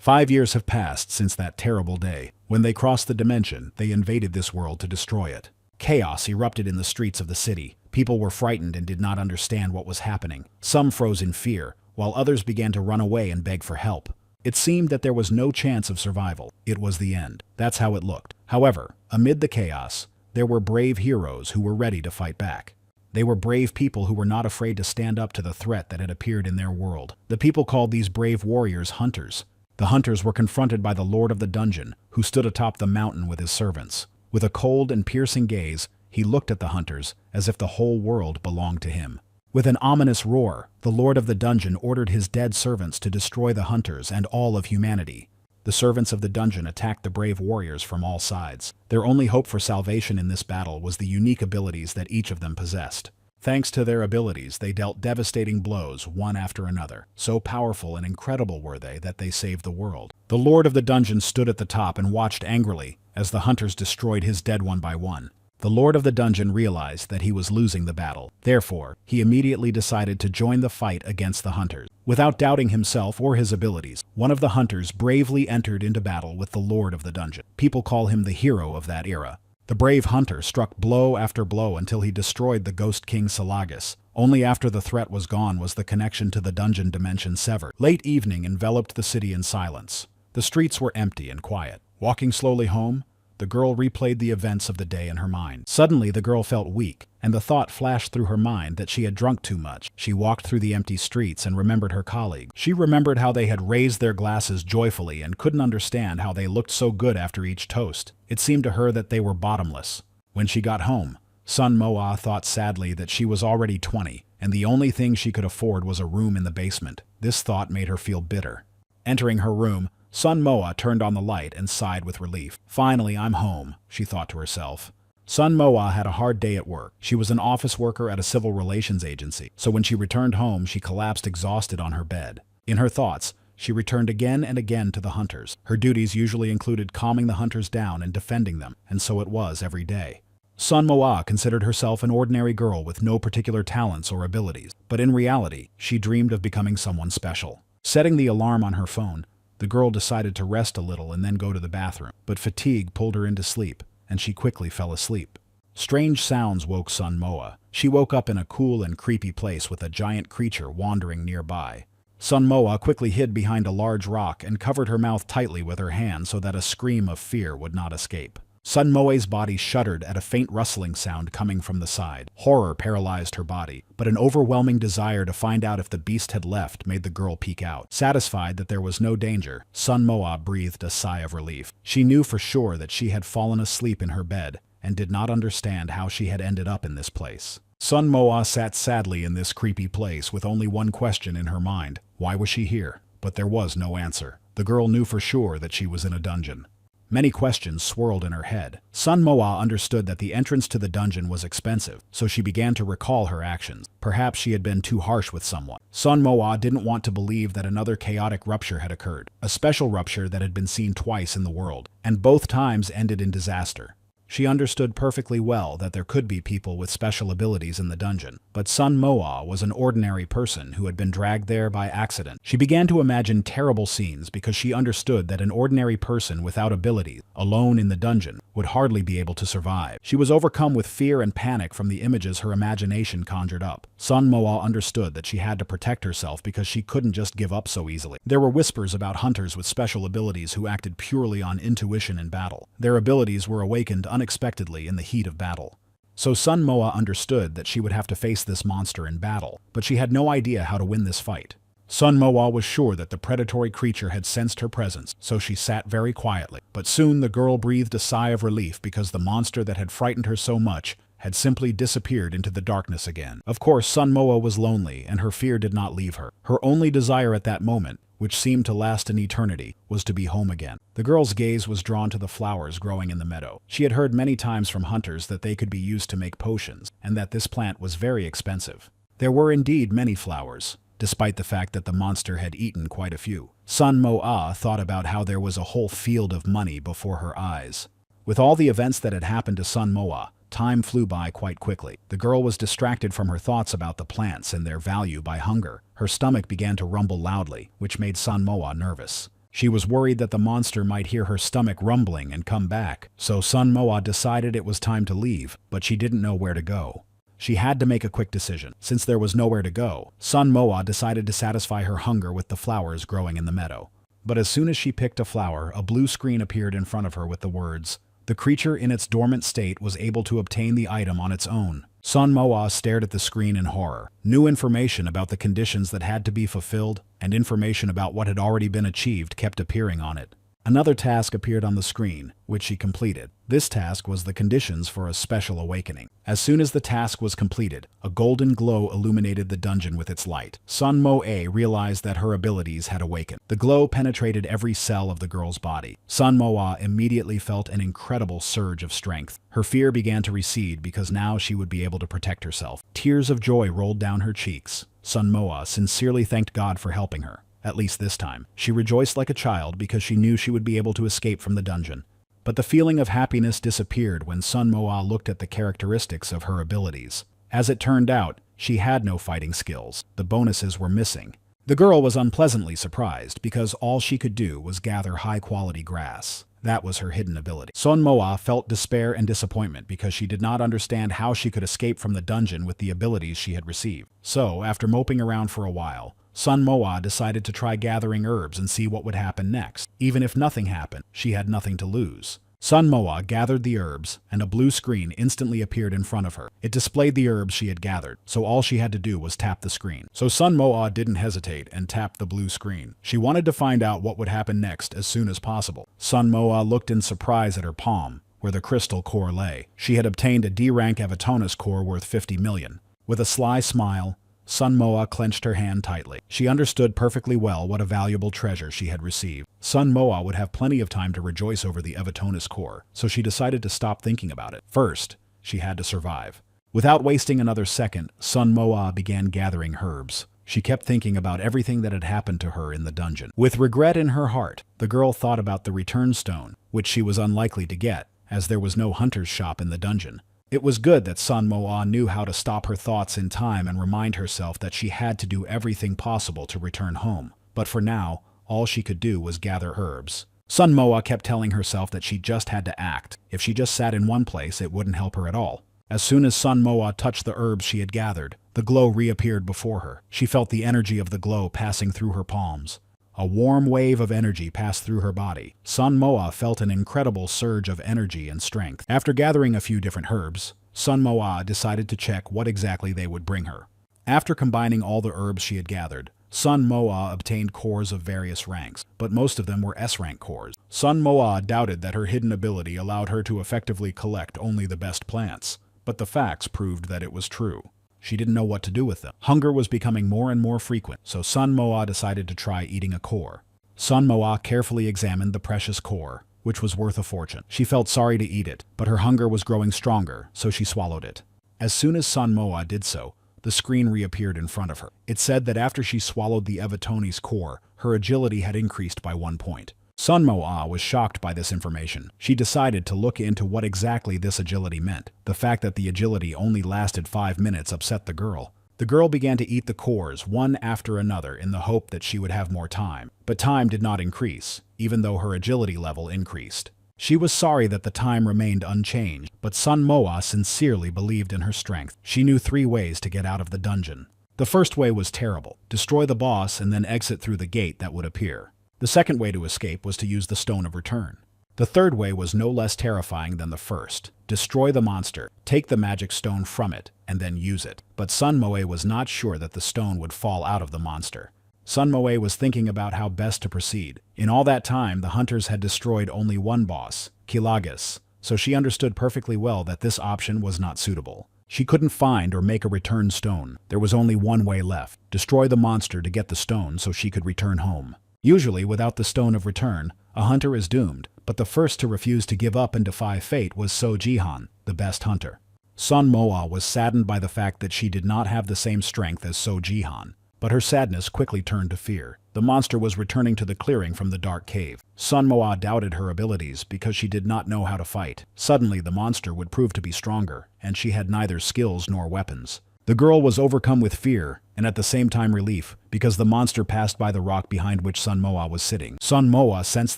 5 years have passed since that terrible day. When they crossed the dimension, they invaded this world to destroy it. Chaos erupted in the streets of the city. People were frightened and did not understand what was happening. Some froze in fear, while others began to run away and beg for help. It seemed that there was no chance of survival. It was the end. That's how it looked. However, amid the chaos, there were brave heroes who were ready to fight back. They were brave people who were not afraid to stand up to the threat that had appeared in their world. The people called these brave warriors hunters. The hunters were confronted by the Lord of the Dungeon, who stood atop the mountain with his servants. With a cold and piercing gaze, he looked at the hunters as if the whole world belonged to him. With an ominous roar, the Lord of the Dungeon ordered his dead servants to destroy the hunters and all of humanity. The servants of the dungeon attacked the brave warriors from all sides. Their only hope for salvation in this battle was the unique abilities that each of them possessed. Thanks to their abilities, they dealt devastating blows one after another. So powerful and incredible were they that they saved the world. The Lord of the Dungeon stood at the top and watched angrily as the hunters destroyed his dead one by one. The Lord of the Dungeon realized that he was losing the battle. Therefore, he immediately decided to join the fight against the hunters. Without doubting himself or his abilities, one of the hunters bravely entered into battle with the Lord of the Dungeon. People call him the hero of that era. The brave hunter struck blow after blow until he destroyed the Ghost King Salagas. Only after the threat was gone was the connection to the dungeon dimension severed. Late evening enveloped the city in silence. The streets were empty and quiet. Walking slowly home, the girl replayed the events of the day in her mind. Suddenly, the girl felt weak, and the thought flashed through her mind that she had drunk too much. She walked through the empty streets and remembered her colleagues. She remembered how they had raised their glasses joyfully and couldn't understand how they looked so good after each toast. It seemed to her that they were bottomless. When she got home, Sun Moa thought sadly that she was already 20, and the only thing she could afford was a room in the basement. This thought made her feel bitter. Entering her room, Sun Moa turned on the light and sighed with relief. Finally, I'm home, she thought to herself. Sun Moa had a hard day at work. She was an office worker at a civil relations agency, so when she returned home, she collapsed exhausted on her bed. In her thoughts, she returned again and again to the hunters. Her duties usually included calming the hunters down and defending them, and so it was every day. Sun Moa considered herself an ordinary girl with no particular talents or abilities, but in reality, she dreamed of becoming someone special. Setting the alarm on her phone, the girl decided to rest a little and then go to the bathroom, but fatigue pulled her into sleep, and she quickly fell asleep. Strange sounds woke Sun Moa. She woke up in a cool and creepy place with a giant creature wandering nearby. Sun Moa quickly hid behind a large rock and covered her mouth tightly with her hand so that a scream of fear would not escape. Sun Moa's body shuddered at a faint rustling sound coming from the side. Horror paralyzed her body, but an overwhelming desire to find out if the beast had left made the girl peek out. Satisfied that there was no danger, Sun Moa breathed a sigh of relief. She knew for sure that she had fallen asleep in her bed and did not understand how she had ended up in this place. Sun Moa sat sadly in this creepy place with only one question in her mind. Why was she here? But there was no answer. The girl knew for sure that she was in a dungeon. Many questions swirled in her head. Sun Moa understood that the entrance to the dungeon was expensive, so she began to recall her actions. Perhaps she had been too harsh with someone. Sun Moa didn't want to believe that another chaotic rupture had occurred, a special rupture that had been seen twice in the world, and both times ended in disaster. She understood perfectly well that there could be people with special abilities in the dungeon, but Sun Moa was an ordinary person who had been dragged there by accident. She began to imagine terrible scenes because she understood that an ordinary person without abilities, alone in the dungeon, would hardly be able to survive. She was overcome with fear and panic from the images her imagination conjured up. Sun Moa understood that she had to protect herself because she couldn't just give up so easily. There were whispers about hunters with special abilities who acted purely on intuition in battle. Their abilities were awakened unexpectedly in the heat of battle. So Sun Moa understood that she would have to face this monster in battle, but she had no idea how to win this fight. Sun Moa was sure that the predatory creature had sensed her presence, so she sat very quietly. But soon the girl breathed a sigh of relief because the monster that had frightened her so much had simply disappeared into the darkness again. Of course, Sun Moa was lonely, and her fear did not leave her. Her only desire at that moment, which seemed to last an eternity, was to be home again. The girl's gaze was drawn to the flowers growing in the meadow. She had heard many times from hunters that they could be used to make potions, and that this plant was very expensive. There were indeed many flowers, despite the fact that the monster had eaten quite a few. Sun Moa thought about how there was a whole field of money before her eyes. With all the events that had happened to Sun Moa, time flew by quite quickly. The girl was distracted from her thoughts about the plants and their value by hunger. Her stomach began to rumble loudly, which made Sun Moa nervous. She was worried that the monster might hear her stomach rumbling and come back, so Sun Moa decided it was time to leave, but she didn't know where to go. She had to make a quick decision. Since there was nowhere to go, Sun Moa decided to satisfy her hunger with the flowers growing in the meadow. But as soon as she picked a flower, a blue screen appeared in front of her with the words, "The creature in its dormant state was able to obtain the item on its own." Sun Moa stared at the screen in horror. New information about the conditions that had to be fulfilled and information about what had already been achieved kept appearing on it. Another task appeared on the screen, which she completed. This task was the conditions for a special awakening. As soon as the task was completed, a golden glow illuminated the dungeon with its light. Sun Moa realized that her abilities had awakened. The glow penetrated every cell of the girl's body. Sun Moa immediately felt an incredible surge of strength. Her fear began to recede because now she would be able to protect herself. Tears of joy rolled down her cheeks. Sun Moa sincerely thanked God for helping her. At least this time. She rejoiced like a child because she knew she would be able to escape from the dungeon. But the feeling of happiness disappeared when Sun Moa looked at the characteristics of her abilities. As it turned out, she had no fighting skills. The bonuses were missing. The girl was unpleasantly surprised because all she could do was gather high-quality grass. That was her hidden ability. Sun Moa felt despair and disappointment because she did not understand how she could escape from the dungeon with the abilities she had received. So, after moping around for a while, Sun Moa decided to try gathering herbs and see what would happen next. Even if nothing happened, she had nothing to lose. Sun Moa gathered the herbs, and a blue screen instantly appeared in front of her. It displayed the herbs she had gathered, so all she had to do was tap the screen. So Sun Moa didn't hesitate and tapped the blue screen. She wanted to find out what would happen next as soon as possible. Sun Moa looked in surprise at her palm, where the crystal core lay. She had obtained a D-rank Avatonus core worth 50 million. With a sly smile, Sun Moa clenched her hand tightly. She understood perfectly well what a valuable treasure she had received. Sun Moa would have plenty of time to rejoice over the Avatonus core, so she decided to stop thinking about it. First, she had to survive. Without wasting another second, Sun Moa began gathering herbs. She kept thinking about everything that had happened to her in the dungeon. With regret in her heart, the girl thought about the return stone, which she was unlikely to get, as there was no hunter's shop in the dungeon. It was good that Sun Moa knew how to stop her thoughts in time and remind herself that she had to do everything possible to return home. But for now, all she could do was gather herbs. Sun Moa kept telling herself that she just had to act. If she just sat in one place, it wouldn't help her at all. As soon as Sun Moa touched the herbs she had gathered, the glow reappeared before her. She felt the energy of the glow passing through her palms. A warm wave of energy passed through her body. Sun Moa felt an incredible surge of energy and strength. After gathering a few different herbs, Sun Moa decided to check what exactly they would bring her. After combining all the herbs she had gathered, Sun Moa obtained cores of various ranks, but most of them were S-rank cores. Sun Moa doubted that her hidden ability allowed her to effectively collect only the best plants, but the facts proved that it was true. She didn't know what to do with them. Hunger was becoming more and more frequent, so Sun Moa decided to try eating a core. Sun Moa carefully examined the precious core, which was worth a fortune. She felt sorry to eat it, but her hunger was growing stronger, so she swallowed it. As soon as Sun Moa did so, the screen reappeared in front of her. It said that after she swallowed the Avatonus core, her agility had increased by 1 point. Sun Moa was shocked by this information. She decided to look into what exactly this agility meant. The fact that the agility only lasted 5 minutes upset the girl. The girl began to eat the cores one after another in the hope that she would have more time. But time did not increase, even though her agility level increased. She was sorry that the time remained unchanged, but Sun Moa sincerely believed in her strength. She knew 3 ways to get out of the dungeon. The first way was terrible: destroy the boss and then exit through the gate that would appear. The second way to escape was to use the Stone of Return. The third way was no less terrifying than the first: destroy the monster, take the magic stone from it, and then use it. But Sun Moa was not sure that the stone would fall out of the monster. Sun Moa was thinking about how best to proceed. In all that time, the hunters had destroyed only one boss, Kilagus, so she understood perfectly well that this option was not suitable. She couldn't find or make a return stone. There was only one way left: destroy the monster to get the stone so she could return home. Usually, without the Stone of Return, a hunter is doomed, but the first to refuse to give up and defy fate was So Jihan, the best hunter. Sun Moa was saddened by the fact that she did not have the same strength as So Jihan, but her sadness quickly turned to fear. The monster was returning to the clearing from the dark cave. Sun Moa doubted her abilities because she did not know how to fight. Suddenly, the monster would prove to be stronger, and she had neither skills nor weapons. The girl was overcome with fear, and at the same time relief, because the monster passed by the rock behind which Sun Moa was sitting. Sun Moa sensed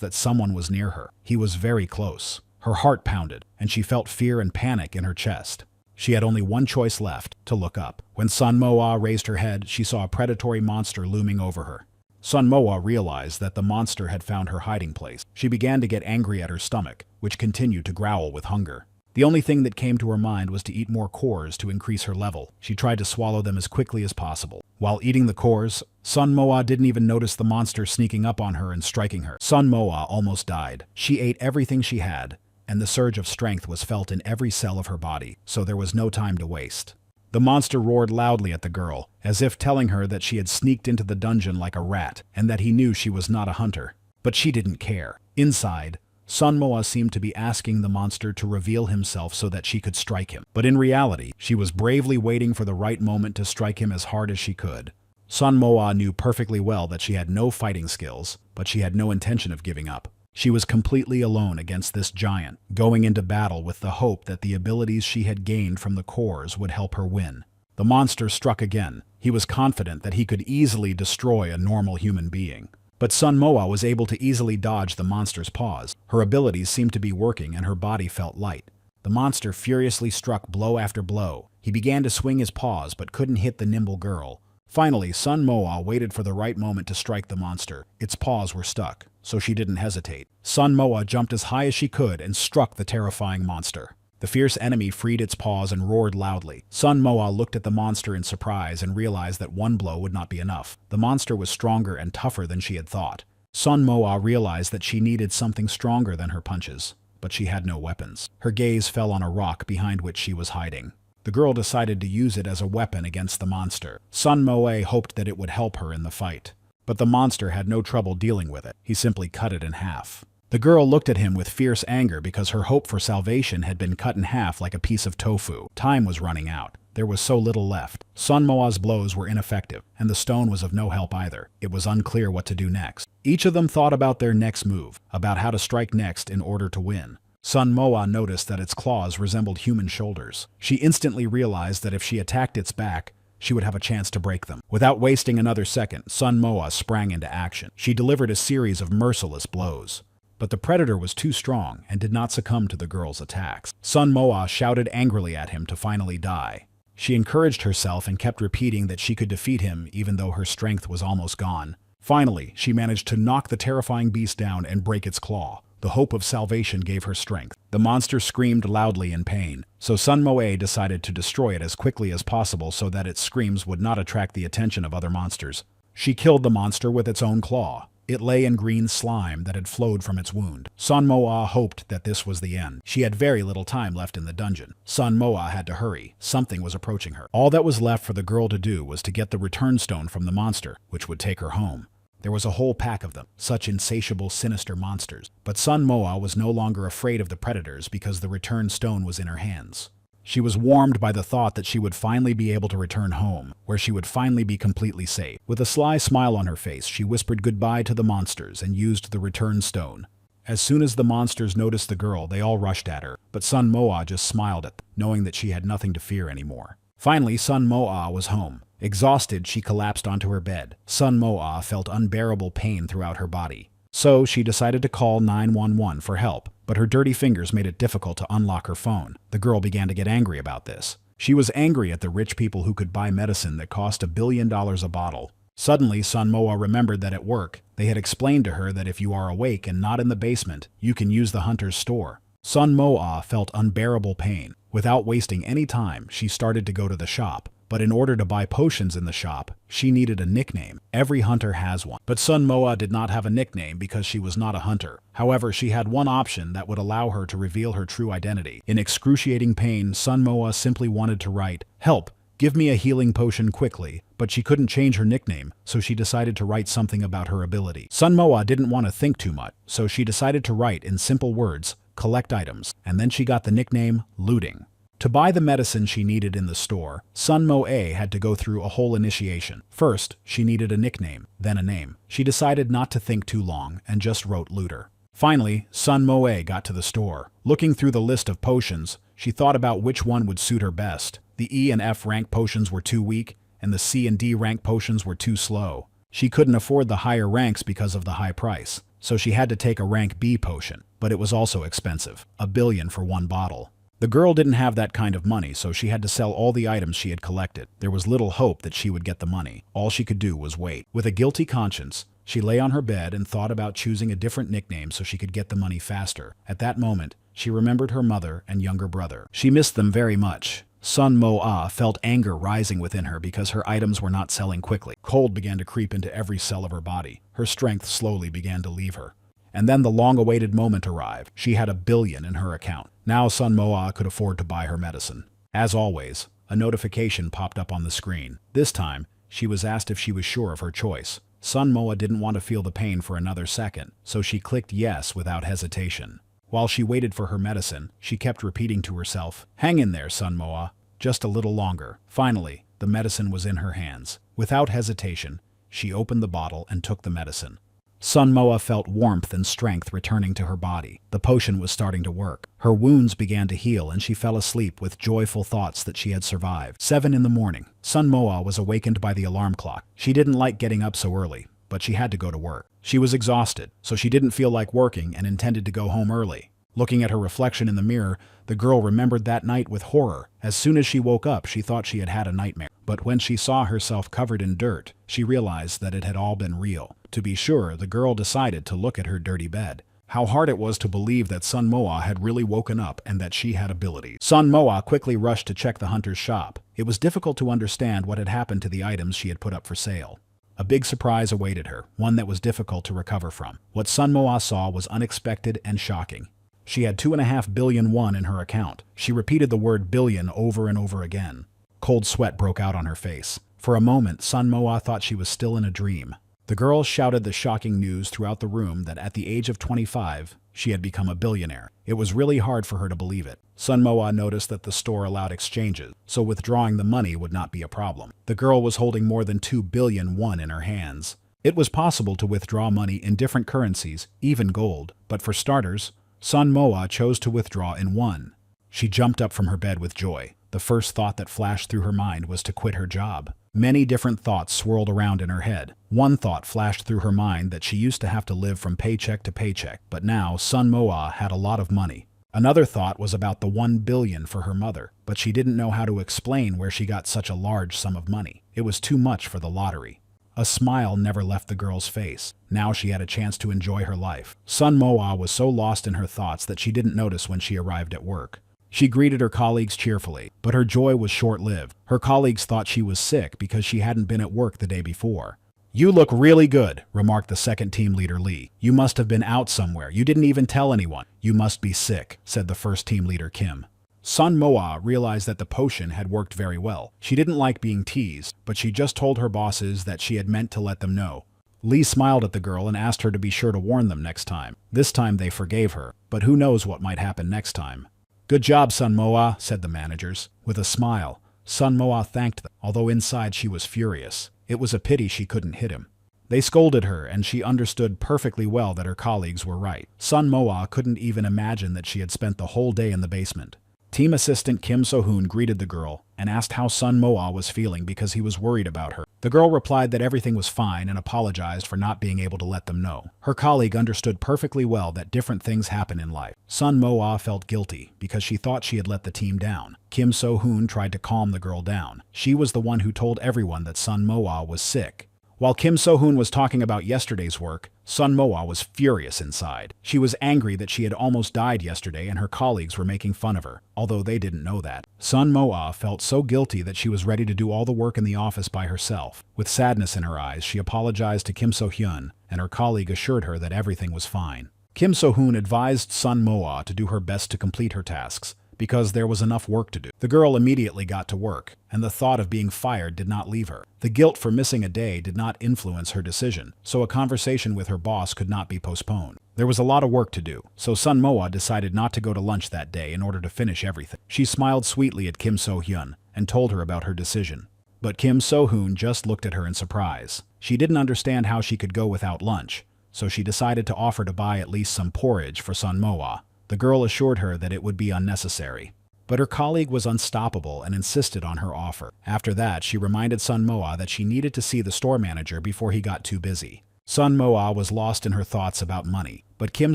that someone was near her. He was very close. Her heart pounded, and she felt fear and panic in her chest. She had only one choice left, to look up. When Sun Moa raised her head, she saw a predatory monster looming over her. Sun Moa realized that the monster had found her hiding place. She began to get angry at her stomach, which continued to growl with hunger. The only thing that came to her mind was to eat more cores to increase her level. She tried to swallow them as quickly as possible. While eating the cores, Sun Moa didn't even notice the monster sneaking up on her and striking her. Sun Moa almost died. She ate everything she had, and the surge of strength was felt in every cell of her body, so there was no time to waste. The monster roared loudly at the girl, as if telling her that she had sneaked into the dungeon like a rat, and that he knew she was not a hunter. But she didn't care. Inside, Sun Moa seemed to be asking the monster to reveal himself so that she could strike him. But in reality, she was bravely waiting for the right moment to strike him as hard as she could. Sun Moa knew perfectly well that she had no fighting skills, but she had no intention of giving up. She was completely alone against this giant, going into battle with the hope that the abilities she had gained from the cores would help her win. The monster struck again. He was confident that he could easily destroy a normal human being. But Sun Moa was able to easily dodge the monster's paws. Her abilities seemed to be working and her body felt light. The monster furiously struck blow after blow. He began to swing his paws but couldn't hit the nimble girl. Finally, Sun Moa waited for the right moment to strike the monster. Its paws were stuck, so she didn't hesitate. Sun Moa jumped as high as she could and struck the terrifying monster. The fierce enemy freed its paws and roared loudly. Sun Moa looked at the monster in surprise and realized that one blow would not be enough. The monster was stronger and tougher than she had thought. Sun Moa realized that she needed something stronger than her punches, but she had no weapons. Her gaze fell on a rock behind which she was hiding. The girl decided to use it as a weapon against the monster. Sun Moa hoped that it would help her in the fight. But the monster had no trouble dealing with it. He simply cut it in half. The girl looked at him with fierce anger because her hope for salvation had been cut in half like a piece of tofu. Time was running out. There was so little left. Sun Moa's blows were ineffective, and the stone was of no help either. It was unclear what to do next. Each of them thought about their next move, about how to strike next in order to win. Sun Moa noticed that its claws resembled human shoulders. She instantly realized that if she attacked its back, she would have a chance to break them. Without wasting another second, Sun Moa sprang into action. She delivered a series of merciless blows. But the predator was too strong and did not succumb to the girl's attacks. Sun Moa shouted angrily at him to finally die. She encouraged herself and kept repeating that she could defeat him even though her strength was almost gone. Finally, she managed to knock the terrifying beast down and break its claw. The hope of salvation gave her strength. The monster screamed loudly in pain, so Sun Moa decided to destroy it as quickly as possible so that its screams would not attract the attention of other monsters. She killed the monster with its own claw. It lay in green slime that had flowed from its wound. Sun Moa hoped that this was the end. She had very little time left in the dungeon. Sun Moa had to hurry. Something was approaching her. All that was left for the girl to do was to get the return stone from the monster, which would take her home. There was a whole pack of them, such insatiable, sinister monsters. But Sun Moa was no longer afraid of the predators because the return stone was in her hands. She was warmed by the thought that she would finally be able to return home, where she would finally be completely safe. With a sly smile on her face, she whispered goodbye to the monsters and used the return stone. As soon as the monsters noticed the girl, they all rushed at her, but Sun Moa just smiled at them, knowing that she had nothing to fear anymore. Finally, Sun Moa was home. Exhausted, she collapsed onto her bed. Sun Moa felt unbearable pain throughout her body. So she decided to call 911 for help, but her dirty fingers made it difficult to unlock her phone. The girl began to get angry about this. She was angry at the rich people who could buy medicine that cost $1 billion a bottle. Suddenly, Sun Moa remembered that at work, they had explained to her that if you are awake and not in the basement, you can use the hunter's store. Sun Moa felt unbearable pain. Without wasting any time, she started to go to the shop. But in order to buy potions in the shop, she needed a nickname. Every hunter has one. But Sun Moa did not have a nickname because she was not a hunter. However, she had one option that would allow her to reveal her true identity. In excruciating pain, Sun Moa simply wanted to write, "Help, give me a healing potion quickly." But she couldn't change her nickname, so she decided to write something about her ability. Sun Moa didn't want to think too much, so she decided to write in simple words, "Collect items," and then she got the nickname Looting. To buy the medicine she needed in the store, Sun Moa had to go through a whole initiation. First, she needed a nickname, then a name. She decided not to think too long and just wrote Looter. Finally, Sun Moa got to the store. Looking through the list of potions, She thought about which one would suit her best. The E and F rank potions were too weak, and the C and D rank potions were too slow. She couldn't afford the higher ranks because of the high price, so she had to take a rank B potion, but it was also expensive, 1 billion for one bottle. The girl didn't have that kind of money, so she had to sell all the items she had collected. There was little hope that she would get the money. All she could do was wait. With a guilty conscience, she lay on her bed and thought about choosing a different nickname so she could get the money faster. At that moment, she remembered her mother and younger brother. She missed them very much. Sun Mo-ah felt anger rising within her because her items were not selling quickly. Cold began to creep into every cell of her body. Her strength slowly began to leave her. And then the long-awaited moment arrived. She had 1 billion in her account. Now Sun Mo-ah could afford to buy her medicine. As always, a notification popped up on the screen. This time, she was asked if she was sure of her choice. Sun Mo-ah didn't want to feel the pain for another second, so she clicked yes without hesitation. While she waited for her medicine, she kept repeating to herself, "Hang in there, Sun Mo-ah. Just a little longer." Finally, the medicine was in her hands. Without hesitation, she opened the bottle and took the medicine. Sun Mo-ah felt warmth and strength returning to her body. The potion was starting to work. Her wounds began to heal and she fell asleep with joyful thoughts that she had survived. 7 in the morning. Sun Mo-ah was awakened by the alarm clock. She didn't like getting up so early, but she had to go to work. She was exhausted, so she didn't feel like working and intended to go home early. Looking at her reflection in the mirror, the girl remembered that night with horror. As soon as she woke up, she thought she had had a nightmare. But when she saw herself covered in dirt, she realized that it had all been real. To be sure, the girl decided to look at her dirty bed. How hard it was to believe that Sun Mo-ah had really woken up and that she had abilities. Sun Mo-ah quickly rushed to check the hunter's shop. It was difficult to understand what had happened to the items she had put up for sale. A big surprise awaited her, one that was difficult to recover from. What Sun Mo-ah saw was unexpected and shocking. She had 2.5 billion won in her account. She repeated the word billion over and over again. Cold sweat broke out on her face. For a moment, Sun Mo-ah thought she was still in a dream. The girl shouted the shocking news throughout the room that at the age of 25, she had become a billionaire. It was really hard for her to believe it. Sun Mo-ah noticed that the store allowed exchanges, so withdrawing the money would not be a problem. The girl was holding more than 2 billion won in her hands. It was possible to withdraw money in different currencies, even gold, but for starters, Sun Mo-ah chose to withdraw in won. She jumped up from her bed with joy. The first thought that flashed through her mind was to quit her job. Many different thoughts swirled around in her head. One thought flashed through her mind that she used to have to live from paycheck to paycheck, but now Sun Mo-ah had a lot of money. Another thought was about the 1 billion for her mother, but she didn't know how to explain where she got such a large sum of money. It was too much for the lottery. A smile never left the girl's face. Now she had a chance to enjoy her life. Sun Mo-ah was so lost in her thoughts that she didn't notice when she arrived at work. She greeted her colleagues cheerfully, but her joy was short-lived. Her colleagues thought she was sick because she hadn't been at work the day before. "You look really good," remarked the second team leader Lee. "You must have been out somewhere. You didn't even tell anyone. You must be sick," said the first team leader Kim. Sun Mo-ah realized that the potion had worked very well. She didn't like being teased, but she just told her bosses that she had meant to let them know. Lee smiled at the girl and asked her to be sure to warn them next time. This time they forgave her, but who knows what might happen next time. "Good job, Sun Mo-ah," said the managers. With a smile, Sun Mo-ah thanked them, although inside she was furious. It was a pity she couldn't hit him. They scolded her, and she understood perfectly well that her colleagues were right. Sun Mo-ah couldn't even imagine that she had spent the whole day in the basement. Team assistant Kim So-hoon greeted the girl and asked how Sun Mo-ah was feeling because he was worried about her. The girl replied that everything was fine and apologized for not being able to let them know. Her colleague understood perfectly well that different things happen in life. Sun Mo-ah felt guilty because she thought she had let the team down. Kim So-hoon tried to calm the girl down. She was the one who told everyone that Sun Mo-ah was sick. While Kim So-hoon was talking about yesterday's work, Sun Mo-ah was furious inside. She was angry that she had almost died yesterday and her colleagues were making fun of her, although they didn't know that. Sun Mo-ah felt so guilty that she was ready to do all the work in the office by herself. With sadness in her eyes, she apologized to Kim So-hyun, and her colleague assured her that everything was fine. Kim So-hoon advised Sun Mo-ah to do her best to complete her tasks, because there was enough work to do. The girl immediately got to work, and the thought of being fired did not leave her. The guilt for missing a day did not influence her decision, so a conversation with her boss could not be postponed. There was a lot of work to do, so Sun Mo-ah decided not to go to lunch that day in order to finish everything. She smiled sweetly at Kim So-hyun and told her about her decision. But Kim So-hoon just looked at her in surprise. She didn't understand how she could go without lunch, so she decided to offer to buy at least some porridge for Sun Mo-ah. The girl assured her that it would be unnecessary. But her colleague was unstoppable and insisted on her offer. After that, she reminded Sun Moa that she needed to see the store manager before he got too busy. Sun Moa was lost in her thoughts about money, but Kim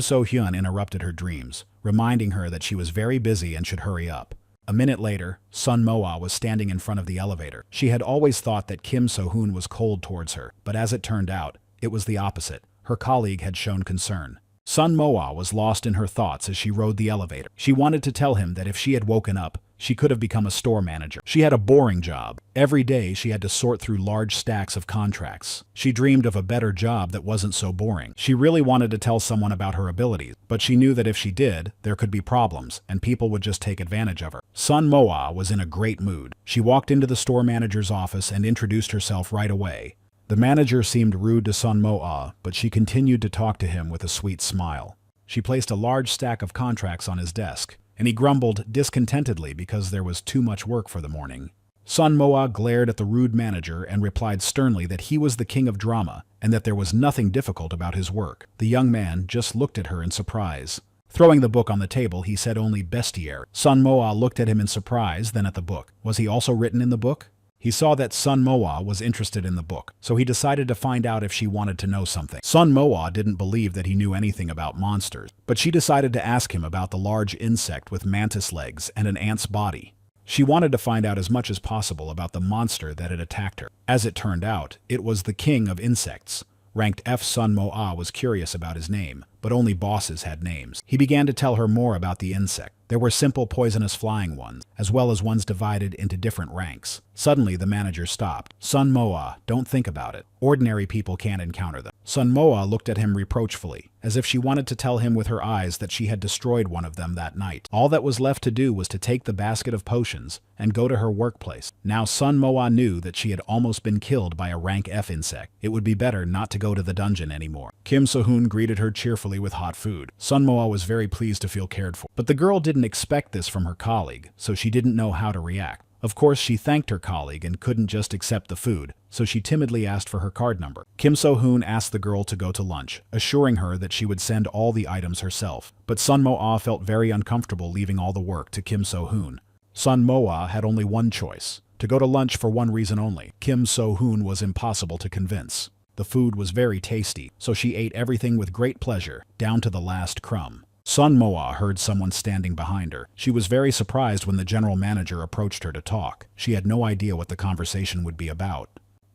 So-hyun interrupted her dreams, reminding her that she was very busy and should hurry up. A minute later, Sun Moa was standing in front of the elevator. She had always thought that Kim So-hyun was cold towards her, but as it turned out, it was the opposite. Her colleague had shown concern. Sun Moa was lost in her thoughts as she rode the elevator. She wanted to tell him that if she had woken up, she could have become a store manager. She had a boring job. Every day she had to sort through large stacks of contracts. She dreamed of a better job that wasn't so boring. She really wanted to tell someone about her abilities, but she knew that if she did, there could be problems, and people would just take advantage of her. Sun Moa was in a great mood. She walked into the store manager's office and introduced herself right away. The manager seemed rude to Sun Moa, but she continued to talk to him with a sweet smile. She placed a large stack of contracts on his desk, and he grumbled discontentedly because there was too much work for the morning. Sun Moa glared at the rude manager and replied sternly that he was the king of drama and that there was nothing difficult about his work. The young man just looked at her in surprise. Throwing the book on the table, he said only bestiaire. Sun Moa looked at him in surprise, then at the book. Was he also written in the book? He saw that Sun Moa was interested in the book, so he decided to find out if she wanted to know something. Sun Moa didn't believe that he knew anything about monsters, but she decided to ask him about the large insect with mantis legs and an ant's body. She wanted to find out as much as possible about the monster that had attacked her. As it turned out, it was the king of insects. Ranked F. Sun Moa was curious about his name, but only bosses had names. He began to tell her more about the insect. There were simple poisonous flying ones, as well as ones divided into different ranks. Suddenly, the manager stopped. Sun Moa, don't think about it. Ordinary people can't encounter them. Sun Moa looked at him reproachfully, as if she wanted to tell him with her eyes that she had destroyed one of them that night. All that was left to do was to take the basket of potions and go to her workplace. Now Sun Moa knew that she had almost been killed by a rank F insect. It would be better not to go to the dungeon anymore. Kim So-hyun greeted her cheerfully with hot food. Sun Moa was very pleased to feel cared for. But the girl didn't expect this from her colleague, so she didn't know how to react. Of course, she thanked her colleague and couldn't just accept the food, so she timidly asked for her card number. Kim So-hyun asked the girl to go to lunch, assuring her that she would send all the items herself. But Sun Moa felt very uncomfortable leaving all the work to Kim So-hyun. Sun Moa had only one choice: to go to lunch for one reason only. Kim So-hyun was impossible to convince. The food was very tasty, so she ate everything with great pleasure, down to the last crumb. Sun Moa heard someone standing behind her. She was very surprised when the general manager approached her to talk. She had no idea what the conversation would be about.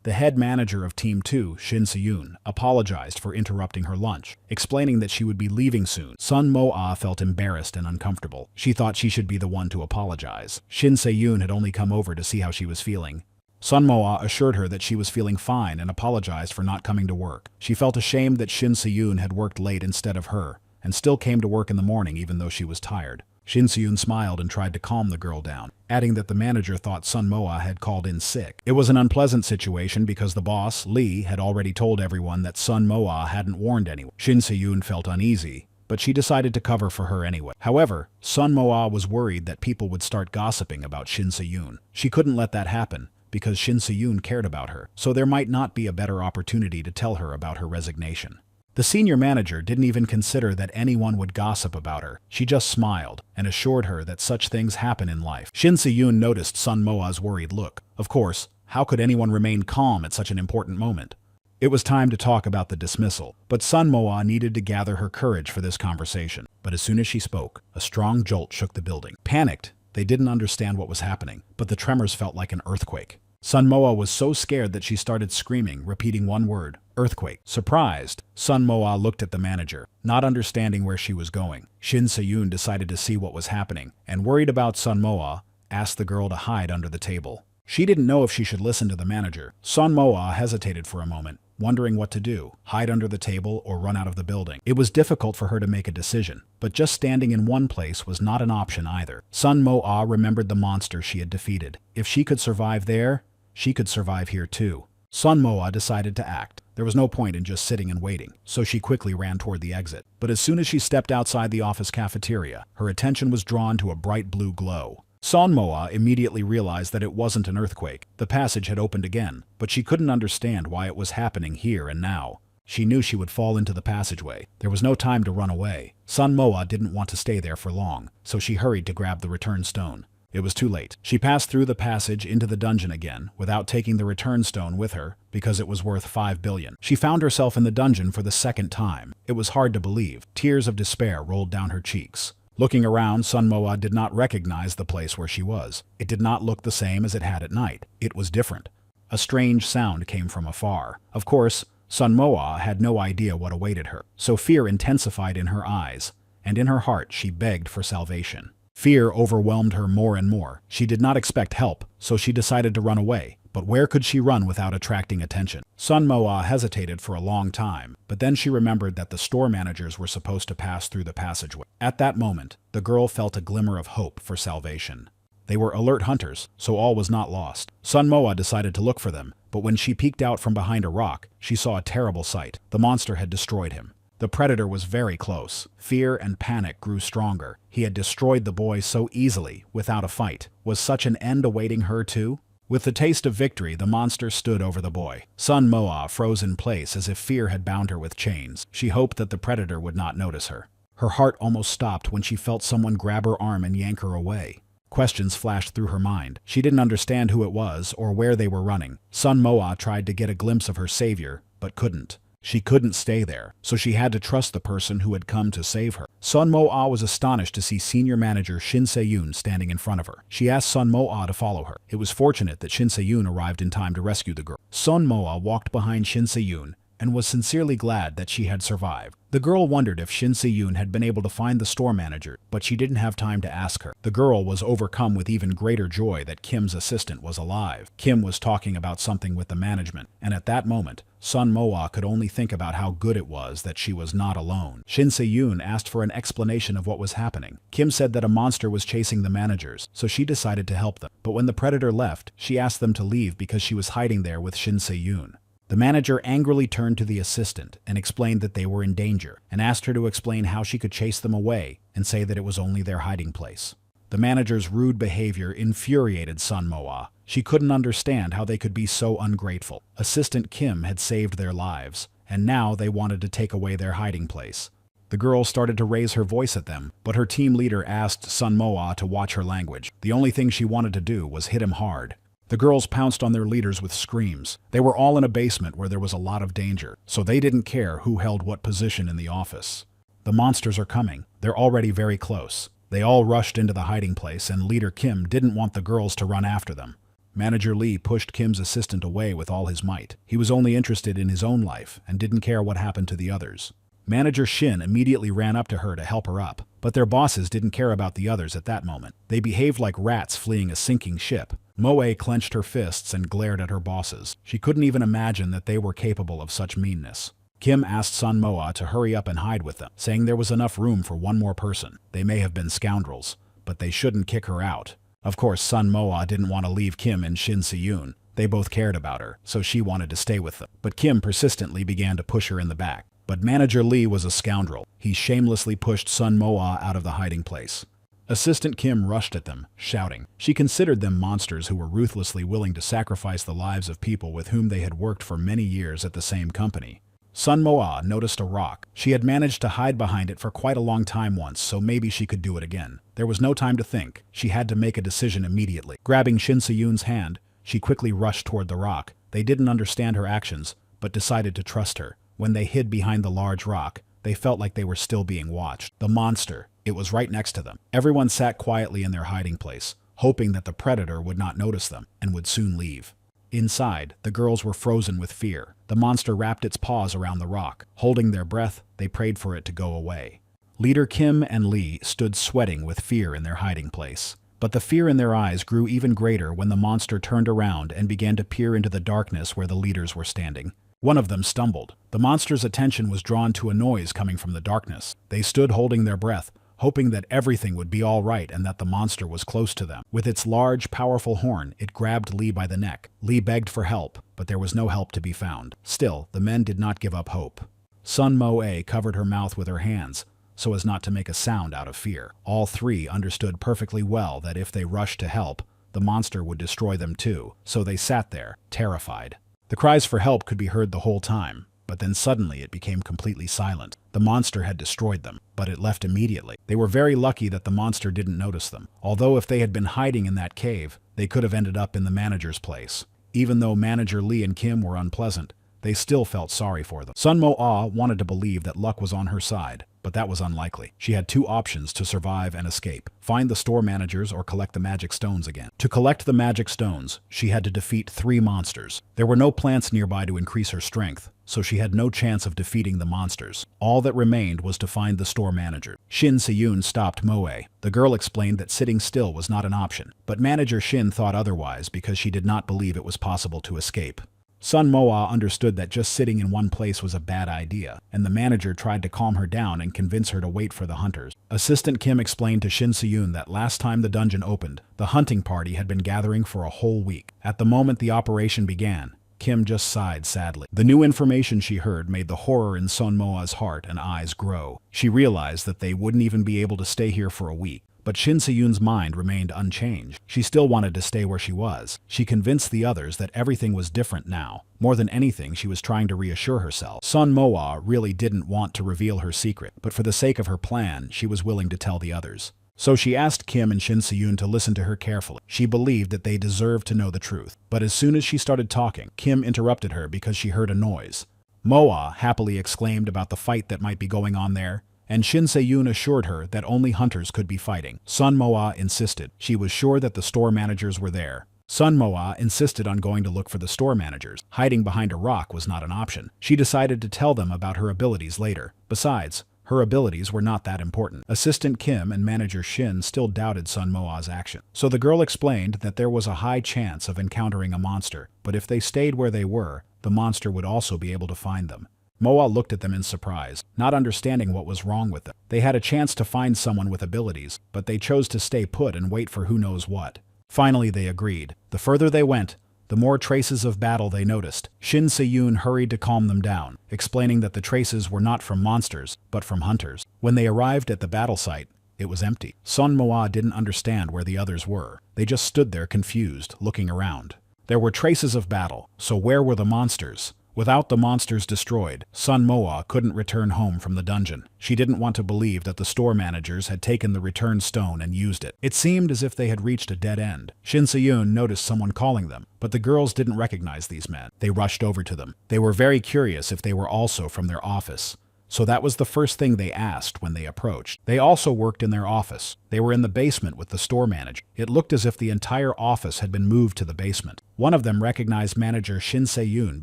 The head manager of Team 2, Shin Se-yoon, apologized for interrupting her lunch, explaining that she would be leaving soon. Sun Moa felt embarrassed and uncomfortable. She thought she should be the one to apologize. Shin Se-yoon had only come over to see how she was feeling. Sun Moa assured her that she was feeling fine and apologized for not coming to work. She felt ashamed that Shin Se-yoon had worked late instead of her, and still came to work in the morning even though she was tired. Shin Se-yoon smiled and tried to calm the girl down, adding that the manager thought Sun Moa had called in sick. It was an unpleasant situation because the boss, Lee, had already told everyone that Sun Moa hadn't warned anyone. Shin Se-yoon felt uneasy, but she decided to cover for her anyway. However, Sun Moa was worried that people would start gossiping about Shin Se-yoon. She couldn't let that happen, because Shin Se-yoon cared about her, so there might not be a better opportunity to tell her about her resignation. The senior manager didn't even consider that anyone would gossip about her. She just smiled and assured her that such things happen in life. Shin Se-yoon noticed Sun Moa's worried look. Of course, how could anyone remain calm at such an important moment? It was time to talk about the dismissal, but Sun Moa needed to gather her courage for this conversation. But as soon as she spoke, a strong jolt shook the building. Panicked, they didn't understand what was happening, but the tremors felt like an earthquake. Sun Moa was so scared that she started screaming, repeating one word: earthquake. Surprised, Sun Moa looked at the manager, not understanding where she was going. Shin Se-yoon decided to see what was happening, and worried about Sun Moa, asked the girl to hide under the table. She didn't know if she should listen to the manager. Sun Moa hesitated for a moment, wondering what to do: hide under the table or run out of the building. It was difficult for her to make a decision, but just standing in one place was not an option either. Sun Moa remembered the monster she had defeated. If she could survive there, she could survive here too. Sun Moa decided to act. There was no point in just sitting and waiting, so she quickly ran toward the exit. But as soon as she stepped outside the office cafeteria, her attention was drawn to a bright blue glow. Sun Moa immediately realized that it wasn't an earthquake. The passage had opened again, but she couldn't understand why it was happening here and now. She knew she would fall into the passageway. There was no time to run away. Sun Moa didn't want to stay there for long, so she hurried to grab the return stone. It was too late. She passed through the passage into the dungeon again, without taking the return stone with her, because it was worth 5 billion. She found herself in the dungeon for the second time. It was hard to believe. Tears of despair rolled down her cheeks. Looking around, Sun Moa did not recognize the place where she was. It did not look the same as it had at night. It was different. A strange sound came from afar. Of course, Sun Moa had no idea what awaited her, so fear intensified in her eyes, and in her heart she begged for salvation. Fear overwhelmed her more and more. She did not expect help, so she decided to run away. But where could she run without attracting attention? Sun Moa hesitated for a long time, but then she remembered that the store managers were supposed to pass through the passageway. At that moment, the girl felt a glimmer of hope for salvation. They were alert hunters, so all was not lost. Sun Moa decided to look for them, but when she peeked out from behind a rock, she saw a terrible sight. The monster had destroyed him. The predator was very close. Fear and panic grew stronger. He had destroyed the boy so easily, without a fight. Was such an end awaiting her too? With the taste of victory, the monster stood over the boy. Sun Moa froze in place as if fear had bound her with chains. She hoped that the predator would not notice her. Her heart almost stopped when she felt someone grab her arm and yank her away. Questions flashed through her mind. She didn't understand who it was or where they were running. Sun Moa tried to get a glimpse of her savior, but couldn't. She couldn't stay there, so she had to trust the person who had come to save her. Sun Moa was astonished to see senior manager Shin Se-yoon standing in front of her. She asked Sun Moa to follow her. It was fortunate that Shin Se-yoon arrived in time to rescue the girl. Sun Moa walked behind Shin Se-yoon and was sincerely glad that she had survived. The girl wondered if Shin Se-yoon had been able to find the store manager, but she didn't have time to ask her. The girl was overcome with even greater joy that Kim's assistant was alive. Kim was talking about something with the management, and at that moment, Sun Moa could only think about how good it was that she was not alone. Shin Se-yoon asked for an explanation of what was happening. Kim said that a monster was chasing the managers, so she decided to help them. But when the predator left, she asked them to leave because she was hiding there with Shin Se-yoon. The manager angrily turned to the assistant and explained that they were in danger, and asked her to explain how she could chase them away and say that it was only their hiding place. The manager's rude behavior infuriated Sun Moa. She couldn't understand how they could be so ungrateful. Assistant Kim had saved their lives, and now they wanted to take away their hiding place. The girl started to raise her voice at them, but her team leader asked Sun Moa to watch her language. The only thing she wanted to do was hit him hard. The girls pounced on their leaders with screams. They were all in a basement where there was a lot of danger, so they didn't care who held what position in the office. The monsters are coming. They're already very close. They all rushed into the hiding place, and leader Kim didn't want the girls to run after them. Manager Lee pushed Kim's assistant away with all his might. He was only interested in his own life and didn't care what happened to the others. Manager Shin immediately ran up to her to help her up, but their bosses didn't care about the others at that moment. They behaved like rats fleeing a sinking ship. Moe clenched her fists and glared at her bosses. She couldn't even imagine that they were capable of such meanness. Kim asked Sun Moa to hurry up and hide with them, saying there was enough room for one more person. They may have been scoundrels, but they shouldn't kick her out. Of course, Sun Moa didn't want to leave Kim and Shin Se-yoon. They both cared about her, so she wanted to stay with them. But Kim persistently began to push her in the back. But Manager Lee was a scoundrel. He shamelessly pushed Sun Moa out of the hiding place. Assistant Kim rushed at them, shouting. She considered them monsters who were ruthlessly willing to sacrifice the lives of people with whom they had worked for many years at the same company. Sun Moa noticed a rock. She had managed to hide behind it for quite a long time once, so maybe she could do it again. There was no time to think. She had to make a decision immediately. Grabbing Shin Se-yoon's hand, she quickly rushed toward the rock. They didn't understand her actions, but decided to trust her. When they hid behind the large rock, they felt like they were still being watched. The monster, it was right next to them. Everyone sat quietly in their hiding place, hoping that the predator would not notice them and would soon leave. Inside, the girls were frozen with fear. The monster wrapped its paws around the rock. Holding their breath, they prayed for it to go away. Leader Kim and Lee stood sweating with fear in their hiding place. But the fear in their eyes grew even greater when the monster turned around and began to peer into the darkness where the leaders were standing. One of them stumbled. The monster's attention was drawn to a noise coming from the darkness. They stood holding their breath, hoping that everything would be all right and that the monster was close to them. With its large, powerful horn, it grabbed Lee by the neck. Lee begged for help, but there was no help to be found. Still, the men did not give up hope. Sun Moe covered her mouth with her hands, so as not to make a sound out of fear. All three understood perfectly well that if they rushed to help, the monster would destroy them too, so they sat there, terrified. The cries for help could be heard the whole time. but then suddenly it became completely silent. The monster had destroyed them, but it left immediately. They were very lucky that the monster didn't notice them, although if they had been hiding in that cave, they could have ended up in the manager's place. Even though Manager Lee and Kim were unpleasant, they still felt sorry for them. Sun Mo-ah wanted to believe that luck was on her side, but that was unlikely. She had two options to survive and escape: find the store managers or collect the magic stones again. To collect the magic stones, she had to defeat 3 monsters. There were no plants nearby to increase her strength, so she had no chance of defeating the monsters. All that remained was to find the store manager. Shin Se-yoon stopped Moe. The girl explained that sitting still was not an option, but Manager Shin thought otherwise because she did not believe it was possible to escape. Sun Mo-ah understood that just sitting in one place was a bad idea, and the manager tried to calm her down and convince her to wait for the hunters. Assistant Kim explained to Shin Se-yoon that last time the dungeon opened, the hunting party had been gathering for a whole week. At the moment the operation began, Kim just sighed sadly. The new information she heard made the horror in Sun Mo-ah's heart and eyes grow. She realized that they wouldn't even be able to stay here for a week. But Shin Se-yoon's mind remained unchanged. She still wanted to stay where she was. She convinced the others that everything was different now. More than anything, she was trying to reassure herself. Sun Mo-ah really didn't want to reveal her secret, but for the sake of her plan, she was willing to tell the others. So she asked Kim and Shin Se-yoon to listen to her carefully. She believed that they deserved to know the truth. But as soon as she started talking, Kim interrupted her because she heard a noise. Mo-ah happily exclaimed about the fight that might be going on there, and Shin Se-yoon assured her that only hunters could be fighting. Sun Mo-ah insisted. She was sure that the store managers were there. Sun Mo-ah insisted on going to look for the store managers. Hiding behind a rock was not an option. She decided to tell them about her abilities later. Besides, her abilities were not that important. Assistant Kim and Manager Shin still doubted Sun Mo-ah's action. So the girl explained that there was a high chance of encountering a monster, but if they stayed where they were, the monster would also be able to find them. Mo-ah looked at them in surprise, not understanding what was wrong with them. They had a chance to find someone with abilities, but they chose to stay put and wait for who knows what. Finally, they agreed. The further they went, the more traces of battle they noticed. Shin Se-yoon hurried to calm them down, explaining that the traces were not from monsters, but from hunters. When they arrived at the battle site, it was empty. Sun Mo-ah didn't understand where the others were. They just stood there confused, looking around. There were traces of battle, so where were the monsters? Without the monsters destroyed, Sun Mo-ah couldn't return home from the dungeon. She didn't want to believe that the store managers had taken the return stone and used it. It seemed as if they had reached a dead end. Shin Se-yoon noticed someone calling them, but the girls didn't recognize these men. They rushed over to them. They were very curious if they were also from their office. So that was the first thing they asked when they approached. They also worked in their office. They were in the basement with the store manager. It looked as if the entire office had been moved to the basement. One of them recognized manager Shin Se-yoon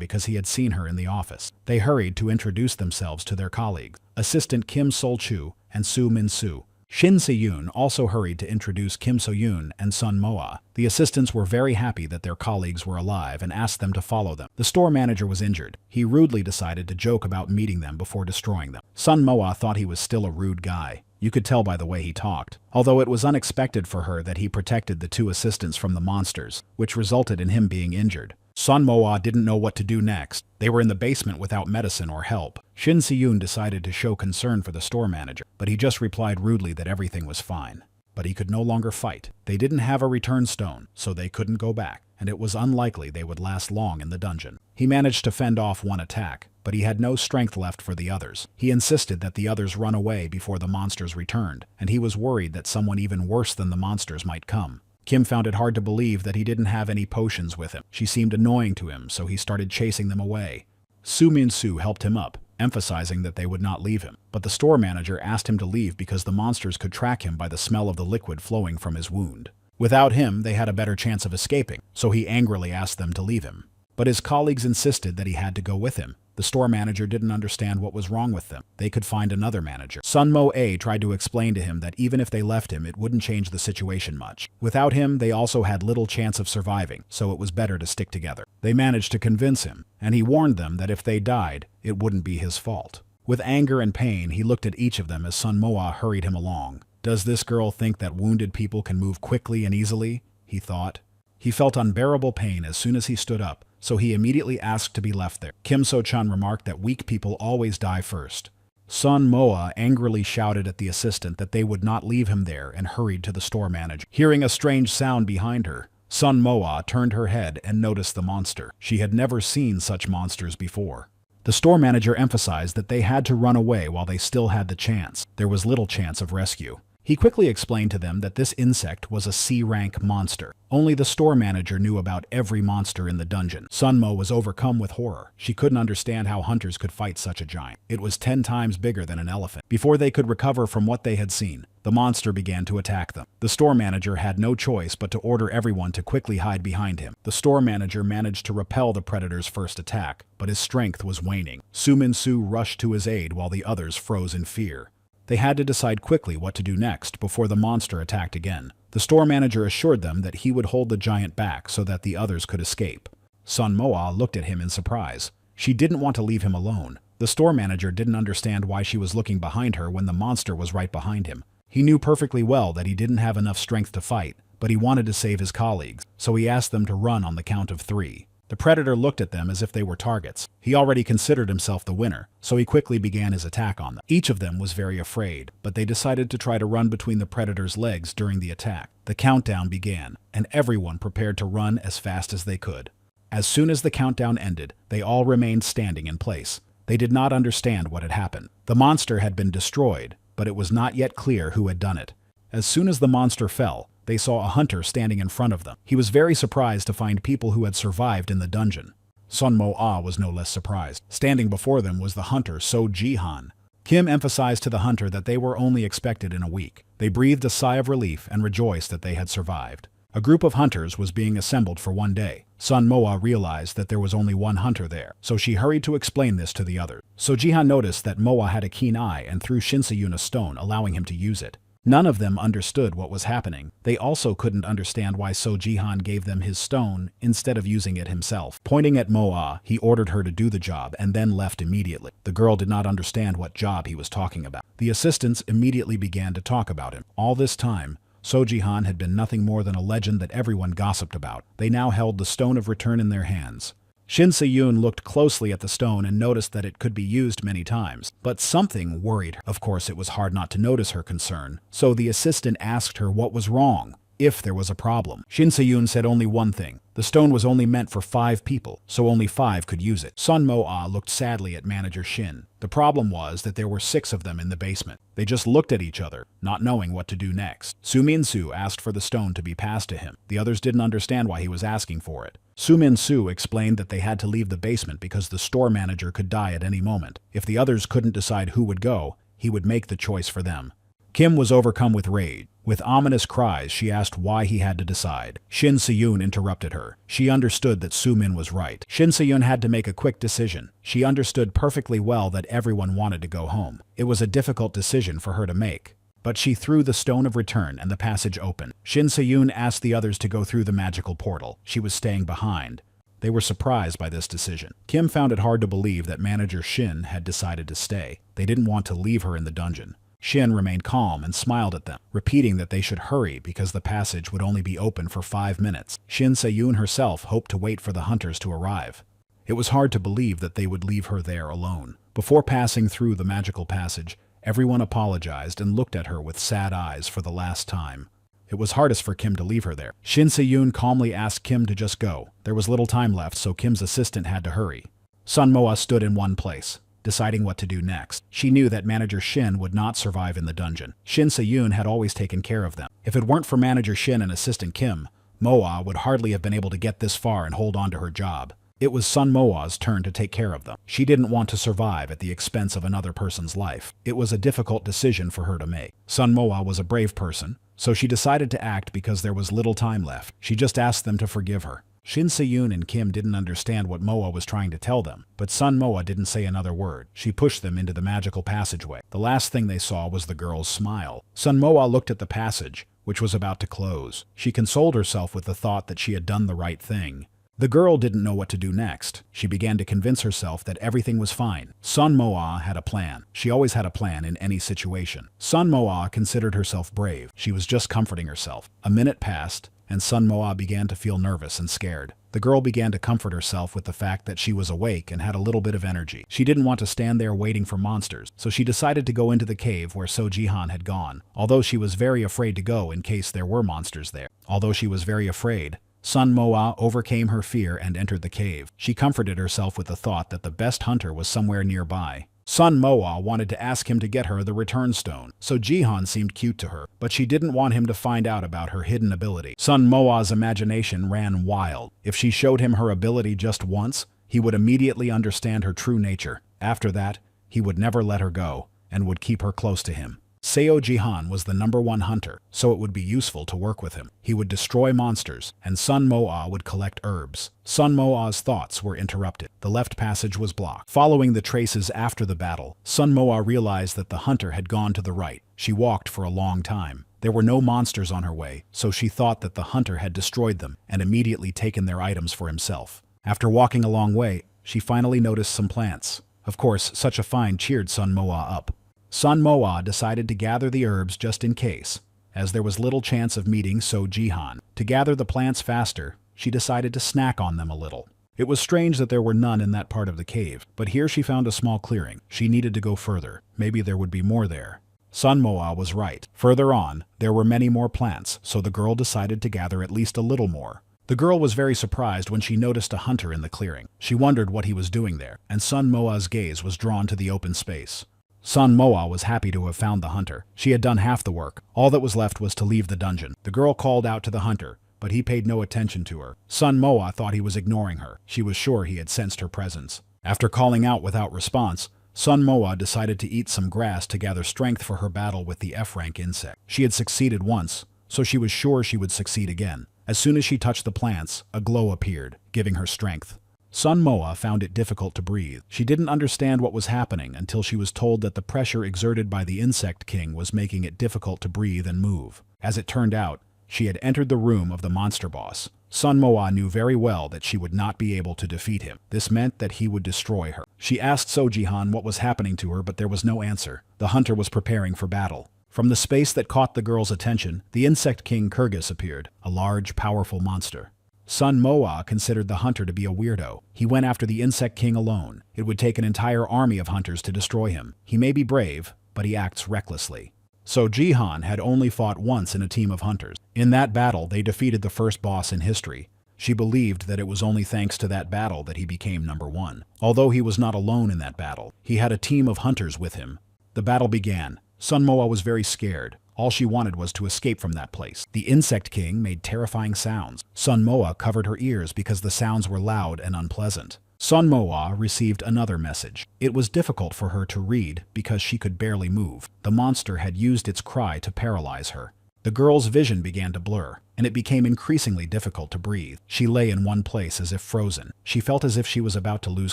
because he had seen her in the office. They hurried to introduce themselves to their colleagues, Assistant Kim Sol-chu and Soo Min-soo. Shin Se-yoon also hurried to introduce Kim So-yoon and Sun Mo-ah. The assistants were very happy that their colleagues were alive and asked them to follow them. The store manager was injured. He rudely decided to joke about meeting them before destroying them. Sun Mo-ah thought he was still a rude guy. You could tell by the way he talked. Although it was unexpected for her that he protected the 2 assistants from the monsters, which resulted in him being injured. Sun Mo-ah didn't know what to do next. They were in the basement without medicine or help. Shin Se-yoon decided to show concern for the store manager, but he just replied rudely that everything was fine. But he could no longer fight. They didn't have a return stone, so they couldn't go back, and it was unlikely they would last long in the dungeon. He managed to fend off one attack, but he had no strength left for the others. He insisted that the others run away before the monsters returned, and he was worried that someone even worse than the monsters might come. Kim found it hard to believe that he didn't have any potions with him. She seemed annoying to him, so he started chasing them away. Soo Min-soo helped him up, emphasizing that they would not leave him. But the store manager asked him to leave because the monsters could track him by the smell of the liquid flowing from his wound. Without him, they had a better chance of escaping, so he angrily asked them to leave him. But his colleagues insisted that he had to go with him. The store manager didn't understand what was wrong with them. They could find another manager. Sun Mo-ah tried to explain to him that even if they left him, it wouldn't change the situation much. Without him, they also had little chance of surviving, so it was better to stick together. They managed to convince him, and he warned them that if they died, it wouldn't be his fault. With anger and pain, he looked at each of them as Sun Mo-ah hurried him along. Does this girl think that wounded people can move quickly and easily? He thought. He felt unbearable pain as soon as he stood up, so he immediately asked to be left there. Kim So-chun remarked that weak people always die first. Sun Mo-ah angrily shouted at the assistant that they would not leave him there and hurried to the store manager. Hearing a strange sound behind her, Sun Mo-ah turned her head and noticed the monster. She had never seen such monsters before. The store manager emphasized that they had to run away while they still had the chance. There was little chance of rescue. He quickly explained to them that this insect was a C-rank monster. Only the store manager knew about every monster in the dungeon. Sunmo was overcome with horror. She couldn't understand how hunters could fight such a giant. It was 10 times bigger than an elephant. Before they could recover from what they had seen, the monster began to attack them. The store manager had no choice but to order everyone to quickly hide behind him. The store manager managed to repel the predator's first attack, but his strength was waning. Su rushed to his aid while the others froze in fear. They had to decide quickly what to do next before the monster attacked again. The store manager assured them that he would hold the giant back so that the others could escape. Sunmoa looked at him in surprise. She didn't want to leave him alone. The store manager didn't understand why she was looking behind her when the monster was right behind him. He knew perfectly well that he didn't have enough strength to fight, but he wanted to save his colleagues, so he asked them to run on the count of 3. The predator looked at them as if they were targets. He already considered himself the winner, so he quickly began his attack on them. Each of them was very afraid, but they decided to try to run between the predator's legs during the attack. The countdown began, and everyone prepared to run as fast as they could. As soon as the countdown ended, they all remained standing in place. They did not understand what had happened. The monster had been destroyed, but it was not yet clear who had done it. As soon as the monster fell, they saw a hunter standing in front of them. He was very surprised to find people who had survived in the dungeon. Sunmo was no less surprised. Standing before them was the hunter So Jihan. Kim emphasized to the hunter that they were only expected in a week. They breathed a sigh of relief and rejoiced that they had survived. A group of hunters was being assembled for one day. Sunmo realized that there was only one hunter there, so she hurried to explain this to the others. So Jihan noticed that Moa had a keen eye and threw Shinseyun a stone, allowing him to use it. None of them understood what was happening. They also couldn't understand why So Jihan gave them his stone instead of using it himself. Pointing at Moa, he ordered her to do the job and then left immediately. The girl did not understand what job he was talking about. The assistants immediately began to talk about him. All this time, So Jihan had been nothing more than a legend that everyone gossiped about. They now held the Stone of Return in their hands. Shinseyun looked closely at the stone and noticed that it could be used many times, but something worried her. Of course, it was hard not to notice her concern, so the assistant asked her what was wrong, if there was a problem. Shinseyun said only one thing. The stone was only meant for 5 people, so only 5 could use it. Sunmo looked sadly at manager Shin. The problem was that there were 6 of them in the basement. They just looked at each other, not knowing what to do next. Su asked for the stone to be passed to him. The others didn't understand why he was asking for it. Su explained that they had to leave the basement because the store manager could die at any moment. If the others couldn't decide who would go, he would make the choice for them. Kim was overcome with rage. With ominous cries, she asked why he had to decide. Shinseyun interrupted her. She understood that Sumin was right. Shinseyun had to make a quick decision. She understood perfectly well that everyone wanted to go home. It was a difficult decision for her to make. But she threw the Stone of Return and the passage opened. Shinseyun asked the others to go through the magical portal. She was staying behind. They were surprised by this decision. Kim found it hard to believe that manager Shin had decided to stay. They didn't want to leave her in the dungeon. Shin remained calm and smiled at them, repeating that they should hurry because the passage would only be open for 5 minutes. Shinseyun herself hoped to wait for the hunters to arrive. It was hard to believe that they would leave her there alone. Before passing through the magical passage, everyone apologized and looked at her with sad eyes for the last time. It was hardest for Kim to leave her there. Shinseyun calmly asked Kim to just go. There was little time left, so Kim's assistant had to hurry. Sunmo stood in one place, deciding what to do next. She knew that manager Shin would not survive in the dungeon. Shinseyun had always taken care of them. If it weren't for manager Shin and assistant Kim, Moa would hardly have been able to get this far and hold on to her job. It was Sunmoa's turn to take care of them. She didn't want to survive at the expense of another person's life. It was a difficult decision for her to make. Sunmo was a brave person, so she decided to act because there was little time left. She just asked them to forgive her. Shinseyun and Kim didn't understand what Moa was trying to tell them, but Sunmo didn't say another word. She pushed them into the magical passageway. The last thing they saw was the girl's smile. Sunmo looked at the passage, which was about to close. She consoled herself with the thought that she had done the right thing. The girl didn't know what to do next. She began to convince herself that everything was fine. Sunmo had a plan. She always had a plan in any situation. Sunmo considered herself brave. She was just comforting herself. A minute passed, and Sunmo began to feel nervous and scared. The girl began to comfort herself with the fact that she was awake and had a little bit of energy. She didn't want to stand there waiting for monsters, so she decided to go into the cave where So Jihan had gone, although she was very afraid to go in case there were monsters there. Although she was very afraid, Sun Moa overcame her fear and entered the cave. She comforted herself with the thought that the best hunter was somewhere nearby. Sun Moa wanted to ask him to get her the return stone, so Jihan seemed cute to her, but she didn't want him to find out about her hidden ability. Sun Moa's imagination ran wild. If she showed him her ability just once, he would immediately understand her true nature. After that, he would never let her go, and would keep her close to him. Seo Jihan was the #1 hunter, so it would be useful to work with him. He would destroy monsters, and Sun Moa would collect herbs. Sun Moa's thoughts were interrupted. The left passage was blocked. Following the traces after the battle, Sun Moa realized that the hunter had gone to the right. She walked for a long time. There were no monsters on her way, so she thought that the hunter had destroyed them and immediately taken their items for himself. After walking a long way, she finally noticed some plants. Of course, such a find cheered Sun Moa up. Sun Moa decided to gather the herbs just in case, as there was little chance of meeting So Jihan. To gather the plants faster, she decided to snack on them a little. It was strange that there were none in that part of the cave, but here she found a small clearing. She needed to go further. Maybe there would be more there. Sun Moa was right. Further on, there were many more plants, so the girl decided to gather at least a little more. The girl was very surprised when she noticed a hunter in the clearing. She wondered what he was doing there, and Sun Moa's gaze was drawn to the open space. Sun Moa was happy to have found the hunter. She had done half the work. All that was left was to leave the dungeon. The girl called out to the hunter, but he paid no attention to her. Sun Moa thought he was ignoring her. She was sure he had sensed her presence. After calling out without response, Sun Moa decided to eat some grass to gather strength for her battle with the F-rank insect. She had succeeded once, so she was sure she would succeed again. As soon as she touched the plants, a glow appeared, giving her strength. Sun Moa found it difficult to breathe. She didn't understand what was happening until she was told that the pressure exerted by the Insect King was making it difficult to breathe and move. As it turned out, she had entered the room of the monster boss. Sun Moa knew very well that she would not be able to defeat him. This meant that he would destroy her. She asked So Jihan what was happening to her, but there was no answer. The hunter was preparing for battle. From the space that caught the girl's attention, the Insect King Kyrgyz appeared, a large, powerful monster. Sun Moa considered the hunter to be a weirdo. He went after the Insect King alone. It would take an entire army of hunters to destroy him. He may be brave, but he acts recklessly. So Jihan had only fought once in a team of hunters. In that battle, they defeated the first boss in history. She believed that it was only thanks to that battle that he became #1. Although he was not alone in that battle, he had a team of hunters with him. The battle began. Sun Moa was very scared. All she wanted was to escape from that place. The Insect King made terrifying sounds. Sun Moa covered her ears because the sounds were loud and unpleasant. Sun Moa received another message. It was difficult for her to read because she could barely move. The monster had used its cry to paralyze her. The girl's vision began to blur, and it became increasingly difficult to breathe. She lay in one place as if frozen. She felt as if she was about to lose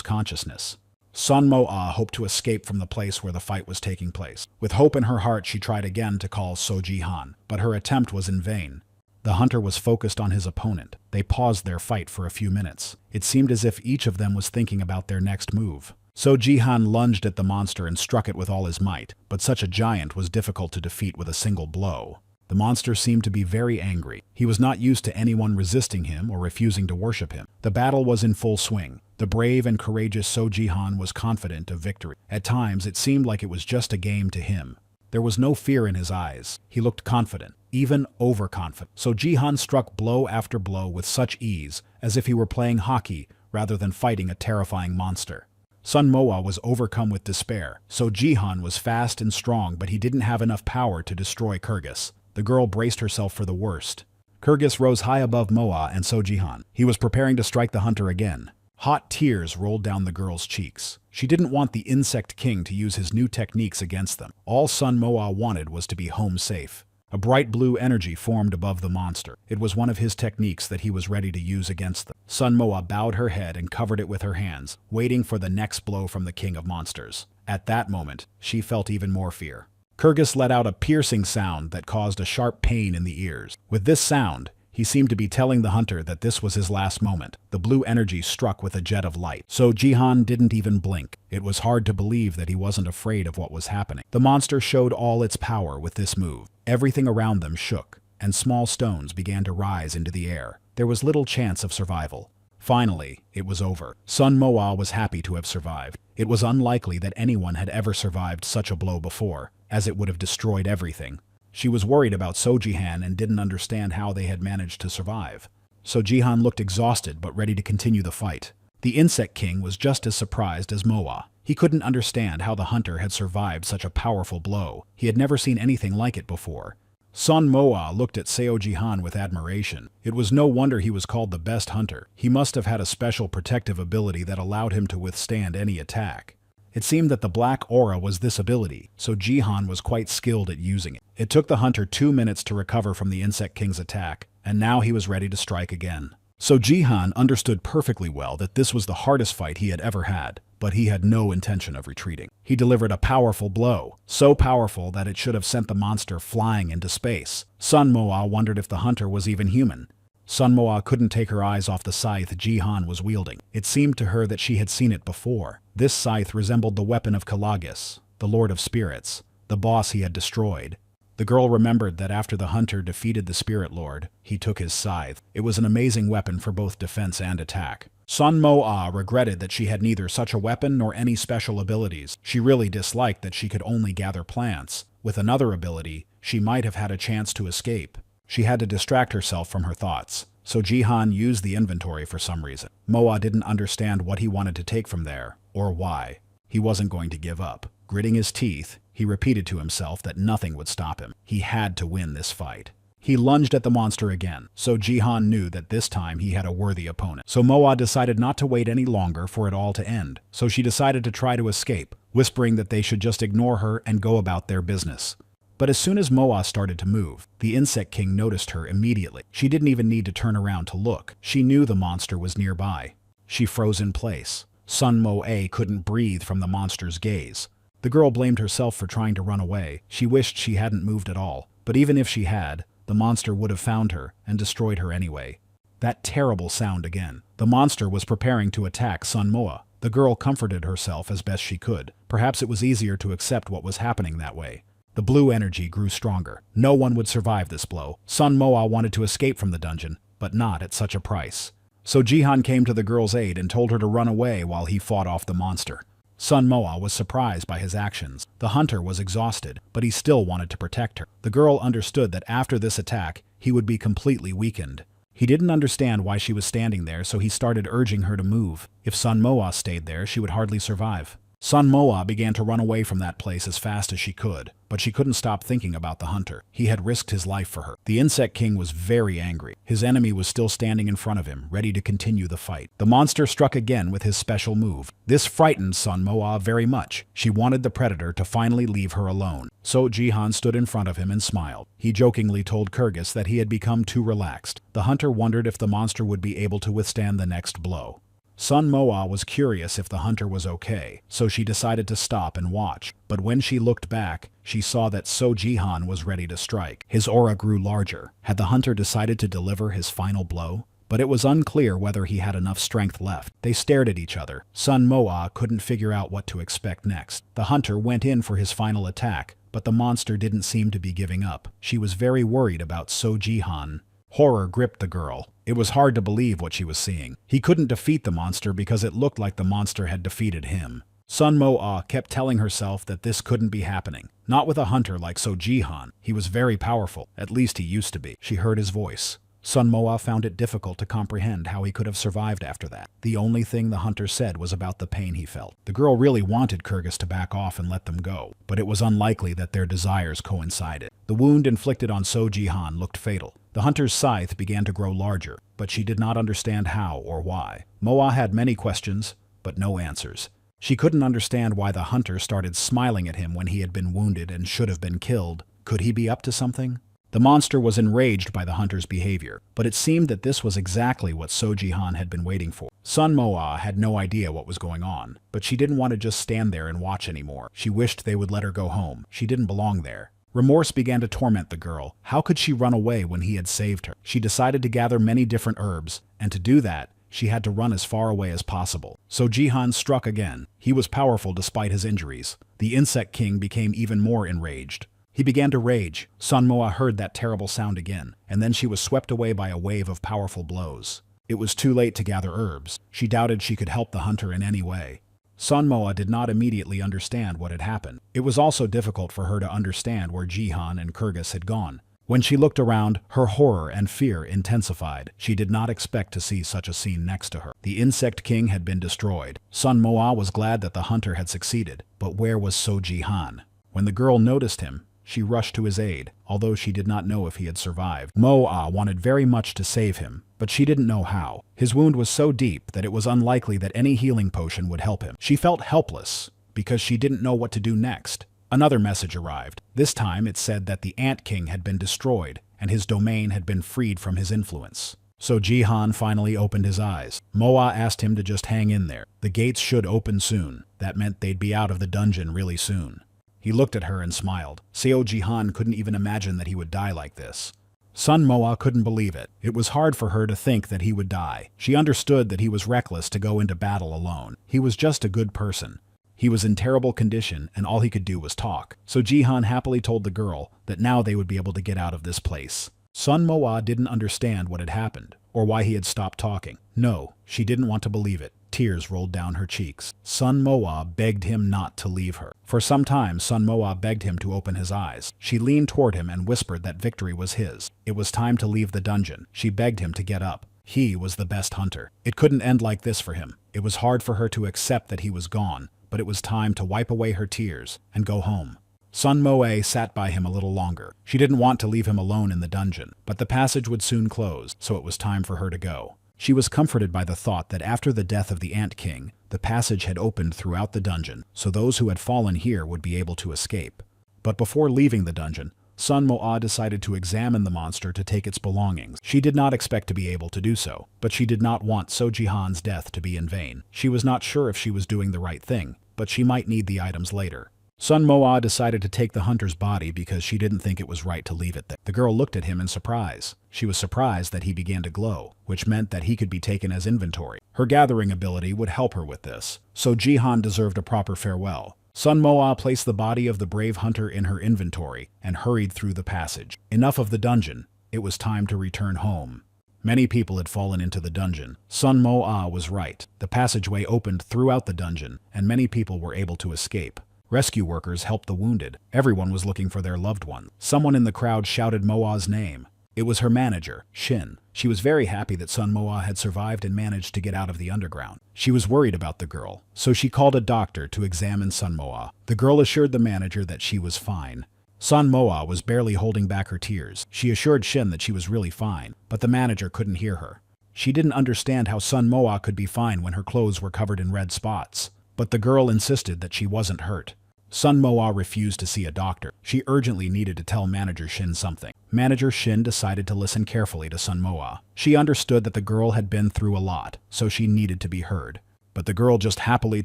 consciousness. Sun Moa hoped to escape from the place where the fight was taking place. With hope in her heart, she tried again to call So Jihan, but her attempt was in vain. The hunter was focused on his opponent. They paused their fight for a few minutes. It seemed as if each of them was thinking about their next move. So Jihan lunged at the monster and struck it with all his might, but such a giant was difficult to defeat with a single blow. The monster seemed to be very angry. He was not used to anyone resisting him or refusing to worship him. The battle was in full swing. The brave and courageous So Jihan was confident of victory. At times, it seemed like it was just a game to him. There was no fear in his eyes. He looked confident, even overconfident. So Jihan struck blow after blow with such ease, as if he were playing hockey rather than fighting a terrifying monster. Sun Moa was overcome with despair. So Jihan was fast and strong, but he didn't have enough power to destroy Kyrgyz. The girl braced herself for the worst. Kyrgyz rose high above Moa and So Jihan. He was preparing to strike the hunter again. Hot tears rolled down the girl's cheeks. She didn't want the Insect King to use his new techniques against them. All Sun Moa wanted was to be home safe. A bright blue energy formed above the monster. It was one of his techniques that he was ready to use against them. Sun Moa bowed her head and covered it with her hands, waiting for the next blow from the King of Monsters. At that moment, she felt even more fear. Kyrgyz let out a piercing sound that caused a sharp pain in the ears. With this sound, he seemed to be telling the hunter that this was his last moment. The blue energy struck with a jet of light. So Jihan didn't even blink. It was hard to believe that he wasn't afraid of what was happening. The monster showed all its power with this move. Everything around them shook, and small stones began to rise into the air. There was little chance of survival. Finally, it was over. Sun Moa was happy to have survived. It was unlikely that anyone had ever survived such a blow before, as it would have destroyed everything. She was worried about So Jihan and didn't understand how they had managed to survive. so Jihan looked exhausted but ready to continue the fight. The Insect King was just as surprised as Moa. He couldn't understand how the hunter had survived such a powerful blow. He had never seen anything like it before. Sun Moa looked at Seo Jihan with admiration. It was no wonder he was called the best hunter. He must have had a special protective ability that allowed him to withstand any attack. It seemed that the black aura was this ability, so Jihan was quite skilled at using it. It took the hunter 2 minutes to recover from the Insect King's attack, and now he was ready to strike again. So Jihan understood perfectly well that this was the hardest fight he had ever had, but he had no intention of retreating. He delivered a powerful blow, so powerful that it should have sent the monster flying into space. Sun Moa wondered if the hunter was even human. Sun Moa couldn't take her eyes off the scythe Jihan was wielding. It seemed to her that she had seen it before. This scythe resembled the weapon of Kalagis, the Lord of Spirits, the boss he had destroyed. The girl remembered that after the hunter defeated the Spirit Lord, he took his scythe. It was an amazing weapon for both defense and attack. Sun Moa regretted that she had neither such a weapon nor any special abilities. She really disliked that she could only gather plants. With another ability, she might have had a chance to escape. She had to distract herself from her thoughts, so Jihan used the inventory for some reason. Moa didn't understand what he wanted to take from there, or why. He wasn't going to give up. Gritting his teeth, he repeated to himself that nothing would stop him. He had to win this fight. He lunged at the monster again, so Jihan knew that this time he had a worthy opponent. So Moa decided not to wait any longer for it all to end, so she decided to try to escape, whispering that they should just ignore her and go about their business. But as soon as Moa started to move, the Insect King noticed her immediately. She didn't even need to turn around to look. She knew the monster was nearby. She froze in place. Sun Moa couldn't breathe from the monster's gaze. The girl blamed herself for trying to run away. She wished she hadn't moved at all, but even if she had, the monster would have found her and destroyed her anyway. That terrible sound again. The monster was preparing to attack Sun Moa. The girl comforted herself as best she could. Perhaps it was easier to accept what was happening that way. The blue energy grew stronger. No one would survive this blow. Sun Moa wanted to escape from the dungeon, but not at such a price. So Jihan came to the girl's aid and told her to run away while he fought off the monster. Sun Moa was surprised by his actions. The hunter was exhausted, but he still wanted to protect her. The girl understood that after this attack, he would be completely weakened. He didn't understand why she was standing there, so he started urging her to move. If Sun Moa stayed there, she would hardly survive. Sun Moa began to run away from that place as fast as she could, but she couldn't stop thinking about the hunter. He had risked his life for her. The Insect King was very angry. His enemy was still standing in front of him, ready to continue the fight. The monster struck again with his special move. This frightened Sun Moa very much. She wanted the predator to finally leave her alone. So Jihan stood in front of him and smiled. He jokingly told Kyrgyz that he had become too relaxed. The hunter wondered if the monster would be able to withstand the next blow. Sun Moa was curious if the hunter was okay, so she decided to stop and watch. But when she looked back, she saw that So Jihan was ready to strike. His aura grew larger. Had the hunter decided to deliver his final blow? But it was unclear whether he had enough strength left. They stared at each other. Sun Moa couldn't figure out what to expect next. The hunter went in for his final attack, but the monster didn't seem to be giving up. She was very worried about So Jihan. Horror gripped the girl. It was hard to believe what she was seeing. He couldn't defeat the monster because it looked like the monster had defeated him. Sun Moa kept telling herself that this couldn't be happening. Not with a hunter like So Jihan. He was very powerful. At least he used to be. She heard his voice. Sun Moa found it difficult to comprehend how he could have survived after that. The only thing the hunter said was about the pain he felt. The girl really wanted Kyrgyz to back off and let them go, but it was unlikely that their desires coincided. The wound inflicted on So Jihan looked fatal. The hunter's scythe began to grow larger, but she did not understand how or why. Moa had many questions, but no answers. She couldn't understand why the hunter started smiling at him when he had been wounded and should have been killed. Could he be up to something? The monster was enraged by the hunter's behavior, but it seemed that this was exactly what So Jihan had been waiting for. Sun Moa had no idea what was going on, but she didn't want to just stand there and watch anymore. She wished they would let her go home. She didn't belong there. Remorse began to torment the girl. How could she run away when he had saved her? She decided to gather many different herbs, and to do that, she had to run as far away as possible. So Jihan struck again. He was powerful despite his injuries. The Insect King became even more enraged. He began to rage. Sun Moa heard that terrible sound again, and then she was swept away by a wave of powerful blows. It was too late to gather herbs. She doubted she could help the hunter in any way. Sun Moa did not immediately understand what had happened. It was also difficult for her to understand where Jihan and Kyrgyz had gone. When she looked around, her horror and fear intensified. She did not expect to see such a scene next to her. The insect king had been destroyed. Sun Moa was glad that the hunter had succeeded, but where was Soji-han? When the girl noticed him, she rushed to his aid, although she did not know if he had survived. Moa wanted very much to save him, but she didn't know how. His wound was so deep that it was unlikely that any healing potion would help him. She felt helpless because she didn't know what to do next. Another message arrived. This time it said that the Ant King had been destroyed and his domain had been freed from his influence. So Jihan finally opened his eyes. Moa asked him to just hang in there. The gates should open soon. That meant they'd be out of the dungeon really soon. He looked at her and smiled. Seo Jihan couldn't even imagine that he would die like this. Sun Moa couldn't believe it. It was hard for her to think that he would die. She understood that he was reckless to go into battle alone. He was just a good person. He was in terrible condition and all he could do was talk. So Jihan happily told the girl that now they would be able to get out of this place. Sun Moa didn't understand what had happened or why he had stopped talking. No, she didn't want to believe it. Tears rolled down her cheeks. Sun Moa begged him not to leave her. For some time, Sun Moa begged him to open his eyes. She leaned toward him and whispered that victory was his. It was time to leave the dungeon. She begged him to get up. He was the best hunter. It couldn't end like this for him. It was hard for her to accept that he was gone, but it was time to wipe away her tears and go home. Sun Moa sat by him a little longer. She didn't want to leave him alone in the dungeon, but the passage would soon close, so it was time for her to go. She was comforted by the thought that after the death of the Ant King, the passage had opened throughout the dungeon, so those who had fallen here would be able to escape. But before leaving the dungeon, Sun Moa decided to examine the monster to take its belongings. She did not expect to be able to do so, but she did not want Soji-han's death to be in vain. She was not sure if she was doing the right thing, but she might need the items later. Sun Moa decided to take the hunter's body because she didn't think it was right to leave it there. The girl looked at him in surprise. She was surprised that he began to glow, which meant that he could be taken as inventory. Her gathering ability would help her with this, so Jihan deserved a proper farewell. Sun Moa placed the body of the brave hunter in her inventory and hurried through the passage. Enough of the dungeon. It was time to return home. Many people had fallen into the dungeon. Sun Moa was right. The passageway opened throughout the dungeon, and many people were able to escape. Rescue workers helped the wounded. Everyone was looking for their loved one. Someone in the crowd shouted Moa's name. It was her manager, Shin. She was very happy that Sun Moa had survived and managed to get out of the underground. She was worried about the girl, so she called a doctor to examine Sun Moa. The girl assured the manager that she was fine. Sun Moa was barely holding back her tears. She assured Shin that she was really fine, but the manager couldn't hear her. She didn't understand how Sun Moa could be fine when her clothes were covered in red spots. But the girl insisted that she wasn't hurt. Sun Moa refused to see a doctor. She urgently needed to tell Manager Shin something. Manager Shin decided to listen carefully to Sun Moa. She understood that the girl had been through a lot, so she needed to be heard. But the girl just happily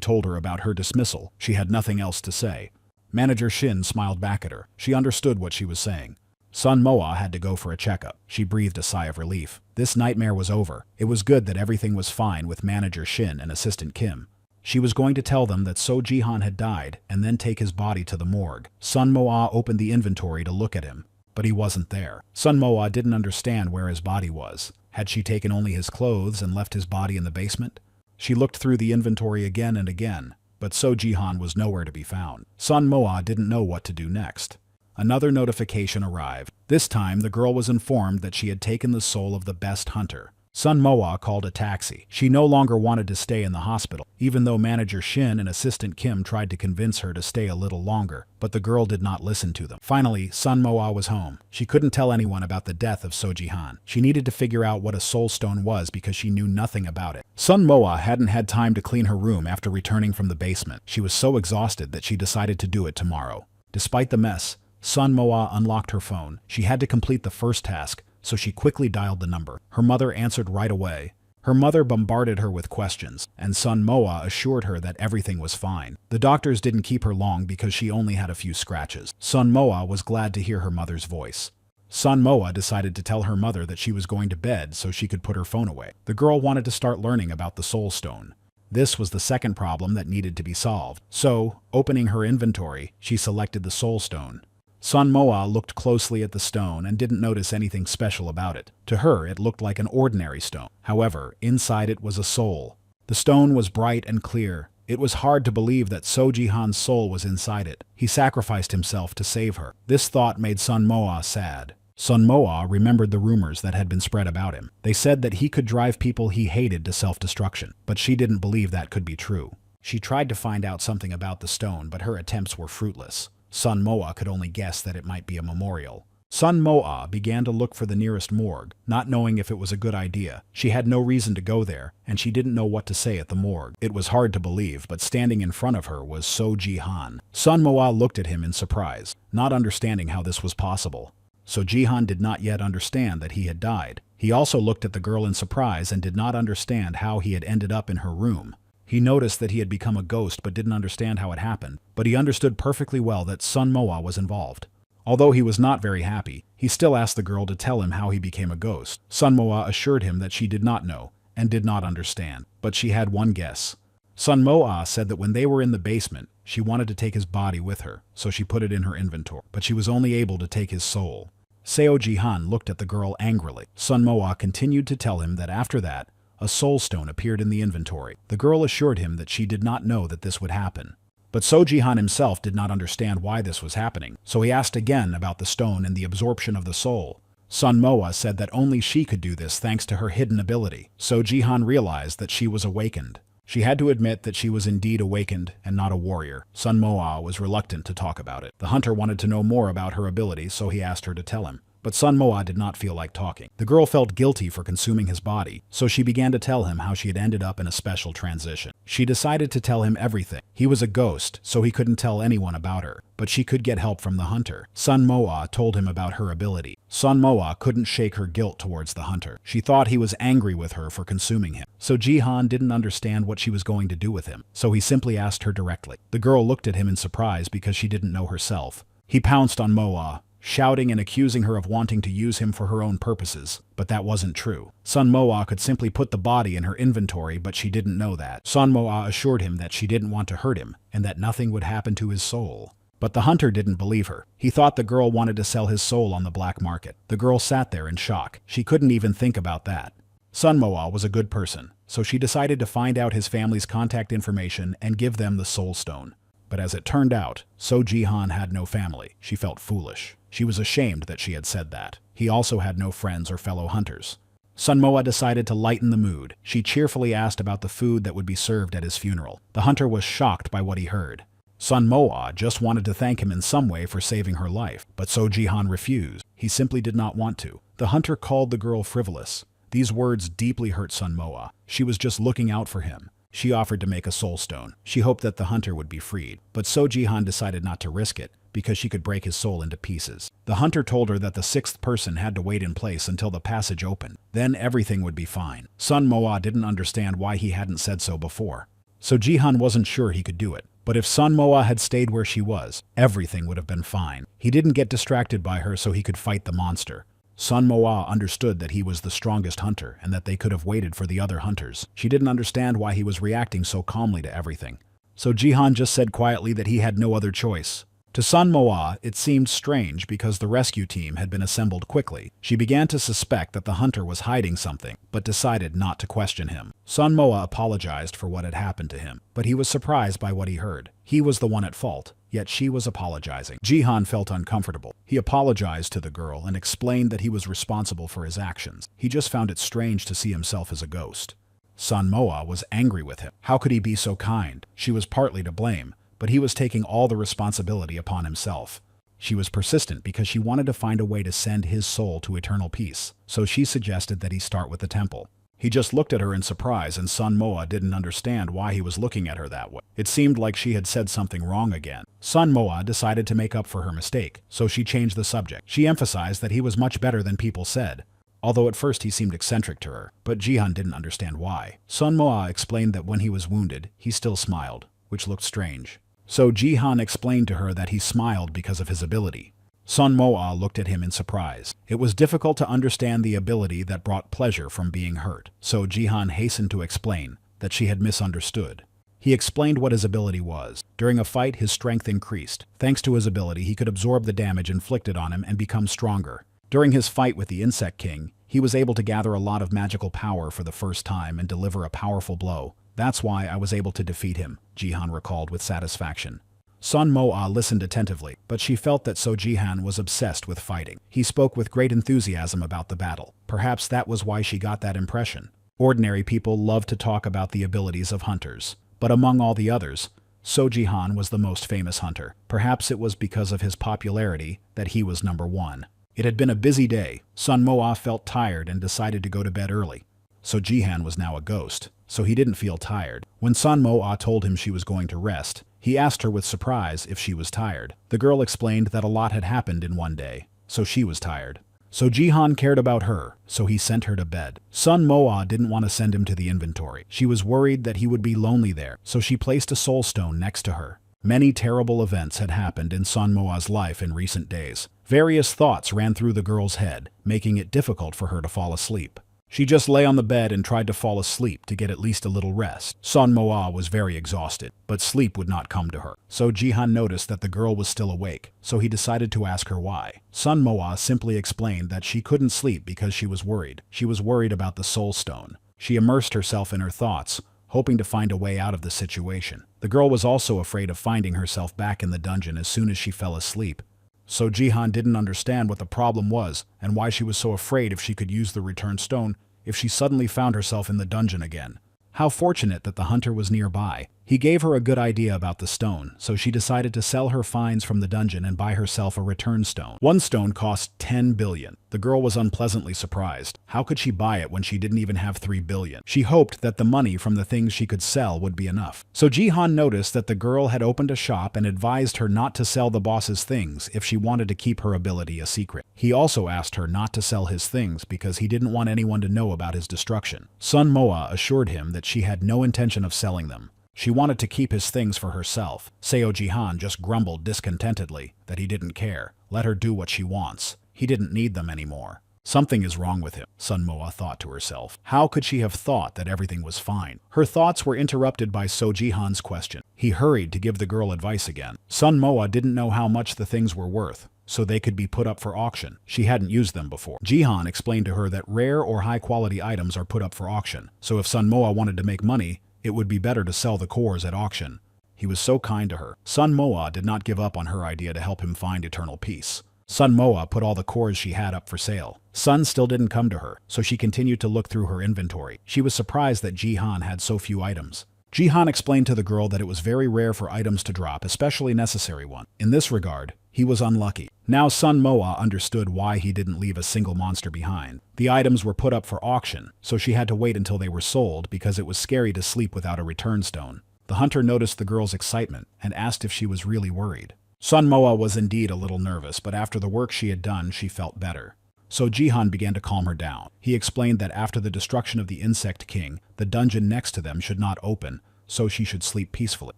told her about her dismissal. She had nothing else to say. Manager Shin smiled back at her. She understood what she was saying. Sun Moa had to go for a checkup. She breathed a sigh of relief. This nightmare was over. It was good that everything was fine with Manager Shin and Assistant Kim. She was going to tell them that Soji-han had died and then take his body to the morgue. Sun Moa opened the inventory to look at him, but he wasn't there. Sun Moa didn't understand where his body was. Had she taken only his clothes and left his body in the basement? She looked through the inventory again and again, but Soji-han was nowhere to be found. Sun Moa didn't know what to do next. Another notification arrived. This time, the girl was informed that she had taken the soul of the best hunter. Sun Moa called a taxi. She no longer wanted to stay in the hospital, even though Manager Shin and Assistant Kim tried to convince her to stay a little longer, but the girl did not listen to them. Finally, Sun Moa was home. She couldn't tell anyone about the death of Soji-han. She needed to figure out what a soul stone was because she knew nothing about it. Sun Moa hadn't had time to clean her room after returning from the basement. She was so exhausted that she decided to do it tomorrow. Despite the mess, Sun Moa unlocked her phone. She had to complete the first task, so she quickly dialed the number. Her mother answered right away. Her mother bombarded her with questions, and Sun Moa assured her that everything was fine. The doctors didn't keep her long because she only had a few scratches. Sun Moa was glad to hear her mother's voice. Sun Moa decided to tell her mother that she was going to bed so she could put her phone away. The girl wanted to start learning about the soul stone. This was the second problem that needed to be solved. So, opening her inventory, she selected the soul stone. Sun Moa looked closely at the stone and didn't notice anything special about it. To her, it looked like an ordinary stone. However, inside it was a soul. The stone was bright and clear. It was hard to believe that Soji-han's soul was inside it. He sacrificed himself to save her. This thought made Sun Moa sad. Sun Moa remembered the rumors that had been spread about him. They said that he could drive people he hated to self-destruction, but she didn't believe that could be true. She tried to find out something about the stone, but her attempts were fruitless. Sun Moa could only guess that it might be a memorial. Sun Moa began to look for the nearest morgue, not knowing if it was a good idea. She had no reason to go there, and she didn't know what to say at the morgue. It was hard to believe, but standing in front of her was So Jihan. Sun Moa looked at him in surprise, not understanding how this was possible. So Jihan did not yet understand that he had died. He also looked at the girl in surprise and did not understand how he had ended up in her room. He noticed that he had become a ghost but didn't understand how it happened, but he understood perfectly well that Sun Moa was involved. Although he was not very happy, he still asked the girl to tell him how he became a ghost. Sun Moa assured him that she did not know and did not understand, but she had one guess. Sun Moa said that when they were in the basement, she wanted to take his body with her, so she put it in her inventory, but she was only able to take his soul. Seo Jihan looked at the girl angrily. Sun Moa continued to tell him that after that, a soul stone appeared in the inventory. The girl assured him that she did not know that this would happen. But So Jihan himself did not understand why this was happening, so he asked again about the stone and the absorption of the soul. Sun Moa said that only she could do this thanks to her hidden ability. So Jihan realized that she was awakened. She had to admit that she was indeed awakened and not a warrior. Sun Moa was reluctant to talk about it. The hunter wanted to know more about her ability, so he asked her to tell him. But Sun Moa did not feel like talking. The girl felt guilty for consuming his body, so she began to tell him how she had ended up in a special transition. She decided to tell him everything. He was a ghost, so he couldn't tell anyone about her, but she could get help from the hunter. Sun Moa told him about her ability. Sun Moa couldn't shake her guilt towards the hunter. She thought he was angry with her for consuming him. So Jihan didn't understand what she was going to do with him, so he simply asked her directly. The girl looked at him in surprise because she didn't know herself. He pounced on Moa, shouting and accusing her of wanting to use him for her own purposes, but that wasn't true. Sun Moa could simply put the body in her inventory, but she didn't know that. Sun Moa assured him that she didn't want to hurt him, and that nothing would happen to his soul. But the hunter didn't believe her. He thought the girl wanted to sell his soul on the black market. The girl sat there in shock. She couldn't even think about that. Sun Moa was a good person, so she decided to find out his family's contact information and give them the soul stone. But as it turned out, So Jihan had no family. She felt foolish. She was ashamed that she had said that. He also had no friends or fellow hunters. Sun Moa decided to lighten the mood. She cheerfully asked about the food that would be served at his funeral. The hunter was shocked by what he heard. Sun Moa just wanted to thank him in some way for saving her life, but So Jihan refused. He simply did not want to. The hunter called the girl frivolous. These words deeply hurt Sun Moa. She was just looking out for him. She offered to make a soul stone. She hoped that the hunter would be freed, but So Jihan decided not to risk it, because she could break his soul into pieces. The hunter told her that the sixth person had to wait in place until the passage opened. Then everything would be fine. Sun Moa didn't understand why he hadn't said so before. So Jihan wasn't sure he could do it. But if Sun Moa had stayed where she was, everything would have been fine. He didn't get distracted by her so he could fight the monster. Sun Moa understood that he was the strongest hunter and that they could have waited for the other hunters. She didn't understand why he was reacting so calmly to everything. So Jihan just said quietly that he had no other choice. To Sun Moa, it seemed strange because the rescue team had been assembled quickly. She began to suspect that the hunter was hiding something, but decided not to question him. Sun Moa apologized for what had happened to him, but he was surprised by what he heard. He was the one at fault, yet she was apologizing. Jihan felt uncomfortable. He apologized to the girl and explained that he was responsible for his actions. He just found it strange to see himself as a ghost. Sun Moa was angry with him. How could he be so kind? She was partly to blame, but he was taking all the responsibility upon himself. She was persistent because she wanted to find a way to send his soul to eternal peace, so she suggested that he start with the temple. He just looked at her in surprise, and Sun Moa didn't understand why he was looking at her that way. It seemed like she had said something wrong again. Sun Moa decided to make up for her mistake, so she changed the subject. She emphasized that he was much better than people said, although at first he seemed eccentric to her, but Jihan didn't understand why. Sun Moa explained that when he was wounded, he still smiled, which looked strange. So Jihan explained to her that he smiled because of his ability. Sun Moa looked at him in surprise. It was difficult to understand the ability that brought pleasure from being hurt, so Jihan hastened to explain that she had misunderstood. He explained what his ability was. During a fight, his strength increased. Thanks to his ability, he could absorb the damage inflicted on him and become stronger. During his fight with the Insect King, he was able to gather a lot of magical power for the first time and deliver a powerful blow. That's why I was able to defeat him, Jihan recalled with satisfaction. Sun Moa listened attentively, but she felt that So Jihan was obsessed with fighting. He spoke with great enthusiasm about the battle. Perhaps that was why she got that impression. Ordinary people love to talk about the abilities of hunters. But among all the others, So Jihan was the most famous hunter. Perhaps it was because of his popularity that he was number one. It had been a busy day. Sun Moa felt tired and decided to go to bed early. So Jihan was now a ghost, so he didn't feel tired. When Sun Moa told him she was going to rest, he asked her with surprise if she was tired. The girl explained that a lot had happened in one day, so she was tired. So Jihan cared about her, so he sent her to bed. Sun Moa didn't want to send him to the inventory. She was worried that he would be lonely there, so she placed a soul stone next to her. Many terrible events had happened in Sun Moa's life in recent days. Various thoughts ran through the girl's head, making it difficult for her to fall asleep. She just lay on the bed and tried to fall asleep to get at least a little rest. Sun Moa was very exhausted, but sleep would not come to her. So Jihan noticed that the girl was still awake, so he decided to ask her why. Sun Moa simply explained that she couldn't sleep because she was worried. She was worried about the soul stone. She immersed herself in her thoughts, hoping to find a way out of the situation. The girl was also afraid of finding herself back in the dungeon as soon as she fell asleep. So Jihan didn't understand what the problem was and why she was so afraid if she could use the return stone if she suddenly found herself in the dungeon again. How fortunate that the hunter was nearby. He gave her a good idea about the stone, so she decided to sell her finds from the dungeon and buy herself a return stone. One stone cost 10 billion. The girl was unpleasantly surprised. How could she buy it when she didn't even have 3 billion? She hoped that the money from the things she could sell would be enough. So Jihan noticed that the girl had opened a shop and advised her not to sell the boss's things if she wanted to keep her ability a secret. He also asked her not to sell his things because he didn't want anyone to know about his destruction. Sun Moa assured him that she had no intention of selling them. She wanted to keep his things for herself. Seo Jihan just grumbled discontentedly that he didn't care. Let her do what she wants. He didn't need them anymore. Something is wrong with him, Sun Moa thought to herself. How could she have thought that everything was fine? Her thoughts were interrupted by So Jihan's question. He hurried to give the girl advice again. Sun Moa didn't know how much the things were worth, so they could be put up for auction. She hadn't used them before. Jihan explained to her that rare or high-quality items are put up for auction, so if Sun Moa wanted to make money, it would be better to sell the cores at auction. He was so kind to her. Sun Moa did not give up on her idea to help him find eternal peace. Sun Moa put all the cores she had up for sale. Sun still didn't come to her, so she continued to look through her inventory. She was surprised that Jihan had so few items. Jihan explained to the girl that it was very rare for items to drop, especially necessary ones. In this regard, he was unlucky. Now Sun Moa understood why he didn't leave a single monster behind. The items were put up for auction, so she had to wait until they were sold because it was scary to sleep without a return stone. The hunter noticed the girl's excitement and asked if she was really worried. Sun Moa was indeed a little nervous, but after the work she had done, she felt better. So Jihan began to calm her down. He explained that after the destruction of the Insect King, the dungeon next to them should not open, so she should sleep peacefully.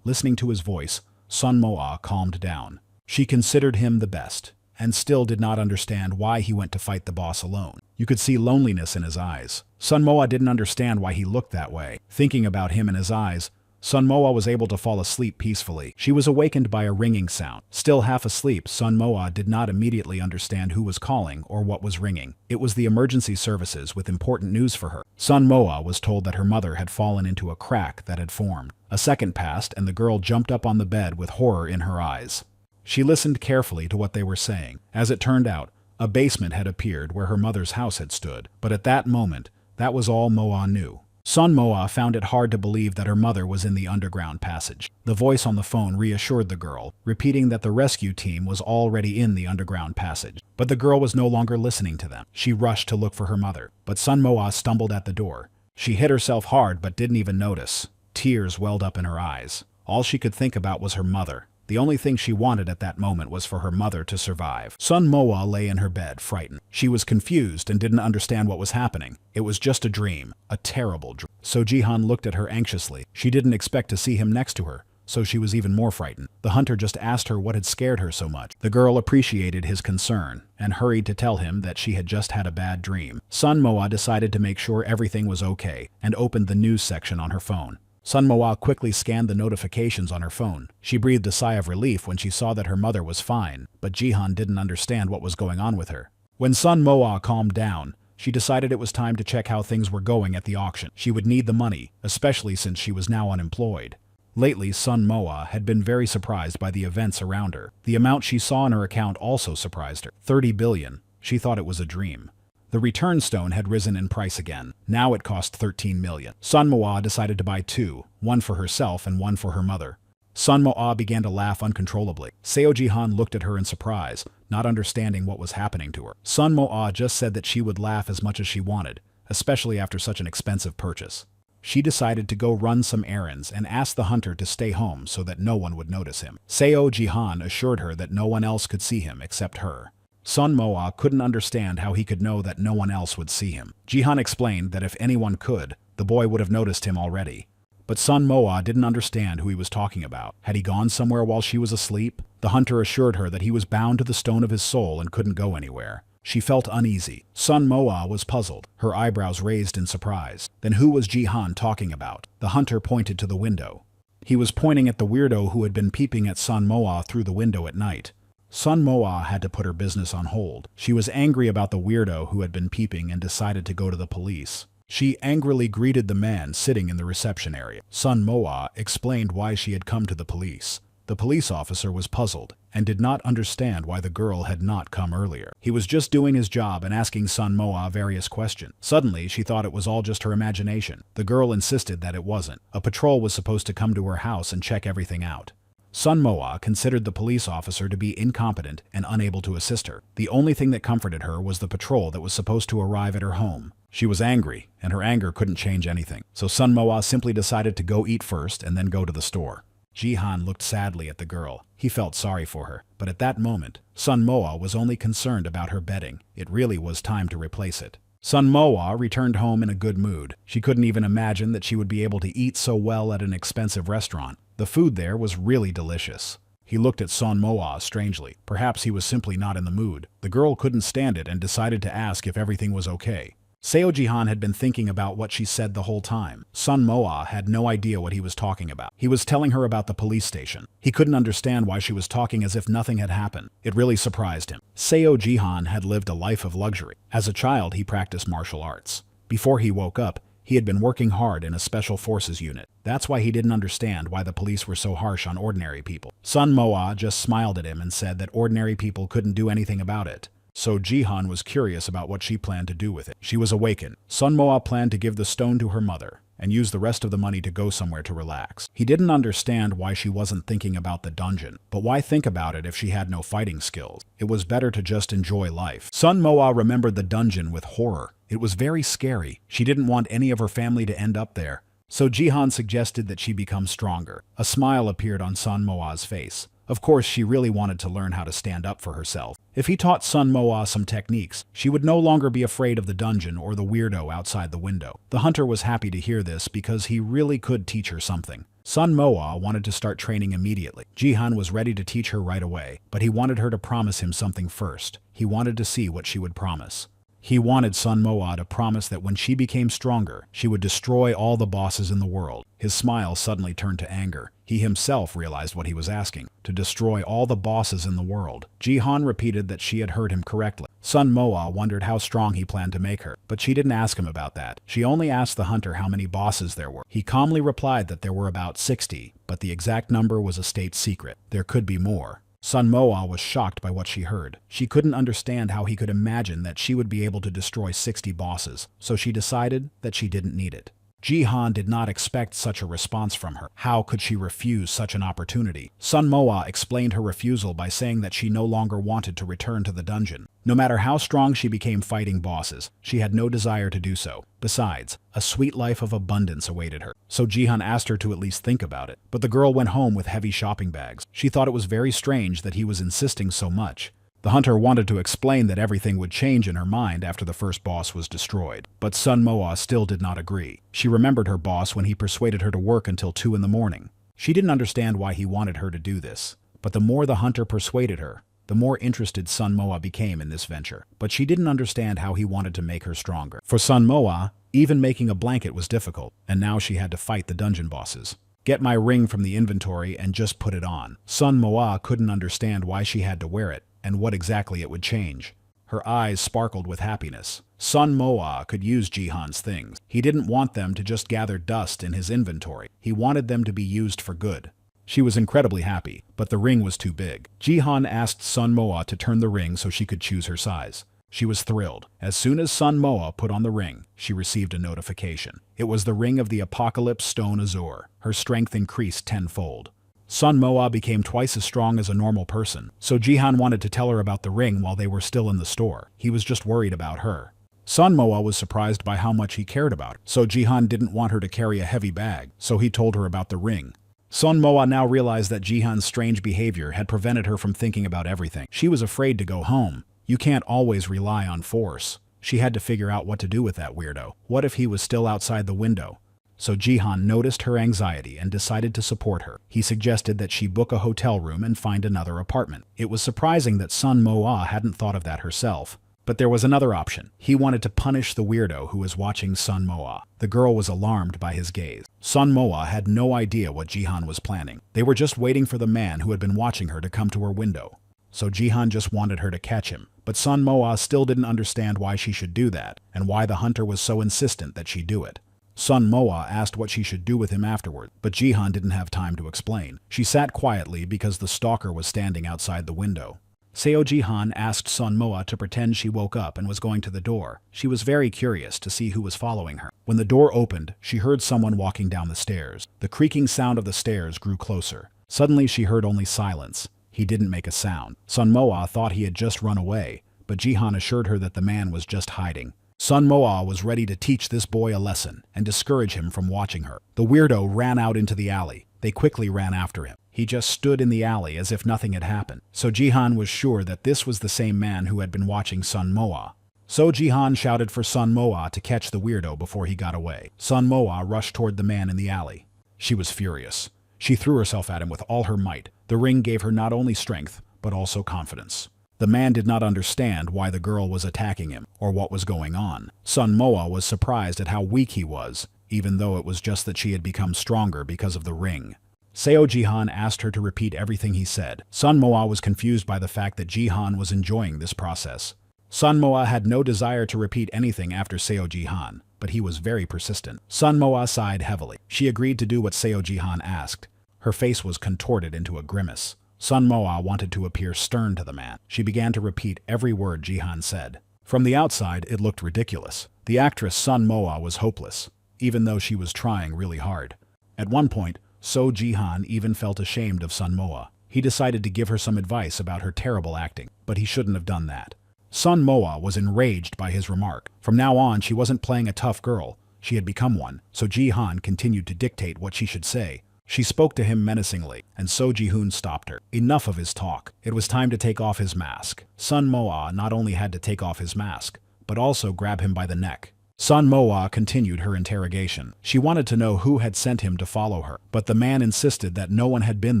Listening to his voice, Sun Moa calmed down. She considered him the best, and still did not understand why he went to fight the boss alone. You could see loneliness in his eyes. Sun Moa didn't understand why he looked that way. Thinking about him in his eyes, Sun Moa was able to fall asleep peacefully. She was awakened by a ringing sound. Still half asleep, Sun Moa did not immediately understand who was calling or what was ringing. It was the emergency services with important news for her. Sun Moa was told that her mother had fallen into a crack that had formed. A second passed and the girl jumped up on the bed with horror in her eyes. She listened carefully to what they were saying. As it turned out, a basement had appeared where her mother's house had stood. But at that moment, that was all Moa knew. Sun Moa found it hard to believe that her mother was in the underground passage. The voice on the phone reassured the girl, repeating that the rescue team was already in the underground passage. But the girl was no longer listening to them. She rushed to look for her mother, but Sun Moa stumbled at the door. She hit herself hard but didn't even notice. Tears welled up in her eyes. All she could think about was her mother. The only thing she wanted at that moment was for her mother to survive. Sun Moa lay in her bed, frightened. She was confused and didn't understand what was happening. It was just a dream, a terrible dream. So Jihan looked at her anxiously. She didn't expect to see him next to her, so she was even more frightened. The hunter just asked her what had scared her so much. The girl appreciated his concern and hurried to tell him that she had just had a bad dream. Sun Moa decided to make sure everything was okay and opened the news section on her phone. Sun Moa quickly scanned the notifications on her phone. She breathed a sigh of relief when she saw that her mother was fine, but Jihan didn't understand what was going on with her. When Sun Moa calmed down, she decided it was time to check how things were going at the auction. She would need the money, especially since she was now unemployed. Lately, Sun Moa had been very surprised by the events around her. The amount she saw in her account also surprised her. 30 billion. She thought it was a dream. The return stone had risen in price again. Now it cost 13 million. Sun Moa decided to buy two, one for herself and one for her mother. Sun Moa began to laugh uncontrollably. Seo Jihan looked at her in surprise, not understanding what was happening to her. Sun Moa just said that she would laugh as much as she wanted, especially after such an expensive purchase. She decided to go run some errands and asked the hunter to stay home so that no one would notice him. Seo Jihan assured her that no one else could see him except her. Sun Moa couldn't understand how he could know that no one else would see him. Jihan explained that if anyone could, the boy would have noticed him already. But Sun Moa didn't understand who he was talking about. Had he gone somewhere while she was asleep? The hunter assured her that he was bound to the stone of his soul and couldn't go anywhere. She felt uneasy. Sun Moa was puzzled, her eyebrows raised in surprise. Then who was Jihan talking about? The hunter pointed to the window. He was pointing at the weirdo who had been peeping at Sun Moa through the window at night. Sun Moa had to put her business on hold. She was angry about the weirdo who had been peeping and decided to go to the police. She angrily greeted the man sitting in the reception area. Sun Moa explained why she had come to the police. The police officer was puzzled and did not understand why the girl had not come earlier. He was just doing his job and asking Sun Moa various questions. Suddenly, she thought it was all just her imagination. The girl insisted that it wasn't. A patrol was supposed to come to her house and check everything out. Sun Moa considered the police officer to be incompetent and unable to assist her. The only thing that comforted her was the patrol that was supposed to arrive at her home. She was angry, and her anger couldn't change anything. So Sun Moa simply decided to go eat first and then go to the store. Jihan looked sadly at the girl. He felt sorry for her. But at that moment, Sun Moa was only concerned about her bedding. It really was time to replace it. Sun Moa returned home in a good mood. She couldn't even imagine that she would be able to eat so well at an expensive restaurant. The food there was really delicious. He looked at Sun Moa strangely. Perhaps he was simply not in the mood. The girl couldn't stand it and decided to ask if everything was okay. Seo Jihan had been thinking about what she said the whole time. Sun Moa had no idea what he was talking about. He was telling her about the police station. He couldn't understand why she was talking as if nothing had happened. It really surprised him. Seo Jihan had lived a life of luxury. As a child, he practiced martial arts. Before he woke up, he had been working hard in a special forces unit. That's why he didn't understand why the police were so harsh on ordinary people. Sun Moa just smiled at him and said that ordinary people couldn't do anything about it. So Jihan was curious about what she planned to do with it. She was awakened. Sun Moa planned to give the stone to her mother and use the rest of the money to go somewhere to relax. He didn't understand why she wasn't thinking about the dungeon. But why think about it if she had no fighting skills? It was better to just enjoy life. Sun Moa remembered the dungeon with horror. It was very scary. She didn't want any of her family to end up there. So Jihan suggested that she become stronger. A smile appeared on Sun Moa's face. Of course, she really wanted to learn how to stand up for herself. If he taught Sun Moa some techniques, she would no longer be afraid of the dungeon or the weirdo outside the window. The hunter was happy to hear this because he really could teach her something. Sun Moa wanted to start training immediately. Jihan was ready to teach her right away, but he wanted her to promise him something first. He wanted to see what she would promise. He wanted Sun Moa to promise that when she became stronger, she would destroy all the bosses in the world. His smile suddenly turned to anger. He himself realized what he was asking, to destroy all the bosses in the world. Jihan repeated that she had heard him correctly. Sun Moa wondered how strong he planned to make her, but she didn't ask him about that. She only asked the hunter how many bosses there were. He calmly replied that there were about 60, but the exact number was a state secret. There could be more. Sun Moa was shocked by what she heard. She couldn't understand how he could imagine that she would be able to destroy 60 bosses, so she decided that she didn't need it. Jihan did not expect such a response from her. How could she refuse such an opportunity? Sun Moa explained her refusal by saying that she no longer wanted to return to the dungeon. No matter how strong she became fighting bosses, she had no desire to do so. Besides, a sweet life of abundance awaited her. So Jihan asked her to at least think about it. But the girl went home with heavy shopping bags. She thought it was very strange that he was insisting so much. The hunter wanted to explain that everything would change in her mind after the first boss was destroyed. But Sun Moa still did not agree. She remembered her boss when he persuaded her to work until 2 in the morning. She didn't understand why he wanted her to do this. But the more the hunter persuaded her, the more interested Sun Moa became in this venture. But she didn't understand how he wanted to make her stronger. For Sun Moa, even making a blanket was difficult, and now she had to fight the dungeon bosses. Get my ring from the inventory and just put it on. Sun Moa couldn't understand why she had to wear it, and what exactly it would change. Her eyes sparkled with happiness. Sun Moa could use Jihan's things. He didn't want them to just gather dust in his inventory. He wanted them to be used for good. She was incredibly happy, but the ring was too big. Jihan asked Sun Moa to turn the ring so she could choose her size. She was thrilled. As soon as Sun Moa put on the ring, she received a notification. It was the ring of the Apocalypse Stone Azure. Her strength increased tenfold. Sun Moa became twice as strong as a normal person, so Jihan wanted to tell her about the ring while they were still in the store. He was just worried about her. Sun Moa was surprised by how much he cared about her, so Jihan didn't want her to carry a heavy bag, so he told her about the ring. Sun Moa now realized that Jihan's strange behavior had prevented her from thinking about everything. She was afraid to go home. You can't always rely on force. She had to figure out what to do with that weirdo. What if he was still outside the window? So Jihan noticed her anxiety and decided to support her. He suggested that she book a hotel room and find another apartment. It was surprising that Sun Moa hadn't thought of that herself. But there was another option. He wanted to punish the weirdo who was watching Sun Moa. The girl was alarmed by his gaze. Sun Moa had no idea what Jihan was planning. They were just waiting for the man who had been watching her to come to her window. So Jihan just wanted her to catch him. But Sun Moa still didn't understand why she should do that, and why the hunter was so insistent that she do it. Sun Moa asked what she should do with him afterward, but Jihan didn't have time to explain. She sat quietly because the stalker was standing outside the window. Seo Jihan asked Sun Moa to pretend she woke up and was going to the door. She was very curious to see who was following her. When the door opened, she heard someone walking down the stairs. The creaking sound of the stairs grew closer. Suddenly she heard only silence. He didn't make a sound. Sun Moa thought he had just run away, but Jihan assured her that the man was just hiding. Sun Moa was ready to teach this boy a lesson and discourage him from watching her. The weirdo ran out into the alley. They quickly ran after him. He just stood in the alley as if nothing had happened. So Jihan was sure that this was the same man who had been watching Sun Moa. So Jihan shouted for Sun Moa to catch the weirdo before he got away. Sun Moa rushed toward the man in the alley. She was furious. She threw herself at him with all her might. The ring gave her not only strength, but also confidence. The man did not understand why the girl was attacking him, or what was going on. Sun Moa was surprised at how weak he was, even though it was just that she had become stronger because of the ring. Seo Jihan asked her to repeat everything he said. Sun Moa was confused by the fact that Jihan was enjoying this process. Sun Moa had no desire to repeat anything after Seo Jihan, but he was very persistent. Sun Moa sighed heavily. She agreed to do what Seo Jihan asked. Her face was contorted into a grimace. Sun Moa wanted to appear stern to the man. She began to repeat every word Jihan said. From the outside, it looked ridiculous. The actress Sun Moa was hopeless, even though she was trying really hard. At one point, So Jihan even felt ashamed of Sun Moa. He decided to give her some advice about her terrible acting, but he shouldn't have done that. Sun Moa was enraged by his remark. From now on, she wasn't playing a tough girl. She had become one, so Jihan continued to dictate what she should say. She spoke to him menacingly, and So Ji-hoon stopped her. Enough of his talk. It was time to take off his mask. Sun Moa not only had to take off his mask, but also grab him by the neck. Sun Moa continued her interrogation. She wanted to know who had sent him to follow her, but the man insisted that no one had been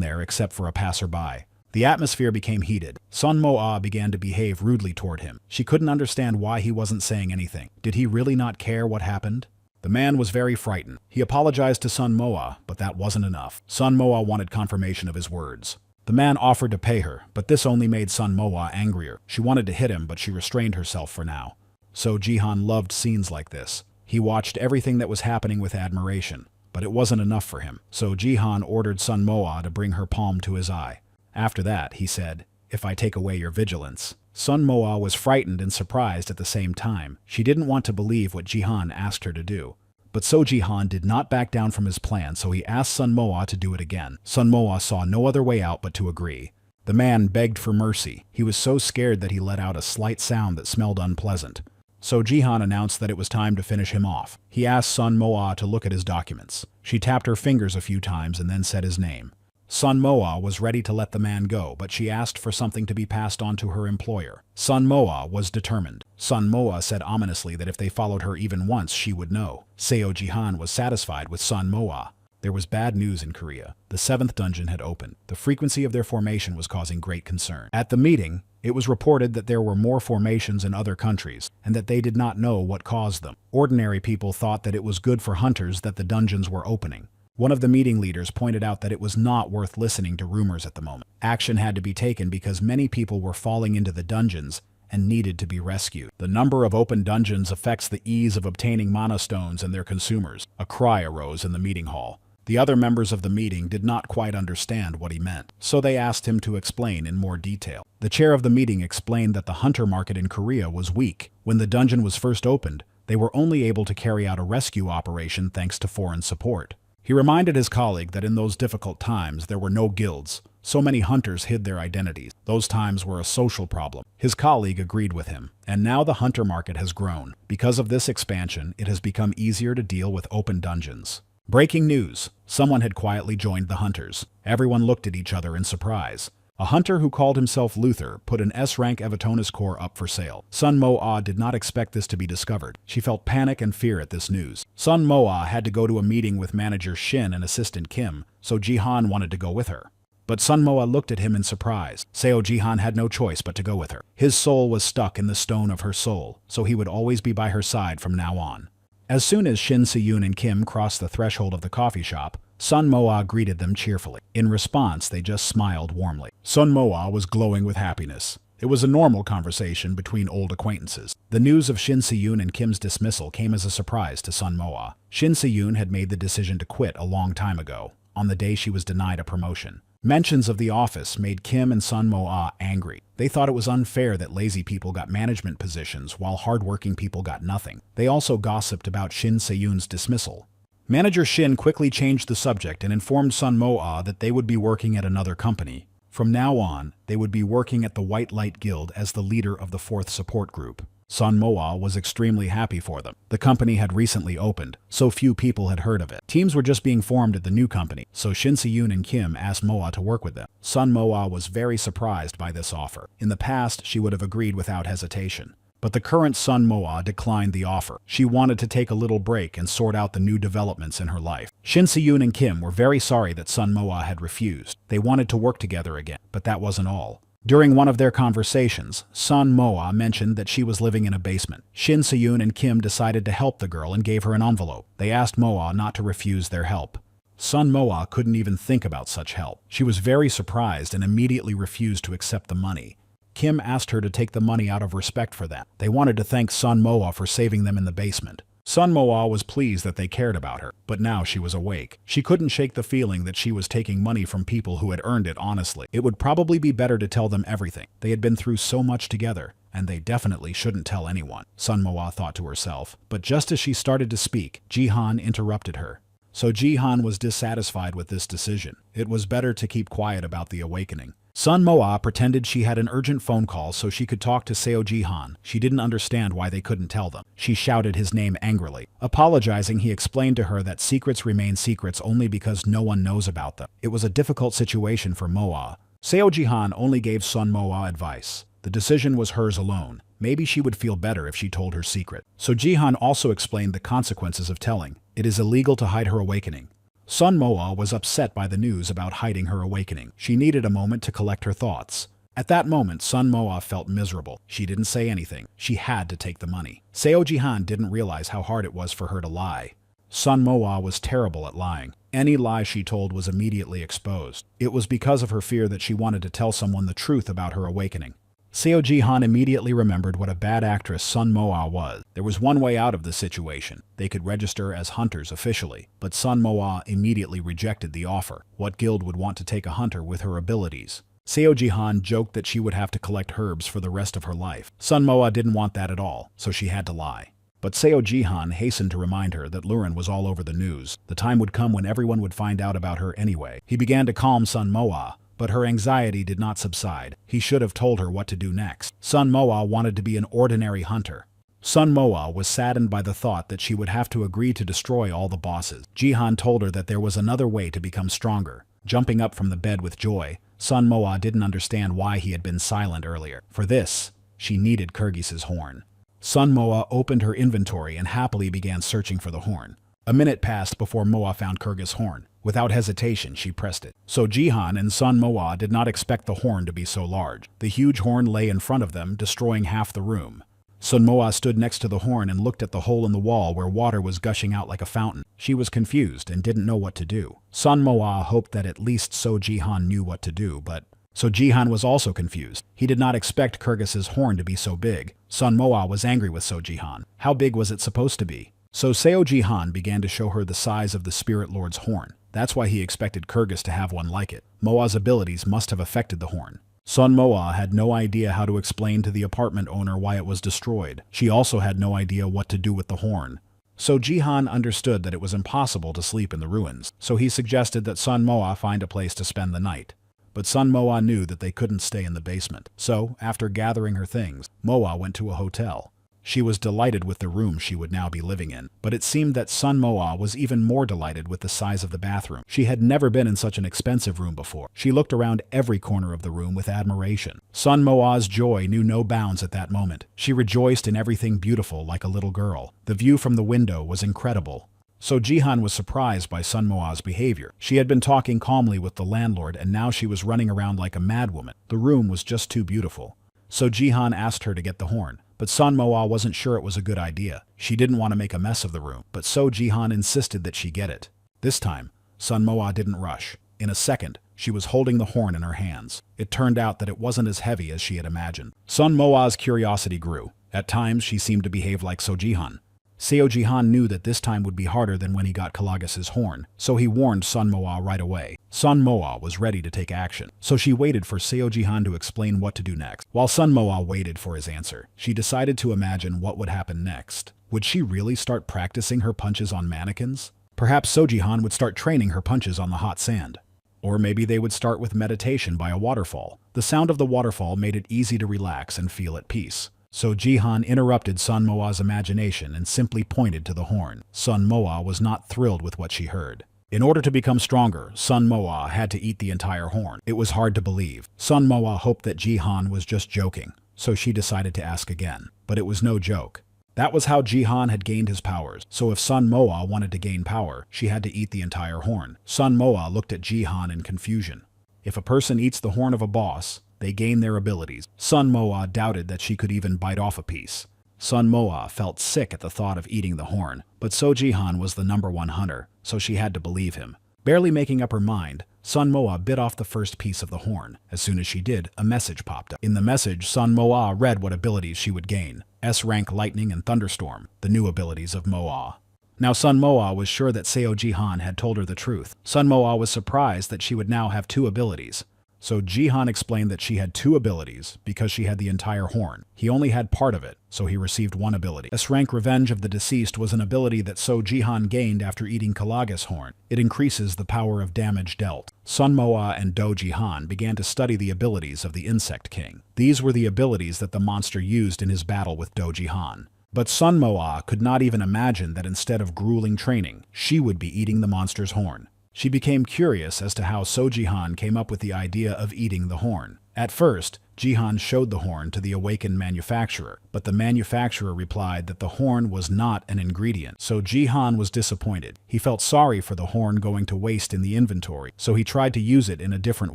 there except for a passerby. The atmosphere became heated. Sun Moa began to behave rudely toward him. She couldn't understand why he wasn't saying anything. Did he really not care what happened? The man was very frightened. He apologized to Sun Moa, but that wasn't enough. Sun Moa wanted confirmation of his words. The man offered to pay her, but this only made Sun Moa angrier. She wanted to hit him, but she restrained herself for now. So Jihan loved scenes like this. He watched everything that was happening with admiration, but it wasn't enough for him. So Jihan ordered Sun Moa to bring her palm to his eye. After that, he said, "If I take away your vigilance." Sun Moa was frightened and surprised at the same time. She didn't want to believe what Jihan asked her to do. But So Jihan did not back down from his plan, so he asked Sun Moa to do it again. Sun Moa saw no other way out but to agree. The man begged for mercy. He was so scared that he let out a slight sound that smelled unpleasant. So Jihan announced that it was time to finish him off. He asked Sun Moa to look at his documents. She tapped her fingers a few times and then said his name. Sun Moa was ready to let the man go, but she asked for something to be passed on to her employer. Sun Moa was determined. Sun Moa said ominously that if they followed her even once, she would know. Seo Jihan was satisfied with Sun Moa. There was bad news in Korea. The 7th dungeon had opened. The frequency of their formation was causing great concern. At the meeting, it was reported that there were more formations in other countries, and that they did not know what caused them. Ordinary people thought that it was good for hunters that the dungeons were opening. One of the meeting leaders pointed out that it was not worth listening to rumors at the moment. Action had to be taken because many people were falling into the dungeons, and needed to be rescued. The number of open dungeons affects the ease of obtaining mana stones and their consumers. A cry arose in the meeting hall. The other members of the meeting did not quite understand what he meant, so they asked him to explain in more detail. The chair of the meeting explained that the hunter market in Korea was weak. When the dungeon was first opened, they were only able to carry out a rescue operation thanks to foreign support. He reminded his colleague that in those difficult times there were no guilds. So many hunters hid their identities. Those times were a social problem. His colleague agreed with him, and now the hunter market has grown. Because of this expansion, it has become easier to deal with open dungeons. Breaking news! Someone had quietly joined the hunters. Everyone looked at each other in surprise. A hunter who called himself Luther put an S-rank Evatonis core up for sale. Sun Mo-ah did not expect this to be discovered. She felt panic and fear at this news. Sun Mo-ah had to go to a meeting with manager Shin and assistant Kim, so Jihan wanted to go with her. But Sun Mo-ah looked at him in surprise. Seo Jihan had no choice but to go with her. His soul was stuck in the stone of her soul, so he would always be by her side from now on. As soon as Shin Se-yoon and Kim crossed the threshold of the coffee shop, Sun Mo-ah greeted them cheerfully. In response, they just smiled warmly. Sun Mo-ah was glowing with happiness. It was a normal conversation between old acquaintances. The news of Shin Se-yoon and Kim's dismissal came as a surprise to Sun Mo-ah. Shin Se-yoon had made the decision to quit a long time ago, on the day she was denied a promotion. Mentions of the office made Kim and Sun Mo-ah angry. They thought it was unfair that lazy people got management positions while hardworking people got nothing. They also gossiped about Shin Se-yoon's dismissal. Manager Shin quickly changed the subject and informed Sun Mo-ah that they would be working at another company. From now on, they would be working at the White Light Guild as the leader of the 4th support group. Sun Mo-ah was extremely happy for them. The company had recently opened, so few people had heard of it. Teams were just being formed at the new company, so Shin Se-yoon and Kim asked Mo-ah to work with them. Sun Mo-ah was very surprised by this offer. In the past, she would have agreed without hesitation. But the current Sun Mo-ah declined the offer. She wanted to take a little break and sort out the new developments in her life. Shin Se-yoon and Kim were very sorry that Sun Mo-ah had refused. They wanted to work together again, but that wasn't all. During one of their conversations, Sun Mo-ah mentioned that she was living in a basement. Shin Se-yoon and Kim decided to help the girl and gave her an envelope. They asked Mo-ah not to refuse their help. Sun Mo-ah couldn't even think about such help. She was very surprised and immediately refused to accept the money. Kim asked her to take the money out of respect for them. They wanted to thank Sun Mo-ah for saving them in the basement. Sun Mo-ah was pleased that they cared about her, but now she was awake. She couldn't shake the feeling that she was taking money from people who had earned it honestly. It would probably be better to tell them everything. They had been through so much together, and they definitely shouldn't tell anyone, Sun Mo-ah thought to herself. But just as she started to speak, Jihan interrupted her. So Jihan was dissatisfied with this decision. It was better to keep quiet about the awakening. Sun Mo-ah pretended she had an urgent phone call so she could talk to Seo Jihan. She didn't understand why they couldn't tell them. She shouted his name angrily. Apologizing, he explained to her that secrets remain secrets only because no one knows about them. It was a difficult situation for Mo-ah. Seo Jihan only gave Sun Mo-ah advice. The decision was hers alone. Maybe she would feel better if she told her secret. So Jihan also explained the consequences of telling. It is illegal to hide her awakening. Sun Mo-ah was upset by the news about hiding her awakening. She needed a moment to collect her thoughts. At that moment, Sun Mo-ah felt miserable. She didn't say anything. She had to take the money. Seo Jihan didn't realize how hard it was for her to lie. Sun Mo-ah was terrible at lying. Any lie she told was immediately exposed. It was because of her fear that she wanted to tell someone the truth about her awakening. Seo Jihan immediately remembered what a bad actress Sun Mo-ah was. There was one way out of the situation. They could register as hunters officially, but Sun Mo-ah immediately rejected the offer. What guild would want to take a hunter with her abilities? Seo Jihan joked that she would have to collect herbs for the rest of her life. Sun Mo-ah didn't want that at all, so she had to lie. But Seo Jihan hastened to remind her that Luren was all over the news. The time would come when everyone would find out about her anyway. He began to calm Sun Mo-ah, but her anxiety did not subside. He should have told her what to do next. Sun Mo-ah wanted to be an ordinary hunter. Sun Mo-ah was saddened by the thought that she would have to agree to destroy all the bosses. Jihan told her that there was another way to become stronger. Jumping up from the bed with joy, Sun Mo-ah didn't understand why he had been silent earlier. For this, she needed Kyrgyz's horn. Sun Mo-ah opened her inventory and happily began searching for the horn. A minute passed before Mo-ah found Kyrgyz's horn. Without hesitation, she pressed it. So Jihan and Sun Mo-ah did not expect the horn to be so large. The huge horn lay in front of them, destroying half the room. Sun Mo-ah stood next to the horn and looked at the hole in the wall where water was gushing out like a fountain. She was confused and didn't know what to do. Sun Mo-ah hoped that at least So Jihan knew what to do, but So Jihan was also confused. He did not expect Kyrgyz's horn to be so big. Sun Moa was angry with So Jihan. How big was it supposed to be? So Seo Jihan began to show her the size of the Spirit Lord's horn. That's why he expected Kyrgyz to have one like it. Moa's abilities must have affected the horn. Sun Moa had no idea how to explain to the apartment owner why it was destroyed. She also had no idea what to do with the horn. So Jihan understood that it was impossible to sleep in the ruins, so he suggested that Sun Moa find a place to spend the night. But Sun Moa knew that they couldn't stay in the basement. So, after gathering her things, Moa went to a hotel. She was delighted with the room she would now be living in, but it seemed that Sun Moa was even more delighted with the size of the bathroom. She had never been in such an expensive room before. She looked around every corner of the room with admiration. Sun Moa's joy knew no bounds at that moment. She rejoiced in everything beautiful like a little girl. The view from the window was incredible. So Jihan was surprised by Sun Moa's behavior. She had been talking calmly with the landlord, and now she was running around like a madwoman. The room was just too beautiful. So Jihan asked her to get the horn. But Sun Moa wasn't sure it was a good idea. She didn't want to make a mess of the room, but So Jihan insisted that she get it. This time, Sun Moa didn't rush. In a second, she was holding the horn in her hands. It turned out that it wasn't as heavy as she had imagined. Sun Moa's curiosity grew. At times, she seemed to behave like So Jihan. Seo Jihan knew that this time would be harder than when he got Kalagas's horn, so he warned Sun Moa right away. Sun Moa was ready to take action, so she waited for Seo Jihan to explain what to do next. While Sun Moa waited for his answer, she decided to imagine what would happen next. Would she really start practicing her punches on mannequins? Perhaps So Jihan would start training her punches on the hot sand. Or maybe they would start with meditation by a waterfall. The sound of the waterfall made it easy to relax and feel at peace. So Jihan interrupted Sun Moa's imagination and simply pointed to the horn. Sun Moa was not thrilled with what she heard. In order to become stronger, Sun Moa had to eat the entire horn. It was hard to believe. Sun Moa hoped that Jihan was just joking, so she decided to ask again. But it was no joke. That was how Jihan had gained his powers, so if Sun Moa wanted to gain power, she had to eat the entire horn. Sun Moa looked at Jihan in confusion. If a person eats the horn of a boss, they gain their abilities. Sun Moa doubted that she could even bite off a piece. Sun Moa felt sick at the thought of eating the horn, but So Jihan was the #1 hunter, so she had to believe him. Barely making up her mind, Sun Moa bit off the first piece of the horn. As soon as she did, a message popped up. In the message, Sun Moa read what abilities she would gain. S-rank Lightning and Thunderstorm, the new abilities of Moa. Now Sun Moa was sure that Seo Jihan had told her the truth. Sun Moa was surprised that she would now have 2 abilities. So Jihan explained that she had 2 abilities because she had the entire horn. He only had part of it, so he received 1 ability. S-rank Revenge of the Deceased was an ability that So Jihan gained after eating Kalagas horn. It increases the power of damage dealt. Sun Moa and Do Jihan began to study the abilities of the Insect King. These were the abilities that the monster used in his battle with Do Jihan. But Sun Moa could not even imagine that instead of grueling training, she would be eating the monster's horn. She became curious as to how So Jihan came up with the idea of eating the horn. At first, Jihan showed the horn to the awakened manufacturer, but the manufacturer replied that the horn was not an ingredient, so Jihan was disappointed. He felt sorry for the horn going to waste in the inventory, so he tried to use it in a different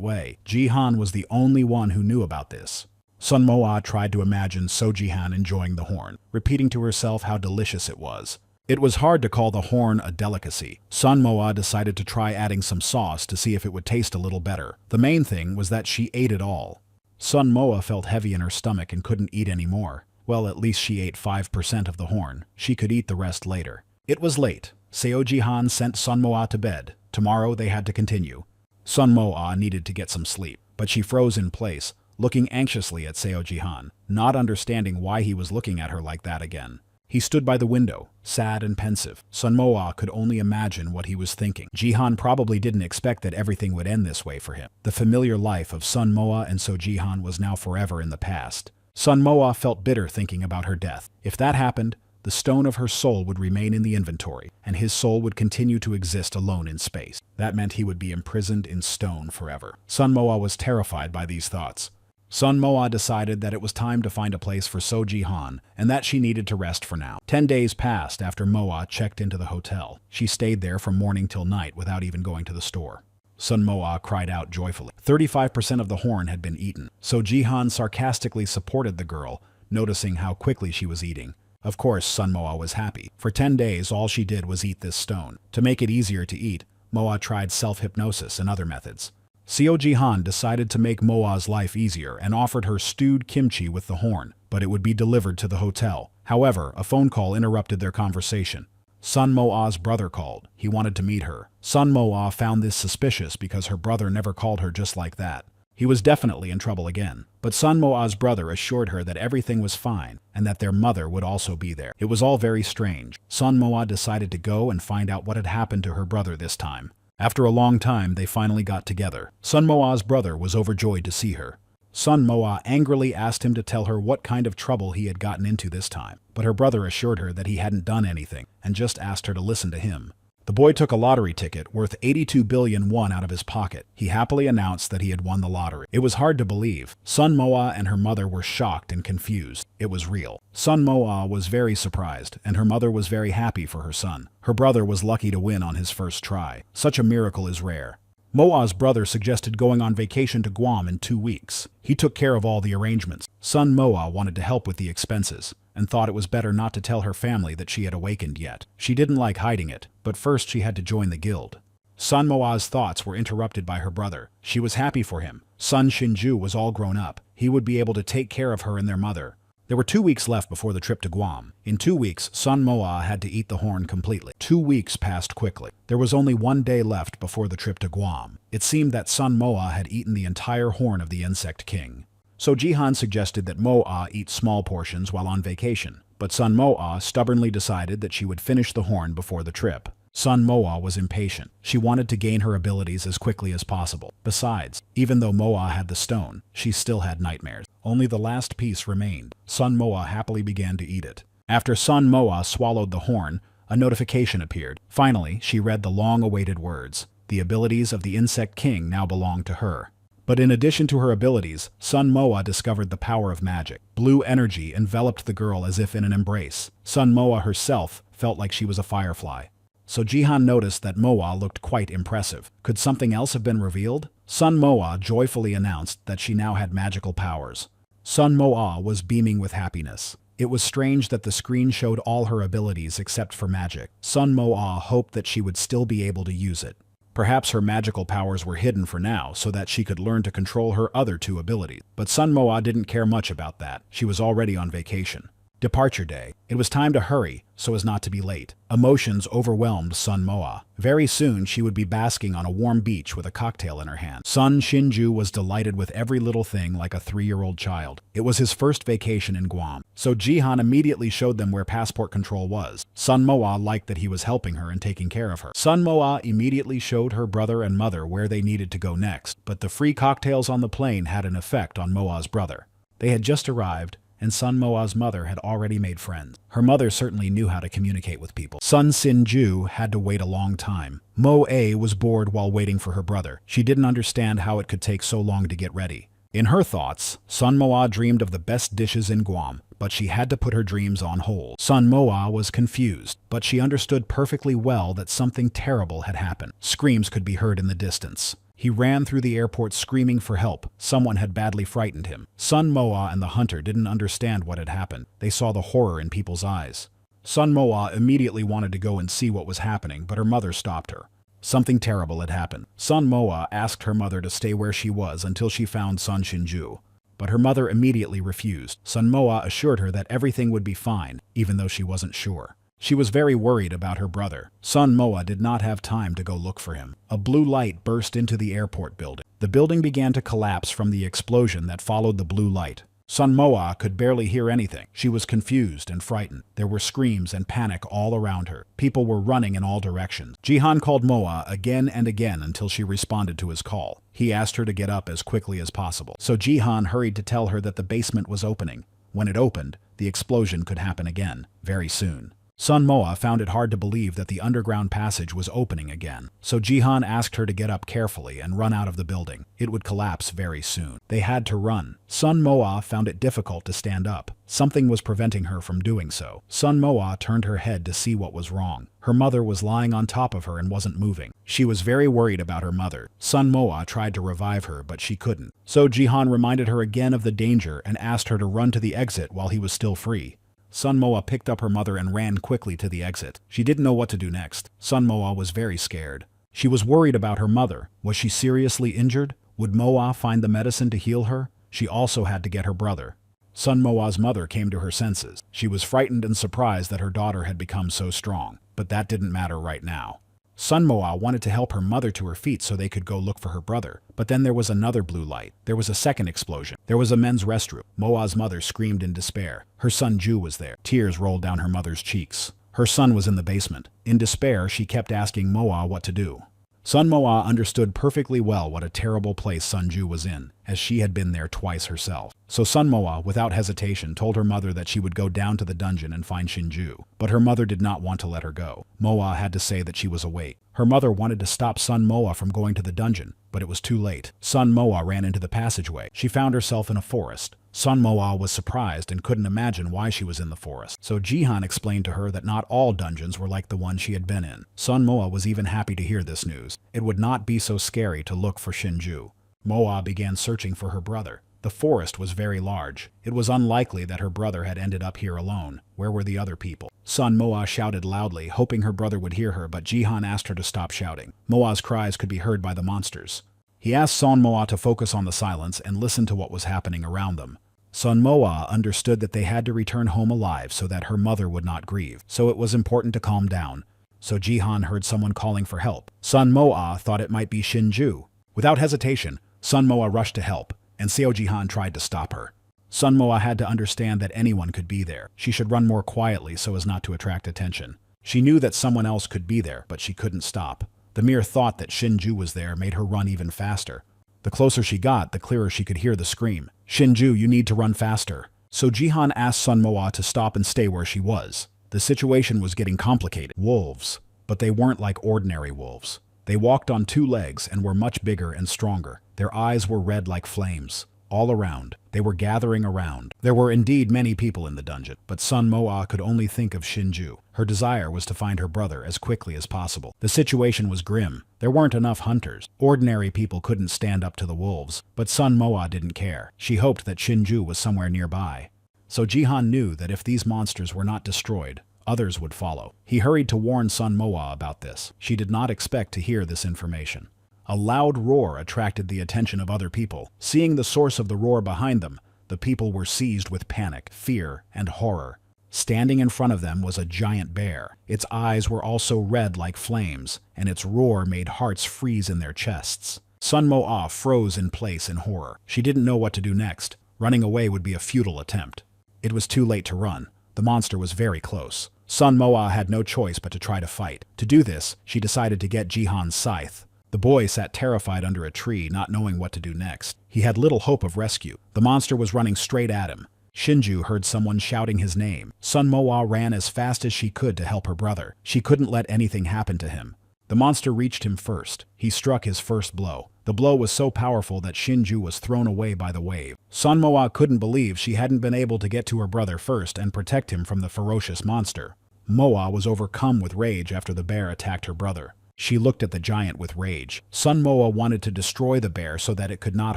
way. Jihan was the only one who knew about this. Sun Moa tried to imagine So Jihan enjoying the horn, repeating to herself how delicious it was. It was hard to call the horn a delicacy. Sun Moa decided to try adding some sauce to see if it would taste a little better. The main thing was that she ate it all. Sun Moa felt heavy in her stomach and couldn't eat any more. Well, at least she ate 5% of the horn. She could eat the rest later. It was late. Seo Jihan sent Sun Moa to bed. Tomorrow they had to continue. Sun Moa needed to get some sleep, but she froze in place, looking anxiously at Seo Jihan, not understanding why he was looking at her like that again. He stood by the window, sad and pensive. Sun Moa could only imagine what he was thinking. Jihan probably didn't expect that everything would end this way for him. The familiar life of Sun Moa and So Jihan was now forever in the past. Sun Moa felt bitter thinking about her death. If that happened, the stone of her soul would remain in the inventory, and his soul would continue to exist alone in space. That meant he would be imprisoned in stone forever. Sun Moa was terrified by these thoughts. Sun Moa decided that it was time to find a place for So Jihan, and that she needed to rest for now. 10 days passed after Moa checked into the hotel. She stayed there from morning till night without even going to the store. Sun Moa cried out joyfully. 35% of the horn had been eaten. So Jihan sarcastically supported the girl, noticing how quickly she was eating. Of course, Sun Moa was happy. For 10 days, all she did was eat this stone. To make it easier to eat, Moa tried self-hypnosis and other methods. Seo Jihan decided to make Moa's life easier and offered her stewed kimchi with the horn, but it would be delivered to the hotel. However, a phone call interrupted their conversation. Sun Moa's brother called. He wanted to meet her. Sun Moa found this suspicious because her brother never called her just like that. He was definitely in trouble again. But Sun Moa's brother assured her that everything was fine and that their mother would also be there. It was all very strange. Sun Moa decided to go and find out what had happened to her brother this time. After a long time, they finally got together. Sun Moa's brother was overjoyed to see her. Sun Moa angrily asked him to tell her what kind of trouble he had gotten into this time, but her brother assured her that he hadn't done anything and just asked her to listen to him. The boy took a lottery ticket worth 82 billion won out of his pocket. He happily announced that he had won the lottery. It was hard to believe. Sun Moa and her mother were shocked and confused. It was real. Sun Moa was very surprised, and her mother was very happy for her son. Her brother was lucky to win on his first try. Such a miracle is rare. Moa's brother suggested going on vacation to Guam in 2 weeks. He took care of all the arrangements. Sun Moa wanted to help with the expenses and thought it was better not to tell her family that she had awakened yet. She didn't like hiding it, but first she had to join the guild. Sun Moa's thoughts were interrupted by her brother. She was happy for him. Sun Shinju was all grown up. He would be able to take care of her and their mother. There were 2 weeks left before the trip to Guam. In 2 weeks, Sun Moa had to eat the horn completely. 2 weeks passed quickly. There was only 1 day left before the trip to Guam. It seemed that Sun Moa had eaten the entire horn of the insect king. So Jihan suggested that Moa eat small portions while on vacation, but Sun Moa stubbornly decided that she would finish the horn before the trip. Sun Moa was impatient. She wanted to gain her abilities as quickly as possible. Besides, even though Moa had the stone, she still had nightmares. Only the last piece remained. Sun Moa happily began to eat it. After Sun Moa swallowed the horn, a notification appeared. Finally, she read the long-awaited words. The abilities of the Insect King now belong to her. But in addition to her abilities, Sun Moa discovered the power of magic. Blue energy enveloped the girl as if in an embrace. Sun Moa herself felt like she was a firefly. So Jihan noticed that Moa looked quite impressive. Could something else have been revealed? Sun Moa joyfully announced that she now had magical powers. Sun Moa was beaming with happiness. It was strange that the screen showed all her abilities except for magic. Sun Moa hoped that she would still be able to use it. Perhaps her magical powers were hidden for now so that she could learn to control her other 2 abilities. But Sun Moa didn't care much about that. She was already on vacation. Departure day. It was time to hurry so as not to be late. Emotions overwhelmed Sun Moa. Very soon she would be basking on a warm beach with a cocktail in her hand. Sun Shinju was delighted with every little thing like a 3-year-old child. It was his first vacation in Guam. So Jihan immediately showed them where passport control was. Sun Moa liked that he was helping her and taking care of her. Sun Moa immediately showed her brother and mother where they needed to go next, but the free cocktails on the plane had an effect on Moa's brother. They had just arrived, and Sun Moa's mother had already made friends. Her mother certainly knew how to communicate with people. Sun Sinju had to wait a long time. Mo-A was bored while waiting for her brother. She didn't understand how it could take so long to get ready. In her thoughts, Sun Moa dreamed of the best dishes in Guam, but she had to put her dreams on hold. Sun Moa was confused, but she understood perfectly well that something terrible had happened. Screams could be heard in the distance. He ran through the airport screaming for help. Someone had badly frightened him. Sun Moa and the hunter didn't understand what had happened. They saw the horror in people's eyes. Sun Moa immediately wanted to go and see what was happening, but her mother stopped her. Something terrible had happened. Sun Moa asked her mother to stay where she was until she found Sun Shinju. But her mother immediately refused. Sun Moa assured her that everything would be fine, even though she wasn't sure. She was very worried about her brother. Sun Moa did not have time to go look for him. A blue light burst into the airport building. The building began to collapse from the explosion that followed the blue light. Sun Moa could barely hear anything. She was confused and frightened. There were screams and panic all around her. People were running in all directions. Jihan called Moa again and again until she responded to his call. He asked her to get up as quickly as possible. So Jihan hurried to tell her that the basement was opening. When it opened, the explosion could happen again, very soon. Sun Moa found it hard to believe that the underground passage was opening again, so Jihan asked her to get up carefully and run out of the building. It would collapse very soon. They had to run. Sun Moa found it difficult to stand up. Something was preventing her from doing so. Sun Moa turned her head to see what was wrong. Her mother was lying on top of her and wasn't moving. She was very worried about her mother. Sun Moa tried to revive her, but she couldn't. So Jihan reminded her again of the danger and asked her to run to the exit while he was still free. Sun Moa picked up her mother and ran quickly to the exit. She didn't know what to do next. Sun Moa was very scared. She was worried about her mother. Was she seriously injured? Would Moa find the medicine to heal her? She also had to get her brother. Sun Moa's mother came to her senses. She was frightened and surprised that her daughter had become so strong, but that didn't matter right now. Sun Moa wanted to help her mother to her feet so they could go look for her brother, but then there was another blue light. There was a second explosion. There was a men's restroom. Moa's mother screamed in despair. Her son Ju was there. Tears rolled down her mother's cheeks. Her son was in the basement. In despair, she kept asking Moa what to do. Sun Moa understood perfectly well what a terrible place Sun Ju was in, as she had been there twice herself. So Sun Moa, without hesitation, told her mother that she would go down to the dungeon and find Shinju. But her mother did not want to let her go. Moa had to say that she was awake. Her mother wanted to stop Sun Moa from going to the dungeon, but it was too late. Sun Moa ran into the passageway. She found herself in a forest. Sun Moa was surprised and couldn't imagine why she was in the forest. So Jihan explained to her that not all dungeons were like the one she had been in. Sun Moa was even happy to hear this news. It would not be so scary to look for Shinju. Moa began searching for her brother. The forest was very large. It was unlikely that her brother had ended up here alone. Where were the other people? Sun Moa shouted loudly, hoping her brother would hear her, but Jihan asked her to stop shouting. Moa's cries could be heard by the monsters. He asked Sun Moa to focus on the silence and listen to what was happening around them. Sun Moa understood that they had to return home alive so that her mother would not grieve, so it was important to calm down. So Jihan heard someone calling for help. Sun Moa thought it might be Shinju. Without hesitation, Sun Moa rushed to help, and Seo Jihan tried to stop her. Sun Moa had to understand that anyone could be there. She should run more quietly so as not to attract attention. She knew that someone else could be there, but she couldn't stop. The mere thought that Shinju was there made her run even faster. The closer she got, the clearer she could hear the scream. Shinju, you need to run faster. So Jihan asked Sun Moa to stop and stay where she was. The situation was getting complicated. Wolves. But they weren't like ordinary wolves. They walked on two legs and were much bigger and stronger. Their eyes were red like flames. All around, they were gathering around. There were indeed many people in the dungeon, but Sun Moa could only think of Shinju. Her desire was to find her brother as quickly as possible. The situation was grim. There weren't enough hunters. Ordinary people couldn't stand up to the wolves, but Sun Moa didn't care. She hoped that Shinju was somewhere nearby. So Jihan knew that if these monsters were not destroyed, others would follow. He hurried to warn Sun Moa about this. She did not expect to hear this information. A loud roar attracted the attention of other people. Seeing the source of the roar behind them, the people were seized with panic, fear, and horror. Standing in front of them was a giant bear. Its eyes were also red like flames, and its roar made hearts freeze in their chests. Sun Moa froze in place in horror. She didn't know what to do next. Running away would be a futile attempt. It was too late to run. The monster was very close. Sun Moa had no choice but to try to fight. To do this, she decided to get Jihan's scythe. The boy sat terrified under a tree, not knowing what to do next. He had little hope of rescue. The monster was running straight at him. Shinju heard someone shouting his name. Sun Moa ran as fast as she could to help her brother. She couldn't let anything happen to him. The monster reached him first. He struck his first blow. The blow was so powerful that Shinju was thrown away by the wave. Sun Moa couldn't believe she hadn't been able to get to her brother first and protect him from the ferocious monster. Moa was overcome with rage after the bear attacked her brother. She looked at the giant with rage. Sun Moa wanted to destroy the bear so that it could not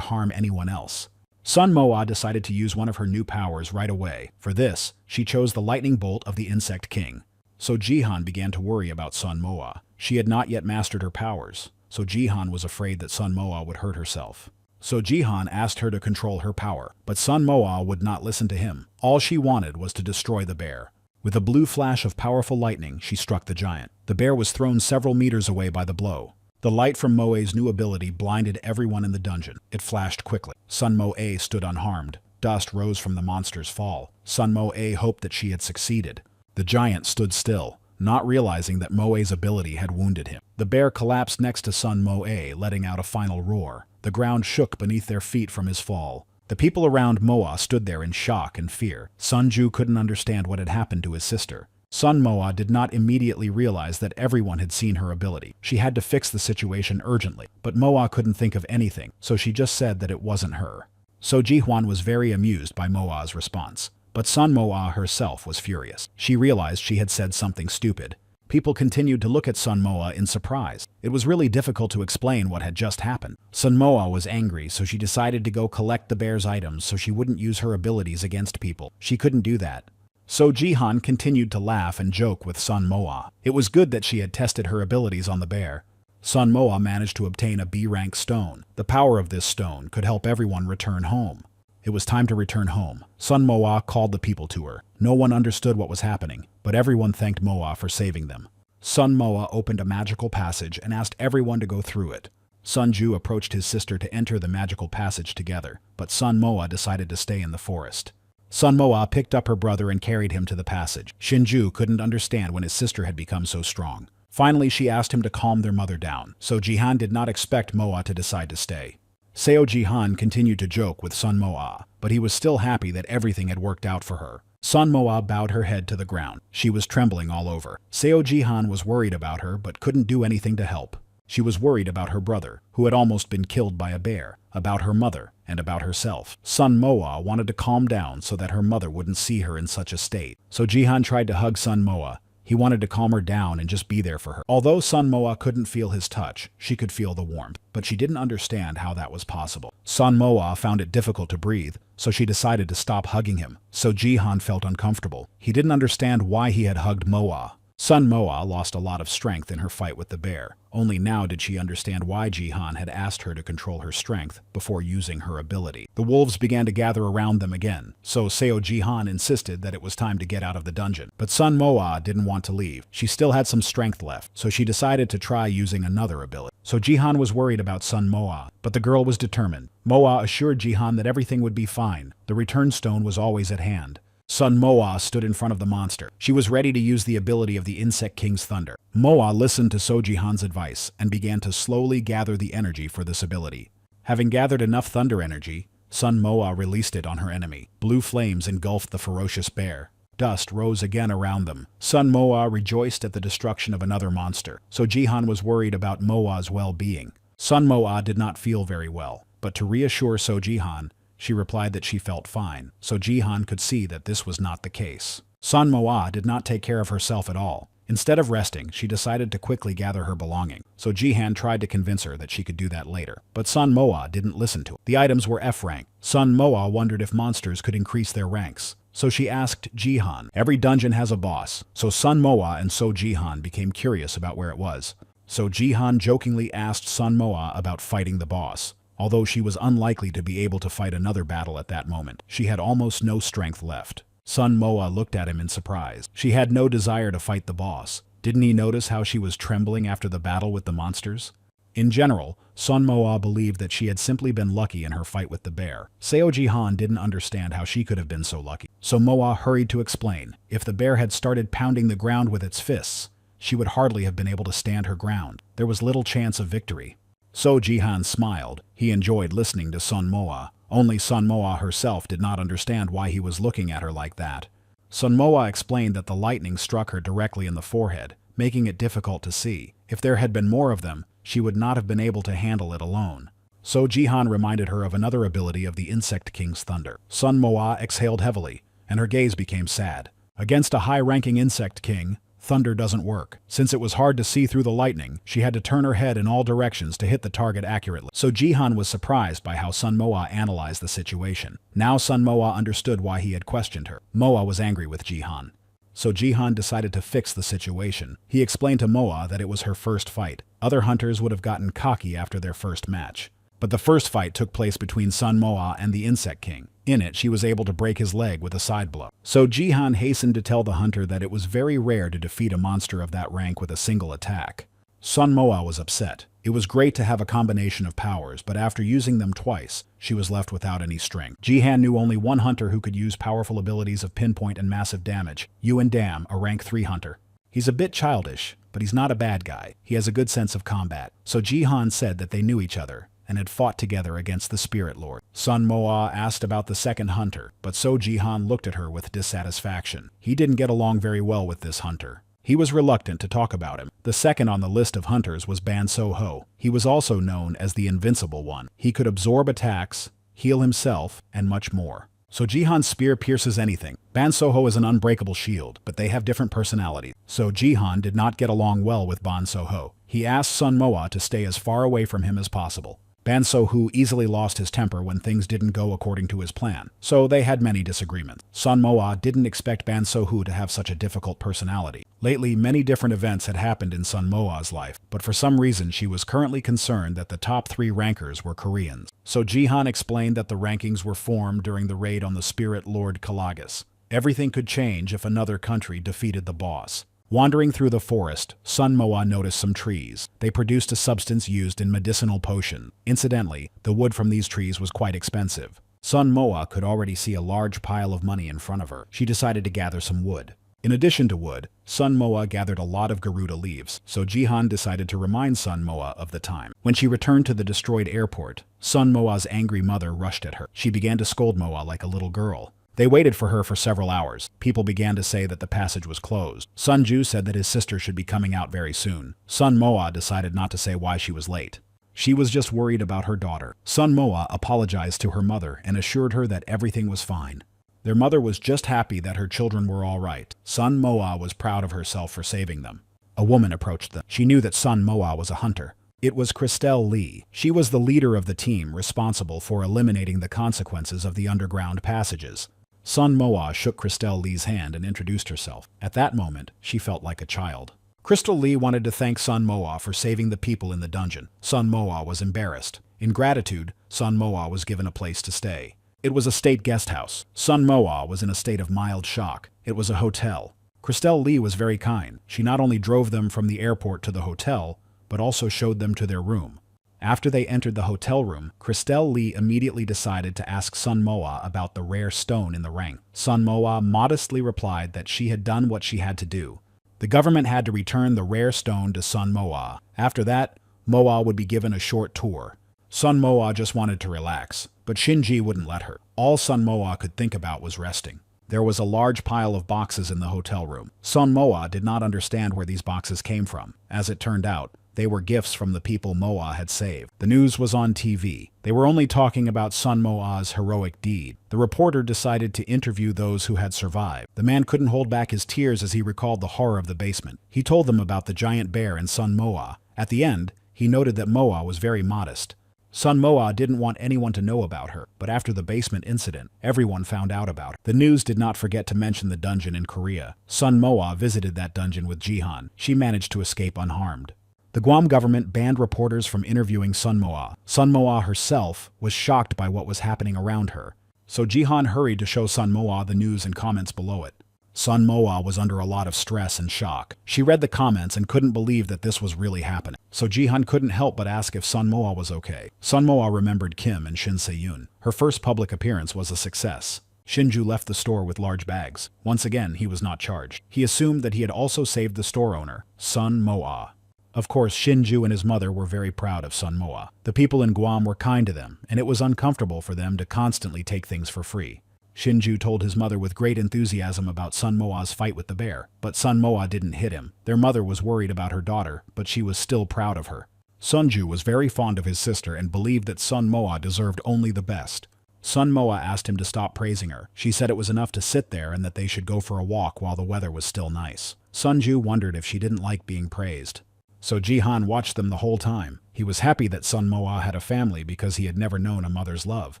harm anyone else. Sun Moa decided to use one of her new powers right away. For this, she chose the lightning bolt of the Insect King. So Jihan began to worry about Sun Moa. She had not yet mastered her powers, so Jihan was afraid that Sun Moa would hurt herself. So Jihan asked her to control her power, but Sun Moa would not listen to him. All she wanted was to destroy the bear. With a blue flash of powerful lightning, she struck the giant. The bear was thrown several meters away by the blow. The light from Moe's new ability blinded everyone in the dungeon. It flashed quickly. Sun Moe stood unharmed. Dust rose from the monster's fall. Sun Moe hoped that she had succeeded. The giant stood still, not realizing that Moe's ability had wounded him. The bear collapsed next to Sun Moe, letting out a final roar. The ground shook beneath their feet from his fall. The people around Moa stood there in shock and fear. Sunju couldn't understand what had happened to his sister. Sun Moa did not immediately realize that everyone had seen her ability. She had to fix the situation urgently, but Moa couldn't think of anything, so she just said that it wasn't her. So Jihuan was very amused by Moa's response. But Sun Moa herself was furious. She realized she had said something stupid. People continued to look at Sun Moa in surprise. It was really difficult to explain what had just happened. Sun Moa was angry, so she decided to go collect the bear's items so she wouldn't use her abilities against people. She couldn't do that. So Jihan continued to laugh and joke with Sun Moa. It was good that she had tested her abilities on the bear. Sun Moa managed to obtain a B-rank stone. The power of this stone could help everyone return home. It was time to return home. Sun Moa called the people to her. No one understood what was happening, but everyone thanked Moa for saving them. Sun Moa opened a magical passage and asked everyone to go through it. Sun Ju approached his sister to enter the magical passage together, but Sun Moa decided to stay in the forest. Sun Moa picked up her brother and carried him to the passage. Shinju couldn't understand when his sister had become so strong. Finally, she asked him to calm their mother down, so Jihan did not expect Moa to decide to stay. Seo Jihan continued to joke with Sun Moa, but he was still happy that everything had worked out for her. Sun Moa bowed her head to the ground. She was trembling all over. Seo Jihan was worried about her but couldn't do anything to help. She was worried about her brother, who had almost been killed by a bear, about her mother, and about herself. Sun Moa wanted to calm down so that her mother wouldn't see her in such a state. So Jihan tried to hug Sun Moa. He wanted to calm her down and just be there for her. Although Sun Moa couldn't feel his touch, she could feel the warmth, but she didn't understand how that was possible. Sun Moa found it difficult to breathe, so she decided to stop hugging him. So Jihan felt uncomfortable. He didn't understand why he had hugged Moa. Sun Moa lost a lot of strength in her fight with the bear. Only now did she understand why Jihan had asked her to control her strength before using her ability. The wolves began to gather around them again, so Seo Jihan insisted that it was time to get out of the dungeon. But Sun Moa didn't want to leave. She still had some strength left, so she decided to try using another ability. So Jihan was worried about Sun Moa, but the girl was determined. Moa assured Jihan that everything would be fine. The return stone was always at hand. Sun Moa stood in front of the monster. She was ready to use the ability of the Insect King's thunder. Moa listened to So Jihan's advice and began to slowly gather the energy for this ability. Having gathered enough thunder energy, Sun Moa released it on her enemy. Blue flames engulfed the ferocious bear. Dust rose again around them. Sun Moa rejoiced at the destruction of another monster, so Jihan was worried about Moa's well-being. Sun Moa did not feel very well, but to reassure So Jihan, she replied that she felt fine, so Jihan could see that this was not the case. Sun Moa did not take care of herself at all. Instead of resting, she decided to quickly gather her belongings, so Jihan tried to convince her that she could do that later. But Sun Moa didn't listen to him. The items were F rank. Sun Moa wondered if monsters could increase their ranks, so she asked Jihan. Every dungeon has a boss, so Sun Moa and So Jihan became curious about where it was. So Jihan jokingly asked Sun Moa about fighting the boss. Although she was unlikely to be able to fight another battle at that moment, she had almost no strength left. Sun Moa looked at him in surprise. She had no desire to fight the boss. Didn't he notice how she was trembling after the battle with the monsters? In general, Sun Moa believed that she had simply been lucky in her fight with the bear. Seo Jihan didn't understand how she could have been so lucky. So Moa hurried to explain. If the bear had started pounding the ground with its fists, she would hardly have been able to stand her ground. There was little chance of victory. So Jihan smiled. He enjoyed listening to Sun Moa. Only Sun Moa herself did not understand why he was looking at her like that. Sun Moa explained that the lightning struck her directly in the forehead, making it difficult to see. If there had been more of them, she would not have been able to handle it alone. So Jihan reminded her of another ability of the Insect King's thunder. Sun Moa exhaled heavily, and her gaze became sad. Against a high-ranking Insect King, thunder doesn't work. Since it was hard to see through the lightning, she had to turn her head in all directions to hit the target accurately. So Jihan was surprised by how Sun Moa analyzed the situation. Now Sun Moa understood why he had questioned her. Moa was angry with Jihan. So Jihan decided to fix the situation. He explained to Moa that it was her first fight. Other hunters would have gotten cocky after their first match. But the first fight took place between Sun Moa and the Insect King. In it, she was able to break his leg with a side blow. So Jihan hastened to tell the hunter that it was very rare to defeat a monster of that rank with a single attack. Sun Moa was upset. It was great to have a combination of powers, but after using them twice, she was left without any strength. Jihan knew only one hunter who could use powerful abilities of pinpoint and massive damage. Yuan Dam, a rank 3 hunter. He's a bit childish, but he's not a bad guy. He has a good sense of combat. So Jihan said that they knew each other and had fought together against the Spirit Lord. Sun Moa asked about the second hunter, but So Jihan looked at her with dissatisfaction. He didn't get along very well with this hunter. He was reluctant to talk about him. The second on the list of hunters was Ban So-ho. He was also known as the Invincible One. He could absorb attacks, heal himself, and much more. So Jihan's spear pierces anything. Ban So-ho is an unbreakable shield, but they have different personalities. So Jihan did not get along well with Ban So-ho. He asked Sun Moa to stay as far away from him as possible. Ban So-hoo easily lost his temper when things didn't go according to his plan, so they had many disagreements. Sun Moa didn't expect Ban So-hoo to have such a difficult personality. Lately, many different events had happened in Sun Moa's life, but for some reason she was currently concerned that the top 3 rankers were Koreans. So Jihan explained that the rankings were formed during the raid on the Spirit Lord Kalagas. Everything could change if another country defeated the boss. Wandering through the forest, Sun Moa noticed some trees. They produced a substance used in medicinal potion. Incidentally, the wood from these trees was quite expensive. Sun Moa could already see a large pile of money in front of her. She decided to gather some wood. In addition to wood, Sun Moa gathered a lot of Garuda leaves, so Jihan decided to remind Sun Moa of the time. When she returned to the destroyed airport, Sun Moa's angry mother rushed at her. She began to scold Moa like a little girl. They waited for her for several hours. People began to say that the passage was closed. Sunju said that his sister should be coming out very soon. Sun Moa decided not to say why she was late. She was just worried about her daughter. Sun Moa apologized to her mother and assured her that everything was fine. Their mother was just happy that her children were all right. Sun Moa was proud of herself for saving them. A woman approached them. She knew that Sun Moa was a hunter. It was Christelle Lee. She was the leader of the team responsible for eliminating the consequences of the underground passages. Sun Moa shook Christelle Lee's hand and introduced herself. At that moment, she felt like a child. Crystal Lee wanted to thank Sun Moa for saving the people in the dungeon. Sun Moa was embarrassed. In gratitude, Sun Moa was given a place to stay. It was a state guest house. Sun Moa was in a state of mild shock. It was a hotel. Christelle Lee was very kind. She not only drove them from the airport to the hotel, but also showed them to their room. After they entered the hotel room, Christelle Lee immediately decided to ask Sun Moa about the rare stone in the ring. Sun Moa modestly replied that she had done what she had to do. The government had to return the rare stone to Sun Moa. After that, Moa would be given a short tour. Sun Moa just wanted to relax, but Shinji wouldn't let her. All Sun Moa could think about was resting. There was a large pile of boxes in the hotel room. Sun Moa did not understand where these boxes came from. As it turned out, they were gifts from the people Moa had saved. The news was on TV. They were only talking about Sun Moa's heroic deed. The reporter decided to interview those who had survived. The man couldn't hold back his tears as he recalled the horror of the basement. He told them about the giant bear and Sun Moa. At the end, he noted that Moa was very modest. Sun Moa didn't want anyone to know about her, but after the basement incident, everyone found out about her. The news did not forget to mention the dungeon in Korea. Sun Moa visited that dungeon with Jihan. She managed to escape unharmed. The Guam government banned reporters from interviewing Sun Moa. Sun Moa herself was shocked by what was happening around her, so Jihan hurried to show Sun Moa the news and comments below it. Sun Moa was under a lot of stress and shock. She read the comments and couldn't believe that this was really happening. So Jihan couldn't help but ask if Sun Moa was okay. Sun Moa remembered Kim and Shin Se-yoon. Her first public appearance was a success. Shinju left the store with large bags. Once again, he was not charged. He assumed that he had also saved the store owner, Sun Moa. Of course, Shinju and his mother were very proud of Sun Moa. The people in Guam were kind to them, and it was uncomfortable for them to constantly take things for free. Shinju told his mother with great enthusiasm about Sun Moa's fight with the bear, but Sun Moa didn't hit him. Their mother was worried about her daughter, but she was still proud of her. Sunju was very fond of his sister and believed that Sun Moa deserved only the best. Sun Moa asked him to stop praising her. She said it was enough to sit there and that they should go for a walk while the weather was still nice. Sunju wondered if she didn't like being praised. So Jihan watched them the whole time. He was happy that Sun Moa had a family because he had never known a mother's love.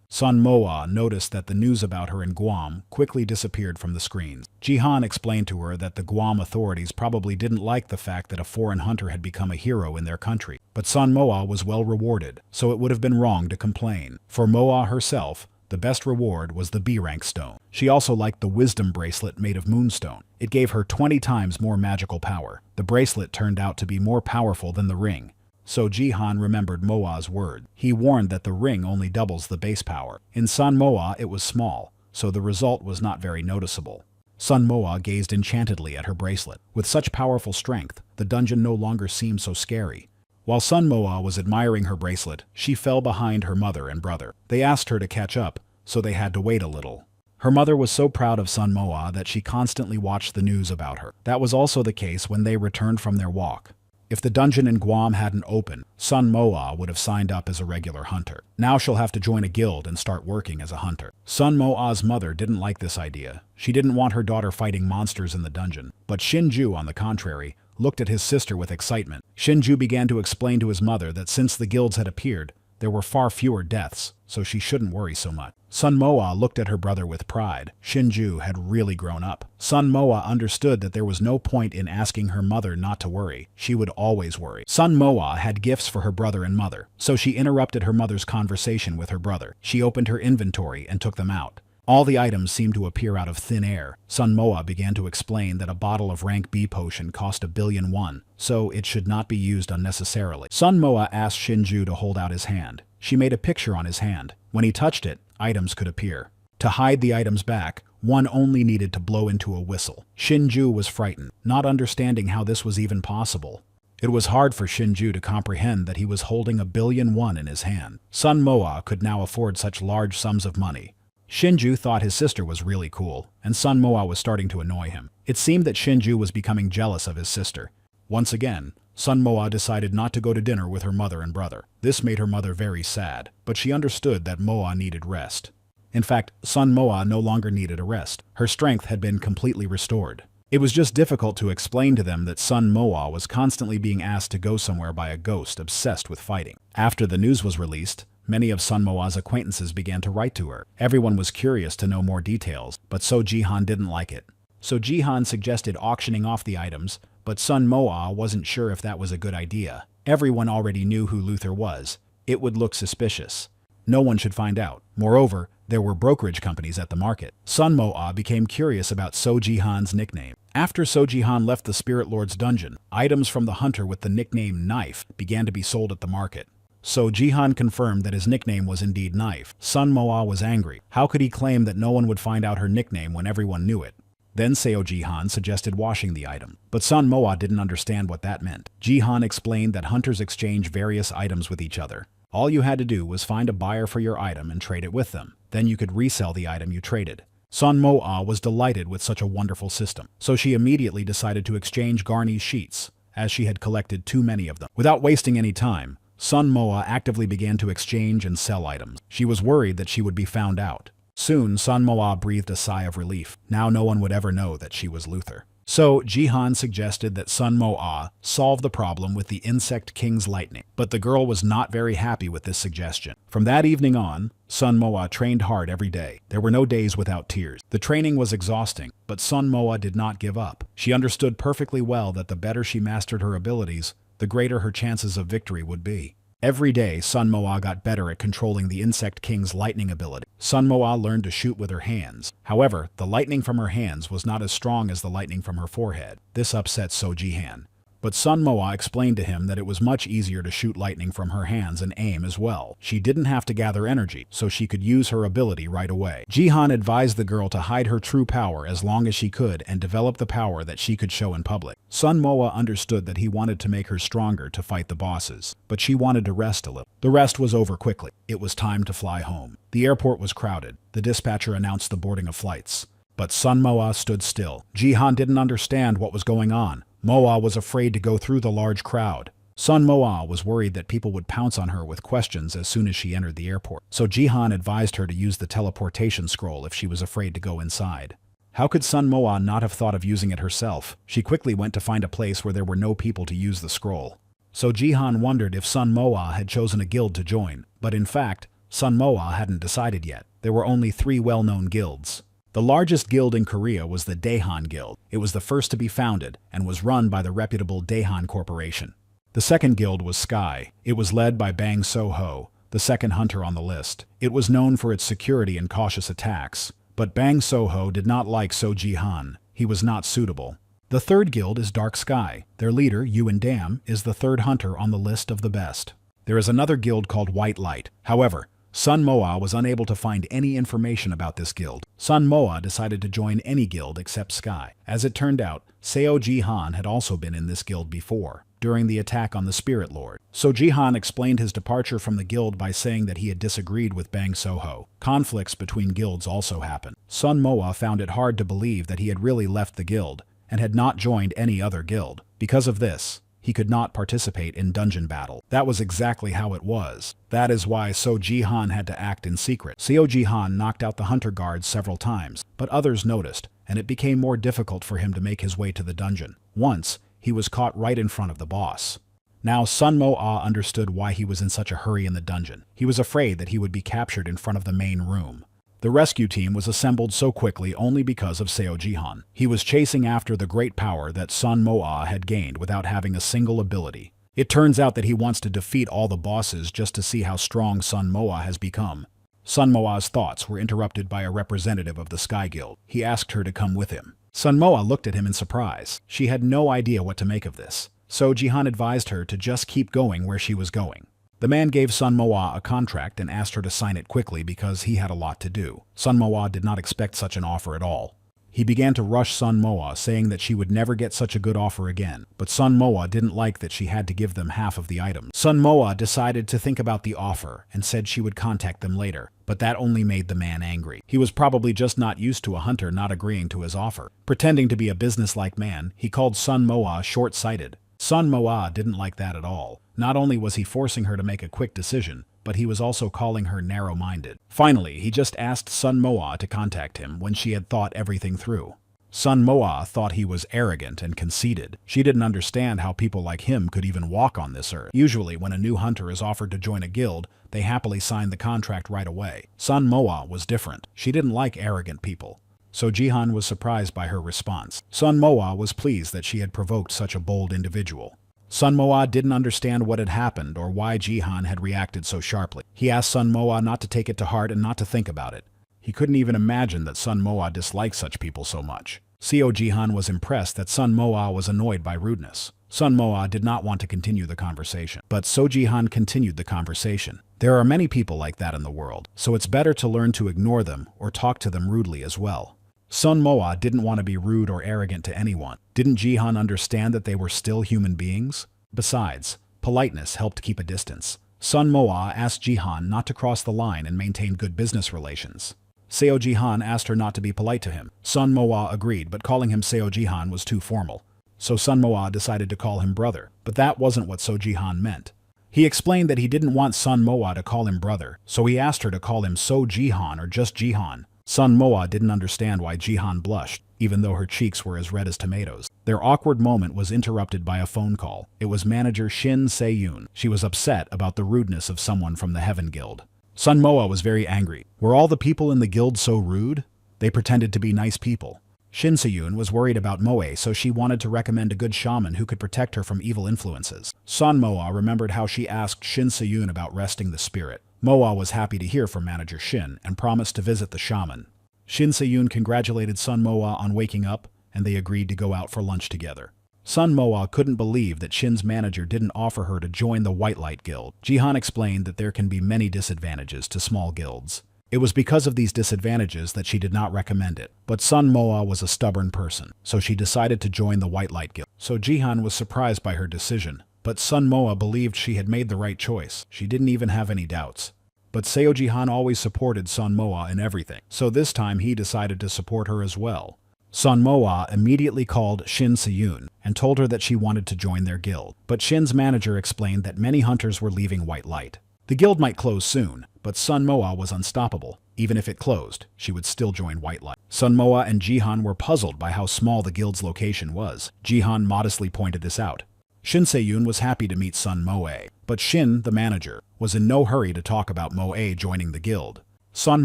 Sun Moa noticed that the news about her in Guam quickly disappeared from the screens. Jihan explained to her that the Guam authorities probably didn't like the fact that a foreign hunter had become a hero in their country. But Sun Moa was well rewarded, so it would have been wrong to complain. For Moa herself, the best reward was the B-rank stone. She also liked the wisdom bracelet made of moonstone. It gave her 20 times more magical power. The bracelet turned out to be more powerful than the ring. So Jihan remembered Moa's word. He warned that the ring only doubles the base power. In Sun Moa it was small, so the result was not very noticeable. Sun Moa gazed enchantedly at her bracelet. With such powerful strength, the dungeon no longer seemed so scary. While Sun Moa was admiring her bracelet, she fell behind her mother and brother. They asked her to catch up, so they had to wait a little. Her mother was so proud of Sun Moa that she constantly watched the news about her. That was also the case when they returned from their walk. If the dungeon in Guam hadn't opened, Sun Moa would have signed up as a regular hunter. Now she'll have to join a guild and start working as a hunter. Sun Moa's mother didn't like this idea. She didn't want her daughter fighting monsters in the dungeon. But Shinju, on the contrary, looked at his sister with excitement. Shinju began to explain to his mother that since the guilds had appeared, there were far fewer deaths, so she shouldn't worry so much. Sun Moa looked at her brother with pride. Shinju had really grown up. Sun Moa understood that there was no point in asking her mother not to worry. She would always worry. Sun Moa had gifts for her brother and mother, so she interrupted her mother's conversation with her brother. She opened her inventory and took them out. All the items seemed to appear out of thin air. Sun Moa began to explain that a bottle of rank B potion cost 1,000,000,000 won, so it should not be used unnecessarily. Sun Moa asked Shinju to hold out his hand. She made a picture on his hand. When he touched it, items could appear. To hide the items back, one only needed to blow into a whistle. Shinju was frightened, not understanding how this was even possible. It was hard for Shinju to comprehend that he was holding 1,000,000,000 won in his hand. Sun Moa could now afford such large sums of money. Shinju thought his sister was really cool, and Sun Moa was starting to annoy him. It seemed that Shinju was becoming jealous of his sister. Once again, Sun Moa decided not to go to dinner with her mother and brother. This made her mother very sad, but she understood that Moa needed rest. In fact, Sun Moa no longer needed a rest. Her strength had been completely restored. It was just difficult to explain to them that Sun Moa was constantly being asked to go somewhere by a ghost obsessed with fighting. After the news was released, many of Sun Moa's acquaintances began to write to her. Everyone was curious to know more details, but So Jihan didn't like it. So Jihan suggested auctioning off the items, but Sun Moa wasn't sure if that was a good idea. Everyone already knew who Luther was. It would look suspicious. No one should find out. Moreover, there were brokerage companies at the market. Sun Moa became curious about So Jihan's nickname. After So Jihan left the Spirit Lord's dungeon, items from the hunter with the nickname Knife began to be sold at the market. So Jihan confirmed that his nickname was indeed Knife. Sun Moa was angry. How could he claim that no one would find out her nickname when everyone knew it? Then Seo Jihan suggested washing the item. But Sun Moa didn't understand what that meant. Jihan explained that hunters exchange various items with each other. All you had to do was find a buyer for your item and trade it with them. Then you could resell the item you traded. Sun Moa was delighted with such a wonderful system, so she immediately decided to exchange Garni's sheets, as she had collected too many of them. Without wasting any time, Sun Moa actively began to exchange and sell items. She was worried that she would be found out. Soon, Sun Moa breathed a sigh of relief. Now no one would ever know that she was Luther. So, Jihan suggested that Sun Moa solve the problem with the Insect King's lightning. But the girl was not very happy with this suggestion. From that evening on, Sun Moa trained hard every day. There were no days without tears. The training was exhausting, but Sun Moa did not give up. She understood perfectly well that the better she mastered her abilities, the greater her chances of victory would be. Every day, Sun Moa got better at controlling the Insect King's lightning ability. Sun Moa learned to shoot with her hands. However, the lightning from her hands was not as strong as the lightning from her forehead. This upset So Jihan. But Sun Moa explained to him that it was much easier to shoot lightning from her hands and aim as well. She didn't have to gather energy, so she could use her ability right away. Jihan advised the girl to hide her true power as long as she could and develop the power that she could show in public. Sun Moa understood that he wanted to make her stronger to fight the bosses, but she wanted to rest a little. The rest was over quickly. It was time to fly home. The airport was crowded. The dispatcher announced the boarding of flights. But Sun Moa stood still. Jihan didn't understand what was going on. Moa was afraid to go through the large crowd. Sun Moa was worried that people would pounce on her with questions as soon as she entered the airport. So Jihan advised her to use the teleportation scroll if she was afraid to go inside. How could Sun Moa not have thought of using it herself? She quickly went to find a place where there were no people to use the scroll. So Jihan wondered if Sun Moa had chosen a guild to join, but in fact, Sun Moa hadn't decided yet. There were only 3 well-known guilds. The largest guild in Korea was the Daehan Guild. It was the first to be founded and was run by the reputable Daehan Corporation. The second guild was Sky. It was led by Bang So-ho, the second hunter on the list. It was known for its security and cautious attacks. But Bang So-ho did not like So Jihan. He was not suitable. The third guild is Dark Sky. Their leader, Yuan Dam, is the third hunter on the list of the best. There is another guild called White Light. However, Sun Moa was unable to find any information about this guild. Sun Moa decided to join any guild except Sky. As it turned out, Seo Jihan had also been in this guild before, during the attack on the Spirit Lord. So Jihan explained his departure from the guild by saying that he had disagreed with Bang So-ho. Conflicts between guilds also happened. Sun Moa found it hard to believe that he had really left the guild and had not joined any other guild. Because of this, he could not participate in dungeon battle. That was exactly how it was. That is why So Jihan had to act in secret. Seo Jihan knocked out the hunter guards several times, but others noticed, and it became more difficult for him to make his way to the dungeon. Once, he was caught right in front of the boss. Now Sun Mo-ah understood why he was in such a hurry in the dungeon. He was afraid that he would be captured in front of the main room. The rescue team was assembled so quickly only because of Seo Jihan. He was chasing after the great power that Sun Mo-ah had gained without having a single ability. It turns out that he wants to defeat all the bosses just to see how strong Sun Mo-ah has become. Sun Mo-ah's thoughts were interrupted by a representative of the Sky Guild. He asked her to come with him. Sun Mo-ah looked at him in surprise. She had no idea what to make of this. So Jihan advised her to just keep going where she was going. The man gave Sun Mo-ah a contract and asked her to sign it quickly because he had a lot to do. Sun Mo-ah did not expect such an offer at all. He began to rush Sun Mo-ah, saying that she would never get such a good offer again. But Sun Mo-ah didn't like that she had to give them half of the items. Sun Mo-ah decided to think about the offer and said she would contact them later. But that only made the man angry. He was probably just not used to a hunter not agreeing to his offer. Pretending to be a businesslike man, he called Sun Mo-ah short-sighted. Sun Mo-ah didn't like that at all. Not only was he forcing her to make a quick decision, but he was also calling her narrow-minded. Finally, he just asked Sun Mo-ah to contact him when she had thought everything through. Sun Mo-ah thought he was arrogant and conceited. She didn't understand how people like him could even walk on this earth. Usually, when a new hunter is offered to join a guild, they happily sign the contract right away. Sun Mo-ah was different. She didn't like arrogant people. So Jihan was surprised by her response. Sun Mo-ah was pleased that she had provoked such a bold individual. Sun Mo-ah didn't understand what had happened or why Jihan had reacted so sharply. He asked Sun Mo-ah not to take it to heart and not to think about it. He couldn't even imagine that Sun Mo-ah disliked such people so much. Seo Jihan was impressed that Sun Mo-ah was annoyed by rudeness. Sun Mo-ah did not want to continue the conversation, but So Jihan continued the conversation. There are many people like that in the world, so it's better to learn to ignore them or talk to them rudely as well. Sun Mo-ah didn't want to be rude or arrogant to anyone. Didn't Jihan understand that they were still human beings? Besides, politeness helped keep a distance. Sun Mo-ah asked Jihan not to cross the line and maintain good business relations. Seo Jihan asked her not to be polite to him. Sun Mo-ah agreed, but calling him Seo Jihan was too formal. So Sun Mo-ah decided to call him brother, but that wasn't what So Jihan meant. He explained that he didn't want Sun Mo-ah to call him brother, so he asked her to call him So Jihan or just Jihan. Sun Mo-ah didn't understand why Jihan blushed, even though her cheeks were as red as tomatoes. Their awkward moment was interrupted by a phone call. It was manager Shin Se-yoon. She was upset about the rudeness of someone from the Heaven Guild. Sun Mo-ah was very angry. Were all the people in the guild so rude? They pretended to be nice people. Shin Se-yoon was worried about Moe, so she wanted to recommend a good shaman who could protect her from evil influences. Sun Mo-ah remembered how she asked Shin Se-yoon about resting the spirit. Mo-ah was happy to hear from manager Shin and promised to visit the shaman. Shin Se-yoon congratulated Sun Mo-ah on waking up, and they agreed to go out for lunch together. Sun Mo-ah couldn't believe that Shin's manager didn't offer her to join the White Light Guild. Jihan explained that there can be many disadvantages to small guilds. It was because of these disadvantages that she did not recommend it. But Sun Mo-ah was a stubborn person, so she decided to join the White Light Guild. So Jihan was surprised by her decision, but Sun Mo-ah believed she had made the right choice. She didn't even have any doubts. But Seo Jihan always supported Sun Mo-ah in everything, so this time he decided to support her as well. Sun Mo-ah immediately called Shin Se-yoon and told her that she wanted to join their guild, but Shin's manager explained that many hunters were leaving White Light. The guild might close soon, but Sun Mo-ah was unstoppable. Even if it closed, she would still join White Light. Sun Mo-ah and Jihan were puzzled by how small the guild's location was. Jihan modestly pointed this out. Shin Se-yoon was happy to meet Sun Mo-ah, but Shin, the manager, was in no hurry to talk about Mo-ah joining the guild. Sun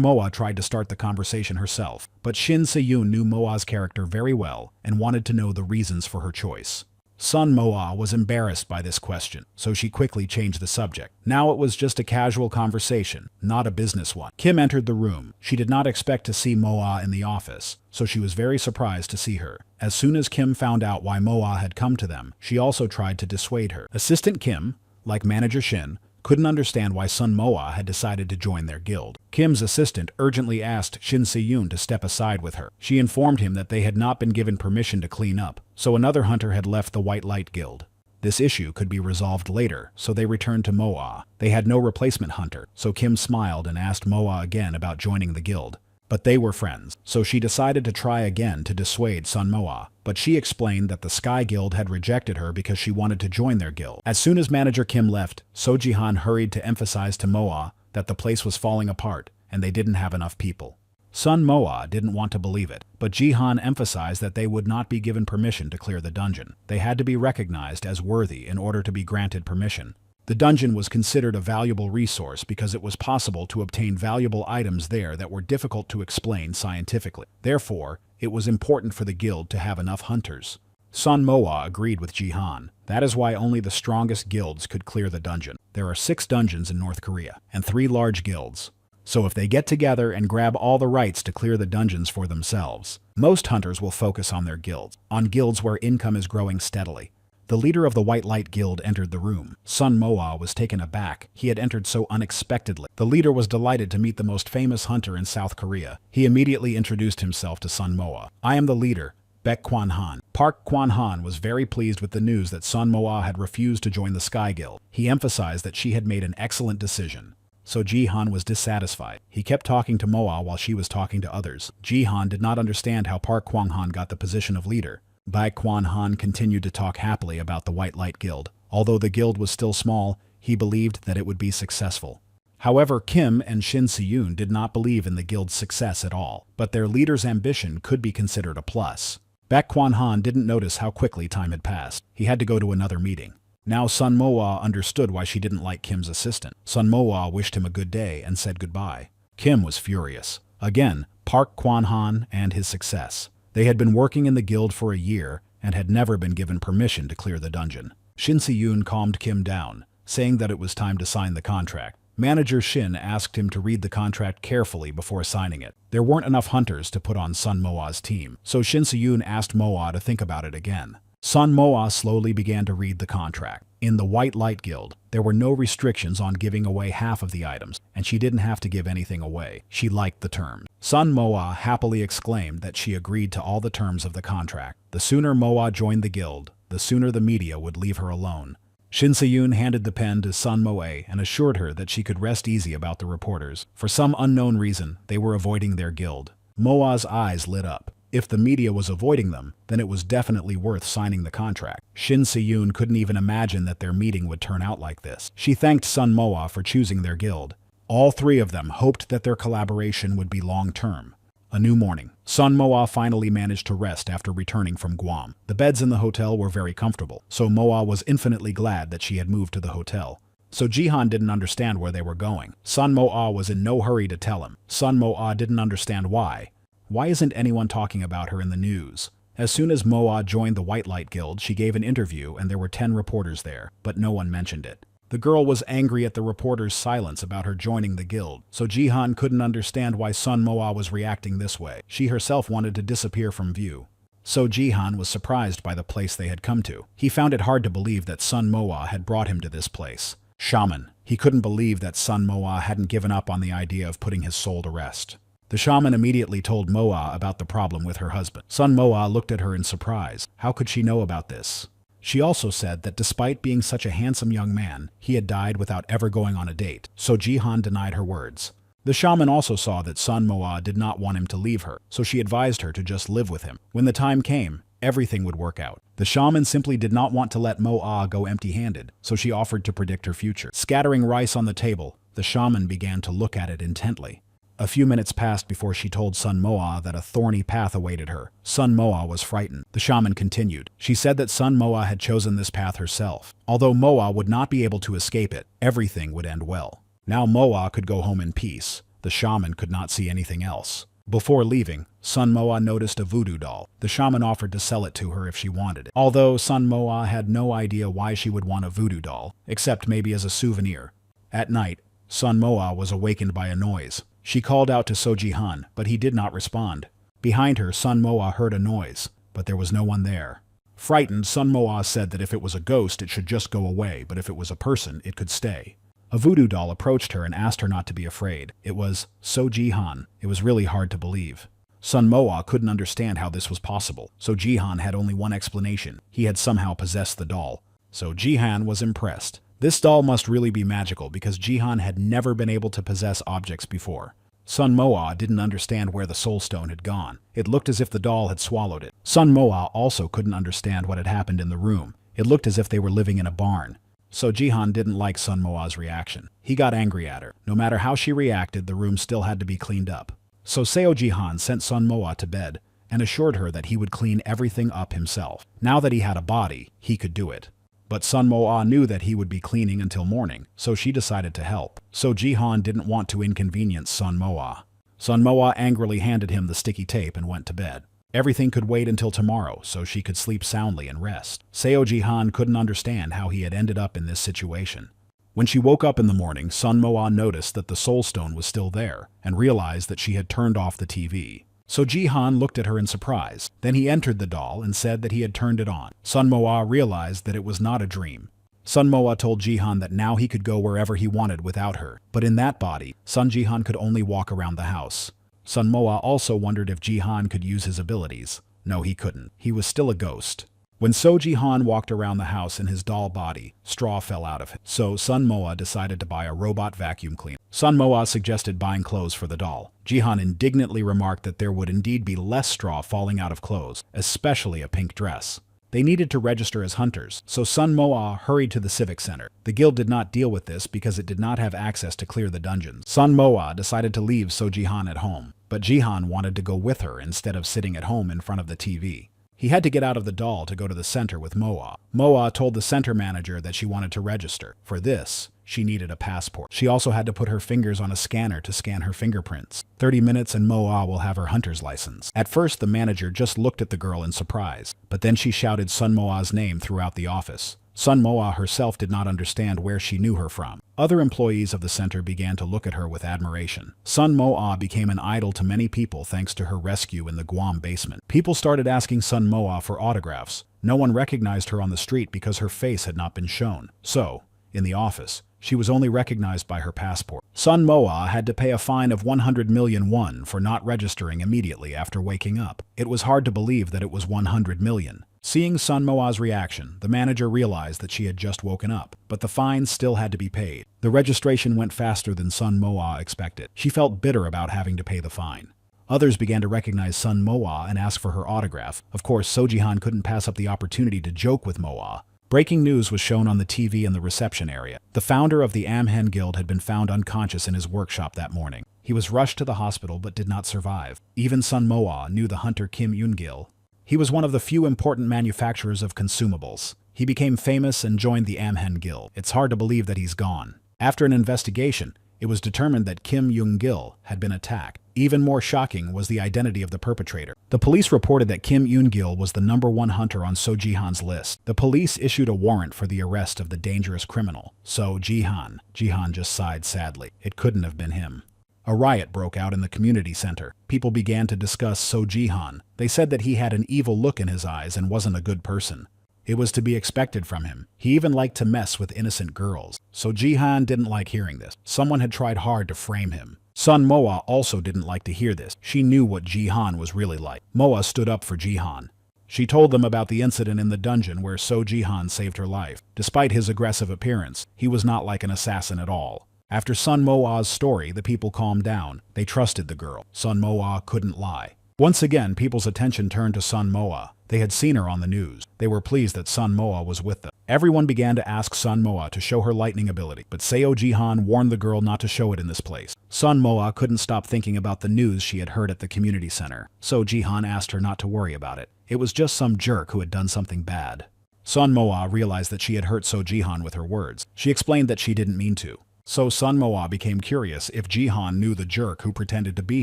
Mo-ah tried to start the conversation herself, but Shin Se-yoon knew Mo-ah's character very well and wanted to know the reasons for her choice. Sun Mo-ah was embarrassed by this question, so she quickly changed the subject. Now it was just a casual conversation, not a business one. Kim entered the room. She did not expect to see Mo-ah in the office, so she was very surprised to see her. As soon as Kim found out why Mo-ah had come to them, she also tried to dissuade her. Assistant Kim, like manager Shin, couldn't understand why Sun Mo-ah had decided to join their guild. Kim's assistant urgently asked Shin Se-yoon to step aside with her. She informed him that they had not been given permission to clean up, so another hunter had left the White Light Guild. This issue could be resolved later, so they returned to Mo-ah. They had no replacement hunter, so Kim smiled and asked Mo-ah again about joining the guild. But they were friends, so she decided to try again to dissuade Sun Mo-ah. But she explained that the Sky Guild had rejected her because she wanted to join their guild. As soon as manager Kim left, So Jihan hurried to emphasize to Mo-ah that the place was falling apart and they didn't have enough people. Sun Moa didn't want to believe it, but Jihan emphasized that they would not be given permission to clear the dungeon. They had to be recognized as worthy in order to be granted permission. The dungeon was considered a valuable resource because it was possible to obtain valuable items there that were difficult to explain scientifically. Therefore, it was important for the guild to have enough hunters. Sun Moa agreed with Jihan. That is why only the strongest guilds could clear the dungeon. There are 6 dungeons in North Korea, and 3 large guilds. So if they get together and grab all the rights to clear the dungeons for themselves, most hunters will focus on their guilds, on guilds where income is growing steadily. The leader of the White Light Guild entered the room. Sun Moa was taken aback. He had entered so unexpectedly. The leader was delighted to meet the most famous hunter in South Korea. He immediately introduced himself to Sun Moa. "I am the leader, Baek Kwan-han." Park Kwan-han was very pleased with the news that Sun Moa had refused to join the Sky Guild. He emphasized that she had made an excellent decision. So Jihan was dissatisfied. He kept talking to Moa while she was talking to others. Jihan did not understand how Park Kwang-han got the position of leader. Baek Kwan-han continued to talk happily about the White Light Guild. Although the guild was still small, he believed that it would be successful. However, Kim and Shin Se-yoon did not believe in the guild's success at all, but their leader's ambition could be considered a plus. Baek Kwan-han didn't notice how quickly time had passed. He had to go to another meeting. Now Sun Moa understood why she didn't like Kim's assistant. Sun Moa wished him a good day and said goodbye. Kim was furious. Again, Park Kwan-han and his success. They had been working in the guild for a year and had never been given permission to clear the dungeon. Shin Se-yoon calmed Kim down, saying that it was time to sign the contract. Manager Shin asked him to read the contract carefully before signing it. There weren't enough hunters to put on Sun Moa's team, so Shin Se-yoon asked Moa to think about it again. Sun Moa slowly began to read the contract. In the White Light Guild, there were no restrictions on giving away half of the items, and she didn't have to give anything away. She liked the terms. Sun Moa happily exclaimed that she agreed to all the terms of the contract. The sooner Moa joined the guild, the sooner the media would leave her alone. Shin Se-yoon handed the pen to Sun Moa and assured her that she could rest easy about the reporters. For some unknown reason, they were avoiding their guild. Moa's eyes lit up. If the media was avoiding them, then it was definitely worth signing the contract. Shin Se-yoon couldn't even imagine that their meeting would turn out like this. She thanked Sun Moa for choosing their guild. All 3 of them hoped that their collaboration would be long-term. A new morning. Sun Moa finally managed to rest after returning from Guam. The beds in the hotel were very comfortable, so Moa was infinitely glad that she had moved to the hotel. So Jihan didn't understand where they were going. Sun Moa was in no hurry to tell him. Sun Moa didn't understand why. Why isn't anyone talking about her in the news? As soon as Moa joined the White Light Guild, she gave an interview and there were 10 reporters there, but no one mentioned it. The girl was angry at the reporters' silence about her joining the guild, so Jihan couldn't understand why Sun Moa was reacting this way. She herself wanted to disappear from view. So Jihan was surprised by the place they had come to. He found it hard to believe that Sun Moa had brought him to this place. Shaman. He couldn't believe that Sun Moa hadn't given up on the idea of putting his soul to rest. The shaman immediately told Moa about the problem with her husband. Sun Moa looked at her in surprise. How could she know about this? She also said that despite being such a handsome young man, he had died without ever going on a date, so Jihan denied her words. The shaman also saw that Sun Moa did not want him to leave her, so she advised her to just live with him. When the time came, everything would work out. The shaman simply did not want to let Moa go empty-handed, so she offered to predict her future. Scattering rice on the table, the shaman began to look at it intently. A few minutes passed before she told Sun Moa that a thorny path awaited her. Sun Moa was frightened. The shaman continued. She said that Sun Moa had chosen this path herself. Although Moa would not be able to escape it, everything would end well. Now Moa could go home in peace. The shaman could not see anything else. Before leaving, Sun Moa noticed a voodoo doll. The shaman offered to sell it to her if she wanted it. Although Sun Moa had no idea why she would want a voodoo doll, except maybe as a souvenir. At night, Sun Moa was awakened by a noise. She called out to Jihan, but he did not respond. Behind her, Sun Moa heard a noise, but there was no one there. Frightened, Sun Moa said that if it was a ghost, it should just go away, but if it was a person, it could stay. A voodoo doll approached her and asked her not to be afraid. It was Jihan. It was really hard to believe. Sun Moa couldn't understand how this was possible, so Jihan had only one explanation. He had somehow possessed the doll. So Jihan was impressed. This doll must really be magical because Jihan had never been able to possess objects before. Sun Moa didn't understand where the soul stone had gone. It looked as if the doll had swallowed it. Sun Moa also couldn't understand what had happened in the room. It looked as if they were living in a barn. So Jihan didn't like Sun Moa's reaction. He got angry at her. No matter how she reacted, the room still had to be cleaned up. So Seo Jihan sent Sun Moa to bed and assured her that he would clean everything up himself. Now that he had a body, he could do it. But Sun Moa knew that he would be cleaning until morning, so she decided to help. So Jihan didn't want to inconvenience Sun Moa. Sun Moa angrily handed him the sticky tape and went to bed. Everything could wait until tomorrow so she could sleep soundly and rest. Seo Jihan couldn't understand how he had ended up in this situation. When she woke up in the morning, Sun Moa noticed that the Soul Stone was still there and realized that she had turned off the TV. So Jihan looked at her in surprise. Then he entered the doll and said that he had turned it on. Sun Moa realized that it was not a dream. Sun Moa told Jihan that now he could go wherever he wanted without her. But in that body, Sun Jihan could only walk around the house. Sun Moa also wondered if Jihan could use his abilities. No, he couldn't. He was still a ghost. When So Jihan walked around the house in his doll body, straw fell out of him. So Sun Moa decided to buy a robot vacuum cleaner. Sun Moa suggested buying clothes for the doll. Jihan indignantly remarked that there would indeed be less straw falling out of clothes, especially a pink dress. They needed to register as hunters, so Sun Moa hurried to the civic center. The guild did not deal with this because it did not have access to clear the dungeons. Sun Moa decided to leave So Jihan at home, but Jihan wanted to go with her instead of sitting at home in front of the TV. He had to get out of the doll to go to the center with Moa. Moa told the center manager that she wanted to register. For this, she needed a passport. She also had to put her fingers on a scanner to scan her fingerprints. 30 minutes and Moa will have her hunter's license. At first, the manager just looked at the girl in surprise, but then she shouted Sun Moa's name throughout the office. Sun Moa herself did not understand where she knew her from. Other employees of the center began to look at her with admiration. Sun Moa became an idol to many people thanks to her rescue in the Guam basement. People started asking Sun Moa for autographs. No one recognized her on the street because her face had not been shown. So, in the office, she was only recognized by her passport. Sun Moa had to pay a fine of 100 million won for not registering immediately after waking up. It was hard to believe that it was 100 million. Seeing Sun Moa's reaction, the manager realized that she had just woken up, but the fine still had to be paid. The registration went faster than Sun Moa expected. She felt bitter about having to pay the fine. Others began to recognize Sun Moa and ask for her autograph. Of course, So Jihan couldn't pass up the opportunity to joke with Moa. Breaking news was shown on the TV in the reception area. The founder of the Amhen Guild had been found unconscious in his workshop that morning. He was rushed to the hospital but did not survive. Even Sun Moa knew the hunter Kim Yoon-gil. He was one of the few important manufacturers of consumables. He became famous and joined the Amhen Guild. It's hard to believe that he's gone. After an investigation, it was determined that Kim Yoon-gil had been attacked. Even more shocking was the identity of the perpetrator. The police reported that Kim Yoon-gil was the #1 hunter on So Jihan's list. The police issued a warrant for the arrest of the dangerous criminal, So Jihan. Jihan just sighed sadly. It couldn't have been him. A riot broke out in the community center. People began to discuss So Jihan. They said that he had an evil look in his eyes and wasn't a good person. It was to be expected from him. He even liked to mess with innocent girls. So Jihan didn't like hearing this. Someone had tried hard to frame him. Sun Moa also didn't like to hear this. She knew what Jihan was really like. Moa stood up for Jihan. She told them about the incident in the dungeon where So Jihan saved her life. Despite his aggressive appearance, he was not like an assassin at all. After Sun Moa's story, the people calmed down. They trusted the girl. Sun Moa couldn't lie. Once again, people's attention turned to Sun Moa. They had seen her on the news. They were pleased that Sun Moa was with them. Everyone began to ask Sun Moa to show her lightning ability, but Seo Jihan warned the girl not to show it in this place. Sun Moa couldn't stop thinking about the news she had heard at the community center. So Jihan asked her not to worry about it. It was just some jerk who had done something bad. Sun Moa realized that she had hurt So Jihan with her words. She explained that she didn't mean to. So Sun Moa became curious if Jihan knew the jerk who pretended to be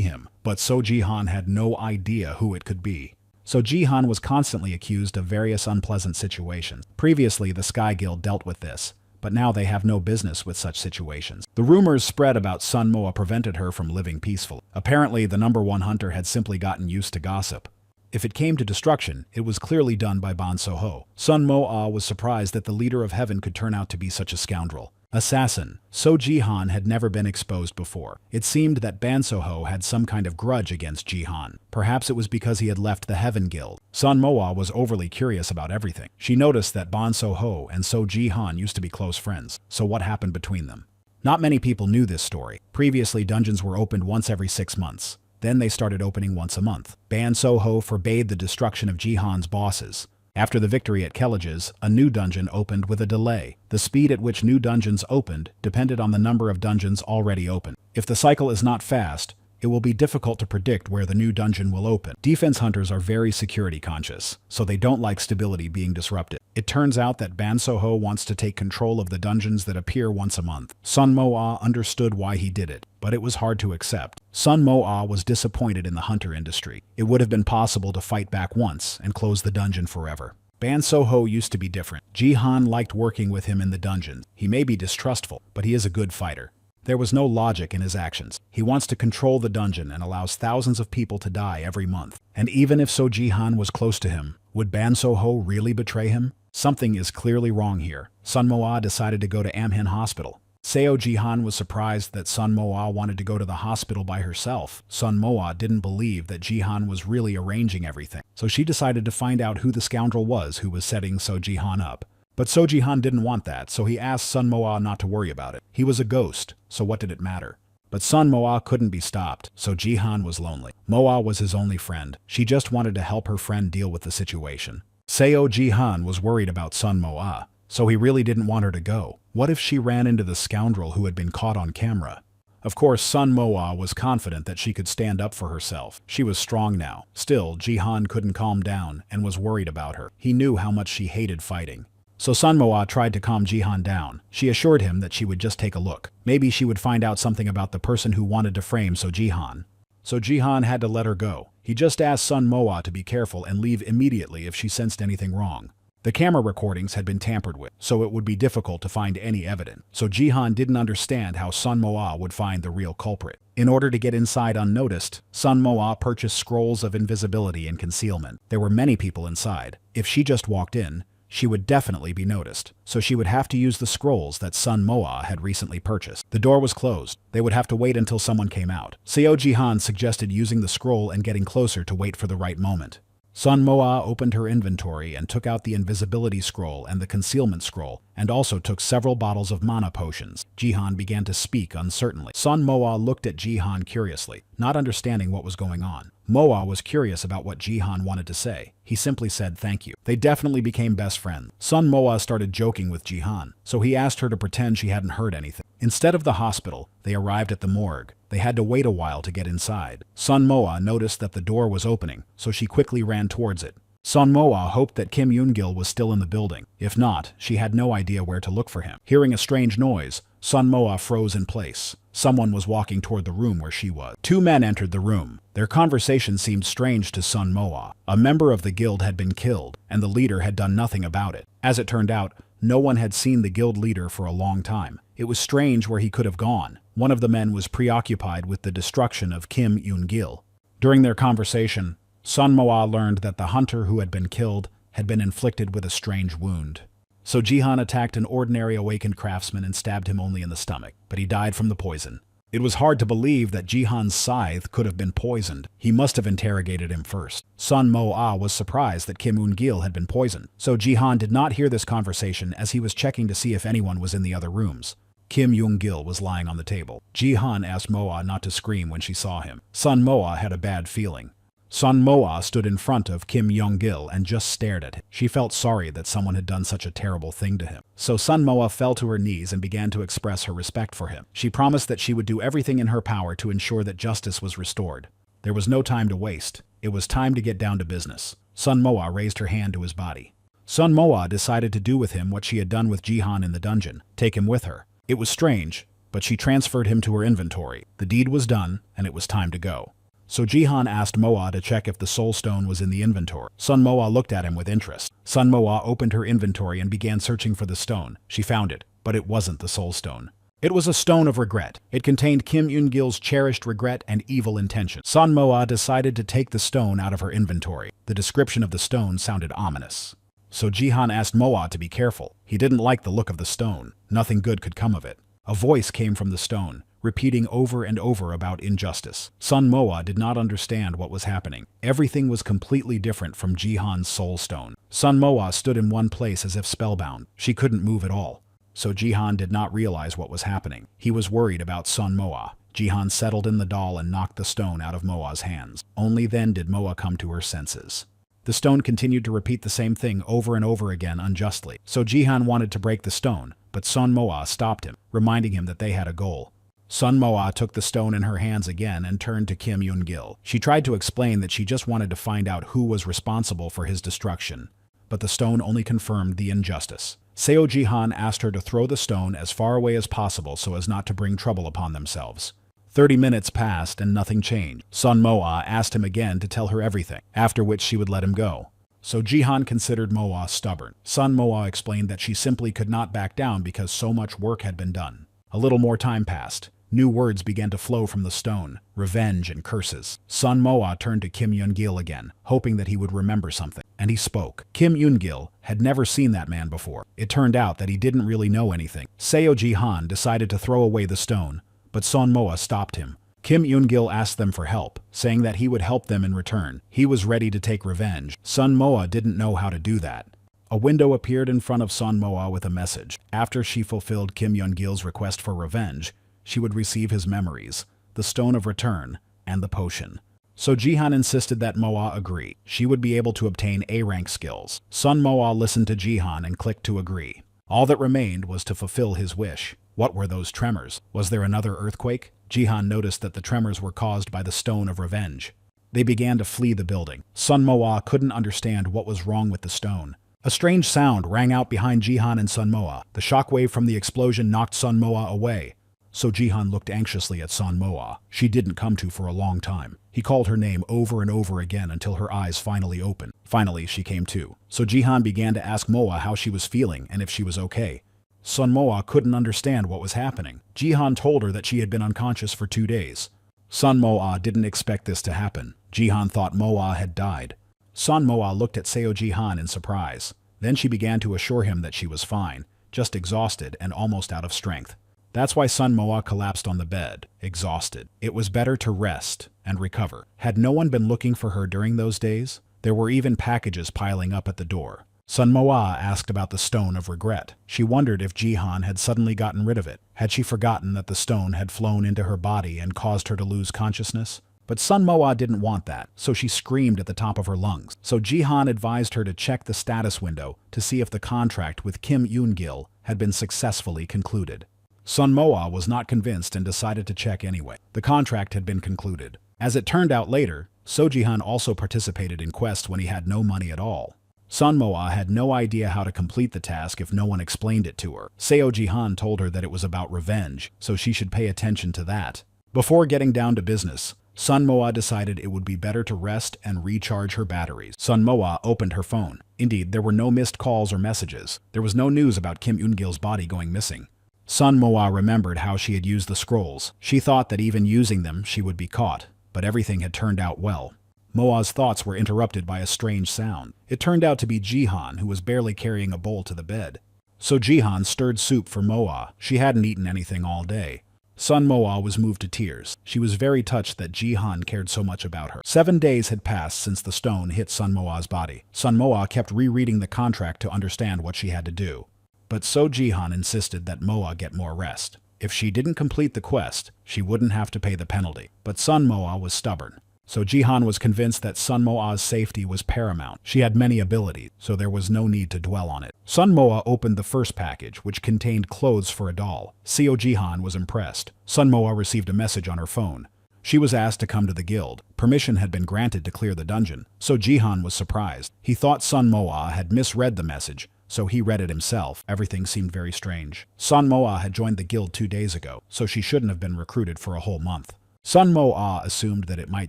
him, but So Jihan had no idea who it could be. So Jihan was constantly accused of various unpleasant situations. Previously, the Sky Guild dealt with this, but now they have no business with such situations. The rumors spread about Sun Moa prevented her from living peacefully. Apparently, the #1 hunter had simply gotten used to gossip. If it came to destruction, it was clearly done by Ban So-ho. Sun Moa was surprised that the leader of heaven could turn out to be such a scoundrel. Assassin. So Jihan had never been exposed before. It seemed that Ban So-ho had some kind of grudge against Jihan. Perhaps it was because he had left the Heaven Guild. Sun Moa was overly curious about everything. She noticed that Ban So-ho and So Jihan used to be close friends. So what happened between them? Not many people knew this story. Previously, dungeons were opened once every 6 months. Then they started opening once a month. Ban So-ho forbade the destruction of Jihan's bosses. After the victory at Kellage's, a new dungeon opened with a delay. The speed at which new dungeons opened depended on the number of dungeons already open. If the cycle is not fast, it will be difficult to predict where the new dungeon will open. Defense hunters are very security conscious, so they don't like stability being disrupted. It turns out that Ban Soho wants to take control of the dungeons that appear once a month. Sun Mo-ah understood why he did it, but it was hard to accept. Sun Mo-ah was disappointed in the hunter industry. It would have been possible to fight back once and close the dungeon forever. Ban Soho used to be different. Jihan liked working with him in the dungeon. He may be distrustful, but he is a good fighter. There was no logic in his actions. He wants to control the dungeon and allows thousands of people to die every month. And even if So Jihan was close to him, would Ban Soho really betray him? Something is clearly wrong here. Sun Mo-ah decided to go to Amhin Hospital. Seo Jihan was surprised that Sun Mo-ah wanted to go to the hospital by herself. Sun Mo-ah didn't believe that Jihan was really arranging everything, so she decided to find out who the scoundrel was who was setting So Jihan up. But So Jihan didn't want that, so he asked Sun Mo-ah not to worry about it. He was a ghost, so what did it matter? But Sun Mo-ah couldn't be stopped, so Jihan was lonely. Mo-ah was his only friend. She just wanted to help her friend deal with the situation. Seo Jihan was worried about Sun Mo-ah, so he really didn't want her to go. What if she ran into the scoundrel who had been caught on camera? Of course, Sun Mo-ah was confident that she could stand up for herself. She was strong now. Still, Jihan couldn't calm down and was worried about her. He knew how much she hated fighting. So Sun Mo-ah tried to calm Jihan down. She assured him that she would just take a look. Maybe she would find out something about the person who wanted to frame So Jihan. So Jihan had to let her go. He just asked Sun Mo-ah to be careful and leave immediately if she sensed anything wrong. The camera recordings had been tampered with, so it would be difficult to find any evidence. So Jihan didn't understand how Sun Mo-ah would find the real culprit. In order to get inside unnoticed, Sun Mo-ah purchased scrolls of invisibility and concealment. There were many people inside. If she just walked in, she would definitely be noticed, so she would have to use the scrolls that Sun Mo-ah had recently purchased. The door was closed. They would have to wait until someone came out. Seo Jihan suggested using the scroll and getting closer to wait for the right moment. Sun Mo-ah opened her inventory and took out the invisibility scroll and the concealment scroll, and also took several bottles of mana potions. Jihan began to speak uncertainly. Sun Mo-ah looked at Jihan curiously, not understanding what was going on. Mo-ah was curious about what Jihan wanted to say. He simply said thank you. They definitely became best friends. Sun Mo-ah started joking with Jihan, so he asked her to pretend she hadn't heard anything. Instead of the hospital, they arrived at the morgue. They had to wait a while to get inside. Sun Mo-ah noticed that the door was opening, so she quickly ran towards it. Sun Mo-ah hoped that Kim Yoon-gil was still in the building. If not, she had no idea where to look for him. Hearing a strange noise, Sun Mo-ah froze in place. Someone was walking toward the room where she was. Two men entered the room. Their conversation seemed strange to Sun Mo-ah. A member of the guild had been killed, and the leader had done nothing about it. As it turned out, no one had seen the guild leader for a long time. It was strange where he could have gone. One of the men was preoccupied with the destruction of Kim Yoon-gil. During their conversation, Sun Mo-ah learned that the hunter who had been killed had been inflicted with a strange wound. So Jihan attacked an ordinary awakened craftsman and stabbed him only in the stomach, but he died from the poison. It was hard to believe that Jihan's scythe could have been poisoned. He must have interrogated him first. Sun Mo-ah was surprised that Kim Yoon-gil had been poisoned, so Jihan did not hear this conversation as he was checking to see if anyone was in the other rooms. Kim Yoon-gil was lying on the table. Jihan asked Mo-ah not to scream when she saw him. Sun Mo-ah had a bad feeling. Sun Mo-ah stood in front of Kim Yoon-gil and just stared at him. She felt sorry that someone had done such a terrible thing to him. So Sun Mo-ah fell to her knees and began to express her respect for him. She promised that she would do everything in her power to ensure that justice was restored. There was no time to waste. It was time to get down to business. Sun Mo-ah raised her hand to his body. Sun Mo-ah decided to do with him what she had done with Jihan in the dungeon, take him with her. It was strange, but she transferred him to her inventory. The deed was done, and it was time to go. So Jihan asked Mo-ah to check if the soul stone was in the inventory. Sun Mo-ah looked at him with interest. Sun Mo-ah opened her inventory and began searching for the stone. She found it, but it wasn't the soul stone. It was a stone of regret. It contained Kim Yoon-gil's cherished regret and evil intention. Sun Mo-ah decided to take the stone out of her inventory. The description of the stone sounded ominous. So Jihan asked Mo-ah to be careful. He didn't like the look of the stone. Nothing good could come of it. A voice came from the stone, repeating over and over about injustice. Sun Mo-ah did not understand what was happening. Everything was completely different from Jihan's soul stone. Sun Mo-ah stood in one place as if spellbound. She couldn't move at all. So Jihan did not realize what was happening. He was worried about Sun Mo-ah. Jihan settled in the doll and knocked the stone out of Mo-ah's hands. Only then did Mo-ah come to her senses. The stone continued to repeat the same thing over and over again unjustly. So Jihan wanted to break the stone, but Sun Mo-ah stopped him, reminding him that they had a goal. Sun Moa took the stone in her hands again and turned to Kim Yoon-gil. She tried to explain that she just wanted to find out who was responsible for his destruction, but the stone only confirmed the injustice. Seo Ji-han asked her to throw the stone as far away as possible so as not to bring trouble upon themselves. 30 minutes passed and nothing changed. Sun Moa asked him again to tell her everything, after which she would let him go. So Ji-han considered Moa stubborn. Sun Moa explained that she simply could not back down because so much work had been done. A little more time passed. New words began to flow from the stone, revenge and curses. Sun Moa turned to Kim Yoon-gil again, hoping that he would remember something. And he spoke. Kim Yoon-gil had never seen that man before. It turned out that he didn't really know anything. Seo Ji-han decided to throw away the stone, but Sun Moa stopped him. Kim Yoon-gil asked them for help, saying that he would help them in return. He was ready to take revenge. Sun Moa didn't know how to do that. A window appeared in front of Sun Moa with a message. After she fulfilled Kim Yoon-gil's request for revenge, she would receive his memories, the Stone of Return, and the potion. So Ji-han insisted that Moa agree. She would be able to obtain A-rank skills. Sun Moa listened to Ji-han and clicked to agree. All that remained was to fulfill his wish. What were those tremors? Was there another earthquake? Ji-han noticed that the tremors were caused by the Stone of Revenge. They began to flee the building. Sun Moa couldn't understand what was wrong with the stone. A strange sound rang out behind Ji-han and Sun Moa. The shockwave from the explosion knocked Sun Moa away. So Ji-han looked anxiously at Sun Moa. She didn't come to for a long time. He called her name over and over again until her eyes finally opened. Finally, she came to. So Ji-han began to ask Moa how she was feeling and if she was okay. Sun Moa couldn't understand what was happening. Ji-han told her that she had been unconscious for 2 days. Sun Moa didn't expect this to happen. Ji-han thought Moa had died. Sun Moa looked at Seo Ji-han in surprise. Then she began to assure him that she was fine, just exhausted and almost out of strength. That's why Sun Moa collapsed on the bed, exhausted. It was better to rest and recover. Had no one been looking for her during those days? There were even packages piling up at the door. Sun Moa asked about the Stone of Regret. She wondered if Ji-han had suddenly gotten rid of it. Had she forgotten that the stone had flown into her body and caused her to lose consciousness? But Sun Moa didn't want that, so she screamed at the top of her lungs. So Ji-han advised her to check the status window to see if the contract with Kim Yoon-gil had been successfully concluded. Sun Moa was not convinced and decided to check anyway. The contract had been concluded. As it turned out later, So Ji-han also participated in quests when he had no money at all. Sun Moa had no idea how to complete the task if no one explained it to her. Seo Ji-han told her that it was about revenge, so she should pay attention to that. Before getting down to business, Sun Moa decided it would be better to rest and recharge her batteries. Sun Moa opened her phone. Indeed, there were no missed calls or messages. There was no news about Kim Yoon-gil's body going missing. Sun Moa remembered how she had used the scrolls. She thought that even using them, she would be caught, but everything had turned out well. Moa's thoughts were interrupted by a strange sound. It turned out to be Ji-han, who was barely carrying a bowl to the bed. So Ji-han stirred soup for Moa. She hadn't eaten anything all day. Sun Moa was moved to tears. She was very touched that Ji-han cared so much about her. 7 days had passed since the stone hit Sun Moa's body. Sun Moa kept rereading the contract to understand what she had to do. But So Ji-han insisted that Moa get more rest. If she didn't complete the quest, she wouldn't have to pay the penalty. But Sun Moa was stubborn. So Ji-han was convinced that Sun Moa's safety was paramount. She had many abilities, so there was no need to dwell on it. Sun Moa opened the first package, which contained clothes for a doll. Seo Ji-han was impressed. Sun Moa received a message on her phone. She was asked to come to the guild. Permission had been granted to clear the dungeon. So Ji-han was surprised. He thought Sun Moa had misread the message, so he read it himself. Everything seemed very strange. Sun Moa had joined the guild 2 days ago, so she shouldn't have been recruited for a whole month. Sun Moa assumed that it might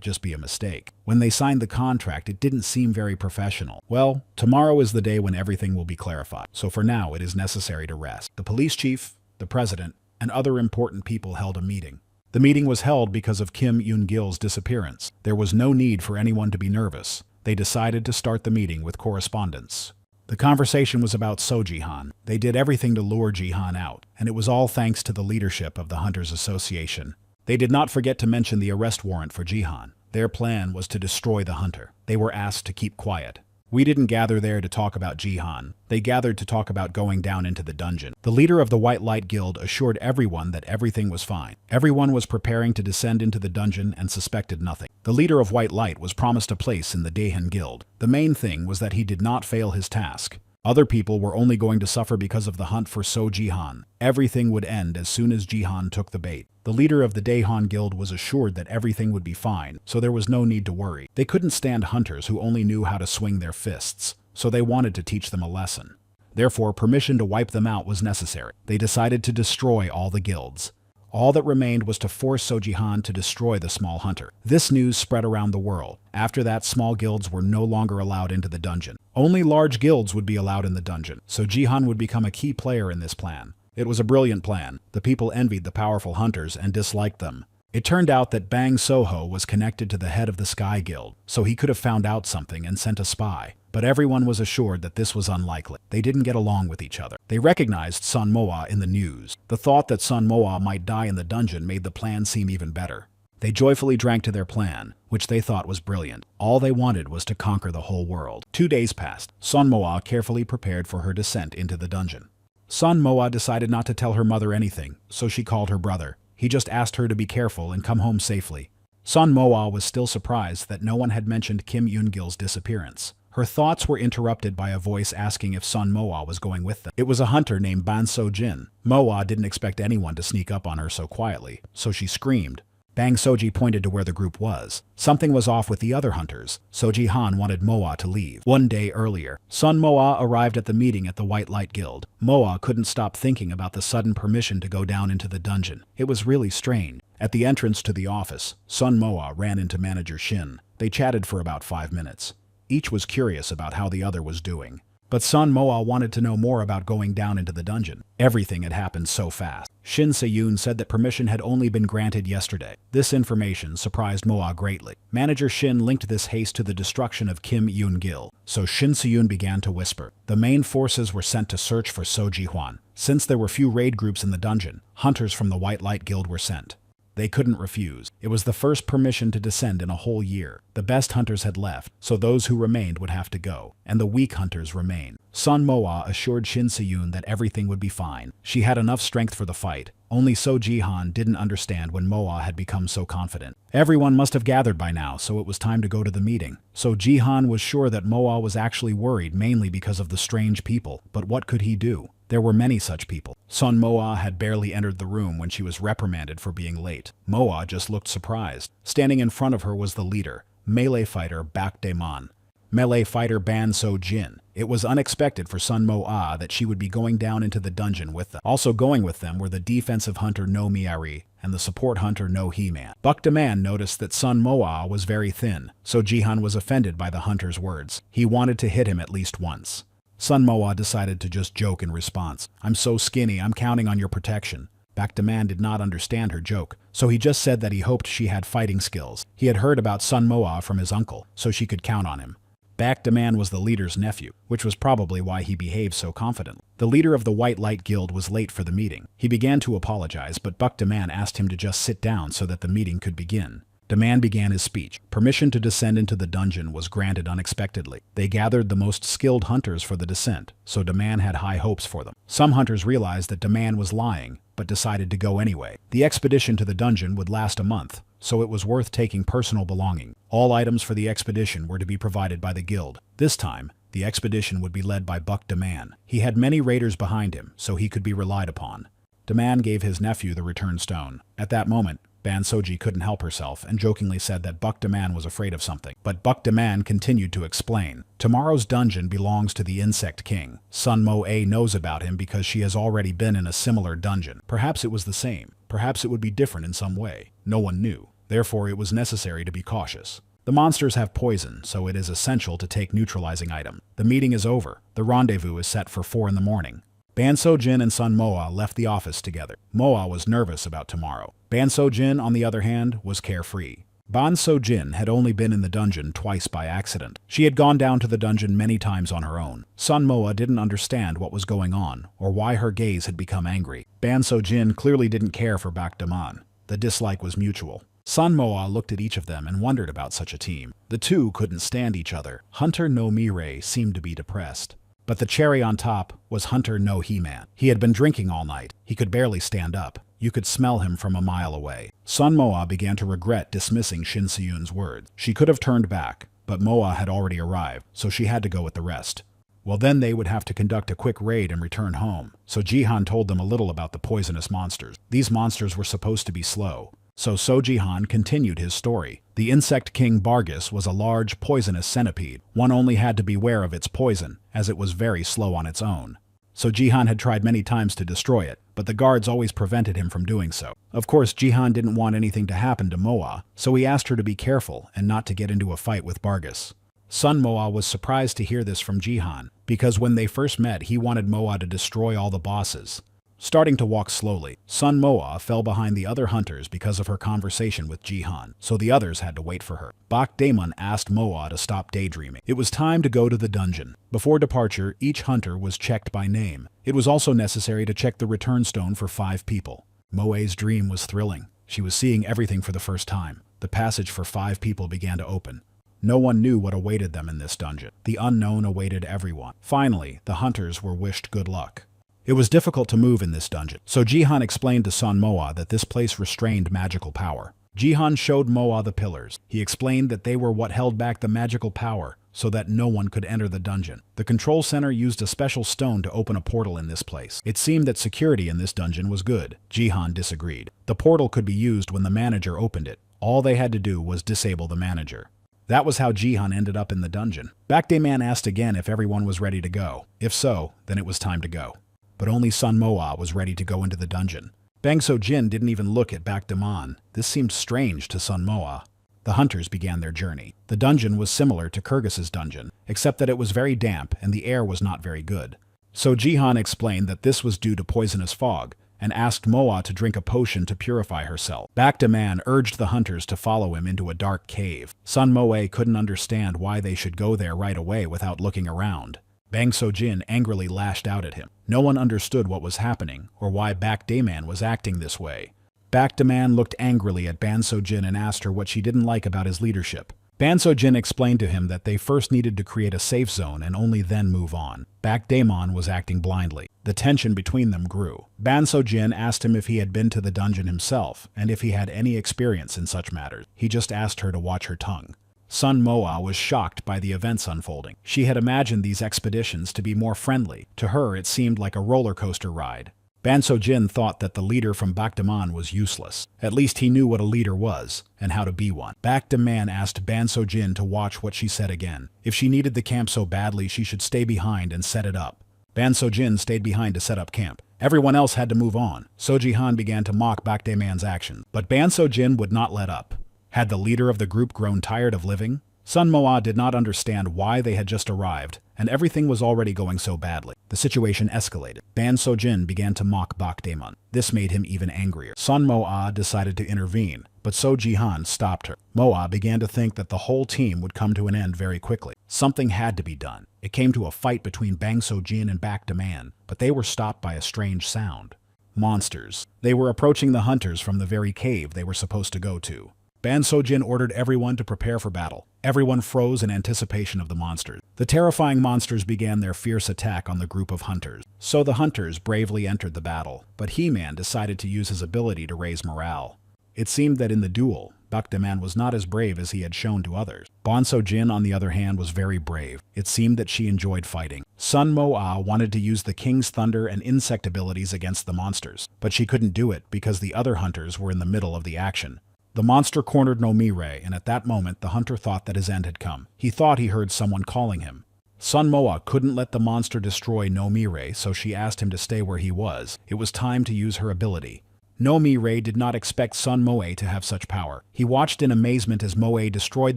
just be a mistake. When they signed the contract, it didn't seem very professional. Well, tomorrow is the day when everything will be clarified, so for now it is necessary to rest. The police chief, the president, and other important people held a meeting. The meeting was held because of Kim Yoon-gil's disappearance. There was no need for anyone to be nervous. They decided to start the meeting with correspondence. The conversation was about So Ji-han. They did everything to lure Ji-han out, and it was all thanks to the leadership of the Hunters Association. They did not forget to mention the arrest warrant for Ji-han. Their plan was to destroy the hunter. They were asked to keep quiet. We didn't gather there to talk about Ji-han. They gathered to talk about going down into the dungeon. The leader of the White Light Guild assured everyone that everything was fine. Everyone was preparing to descend into the dungeon and suspected nothing. The leader of White Light was promised a place in the Daehan Guild. The main thing was that he did not fail his task. Other people were only going to suffer because of the hunt for So Jihan. Everything would end as soon as Jihan took the bait. The leader of the Daehan Guild was assured that everything would be fine, so there was no need to worry. They couldn't stand hunters who only knew how to swing their fists, so they wanted to teach them a lesson. Therefore, permission to wipe them out was necessary. They decided to destroy all the guilds. All that remained was to force Sojihan to destroy the small hunter. This news spread around the world. After that, small guilds were no longer allowed into the dungeon. Only large guilds would be allowed in the dungeon, so Jihan would become a key player in this plan. It was a brilliant plan. The people envied the powerful hunters and disliked them. It turned out that Bang Soho was connected to the head of the Sky Guild, so he could have found out something and sent a spy. But everyone was assured that this was unlikely. They didn't get along with each other. They recognized Sun Moa in the news. The thought that Sun Moa might die in the dungeon made the plan seem even better. They joyfully drank to their plan, which they thought was brilliant. All they wanted was to conquer the whole world. 2 days passed. Sun Moa carefully prepared for her descent into the dungeon. Sun Moa decided not to tell her mother anything, so she called her brother. He just asked her to be careful and come home safely. Sun Moa was still surprised that no one had mentioned Kim Yoon-gil's disappearance. Her thoughts were interrupted by a voice asking if Sun Moa was going with them. It was a hunter named Ban So-jin. Moa didn't expect anyone to sneak up on her so quietly, so she screamed. Bang Soji pointed to where the group was. Something was off with the other hunters. Soji Han wanted Moa to leave. 1 day earlier, Sun Moa arrived at the meeting at the White Light Guild. Moa couldn't stop thinking about the sudden permission to go down into the dungeon. It was really strange. At the entrance to the office, Sun Moa ran into manager Shin. They chatted for about 5 minutes. Each was curious about how the other was doing. But Sun Moa wanted to know more about going down into the dungeon. Everything had happened so fast. Shin Se-yoon said that permission had only been granted yesterday. This information surprised Moa greatly. Manager Shin linked this haste to the destruction of Kim Yoon-gil, so Shin Se-yoon began to whisper. The main forces were sent to search for So Ji-hwan. Since there were few raid groups in the dungeon, hunters from the White Light Guild were sent. They couldn't refuse. It was the first permission to descend in a whole year. The best hunters had left, so those who remained would have to go, and the weak hunters remained. Sun Moa assured Shin Se-yoon that everything would be fine. She had enough strength for the fight. Only So Ji-han didn't understand when Moa had become so confident. Everyone must have gathered by now, so it was time to go to the meeting. So Ji-han was sure that Moa was actually worried mainly because of the strange people, but what could he do? There were many such people. Sun Moa had barely entered the room when she was reprimanded for being late. Moa just looked surprised. Standing in front of her was the leader, melee fighter Bak Daemon. Melee fighter Ban So-jin. It was unexpected for Sun Moa that she would be going down into the dungeon with them. Also going with them were the defensive hunter No Miari and the support hunter No He-man. Bak Daemon noticed that Sun Moa was very thin, so Jihan was offended by the hunter's words. He wanted to hit him at least once. Sun Moa decided to just joke in response. "I'm so skinny, I'm counting on your protection." Bak Daemon did not understand her joke, so he just said that he hoped she had fighting skills. He had heard about Sun Moa from his uncle, so she could count on him. Bak Daemon was the leader's nephew, which was probably why he behaved so confidently. The leader of the White Light Guild was late for the meeting. He began to apologize, but Bak Daemon asked him to just sit down so that the meeting could begin. Daemon began his speech. Permission to descend into the dungeon was granted unexpectedly. They gathered the most skilled hunters for the descent, so Daemon had high hopes for them. Some hunters realized that Daemon was lying, but decided to go anyway. The expedition to the dungeon would last a month, so it was worth taking personal belonging. All items for the expedition were to be provided by the guild. This time, the expedition would be led by Bak Daemon. He had many raiders behind him, so he could be relied upon. Daemon gave his nephew the return stone. At that moment, Ban Soji couldn't help herself and jokingly said that Bak Daemon was afraid of something. But Bak Daemon continued to explain. Tomorrow's dungeon belongs to the Insect King. Sun Moa knows about him because she has already been in a similar dungeon. Perhaps it was the same. Perhaps it would be different in some way. No one knew. Therefore, it was necessary to be cautious. The monsters have poison, so it is essential to take neutralizing item. The meeting is over. The rendezvous is set for 4 in the morning. Ban So-jin and Sun Moa left the office together. Moa was nervous about tomorrow. Ban So-jin, on the other hand, was carefree. Ban So-jin had only been in the dungeon twice by accident. She had gone down to the dungeon many times on her own. Sun Moa didn't understand what was going on, or why her gaze had become angry. Ban So-jin clearly didn't care for Bak Daemon. The dislike was mutual. Sun Moa looked at each of them and wondered about such a team. The two couldn't stand each other. Hunter No Mire seemed to be depressed. But the cherry on top was Hunter No He-man. He had been drinking all night. He could barely stand up. You could smell him from a mile away. Sun Moa began to regret dismissing Shin Se-yoon's words. She could have turned back, but Moa had already arrived, so she had to go with the rest. Well, then they would have to conduct a quick raid and return home. So Jihan told them a little about the poisonous monsters. These monsters were supposed to be slow. So Jihan continued his story. The insect king Bargus was a large, poisonous centipede. One only had to beware of its poison, as it was very slow on its own. So Jihan had tried many times to destroy it, but the guards always prevented him from doing so. Of course, Jihan didn't want anything to happen to Moa, so he asked her to be careful and not to get into a fight with Bargus. Son Moa was surprised to hear this from Jihan, because when they first met, he wanted Moa to destroy all the bosses. Starting to walk slowly, Son Moa fell behind the other hunters because of her conversation with Jihan, so the others had to wait for her. Bak Daemon asked Moa to stop daydreaming. It was time to go to the dungeon. Before departure, each hunter was checked by name. It was also necessary to check the return stone for 5 people. Moe's dream was thrilling. She was seeing everything for the first time. The passage for 5 people began to open. No one knew what awaited them in this dungeon. The unknown awaited everyone. Finally, the hunters were wished good luck. It was difficult to move in this dungeon, so Jihan explained to Son Moa that this place restrained magical power. Jihan showed Moa the pillars. He explained that they were what held back the magical power, so that no one could enter the dungeon. The control center used a special stone to open a portal in this place. It seemed that security in this dungeon was good. Jihan disagreed. The portal could be used when the manager opened it. All they had to do was disable the manager. That was how Jihan ended up in the dungeon. Baekdaeman asked again if everyone was ready to go. If so, then it was time to go. But only Son Moa was ready to go into the dungeon. Bang So-jin didn't even look at Baekdaeman. This seemed strange to Son Moa. The hunters began their journey. The dungeon was similar to Kyrgyz's dungeon, except that it was very damp and the air was not very good. So Jihan explained that this was due to poisonous fog, and asked Moa to drink a potion to purify herself. Baekdaeman urged the hunters to follow him into a dark cave. Son Moa couldn't understand why they should go there right away without looking around. Bang So-jin angrily lashed out at him. No one understood what was happening, or why Baekdaeman was acting this way. Baekdaeman looked angrily at Ban So-jin and asked her what she didn't like about his leadership. Ban So-jin explained to him that they first needed to create a safe zone and only then move on. Baekdaeman was acting blindly. The tension between them grew. Ban So-jin asked him if he had been to the dungeon himself, and if he had any experience in such matters. He just asked her to watch her tongue. Son Moa was shocked by the events unfolding. She had imagined these expeditions to be more friendly. To her, it seemed like a roller coaster ride. Ban So-jin thought that the leader from Baekdaeman was useless. At least he knew what a leader was, and how to be one. Baekdaeman asked Ban So-jin to watch what she said again. If she needed the camp so badly, she should stay behind and set it up. Ban So-jin stayed behind to set up camp. Everyone else had to move on. So Jihan began to mock Baekdaeman's actions. But Ban So-jin would not let up. Had the leader of the group grown tired of living? Son Moa did not understand why they had just arrived, and everything was already going so badly. The situation escalated. Ban So-jin began to mock Baekdaeman. This made him even angrier. Son Moa decided to intervene, but So Jihan stopped her. Moa began to think that the whole team would come to an end very quickly. Something had to be done. It came to a fight between Bang So-jin and Baekdaeman, but they were stopped by a strange sound. Monsters. They were approaching the hunters from the very cave they were supposed to go to. Ban So-jin ordered everyone to prepare for battle. Everyone froze in anticipation of the monsters. The terrifying monsters began their fierce attack on the group of hunters. So the hunters bravely entered the battle, but He-Man decided to use his ability to raise morale. It seemed that in the duel, Baekdaeman was not as brave as he had shown to others. Ban So-jin, on the other hand, was very brave. It seemed that she enjoyed fighting. Son Moa wanted to use the King's Thunder and Insect abilities against the monsters, but she couldn't do it because the other hunters were in the middle of the action. The monster cornered Nomire, and at that moment the hunter thought that his end had come. He thought he heard someone calling him. Son Moa couldn't let the monster destroy Nomire, so she asked him to stay where he was. It was time to use her ability. Nomire did not expect Son Moa to have such power. He watched in amazement as Moa destroyed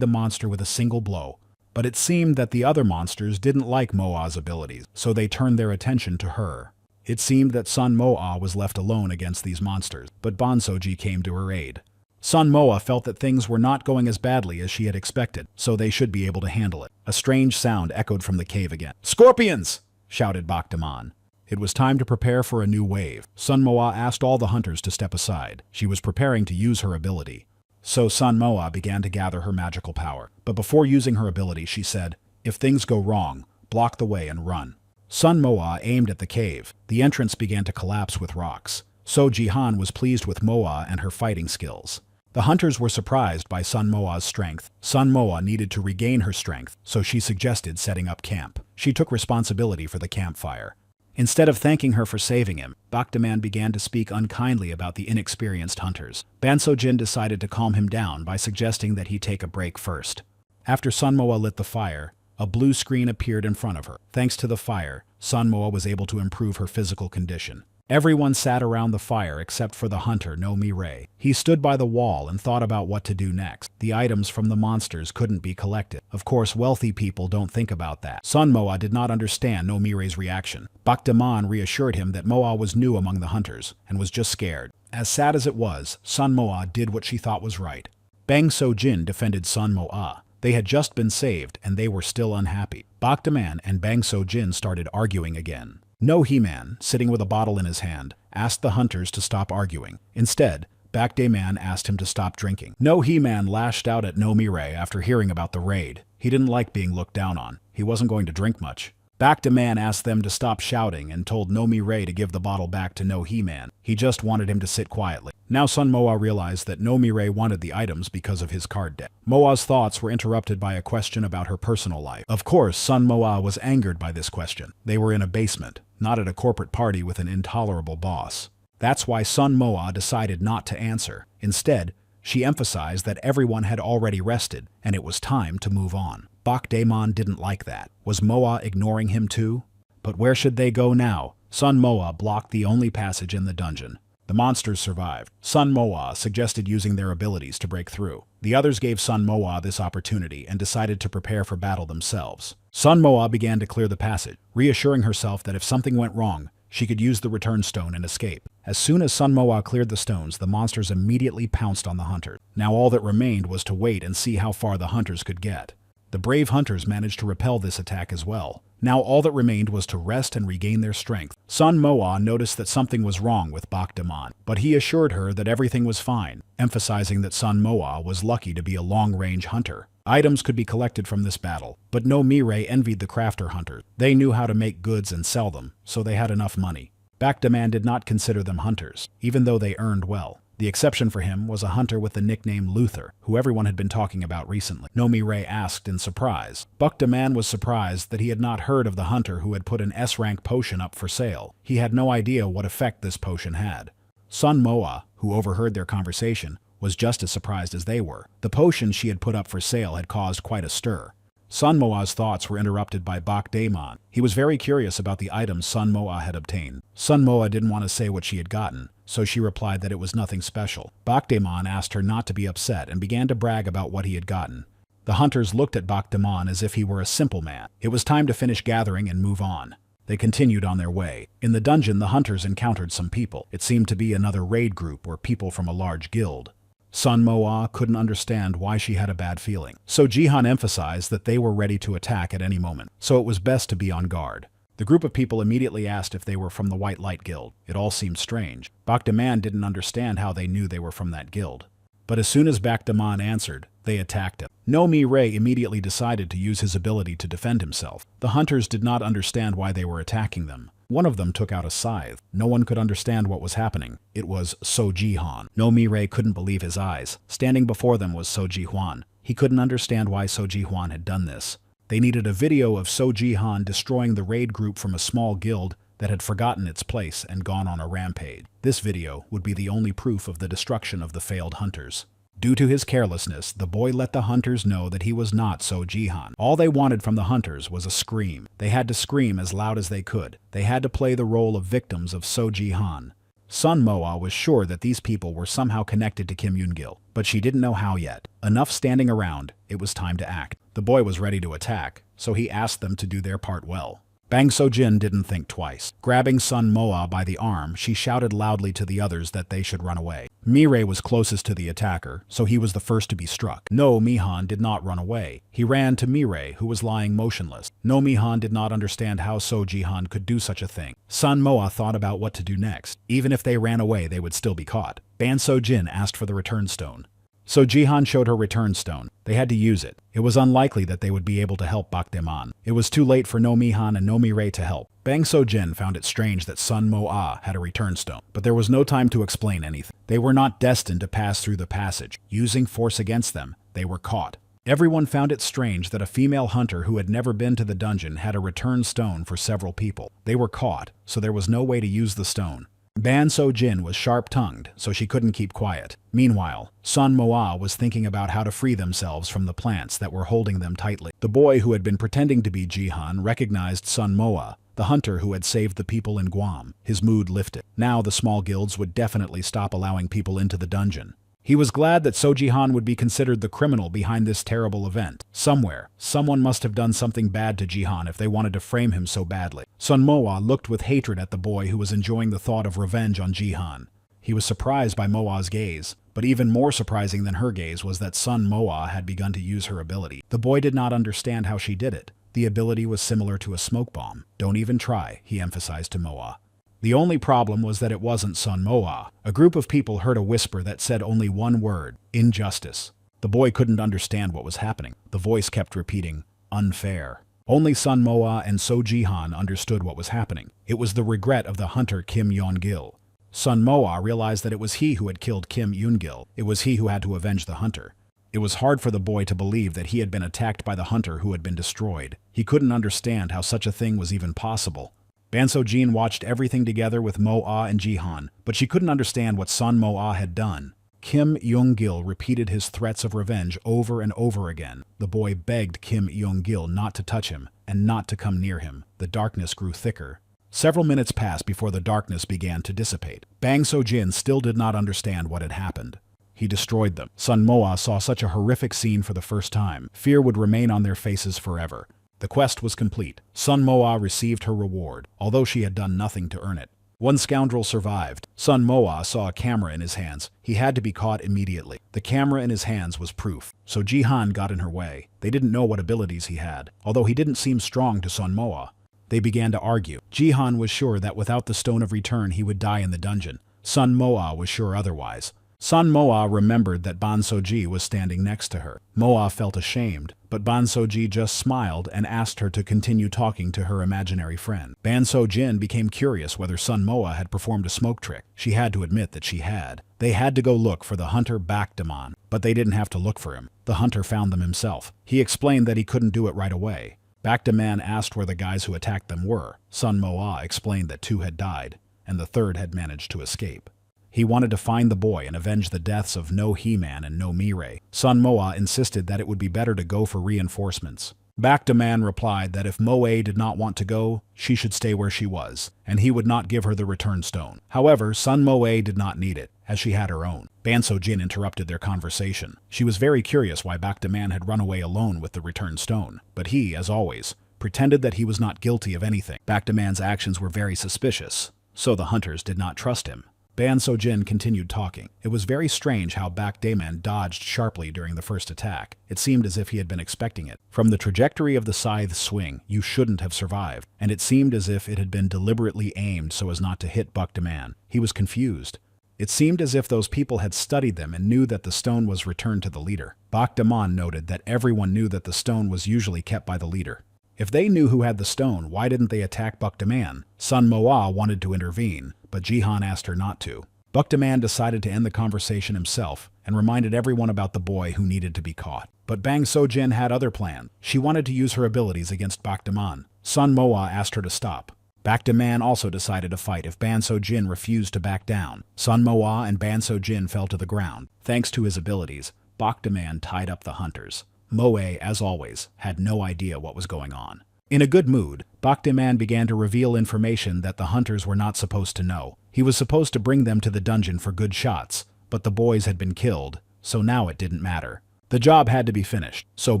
the monster with a single blow. But it seemed that the other monsters didn't like Moa's abilities, so they turned their attention to her. It seemed that Son Moa was left alone against these monsters, but Ban So-ji came to her aid. Son Moa felt that things were not going as badly as she had expected, so they should be able to handle it. A strange sound echoed from the cave again. "Scorpions!" shouted Baekdaeman. It was time to prepare for a new wave. Son Moa asked all the hunters to step aside. She was preparing to use her ability. So Son Moa began to gather her magical power. But before using her ability, she said, "If things go wrong, block the way and run." Son Moa aimed at the cave. The entrance began to collapse with rocks. So Jihan was pleased with Moa and her fighting skills. The hunters were surprised by Sun Moa's strength. Sun Moa needed to regain her strength, so she suggested setting up camp. She took responsibility for the campfire. Instead of thanking her for saving him, Bakuman began to speak unkindly about the inexperienced hunters. Bansojin decided to calm him down by suggesting that he take a break first. After Sun Moa lit the fire, a blue screen appeared in front of her. Thanks to the fire, Sun Moa was able to improve her physical condition. Everyone sat around the fire except for the hunter No Mirei. He stood by the wall and thought about what to do next. The items from the monsters couldn't be collected. Of course, wealthy people don't think about that. Sun Moa did not understand No Mirei's reaction. Bakuman reassured him that Moa was new among the hunters and was just scared. As sad as it was, Sun Moa did what she thought was right. Bang So-jin defended Sun Moa. They had just been saved and they were still unhappy. Bakuman and Bang So-jin started arguing again. No He-Man, sitting with a bottle in his hand, asked the hunters to stop arguing. Instead, Bakuman asked him to stop drinking. No He-Man lashed out at No Mirei after hearing about the raid. He didn't like being looked down on. He wasn't going to drink much. Bakuman asked them to stop shouting and told No Mirei to give the bottle back to No He-Man. He just wanted him to sit quietly. Now Sun Moa realized that No Mirei wanted the items because of his card debt. Moa's thoughts were interrupted by a question about her personal life. Of course, Sun Moa was angered by this question. They were in a basement, not at a corporate party with an intolerable boss. That's why Sun Moa decided not to answer. Instead, she emphasized that everyone had already rested and it was time to move on. Bakuman didn't like that. Was Moa ignoring him too? But where should they go now? Sun Moa blocked the only passage in the dungeon. The monsters survived. Sun Moa suggested using their abilities to break through. The others gave Sun Moa this opportunity and decided to prepare for battle themselves. Sun Moa began to clear the passage, reassuring herself that if something went wrong, she could use the return stone and escape. As soon as Sun Moa cleared the stones, the monsters immediately pounced on the hunters. Now all that remained was to wait and see how far the hunters could get. The brave hunters managed to repel this attack as well. Now all that remained was to rest and regain their strength. Sun Moa noticed that something was wrong with Bakuman, but he assured her that everything was fine, emphasizing that Sun Moa was lucky to be a long-range hunter. Items could be collected from this battle, but No Mirei envied the crafter hunters. They knew how to make goods and sell them, so they had enough money. Bakuman did not consider them hunters, even though they earned well. The exception for him was a hunter with the nickname Luther, who everyone had been talking about recently. No Mirei asked in surprise. Bakuman was surprised that he had not heard of the hunter who had put an S-rank potion up for sale. He had no idea what effect this potion had. Sun Moa, who overheard their conversation, was just as surprised as they were. The potion she had put up for sale had caused quite a stir. Sun Moa's thoughts were interrupted by Bakuman. He was very curious about the items Sun Moa had obtained. Sun Moa didn't want to say what she had gotten, so she replied that it was nothing special. Bakuman asked her not to be upset and began to brag about what he had gotten. The hunters looked at Bakuman as if he were a simple man. It was time to finish gathering and move on. They continued on their way. In the dungeon, the hunters encountered some people. It seemed to be another raid group or people from a large guild. Sun Moa couldn't understand why she had a bad feeling. So Jihan emphasized that they were ready to attack at any moment, so it was best to be on guard. The group of people immediately asked if they were from the White Light Guild. It all seemed strange. Bakuman didn't understand how they knew they were from that guild. But as soon as Bakuman answered, they attacked him. No Mirei immediately decided to use his ability to defend himself. The hunters did not understand why they were attacking them. One of them took out a scythe. No one could understand what was happening. It was So-ji-han. No Mirei couldn't believe his eyes. Standing before them was So-ji-hwan. He couldn't understand why So-ji-hwan had done this. They needed a video of So-ji-han destroying the raid group from a small guild that had forgotten its place and gone on a rampage. This video would be the only proof of the destruction of the failed hunters. Due to his carelessness, the boy let the hunters know that he was not So-ji-han. All they wanted from the hunters was a scream. They had to scream as loud as they could. They had to play the role of victims of So-ji-han. Sun Moa was sure that these people were somehow connected to Kim Yoon-gil, but she didn't know how yet. Enough standing around, it was time to act. The boy was ready to attack, so he asked them to do their part well. Bang So-jin didn't think twice. Grabbing Sun Moa by the arm, she shouted loudly to the others that they should run away. Mirei was closest to the attacker, so he was the first to be struck. No Mihan did not run away. He ran to Mirei, who was lying motionless. No Mihan did not understand how So-ji-han could do such a thing. Sun Moa thought about what to do next. Even if they ran away, they would still be caught. Ban So-jin asked for the return stone. So Jihan showed her return stone. They had to use it. It was unlikely that they would be able to help Bakdaman. It was too late for No Mihan and No Mirei to help. Bang So-jin found it strange that Sun Mo-ah had a return stone, but there was no time to explain anything. They were not destined to pass through the passage. Using force against them, they were caught. Everyone found it strange that a female hunter who had never been to the dungeon had a return stone for several people. They were caught, so there was no way to use the stone. Ban So-jin was sharp-tongued, so she couldn't keep quiet. Meanwhile, Sun Mo-ah was thinking about how to free themselves from the plants that were holding them tightly. The boy who had been pretending to be Jihan recognized Sun Mo-ah, the hunter who had saved the people in Guam. His mood lifted. Now the small guilds would definitely stop allowing people into the dungeon. He was glad that So-jihan would be considered the criminal behind this terrible event. Somewhere, someone must have done something bad to Jihan if they wanted to frame him so badly. Sun Mo-ah looked with hatred at the boy who was enjoying the thought of revenge on Jihan. He was surprised by Mo-ah's gaze, but even more surprising than her gaze was that Sun Mo-ah had begun to use her ability. The boy did not understand how she did it. The ability was similar to a smoke bomb. Don't even try, he emphasized to Mo-ah. The only problem was that it wasn't Sun Mo-ah. A group of people heard a whisper that said only one word: injustice. The boy couldn't understand what was happening. The voice kept repeating, unfair. Only Sun Mo-ah and So-jihan understood what was happening. It was the regret of the hunter Kim Yeon-gil. Sun Mo-ah realized that it was he who had killed Kim Yeon-gil. It was he who had to avenge the hunter. It was hard for the boy to believe that he had been attacked by the hunter who had been destroyed. He couldn't understand how such a thing was even possible. Ban So-jin watched everything together with Mo-ah and Jihan, but she couldn't understand what Sun Mo-ah had done. Kim Yeon-gil repeated his threats of revenge over and over again. The boy begged Kim Yeon-gil not to touch him and not to come near him. The darkness grew thicker. Several minutes passed before the darkness began to dissipate. Bang So-jin still did not understand what had happened. He destroyed them. Sun Mo-ah saw such a horrific scene for the first time. Fear would remain on their faces forever. The quest was complete. Sun Mo-ah received her reward, although she had done nothing to earn it. One scoundrel survived. Sun Mo-ah saw a camera in his hands. He had to be caught immediately. The camera in his hands was proof, so Jihan got in her way. They didn't know what abilities he had, although he didn't seem strong to Sun Mo-ah. They began to argue. Jihan was sure that without the Stone of Return he would die in the dungeon. Sun Mo-ah was sure otherwise. Sun Mo-ah remembered that Ban So-ji was standing next to her. Mo-ah felt ashamed, but Ban So-ji just smiled and asked her to continue talking to her imaginary friend. Ban So-jin became curious whether Sun Mo-ah had performed a smoke trick. She had to admit that she had. They had to go look for the hunter Bakdaman, but they didn't have to look for him. The hunter found them himself. He explained that he couldn't do it right away. Bakdaman asked where the guys who attacked them were. Sun Mo-ah explained that 2 had died, and the 3rd had managed to escape. He wanted to find the boy and avenge the deaths of No He-man and No Mirei. Sun Mo-ah insisted that it would be better to go for reinforcements. Bakdaman replied that if Moe did not want to go, she should stay where she was, and he would not give her the return stone. However, Sun Moe did not need it, as she had her own. Ban So-jin interrupted their conversation. She was very curious why Bakdaman had run away alone with the return stone, but he, as always, pretended that he was not guilty of anything. Bakdaman's actions were very suspicious, so the hunters did not trust him. Ban So-jin continued talking. It was very strange how Bakdaman dodged sharply during the first attack. It seemed as if he had been expecting it. From the trajectory of the scythe swing, you shouldn't have survived, and it seemed as if it had been deliberately aimed so as not to hit Bakdaman. He was confused. It seemed as if those people had studied them and knew that the stone was returned to the leader. Bakdaman noted that everyone knew that the stone was usually kept by the leader. If they knew who had the stone, why didn't they attack Bakdaman? Sun Mo-ah wanted to intervene, but Jihan asked her not to. Bakdaman decided to end the conversation himself and reminded everyone about the boy who needed to be caught. But Bang So-jin had other plans. She wanted to use her abilities against Bakdaman. Sun Mo-ah asked her to stop. Bakdaman also decided to fight if Ban So-jin refused to back down. Sun Mo-ah and Ban So-jin fell to the ground. Thanks to his abilities, Bakdaman tied up the hunters. Moe, as always, had no idea what was going on. In a good mood, Bakdaman began to reveal information that the hunters were not supposed to know. He was supposed to bring them to the dungeon for good shots, but the boys had been killed, so now it didn't matter. The job had to be finished, so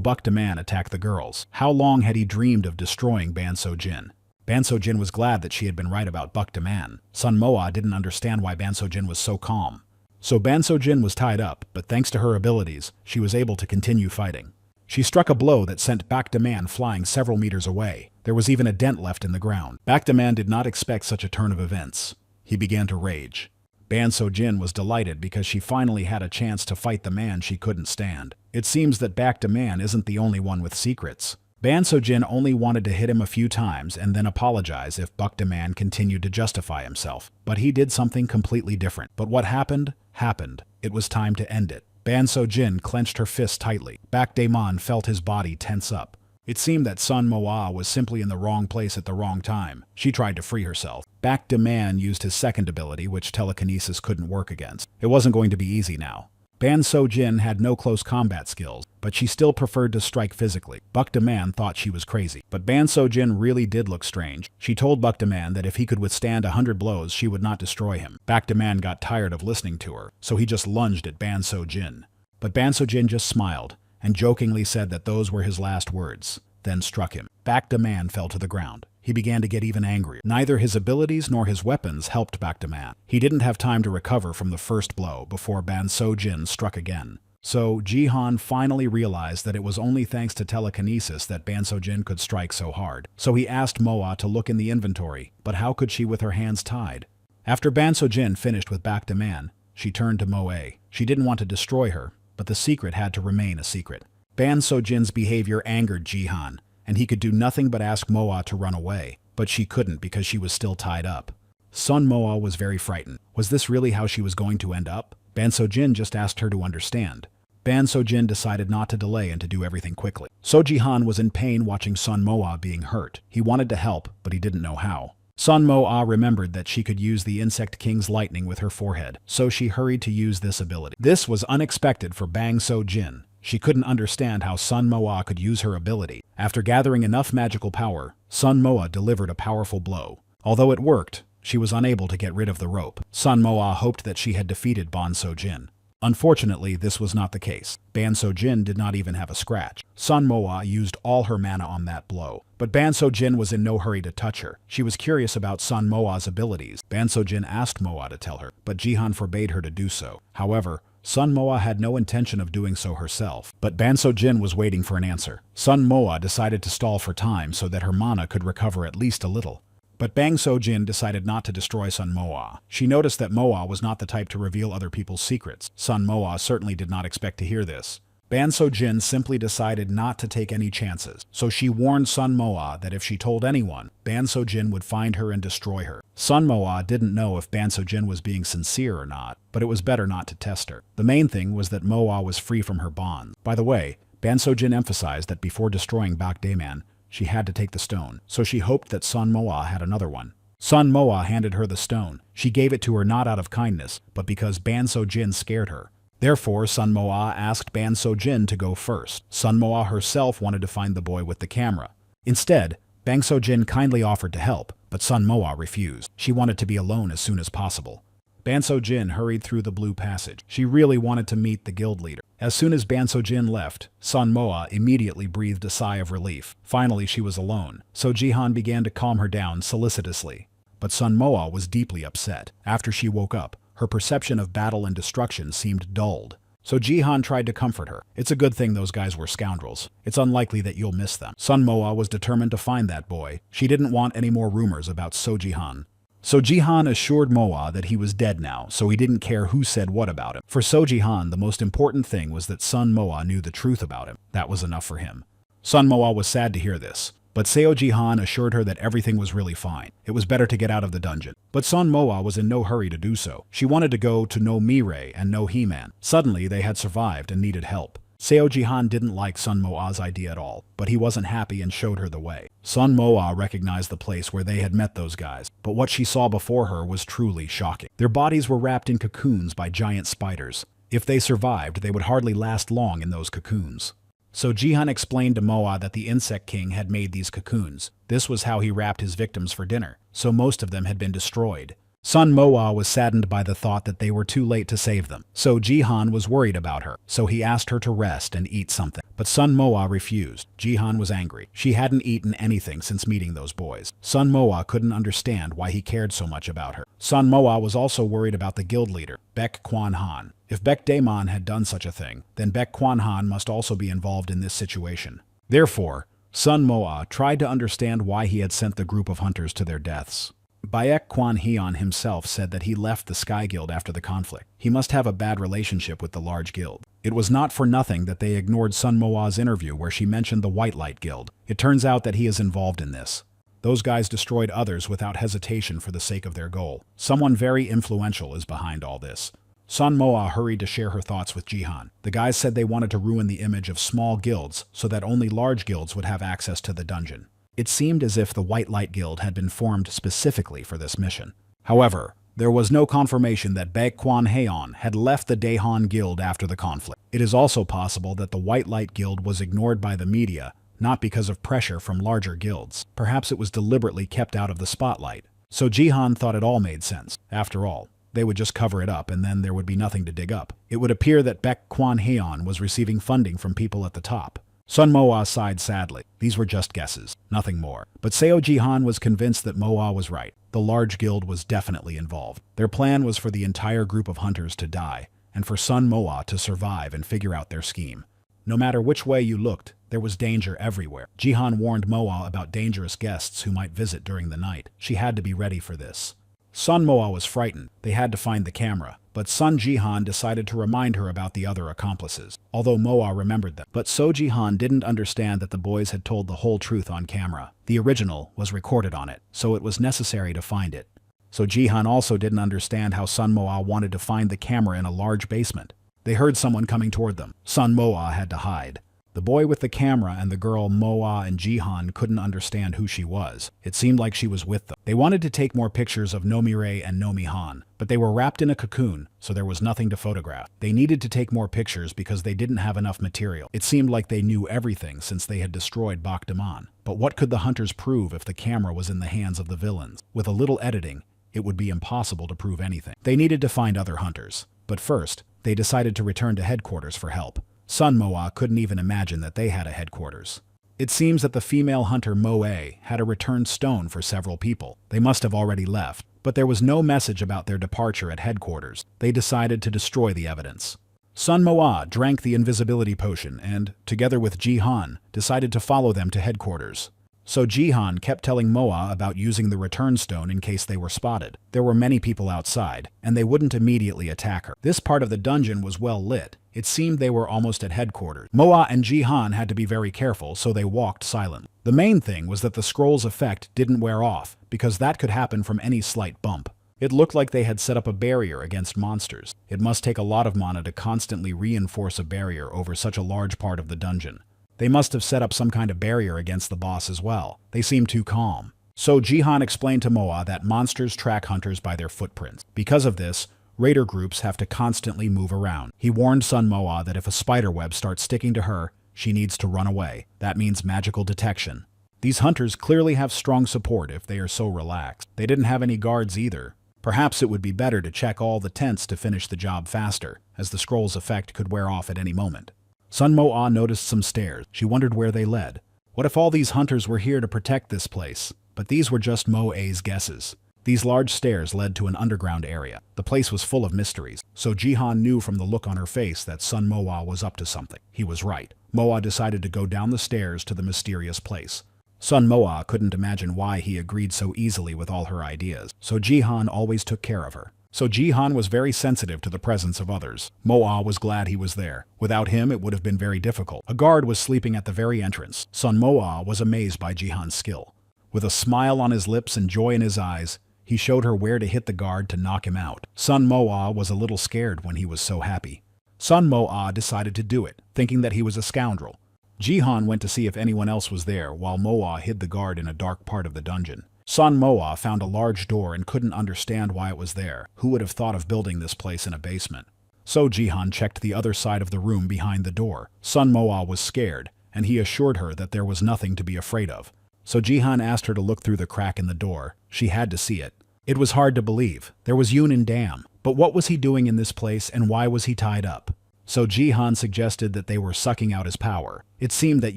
Bakdaman attacked the girls. How long had he dreamed of destroying Ban So-jin? Ban So-jin was glad that she had been right about Bakdaman. Sun Mo-ah didn't understand why Ban So-jin was so calm. So Ban So-jin was tied up, but thanks to her abilities, she was able to continue fighting. She struck a blow that sent Bakdaman flying several meters away. There was even a dent left in the ground. Bakdaman did not expect such a turn of events. He began to rage. Ban So-jin was delighted because she finally had a chance to fight the man she couldn't stand. It seems that Baek-man isn't the only one with secrets. Ban So-jin only wanted to hit him a few times and then apologize if Baek-man continued to justify himself. But he did something completely different. But what happened, happened. It was time to end it. Ban So-jin clenched her fist tightly. Baek-man felt his body tense up. It seemed that Sun Moa was simply in the wrong place at the wrong time. She tried to free herself. Baek-man used his second ability, which telekinesis couldn't work against. It wasn't going to be easy now. Ban So-jin had no close combat skills, but she still preferred to strike physically. Baek-man thought she was crazy, but Ban So-jin really did look strange. She told Baek-man that if he could withstand 100 blows, she would not destroy him. Baek-man got tired of listening to her, so he just lunged at Ban So-jin. But Ban So-jin just smiled and jokingly said that those were his last words, then struck him. Baek-man fell to the ground. He began to get even angrier. Neither his abilities nor his weapons helped Baek-man. He didn't have time to recover from the first blow before Ban So-jin struck again. So Jihan finally realized that it was only thanks to telekinesis that Ban So-jin could strike so hard. So he asked Moa to look in the inventory, but how could she with her hands tied? After Ban So-jin finished with Baek-man, she turned to Moa. She didn't want to destroy her, but the secret had to remain a secret. Ban So-jin's behavior angered Jihan, and he could do nothing but ask Moa to run away, but she couldn't because she was still tied up. Sun Moa was very frightened. Was this really how she was going to end up? Ban So-jin just asked her to understand. Ban So-jin decided not to delay and to do everything quickly. So Jihan was in pain watching Sun Moa being hurt. He wanted to help, but he didn't know how. Sun Moa remembered that she could use the Insect King's lightning with her forehead, so she hurried to use this ability. This was unexpected for Ban So-jin. She couldn't understand how Sun Moa could use her ability. After gathering enough magical power, Sun Moa delivered a powerful blow. Although it worked, she was unable to get rid of the rope. Sun Moa hoped that she had defeated Ban So-jin. Unfortunately, this was not the case. Ban So-jin did not even have a scratch. Sun Moa used all her mana on that blow. But Ban So-jin was in no hurry to touch her. She was curious about Sun Moa's abilities. Ban So-jin asked Moa to tell her, but Jihan forbade her to do so. However, Sun Moa had no intention of doing so herself, but Ban So-jin was waiting for an answer. Sun Moa decided to stall for time so that her mana could recover at least a little. But Ban So-jin decided not to destroy Sun Moa. She noticed that Moa was not the type to reveal other people's secrets. Sun Moa certainly did not expect to hear this. Ban So-jin simply decided not to take any chances, so she warned Sun Moa that if she told anyone, Ban So-jin would find her and destroy her. Sun Moa didn't know if Ban So-jin was being sincere or not, but it was better not to test her. The main thing was that Moa was free from her bonds. By the way, Ban So-jin emphasized that before destroying Baek-man, she had to take the stone, so she hoped that Sun Moa had another one. Sun Moa handed her the stone. She gave it to her not out of kindness, but because Ban So-jin scared her. Therefore, Sun Moa asked Ban So-jin to go first. Sun Moa herself wanted to find the boy with the camera. Instead, Ban So-jin kindly offered to help, but Sun Moa refused. She wanted to be alone as soon as possible. Ban So-jin hurried through the blue passage. She really wanted to meet the guild leader. As soon as Ban So-jin left, Sun Moa immediately breathed a sigh of relief. Finally, she was alone, so Jihan began to calm her down solicitously. But Sun Moa was deeply upset. After she woke up, her perception of battle and destruction seemed dulled. So Jihan tried to comfort her. It's a good thing those guys were scoundrels. It's unlikely that you'll miss them. Sun Moa was determined to find that boy. She didn't want any more rumors about Jihan. So Jihan assured Moa that he was dead now, so he didn't care who said what about him. For Jihan, the most important thing was that Sun Moa knew the truth about him. That was enough for him. Sun Moa was sad to hear this, but Jihan assured her that everything was really fine. It was better to get out of the dungeon. But Sun Moa was in no hurry to do so. She wanted to go to No Mirei and No He-Man. Suddenly, they had survived and needed help. Jihan didn't like Sun Moa's idea at all, but he wasn't happy and showed her the way. Sun Moa recognized the place where they had met those guys, but what she saw before her was truly shocking. Their bodies were wrapped in cocoons by giant spiders. If they survived, they would hardly last long in those cocoons. So Jihan explained to Moa that the Insect King had made these cocoons. This was how he wrapped his victims for dinner, so most of them had been destroyed. Sun Moa was saddened by the thought that they were too late to save them. So Jihan was worried about her, so he asked her to rest and eat something. But Sun Moa refused. Jihan was angry. She hadn't eaten anything since meeting those boys. Sun Moa couldn't understand why he cared so much about her. Sun Moa was also worried about the guild leader, Baek-han. If Baek-man had done such a thing, then Baek-han must also be involved in this situation. Therefore, Sun Moa tried to understand why he had sent the group of hunters to their deaths. Baek Kwan Heon himself said that he left the Sky Guild after the conflict. He must have a bad relationship with the large guild. It was not for nothing that they ignored Sun Moa's interview where she mentioned the White Light Guild. It turns out that he is involved in this. Those guys destroyed others without hesitation for the sake of their goal. Someone very influential is behind all this. Sun Moa hurried to share her thoughts with Jihan. The guys said they wanted to ruin the image of small guilds so that only large guilds would have access to the dungeon. It seemed as if the White Light Guild had been formed specifically for this mission. However, there was no confirmation that Baek Kwan Heon had left the Daehan Guild after the conflict. It is also possible that the White Light Guild was ignored by the media, not because of pressure from larger guilds. Perhaps it was deliberately kept out of the spotlight. So Jihan thought it all made sense. After all, they would just cover it up and then there would be nothing to dig up. It would appear that Baek Kwan Heon was receiving funding from people at the top. Sun Moa sighed sadly. These were just guesses, nothing more. But Seo Jihan was convinced that Moa was right. The large guild was definitely involved. Their plan was for the entire group of hunters to die, and for Sun Moa to survive and figure out their scheme. No matter which way you looked, there was danger everywhere. Jihan warned Moa about dangerous guests who might visit during the night. She had to be ready for this. Sun Moa was frightened. They had to find the camera. But Sun Jihan decided to remind her about the other accomplices, although Moa remembered them. But So Jihan didn't understand that the boys had told the whole truth on camera. The original was recorded on it, so it was necessary to find it. So Jihan also didn't understand how Sun Moa wanted to find the camera in a large basement. They heard someone coming toward them. Sun Moa had to hide. The boy with the camera and the girl Moa and Jihan couldn't understand who she was. It seemed like she was with them. They wanted to take more pictures of Nomire and Nomihan, but they were wrapped in a cocoon, so there was nothing to photograph. They needed to take more pictures because they didn't have enough material. It seemed like they knew everything since they had destroyed Bakdaman. But what could the hunters prove if the camera was in the hands of the villains? With a little editing, it would be impossible to prove anything. They needed to find other hunters. But first, they decided to return to headquarters for help. Sun Moa couldn't even imagine that they had a headquarters. It seems that the female hunter Moe had a returned stone for several people. They must have already left, but there was no message about their departure at headquarters. They decided to destroy the evidence. Sun Moa drank the invisibility potion and, together with Jihan, decided to follow them to headquarters. So Jihan kept telling Moa about using the return stone in case they were spotted. There were many people outside, and they wouldn't immediately attack her. This part of the dungeon was well lit. It seemed they were almost at headquarters. Moa and Jihan had to be very careful, so they walked silently. The main thing was that the scroll's effect didn't wear off, because that could happen from any slight bump. It looked like they had set up a barrier against monsters. It must take a lot of mana to constantly reinforce a barrier over such a large part of the dungeon. They must have set up some kind of barrier against the boss as well. They seemed too calm. So Jihan explained to Moa that monsters track hunters by their footprints. Because of this, raider groups have to constantly move around. He warned Sun Moa that if a spiderweb starts sticking to her, she needs to run away. That means magical detection. These hunters clearly have strong support if they are so relaxed. They didn't have any guards either. Perhaps it would be better to check all the tents to finish the job faster, as the scroll's effect could wear off at any moment. Sun Moa noticed some stairs. She wondered where they led. What if all these hunters were here to protect this place? But these were just Moe's guesses. These large stairs led to an underground area. The place was full of mysteries, so Jihan knew from the look on her face that Sun Moa was up to something. He was right. Moa decided to go down the stairs to the mysterious place. Sun Moa couldn't imagine why he agreed so easily with all her ideas, so Jihan always took care of her. So Jihan was very sensitive to the presence of others. Moa was glad he was there. Without him, it would have been very difficult. A guard was sleeping at the very entrance. Sun Moa was amazed by Jihan's skill. With a smile on his lips and joy in his eyes, he showed her where to hit the guard to knock him out. Sun Moa was a little scared when he was so happy. Sun Moa decided to do it, thinking that he was a scoundrel. Jihan went to see if anyone else was there, while Moa hid the guard in a dark part of the dungeon. Sun Moa found a large door and couldn't understand why it was there. Who would have thought of building this place in a basement? So Jihan checked the other side of the room behind the door. Sun Moa was scared, and he assured her that there was nothing to be afraid of. So Jihan asked her to look through the crack in the door. She had to see it. It was hard to believe. There was Yoon in Dam. But what was he doing in this place and why was he tied up? So Jihan suggested that they were sucking out his power. It seemed that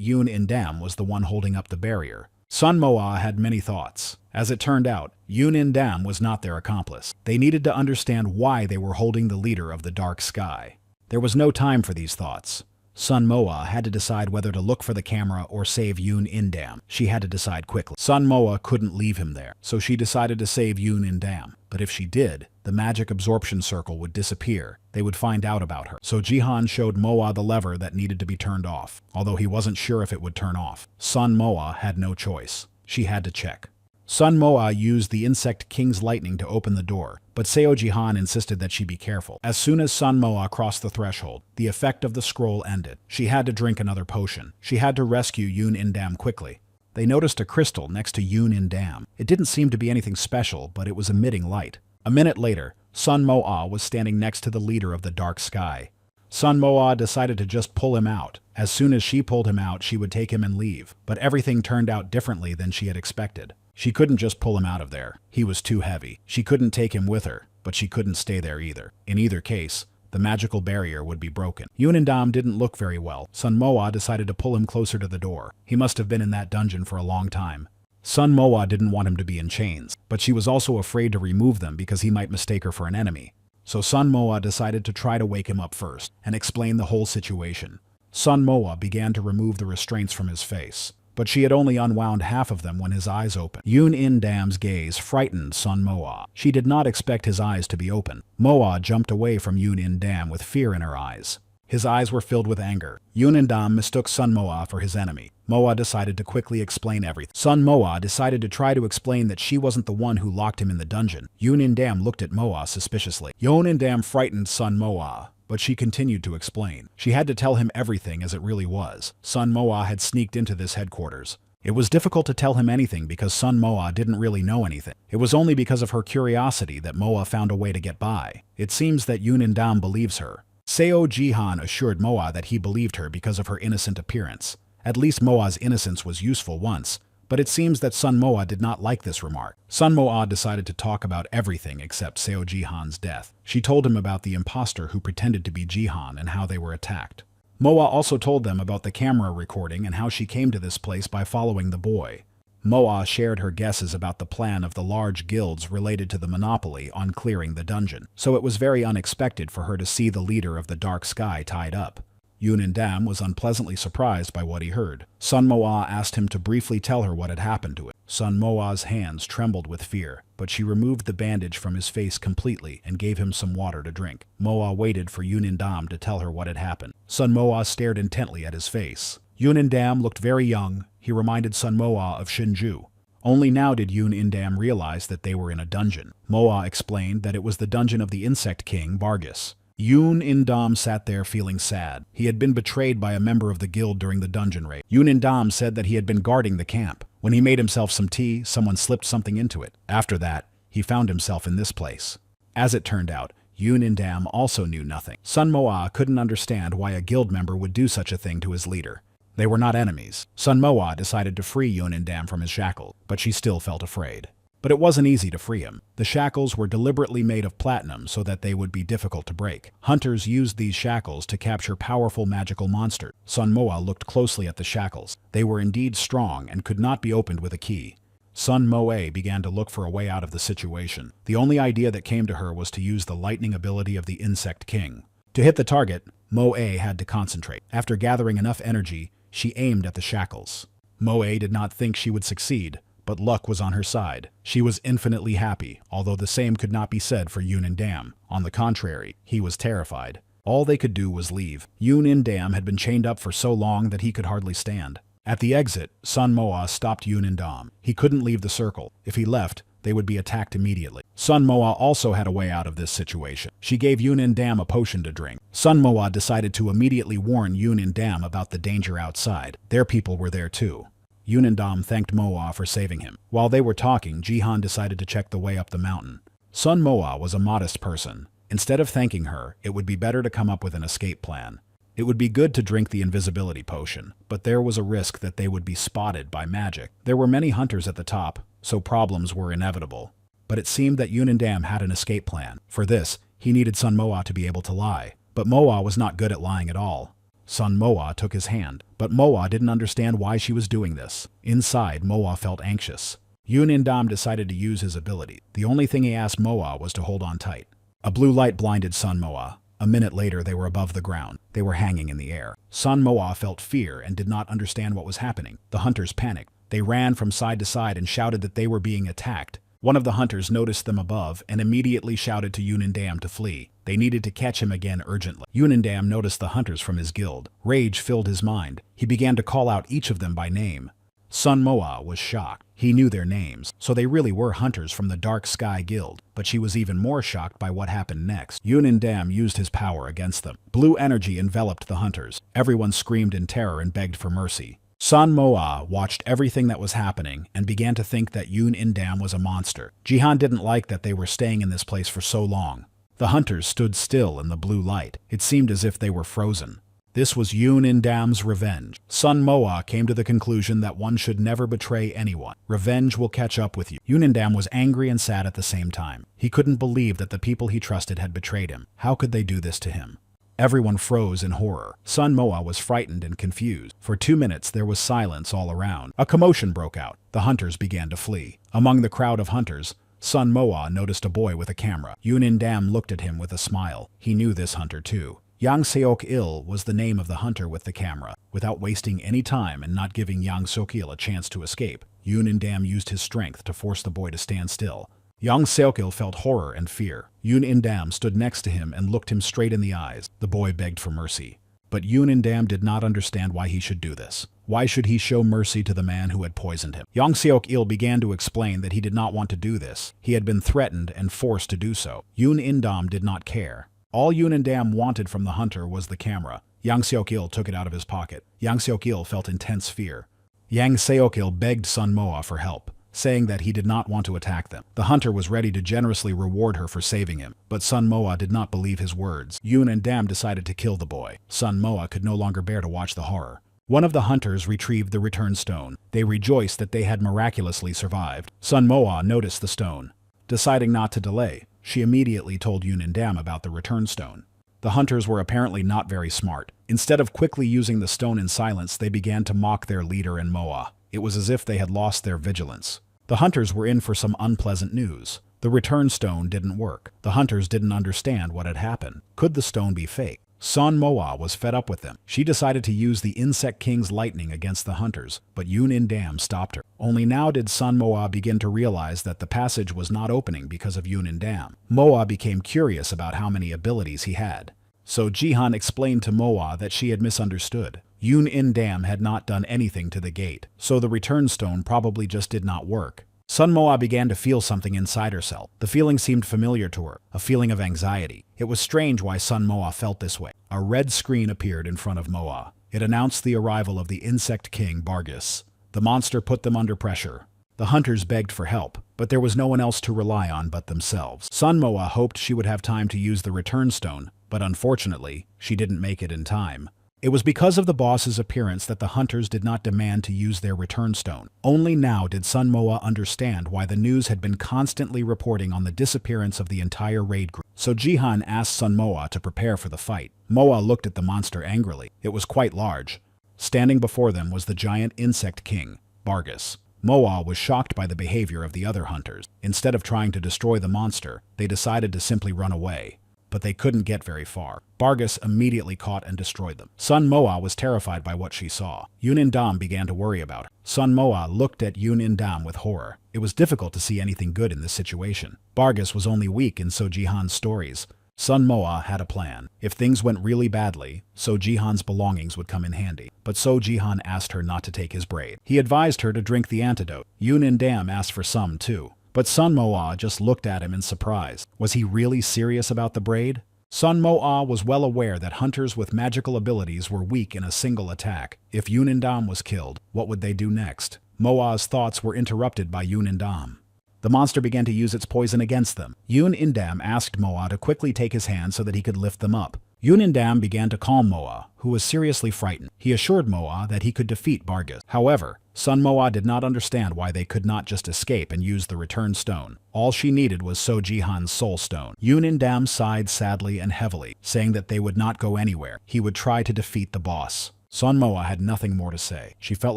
Yoon in Dam was the one holding up the barrier. Sun Moa had many thoughts. As it turned out, Yoon in Dam was not their accomplice. They needed to understand why they were holding the leader of the dark sky. There was no time for these thoughts. Sun Moa had to decide whether to look for the camera or save Yoon In-dam. She had to decide quickly. Sun Moa couldn't leave him there, so she decided to save Yoon In-dam. But if she did, the magic absorption circle would disappear. They would find out about her. So Jihan showed Moa the lever that needed to be turned off, although he wasn't sure if it would turn off. Sun Moa had no choice. She had to check. Sun Moa used the Insect King's lightning to open the door, but Seo Jihan insisted that she be careful. As soon as Sun Moa crossed the threshold, the effect of the scroll ended. She had to drink another potion. She had to rescue Yoon In-dam quickly. They noticed a crystal next to Yoon In-dam. It didn't seem to be anything special, but it was emitting light. A minute later, Sun Moa was standing next to the leader of the dark sky. Sun Moa decided to just pull him out. As soon as she pulled him out, she would take him and leave. But everything turned out differently than she had expected. She couldn't just pull him out of there. He was too heavy. She couldn't take him with her, but she couldn't stay there either. In either case, the magical barrier would be broken. Yoon In-dam didn't look very well. Sun Moa decided to pull him closer to the door. He must have been in that dungeon for a long time. Sun Moa didn't want him to be in chains, but she was also afraid to remove them because he might mistake her for an enemy. So Sun Moa decided to try to wake him up first and explain the whole situation. Sun Moa began to remove the restraints from his face, but she had only unwound half of them when his eyes opened. Yoon In-dam's gaze frightened Sun Moa. She did not expect his eyes to be open. Moa jumped away from Yoon In-dam with fear in her eyes. His eyes were filled with anger. Yoon In-dam mistook Sun Moa for his enemy. Moa decided to quickly explain everything. Sun Moa decided to try to explain that she wasn't the one who locked him in the dungeon. Yoon In-dam looked at Moa suspiciously. Yoon In-dam frightened Sun Moa, but she continued to explain. She had to tell him everything as it really was. Sun Moa had sneaked into this headquarters. It was difficult to tell him anything because Sun Moa didn't really know anything. It was only because of her curiosity that Moa found a way to get by. It seems that Yoon In-dam believes her. Seo Jihan assured Moa that he believed her because of her innocent appearance. At least Moa's innocence was useful once, but it seems that Sun Moa did not like this remark. Sun Moa decided to talk about everything except Seo Jihan's death. She told him about the imposter who pretended to be Jihan and how they were attacked. Moa also told them about the camera recording and how she came to this place by following the boy. Moa shared her guesses about the plan of the large guilds related to the monopoly on clearing the dungeon, so it was very unexpected for her to see the leader of the dark sky tied up. Yoon In-dam was unpleasantly surprised by what he heard. Sun Moa asked him to briefly tell her what had happened to him. Sun Moa's hands trembled with fear, but she removed the bandage from his face completely and gave him some water to drink. Moa waited for Yoon In-dam to tell her what had happened. Sun Moa stared intently at his face. Yoon In-dam looked very young. He reminded Sun Moa of Shinju. Only now did Yoon In-dam realize that they were in a dungeon. Moa explained that it was the dungeon of the Insect King, Bargus. Yoon In-dam sat there feeling sad. He had been betrayed by a member of the guild during the dungeon raid. Yoon In-dam said that he had been guarding the camp. When he made himself some tea, someone slipped something into it. After that, he found himself in this place. As it turned out, Yoon In-dam also knew nothing. Sun Moa couldn't understand why a guild member would do such a thing to his leader. They were not enemies. Sun Moa decided to free Yoon In-dam from his shackles, but she still felt afraid. But it wasn't easy to free him. The shackles were deliberately made of platinum so that they would be difficult to break. Hunters used these shackles to capture powerful magical monsters. Sun Moa looked closely at the shackles. They were indeed strong and could not be opened with a key. Sun Moa began to look for a way out of the situation. The only idea that came to her was to use the lightning ability of the Insect King. To hit the target, Moa had to concentrate. After gathering enough energy, she aimed at the shackles. Moa did not think she would succeed, but luck was on her side. She was infinitely happy, although the same could not be said for Yoon In-dam. On the contrary, he was terrified. All they could do was leave. Yoon In-dam had been chained up for so long that he could hardly stand. At the exit, Sun Moa stopped Yoon In-dam. He couldn't leave the circle. If he left, they would be attacked immediately. Sun Moa also had a way out of this situation. She gave Yoon In-dam a potion to drink. Sun Moa decided to immediately warn Yoon In-dam about the danger outside. Their people were there too. Yoon In-dam thanked Moa for saving him. While they were talking, Jihan decided to check the way up the mountain. Sun Moa was a modest person. Instead of thanking her, it would be better to come up with an escape plan. It would be good to drink the invisibility potion, but there was a risk that they would be spotted by magic. There were many hunters at the top, so problems were inevitable. But it seemed that Yoon In-dam had an escape plan. For this, he needed Sun Moa to be able to lie. But Moa was not good at lying at all. Sun Moa took his hand, but Moa didn't understand why she was doing this. Inside, Moa felt anxious. Yoon In-dam decided to use his ability. The only thing he asked Moa was to hold on tight. A blue light blinded Sun Moa. A minute later, they were above the ground. They were hanging in the air. Sun Moa felt fear and did not understand what was happening. The hunters panicked. They ran from side to side and shouted that they were being attacked. One of the hunters noticed them above and immediately shouted to Yunindam to flee. They needed to catch him again urgently. Yunindam noticed the hunters from his guild. Rage filled his mind. He began to call out each of them by name. Sun Moa was shocked. He knew their names, so they really were hunters from the Dark Sky Guild. But she was even more shocked by what happened next. Yunindam used his power against them. Blue energy enveloped the hunters. Everyone screamed in terror and begged for mercy. Sun Moa watched everything that was happening and began to think that Yunindam was a monster. Jihan didn't like that they were staying in this place for so long. The hunters stood still in the blue light. It seemed as if they were frozen. This was Yunindam's revenge. Sun Moa came to the conclusion that one should never betray anyone. Revenge will catch up with you. Yunindam was angry and sad at the same time. He couldn't believe that the people he trusted had betrayed him. How could they do this to him? Everyone froze in horror. Sun Moa was frightened and confused. For 2 minutes there was silence all around. A commotion broke out. The hunters began to flee. Among the crowd of hunters, Sun Moa noticed a boy with a camera. Yunindam looked at him with a smile. He knew this hunter too. Yang Seok-il was the name of the hunter with the camera. Without wasting any time and not giving Yang Seok-il a chance to escape, Yunindam used his strength to force the boy to stand still. Yang Seok-il felt horror and fear. Yunindam stood next to him and looked him straight in the eyes. The boy begged for mercy. But Yunindam did not understand why he should do this. Why should he show mercy to the man who had poisoned him? Yang Seok-il began to explain that he did not want to do this. He had been threatened and forced to do so. Yunindam did not care. All Yunindam wanted from the hunter was the camera. Yang Seok-il took it out of his pocket. Yang Seok-il felt intense fear. Yang Seok-il begged Sun Moa for help, saying that he did not want to attack them. The hunter was ready to generously reward her for saving him, but Sun Moa did not believe his words. Yunindam decided to kill the boy. Sun Moa could no longer bear to watch the horror. One of the hunters retrieved the return stone. They rejoiced that they had miraculously survived. Sun Moa noticed the stone. Deciding not to delay, she immediately told Yunindam about the return stone. The hunters were apparently not very smart. Instead of quickly using the stone in silence, they began to mock their leader and Moa. It was as if they had lost their vigilance. The hunters were in for some unpleasant news. The return stone didn't work. The hunters didn't understand what had happened. Could the stone be fake? Sun Moa was fed up with them. She decided to use the Insect King's lightning against the hunters, but Yunindam stopped her. Only now did Sun Moa begin to realize that the passage was not opening because of Yunindam. Moa became curious about how many abilities he had. So Jihan explained to Moa that she had misunderstood. Yunindam had not done anything to the gate, so the return stone probably just did not work. Sun Moa began to feel something inside herself. The feeling seemed familiar to her, a feeling of anxiety. It was strange why Sun Moa felt this way. A red screen appeared in front of Moa. It announced the arrival of the Insect King, Bargus. The monster put them under pressure. The hunters begged for help, but there was no one else to rely on but themselves. Sun Moa hoped she would have time to use the return stone, but unfortunately, she didn't make it in time. It was because of the boss's appearance that the hunters did not demand to use their return stone. Only now did Sun Moa understand why the news had been constantly reporting on the disappearance of the entire raid group. So Jihan asked Sun Moa to prepare for the fight. Moa looked at the monster angrily. It was quite large. Standing before them was the giant insect king, Bargus. Moa was shocked by the behavior of the other hunters. Instead of trying to destroy the monster, they decided to simply run away. But they couldn't get very far. Bargus immediately caught and destroyed them. Sun Moa was terrified by what she saw. Yunindam began to worry about her. Sun Moa looked at Yunindam with horror. It was difficult to see anything good in this situation. Bargus was only weak in So Jihan's stories. Sun Moa had a plan. If things went really badly, So Jihan's belongings would come in handy. But So Jihan asked her not to take his braid. He advised her to drink the antidote. Yunindam asked for some too. But Sun Moa just looked at him in surprise. Was he really serious about the braid? Sun Moa was well aware that hunters with magical abilities were weak in a single attack. If Yunindam was killed, what would they do next? Moa's thoughts were interrupted by Yunindam. The monster began to use its poison against them. Yunindam asked Moa to quickly take his hand so that he could lift them up. Yunindam began to calm Moa, who was seriously frightened. He assured Moa that he could defeat Bargus. However, Sun Moa did not understand why they could not just escape and use the return stone. All she needed was So Jihan's soul stone. Yunindam sighed sadly and heavily, saying that they would not go anywhere. He would try to defeat the boss. Sun Moa had nothing more to say. She felt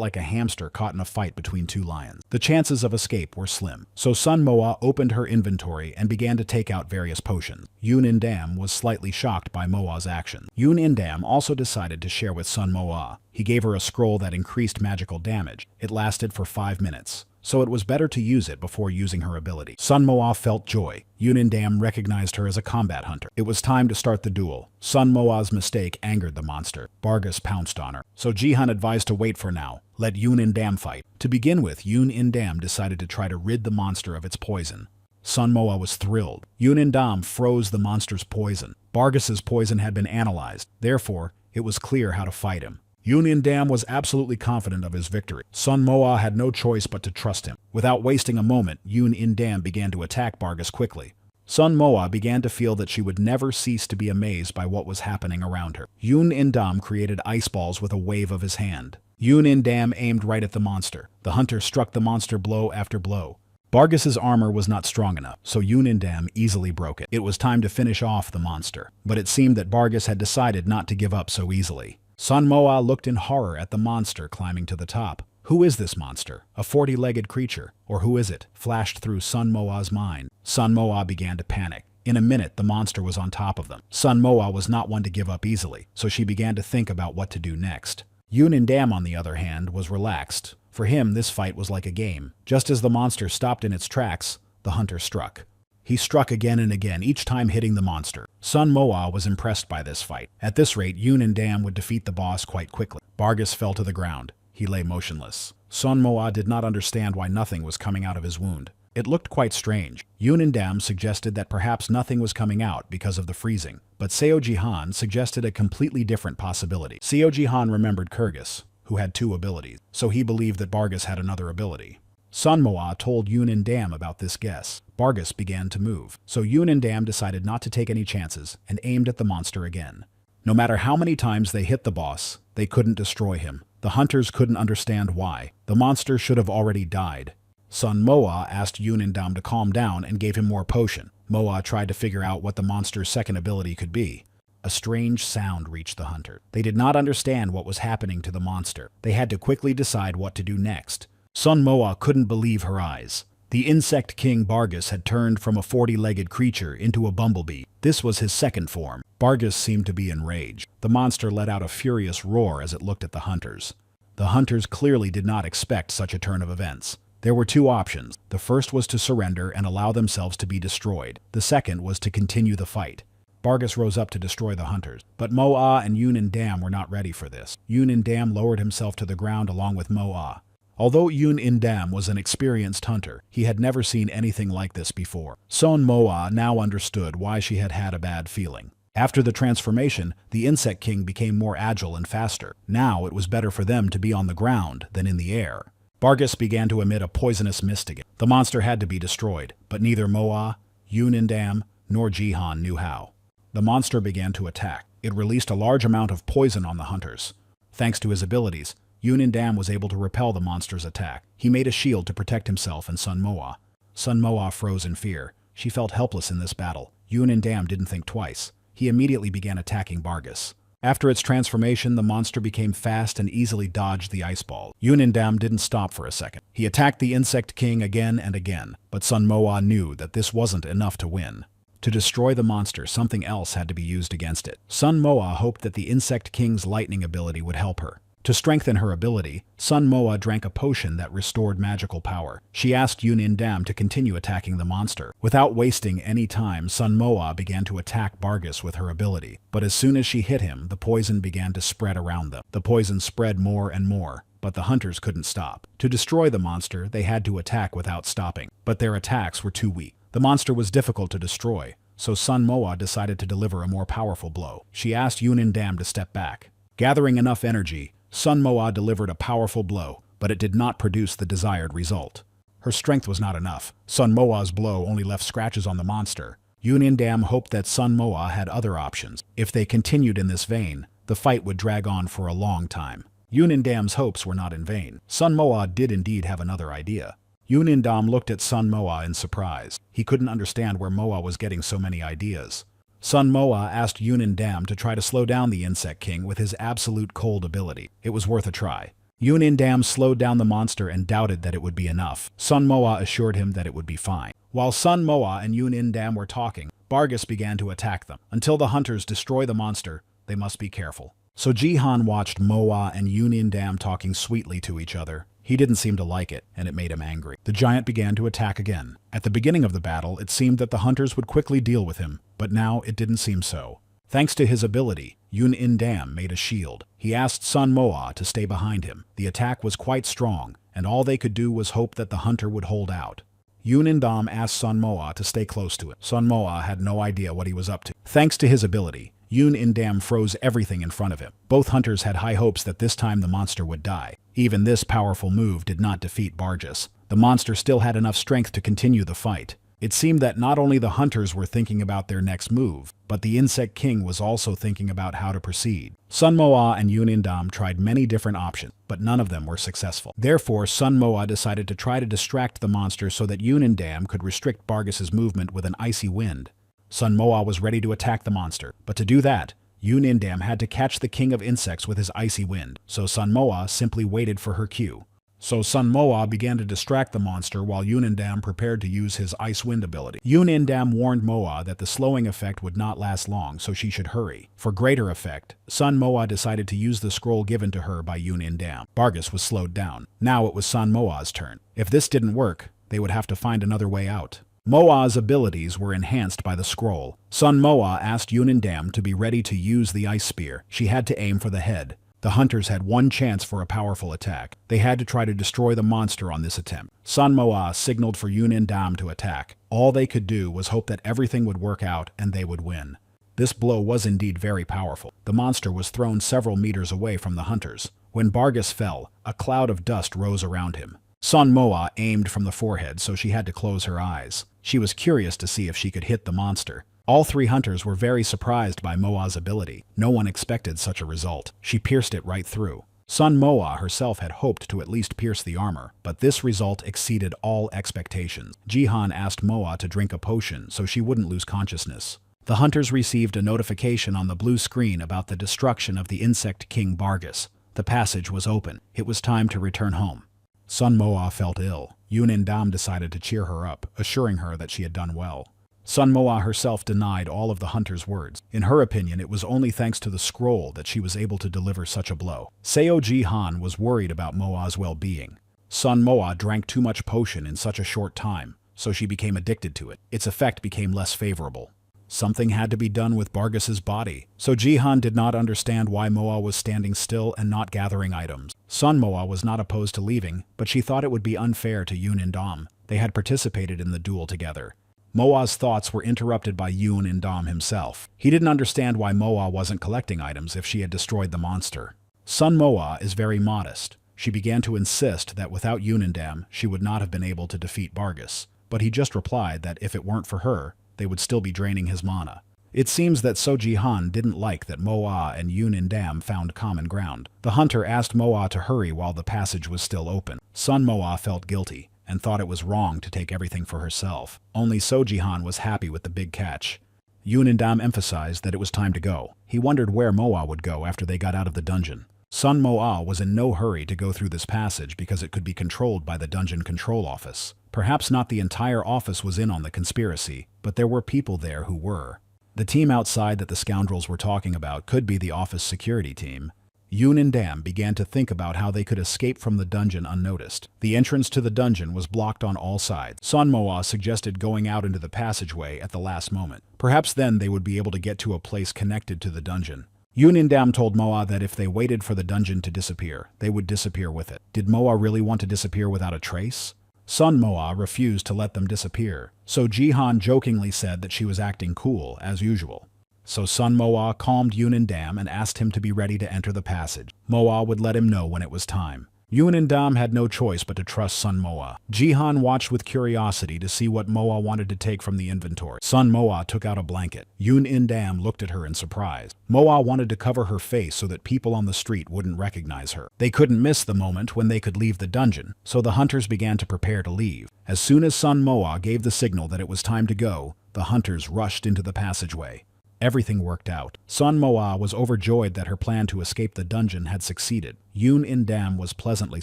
like a hamster caught in a fight between two lions. The chances of escape were slim. So Sun Moa opened her inventory and began to take out various potions. Yoon Indam was slightly shocked by Moa's action. Yoon Indam also decided to share with Sun Moa. He gave her a scroll that increased magical damage. It lasted for 5 minutes, so it was better to use it before using her ability. Sun Moa felt joy. Yoon Indam recognized her as a combat hunter. It was time to start the duel. Sun Moa's mistake angered the monster. Bargus pounced on her. So Jihan advised to wait for now. Let Yoon Indam fight. To begin with, Yoon Indam decided to try to rid the monster of its poison. Sun Moa was thrilled. Yoon Indam froze the monster's poison. Bargus's poison had been analyzed. Therefore, it was clear how to fight him. Yoon Indam was absolutely confident of his victory. Sun Moa had no choice but to trust him. Without wasting a moment, Yoon Indam began to attack Bargus quickly. Sun Moa began to feel that she would never cease to be amazed by what was happening around her. Yoon Indam created ice balls with a wave of his hand. Yoon Indam aimed right at the monster. The hunter struck the monster blow after blow. Bargus's armor was not strong enough, so Yoon Indam easily broke it. It was time to finish off the monster. But it seemed that Bargus had decided not to give up so easily. Sun Moa looked in horror at the monster climbing to the top. Who is this monster? A 40-legged creature? Or who is it? Flashed through Sun Moa's mind. Sun Moa began to panic. In a minute, the monster was on top of them. Sun Moa was not one to give up easily, so she began to think about what to do next. Yoon Indam, on the other hand, was relaxed. For him, this fight was like a game. Just as the monster stopped in its tracks, the hunter struck. He struck again and again, each time hitting the monster. Sun Moa was impressed by this fight. At this rate, Yoon Indam would defeat the boss quite quickly. Bargus fell to the ground. He lay motionless. Sun Moa did not understand why nothing was coming out of his wound. It looked quite strange. Yoon Indam suggested that perhaps nothing was coming out because of the freezing. But Seo Jihan suggested a completely different possibility. Seo Jihan remembered Kyrgyz, who had 2 abilities, so he believed that Bargus had another ability. Sun Moa told Yoon Indam about this guess. Bargus began to move, so Yoon Indam decided not to take any chances and aimed at the monster again. No matter how many times they hit the boss, they couldn't destroy him. The hunters couldn't understand why. The monster should have already died. Sun Moa asked Yoon Indam to calm down and gave him more potion. Moa tried to figure out what the monster's second ability could be. A strange sound reached the hunter. They did not understand what was happening to the monster. They had to quickly decide what to do next. Sun Moa couldn't believe her eyes. The insect king Bargus had turned from a 40-legged creature into a bumblebee. This was his second form. Bargus seemed to be enraged. The monster let out a furious roar as it looked at the hunters. The hunters clearly did not expect such a turn of events. There were 2 options. The first was to surrender and allow themselves to be destroyed. The second was to continue the fight. Bargus rose up to destroy the hunters, but Moa and Yoon Indam were not ready for this. Yoon Indam lowered himself to the ground along with Moa. Although Yoon Indam was an experienced hunter, he had never seen anything like this before. Sun Moa now understood why she had had a bad feeling. After the transformation, the Insect King became more agile and faster. Now it was better for them to be on the ground than in the air. Bargus began to emit a poisonous mist again. The monster had to be destroyed, but neither Moa, Yoon Indam, nor Jihan knew how. The monster began to attack. It released a large amount of poison on the hunters. Thanks to his abilities, Yoon Indam was able to repel the monster's attack. He made a shield to protect himself and Sun Moa. Sun Moa froze in fear. She felt helpless in this battle. Yoon Indam didn't think twice. He immediately began attacking Bargus. After its transformation, the monster became fast and easily dodged the ice ball. Yoon Indam didn't stop for a second. He attacked the Insect King again and again, but Sun Moa knew that this wasn't enough to win. To destroy the monster, something else had to be used against it. Sun Moa hoped that the Insect King's lightning ability would help her. To strengthen her ability, Sun Moa drank a potion that restored magical power. She asked Yoon Indam to continue attacking the monster. Without wasting any time, Sun Moa began to attack Bargus with her ability. But as soon as she hit him, the poison began to spread around them. The poison spread more and more, but the hunters couldn't stop. To destroy the monster, they had to attack without stopping. But their attacks were too weak. The monster was difficult to destroy, so Sun Moa decided to deliver a more powerful blow. She asked Yoon Indam to step back. Gathering enough energy, Sun Moa delivered a powerful blow, but it did not produce the desired result. Her strength was not enough. Sun Moa's blow only left scratches on the monster. Yoon Indam hoped that Sun Moa had other options. If they continued in this vein, the fight would drag on for a long time. Yoon Indam's hopes were not in vain. Sun Moa did indeed have another idea. Yoon Indam looked at Sun Moa in surprise. He couldn't understand where Moa was getting so many ideas. Sun Moa asked Yunin Dam to try to slow down the Insect King with his absolute cold ability. It was worth a try. Yunin Dam slowed down the monster and doubted that it would be enough. Sun Moa assured him that it would be fine. While Sun Moa and Yunin Dam were talking, Bargus began to attack them. Until the hunters destroy the monster, they must be careful. So Jihan watched Moa and Yunin Dam talking sweetly to each other. He didn't seem to like it, and it made him angry. The giant began to attack again. At the beginning of the battle, it seemed that the hunters would quickly deal with him, but now it didn't seem so. Thanks to his ability, Yunin Dam made a shield. He asked Sun Moa to stay behind him. The attack was quite strong, and all they could do was hope that the hunter would hold out. Yunin Dam asked Sun Moa to stay close to it. Sun Moa had no idea what he was up to. Thanks to his ability, Yunin Dam froze everything in front of him. Both hunters had high hopes that this time the monster would die. Even this powerful move did not defeat Bargus. The monster still had enough strength to continue the fight. It seemed that not only the hunters were thinking about their next move, but the Insect King was also thinking about how to proceed. Sun Moa and Yunin Dam tried many different options, but none of them were successful. Therefore, Sun Moa decided to try to distract the monster so that Yunin Dam could restrict Bargus's movement with an icy wind. Sun Moa was ready to attack the monster, but to do that, Yunin Dam had to catch the king of insects with his icy wind, so Sun Moa simply waited for her cue. So Sun Moa began to distract the monster while Yunin Dam prepared to use his ice wind ability. Yunin Dam warned Moa that the slowing effect would not last long, so she should hurry. For greater effect, Sun Moa decided to use the scroll given to her by Yunin Dam. Bargus was slowed down. Now it was Sun Moa's turn. If this didn't work, they would have to find another way out. Moa's abilities were enhanced by the scroll. Sun Moa asked Yunin Dam to be ready to use the ice spear. She had to aim for the head. The hunters had one chance for a powerful attack. They had to try to destroy the monster on this attempt. Sun Moa signaled for Yunin Dam to attack. All they could do was hope that everything would work out and they would win. This blow was indeed very powerful. The monster was thrown several meters away from the hunters. When Bargus fell, a cloud of dust rose around him. Sun Moa aimed from the forehead, so she had to close her eyes. She was curious to see if she could hit the monster. All three hunters were very surprised by Moa's ability. No one expected such a result. She pierced it right through. Sun Moa herself had hoped to at least pierce the armor, but this result exceeded all expectations. Jihan asked Moa to drink a potion so she wouldn't lose consciousness. The hunters received a notification on the blue screen about the destruction of the Insect King Bargus. The passage was open. It was time to return home. Sun Moa felt ill. Yunin Dam decided to cheer her up, assuring her that she had done well. Sun Moa herself denied all of the hunters' words. In her opinion, it was only thanks to the scroll that she was able to deliver such a blow. Seo Jihan was worried about Moa's well-being. Sun Moa drank too much potion in such a short time, so she became addicted to it. Its effect became less favorable. Something had to be done with Bargus's body, so Jihan did not understand why Moa was standing still and not gathering items. Sun Moa was not opposed to leaving, but she thought it would be unfair to Yunin Dam. They had participated in the duel together. Moa's thoughts were interrupted by Yunin Dam himself. He didn't understand why Moa wasn't collecting items if she had destroyed the monster. Sun Moa is very modest. She began to insist that without Yunin Dam, she would not have been able to defeat Bargus, but he just replied that if it weren't for her, they would still be draining his mana. It seems that So Jihan didn't like that Moa and Yunin Dam found common ground. The hunter asked Moa to hurry while the passage was still open. Sun Moa felt guilty and thought it was wrong to take everything for herself. Only So Jihan was happy with the big catch. Yunin Dam emphasized that it was time to go. He wondered where Moa would go after they got out of the dungeon. Sun Moa was in no hurry to go through this passage because it could be controlled by the dungeon control office. Perhaps not the entire office was in on the conspiracy, but there were people there who were. The team outside that the scoundrels were talking about could be the office security team. Yunin Dam began to think about how they could escape from the dungeon unnoticed. The entrance to the dungeon was blocked on all sides. Sun Moa suggested going out into the passageway at the last moment. Perhaps then they would be able to get to a place connected to the dungeon. Yunin Dam told Moa that if they waited for the dungeon to disappear, they would disappear with it. Did Moa really want to disappear without a trace? Sun Moa refused to let them disappear, so Jihan jokingly said that she was acting cool, as usual. So Sun Moa calmed Yunin Dam and asked him to be ready to enter the passage. Moa would let him know when it was time. Yunin Dam had no choice but to trust Sun Moa. Jihan watched with curiosity to see what Moa wanted to take from the inventory. Sun Moa took out a blanket. Yunin Dam looked at her in surprise. Moa wanted to cover her face so that people on the street wouldn't recognize her. They couldn't miss the moment when they could leave the dungeon, so the hunters began to prepare to leave. As soon as Sun Moa gave the signal that it was time to go, the hunters rushed into the passageway. Everything worked out. Sun Moa was overjoyed that her plan to escape the dungeon had succeeded. Yoon In-dam was pleasantly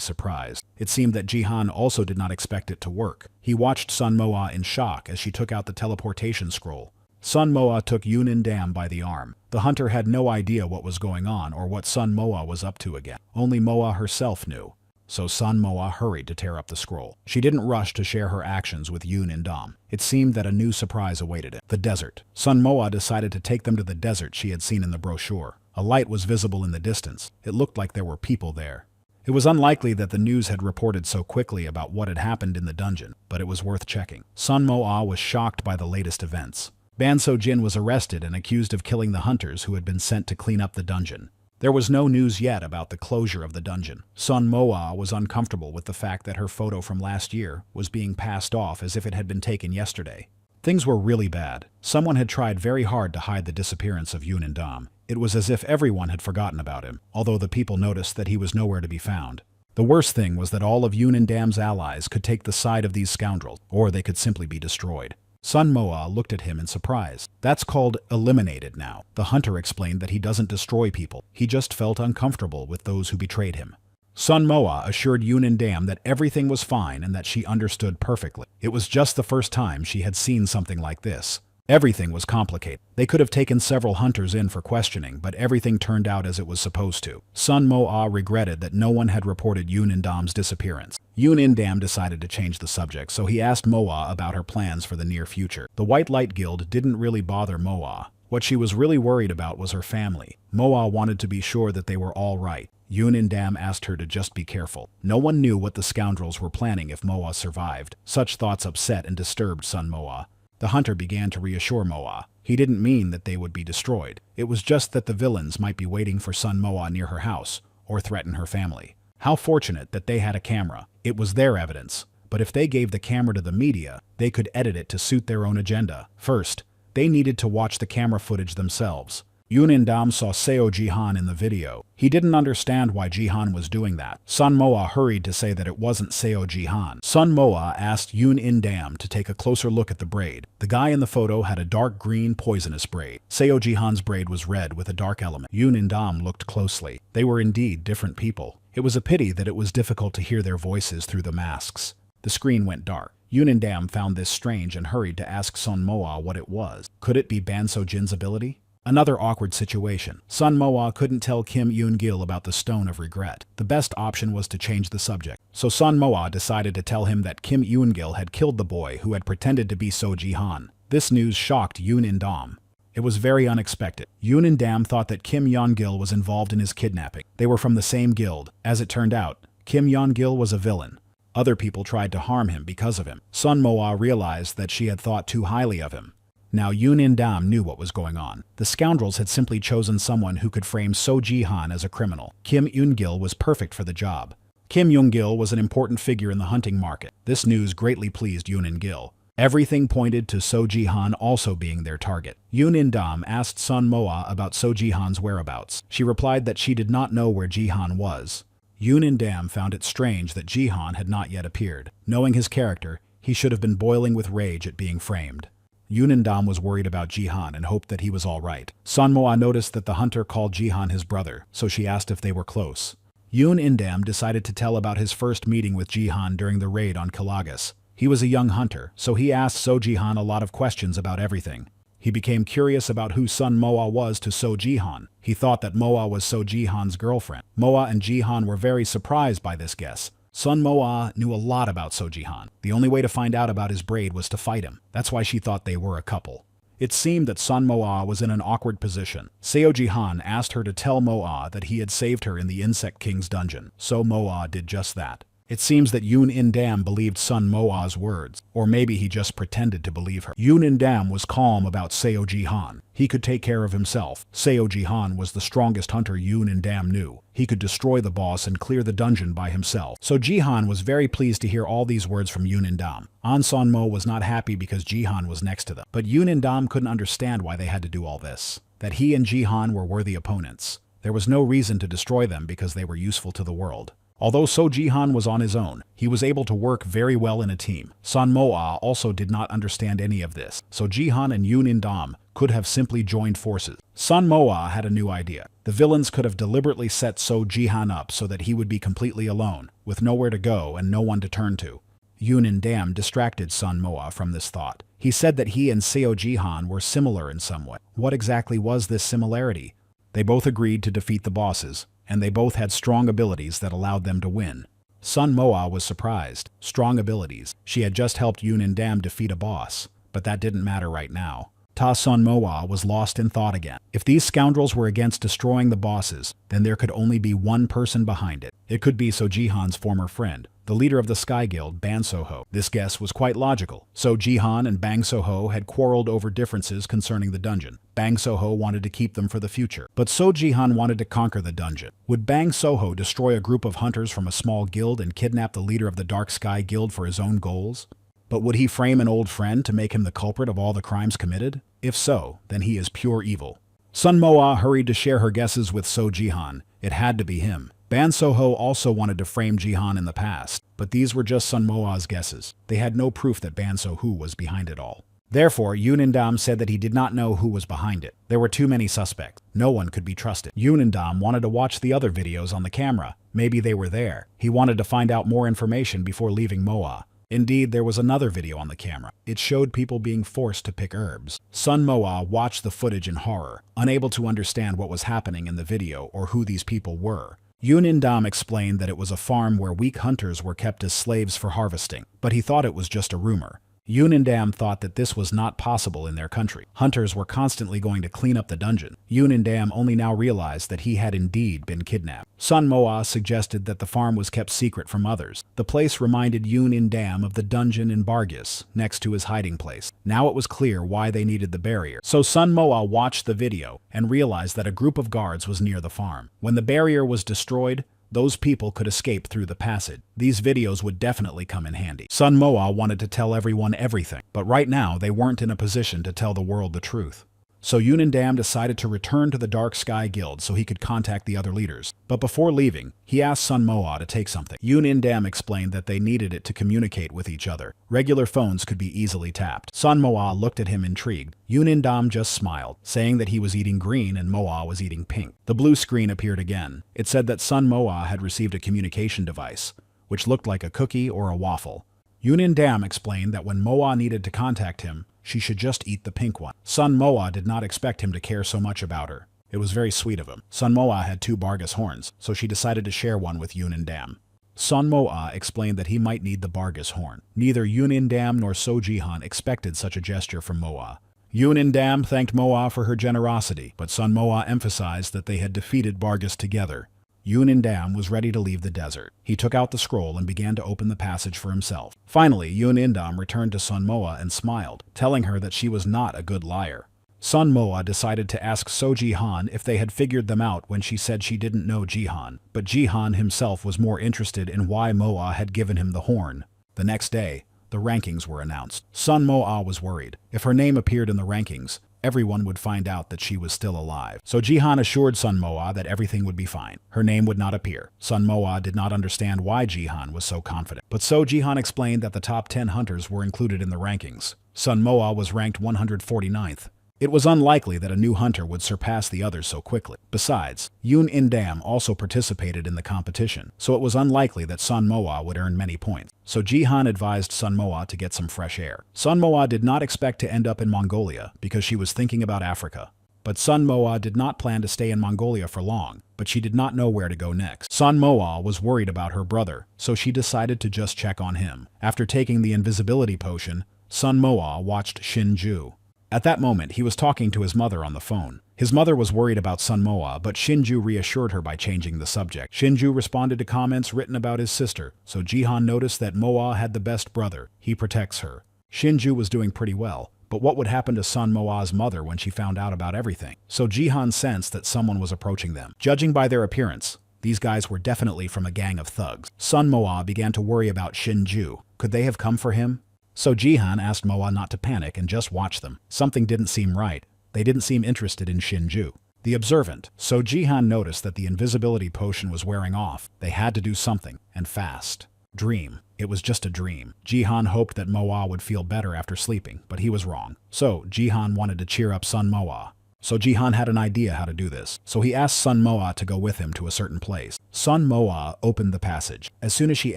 surprised. It seemed that Jihan also did not expect it to work. He watched Sun Moa in shock as she took out the teleportation scroll. Sun Moa took Yoon In-dam by the arm. The hunter had no idea what was going on or what Sun Moa was up to again. Only Moa herself knew. So Sun Moa hurried to tear up the scroll. She didn't rush to share her actions with Yoon In-dam. It seemed that a new surprise awaited it. The desert. Sun Moa decided to take them to the desert she had seen in the brochure. A light was visible in the distance. It looked like there were people there. It was unlikely that the news had reported so quickly about what had happened in the dungeon, but it was worth checking. Sun Moa was shocked by the latest events. Ban So-jin was arrested and accused of killing the hunters who had been sent to clean up the dungeon. There was no news yet about the closure of the dungeon. Sun Moa was uncomfortable with the fact that her photo from last year was being passed off as if it had been taken yesterday. Things were really bad. Someone had tried very hard to hide the disappearance of Yoon In-dam. It was as if everyone had forgotten about him, although the people noticed that he was nowhere to be found. The worst thing was that all of Yoon In-dam's allies could take the side of these scoundrels, or they could simply be destroyed. Sun Moa looked at him in surprise. That's called eliminated now. The hunter explained that he doesn't destroy people. He just felt uncomfortable with those who betrayed him. Sun Moa assured Yoon In-dam that everything was fine and that she understood perfectly. It was just the first time she had seen something like this. Everything was complicated. They could have taken several hunters in for questioning, but everything turned out as it was supposed to. Sun Moa regretted that no one had reported Yoon In-dam's disappearance. Yoon In-dam decided to change the subject, so he asked Moa about her plans for the near future. The White Light Guild didn't really bother Moa. What she was really worried about was her family. Moa wanted to be sure that they were all right. Yoon In-dam asked her to just be careful. No one knew what the scoundrels were planning if Moa survived. Such thoughts upset and disturbed Sun Moa. The hunter began to reassure Moa. He didn't mean that they would be destroyed. It was just that the villains might be waiting for Sun Moa near her house, or threaten her family. How fortunate that they had a camera. It was their evidence. But if they gave the camera to the media, they could edit it to suit their own agenda. First, they needed to watch the camera footage themselves. Yoon In-dam saw Seo Jihan in the video. He didn't understand why Jihan was doing that. Sun Moa hurried to say that it wasn't Seo Jihan. Sun Moa asked Yoon In-dam to take a closer look at the braid. The guy in the photo had a dark green poisonous braid. Seo Jihan's braid was red with a dark element. Yoon In-dam looked closely. They were indeed different people. It was a pity that it was difficult to hear their voices through the masks. The screen went dark. Yoon In-dam found this strange and hurried to ask Sun Moa what it was. Could it be Ban So-jin's ability? Another awkward situation. Sun Moa couldn't tell Kim Yoon-gil about the Stone of Regret. The best option was to change the subject. So Sun Moa decided to tell him that Kim Yoon-gil had killed the boy who had pretended to be Seo Jihan. This news shocked Yoon In-dam. It was very unexpected. Yoon In-dam thought that Kim Yoon-gil was involved in his kidnapping. They were from the same guild. As it turned out, Kim Yoon-gil was a villain. Other people tried to harm him because of him. Sun Moa realized that she had thought too highly of him. Now Yoon In-dam knew what was going on. The scoundrels had simply chosen someone who could frame Seo Jihan as a criminal. Kim Yoon-gil was perfect for the job. Kim Yoon-gil was an important figure in the hunting market. This news greatly pleased Yoon In-gil. Everything pointed to Seo Jihan also being their target. Yoon In-dam asked Sun Moa about Seo Jihan's whereabouts. She replied that she did not know where Jihan was. Yoon In-dam found it strange that Jihan had not yet appeared. Knowing his character, he should have been boiling with rage at being framed. Yoon In-dam was worried about Jihan and hoped that he was all right. Sun Moa noticed that the hunter called Jihan his brother, so she asked if they were close. Yoon In-dam decided to tell about his first meeting with Jihan during the raid on Kalagas. He was a young hunter, so he asked Seo Jihan a lot of questions about everything. He became curious about who Sun Moa was to Seo Jihan. He thought that Moa was Seo Jihan's girlfriend. Moa and Jihan were very surprised by this guess. Sun Moa knew a lot about Seo Jihan. The only way to find out about his braid was to fight him. That's why she thought they were a couple. It seemed that Sun Moa was in an awkward position. Seo Jihan asked her to tell Moa that he had saved her in the Insect King's dungeon, so Moa did just that. It seems that Yoon In-dam believed Sun Moa's words, or maybe he just pretended to believe her. Yoon In-dam was calm about Seo Jihan. He could take care of himself. Seo Jihan was the strongest hunter Yoon In-dam knew. He could destroy the boss and clear the dungeon by himself. So Jihan was very pleased to hear all these words from Yoon In-dam. An Sun Mo was not happy because Jihan was next to them. But Yoon In-dam couldn't understand why they had to do all this. That he and Jihan were worthy opponents. There was no reason to destroy them because they were useful to the world. Although Seo Jihan was on his own, he was able to work very well in a team. Sun Moa also did not understand any of this, so Jihan and Yoon In-dam could have simply joined forces. Sun Moa had a new idea. The villains could have deliberately set So Jihan up so that he would be completely alone, with nowhere to go and no one to turn to. Yunin Dam distracted Sun Moa from this thought. He said that he and Seo Jihan were similar in some way. What exactly was this similarity? They both agreed to defeat the bosses, and they both had strong abilities that allowed them to win. Sun Moa was surprised. Strong abilities. She had just helped Yunin Dam defeat a boss, but that didn't matter right now. Sun Moa was lost in thought again. If these scoundrels were against destroying the bosses, then there could only be one person behind it. It could be So Jihan's former friend, the leader of the Sky Guild, Ban Soho. This guess was quite logical. So Jihan and Bang Soho had quarreled over differences concerning the dungeon. Bang Soho wanted to keep them for the future, but So Jihan wanted to conquer the dungeon. Would Bang Soho destroy a group of hunters from a small guild and kidnap the leader of the Dark Sky Guild for his own goals? But would he frame an old friend to make him the culprit of all the crimes committed? If so, then he is pure evil. Sun Moa hurried to share her guesses with So Jihan. It had to be him. Ban Soho also wanted to frame Jihan in the past, but these were just Sun Moa's guesses. They had no proof that Ban Soho was behind it all. Therefore, Yunindam said that he did not know who was behind it. There were too many suspects. No one could be trusted. Yunindam wanted to watch the other videos on the camera. Maybe they were there. He wanted to find out more information before leaving Moa. Indeed, there was another video on the camera. It showed people being forced to pick herbs. Sun Moa watched the footage in horror, unable to understand what was happening in the video or who these people were. Yunindam explained that it was a farm where weak hunters were kept as slaves for harvesting, but he thought it was just a rumor. Yunindam thought that this was not possible in their country. Hunters were constantly going to clean up the dungeon. Yunindam only now realized that he had indeed been kidnapped. Sun Moa suggested that the farm was kept secret from others. The place reminded Yunindam of the dungeon in Bargis, next to his hiding place. Now it was clear why they needed the barrier. So Sun Moa watched the video and realized that a group of guards was near the farm. When the barrier was destroyed, those people could escape through the passage. These videos would definitely come in handy. Sun Moa wanted to tell everyone everything, but right now they weren't in a position to tell the world the truth. So Yunindam decided to return to the Dark Sky Guild so he could contact the other leaders. But before leaving, he asked Sun Moa to take something. Yunindam explained that they needed it to communicate with each other. Regular phones could be easily tapped. Sun Moa looked at him intrigued. Yunindam just smiled, saying that he was eating green and Moa was eating pink. The blue screen appeared again. It said that Sun Moa had received a communication device, which looked like a cookie or a waffle. Yunindam explained that when Moa needed to contact him, she should just eat the pink one. Sun Moa did not expect him to care so much about her. It was very sweet of him. Sun Moa had 2 Bargis horns, so she decided to share one with Yunindam. Sun Moa explained that he might need the Bargis horn. Neither Yunindam nor So Jihan expected such a gesture from Moa. Yunindam thanked Moa for her generosity, but Sun Moa emphasized that they had defeated Bargis together. Yunindam was ready to leave the desert. He took out the scroll and began to open the passage for himself. Finally, Yunindam returned to Sun Moa and smiled, telling her that she was not a good liar. Sun Moa decided to ask So Jihan if they had figured them out when she said she didn't know Jihan, but Jihan himself was more interested in why Moa had given him the horn. The next day, the rankings were announced. Sun Moa was worried. If her name appeared in the rankings, everyone would find out that she was still alive. So Jihan assured Sun Moa that everything would be fine. Her name would not appear. Sun Moa did not understand why Jihan was so confident. But So Jihan explained that the top 10 hunters were included in the rankings. Sun Moa was ranked 149th. It was unlikely that a new hunter would surpass the others so quickly. Besides, Yunindam also participated in the competition, so it was unlikely that Sun Moa would earn many points. So Jihan advised Sun Moa to get some fresh air. Sun Moa did not expect to end up in Mongolia because she was thinking about Africa. But Sun Moa did not plan to stay in Mongolia for long, but she did not know where to go next. Sun Moa was worried about her brother, so she decided to just check on him. After taking the invisibility potion, Sun Moa watched Shinju. At that moment, he was talking to his mother on the phone. His mother was worried about Sun Moa, but Shinju reassured her by changing the subject. Shinju responded to comments written about his sister, so Jihan noticed that Moa had the best brother. He protects her. Shinju was doing pretty well, but what would happen to Sun Moa's mother when she found out about everything? So Jihan sensed that someone was approaching them. Judging by their appearance, these guys were definitely from a gang of thugs. Sun Moa began to worry about Shinju. Could they have come for him? So Jihan asked Moa not to panic and just watch them. Something didn't seem right. They didn't seem interested in Shinju. The observant. So Jihan noticed that the invisibility potion was wearing off. They had to do something, and fast. Dream. It was just a dream. Jihan hoped that Moa would feel better after sleeping, but he was wrong. So, Jihan wanted to cheer up Sun Moa. So Jihan had an idea how to do this. So he asked Sun Moa to go with him to a certain place. Sun Moa opened the passage. As soon as she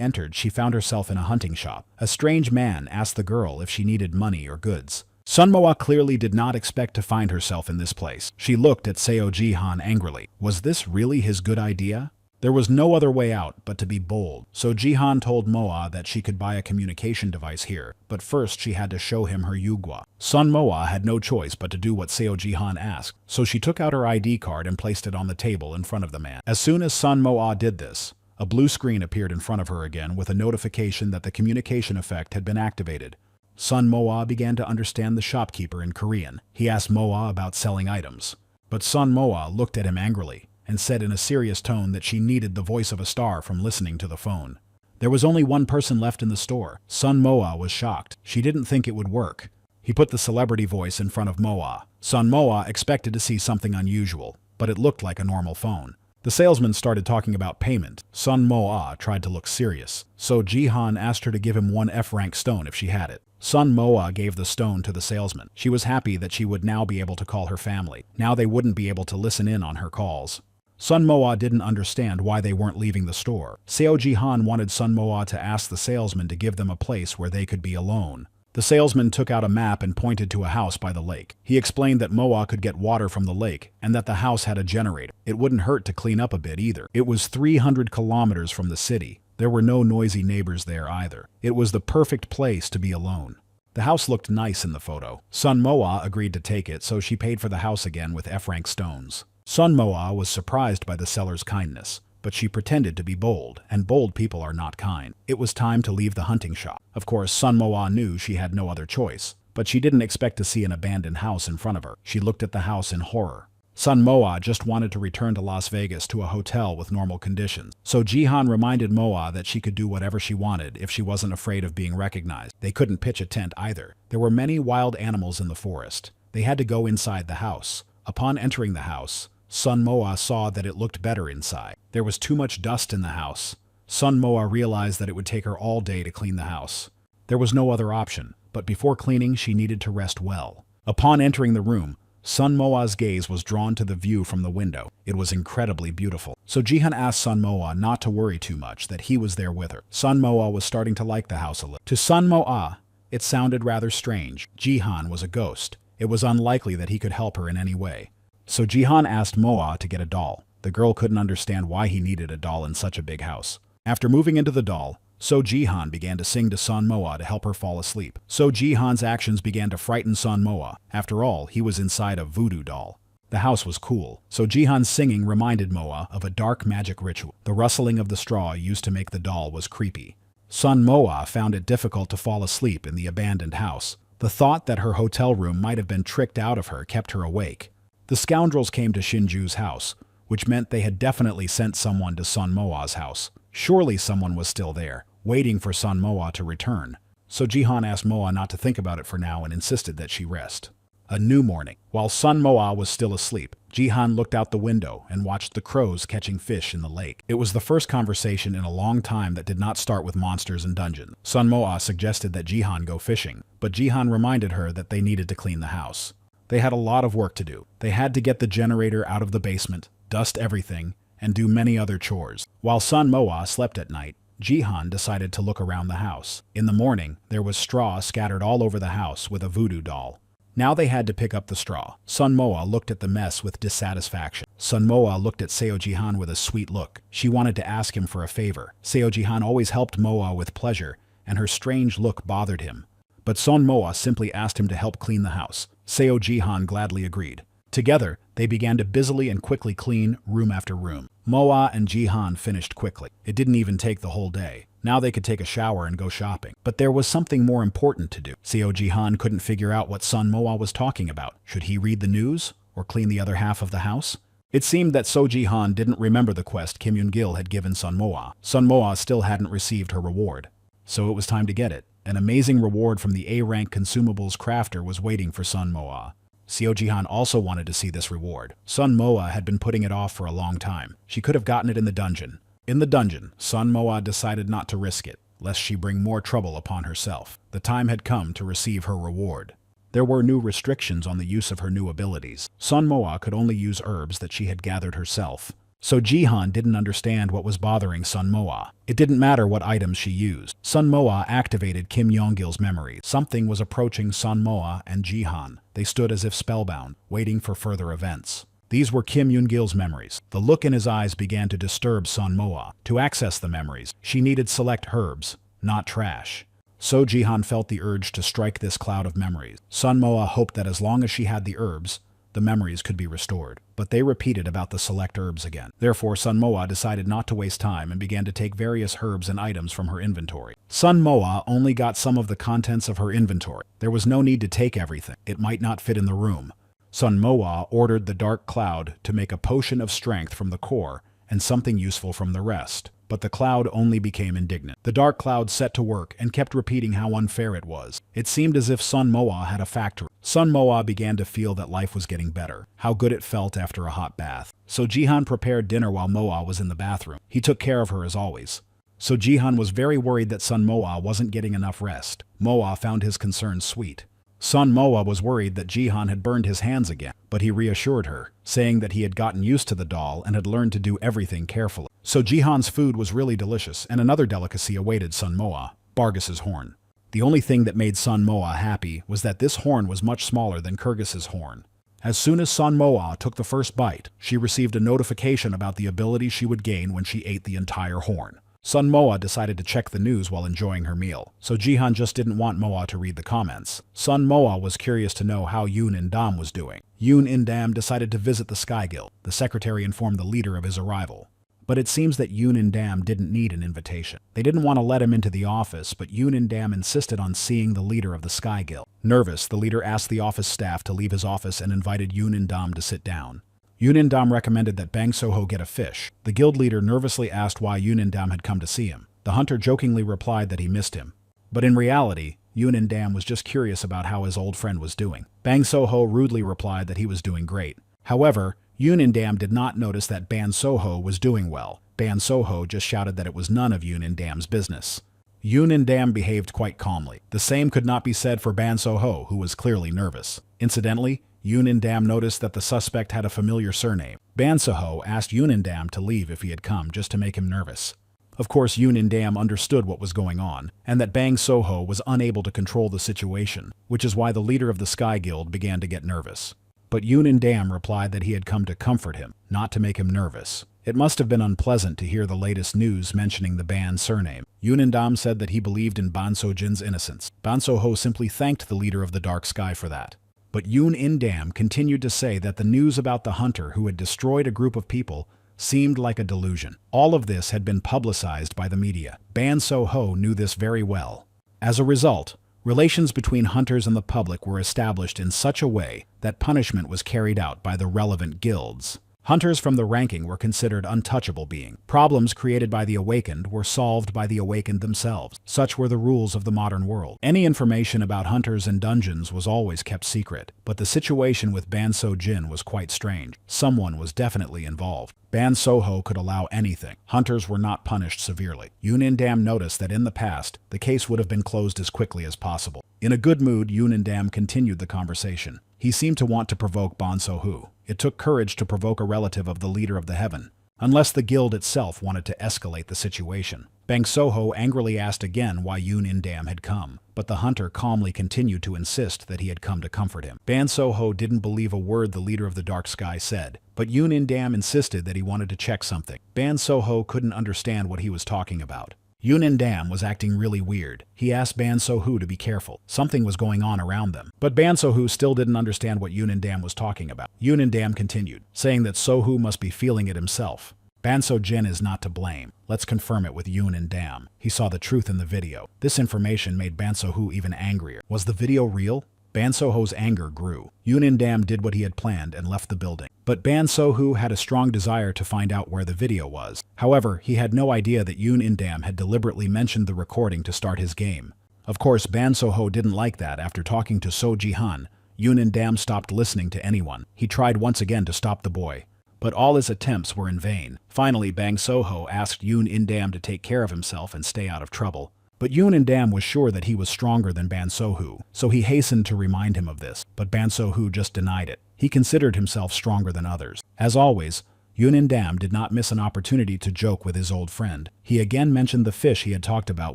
entered, she found herself in a hunting shop. A strange man asked the girl if she needed money or goods. Sun Moa clearly did not expect to find herself in this place. She looked at Seo Jihan angrily. Was this really his good idea? There was no other way out but to be bold, so Jihan told Moa that she could buy a communication device here, but first she had to show him her yugua. Sun Moa had no choice but to do what Seo Jihan asked, so she took out her ID card and placed it on the table in front of the man. As soon as Sun Moa did this, a blue screen appeared in front of her again with a notification that the communication effect had been activated. Sun Moa began to understand the shopkeeper in Korean. He asked Moa about selling items, but Sun Moa looked at him angrily and said in a serious tone that she needed the voice of a star from listening to the phone. There was only one person left in the store. Sun Moa was shocked. She didn't think it would work. He put the celebrity voice in front of Moa. Sun Moa expected to see something unusual, but it looked like a normal phone. The salesman started talking about payment. Sun Moa tried to look serious, so Jihan asked her to give him one F-rank stone if she had it. Sun Moa gave the stone to the salesman. She was happy that she would now be able to call her family. Now they wouldn't be able to listen in on her calls. Sun Moa didn't understand why they weren't leaving the store. Seo Jihan wanted Sun Moa to ask the salesman to give them a place where they could be alone. The salesman took out a map and pointed to a house by the lake. He explained that Moa could get water from the lake and that the house had a generator. It wouldn't hurt to clean up a bit either. It was 300 kilometers from the city. There were no noisy neighbors there either. It was the perfect place to be alone. The house looked nice in the photo. Sun Moa agreed to take it, so she paid for the house again with F-rank stones. Sun Moa was surprised by the seller's kindness, but she pretended to be bold, and bold people are not kind. It was time to leave the hunting shop. Of course, Sun Moa knew she had no other choice, but she didn't expect to see an abandoned house in front of her. She looked at the house in horror. Sun Moa just wanted to return to Las Vegas to a hotel with normal conditions. So Jihan reminded Moa that she could do whatever she wanted if she wasn't afraid of being recognized. They couldn't pitch a tent either. There were many wild animals in the forest. They had to go inside the house. Upon entering the house, Sun Moa saw that it looked better inside. There was too much dust in the house. Sun Moa realized that it would take her all day to clean the house. There was no other option, but before cleaning she needed to rest well. Upon entering the room, Sun Moa's gaze was drawn to the view from the window. It was incredibly beautiful. So Jihan asked Sun Moa not to worry too much, that he was there with her. Sun Moa was starting to like the house a little. To Sun Moa, it sounded rather strange. Jihan was a ghost. It was unlikely that he could help her in any way. So Jihan asked Moa to get a doll. The girl couldn't understand why he needed a doll in such a big house. After moving into the doll, So Jihan began to sing to Sun Moa to help her fall asleep. So Jihan's actions began to frighten Sun Moa. After all, he was inside a voodoo doll. The house was cool, so Jihan's singing reminded Moa of a dark magic ritual. The rustling of the straw used to make the doll was creepy. Sun Moa found it difficult to fall asleep in the abandoned house. The thought that her hotel room might have been tricked out of her kept her awake. The scoundrels came to Shinju's house, which meant they had definitely sent someone to Sun Moa's house. Surely someone was still there, waiting for Sun Moa to return. So Jihan asked Moa not to think about it for now and insisted that she rest. A new morning. While Sun Moa was still asleep, Jihan looked out the window and watched the crows catching fish in the lake. It was the first conversation in a long time that did not start with monsters and dungeons. Sun Moa suggested that Jihan go fishing, but Jihan reminded her that they needed to clean the house. They had a lot of work to do. They had to get the generator out of the basement, dust everything, and do many other chores. While Sun Moa slept at night, Jihan decided to look around the house. In the morning, there was straw scattered all over the house with a voodoo doll. Now they had to pick up the straw. Sun Moa looked at the mess with dissatisfaction. Sun Moa looked at Seo Jihan with a sweet look. She wanted to ask him for a favor. Seo Jihan always helped Moa with pleasure, and her strange look bothered him. But Sun Moa simply asked him to help clean the house. Seo Jihan gladly agreed. Together, they began to busily and quickly clean room after room. Moa and Jihan finished quickly. It didn't even take the whole day. Now they could take a shower and go shopping. But there was something more important to do. Seo Jihan couldn't figure out what Sun Moa was talking about. Should he read the news or clean the other half of the house? It seemed that So Jihan didn't remember the quest Kim Yoon-gil had given Sun Moa. Sun Moa still hadn't received her reward. So it was time to get it. An amazing reward from the A-rank consumables crafter was waiting for Sun Moa. Seo Jihan also wanted to see this reward. Sun Moa had been putting it off for a long time. She could have gotten it in the dungeon. In the dungeon, Sun Moa decided not to risk it. lest she bring more trouble upon herself. The time had come to receive her reward. There were new restrictions on the use of her new abilities. Sun Moa could only use herbs that she had gathered herself. So Jihan didn't understand what was bothering Sun Moa. It didn't matter what items she used. Sun Moa activated Kim Yonggil's memories. Something was approaching Sun Moa and Jihan. They stood as if spellbound, waiting for further events. These were Kim Yonggil's memories. The look in his eyes began to disturb Sun Moa. To access the memories, she needed select herbs, not trash. So Jihan felt the urge to strike this cloud of memories. Sun Moa hoped that as long as she had the herbs, the memories could be restored. But they repeated about the select herbs again. Therefore, Sun Moa decided not to waste time and began to take various herbs and items from her inventory. Sun Moa only got some of the contents of her inventory. There was no need to take everything. It might not fit in the room. Sun Moa ordered the dark cloud to make a potion of strength from the core and something useful from the rest. But the cloud only became indignant. The dark cloud set to work and kept repeating how unfair it was. It seemed as if Sun Moa had a factory. Sun Moa began to feel that life was getting better, how good it felt after a hot bath. So Jihan prepared dinner while Moa was in the bathroom. He took care of her as always. So Jihan was very worried that Sun Moa wasn't getting enough rest. Moa found his concerns sweet. Sun Moa was worried that Jihan had burned his hands again, but he reassured her, saying that he had gotten used to the doll and had learned to do everything carefully. So Jihan's food was really delicious, and another delicacy awaited Sun Moa, Bargus's horn. The only thing that made Sun Moa happy was that this horn was much smaller than Kyrgyz's horn. As soon as Sun Moa took the first bite, she received a notification about the ability she would gain when she ate the entire horn. Sun Moa decided to check the news while enjoying her meal, so Jihan just didn't want Moa to read the comments. Sun Moa was curious to know how Yoon In-dam was doing. Yoon In-dam decided to visit the Sky Guild. The secretary informed the leader of his arrival. But it seems that Yoon In-dam didn't need an invitation. They didn't want to let him into the office, but Yoon In-dam insisted on seeing the leader of the Sky Guild. Nervous, the leader asked the office staff to leave his office and invited Yoon In-dam to sit down. Yoon In-dam recommended that Bang So-ho get a fish. The guild leader nervously asked why Yoon In-dam had come to see him. The hunter jokingly replied that he missed him. But in reality, Yoon In-dam was just curious about how his old friend was doing. Bang So-ho rudely replied that he was doing great. However, Yoon In-dam did not notice that Bang So-ho was doing well. Bang So-ho just shouted that it was none of Yoon In-dam's business. Yoon In-dam behaved quite calmly. The same could not be said for Bang So-ho, who was clearly nervous. Incidentally, Yoon In-dam noticed that the suspect had a familiar surname. Bang So-ho asked Yoon In-dam to leave if he had come just to make him nervous. Of course, Yoon In-dam understood what was going on, and that Bang So-ho was unable to control the situation, which is why the leader of the Sky Guild began to get nervous. But Yoon In-dam replied that he had come to comfort him, not to make him nervous. It must have been unpleasant to hear the latest news mentioning the Ban surname. Yoon In-dam said that he believed in Ban So-jin's innocence. Bang So-ho simply thanked the leader of the Dark Sky for that. But Yoon In-dam continued to say that the news about the hunter who had destroyed a group of people seemed like a delusion. All of this had been publicized by the media. Bang So-ho knew this very well. As a result, relations between hunters and the public were established in such a way that punishment was carried out by the relevant guilds. Hunters from the ranking were considered untouchable beings. Problems created by the awakened were solved by the awakened themselves. Such were the rules of the modern world. Any information about hunters and dungeons was always kept secret, but the situation with Ban So-jin was quite strange. Someone was definitely involved. Bang So-ho could allow anything. Hunters were not punished severely. Yoon In-dam noticed that in the past, the case would have been closed as quickly as possible. In a good mood, Yoon In-dam continued the conversation. He seemed to want to provoke Bang So-ho. It took courage to provoke a relative of the leader of the heaven, unless the guild itself wanted to escalate the situation. Bang So-ho angrily asked again why Yoon In-dam had come, but the hunter calmly continued to insist that he had come to comfort him. Bang So-ho didn't believe a word the leader of the Dark Sky said, but Yoon In-dam insisted that he wanted to check something. Bang So-ho couldn't understand what he was talking about. Yoon In-dam was acting really weird. He asked Bang So-ho to be careful. Something was going on around them. But Bang So-ho still didn't understand what Yoon In-dam was talking about. Yoon In-dam continued, saying that So-ho must be feeling it himself. Ban So-jin is not to blame. Let's confirm it with Yoon In-dam. He saw the truth in the video. This information made Bang So-ho even angrier. Was the video real? Bang So-ho's anger grew. Yoon In-dam did what he had planned and left the building. But Bang So-ho had a strong desire to find out where the video was. However, he had no idea that Yoon In-dam had deliberately mentioned the recording to start his game. Of course, Bang So-ho didn't like that. After talking to So Ji-han, Yoon In-dam stopped listening to anyone. He tried once again to stop the boy, but all his attempts were in vain. Finally, Bang So-ho asked Yoon In-dam to take care of himself and stay out of trouble. But Yoon Dam was sure that he was stronger than Ban So-hoo, so he hastened to remind him of this, but Ban So-hoo just denied it. He considered himself stronger than others. As always, Yoon Dam did not miss an opportunity to joke with his old friend. He again mentioned the fish he had talked about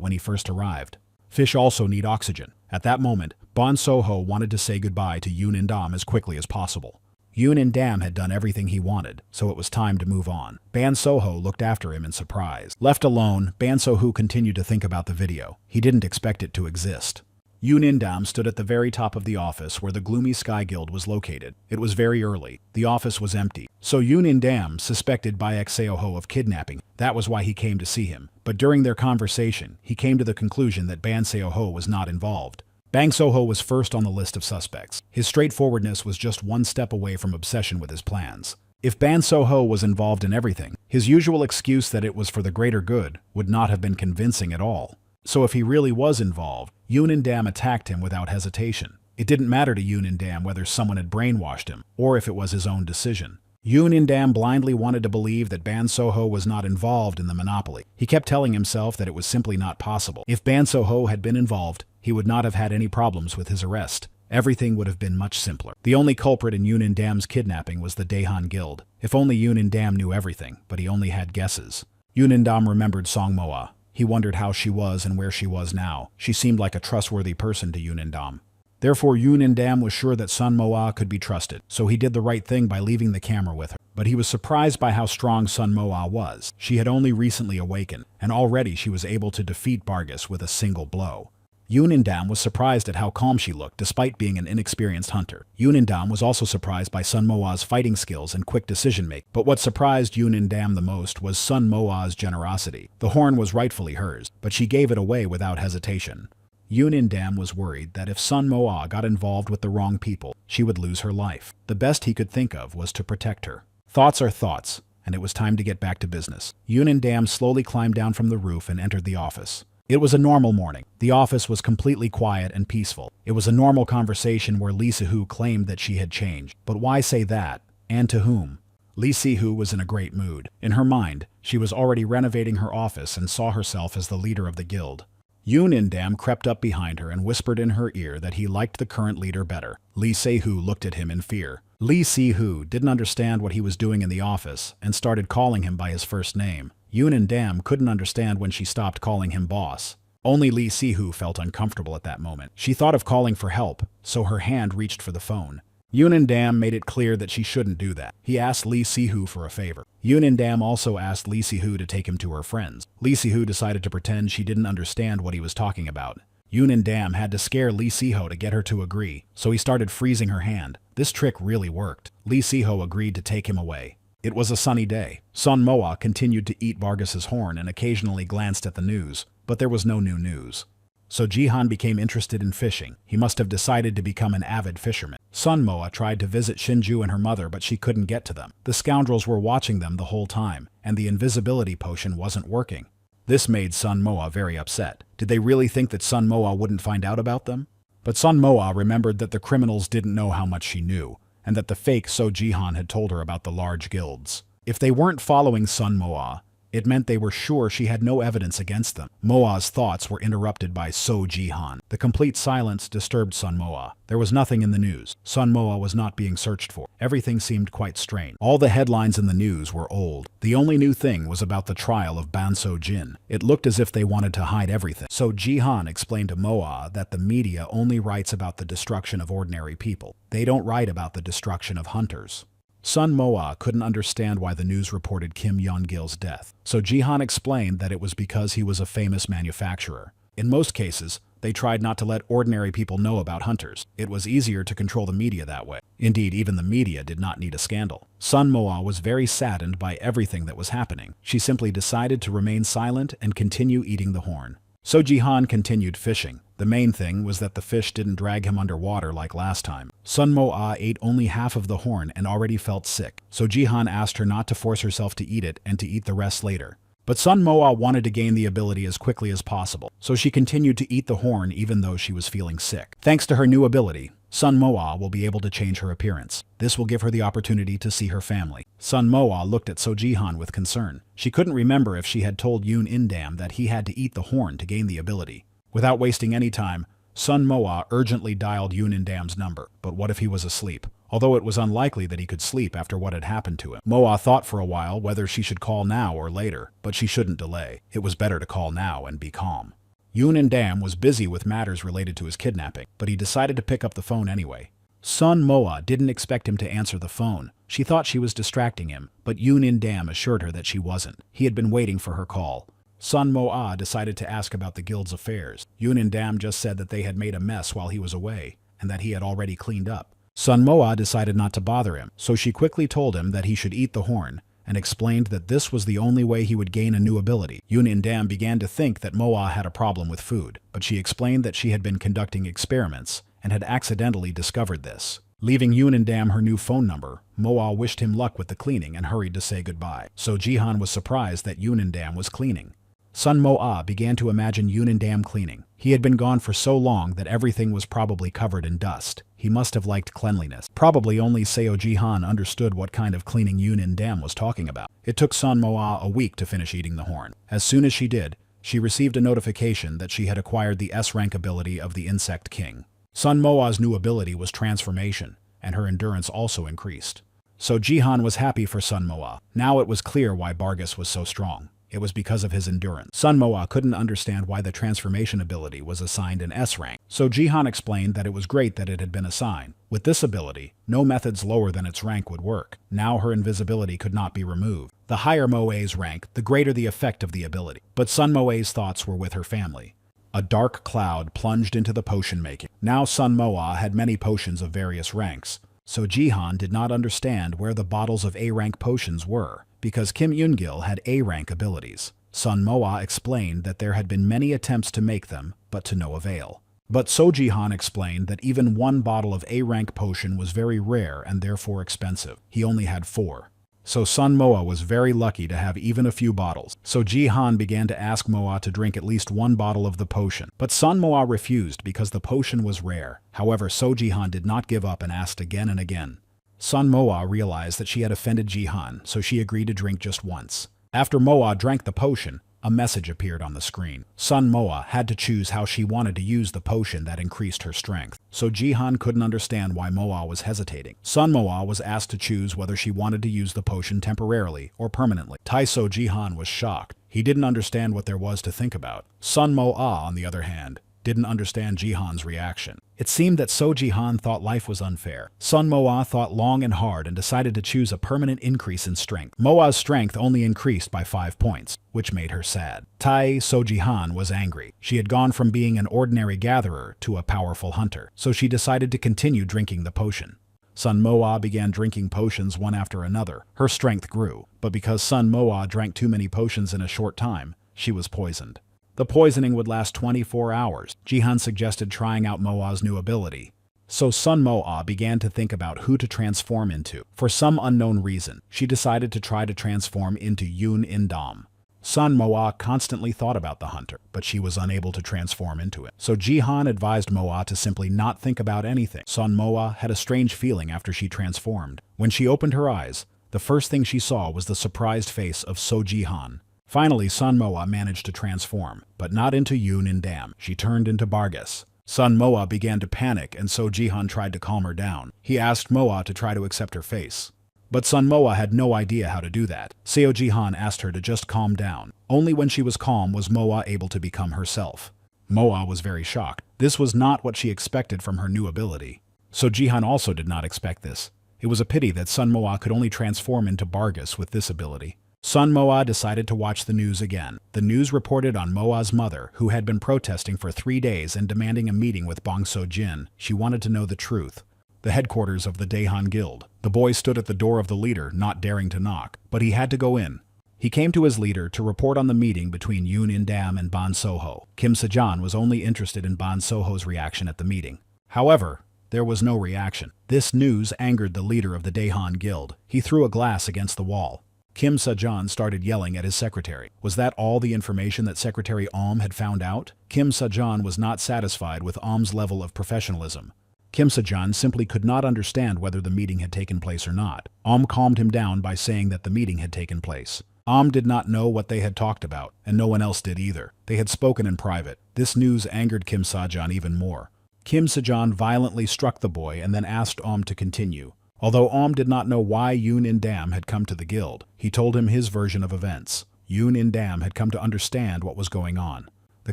when he first arrived. Fish also need oxygen. At that moment, Ban So-ho wanted to say goodbye to Yoon Dam as quickly as possible. Yoon Dam had done everything he wanted, so it was time to move on. Ban So-ho looked after him in surprise. Left alone, Ban So-ho continued to think about the video. He didn't expect it to exist. Yoon Dam stood at the very top of the office where the gloomy Sky Guild was located. It was very early. The office was empty. So Yoon Dam suspected Baek Seo-ho of kidnapping. That was why he came to see him. But during their conversation, he came to the conclusion that Ban Seo-ho was not involved. Bang So-ho was first on the list of suspects. His straightforwardness was just one step away from obsession with his plans. If Ban So-ho was involved in everything, his usual excuse that it was for the greater good would not have been convincing at all. So if he really was involved, Yoon Dam attacked him without hesitation. It didn't matter to Yoon Dam whether someone had brainwashed him, or if it was his own decision. Yoon Dam blindly wanted to believe that Ban So-ho was not involved in the monopoly. He kept telling himself that it was simply not possible. If Ban So-ho had been involved, he would not have had any problems with his arrest. Everything would have been much simpler. The only culprit in Yoon Dam's kidnapping was the Daehan Guild. If only Yoon Dam knew everything, but he only had guesses. Yoon Dam remembered Song Moa. He wondered how she was and where she was now. She seemed like a trustworthy person to Yoon Dam. Therefore, Yoon Dam was sure that Sun Moa could be trusted, so he did the right thing by leaving the camera with her. But he was surprised by how strong Sun Moa was. She had only recently awakened, and already she was able to defeat Bargus with a single blow. Yoon Dam was surprised at how calm she looked despite being an inexperienced hunter. Yoon Dam was also surprised by Sun Moa's fighting skills and quick decision-making. But what surprised Yoon Dam the most was Sun Moa's generosity. The horn was rightfully hers, but she gave it away without hesitation. Yoon Dam was worried that if Sun Moa got involved with the wrong people, she would lose her life. The best he could think of was to protect her. Thoughts are thoughts, and it was time to get back to business. Yoon Dam slowly climbed down from the roof and entered the office. It was a normal morning. The office was completely quiet and peaceful. It was a normal conversation where Lee Si-hoo claimed that she had changed. But why say that? And to whom? Lee Si-hoo was in a great mood. In her mind, she was already renovating her office and saw herself as the leader of the guild. Yoon Dam crept up behind her and whispered in her ear that he liked the current leader better. Lee Si-hoo looked at him in fear. Lee Si-hoo didn't understand what he was doing in the office and started calling him by his first name. Yoon Dam couldn't understand when she stopped calling him boss. Only Lee Si-hoo felt uncomfortable at that moment. She thought of calling for help, so her hand reached for the phone. Yoon Dam made it clear that she shouldn't do that. He asked Lee Si-hoo for a favor. Yoon Dam also asked Lee Si-hoo to take him to her friends. Lee Si-hoo decided to pretend she didn't understand what he was talking about. Yoon Dam had to scare Lee Si-hoo to get her to agree, so he started freezing her hand. This trick really worked. Lee Si-hoo agreed to take him away. It was a sunny day. Sun Moa continued to eat Bargus's horn and occasionally glanced at the news, but there was no new news. So Jihan became interested in fishing. He must have decided to become an avid fisherman. Sun Moa tried to visit Shinju and her mother, but she couldn't get to them. The scoundrels were watching them the whole time, and the invisibility potion wasn't working. This made Sun Moa very upset. Did they really think that Sun Moa wouldn't find out about them? But Sun Moa remembered that the criminals didn't know how much she knew, and that the fake So Jihan had told her about the large guilds. If they weren't following Sun Moa, it meant they were sure she had no evidence against them. Moa's thoughts were interrupted by So Jihan. The complete silence disturbed Sun Moa. There was nothing in the news. Sun Moa was not being searched for. Everything seemed quite strange. All the headlines in the news were old. The only new thing was about the trial of Ban So Jin. It looked as if they wanted to hide everything. So Jihan explained to Moa that the media only writes about the destruction of ordinary people. They don't write about the destruction of hunters. Sun Moa couldn't understand why the news reported Kim Yeon-gil's death, so Jihan explained that it was because he was a famous manufacturer. In most cases, they tried not to let ordinary people know about hunters. It was easier to control the media that way. Indeed, even the media did not need a scandal. Sun Moa was very saddened by everything that was happening. She simply decided to remain silent and continue eating the horn. So Jihan continued fishing. The main thing was that the fish didn't drag him underwater like last time. Sun Moa ate only half of the horn and already felt sick, so Jihan asked her not to force herself to eat it and to eat the rest later. But Sun Moa wanted to gain the ability as quickly as possible, so she continued to eat the horn even though she was feeling sick. Thanks to her new ability, Sun Moa will be able to change her appearance. This will give her the opportunity to see her family. Sun Moa looked at So Jihan with concern. She couldn't remember if she had told Yoon Indam that he had to eat the horn to gain the ability. Without wasting any time, Sun Moa urgently dialed Yoon Indam's number. But what if he was asleep? Although it was unlikely that he could sleep after what had happened to him. Moa thought for a while whether she should call now or later, but she shouldn't delay. It was better to call now and be calm. Yoon Indam was busy with matters related to his kidnapping, but he decided to pick up the phone anyway. Sun Moa didn't expect him to answer the phone. She thought she was distracting him, but Yoon Indam assured her that she wasn't. He had been waiting for her call. Sun Moa decided to ask about the guild's affairs. Yoon Indam just said that they had made a mess while he was away, and that he had already cleaned up. Sun Moa decided not to bother him, so she quickly told him that he should eat the horn, and explained that this was the only way he would gain a new ability. Yoon Indam began to think that Moa had a problem with food, but she explained that she had been conducting experiments and had accidentally discovered this. Leaving Yoon Indam her new phone number, Moa wished him luck with the cleaning and hurried to say goodbye. So Jihan was surprised that Yoon Indam was cleaning. Sun Moa began to imagine Yoon Indam cleaning. He had been gone for so long that everything was probably covered in dust. He must have liked cleanliness. Probably only Seo Jihan understood what kind of cleaning Yoon Indam was talking about. It took Sun Moa a week to finish eating the horn. As soon as she did, she received a notification that she had acquired the S-rank ability of the Insect King. Sun Moa's new ability was Transformation, and her endurance also increased. So Jihan was happy for Sun Moa. Now it was clear why Bargus was so strong. It was because of his endurance. Sun Moa couldn't understand why the transformation ability was assigned an S rank, so Jihan explained that it was great that it had been assigned. With this ability, no methods lower than its rank would work. Now her invisibility could not be removed. The higher Moe's rank, the greater the effect of the ability. But Sun Moe's thoughts were with her family. A dark cloud plunged into the potion making. Now Sun Moa had many potions of various ranks, so Jihan did not understand where the bottles of A-rank potions were, because Kim Yoon-gil had A-rank abilities. Sun Moa explained that there had been many attempts to make them, but to no avail. But So Jihan explained that even one bottle of A-rank potion was very rare and therefore expensive. He only had 4. So Sun Moa was very lucky to have even a few bottles. So Jihan began to ask Moa to drink at least 1 bottle of the potion. But Sun Moa refused because the potion was rare. However, So Jihan did not give up and asked again and again. Sun Moa realized that she had offended Jihan, so she agreed to drink just once. After Moa drank the potion, a message appeared on the screen. Sun Moa had to choose how she wanted to use the potion that increased her strength. So Jihan couldn't understand why Moa was hesitating. Sun Moa was asked to choose whether she wanted to use the potion temporarily or permanently. So Jihan was shocked. He didn't understand what there was to think about. Sun Moa, on the other hand, didn't understand Jihan's reaction. It seemed that So Jihan thought life was unfair. Sun Moa thought long and hard and decided to choose a permanent increase in strength. Moa's strength only increased by 5 points, which made her sad. So Jihan was angry. She had gone from being an ordinary gatherer to a powerful hunter, so she decided to continue drinking the potion. Sun Moa began drinking potions one after another. Her strength grew, but because Sun Moa drank too many potions in a short time, she was poisoned. The poisoning would last 24 hours. Jihan suggested trying out Moa's new ability. So Sun Moa began to think about who to transform into. For some unknown reason, she decided to try to transform into Yoon Indam. Sun Moa constantly thought about the hunter, but she was unable to transform into it. So Jihan advised Moa to simply not think about anything. Sun Moa had a strange feeling after she transformed. When she opened her eyes, the first thing she saw was the surprised face of So Jihan. Finally, Sun Moa managed to transform, but not into Yoon Indam. She turned into Bargus. Sun Moa began to panic, and So Jihan tried to calm her down. He asked Moa to try to accept her face. But Sun Moa had no idea how to do that. Seo Jihan asked her to just calm down. Only when she was calm was Moa able to become herself. Moa was very shocked. This was not what she expected from her new ability. So Jihan also did not expect this. It was a pity that Sun Moa could only transform into Bargus with this ability. Sun Moa decided to watch the news again. The news reported on Moa's mother, who had been protesting for 3 days and demanding a meeting with Bong So-jin. She wanted to know the truth. The headquarters of the Daehan Guild. The boy stood at the door of the leader, not daring to knock, but he had to go in. He came to his leader to report on the meeting between Yoon Indam and Ban Soho. Kim Se-jan was only interested in Ban Soho's reaction at the meeting. However, there was no reaction. This news angered the leader of the Daehan Guild. He threw a glass against the wall. Kim Se-jan started yelling at his secretary. Was that all the information that Secretary Aum had found out? Kim Se-jan was not satisfied with Aum's level of professionalism. Kim Sejong simply could not understand whether the meeting had taken place or not. Calmed him down by saying that the meeting had taken place. Did not know what they had talked about, and no one else did either. They had spoken in private. This news angered Kim Sejong even more. Kim Sejong violently struck the boy and then asked to continue. Although did not know why Yoon In-dam had come to the guild, he told him his version of events. Yoon In-dam had come to understand what was going on. The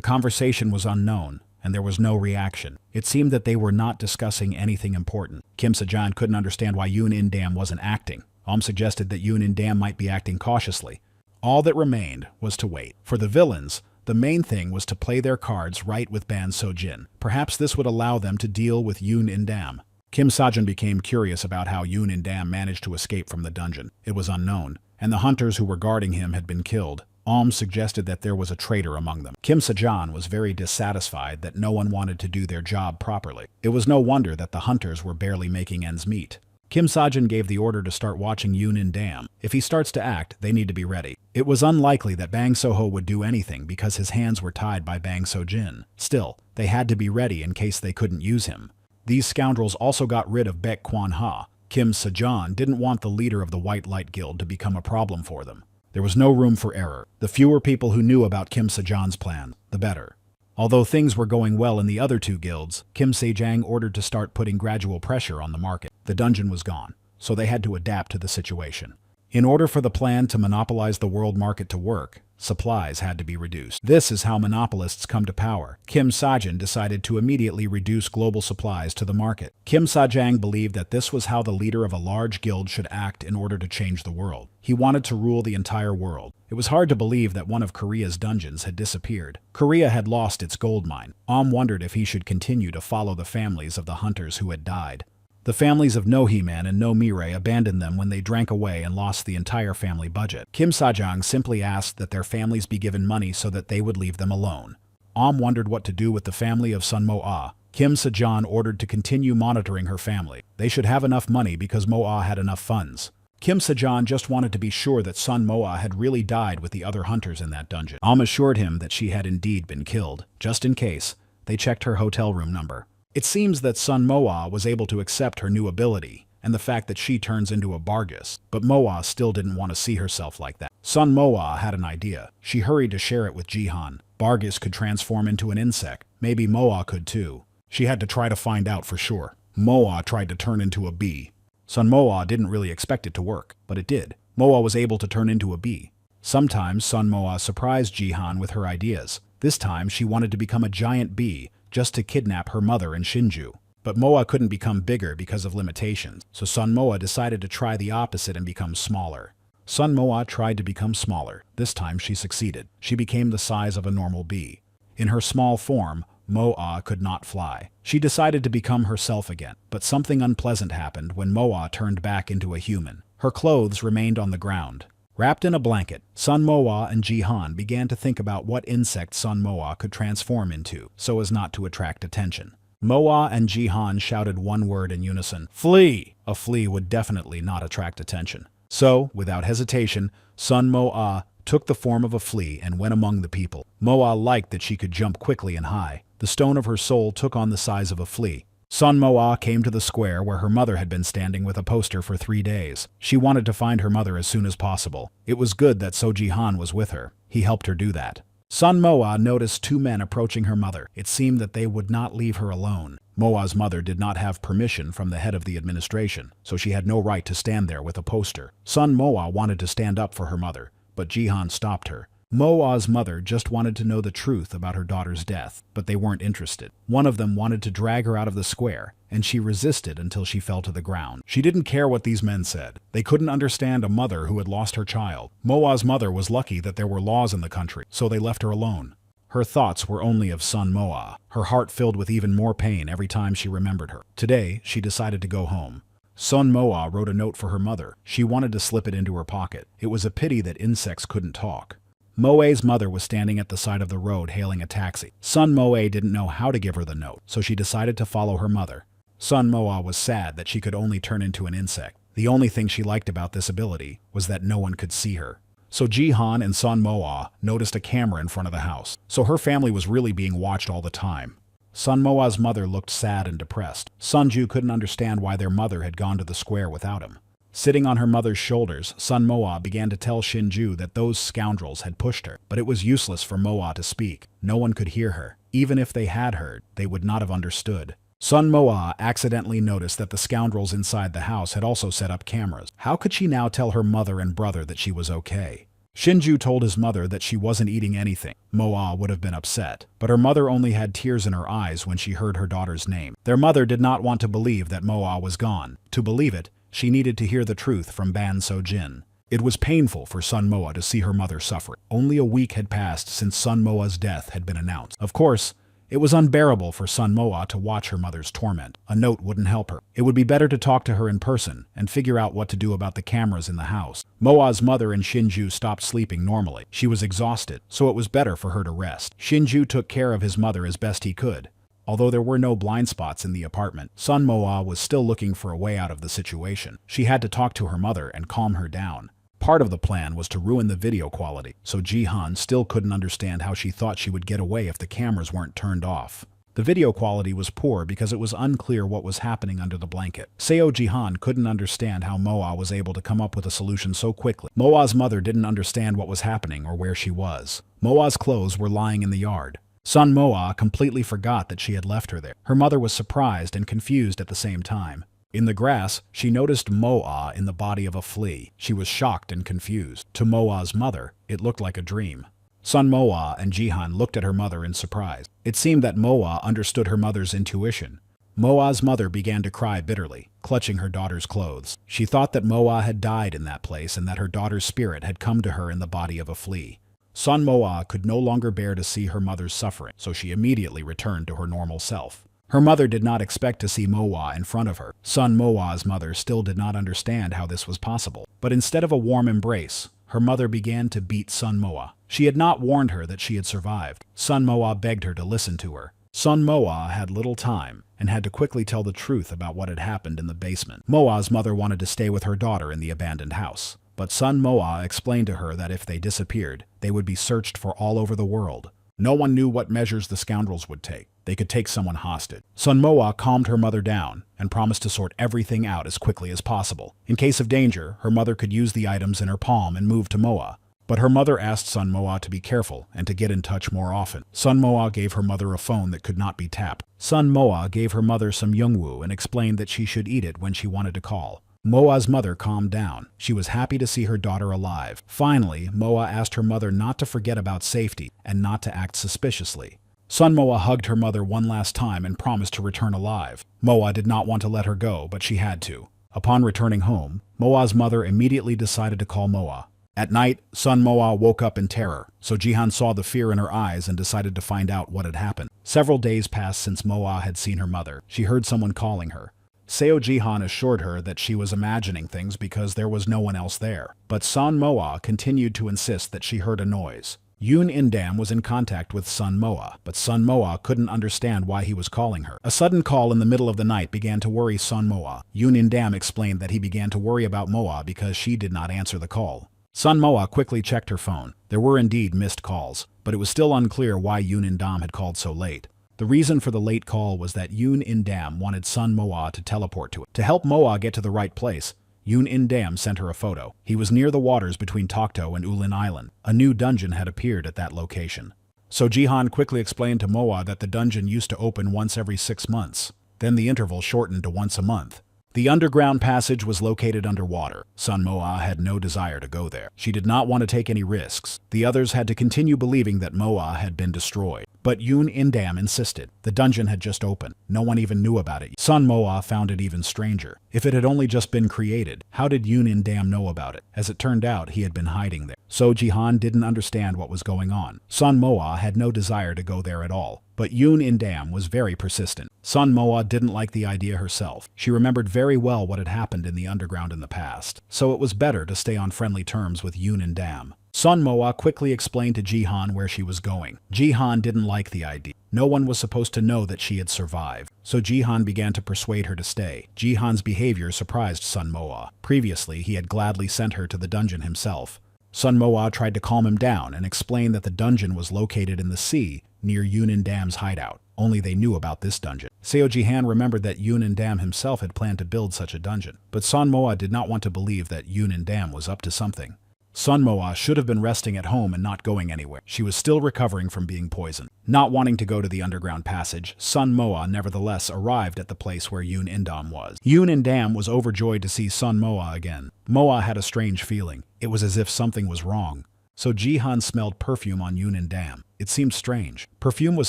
conversation was unknown, and there was no reaction. It seemed that they were not discussing anything important. Kim Sejong couldn't understand why Yoon In-dam wasn't acting. Suggested that Yoon In-dam might be acting cautiously. All that remained was to wait. For the villains, the main thing was to play their cards right with Ban So-jin. Perhaps this would allow them to deal with Yoon In-dam. Kim Sejong became curious about how Yoon In-dam managed to escape from the dungeon. It was unknown, and the hunters who were guarding him had been killed. Suggested that there was a traitor among them. Kim Sejong was very dissatisfied that no one wanted to do their job properly. It was no wonder that the hunters were barely making ends meet. Kim Sejong gave the order to start watching Yoon In-dam. If he starts to act, they need to be ready. It was unlikely that Bang So-ho would do anything because his hands were tied by Bang So-jin. Still, they had to be ready in case they couldn't use him. These scoundrels also got rid of Baek Kwan-ha. Kim Sejong didn't want the leader of the White Light Guild to become a problem for them. There was no room for error. The fewer people who knew about Kim Sejong's plan, the better. Although things were going well in the other two guilds, Kim Sejong ordered to start putting gradual pressure on the market. The dungeon was gone, so they had to adapt to the situation. In order for the plan to monopolize the world market to work, supplies had to be reduced. This is how monopolists come to power. Kim Sejong decided to immediately reduce global supplies to the market. Kim Sejong believed that this was how the leader of a large guild should act in order to change the world. He wanted to rule the entire world. It was hard to believe that one of Korea's dungeons had disappeared. Korea had lost its gold mine. Wondered if he should continue to follow the families of the hunters who had died. The families of No He-man and No Mirai abandoned them when they drank away and lost the entire family budget. Kim Sejong simply asked that their families be given money so that they would leave them alone. Wondered what to do with the family of Sun Mo-ah. Kim Sejong ordered to continue monitoring her family. They should have enough money because Mo-ah had enough funds. Kim Sejong just wanted to be sure that Sun Mo-ah had really died with the other hunters in that dungeon. Assured him that she had indeed been killed. Just in case, they checked her hotel room number. It seems that Sun Mo-ah was able to accept her new ability and the fact that she turns into a Bargus, but Mo-ah still didn't want to see herself like that. Sun Mo-ah had an idea. She hurried to share it with Jihan. Bargus could transform into an insect. Maybe Mo-ah could too. She had to try to find out for sure. Mo-ah tried to turn into a bee. Sun Mo-ah didn't really expect it to work, but it did. Mo-ah was able to turn into a bee. Sometimes Sun Mo-ah surprised Jihan with her ideas. This time she wanted to become a giant bee, just to kidnap her mother in Shinju. But Mo-ah couldn't become bigger because of limitations, so Sun Mo-ah decided to try the opposite and become smaller. Sun Mo-ah tried to become smaller. This time she succeeded. She became the size of a normal bee. In her small form, Mo-ah could not fly. She decided to become herself again, but something unpleasant happened when Mo-ah turned back into a human. Her clothes remained on the ground. Wrapped in a blanket, Sun Mo-ah and Jihan began to think about what insect Sun Mo-ah could transform into, so as not to attract attention. Mo-ah and Jihan shouted one word in unison, "Flee!" A flea would definitely not attract attention. So, without hesitation, Sun Mo-ah took the form of a flea and went among the people. Mo-ah liked that she could jump quickly and high. The stone of her soul took on the size of a flea. Sun Mo-ah came to the square where her mother had been standing with a poster for 3 days. She wanted to find her mother as soon as possible. It was good that So Jihan was with her. He helped her do that. Sun Mo-ah noticed 2 men approaching her mother. It seemed that they would not leave her alone. Mo-ah's mother did not have permission from the head of the administration, so she had no right to stand there with a poster. Sun Mo-ah wanted to stand up for her mother, but Jihan stopped her. Mo-ah's mother just wanted to know the truth about her daughter's death, but they weren't interested. One of them wanted to drag her out of the square, and she resisted until she fell to the ground. She didn't care what these men said. They couldn't understand a mother who had lost her child. Mo-ah's mother was lucky that there were laws in the country, so they left her alone. Her thoughts were only of Sun Mo-ah. Her heart filled with even more pain every time she remembered her. Today, she decided to go home. Sun Mo-ah wrote a note for her mother. She wanted to slip it into her pocket. It was a pity that insects couldn't talk. Moe's mother was standing at the side of the road hailing a taxi. Sun Moe didn't know how to give her the note, so she decided to follow her mother. Sun Mo-ah was sad that she could only turn into an insect. The only thing she liked about this ability was that no one could see her. So Jihan and Sun Mo-ah noticed a camera in front of the house, so her family was really being watched all the time. Sun Moa's mother looked sad and depressed. Sunju couldn't understand why their mother had gone to the square without him. Sitting on her mother's shoulders, Sun Moa began to tell Shinju that those scoundrels had pushed her, but it was useless for Moa to speak. No one could hear her. Even if they had heard, they would not have understood. Sun Moa accidentally noticed that the scoundrels inside the house had also set up cameras. How could she now tell her mother and brother that she was okay? Shinju told his mother that she wasn't eating anything. Moa would have been upset, but her mother only had tears in her eyes when she heard her daughter's name. Their mother did not want to believe that Moa was gone. To believe it, she needed to hear the truth from Ban Sojin. It was painful for Sun Moa to see her mother suffer. Only a week had passed since Sun Moa's death had been announced. Of course, it was unbearable for Sun Moa to watch her mother's torment. A note wouldn't help her. It would be better to talk to her in person and figure out what to do about the cameras in the house. Moa's mother and Shinju stopped sleeping normally. She was exhausted, so it was better for her to rest. Shinju took care of his mother as best he could. Although there were no blind spots in the apartment, Sun Moa was still looking for a way out of the situation. She had to talk to her mother and calm her down. Part of the plan was to ruin the video quality, so Jihan still couldn't understand how she thought she would get away if the cameras weren't turned off. The video quality was poor because it was unclear what was happening under the blanket. Seo Jihan couldn't understand how Moa was able to come up with a solution so quickly. Moa's mother didn't understand what was happening or where she was. Moa's clothes were lying in the yard. Sun Moa completely forgot that she had left her there. Her mother was surprised and confused at the same time. In the grass, she noticed Moa in the body of a flea. She was shocked and confused. To Moa's mother, it looked like a dream. Sun Moa and Jihan looked at her mother in surprise. It seemed that Moa understood her mother's intuition. Moa's mother began to cry bitterly, clutching her daughter's clothes. She thought that Moa had died in that place and that her daughter's spirit had come to her in the body of a flea. Sun Moa could no longer bear to see her mother's suffering, so she immediately returned to her normal self. Her mother did not expect to see Moa in front of her. Sun Moa's mother still did not understand how this was possible. But instead of a warm embrace, her mother began to beat Sun Moa. She had not warned her that she had survived. Sun Moa begged her to listen to her. Sun Moa had little time and had to quickly tell the truth about what had happened in the basement. Moa's mother wanted to stay with her daughter in the abandoned house. But Sun Moa explained to her that if they disappeared, they would be searched for all over the world. No one knew what measures the scoundrels would take. They could take someone hostage. Sun Moa calmed her mother down and promised to sort everything out as quickly as possible. In case of danger, her mother could use the items in her palm and move to Moa. But her mother asked Sun Moa to be careful and to get in touch more often. Sun Moa gave her mother a phone that could not be tapped. Sun Moa gave her mother some Youngwoo and explained that she should eat it when she wanted to call. Moa's mother calmed down. She was happy to see her daughter alive. Finally, Moa asked her mother not to forget about safety and not to act suspiciously. Sun Moa hugged her mother one last time and promised to return alive. Moa did not want to let her go, but she had to. Upon returning home, Moa's mother immediately decided to call Moa. At night, Sun Moa woke up in terror, so Jihan saw the fear in her eyes and decided to find out what had happened. Several days passed since Moa had seen her mother. She heard someone calling her. Seo Jihan assured her that she was imagining things because there was no one else there. But Sun Moa continued to insist that she heard a noise. Yoon Indam was in contact with Sun Moa, but Sun Moa couldn't understand why he was calling her. A sudden call in the middle of the night began to worry Sun Moa. Yoon Indam explained that he began to worry about Moa because she did not answer the call. Sun Moa quickly checked her phone. There were indeed missed calls, but it was still unclear why Yoon Indam had called so late. The reason for the late call was that Yoon Indam wanted Sun Moa to teleport to it. To help Moa get to the right place, Yoon Indam sent her a photo. He was near the waters between Tokto and Ulin Island. A new dungeon had appeared at that location. So Jihan quickly explained to Moa that the dungeon used to open once every 6 months. Then the interval shortened to once a month. The underground passage was located underwater. Sun Moa had no desire to go there. She did not want to take any risks. The others had to continue believing that Moa had been destroyed. But Yoon Indam insisted. The dungeon had just opened. No one even knew about it. Sun Moa found it even stranger. If it had only just been created, how did Yoon Indam know about it? As it turned out, he had been hiding there. So Jihan didn't understand what was going on. Sun Moa had no desire to go there at all. But Yoon Indam was very persistent. Sun Moa didn't like the idea herself. She remembered very well what had happened in the underground in the past. So it was better to stay on friendly terms with Yoon Indam. Sun Moa quickly explained to Jihan where she was going. Jihan didn't like the idea. No one was supposed to know that she had survived. So Jihan began to persuade her to stay. Jihan's behavior surprised Sun Moa. Previously, he had gladly sent her to the dungeon himself. Sun Moa tried to calm him down and explain that the dungeon was located in the sea near Yunin Dam's hideout. Only they knew about this dungeon. Seo Jihan remembered that Yunin Dam himself had planned to build such a dungeon, but Sun Moa did not want to believe that Yunin Dam was up to something. Sun Moa should have been resting at home and not going anywhere. She was still recovering from being poisoned. Not wanting to go to the underground passage, Sun Moa nevertheless arrived at the place where Yun Indam was. Yun Indam was overjoyed to see Sun Moa again. Moa had a strange feeling. It was as if something was wrong. So Jihan smelled perfume on Yun Indam. It seemed strange. Perfume was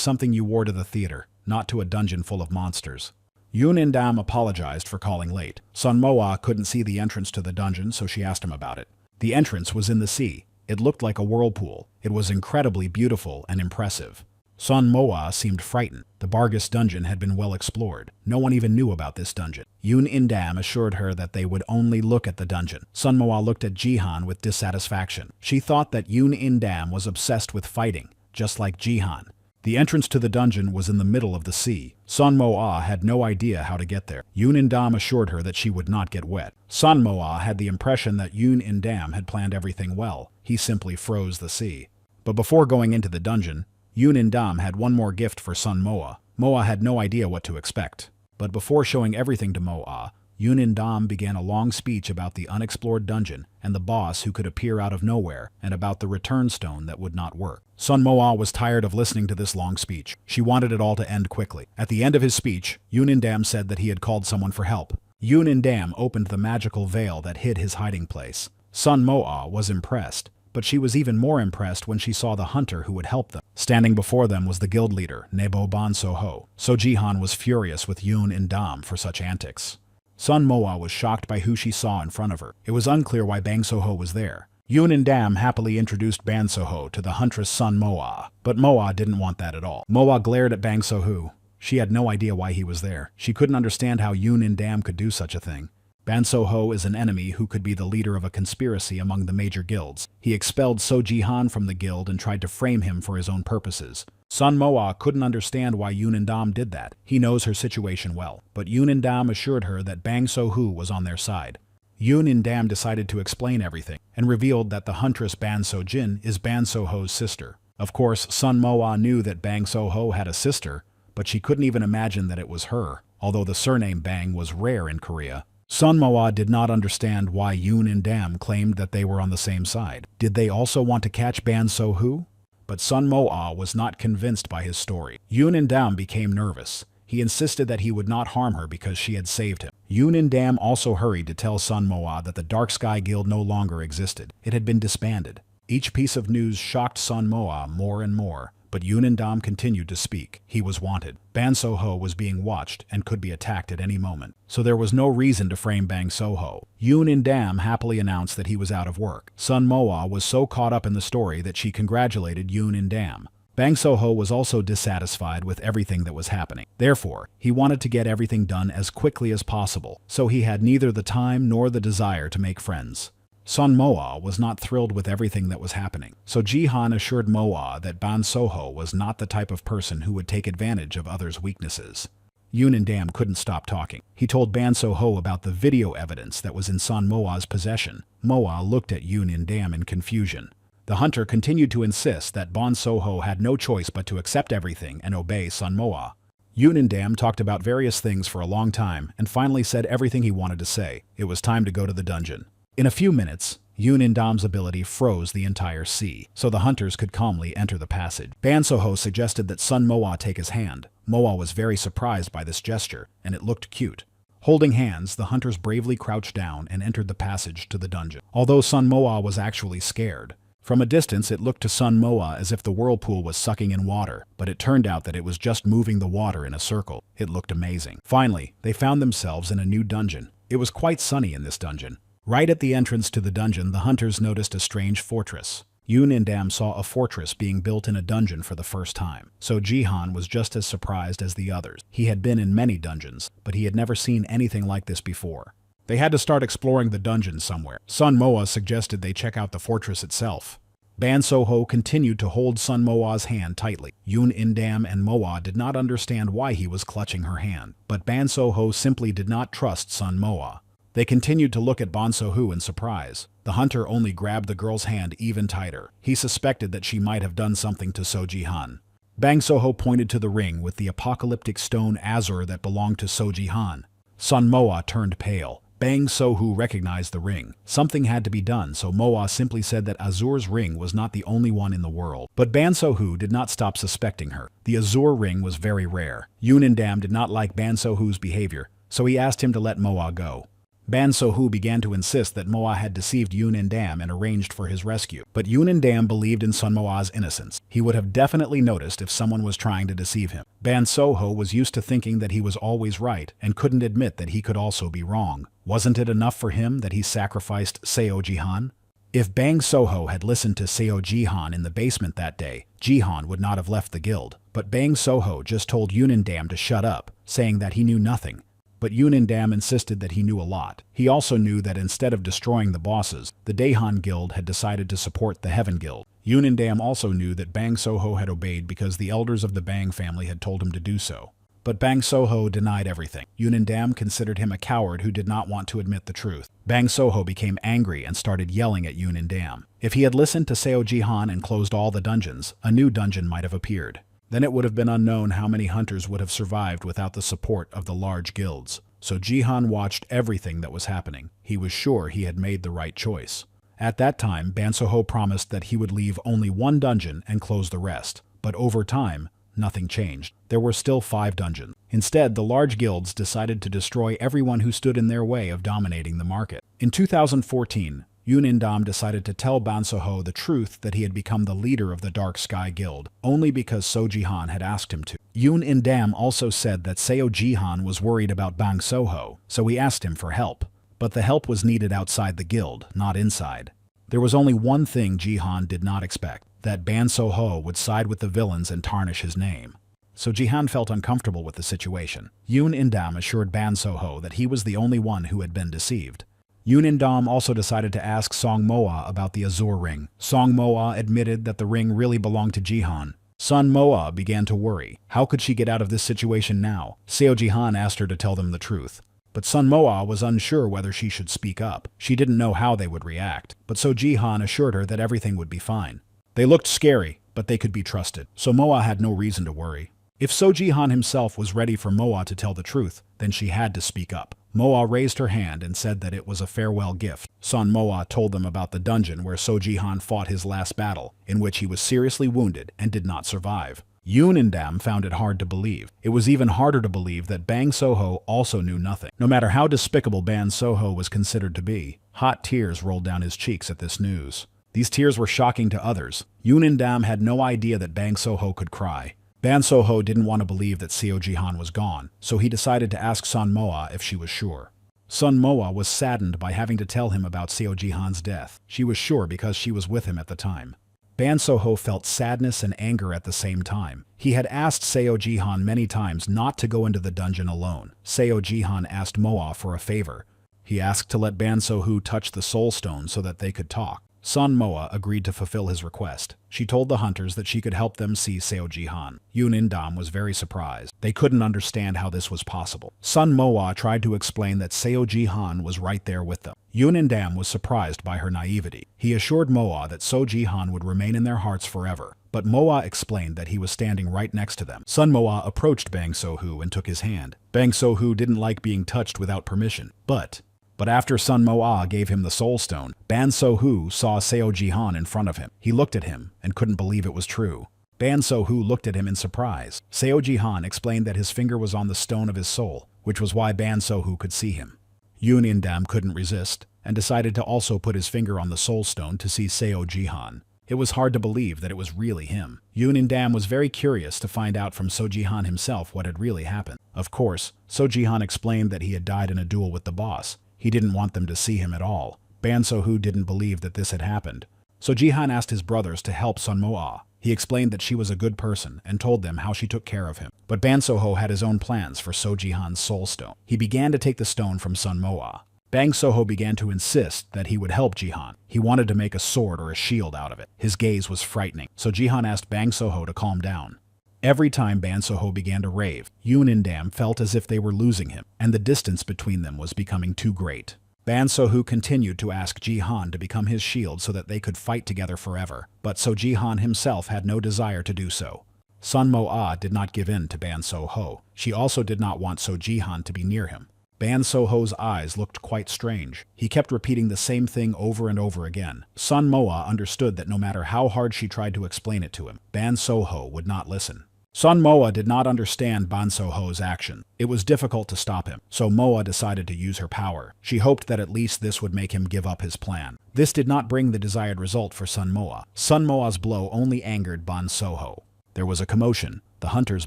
something you wore to the theater, not to a dungeon full of monsters. Yun Indam apologized for calling late. Sun Moa couldn't see the entrance to the dungeon, so she asked him about it. The entrance was in the sea. It looked like a whirlpool. It was incredibly beautiful and impressive. Sun Moa seemed frightened. The Bargus dungeon had been well explored. No one even knew about this dungeon. Yun Indam assured her that they would only look at the dungeon. Sun Moa looked at Jihan with dissatisfaction. She thought that Yun Indam was obsessed with fighting, just like Jihan. The entrance to the dungeon was in the middle of the sea. Sun Moa had no idea how to get there. Yun Indam assured her that she would not get wet. Sun Moa had the impression that Yun Indam had planned everything well. He simply froze the sea. But before going into the dungeon, Yun Indam had one more gift for Sun Moa. Moa had no idea what to expect. But before showing everything to Moa, Yun Indam began a long speech about the unexplored dungeon and the boss who could appear out of nowhere, and about the return stone that would not work. Sun Moa was tired of listening to this long speech. She wanted it all to end quickly. At the end of his speech, Yun Indam said that he had called someone for help. Yun Indam opened the magical veil that hid his hiding place. Sun Moa was impressed, but she was even more impressed when she saw the hunter who would help them. Standing before them was the guild leader, Nebo Ban Soho. So Jihan was furious with Yun Indam for such antics. Sun Moa was shocked by who she saw in front of her. It was unclear why Bang Soho was there. Yun Indam happily introduced Ban Soho to the huntress Sun Moa, but Moa didn't want that at all. Moa glared at Bang Soho. She had no idea why he was there. She couldn't understand how Yun Indam could do such a thing. Ban Soho is an enemy who could be the leader of a conspiracy among the major guilds. He expelled So Jihan from the guild and tried to frame him for his own purposes. Sun Moa couldn't understand why Yun Indam did that. He knows her situation well, but Yun Indam assured her that Bang Soho was on their side. Yun Indam decided to explain everything, and revealed that the huntress Ban So-jin is Ban Soho's sister. Of course, Sun Moa knew that Bang Soho had a sister, but she couldn't even imagine that it was her, although the surname Bang was rare in Korea. Sun Moa did not understand why Yun Indam claimed that they were on the same side. Did they also want to catch Ban So-ho? But Sun Moa was not convinced by his story. Yun Indam became nervous. He insisted that he would not harm her because she had saved him. Yun Indam also hurried to tell Sun Moa that the Dark Sky Guild no longer existed. It had been disbanded. Each piece of news shocked Sun Moa more and more, but Yun Indam continued to speak. He was wanted. Ban Soho was being watched and could be attacked at any moment, so there was no reason to frame Bang Soho. Yun Indam happily announced that he was out of work. Sun Moa was so caught up in the story that she congratulated Yun Indam. Bang Soho was also dissatisfied with everything that was happening. Therefore, he wanted to get everything done as quickly as possible, so he had neither the time nor the desire to make friends. Sun Moa was not thrilled with everything that was happening, so Jihan assured Moa that Ban Soho was not the type of person who would take advantage of others' weaknesses. Yun Indam couldn't stop talking. He told Ban Soho about the video evidence that was in Sun Moa's possession. Moa looked at Yun Indam in confusion. The hunter continued to insist that Ban Soho had no choice but to accept everything and obey Sun Moa. Yun Indam talked about various things for a long time and finally said everything he wanted to say. It was time to go to the dungeon. In a few minutes, Yun Indam's ability froze the entire sea, so the hunters could calmly enter the passage. Ban Soho suggested that Sun Moa take his hand. Moa was very surprised by this gesture, and it looked cute. Holding hands, the hunters bravely crouched down and entered the passage to the dungeon. Although Sun Moa was actually scared. From a distance, it looked to Sun Moa as if the whirlpool was sucking in water, but it turned out that it was just moving the water in a circle. It looked amazing. Finally, they found themselves in a new dungeon. It was quite sunny in this dungeon. Right at the entrance to the dungeon, the hunters noticed a strange fortress. Yun Indam saw a fortress being built in a dungeon for the first time, so Jihan was just as surprised as the others. He had been in many dungeons, but he had never seen anything like this before. They had to start exploring the dungeon somewhere. Sun Moa suggested they check out the fortress itself. Ban Soho continued to hold Sun Moa's hand tightly. Yun Indam and Moa did not understand why he was clutching her hand, but Ban Soho simply did not trust Sun Moa. They continued to look at Ban So-hoo in surprise. The hunter only grabbed the girl's hand even tighter. He suspected that she might have done something to So-ji-han. Bang So-ho pointed to the ring with the apocalyptic stone Asura that belonged to So-ji-han. Sun Moa turned pale. Bang So-ho recognized the ring. Something had to be done, so Moa simply said that Azur's ring was not the only one in the world. But Ban So-ho did not stop suspecting her. The Azur ring was very rare. Yoon Dam did not like Ban So-ho's behavior, so he asked him to let Moa go. Ban So-ho began to insist that Moa had deceived Yoon Dam and arranged for his rescue. But Yoon Dam believed in Sun Moa's innocence. He would have definitely noticed if someone was trying to deceive him. Ban So-ho was used to thinking that he was always right and couldn't admit that he could also be wrong. Wasn't it enough for him that he sacrificed Seo Ji-han? If Bang So-ho had listened to Seo Ji-han in the basement that day, Ji-han would not have left the guild. But Bang So-ho just told Yoon Dam to shut up, saying that he knew nothing. But Yoon Dam insisted that he knew a lot. He also knew that instead of destroying the bosses, the Daehan Guild had decided to support the Heaven Guild. Yoon Dam also knew that Bang So-ho had obeyed because the elders of the Bang family had told him to do so. But Bang So-ho denied everything. Yoon Dam considered him a coward who did not want to admit the truth. Bang So-ho became angry and started yelling at Yoon Dam. If he had listened to Seo Ji-han and closed all the dungeons, a new dungeon might have appeared. Then it would have been unknown how many hunters would have survived without the support of the large guilds. So Ji-han watched everything that was happening. He was sure he had made the right choice. At that time, Ban So-ho promised that he would leave only one dungeon and close the rest. But over time, nothing changed. There were still 5 dungeons. Instead, the large guilds decided to destroy everyone who stood in their way of dominating the market. In 2014, Yoon Dam decided to tell Ban So-ho the truth that he had become the leader of the Dark Sky Guild, only because So Ji-han had asked him to. Yoon Dam also said that Seo Ji-han was worried about Bang So-ho, so he asked him for help. But the help was needed outside the guild, not inside. There was only one thing Ji-han did not expect, that Ban So-ho would side with the villains and tarnish his name. So Ji-han felt uncomfortable with the situation. Yoon Dam assured Ban So-ho that he was the only one who had been deceived. Yoon Dam also decided to ask Song Moa about the Azur ring. Song Moa admitted that the ring really belonged to Ji-han. Sun Moa began to worry. How could she get out of this situation now? Seo Ji-han asked her to tell them the truth. But Sun Moa was unsure whether she should speak up. She didn't know how they would react. But So Ji-han assured her that everything would be fine. They looked scary, but they could be trusted. So Moa had no reason to worry. If So Ji-han himself was ready for Moa to tell the truth, then she had to speak up. Moa raised her hand and said that it was a farewell gift. Sun Moa told them about the dungeon where So Ji-han fought his last battle, in which he was seriously wounded and did not survive. Yoon Dam found it hard to believe. It was even harder to believe that Bang So-ho also knew nothing. No matter how despicable Bang So-ho was considered to be, hot tears rolled down his cheeks at this news. These tears were shocking to others. Yoon Dam had no idea that Bang So-ho could cry. Ban So-ho didn't want to believe that Seo Ji-han was gone, so he decided to ask Sun Moa if she was sure. Sun Moa was saddened by having to tell him about Seo Ji-han's death. She was sure because she was with him at the time. Ban So-ho felt sadness and anger at the same time. He had asked Seo Ji-han many times not to go into the dungeon alone. Seo Ji-han asked Moa for a favor. He asked to let Ban So-ho touch the soul stone so that they could talk. Sun Moa agreed to fulfill his request. She told the hunters that she could help them see Seo Ji-han. Yoon Dam was very surprised. They couldn't understand how this was possible. Sun Moa tried to explain that Seo Ji-han was right there with them. Yoon Dam was surprised by her naivety. He assured Moa that So Ji-han would remain in their hearts forever. But Moa explained that he was standing right next to them. Sun Moa approached Bang So-ho and took his hand. Bang So-ho didn't like being touched without permission. But after Sun Moa gave him the soul stone, Ban So-ho saw Seo Ji-han in front of him. He looked at him and couldn't believe it was true. Ban So-ho looked at him in surprise. Seo Ji-han explained that his finger was on the stone of his soul, which was why Ban So-ho could see him. Yoon Dam couldn't resist and decided to also put his finger on the soul stone to see Seo Ji-han. It was hard to believe that it was really him. Yoon Dam was very curious to find out from So Ji-han himself what had really happened. Of course, So Ji-han explained that he had died in a duel with the boss. He didn't want them to see him at all. Ban So-ho didn't believe that this had happened. So Ji-han asked his brothers to help Sun Moa. He explained that she was a good person and told them how she took care of him. But Ban So-ho had his own plans for So Ji-han's soul stone. He began to take the stone from Sun Moa. Bang So-ho began to insist that he would help Ji-han. He wanted to make a sword or a shield out of it. His gaze was frightening. So Ji-han asked Bang So-ho to calm down. Every time Ban So-ho began to rave, Yoon Dam felt as if they were losing him, and the distance between them was becoming too great. Ban So-hoo continued to ask Ji-han to become his shield so that they could fight together forever, but So Ji-han himself had no desire to do so. Sun Mo-ah did not give in to Ban So-ho. She also did not want So Ji-han to be near him. Ban So-ho's eyes looked quite strange. He kept repeating the same thing over and over again. Sun Mo-ah understood that no matter how hard she tried to explain it to him, Ban So-ho would not listen. Sun Mo-ah did not understand Ban So-ho's action. It was difficult to stop him, so Mo-ah decided to use her power. She hoped that at least this would make him give up his plan. This did not bring the desired result for Sun Mo-ah. Sun Mo-ah's blow only angered Ban So-ho. There was a commotion. The hunters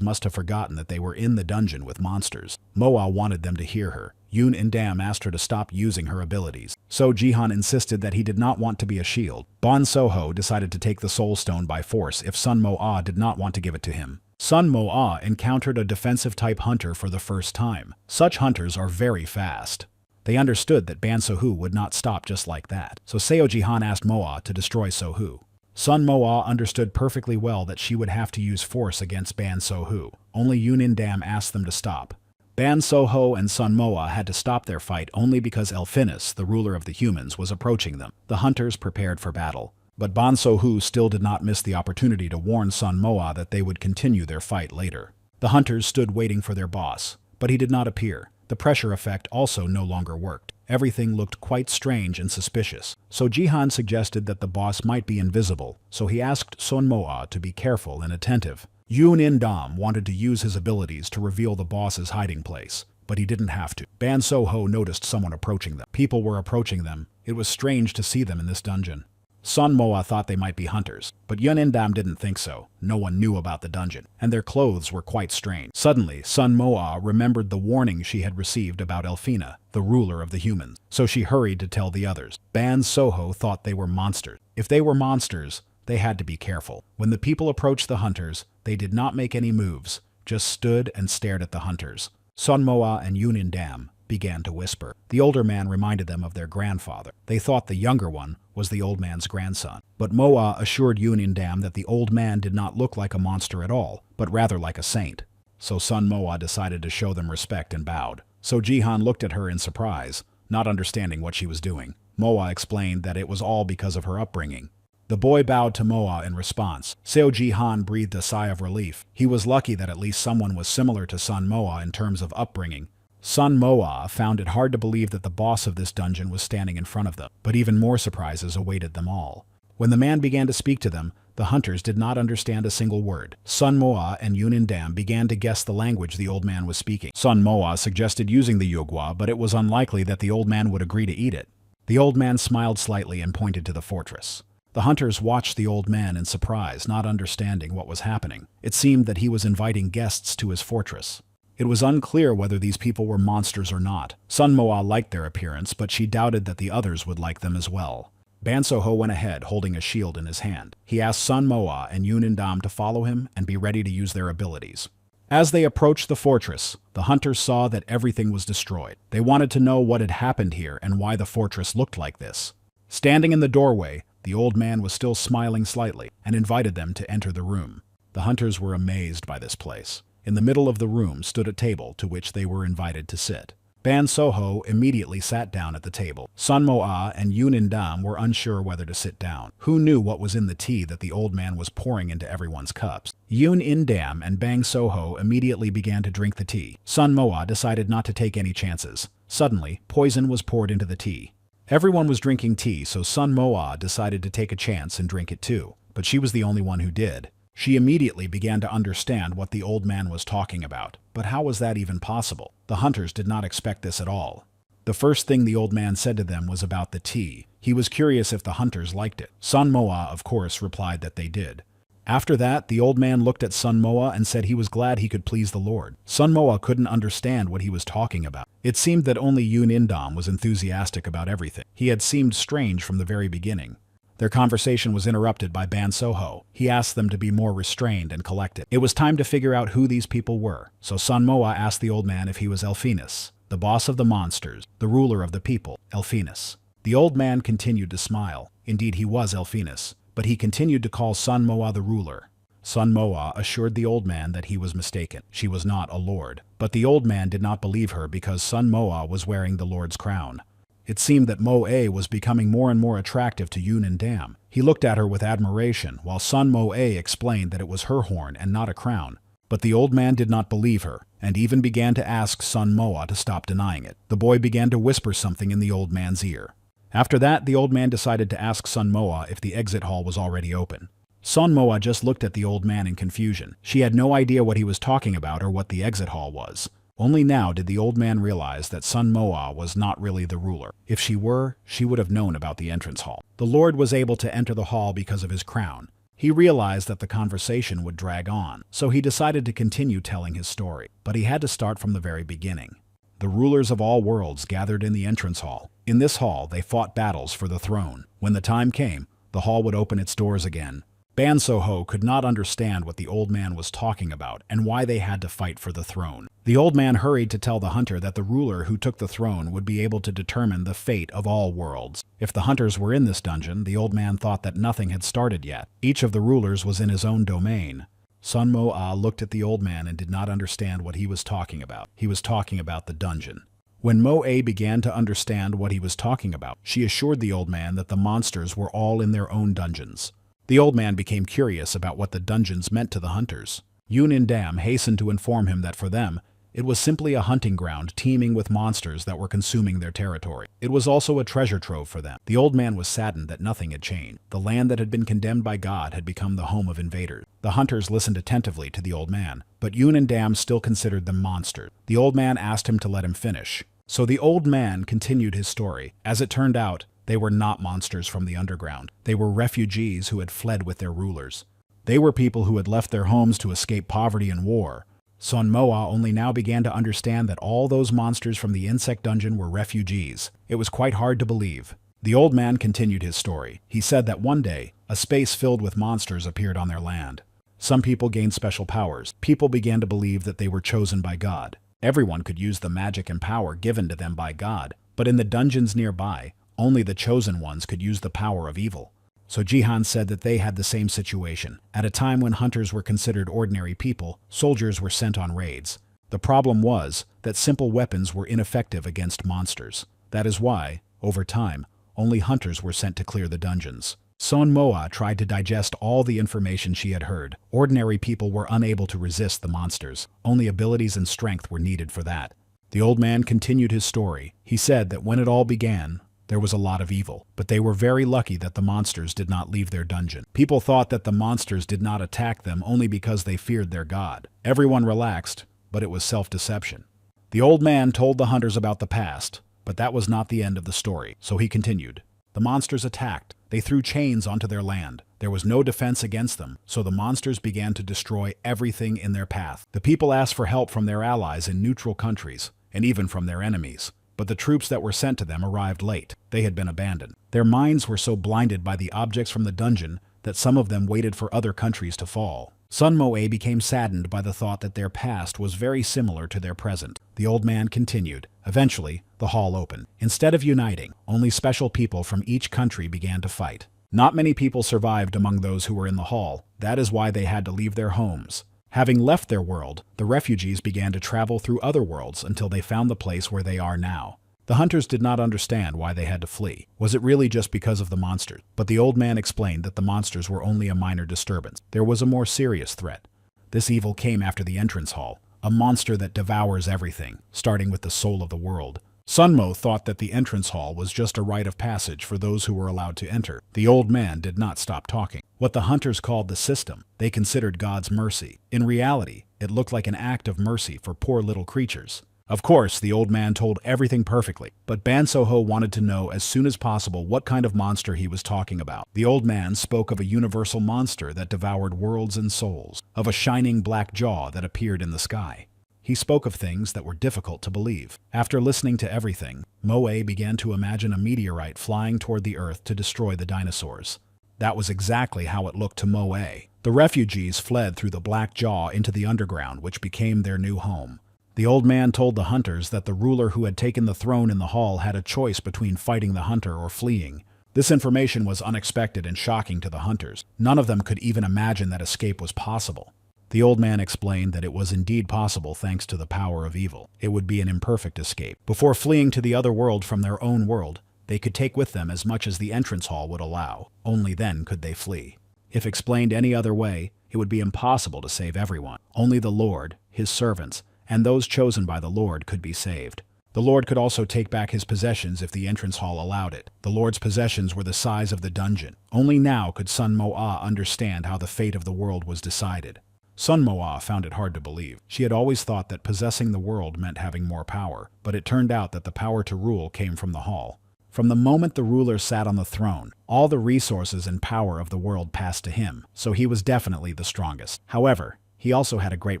must have forgotten that they were in the dungeon with monsters. Mo-ah wanted them to hear her. Yoon-in-dam asked her to stop using her abilities. So Ji-han insisted that he did not want to be a shield. Ban So-ho decided to take the soul stone by force if Sun Mo-ah did not want to give it to him. Sun Mo-ah encountered a defensive-type hunter for the first time. Such hunters are very fast. They understood that Ban So-hoo would not stop just like that, so Seo Ji-han asked Mo-ah to destroy So-hoo. Sun Mo-ah understood perfectly well that she would have to use force against Ban So-hoo. Only Yoon-in-dam asked them to stop. Ban So-ho and Sun Mo-ah had to stop their fight only because Elphinus, the ruler of the humans, was approaching them. The hunters prepared for battle. But Ban So-hoo still did not miss the opportunity to warn Sun Mo-ah that they would continue their fight later. The hunters stood waiting for their boss, but he did not appear. The pressure effect also no longer worked. Everything looked quite strange and suspicious. So Ji-han suggested that the boss might be invisible, so he asked Sun Mo-ah to be careful and attentive. Yoon-in-dam wanted to use his abilities to reveal the boss's hiding place, but he didn't have to. Ban So-ho noticed someone approaching them. People were approaching them. It was strange to see them in this dungeon. Sun Mo-ah thought they might be hunters, but Yoon-in-dam didn't think so. No one knew about the dungeon, and their clothes were quite strange. Suddenly, Sun Mo-ah remembered the warning she had received about Elphina, the ruler of the humans, so she hurried to tell the others. Ban So-ho thought they were monsters. If they were monsters, they had to be careful. When the people approached the hunters, they did not make any moves, just stood and stared at the hunters. Sun Mo-ah and Yoon-in-dam began to whisper. The older man reminded them of their grandfather. They thought the younger one was the old man's grandson. But Mo-ah assured Yoon-in-dam that the old man did not look like a monster at all, but rather like a saint. So Sun Mo-ah decided to show them respect and bowed. So Ji-han looked at her in surprise, not understanding what she was doing. Mo-ah explained that it was all because of her upbringing. The boy bowed to Mo-ah in response. Seo Ji-han breathed a sigh of relief. He was lucky that at least someone was similar to Sun Mo-ah in terms of upbringing. Sun Mo-ah found it hard to believe that the boss of this dungeon was standing in front of them, but even more surprises awaited them all. When the man began to speak to them, the hunters did not understand a single word. Sun Mo-ah and Yoon-in-dam began to guess the language the old man was speaking. Sun Mo-ah suggested using the yogwa, but it was unlikely that the old man would agree to eat it. The old man smiled slightly and pointed to the fortress. The hunters watched the old man in surprise, not understanding what was happening. It seemed that he was inviting guests to his fortress. It was unclear whether these people were monsters or not. Sun Mo-ah liked their appearance, but she doubted that the others would like them as well. Ban So-ho went ahead, holding a shield in his hand. He asked Sun Mo-ah and Yoon-in-dam to follow him and be ready to use their abilities. As they approached the fortress, the hunters saw that everything was destroyed. They wanted to know what had happened here and why the fortress looked like this. Standing in the doorway, the old man was still smiling slightly and invited them to enter the room. The hunters were amazed by this place. In the middle of the room stood a table to which they were invited to sit. Ban So-ho immediately sat down at the table. Sun Mo-ah and Yoon-in-dam were unsure whether to sit down. Who knew what was in the tea that the old man was pouring into everyone's cups? Yoon-in-dam and Ban So-ho immediately began to drink the tea. Sun Mo-ah decided not to take any chances. Suddenly, poison was poured into the tea. Everyone was drinking tea, so Sun Mo-ah decided to take a chance and drink it too. But she was the only one who did. She immediately began to understand what the old man was talking about. But how was that even possible? The hunters did not expect this at all. The first thing the old man said to them was about the tea. He was curious if the hunters liked it. Sun Mo-ah, of course, replied that they did. After that, the old man looked at Sun Mo-ah and said he was glad he could please the Lord. Sun Mo-ah couldn't understand what he was talking about. It seemed that only Yoon-in-dam was enthusiastic about everything. He had seemed strange from the very beginning. Their conversation was interrupted by Ban So-ho. He asked them to be more restrained and collected. It was time to figure out who these people were, so Sun Mo-ah asked the old man if he was Elphinus, the boss of the monsters, the ruler of the people, Elphinus. The old man continued to smile. Indeed, he was Elphinus, but he continued to call Sun Mo-ah the ruler. Sun Mo-ah assured the old man that he was mistaken. She was not a lord. But the old man did not believe her because Sun Mo-ah was wearing the lord's crown. It seemed that Moe was becoming more and more attractive to Yun and Dam. He looked at her with admiration, while Sun Moe explained that it was her horn and not a crown. But the old man did not believe her, and even began to ask Sun Moa to stop denying it. The boy began to whisper something in the old man's ear. After that, the old man decided to ask Sun Moa if the exit hall was already open. Sun Moa just looked at the old man in confusion. She had no idea what he was talking about or what the exit hall was. Only now did the old man realize that Sun Moa was not really the ruler. If she were, she would have known about the entrance hall. The Lord was able to enter the hall because of his crown. He realized that the conversation would drag on, so he decided to continue telling his story. But he had to start from the very beginning. The rulers of all worlds gathered in the entrance hall. In this hall, they fought battles for the throne. When the time came, the hall would open its doors again. Ban Soho could not understand what the old man was talking about and why they had to fight for the throne. The old man hurried to tell the hunter that the ruler who took the throne would be able to determine the fate of all worlds. If the hunters were in this dungeon, the old man thought that nothing had started yet. Each of the rulers was in his own domain. Sun Moa looked at the old man and did not understand what he was talking about. He was talking about the dungeon. When Moe began to understand what he was talking about, she assured the old man that the monsters were all in their own dungeons. The old man became curious about what the dungeons meant to the hunters. Yun and Dam hastened to inform him that for them, it was simply a hunting ground teeming with monsters that were consuming their territory. It was also a treasure trove for them. The old man was saddened that nothing had changed. The land that had been condemned by God had become the home of invaders. The hunters listened attentively to the old man, but Yun and Dam still considered them monsters. The old man asked him to let him finish. So the old man continued his story. As it turned out, they were not monsters from the underground. They were refugees who had fled with their rulers. They were people who had left their homes to escape poverty and war. Sun Moa only now began to understand that all those monsters from the insect dungeon were refugees. It was quite hard to believe. The old man continued his story. He said that one day, a space filled with monsters appeared on their land. Some people gained special powers. People began to believe that they were chosen by God. Everyone could use the magic and power given to them by God, but in the dungeons nearby, only the chosen ones could use the power of evil. So Jihan said that they had the same situation. At a time when hunters were considered ordinary people, soldiers were sent on raids. The problem was that simple weapons were ineffective against monsters. That is why, over time, only hunters were sent to clear the dungeons. Sun Moa tried to digest all the information she had heard. Ordinary people were unable to resist the monsters. Only abilities and strength were needed for that. The old man continued his story. He said that when it all began, there was a lot of evil, but they were very lucky that the monsters did not leave their dungeon. People thought that the monsters did not attack them only because they feared their god. Everyone relaxed, but it was self-deception. The old man told the hunters about the past, but that was not the end of the story, so he continued. The monsters attacked. They threw chains onto their land. There was no defense against them, so the monsters began to destroy everything in their path. The people asked for help from their allies in neutral countries, and even from their enemies. But the troops that were sent to them arrived late. They had been abandoned. Their minds were so blinded by the objects from the dungeon that some of them waited for other countries to fall. Sun Moe became saddened by the thought that their past was very similar to their present. The old man continued. Eventually, the hall opened. Instead of uniting, only special people from each country began to fight. Not many people survived among those who were in the hall. That is why they had to leave their homes. Having left their world, the refugees began to travel through other worlds until they found the place where they are now. The hunters did not understand why they had to flee. Was it really just because of the monsters? But the old man explained that the monsters were only a minor disturbance. There was a more serious threat. This evil came after the entrance hall, a monster that devours everything, starting with the soul of the world. Sunmo thought that the entrance hall was just a rite of passage for those who were allowed to enter. The old man did not stop talking. What the hunters called the system, they considered God's mercy. In reality, it looked like an act of mercy for poor little creatures. Of course, the old man told everything perfectly, but Ban Soho wanted to know as soon as possible what kind of monster he was talking about. The old man spoke of a universal monster that devoured worlds and souls, of a shining black jaw that appeared in the sky. He spoke of things that were difficult to believe. After listening to everything, Moe began to imagine a meteorite flying toward the earth to destroy the dinosaurs. That was exactly how it looked to Moe. The refugees fled through the black jaw into the underground, which became their new home. The old man told the hunters that the ruler who had taken the throne in the hall had a choice between fighting the hunter or fleeing. This information was unexpected and shocking to the hunters. None of them could even imagine that escape was possible. The old man explained that it was indeed possible thanks to the power of evil. It would be an imperfect escape. Before fleeing to the other world from their own world, they could take with them as much as the entrance hall would allow. Only then could they flee. If explained any other way, it would be impossible to save everyone. Only the Lord, his servants, and those chosen by the Lord could be saved. The Lord could also take back his possessions if the entrance hall allowed it. The Lord's possessions were the size of the dungeon. Only now could Sun Mo'a understand how the fate of the world was decided. Sun Mo'a found it hard to believe. She had always thought that possessing the world meant having more power, but it turned out that the power to rule came from the hall. From the moment the ruler sat on the throne, all the resources and power of the world passed to him, so he was definitely the strongest. However, he also had a great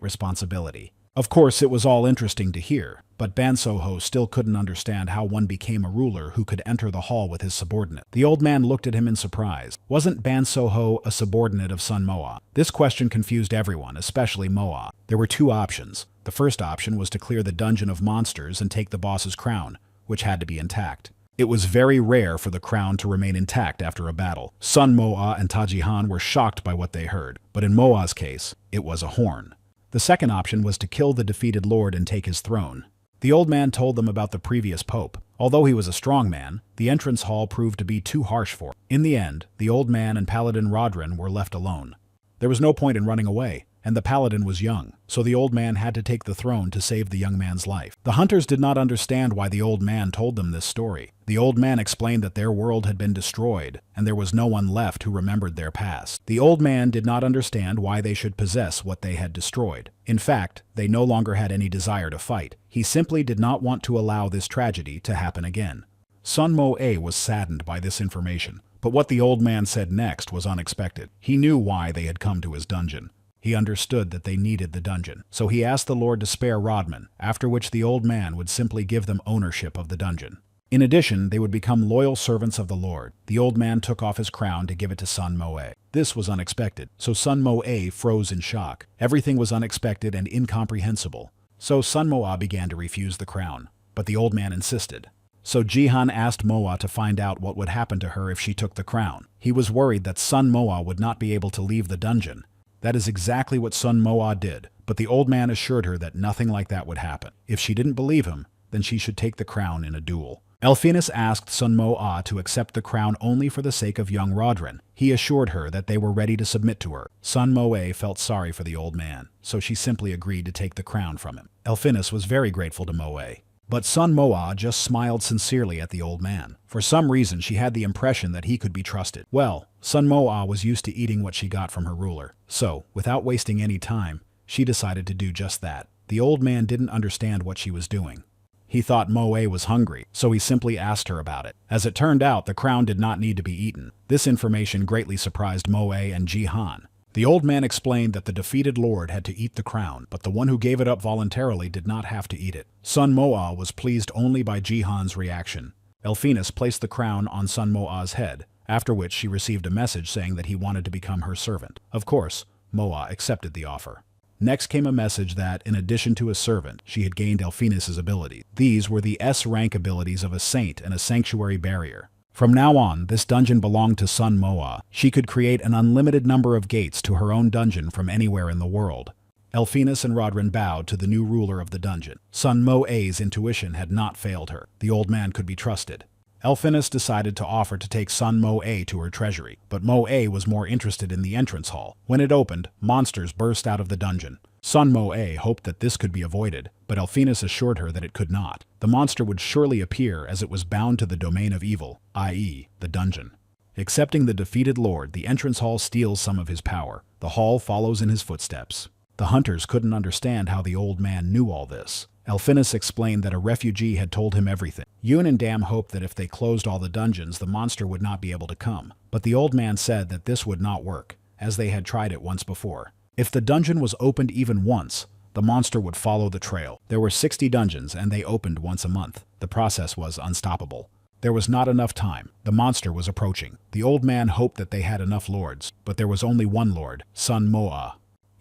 responsibility. Of course, it was all interesting to hear, but Bansoho still couldn't understand how one became a ruler who could enter the hall with his subordinate. The old man looked at him in surprise. Wasn't Bansoho a subordinate of Sun Mo'a? This question confused everyone, especially Mo'a. There were two options. The first option was to clear the dungeon of monsters and take the boss's crown, which had to be intact. It was very rare for the crown to remain intact after a battle. Sun Mo'a and Tajihan were shocked by what they heard, but in Mo'a's case, it was a horn. The second option was to kill the defeated lord and take his throne. The old man told them about the previous pope. Although he was a strong man, the entrance hall proved to be too harsh for him. In the end, the old man and Paladin Rodrin were left alone. There was no point in running away, and the paladin was young, so the old man had to take the throne to save the young man's life. The hunters did not understand why the old man told them this story. The old man explained that their world had been destroyed, and there was no one left who remembered their past. The old man did not understand why they should possess what they had destroyed. In fact, they no longer had any desire to fight. He simply did not want to allow this tragedy to happen again. Sun Mo'a was saddened by this information, but what the old man said next was unexpected. He knew why they had come to his dungeon. He understood that they needed the dungeon, so he asked the Lord to spare Rodman, after which the old man would simply give them ownership of the dungeon. In addition, they would become loyal servants of the Lord. The old man took off his crown to give it to Sun Mo'a. This was unexpected, so Sun Mo'a froze in shock. Everything was unexpected and incomprehensible. So Sun Mo'a began to refuse the crown, but the old man insisted. So Jihan asked Mo'a to find out what would happen to her if she took the crown. He was worried that Sun Mo'a would not be able to leave the dungeon. That is exactly what Sun Mo'a did, but the old man assured her that nothing like that would happen. If she didn't believe him, then she should take the crown in a duel. Elphinus asked Sun Mo'a to accept the crown only for the sake of young Rodrin. He assured her that they were ready to submit to her. Sun Mo'a felt sorry for the old man, so she simply agreed to take the crown from him. Elphinus was very grateful to Mo'a. But Sun Mo'a just smiled sincerely at the old man. For some reason, she had the impression that he could be trusted. Well, Sun Mo'a was used to eating what she got from her ruler. So, without wasting any time, she decided to do just that. The old man didn't understand what she was doing. He thought Mo'a was hungry, so he simply asked her about it. As it turned out, the crown did not need to be eaten. This information greatly surprised Mo'a and Jihan. The old man explained that the defeated lord had to eat the crown, but the one who gave it up voluntarily did not have to eat it. Sun Mo'a was pleased only by Jihan's reaction. Elphinus placed the crown on Sun Mo'a's head, after which she received a message saying that he wanted to become her servant. Of course, Mo'a accepted the offer. Next came a message that, in addition to a servant, she had gained Elphinus' abilities. These were the S-rank abilities of a saint and a sanctuary barrier. From now on, this dungeon belonged to Sun Mo'a. She could create an unlimited number of gates to her own dungeon from anywhere in the world. Elphinus and Rodrin bowed to the new ruler of the dungeon. Sun Mo'a's intuition had not failed her. The old man could be trusted. Elphinus decided to offer to take Sun Mo'a to her treasury, but Mo'a was more interested in the entrance hall. When it opened, monsters burst out of the dungeon. Sun Mo'a hoped that this could be avoided, but Elphinus assured her that it could not. The monster would surely appear as it was bound to the domain of evil, i.e., the dungeon. Accepting the defeated lord, the entrance hall steals some of his power. The hall follows in his footsteps. The hunters couldn't understand how the old man knew all this. Elphinus explained that a refugee had told him everything. Yoon and Dam hoped that if they closed all the dungeons, the monster would not be able to come. But the old man said that this would not work, as they had tried it once before. If the dungeon was opened even once, the monster would follow the trail. There were 60 dungeons, and they opened once a month. The process was unstoppable. There was not enough time. The monster was approaching. The old man hoped that they had enough lords, but there was only one lord, Sun Mo'a.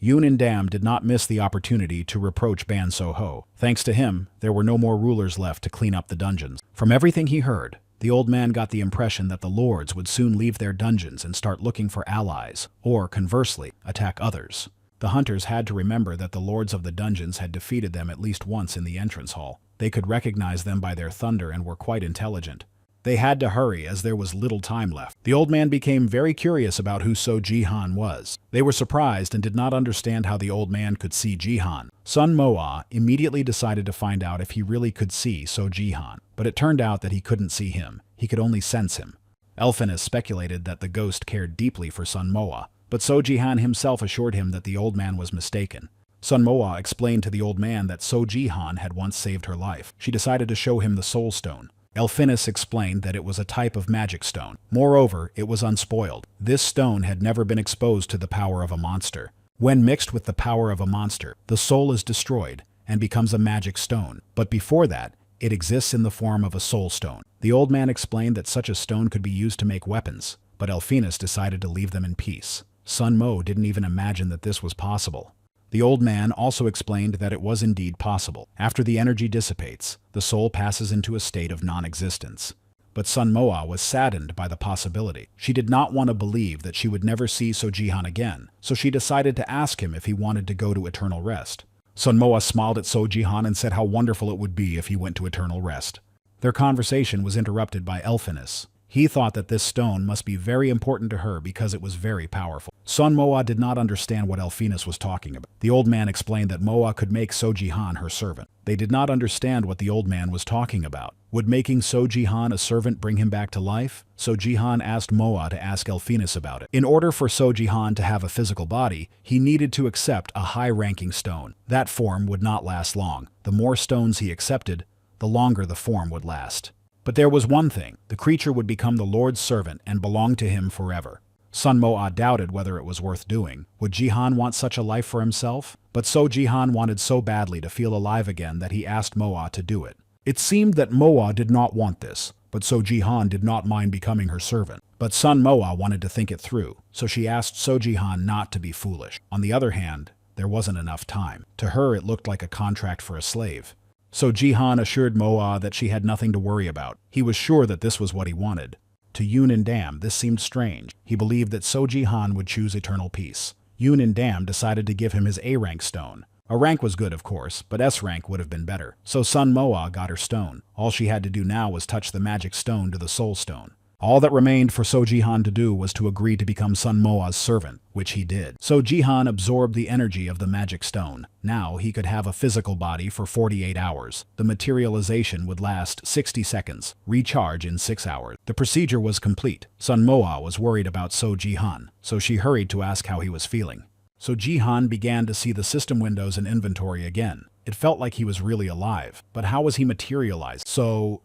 Yoon and Dam did not miss the opportunity to reproach Ban So-ho. Thanks to him, there were no more rulers left to clean up the dungeons. From everything he heard, the old man got the impression that the lords would soon leave their dungeons and start looking for allies, or, conversely, attack others. The hunters had to remember that the lords of the dungeons had defeated them at least once in the entrance hall. They could recognize them by their thunder and were quite intelligent. They had to hurry as there was little time left. The old man became very curious about who So Jihan was. They were surprised and did not understand how the old man could see Jihan. Sun Moa immediately decided to find out if he really could see So Jihan, but it turned out that he couldn't see him. He could only sense him. Elphinus speculated that the ghost cared deeply for Sun Moa, but So Jihan himself assured him that the old man was mistaken. Sun Moa explained to the old man that So Jihan had once saved her life. She decided to show him the Soul Stone. Elphinus explained that it was a type of magic stone. Moreover, it was unspoiled. This stone had never been exposed to the power of a monster. When mixed with the power of a monster, the soul is destroyed and becomes a magic stone. But before that, it exists in the form of a soul stone. The old man explained that such a stone could be used to make weapons, but Elphinus decided to leave them in peace. Sun Mo didn't even imagine that this was possible. The old man also explained that it was indeed possible. After the energy dissipates, the soul passes into a state of non-existence. But Sun Moa was saddened by the possibility. She did not want to believe that she would never see So Jihan again, so she decided to ask him if he wanted to go to eternal rest. Sun Moa smiled at So Jihan and said how wonderful it would be if he went to eternal rest. Their conversation was interrupted by Elphinus. He thought that this stone must be very important to her because it was very powerful. Sun Moa did not understand what Elphinus was talking about. The old man explained that Moa could make So Jihan her servant. They did not understand what the old man was talking about. Would making So Jihan a servant bring him back to life? So Jihan asked Moa to ask Elphinus about it. In order for So Jihan to have a physical body, he needed to accept a high-ranking stone. That form would not last long. The more stones he accepted, the longer the form would last. But there was one thing. The creature would become the Lord's servant and belong to him forever. Sun Moa doubted whether it was worth doing. Would Jihan want such a life for himself? But So Jihan wanted so badly to feel alive again that he asked Moa to do it. It seemed that Moa did not want this, but So Jihan did not mind becoming her servant. But Sun Moa wanted to think it through, so she asked So Jihan not to be foolish. On the other hand, there wasn't enough time. To her, it looked like a contract for a slave. So Jihan assured Moa that she had nothing to worry about. He was sure that this was what he wanted. To Yoon Dam, this seemed strange. He believed that So Jihan would choose eternal peace. Yoon Dam decided to give him his A-rank stone. A rank was good, of course, but S rank would have been better. So Sun Moa got her stone. All she had to do now was touch the magic stone to the soul stone. All that remained for So Jihan to do was to agree to become Sun Moa's servant, which he did. So Jihan absorbed the energy of the magic stone. Now he could have a physical body for 48 hours. The materialization would last 60 seconds, recharge in 6 hours. The procedure was complete. Sun Moa was worried about So Jihan, so she hurried to ask how he was feeling. So Jihan began to see the system windows and inventory again. It felt like he was really alive, but how was he materialized? So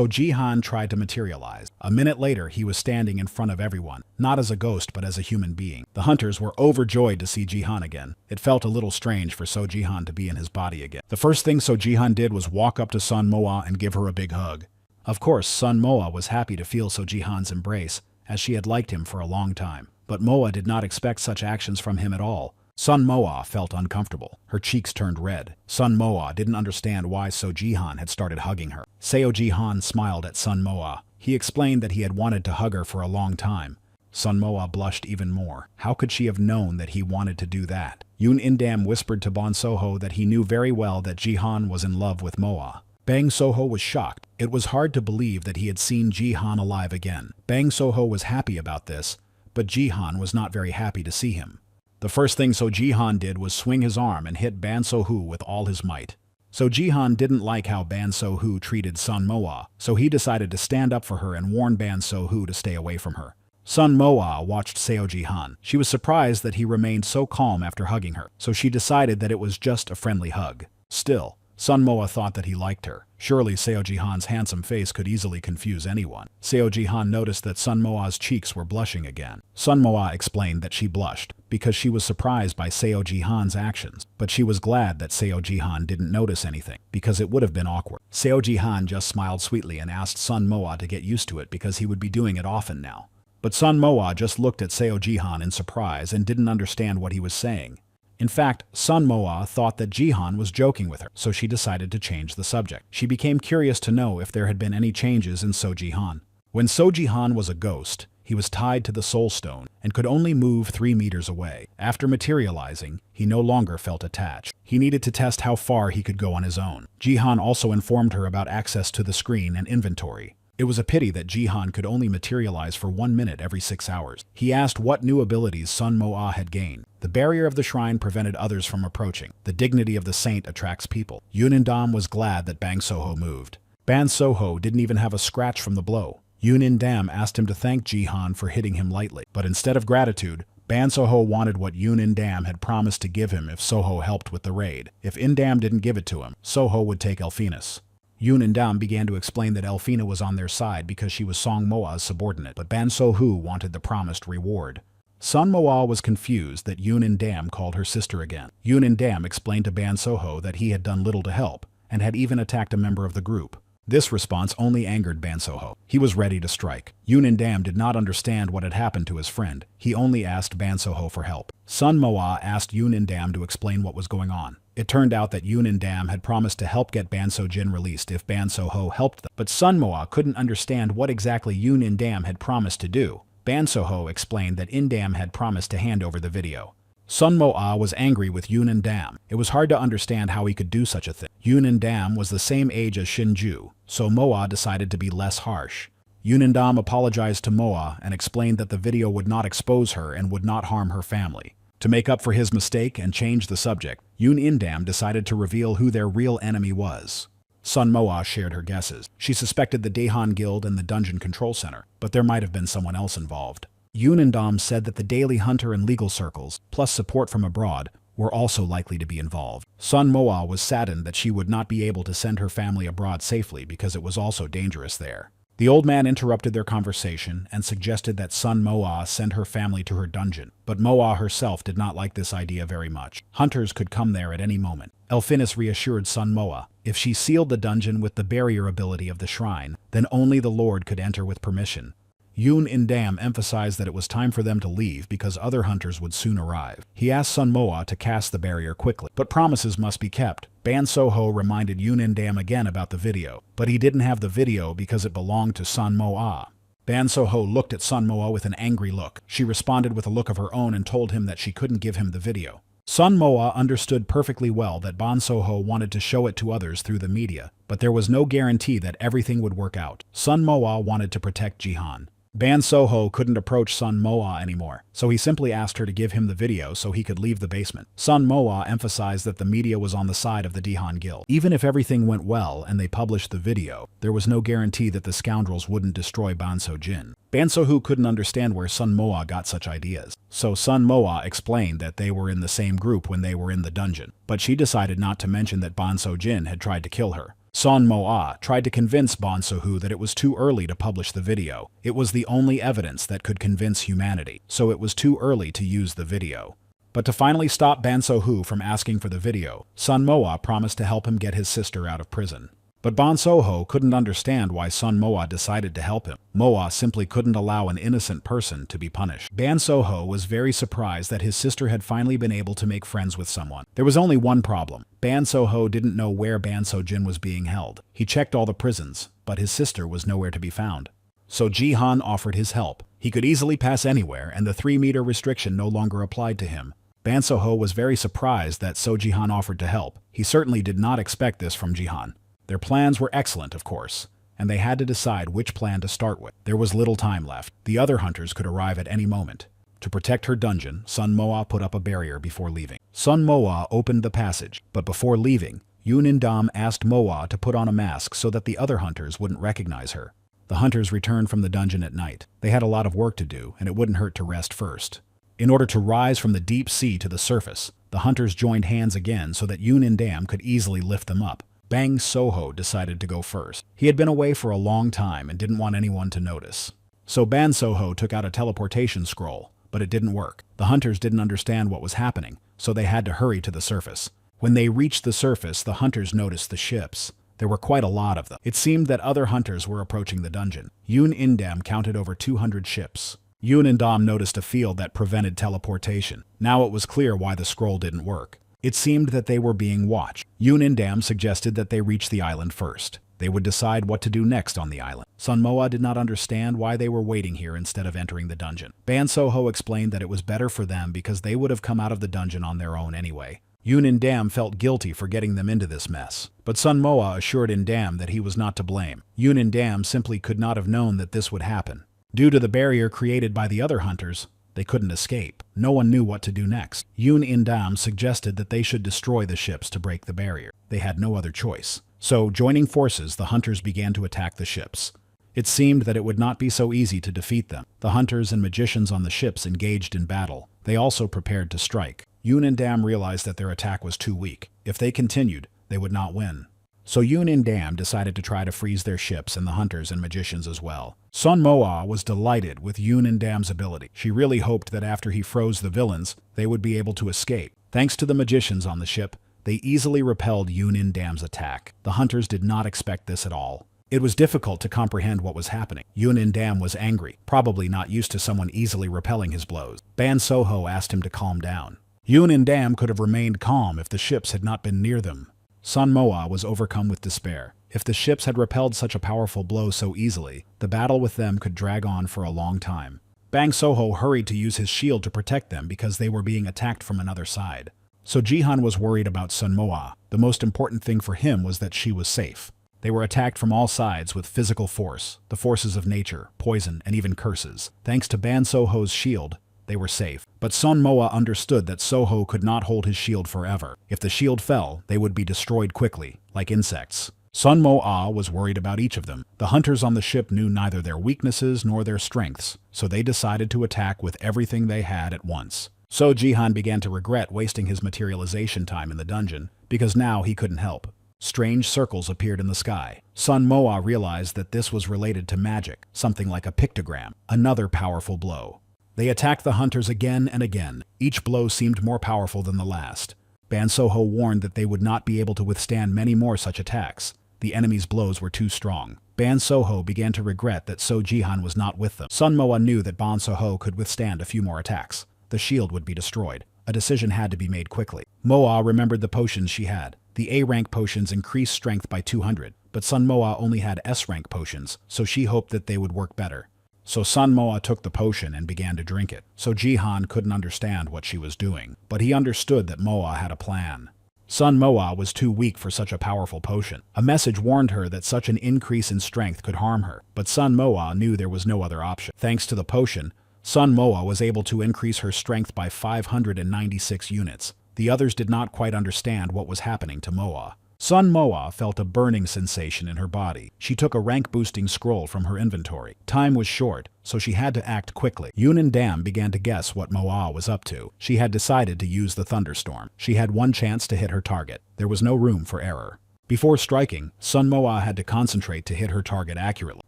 Jihan tried to materialize. A minute later, he was standing in front of everyone, not as a ghost but as a human being. The hunters were overjoyed to see Jihan again. It felt a little strange for So Jihan to be in his body again. The first thing So Jihan did was walk up to Sun Moa and give her a big hug. Of course, Sun Moa was happy to feel So Jihan's embrace, as she had liked him for a long time. But Moa did not expect such actions from him at all. Sun Moa felt uncomfortable. Her cheeks turned red. Sun Moa didn't understand why So Jihan had started hugging her. Seo Jihan smiled at Sun Moa. He explained that he had wanted to hug her for a long time. Sun Moa blushed even more. How could she have known that he wanted to do that? Yoon Indam whispered to Bon Soho that he knew very well that Jihan was in love with Moa. Bang Soho was shocked. It was hard to believe that he had seen Jihan alive again. Bang Soho was happy about this, but Jihan was not very happy to see him. The first thing So Jihan did was swing his arm and hit Ban So-hoo with all his might. So Jihan didn't like how Ban So-hoo treated Sun Moa, so he decided to stand up for her and warn Ban So-hoo to stay away from her. Sun Moa watched Seo Jihan. She was surprised that he remained so calm after hugging her, so she decided that it was just a friendly hug. Still, Sun Moa thought that he liked her. Surely Seo Jihan's handsome face could easily confuse anyone. Seo Jihan noticed that Sun Moa's cheeks were blushing again. Sun Moa explained that she blushed because she was surprised by Seo Jihan's actions, but she was glad that Seo Jihan didn't notice anything, because it would have been awkward. Seo Jihan just smiled sweetly and asked Sun Moa to get used to it because he would be doing it often now. But Sun Moa just looked at Seo Jihan in surprise and didn't understand what he was saying. In fact, Sun Moa thought that Jihan was joking with her, so she decided to change the subject. She became curious to know if there had been any changes in So Jihan. When So Jihan was a ghost, He was tied to the soul stone and could only move 3 meters away. After materializing, he no longer felt attached. He needed to test how far he could go on his own. Jihan also informed her about access to the screen and inventory. It was a pity that Jihan could only materialize for 1 minute every 6 hours. He asked what new abilities Sun Moa had gained. The barrier of the shrine prevented others from approaching. The dignity of the saint attracts people. Yunindam was glad that Bang Soho moved. Ban Soho didn't even have a scratch from the blow. Yunindam asked him to thank Jihan for hitting him lightly. But instead of gratitude, Ban Soho wanted what Yunindam had promised to give him if Soho helped with the raid. If Indam didn't give it to him, Soho would take Elphinus. Yunindam began to explain that Elphina was on their side because she was Song Moa's subordinate, but Ban Sohu wanted the promised reward. Sun Moa was confused that Yunindam called her sister again. Yunindam explained to Ban Soho that he had done little to help, and had even attacked a member of the group. This response only angered Ban Soho. He was ready to strike. Yunindam did not understand what had happened to his friend. He only asked Ban Soho for help. Sun Moa asked Yunindam to explain what was going on. It turned out that Yunindam had promised to help get Ban So-jin released if Ban Soho helped them. But Sun Moa couldn't understand what exactly Yunindam had promised to do. Ban Soho explained that Indam had promised to hand over the video. Sun Moa was angry with Yunindam. It was hard to understand how he could do such a thing. Yunindam was the same age as Shinju, so Moa decided to be less harsh. Yunindam apologized to Moa and explained that the video would not expose her and would not harm her family. To make up for his mistake and change the subject, Yunindam decided to reveal who their real enemy was. Sun Moa shared her guesses. She suspected the Daehan Guild and the Dungeon Control Center, but there might have been someone else involved. Yunindam said that the Daily Hunter and legal circles, plus support from abroad, were also likely to be involved. Sun Moa was saddened that she would not be able to send her family abroad safely because it was also dangerous there. The old man interrupted their conversation and suggested that Sun Moa send her family to her dungeon, but Moa herself did not like this idea very much. Hunters could come there at any moment. Elphinus reassured Sun Moa, if she sealed the dungeon with the barrier ability of the shrine, then only the Lord could enter with permission. Yunindam emphasized that it was time for them to leave because other hunters would soon arrive. He asked Sun Moa to cast the barrier quickly, but promises must be kept. Ban Soho reminded Yunindam again about the video, but he didn't have the video because it belonged to Sun Moa. Ban Soho looked at Sun Moa with an angry look. She responded with a look of her own and told him that she couldn't give him the video. Sun Moa understood perfectly well that Ban Soho wanted to show it to others through the media, but there was no guarantee that everything would work out. Sun Moa wanted to protect Jihan. Ban Soho couldn't approach Sun Moa anymore, so he simply asked her to give him the video so he could leave the basement. Sun Moa emphasized that the media was on the side of the Daehan Guild. Even if everything went well and they published the video, there was no guarantee that the scoundrels wouldn't destroy Ban So-jin. Ban So-hu couldn't understand where Sun Moa got such ideas, so Sun Moa explained that they were in the same group when they were in the dungeon, but she decided not to mention that Ban So-jin had tried to kill her. Sun Moa tried to convince Ban So-hu that it was too early to publish the video. It was the only evidence that could convince humanity, so it was too early to use the video. But to finally stop Ban So-hu from asking for the video, Sun Moa promised to help him get his sister out of prison. But Ban So-ho couldn't understand why Sun Moa decided to help him. Moa simply couldn't allow an innocent person to be punished. Ban So-ho was very surprised that his sister had finally been able to make friends with someone. There was only one problem. Ban So-ho didn't know where Ban So-jin was being held. He checked all the prisons, but his sister was nowhere to be found. So Jihan offered his help. He could easily pass anywhere, and the 3-meter restriction no longer applied to him. Ban So-ho was very surprised that Jihan offered to help. He certainly did not expect this from Jihan. Their plans were excellent, of course, and they had to decide which plan to start with. There was little time left. The other hunters could arrive at any moment. To protect her dungeon, Sun Moa put up a barrier before leaving. Sun Moa opened the passage, but before leaving, Yunindam asked Moa to put on a mask so that the other hunters wouldn't recognize her. The hunters returned from the dungeon at night. They had a lot of work to do, and it wouldn't hurt to rest first. In order to rise from the deep sea to the surface, the hunters joined hands again so that Yunindam could easily lift them up. Bang Soho decided to go first. He had been away for a long time and didn't want anyone to notice. So Ban Soho took out a teleportation scroll, but it didn't work. The hunters didn't understand what was happening, so they had to hurry to the surface. When they reached the surface, the hunters noticed the ships. There were quite a lot of them. It seemed that other hunters were approaching the dungeon. Yunindam counted over 200 ships. Yunindam noticed a field that prevented teleportation. Now it was clear why the scroll didn't work. It seemed that they were being watched. Yunindam suggested that they reach the island first. They would decide what to do next on the island. Sun Moa did not understand why they were waiting here instead of entering the dungeon. Ban Soho explained that it was better for them because they would have come out of the dungeon on their own anyway. Yoon Indam felt guilty for getting them into this mess, but Sun Moa assured Indam that he was not to blame. Yoon Indam simply could not have known that this would happen. Due to the barrier created by the other hunters, they couldn't escape. No one knew what to do next. Yoon Indam suggested that they should destroy the ships to break the barrier. They had no other choice. So, joining forces, the hunters began to attack the ships. It seemed that it would not be so easy to defeat them. The hunters and magicians on the ships engaged in battle. They also prepared to strike. Yoon Indam realized that their attack was too weak. If they continued, they would not win. So Yoon Indam decided to try to freeze their ships and the hunters and magicians as well. Sun Moa was delighted with Yoon Indam's ability. She really hoped that after he froze the villains, they would be able to escape. Thanks to the magicians on the ship, they easily repelled Yoon Indam's attack. The hunters did not expect this at all. It was difficult to comprehend what was happening. Yoon Indam was angry, probably not used to someone easily repelling his blows. Ban Soho asked him to calm down. Yoon Indam could have remained calm if the ships had not been near them. Sun Moa was overcome with despair. If the ships had repelled such a powerful blow so easily, the battle with them could drag on for a long time. Bang Soho hurried to use his shield to protect them because they were being attacked from another side. So Jihan was worried about Sun Moa. The most important thing for him was that she was safe. They were attacked from all sides with physical force, the forces of nature, poison, and even curses. Thanks to Ban Soho's shield, they were safe. But Sun Moa understood that Soho could not hold his shield forever. If the shield fell, they would be destroyed quickly, like insects. Sun Moa was worried about each of them. The hunters on the ship knew neither their weaknesses nor their strengths, so they decided to attack with everything they had at once. So Jihan began to regret wasting his materialization time in the dungeon, because now he couldn't help. Strange circles appeared in the sky. Sun Moa realized that this was related to magic, something like a pictogram, another powerful blow. They attacked the hunters again and again. Each blow seemed more powerful than the last. Ban Soho warned that they would not be able to withstand many more such attacks. The enemy's blows were too strong. Ban Soho began to regret that So Jihan was not with them. Sun Moa knew that Ban Soho could withstand a few more attacks. The shield would be destroyed. A decision had to be made quickly. Moa remembered the potions she had. The A-rank potions increased strength by 200, but Sun Moa only had S-rank potions, so she hoped that they would work better. So Sun Moa took the potion and began to drink it. So Jihan couldn't understand what she was doing, but he understood that Moa had a plan. Sun Moa was too weak for such a powerful potion. A message warned her that such an increase in strength could harm her, but Sun Moa knew there was no other option. Thanks to the potion, Sun Moa was able to increase her strength by 596 units. The others did not quite understand what was happening to Moa. Sun Moa felt a burning sensation in her body. She took a rank-boosting scroll from her inventory. Time was short, so she had to act quickly. Yoon Indam began to guess what Moa was up to. She had decided to use the thunderstorm. She had one chance to hit her target. There was no room for error. Before striking, Sun Moa had to concentrate to hit her target accurately.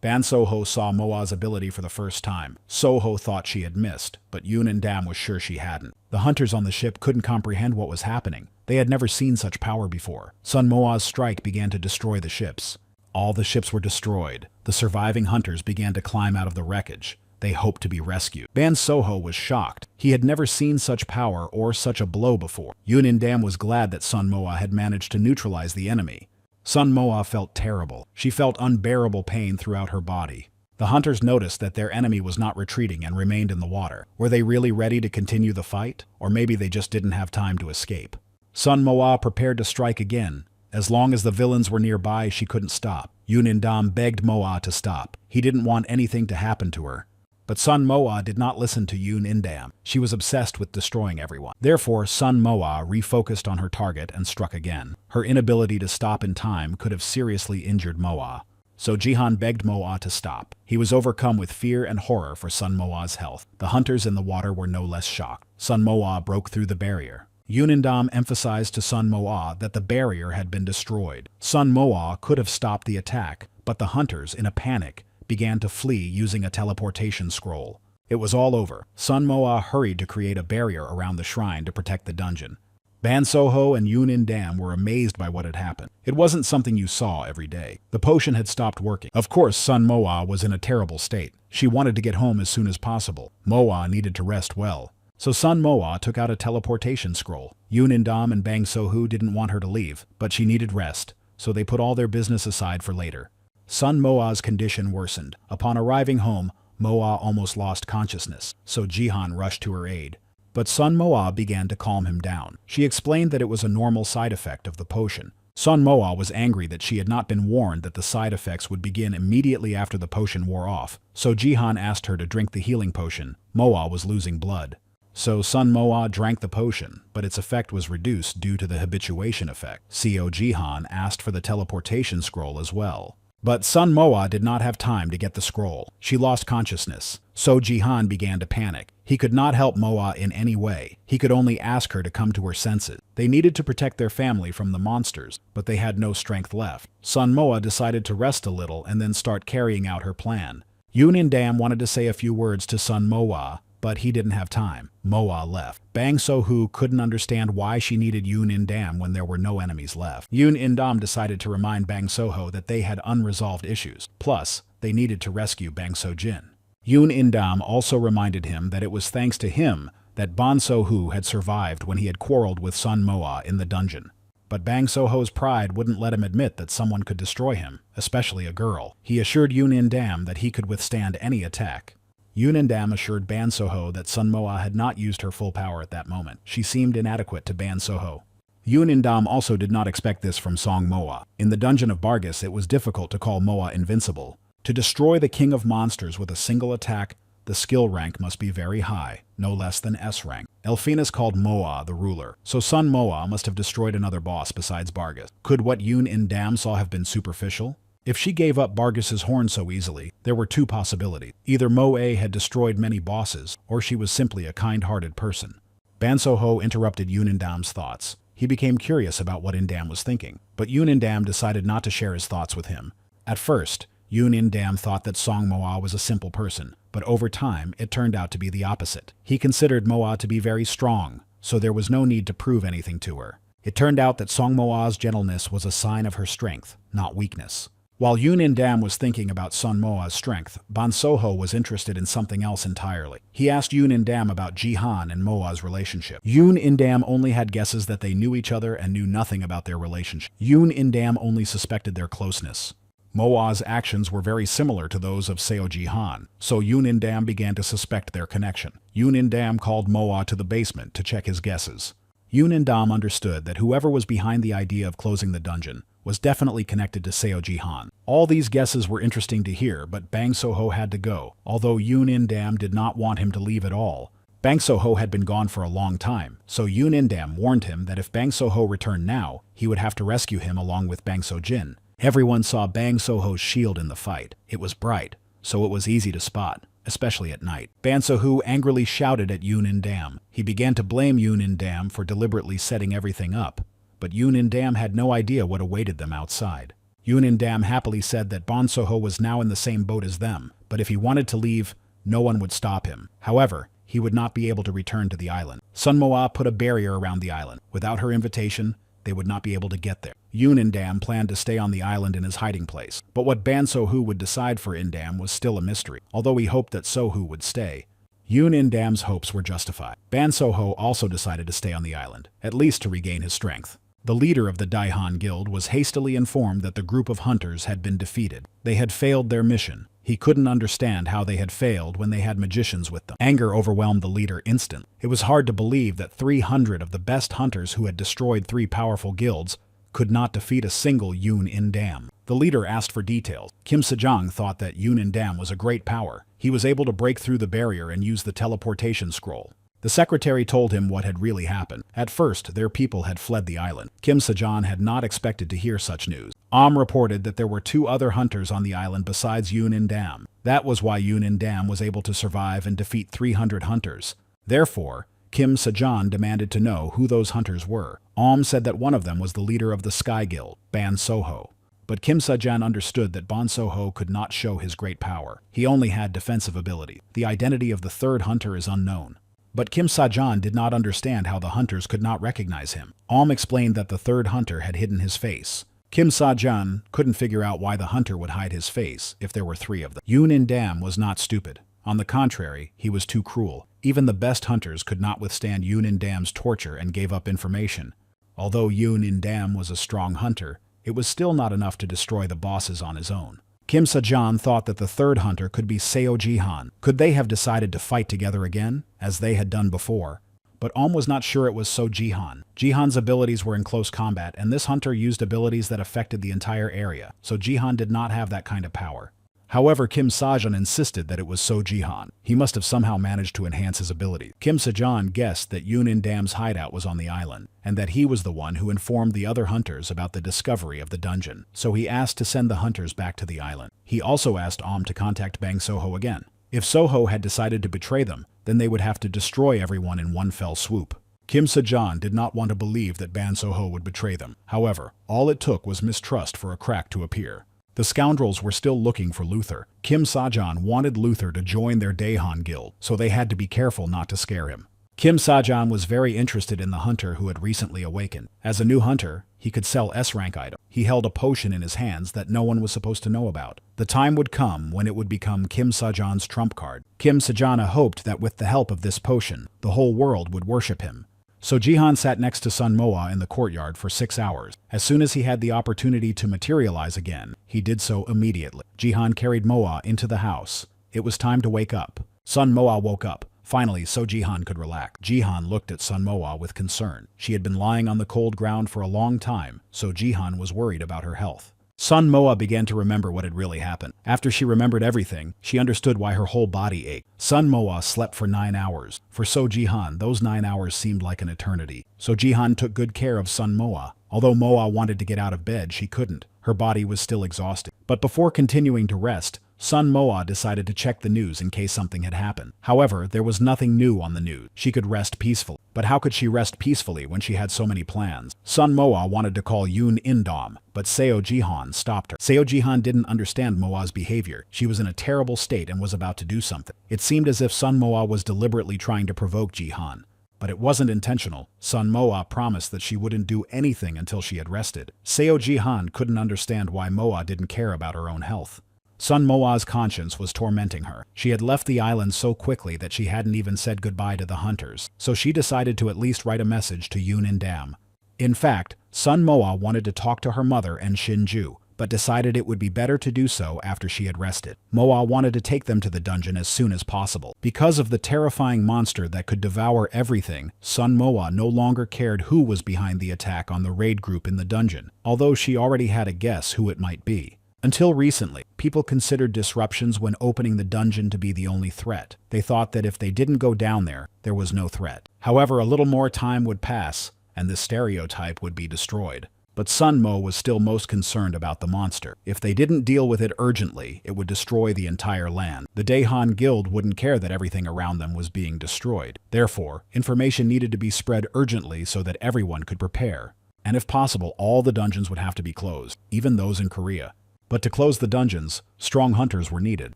Ban Soho saw Moa's ability for the first time. Soho thought she had missed, but Yoon Indam was sure she hadn't. The hunters on the ship couldn't comprehend what was happening. They had never seen such power before. Sun Moa's strike began to destroy the ships. All the ships were destroyed. The surviving hunters began to climb out of the wreckage. They hoped to be rescued. Ban Soho was shocked. He had never seen such power or such a blow before. Yoon Indam was glad that Sun Moa had managed to neutralize the enemy. Sun Moa felt terrible. She felt unbearable pain throughout her body. The hunters noticed that their enemy was not retreating and remained in the water. Were they really ready to continue the fight? Or maybe they just didn't have time to escape. Sun Moa prepared to strike again. As long as the villains were nearby, she couldn't stop. Yoon Indam begged Moa to stop. He didn't want anything to happen to her. But Sun Moa did not listen to Yoon Indam. She was obsessed with destroying everyone. Therefore, Sun Moa refocused on her target and struck again. Her inability to stop in time could have seriously injured Moa. So Jihan begged Moa to stop. He was overcome with fear and horror for Sun Moa's health. The hunters in the water were no less shocked. Sun Moa broke through the barrier. Yoon Indam emphasized to Sun Moa that the barrier had been destroyed. Sun Moa could have stopped the attack, but the hunters, in a panic, began to flee using a teleportation scroll. It was all over. Sun Moa hurried to create a barrier around the shrine to protect the dungeon. Ban Soho and Yoon Indam were amazed by what had happened. It wasn't something you saw every day. The potion had stopped working. Of course, Sun Moa was in a terrible state. She wanted to get home as soon as possible. Moa needed to rest well. So Sun Moa took out a teleportation scroll. Yoon Indam and Bang Sohu didn't want her to leave, but she needed rest. so they put all their business aside for later. Son Moa's condition worsened. Upon arriving home, Moa almost lost consciousness, so Jihan rushed to her aid. But Son Moa began to calm him down. She explained that it was a normal side effect of the potion. Son Moa was angry that she had not been warned that the side effects would begin immediately after the potion wore off, so Jihan asked her to drink the healing potion. Moa was losing blood. So Son Moa drank the potion, but its effect was reduced due to the habituation effect. Co Jihan asked for the teleportation scroll as well. But Son Moa did not have time to get the scroll. She lost consciousness. So Jihan began to panic. He could not help Moa in any way. He could only ask her to come to her senses. They needed to protect their family from the monsters, but they had no strength left. Son Moa decided to rest a little and then start carrying out her plan. Yunin Dam wanted to say a few words to Son Moa, but he didn't have time. Moa left. Bang So-hoo couldn't understand why she needed Yoon In-dam when there were no enemies left. Yoon In-dam decided to remind Bang So-ho that they had unresolved issues. Plus, they needed to rescue Bang So-jin. Yoon In-dam also reminded him that it was thanks to him that Ban So-hoo had survived when he had quarreled with Son Moa in the dungeon. But Bang So-ho's pride wouldn't let him admit that someone could destroy him, especially a girl. He assured Yoon In-dam that he could withstand any attack. Yoon In-dam assured Ban So-ho that Son Moa had not used her full power at that moment. She seemed inadequate to Ban So-ho. Yoon In-dam also did not expect this from Song Moa. In the dungeon of Bargus, it was difficult to call Moa invincible. To destroy the king of monsters with a single attack, the skill rank must be very high, no less than S rank. Elphinus called Moa the ruler, so Son Moa must have destroyed another boss besides Bargus. Could what Yoon In-dam saw have been superficial? If she gave up Bargus's horn so easily, there were two possibilities. Either Moe had destroyed many bosses, or she was simply a kind-hearted person. Ban So-ho interrupted Yoon In-dam's thoughts. He became curious about what In-dam was thinking, but Yoon In-dam decided not to share his thoughts with him. At first, Yoon In-dam thought that Song Moa was a simple person, but over time it turned out to be the opposite. He considered Moa to be very strong, so there was no need to prove anything to her. It turned out that Song Moa's gentleness was a sign of her strength, not weakness. While Yoon In-dam was thinking about Son Moa's strength, Ban So-ho was interested in something else entirely. He asked Yoon In-dam about Jihan and Moa's relationship. Yoon In-dam only had guesses that they knew each other and knew nothing about their relationship. Yoon In-dam only suspected their closeness. Moa's actions were very similar to those of Seo Jihan, so Yoon In-dam began to suspect their connection. Yoon In-dam called Moa to the basement to check his guesses. Yoon In-dam understood that whoever was behind the idea of closing the dungeon was definitely connected to Seo Jihan. All these guesses were interesting to hear, but Bang So-ho had to go. Although Yoon In-dam did not want him to leave at all, Bang So-ho had been gone for a long time, so Yoon In-dam warned him that if Bang So-ho returned now, he would have to rescue him along with Bang So-jin. Everyone saw Bang So-ho's shield in the fight. It was bright, so it was easy to spot, especially at night. Ban So-ho angrily shouted at Yoon In-dam. He began to blame Yoon In-dam for deliberately setting everything up, but Yoon In-dam had no idea what awaited them outside. Yoon In-dam happily said that Ban So-ho was now in the same boat as them, but if he wanted to leave, no one would stop him. However, he would not be able to return to the island. Son Moa put a barrier around the island. Without her invitation, they would not be able to get there. Yoon In-dam planned to stay on the island in his hiding place, but what Ban So-ho would decide for In-dam was still a mystery, although he hoped that So-ho would stay. Yoon In-dam's hopes were justified. Ban So-ho also decided to stay on the island, at least to regain his strength. The leader of the Daihan Guild was hastily informed that the group of hunters had been defeated. They had failed their mission. He couldn't understand how they had failed when they had magicians with them. Anger overwhelmed the leader instantly. It was hard to believe that 300 of the best hunters who had destroyed 3 powerful guilds could not defeat a single Yoon In-dam. The leader asked for details. Kim Sejong thought that Yoon In-dam was a great power. He was able to break through the barrier and use the teleportation scroll. The secretary told him what had really happened. At first, their people had fled the island. Kim Sejong had not expected to hear such news. Reported that there were 2 other hunters on the island besides Yoon In-dam. That was why Yoon In-dam was able to survive and defeat 300 hunters. Therefore, Kim Sejong demanded to know who those hunters were. Said that one of them was the leader of the Sky Guild, Ban So-ho. But Kim Sejong understood that Ban So-ho could not show his great power. He only had defensive ability. The identity of the 3rd hunter is unknown. But Kim Sejong did not understand how the hunters could not recognize him. Explained that the 3rd hunter had hidden his face. Kim Sejong couldn't figure out why the hunter would hide his face if there were 3 of them. Yoon In-dam was not stupid. On the contrary, he was too cruel. Even the best hunters could not withstand Yoon In-dam's torture and gave up information. Although Yoon In-dam was a strong hunter, it was still not enough to destroy the bosses on his own. Kim Sa-jan thought that the third hunter could be Seo Ji-han. Could they have decided to fight together again, as they had done before? But was not sure it was So Ji-han. Ji-han's abilities were in close combat, and this hunter used abilities that affected the entire area, so Ji-han did not have that kind of power. However, Kim Sa-jan insisted that it was So Ji-han. He must have somehow managed to enhance his ability. Kim Sa-jan guessed that Yoon In-dam's hideout was on the island, and that he was the one who informed the other hunters about the discovery of the dungeon, so he asked to send the hunters back to the island. He also asked to contact Bang Soho again. If Soho had decided to betray them, then they would have to destroy everyone in one fell swoop. Kim Sa-jan did not want to believe that Ban Soho would betray them. However, all it took was mistrust for a crack to appear. The scoundrels were still looking for Luther. Kim Sa-jan wanted Luther to join their Daehan guild, so they had to be careful not to scare him. Kim Sa-jan was very interested in the hunter who had recently awakened. As a new hunter, he could sell S-rank items. He held a potion in his hands that no one was supposed to know about. The time would come when it would become Kim Sa-jan's trump card. Kim Sa-jan hoped that with the help of this potion, the whole world would worship him. So Ji-han sat next to Sun Moa in the courtyard for 6 hours. As soon as he had the opportunity to materialize again, he did so immediately. Ji-han carried Moa into the house. It was time to wake up. Sun Moa woke up. Finally, so Ji-han could relax. Ji-han looked at Sun Moa with concern. She had been lying on the cold ground for a long time, so Ji-han was worried about her health. Sun Moa began to remember what had really happened. After she remembered everything, she understood why her whole body ached. Sun Moa slept for 9 hours. For So Ji-han, those 9 hours seemed like an eternity. So Ji-han took good care of Sun Moa. Although Moa wanted to get out of bed, she couldn't. Her body was still exhausted. But before continuing to rest, Sun Moa decided to check the news in case something had happened. However, there was nothing new on the news. She could rest peacefully. But how could she rest peacefully when she had so many plans? Sun Moa wanted to call Yoon In-dam, but Seo Ji-han stopped her. Seo Ji-han didn't understand Moa's behavior. She was in a terrible state and was about to do something. It seemed as if Sun Moa was deliberately trying to provoke Ji-han. But it wasn't intentional. Sun Moa promised that she wouldn't do anything until she had rested. Seo Ji-han couldn't understand why Moa didn't care about her own health. Sun Moa's conscience was tormenting her. She had left the island so quickly that she hadn't even said goodbye to the hunters, so she decided to at least write a message to Yoon In-dam. In fact, Sun Moa wanted to talk to her mother and Shinju, but decided it would be better to do so after she had rested. Moa wanted to take them to the dungeon as soon as possible. Because of the terrifying monster that could devour everything, Sun Moa no longer cared who was behind the attack on the raid group in the dungeon, although she already had a guess who it might be. Until recently, people considered disruptions when opening the dungeon to be the only threat. They thought that if they didn't go down there, there was no threat. However, a little more time would pass, and this stereotype would be destroyed. But Sun Mo was still most concerned about the monster. If they didn't deal with it urgently, it would destroy the entire land. The Daehan Guild wouldn't care that everything around them was being destroyed. Therefore, information needed to be spread urgently so that everyone could prepare. And if possible, all the dungeons would have to be closed, even those in Korea. But to close the dungeons, strong hunters were needed,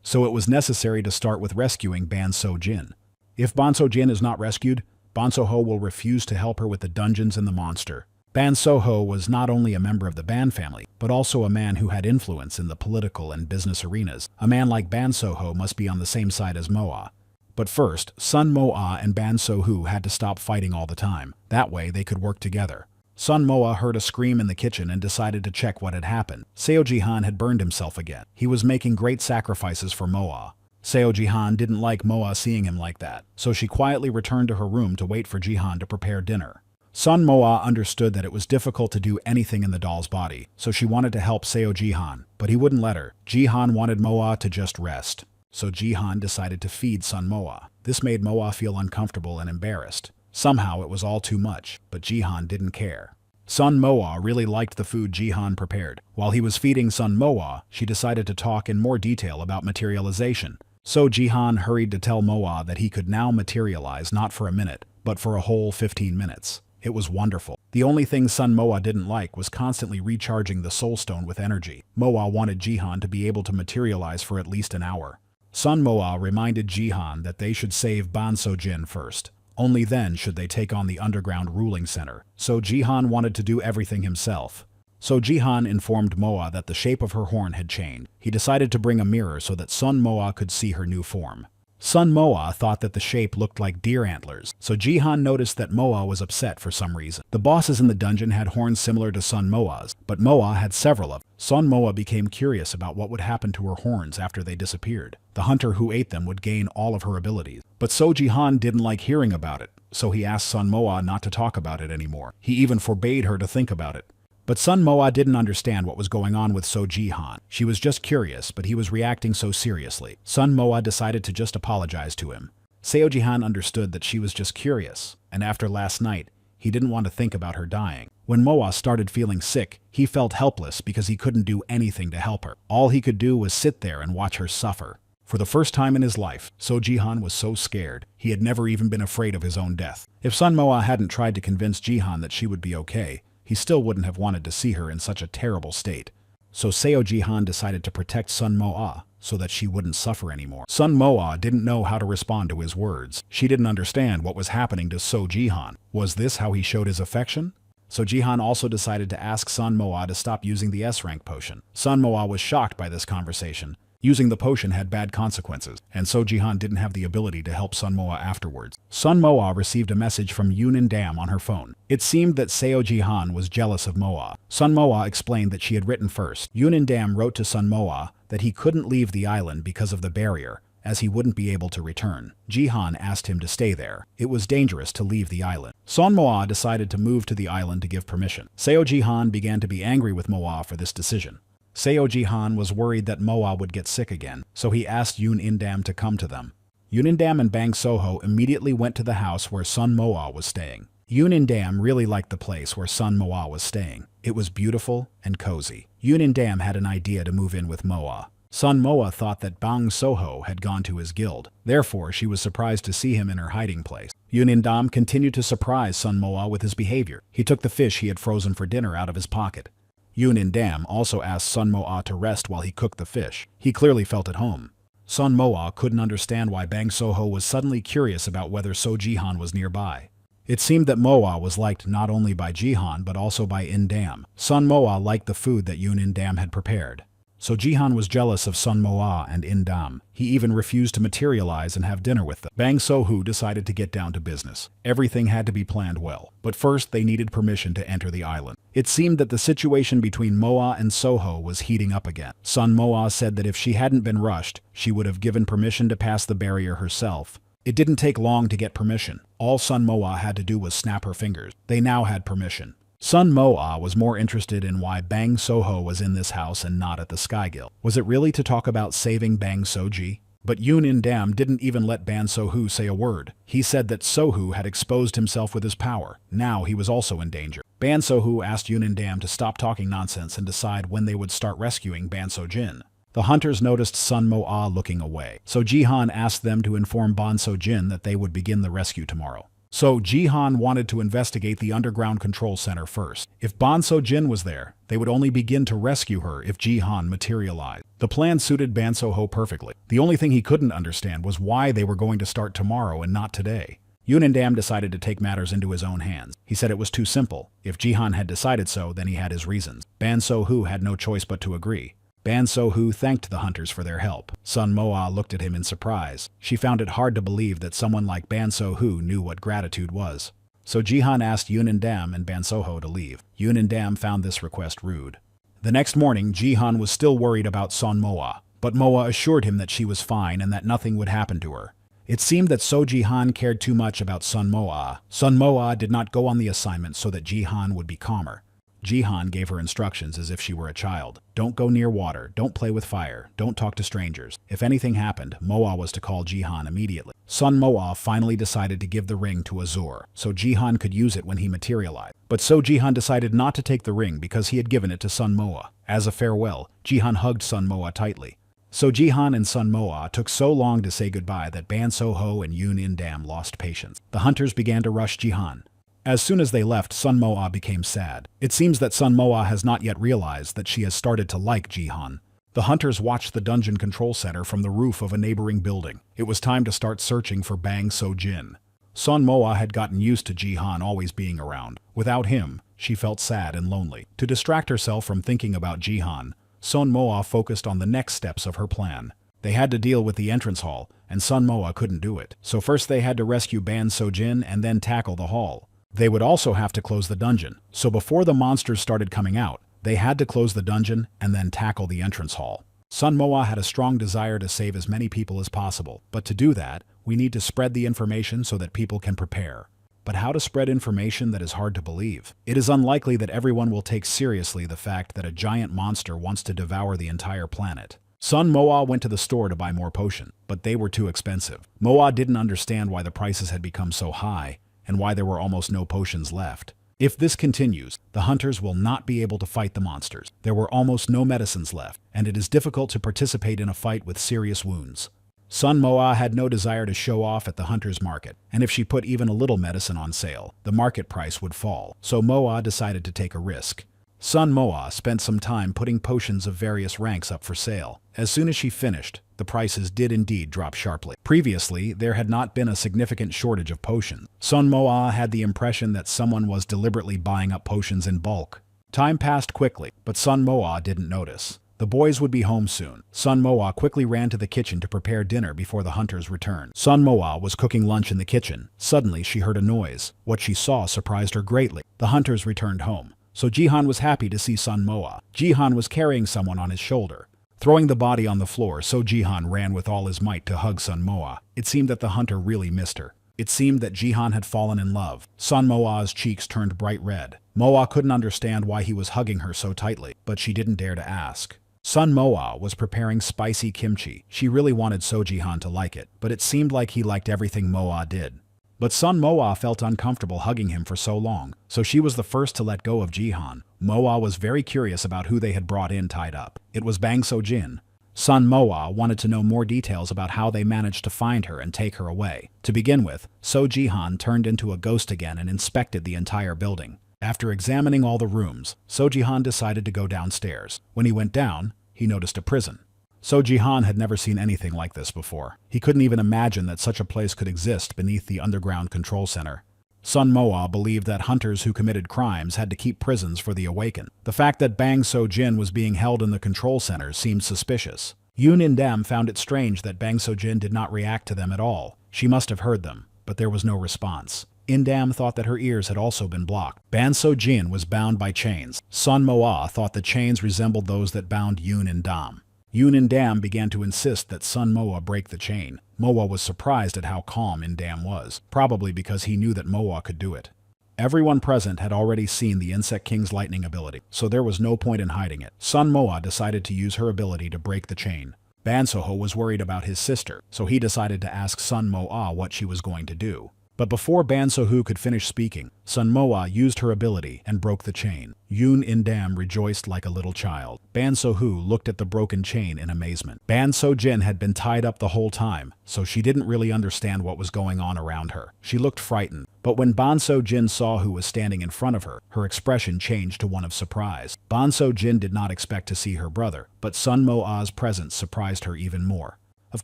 so it was necessary to start with rescuing Ban So-jin. If Ban So-jin is not rescued, Ban So-ho will refuse to help her with the dungeons and the monster. Ban So-ho was not only a member of the Ban family, but also a man who had influence in the political and business arenas. A man like Ban So-ho must be on the same side as Moa. But first, Sun Moa and Ban So-ho had to stop fighting all the time. That way they could work together. Sun Moa heard a scream in the kitchen and decided to check what had happened. Seo Ji-han had burned himself again. He was making great sacrifices for Moa. Seo Ji-han didn't like Moa seeing him like that, so she quietly returned to her room to wait for Ji-han to prepare dinner. Sun Moa understood that it was difficult to do anything in the doll's body, so she wanted to help Seo Ji-han, but he wouldn't let her. Ji-han wanted Moa to just rest, so Ji-han decided to feed Sun Moa. This made Moa feel uncomfortable and embarrassed. Somehow it was all too much, but Ji-han didn't care. Sun Moa really liked the food Ji-han prepared. While he was feeding Sun Moa, she decided to talk in more detail about materialization. So Ji-han hurried to tell Moa that he could now materialize not for a minute, but for a whole 15 minutes. It was wonderful. The only thing Sun Moa didn't like was constantly recharging the soul stone with energy. Moa wanted Ji-han to be able to materialize for at least an hour. Sun Moa reminded Ji-han that they should save Ban So-jin first. Only then should they take on the underground ruling center. So Ji-han wanted to do everything himself. So Ji-han informed Moa that the shape of her horn had changed. He decided to bring a mirror so that Sun Moa could see her new form. Sun Moa thought that the shape looked like deer antlers, so Jihan noticed that Moa was upset for some reason. The bosses in the dungeon had horns similar to Sun Moa's, but Moa had several of them. Sun Moa became curious about what would happen to her horns after they disappeared. The hunter who ate them would gain all of her abilities. But So Jihan didn't like hearing about it, so he asked Sun Moa not to talk about it anymore. He even forbade her to think about it. But Sun Moa didn't understand what was going on with So Jihan. She was just curious, but he was reacting so seriously. Sun Moa decided to just apologize to him. Seo Jihan understood that she was just curious, and after last night, he didn't want to think about her dying. When Moa started feeling sick, he felt helpless because he couldn't do anything to help her. All he could do was sit there and watch her suffer. For the first time in his life, So Jihan was so scared. He had never even been afraid of his own death. If Sun Moa hadn't tried to convince Jihan that she would be okay, he still wouldn't have wanted to see her in such a terrible state. So Seo Jihan decided to protect Sun Moa so that she wouldn't suffer anymore. Sun Moa didn't know how to respond to his words. She didn't understand what was happening to So Jihan. Was this how he showed his affection? So Jihan also decided to ask Sun Moa to stop using the S-rank potion. Sun Moa was shocked by this conversation. Using the potion had bad consequences, and So Jihan didn't have the ability to help Sun Moa afterwards. Sun Moa received a message from Yunin Dam on her phone. It seemed that Seo Jihan was jealous of Moa. Sun Moa explained that she had written first. Yunin Dam wrote to Sun Moa that he couldn't leave the island because of the barrier, as he wouldn't be able to return. Jihan asked him to stay there. It was dangerous to leave the island. Sun Moa decided to move to the island to give permission. Seo Jihan began to be angry with Moa for this decision. Seo Jihan was worried that Moa would get sick again, so he asked Yun Indam to come to them. Yun Indam and Bang Soho immediately went to the house where Sun Moa was staying. Yun Indam really liked the place where Sun Moa was staying. It was beautiful and cozy. Yun Indam had an idea to move in with Moa. Sun Moa thought that Bang Soho had gone to his guild. Therefore, she was surprised to see him in her hiding place. Yun Indam continued to surprise Sun Moa with his behavior. He took the fish he had frozen for dinner out of his pocket. Yun Indam also asked Sun Moa to rest while he cooked the fish. He clearly felt at home. Sun Moa couldn't understand why Bang Soho was suddenly curious about whether So Jihan was nearby. It seemed that Moa was liked not only by Jihan but also by Indam. Sun Moa liked the food that Yun Indam had prepared. So Jihan was jealous of Sun Moa and Indam. He even refused to materialize and have dinner with them. Bang Sohu decided to get down to business. Everything had to be planned well. But first, they needed permission to enter the island. It seemed that the situation between Moa and Soho was heating up again. Sun Moa said that if she hadn't been rushed, she would have given permission to pass the barrier herself. It didn't take long to get permission. All Sun Moa had to do was snap her fingers. They now had permission. Sun Moa was more interested in why Bang Soho was in this house and not at the Sky Guild. Was it really to talk about saving Bang Soji? But Yun Indam didn't even let Ban Sohu say a word. He said that Sohu had exposed himself with his power. Now he was also in danger. Ban Sohu asked Yun Indam to stop talking nonsense and decide when they would start rescuing Ban Sojin. The hunters noticed Sun Moa looking away, so Jihan asked them to inform Ban Sojin that they would begin the rescue tomorrow. So Jihan wanted to investigate the underground control center first. If Ban Sojin was there, they would only begin to rescue her if Jihan materialized. The plan suited Ban Soho perfectly. The only thing he couldn't understand was why they were going to start tomorrow and not today. Yun Indam decided to take matters into his own hands. He said it was too simple. If Jihan had decided so, then he had his reasons. Ban Sohu had no choice but to agree. Ban Sohu thanked the hunters for their help. Sun Moa looked at him in surprise. She found it hard to believe that someone like Ban Sohu knew what gratitude was. So Jihan asked Yun Indam and Ban Soho to leave. Yun Indam found this request rude. The next morning, Jihan was still worried about Sun Moa, but Moa assured him that she was fine and that nothing would happen to her. It seemed that So Jihan cared too much about Sun Moa. Sun Moa did not go on the assignment so that Jihan would be calmer. Jihan gave her instructions as if she were a child. Don't go near water, don't play with fire, don't talk to strangers. If anything happened, Moa was to call Jihan immediately. Sun Moa finally decided to give the ring to Asura, so Jihan could use it when he materialized. But So Jihan decided not to take the ring because he had given it to Sun Moa. As a farewell, Jihan hugged Sun Moa tightly. So Jihan and Sun Moa took so long to say goodbye that Ban Soho and Yun Indam lost patience. The hunters began to rush Jihan. As soon as they left, Sun Moa became sad. It seems that Sun Moa has not yet realized that she has started to like Jihan. The hunters watched the dungeon control center from the roof of a neighboring building. It was time to start searching for Bang Sojin. Sun Moa had gotten used to Jihan always being around. Without him, she felt sad and lonely. To distract herself from thinking about Jihan, Sun Moa focused on the next steps of her plan. They had to deal with the entrance hall, and Sun Moa couldn't do it. So first they had to rescue Ban Sojin and then tackle the hall. They would also have to close the dungeon. So before the monsters started coming out, they had to close the dungeon and then tackle the entrance hall. Sun Moa had a strong desire to save as many people as possible, but to do that, we need to spread the information so that people can prepare. But how to spread information that is hard to believe? It is unlikely that everyone will take seriously the fact that a giant monster wants to devour the entire planet. Sun Moa went to the store to buy more potions, but they were too expensive. Moa didn't understand why the prices had become so high and why there were almost no potions left. If this continues, the hunters will not be able to fight the monsters. There were almost no medicines left, and it is difficult to participate in a fight with serious wounds. Sun Moa had no desire to show off at the hunter's market, and if she put even a little medicine on sale, the market price would fall. So Moa decided to take a risk. Sun Moa spent some time putting potions of various ranks up for sale. As soon as she finished, the prices did indeed drop sharply. Previously, there had not been a significant shortage of potions. Sun Moa had the impression that someone was deliberately buying up potions in bulk. Time passed quickly, but Sun Moa didn't notice. The boys would be home soon. Sun Moa quickly ran to the kitchen to prepare dinner before the hunters returned. Sun Moa was cooking lunch in the kitchen. Suddenly, she heard a noise. What she saw surprised her greatly. The hunters returned home. So Jihan was happy to see Sun Moa. Jihan was carrying someone on his shoulder. Throwing the body on the floor, So Jihan ran with all his might to hug Sun Moa. It seemed that the hunter really missed her. It seemed that Jihan had fallen in love. Sun Moa's cheeks turned bright red. Moa couldn't understand why he was hugging her so tightly, but she didn't dare to ask. Sun Moa was preparing spicy kimchi. She really wanted So Jihan to like it, but it seemed like he liked everything Moa did. But Sun Moa felt uncomfortable hugging him for so long, so she was the first to let go of Jihan. Moa was very curious about who they had brought in tied up. It was Bang Sojin. Sun Moa wanted to know more details about how they managed to find her and take her away. To begin with, So Jihan turned into a ghost again and inspected the entire building. After examining all the rooms, So Jihan decided to go downstairs. When he went down, he noticed a prison. So Jihan had never seen anything like this before. He couldn't even imagine that such a place could exist beneath the underground control center. Sun Moa believed that hunters who committed crimes had to keep prisons for the awakened. The fact that Bang Sojin was being held in the control center seemed suspicious. Yoon In-dam found it strange that Bang Sojin did not react to them at all. She must have heard them, but there was no response. In-dam thought that her ears had also been blocked. Ban Sojin was bound by chains. Sun Moa thought the chains resembled those that bound Yoon In-dam. Yoon In-dam began to insist that Sun Moa break the chain. Moa was surprised at how calm In-dam was, probably because he knew that Moa could do it. Everyone present had already seen the Insect King's lightning ability, so there was no point in hiding it. Sun Moa decided to use her ability to break the chain. Ban Soho was worried about his sister, so he decided to ask Sun Moa what she was going to do. But before Ban Sohu could finish speaking, Sun Moa used her ability and broke the chain. Yoon In-dam rejoiced like a little child. Ban Sohu looked at the broken chain in amazement. Ban Sojin had been tied up the whole time, so she didn't really understand what was going on around her. She looked frightened, but when Ban Sojin saw who was standing in front of her, her expression changed to one of surprise. Ban Sojin did not expect to see her brother, but Sun Moa's presence surprised her even more. Of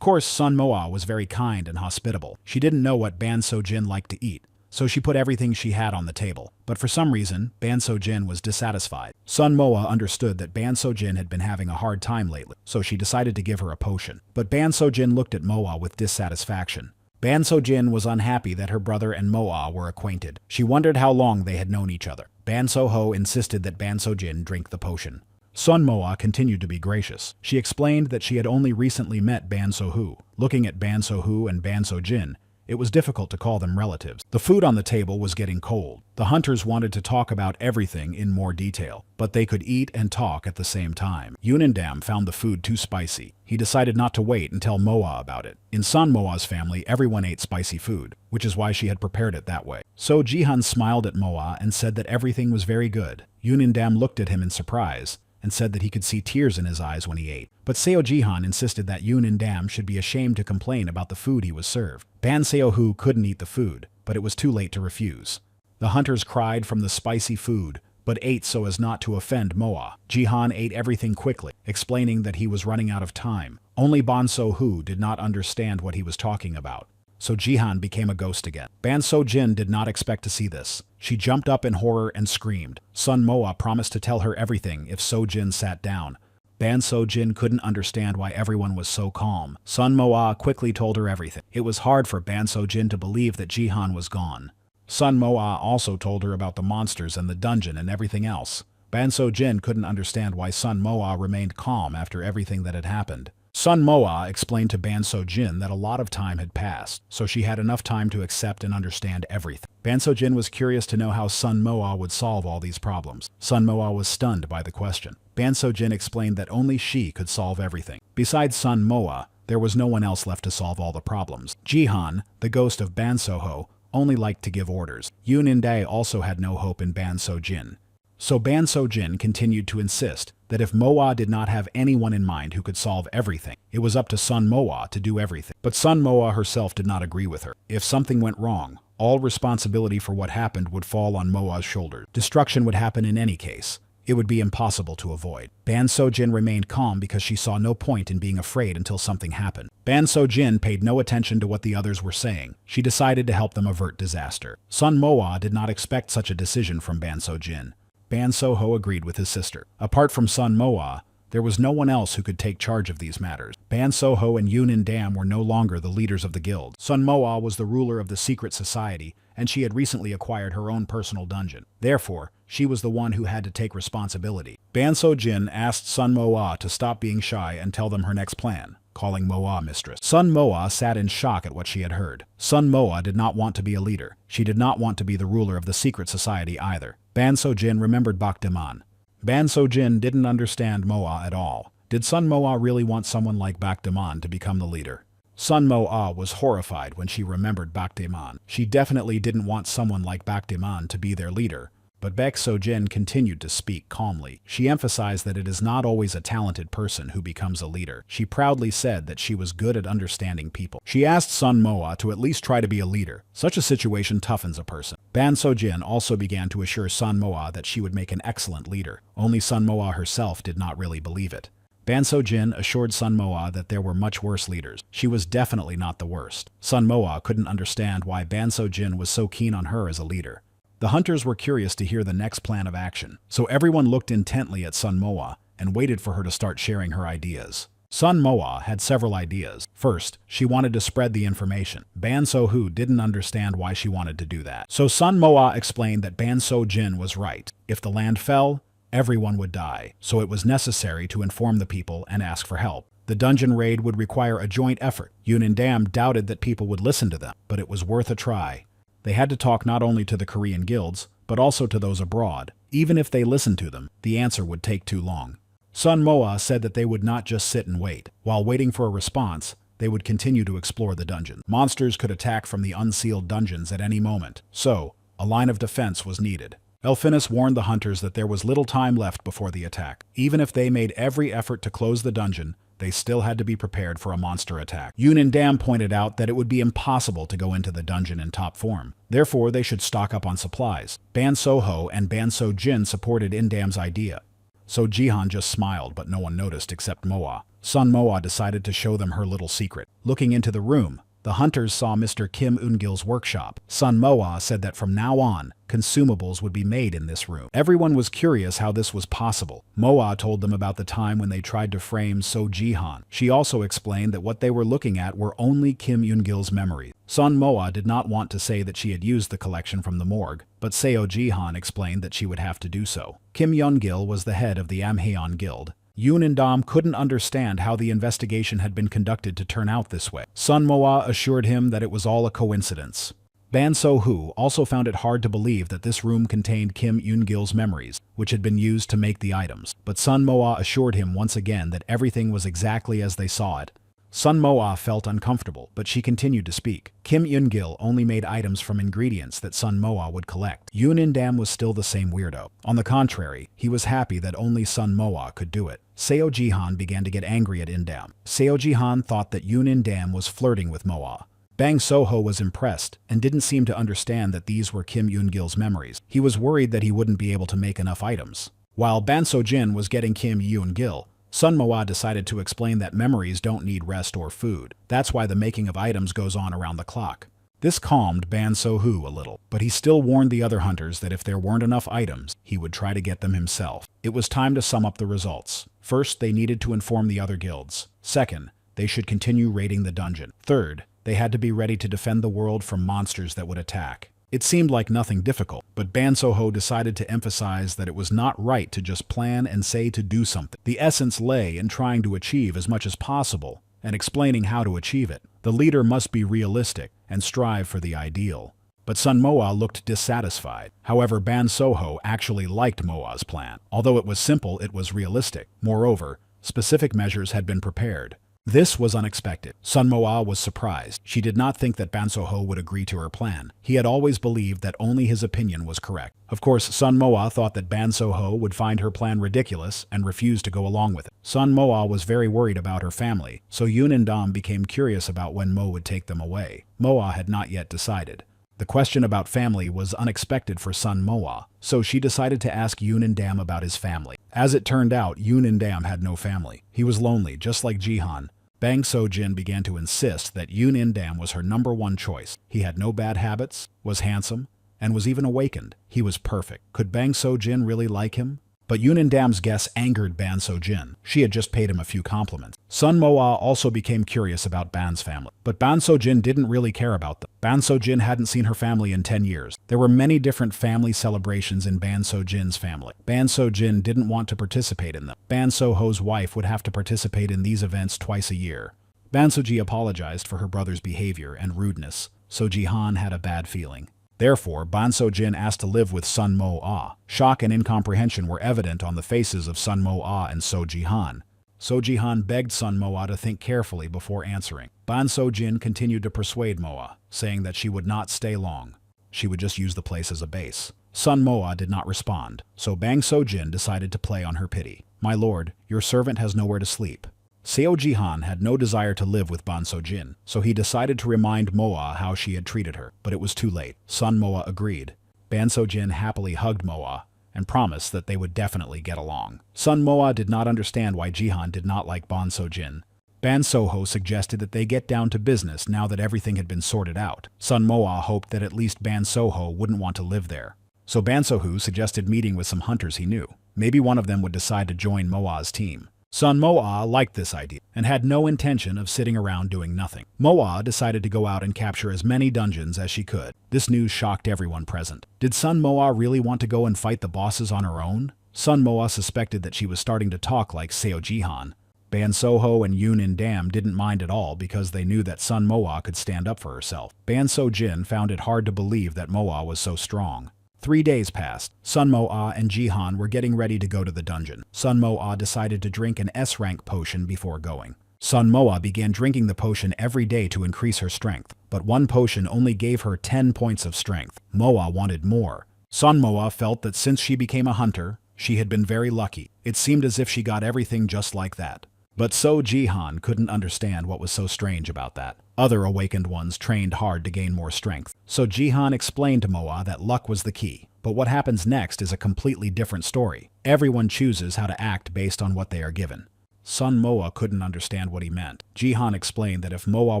course, Sun Moa was very kind and hospitable. She didn't know what Ban Sojin liked to eat, so she put everything she had on the table. But for some reason, Ban Sojin was dissatisfied. Sun Moa understood that Ban Sojin had been having a hard time lately, so she decided to give her a potion. But Ban Sojin looked at Moa with dissatisfaction. Ban Sojin was unhappy that her brother and Moa were acquainted. She wondered how long they had known each other. Ban Soho insisted that Ban Sojin drink the potion. Sun Moa continued to be gracious. She explained that she had only recently met Ban Sohu. Looking at Ban Sohu and Ban Sojin, it was difficult to call them relatives. The food on the table was getting cold. The hunters wanted to talk about everything in more detail, but they could eat and talk at the same time. Yoon In-dam found the food too spicy. He decided not to wait and tell Moa about it. In Sun Moa's family, everyone ate spicy food, which is why she had prepared it that way. So Jihan smiled at Moa and said that everything was very good. Yoon In-dam looked at him in surprise and said that he could see tears in his eyes when he ate. But Seo Jihan insisted that Yoon In-dam should be ashamed to complain about the food he was served. Ban Seohu couldn't eat the food, but it was too late to refuse. The hunters cried from the spicy food, but ate so as not to offend Moa. Jihan ate everything quickly, explaining that he was running out of time. Only Ban Sohu did not understand what he was talking about. So Jihan became a ghost again. Ban Sojin did not expect to see this. She jumped up in horror and screamed. Sun Moa promised to tell her everything if Sojin sat down. Ban So-jin couldn't understand why everyone was so calm. Sun Moa quickly told her everything. It was hard for Ban So-jin to believe that Jihan was gone. Sun Moa also told her about the monsters and the dungeon and everything else. Ban So-jin couldn't understand why Sun Moa remained calm after everything that had happened. Sun Moa explained to Ban So-jin that a lot of time had passed, so she had enough time to accept and understand everything. Ban So-jin was curious to know how Sun Moa would solve all these problems. Sun Moa was stunned by the question. Ban So-jin explained that only she could solve everything. Besides Sun Moa, there was no one else left to solve all the problems. Jihan, the ghost of Ban So-ho, only liked to give orders. Yoon In-dae also had no hope in Ban So-jin. So Ban So-jin continued to insist that if Moa did not have anyone in mind who could solve everything, it was up to Sun Moa to do everything. But Sun Moa herself did not agree with her. If something went wrong, all responsibility for what happened would fall on Moa's shoulders. Destruction would happen in any case. It would be impossible to avoid. Ban So-jin remained calm because she saw no point in being afraid until something happened. Ban So-jin paid no attention to what the others were saying. She decided to help them avert disaster. Sun Moa did not expect such a decision from Ban So-jin. Ban So-ho agreed with his sister. Apart from Sun Moa, there was no one else who could take charge of these matters. Ban So-ho and Yoon In-dae were no longer the leaders of the guild. Sun Moa was the ruler of the secret society, and she had recently acquired her own personal dungeon. Therefore, she was the one who had to take responsibility. Ban So-jin asked Sun Moa to stop being shy and tell them her next plan, calling Moa mistress. Sun Moa sat in shock at what she had heard. Sun Moa did not want to be a leader. She did not want to be the ruler of the secret society either. Ban So-jin remembered Bakdaman. Ban So-jin didn't understand Moa at all. Did Sun Moa really want someone like Bakdaman to become the leader? Sun Moa was horrified when she remembered Bakdaman. She definitely didn't want someone like Bakdaman to be their leader. But Baek So-jin continued to speak calmly. She emphasized that it is not always a talented person who becomes a leader. She proudly said that she was good at understanding people. She asked Sun Moa to at least try to be a leader. Such a situation toughens a person. Ban So-jin also began to assure Sun Moa that she would make an excellent leader. Only Sun Moa herself did not really believe it. Ban So-jin assured Sun Moa that there were much worse leaders. She was definitely not the worst. Sun Moa couldn't understand why Ban So-jin was so keen on her as a leader. The hunters were curious to hear the next plan of action, so everyone looked intently at Sun Moa and waited for her to start sharing her ideas. Sun Moa had several ideas. First, she wanted to spread the information. Ban So-ho didn't understand why she wanted to do that. So Sun Moa explained that Ban So-jin was right. If the land fell, everyone would die, so it was necessary to inform the people and ask for help. The dungeon raid would require a joint effort. Yoon In-dae doubted that people would listen to them, but it was worth a try. They had to talk not only to the Korean guilds, but also to those abroad. Even if they listened to them, the answer would take too long. Sun Moa said that they would not just sit and wait. While waiting for a response, they would continue to explore the dungeon. Monsters could attack from the unsealed dungeons at any moment, so a line of defense was needed. Elphinus warned the hunters that there was little time left before the attack. Even if they made every effort to close the dungeon, they still had to be prepared for a monster attack. Yoon In-dae pointed out that it would be impossible to go into the dungeon in top form. Therefore, they should stock up on supplies. Ban So-ho and Ban So-jin supported In-dae's idea. So Jihan just smiled, but no one noticed except Moa. Sun Moa decided to show them her little secret. Looking into the room, the hunters saw Mr. Kim Eun-gil's workshop. Sun Moa said that from now on, consumables would be made in this room. Everyone was curious how this was possible. Moa told them about the time when they tried to frame So Jihan. She also explained that what they were looking at were only Kim Eun-gil's memories. Sun Moa did not want to say that she had used the collection from the morgue, but Seo Jihan explained that she would have to do so. Kim Eun-gil was the head of the Amhaeon Guild. Yoon In-dae couldn't understand how the investigation had been conducted to turn out this way. Sun Moa assured him that it was all a coincidence. Ban So-ho also found it hard to believe that this room contained Kim Eun-gil's memories, which had been used to make the items. But Sun Moa assured him once again that everything was exactly as they saw it. Sun Moa felt uncomfortable, but she continued to speak. Kim Eun-gil only made items from ingredients that Sun Moa would collect. Yoon In-dae was still the same weirdo. On the contrary, he was happy that only Sun Moa could do it. Seo Jihan began to get angry at In-dae. Seo Jihan thought that Yoon In-dae was flirting with Moa. Bang So-ho was impressed and didn't seem to understand that these were Kim Eun-gil's memories. He was worried that he wouldn't be able to make enough items. While Ban So-jin was getting Kim Eun-gil, Sun Moa decided to explain that memories don't need rest or food. That's why the making of items goes on around the clock. This calmed Ban So-ho a little, but he still warned the other hunters that if there weren't enough items, he would try to get them himself. It was time to sum up the results. First, they needed to inform the other guilds. Second, they should continue raiding the dungeon. Third, they had to be ready to defend the world from monsters that would attack. It seemed like nothing difficult, but Ban So-ho decided to emphasize that it was not right to just plan and say to do something. The essence lay in trying to achieve as much as possible and explaining how to achieve it. The leader must be realistic and strive for the ideal. But Sun Moa looked dissatisfied. However, Ban So-ho actually liked Moa's plan. Although it was simple, it was realistic. Moreover, specific measures had been prepared. This was unexpected. Sun Moa was surprised. She did not think that Ban So-ho would agree to her plan. He had always believed that only his opinion was correct. Of course, Sun Moa thought that Ban So-ho would find her plan ridiculous and refuse to go along with it. Sun Moa was very worried about her family, so Yoon and Dam became curious about when Mo would take them away. Moa had not yet decided. The question about family was unexpected for Sun Moa, so she decided to ask Yoon and Dam about his family. As it turned out, Yoon and Dam had no family. He was lonely, just like Jihan. Bang So-jin began to insist that Yoon and Dam was her #1 choice. He had no bad habits, was handsome, and was even awakened. He was perfect. Could Bang So-jin really like him? But Yoon and Dam's guess angered Ban So-jin. She had just paid him a few compliments. Sun Moa also became curious about Ban's family. But Ban So-jin didn't really care about them. Ban So-jin hadn't seen her family in 10 years. There were many different family celebrations in Ban So-jin's family. Ban So-jin didn't want to participate in them. Ban So-ho's wife would have to participate in these events twice a year. Ban So-ji apologized for her brother's behavior and rudeness, so Jihan had a bad feeling. Therefore, Ban So-jin asked to live with Sun Moa. Shock and incomprehension were evident on the faces of Sun Moa and So Jihan. So Jihan begged Sun Moa to think carefully before answering. Ban So-jin continued to persuade Moa, saying that she would not stay long. She would just use the place as a base. Sun Moa did not respond, so Bang So-jin decided to play on her pity. "My lord, your servant has nowhere to sleep." Seo Jihan had no desire to live with Ban So-jin, so he decided to remind Moa how she had treated her, but it was too late. Sun Moa agreed. Ban So-jin happily hugged Moa and promised that they would definitely get along. Sun Moa did not understand why Jihan did not like Ban So-jin. Ban So-ho suggested that they get down to business now that everything had been sorted out. Sun Moa hoped that at least Ban So-ho wouldn't want to live there. So Ban So-ho suggested meeting with some hunters he knew. Maybe one of them would decide to join Moa's team. Sun Moa liked this idea and had no intention of sitting around doing nothing. Moa decided to go out and capture as many dungeons as she could. This news shocked everyone present. Did Sun Moa really want to go and fight the bosses on her own? Sun Moa suspected that she was starting to talk like Seo Jihan. Ban So-ho and Yoon and Dam didn't mind at all because they knew that Sun Moa could stand up for herself. Ban So-jin found it hard to believe that Moa was so strong. 3 days passed. Sun Moa and Jihan were getting ready to go to the dungeon. Sun Moa decided to drink an S-rank potion before going. Sun Moa began drinking the potion every day to increase her strength, but one potion only gave her 10 points of strength. Moa wanted more. Sun Moa felt that since she became a hunter, she had been very lucky. It seemed as if she got everything just like that. But So Jihan couldn't understand what was so strange about that. Other awakened ones trained hard to gain more strength. So Jihan explained to Moa that luck was the key. But what happens next is a completely different story. Everyone chooses how to act based on what they are given. Sun Moa couldn't understand what he meant. Jihan explained that if Moa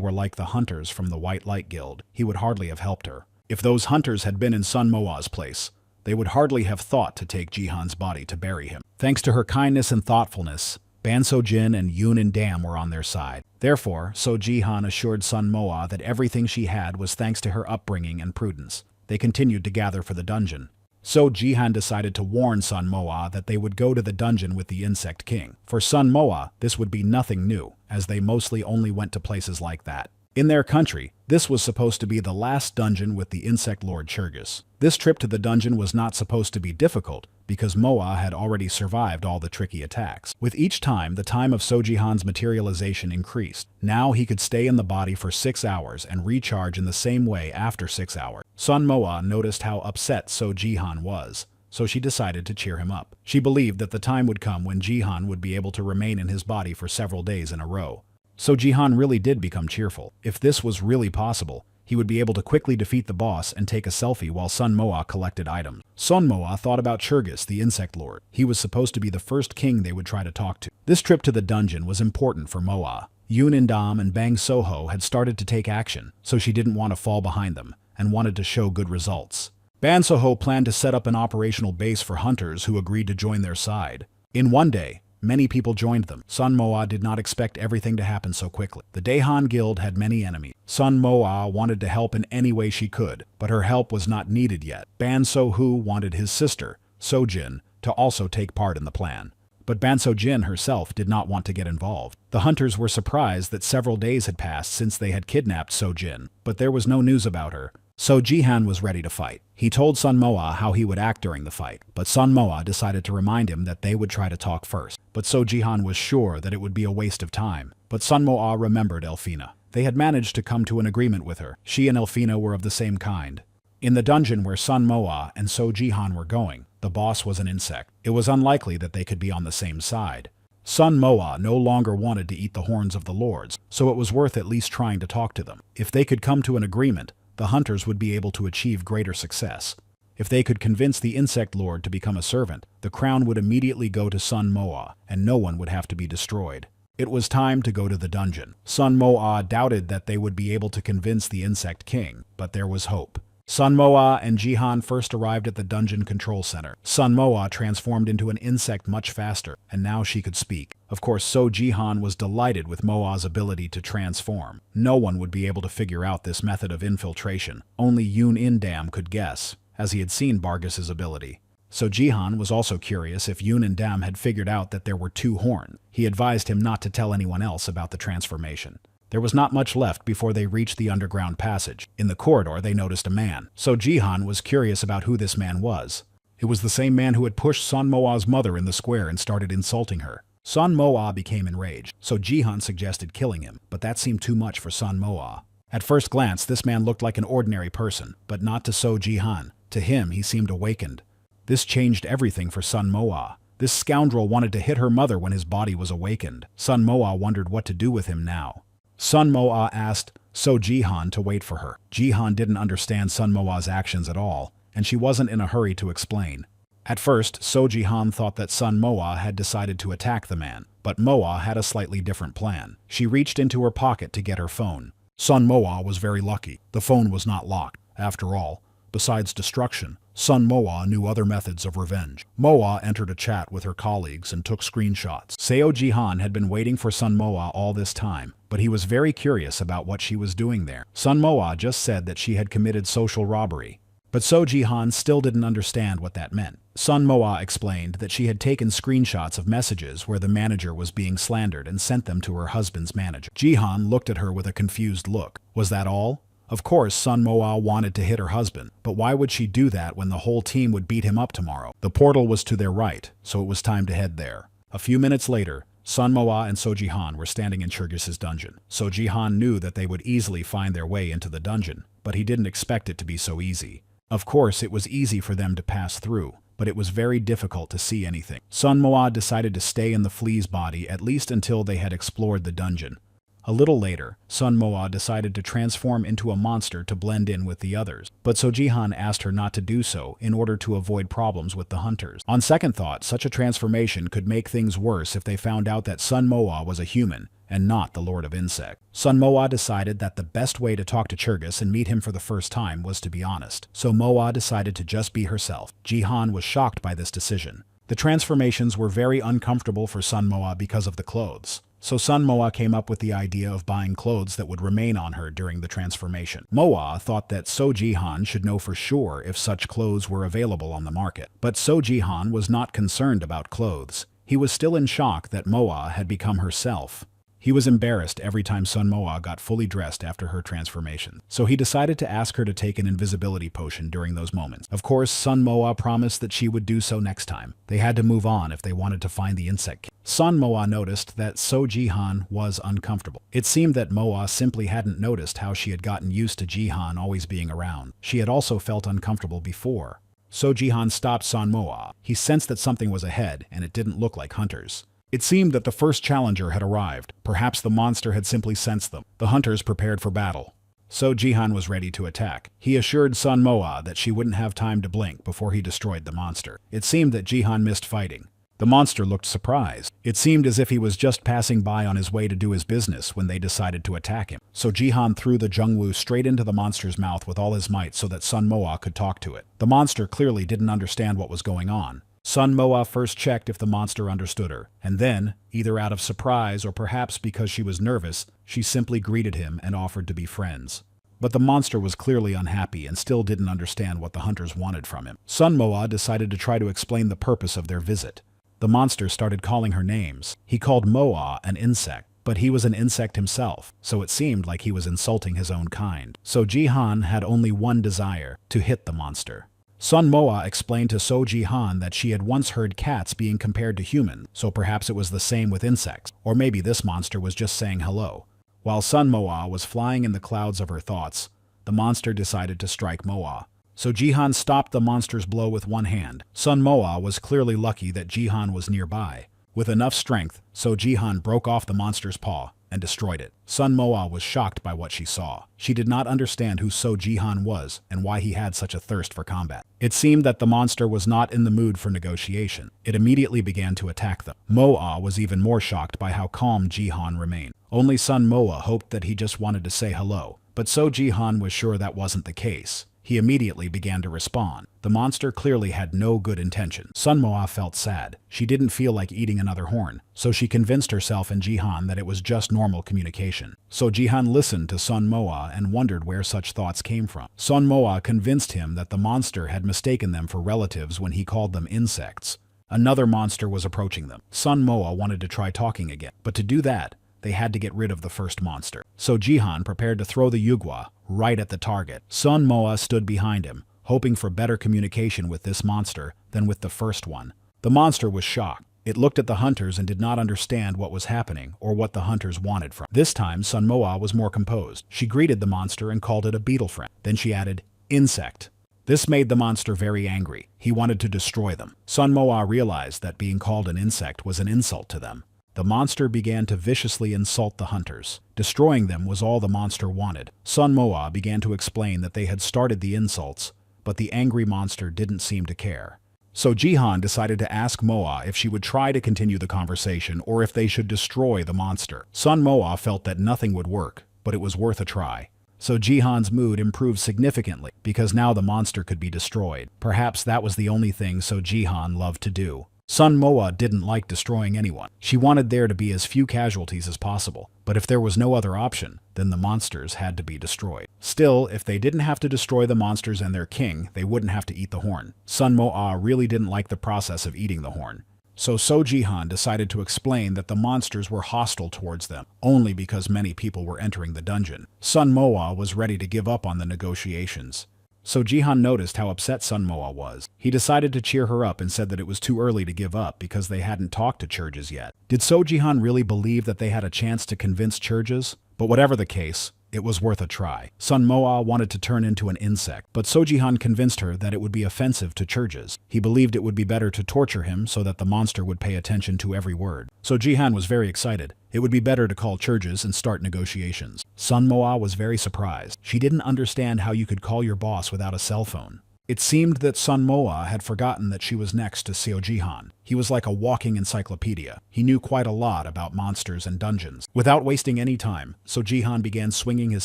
were like the hunters from the White Light Guild, he would hardly have helped her. If those hunters had been in Sun Moa's place, they would hardly have thought to take Jihan's body to bury him. Thanks to her kindness and thoughtfulness, Ban So-jin and Yoon and Dam were on their side. Therefore, So Jihan assured Sun Moa that everything she had was thanks to her upbringing and prudence. They continued to gather for the dungeon. So Jihan decided to warn Sun Moa that they would go to the dungeon with the Insect King. For Sun Moa, this would be nothing new, as they mostly only went to places like that. In their country, this was supposed to be the last dungeon with the Insect Lord Churgus. This trip to the dungeon was not supposed to be difficult, because Moa had already survived all the tricky attacks. With each time, the time of So Jihan's materialization increased. Now he could stay in the body for 6 hours and recharge in the same way after 6 hours. Sun Moa noticed how upset So Jihan was, so she decided to cheer him up. She believed that the time would come when Jihan would be able to remain in his body for several days in a row. So Jihan really did become cheerful. If this was really possible, he would be able to quickly defeat the boss and take a selfie while Sun Moa collected items. Sun Moa thought about Churgus, the Insect Lord. He was supposed to be the first king they would try to talk to. This trip to the dungeon was important for Moa. Yoon and Dam and Bang So-ho had started to take action, so she didn't want to fall behind them and wanted to show good results. Ban So-ho planned to set up an operational base for hunters who agreed to join their side. In one day, Many people joined them. Sun Moa did not expect everything to happen so quickly. The Daehan Guild had many enemies. Sun Moa wanted to help in any way she could, but her help was not needed yet. Ban So-Hu wanted his sister, So-Jin, to also take part in the plan. But Ban So-Jin herself did not want to get involved. The hunters were surprised that several days had passed since they had kidnapped So-Jin, but there was no news about her. So Jihan was ready to fight. He told Sun Moa how he would act during the fight, but Sun Moa decided to remind him that they would try to talk first. But So Jihan was sure that it would be a waste of time. But Sun Moa remembered Elfina. They had managed to come to an agreement with her. She and Elfina were of the same kind. In the dungeon where Sun Moa and So Jihan were going, the boss was an insect. It was unlikely that they could be on the same side. Sun Moa no longer wanted to eat the horns of the lords, so it was worth at least trying to talk to them. If they could come to an agreement, the hunters would be able to achieve greater success. If they could convince the insect lord to become a servant, the crown would immediately go to Sun Moa, and no one would have to be destroyed. It was time to go to the dungeon. Sun Moa doubted that they would be able to convince the insect king, but there was hope. Sun Moa and Jihan first arrived at the dungeon control center. Sun Moa transformed into an insect much faster, and now she could speak. Of course, So Jihan was delighted with Moa's ability to transform. No one would be able to figure out this method of infiltration. Only Yoon In-dam could guess, as he had seen Bargis's ability. So Jihan was also curious if Yoon In-dam had figured out that there were two horns. He advised him not to tell anyone else about the transformation. There was not much left before they reached the underground passage. In the corridor, they noticed a man. So Jihan was curious about who this man was. It was the same man who had pushed Sun Moa's mother in the square and started insulting her. Sun Moa became enraged, so Jihan suggested killing him, but that seemed too much for Sun Moa. At first glance, this man looked like an ordinary person, but not to So Jihan. To him, he seemed awakened. This changed everything for Sun Moa. This scoundrel wanted to hit her mother when his body was awakened. Sun Moa wondered what to do with him now. Sun Moa asked So Jihan to wait for her. Jihan didn't understand Sun Moa's actions at all, and she wasn't in a hurry to explain. At first, So Jihan thought that Sun Moa had decided to attack the man, but Moa had a slightly different plan. She reached into her pocket to get her phone. Sun Moa was very lucky. The phone was not locked. After all, besides destruction, Sun Moa knew other methods of revenge. Moa entered a chat with her colleagues and took screenshots. Seo Jihan had been waiting for Sun Moa all this time, but he was very curious about what she was doing there. Sun Moa just said that she had committed social robbery. But So Jihan still didn't understand what that meant. Sun Moa explained that she had taken screenshots of messages where the manager was being slandered and sent them to her husband's manager. Jihan looked at her with a confused look. Was that all? Of course, Sun Moa wanted to hit her husband, but why would she do that when the whole team would beat him up tomorrow? The portal was to their right, so it was time to head there. A few minutes later, Sun Moa and So Jihan were standing in Churgis's dungeon. So Jihan knew that they would easily find their way into the dungeon, but he didn't expect it to be so easy. Of course, it was easy for them to pass through, but it was very difficult to see anything. Sun Moa decided to stay in the flea's body at least until they had explored the dungeon. A little later, Sun Moa decided to transform into a monster to blend in with the others, but So Jihan asked her not to do so in order to avoid problems with the hunters. On second thought, such a transformation could make things worse if they found out that Sun Moa was a human and not the Lord of Insect. Sun Moa decided that the best way to talk to Churgis and meet him for the first time was to be honest, so Moa decided to just be herself. Jihan was shocked by this decision. The transformations were very uncomfortable for Sun Moa because of the clothes. So Sun Moa came up with the idea of buying clothes that would remain on her during the transformation. Moa thought that So Jihan should know for sure if such clothes were available on the market. But So Jihan was not concerned about clothes. He was still in shock that Moa had become herself. He was embarrassed every time Sun Moa got fully dressed after her transformation, so he decided to ask her to take an invisibility potion during those moments. Of course, Sun Moa promised that she would do so next time. They had to move on if they wanted to find the insect. Sun Moa noticed that So Jihan was uncomfortable. It seemed that Moa simply hadn't noticed how she had gotten used to Jihan always being around. She had also felt uncomfortable before. So Jihan stopped Sun Moa. He sensed that something was ahead, and it didn't look like hunters. It seemed that the first challenger had arrived. Perhaps the monster had simply sensed them. The hunters prepared for battle. So Jihan was ready to attack. He assured Sun Moa that she wouldn't have time to blink before he destroyed the monster. It seemed that Jihan missed fighting. The monster looked surprised. It seemed as if he was just passing by on his way to do his business when they decided to attack him. So Jihan threw the Jungwoo straight into the monster's mouth with all his might so that Sun Moa could talk to it. The monster clearly didn't understand what was going on. Sun Moa first checked if the monster understood her, and then, either out of surprise or perhaps because she was nervous, she simply greeted him and offered to be friends. But the monster was clearly unhappy and still didn't understand what the hunters wanted from him. Sun Moa decided to try to explain the purpose of their visit. The monster started calling her names. He called Moa an insect, but he was an insect himself, so it seemed like he was insulting his own kind. So Jihan had only one desire: to hit the monster. Sun Moa explained to So Jihan that she had once heard cats being compared to humans, so perhaps it was the same with insects, or maybe this monster was just saying hello. While Sun Moa was flying in the clouds of her thoughts, the monster decided to strike Moa. So Jihan stopped the monster's blow with one hand. Sun Moa was clearly lucky that Jihan was nearby. With enough strength, So Jihan broke off the monster's paw and destroyed it. Sun Moa was shocked by what she saw. She did not understand who So Jihan was and why he had such a thirst for combat. It seemed that the monster was not in the mood for negotiation. It immediately began to attack them. Moa was even more shocked by how calm Jihan remained. Only Sun Moa hoped that he just wanted to say hello, but So Jihan was sure that wasn't the case. He immediately began to respond. The monster clearly had no good intention. Sun Moa felt sad. She didn't feel like eating another horn, so she convinced herself and Jihan that it was just normal communication. So Jihan listened to Sun Moa and wondered where such thoughts came from. Sun Moa convinced him that the monster had mistaken them for relatives when he called them insects. Another monster was approaching them. Sun Moa wanted to try talking again, but to do that, they had to get rid of the first monster. So Jihan prepared to throw the yugwa right at the target. Sun Moa stood behind him, hoping for better communication with this monster than with the first one. The monster was shocked. It looked at the hunters and did not understand what was happening or what the hunters wanted from it. This time, Sun Moa was more composed. She greeted the monster and called it a beetle friend. Then she added, "Insect." This made the monster very angry. He wanted to destroy them. Sun Moa realized that being called an insect was an insult to them. The monster began to viciously insult the hunters. Destroying them was all the monster wanted. Sun Moa began to explain that they had started the insults, but the angry monster didn't seem to care. So Jihan decided to ask Moa if she would try to continue the conversation or if they should destroy the monster. Sun Moa felt that nothing would work, but it was worth a try. So Jihan's mood improved significantly because now the monster could be destroyed. Perhaps that was the only thing So Jihan loved to do. Sun Moa didn't like destroying anyone. She wanted there to be as few casualties as possible, but if there was no other option, then the monsters had to be destroyed. Still, if they didn't have to destroy the monsters and their king, they wouldn't have to eat the horn. Sun Moa really didn't like the process of eating the horn. So Jihan decided to explain that the monsters were hostile towards them, only because many people were entering the dungeon. Sun Moa was ready to give up on the negotiations. So Jihan noticed how upset Sun Moa was. He decided to cheer her up and said that it was too early to give up because they hadn't talked to Churges yet. Did So Jihan really believe that they had a chance to convince Churges? But whatever the case, it was worth a try. Sun Moa wanted to turn into an insect, but So Jihan convinced her that it would be offensive to Churges. He believed it would be better to torture him so that the monster would pay attention to every word. So Jihan was very excited. It would be better to call Churges and start negotiations. Sun Moa was very surprised. She didn't understand how you could call your boss without a cell phone. It seemed that Sun Moa had forgotten that she was next to So Jihan. He was like a walking encyclopedia. He knew quite a lot about monsters and dungeons. Without wasting any time, So Jihan began swinging his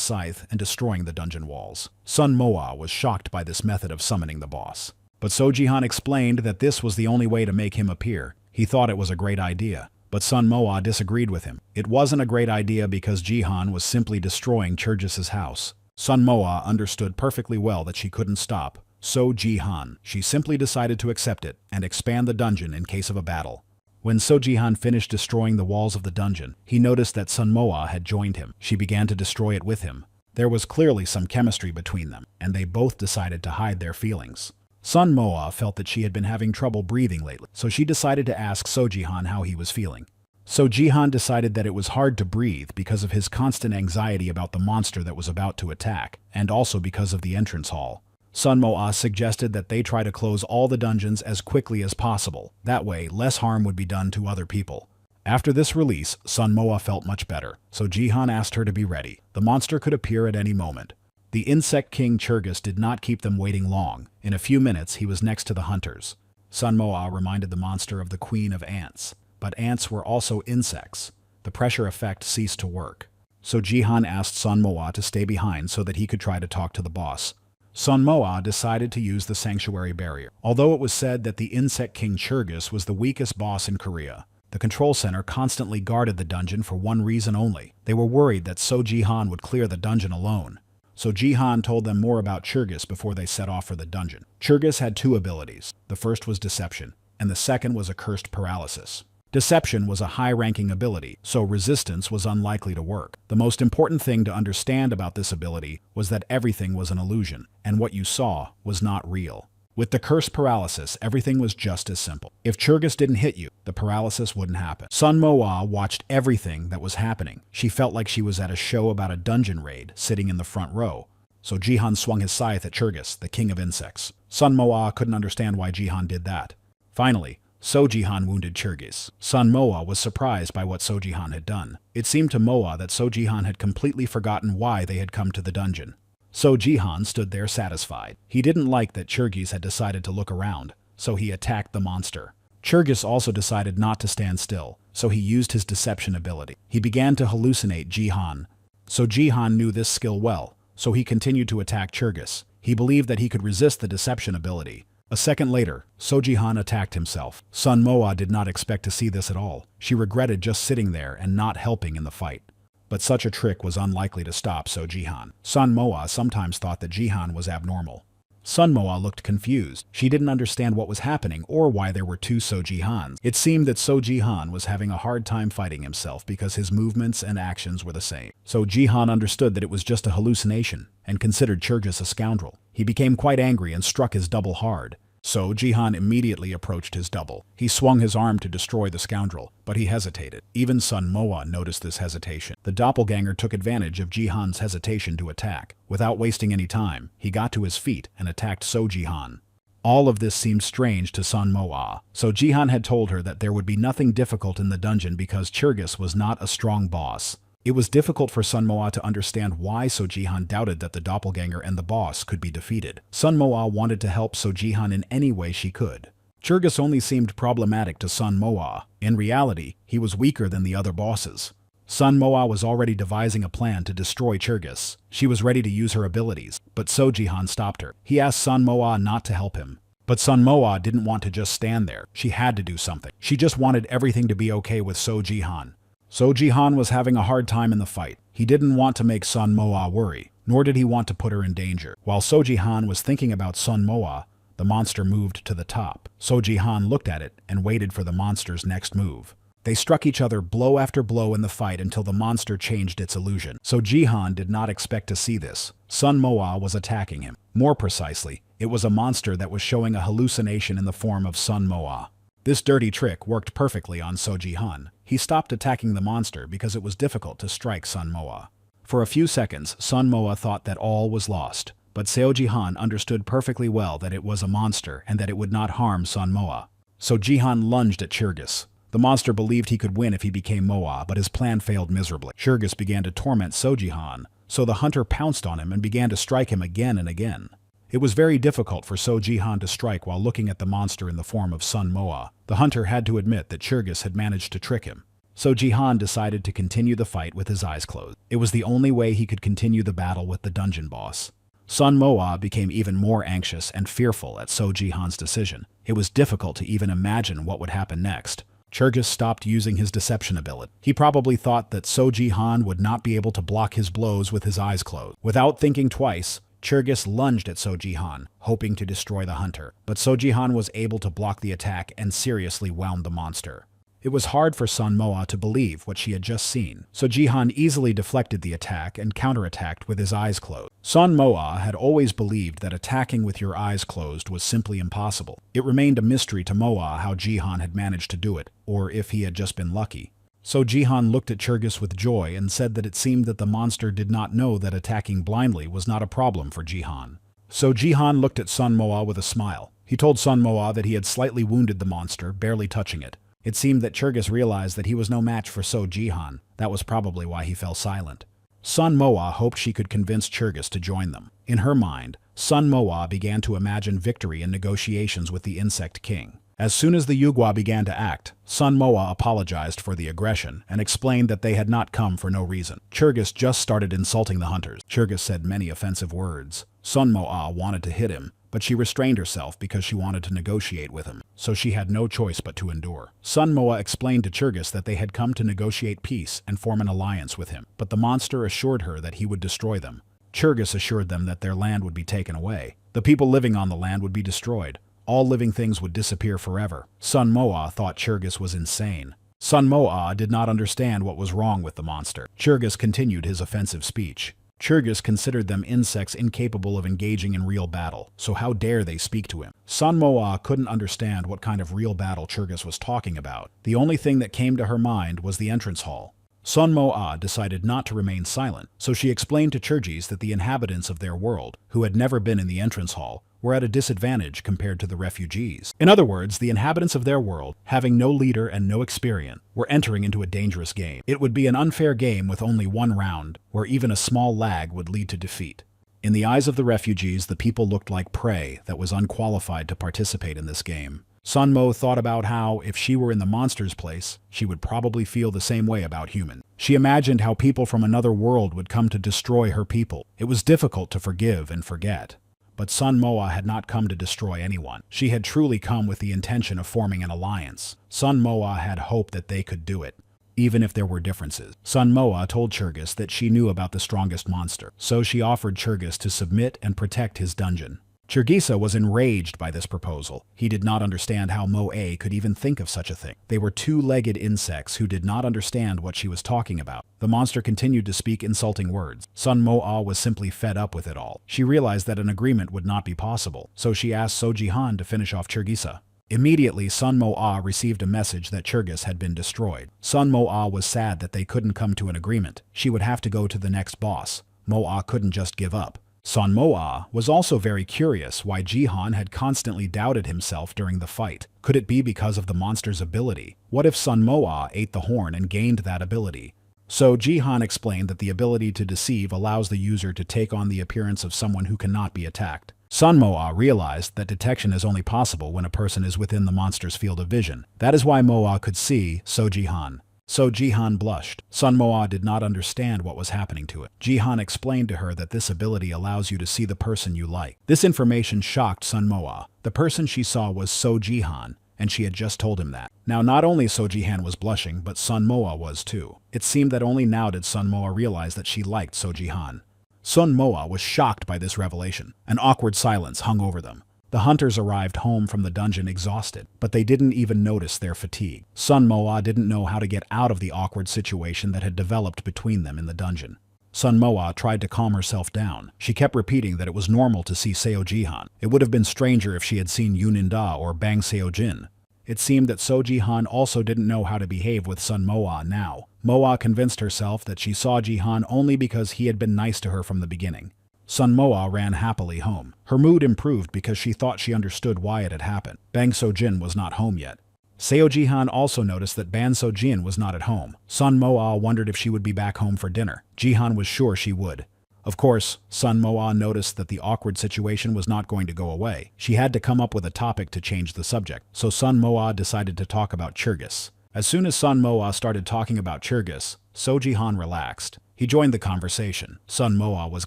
scythe and destroying the dungeon walls. Sun Moa was shocked by this method of summoning the boss. But So Jihan explained that this was the only way to make him appear. He thought it was a great idea. But Sun Moa disagreed with him. It wasn't a great idea because Jihan was simply destroying Churges' house. Sun Moa understood perfectly well that she couldn't stop So Jihan. She simply decided to accept it and expand the dungeon in case of a battle. When So Jihan finished destroying the walls of the dungeon, he noticed that Sun Moa had joined him. She began to destroy it with him. There was clearly some chemistry between them, and they both decided to hide their feelings. Sun Moa felt that she had been having trouble breathing lately, so she decided to ask So Jihan how he was feeling. So Jihan decided that it was hard to breathe because of his constant anxiety about the monster that was about to attack, and also because of the entrance hall. Sun Moa suggested that they try to close all the dungeons as quickly as possible. That way, less harm would be done to other people. After this release, Sun Moa felt much better, so Jihan asked her to be ready. The monster could appear at any moment. The insect king Churges did not keep them waiting long. In a few minutes, he was next to the hunters. Sun Moa reminded the monster of the queen of ants, but ants were also insects. The pressure effect ceased to work. So Jihan asked Sun Moa to stay behind so that he could try to talk to the boss. Sun Moa decided to use the sanctuary barrier. Although it was said that the insect king Churgis was the weakest boss in Korea, the control center constantly guarded the dungeon for one reason only. They were worried that So Jihan would clear the dungeon alone. So Jihan told them more about Churgis before they set off for the dungeon. Churgis had two abilities. The first was deception, and the second was accursed paralysis. Deception was a high-ranking ability, so resistance was unlikely to work. The most important thing to understand about this ability was that everything was an illusion, and what you saw was not real. With the cursed paralysis, everything was just as simple. If Churgis didn't hit you, the paralysis wouldn't happen. Sun Moa watched everything that was happening. She felt like she was at a show about a dungeon raid, sitting in the front row. So Jihan swung his scythe at Churgis, the king of insects. Sun Moa couldn't understand why Jihan did that. Finally, So Jihan wounded Churgis. Sun Moa was surprised by what So Jihan had done. It seemed to Moa that So Jihan had completely forgotten why they had come to the dungeon. So Jihan stood there satisfied. He didn't like that Churgis had decided to look around, so he attacked the monster. Churgis also decided not to stand still, so he used his deception ability. He began to hallucinate Jihan. So Jihan knew this skill well, so he continued to attack Churgis. He believed that he could resist the deception ability. A second later, So Jihan attacked himself. Sun Moa did not expect to see this at all. She regretted just sitting there and not helping in the fight. But such a trick was unlikely to stop So Jihan. Sun Moa sometimes thought that Jihan was abnormal. Sun Moa looked confused. She didn't understand what was happening or why there were two So Jihans. It seemed that So Jihan was having a hard time fighting himself because his movements and actions were the same. So Jihan understood that it was just a hallucination and considered Churgis a scoundrel. He became quite angry and struck his double hard. So Jihan immediately approached his double. He swung his arm to destroy the scoundrel, but he hesitated. Even Sun Moa noticed this hesitation. The doppelganger took advantage of Jihan's hesitation to attack. Without wasting any time, he got to his feet and attacked So Jihan. All of this seemed strange to Sun Moa. So Jihan had told her that there would be nothing difficult in the dungeon because Churgis was not a strong boss. It was difficult for Sun Moa to understand why So Jihan doubted that the doppelganger and the boss could be defeated. Sun Moa wanted to help So Jihan in any way she could. Churgis only seemed problematic to Sun Moa. In reality, he was weaker than the other bosses. Sun Moa was already devising a plan to destroy Churgis. She was ready to use her abilities, but So Jihan stopped her. He asked Sun Moa not to help him. But Sun Moa didn't want to just stand there. She had to do something. She just wanted everything to be okay with So Jihan. So Jihan was having a hard time in the fight. He didn't want to make Sun Moa worry, nor did he want to put her in danger. While So Jihan was thinking about Sun Moa, the monster moved to the top. So Jihan looked at it and waited for the monster's next move. They struck each other blow after blow in the fight until the monster changed its illusion. So Jihan did not expect to see this. Sun Moa was attacking him. More precisely, it was a monster that was showing a hallucination in the form of Sun Moa. This dirty trick worked perfectly on So Jihan. He stopped attacking the monster because it was difficult to strike Sun Moa. For a few seconds, Sun Moa thought that all was lost, but So Jihan understood perfectly well that it was a monster and that it would not harm Sun Moa. So Jihan lunged at Churgis. The monster believed he could win if he became Moa, but his plan failed miserably. Churgis began to torment So Jihan, so the hunter pounced on him and began to strike him again and again. It was very difficult for So Jihan to strike while looking at the monster in the form of Sun Moa. The hunter had to admit that Churgis had managed to trick him. So Jihan decided to continue the fight with his eyes closed. It was the only way he could continue the battle with the dungeon boss. Sun Moa became even more anxious and fearful at So Jihan's decision. It was difficult to even imagine what would happen next. Churgis stopped using his deception ability. He probably thought that So Jihan would not be able to block his blows with his eyes closed. Without thinking twice, Churgis lunged at So Jihan, hoping to destroy the hunter. But So Jihan was able to block the attack and seriously wound the monster. It was hard for Sun Moa to believe what she had just seen, so Jihan easily deflected the attack and counterattacked with his eyes closed. Sun Moa had always believed that attacking with your eyes closed was simply impossible. It remained a mystery to Moa how Jihan had managed to do it, or if he had just been lucky. So Jihan looked at Churgis with joy and said that it seemed that the monster did not know that attacking blindly was not a problem for Jihan. So Jihan looked at Sun Moa with a smile. He told Sun Moa that he had slightly wounded the monster, barely touching it. It seemed that Churgis realized that he was no match for So Jihan. That was probably why he fell silent. Sun Moa hoped she could convince Churgis to join them. In her mind, Sun Moa began to imagine victory in negotiations with the Insect King. As soon as the Yugwa began to act, Sun Moa apologized for the aggression and explained that they had not come for no reason. Churgis just started insulting the hunters. Churgis said many offensive words. Sun Moa wanted to hit him, but she restrained herself because she wanted to negotiate with him, so she had no choice but to endure. Sun Moa explained to Churgis that they had come to negotiate peace and form an alliance with him, but the monster assured her that he would destroy them. Churgis assured them that their land would be taken away. The people living on the land would be destroyed. All living things would disappear forever. Sun Moa thought Churgis was insane. Sun Moa did not understand what was wrong with the monster. Churgis continued his offensive speech. Churgis considered them insects incapable of engaging in real battle, so how dare they speak to him? Sun Moa couldn't understand what kind of real battle Churgis was talking about. The only thing that came to her mind was the entrance hall. Sun Moa decided not to remain silent, so she explained to Churgis that the inhabitants of their world, who had never been in the entrance hall, were at a disadvantage compared to the refugees. In other words, the inhabitants of their world, having no leader and no experience, were entering into a dangerous game. It would be an unfair game with only one round, where even a small lag would lead to defeat. In the eyes of the refugees, the people looked like prey that was unqualified to participate in this game. Sun Mo thought about how, if she were in the monster's place, she would probably feel the same way about humans. She imagined how people from another world would come to destroy her people. It was difficult to forgive and forget. But Sun Moa had not come to destroy anyone. She had truly come with the intention of forming an alliance. Sun Moa had hope that they could do it, even if there were differences. Sun Moa told Churgis that she knew about the strongest monster, so she offered Churgis to submit and protect his dungeon. Churgisa was enraged by this proposal. He did not understand how Moe could even think of such a thing. They were two-legged insects who did not understand what she was talking about. The monster continued to speak insulting words. Sun Moa was simply fed up with it all. She realized that an agreement would not be possible, so she asked Sojihan to finish off Churgisa. Immediately, Sun Moa received a message that Churgis had been destroyed. Sun Moa was sad that they couldn't come to an agreement. She would have to go to the next boss. Moa couldn't just give up. Sun Moa was also very curious why Jihan had constantly doubted himself during the fight. Could it be because of the monster's ability? What if Sun Moa ate the horn and gained that ability? So Jihan explained that the ability to deceive allows the user to take on the appearance of someone who cannot be attacked. Sun Moa realized that detection is only possible when a person is within the monster's field of vision. That is why Moa could see Jihan. So Jihan blushed. Sun Moa did not understand what was happening to it. Jihan explained to her that this ability allows you to see the person you like. This information shocked Sun Moa. The person she saw was Jihan, and she had just told him that. Now not only Jihan was blushing, but Sun Moa was too. It seemed that only now did Sun Moa realize that she liked Jihan. Sun Moa was shocked by this revelation. An awkward silence hung over them. The hunters arrived home from the dungeon exhausted, but they didn't even notice their fatigue. Sun Moa didn't know how to get out of the awkward situation that had developed between them in the dungeon. Sun Moa tried to calm herself down. She kept repeating that it was normal to see Seo Jihan. It would have been stranger if she had seen Yuninda or Bang Seo Jin. It seemed that So Jihan also didn't know how to behave with Sun Moa now. Moa convinced herself that she saw Jihan only because he had been nice to her from the beginning. Sun Moa ran happily home. Her mood improved because she thought she understood why it had happened. Bang So Jin was not home yet. Seo Jihan also noticed that Ban So Jin was not at home. Sun Moa wondered if she would be back home for dinner. Jihan was sure she would. Of course, Sun Moa noticed that the awkward situation was not going to go away. She had to come up with a topic to change the subject, so Sun Moa decided to talk about Churgis. As soon as Sun Moa started talking about Churgis, So Jihan relaxed. He joined the conversation. Sun Moa was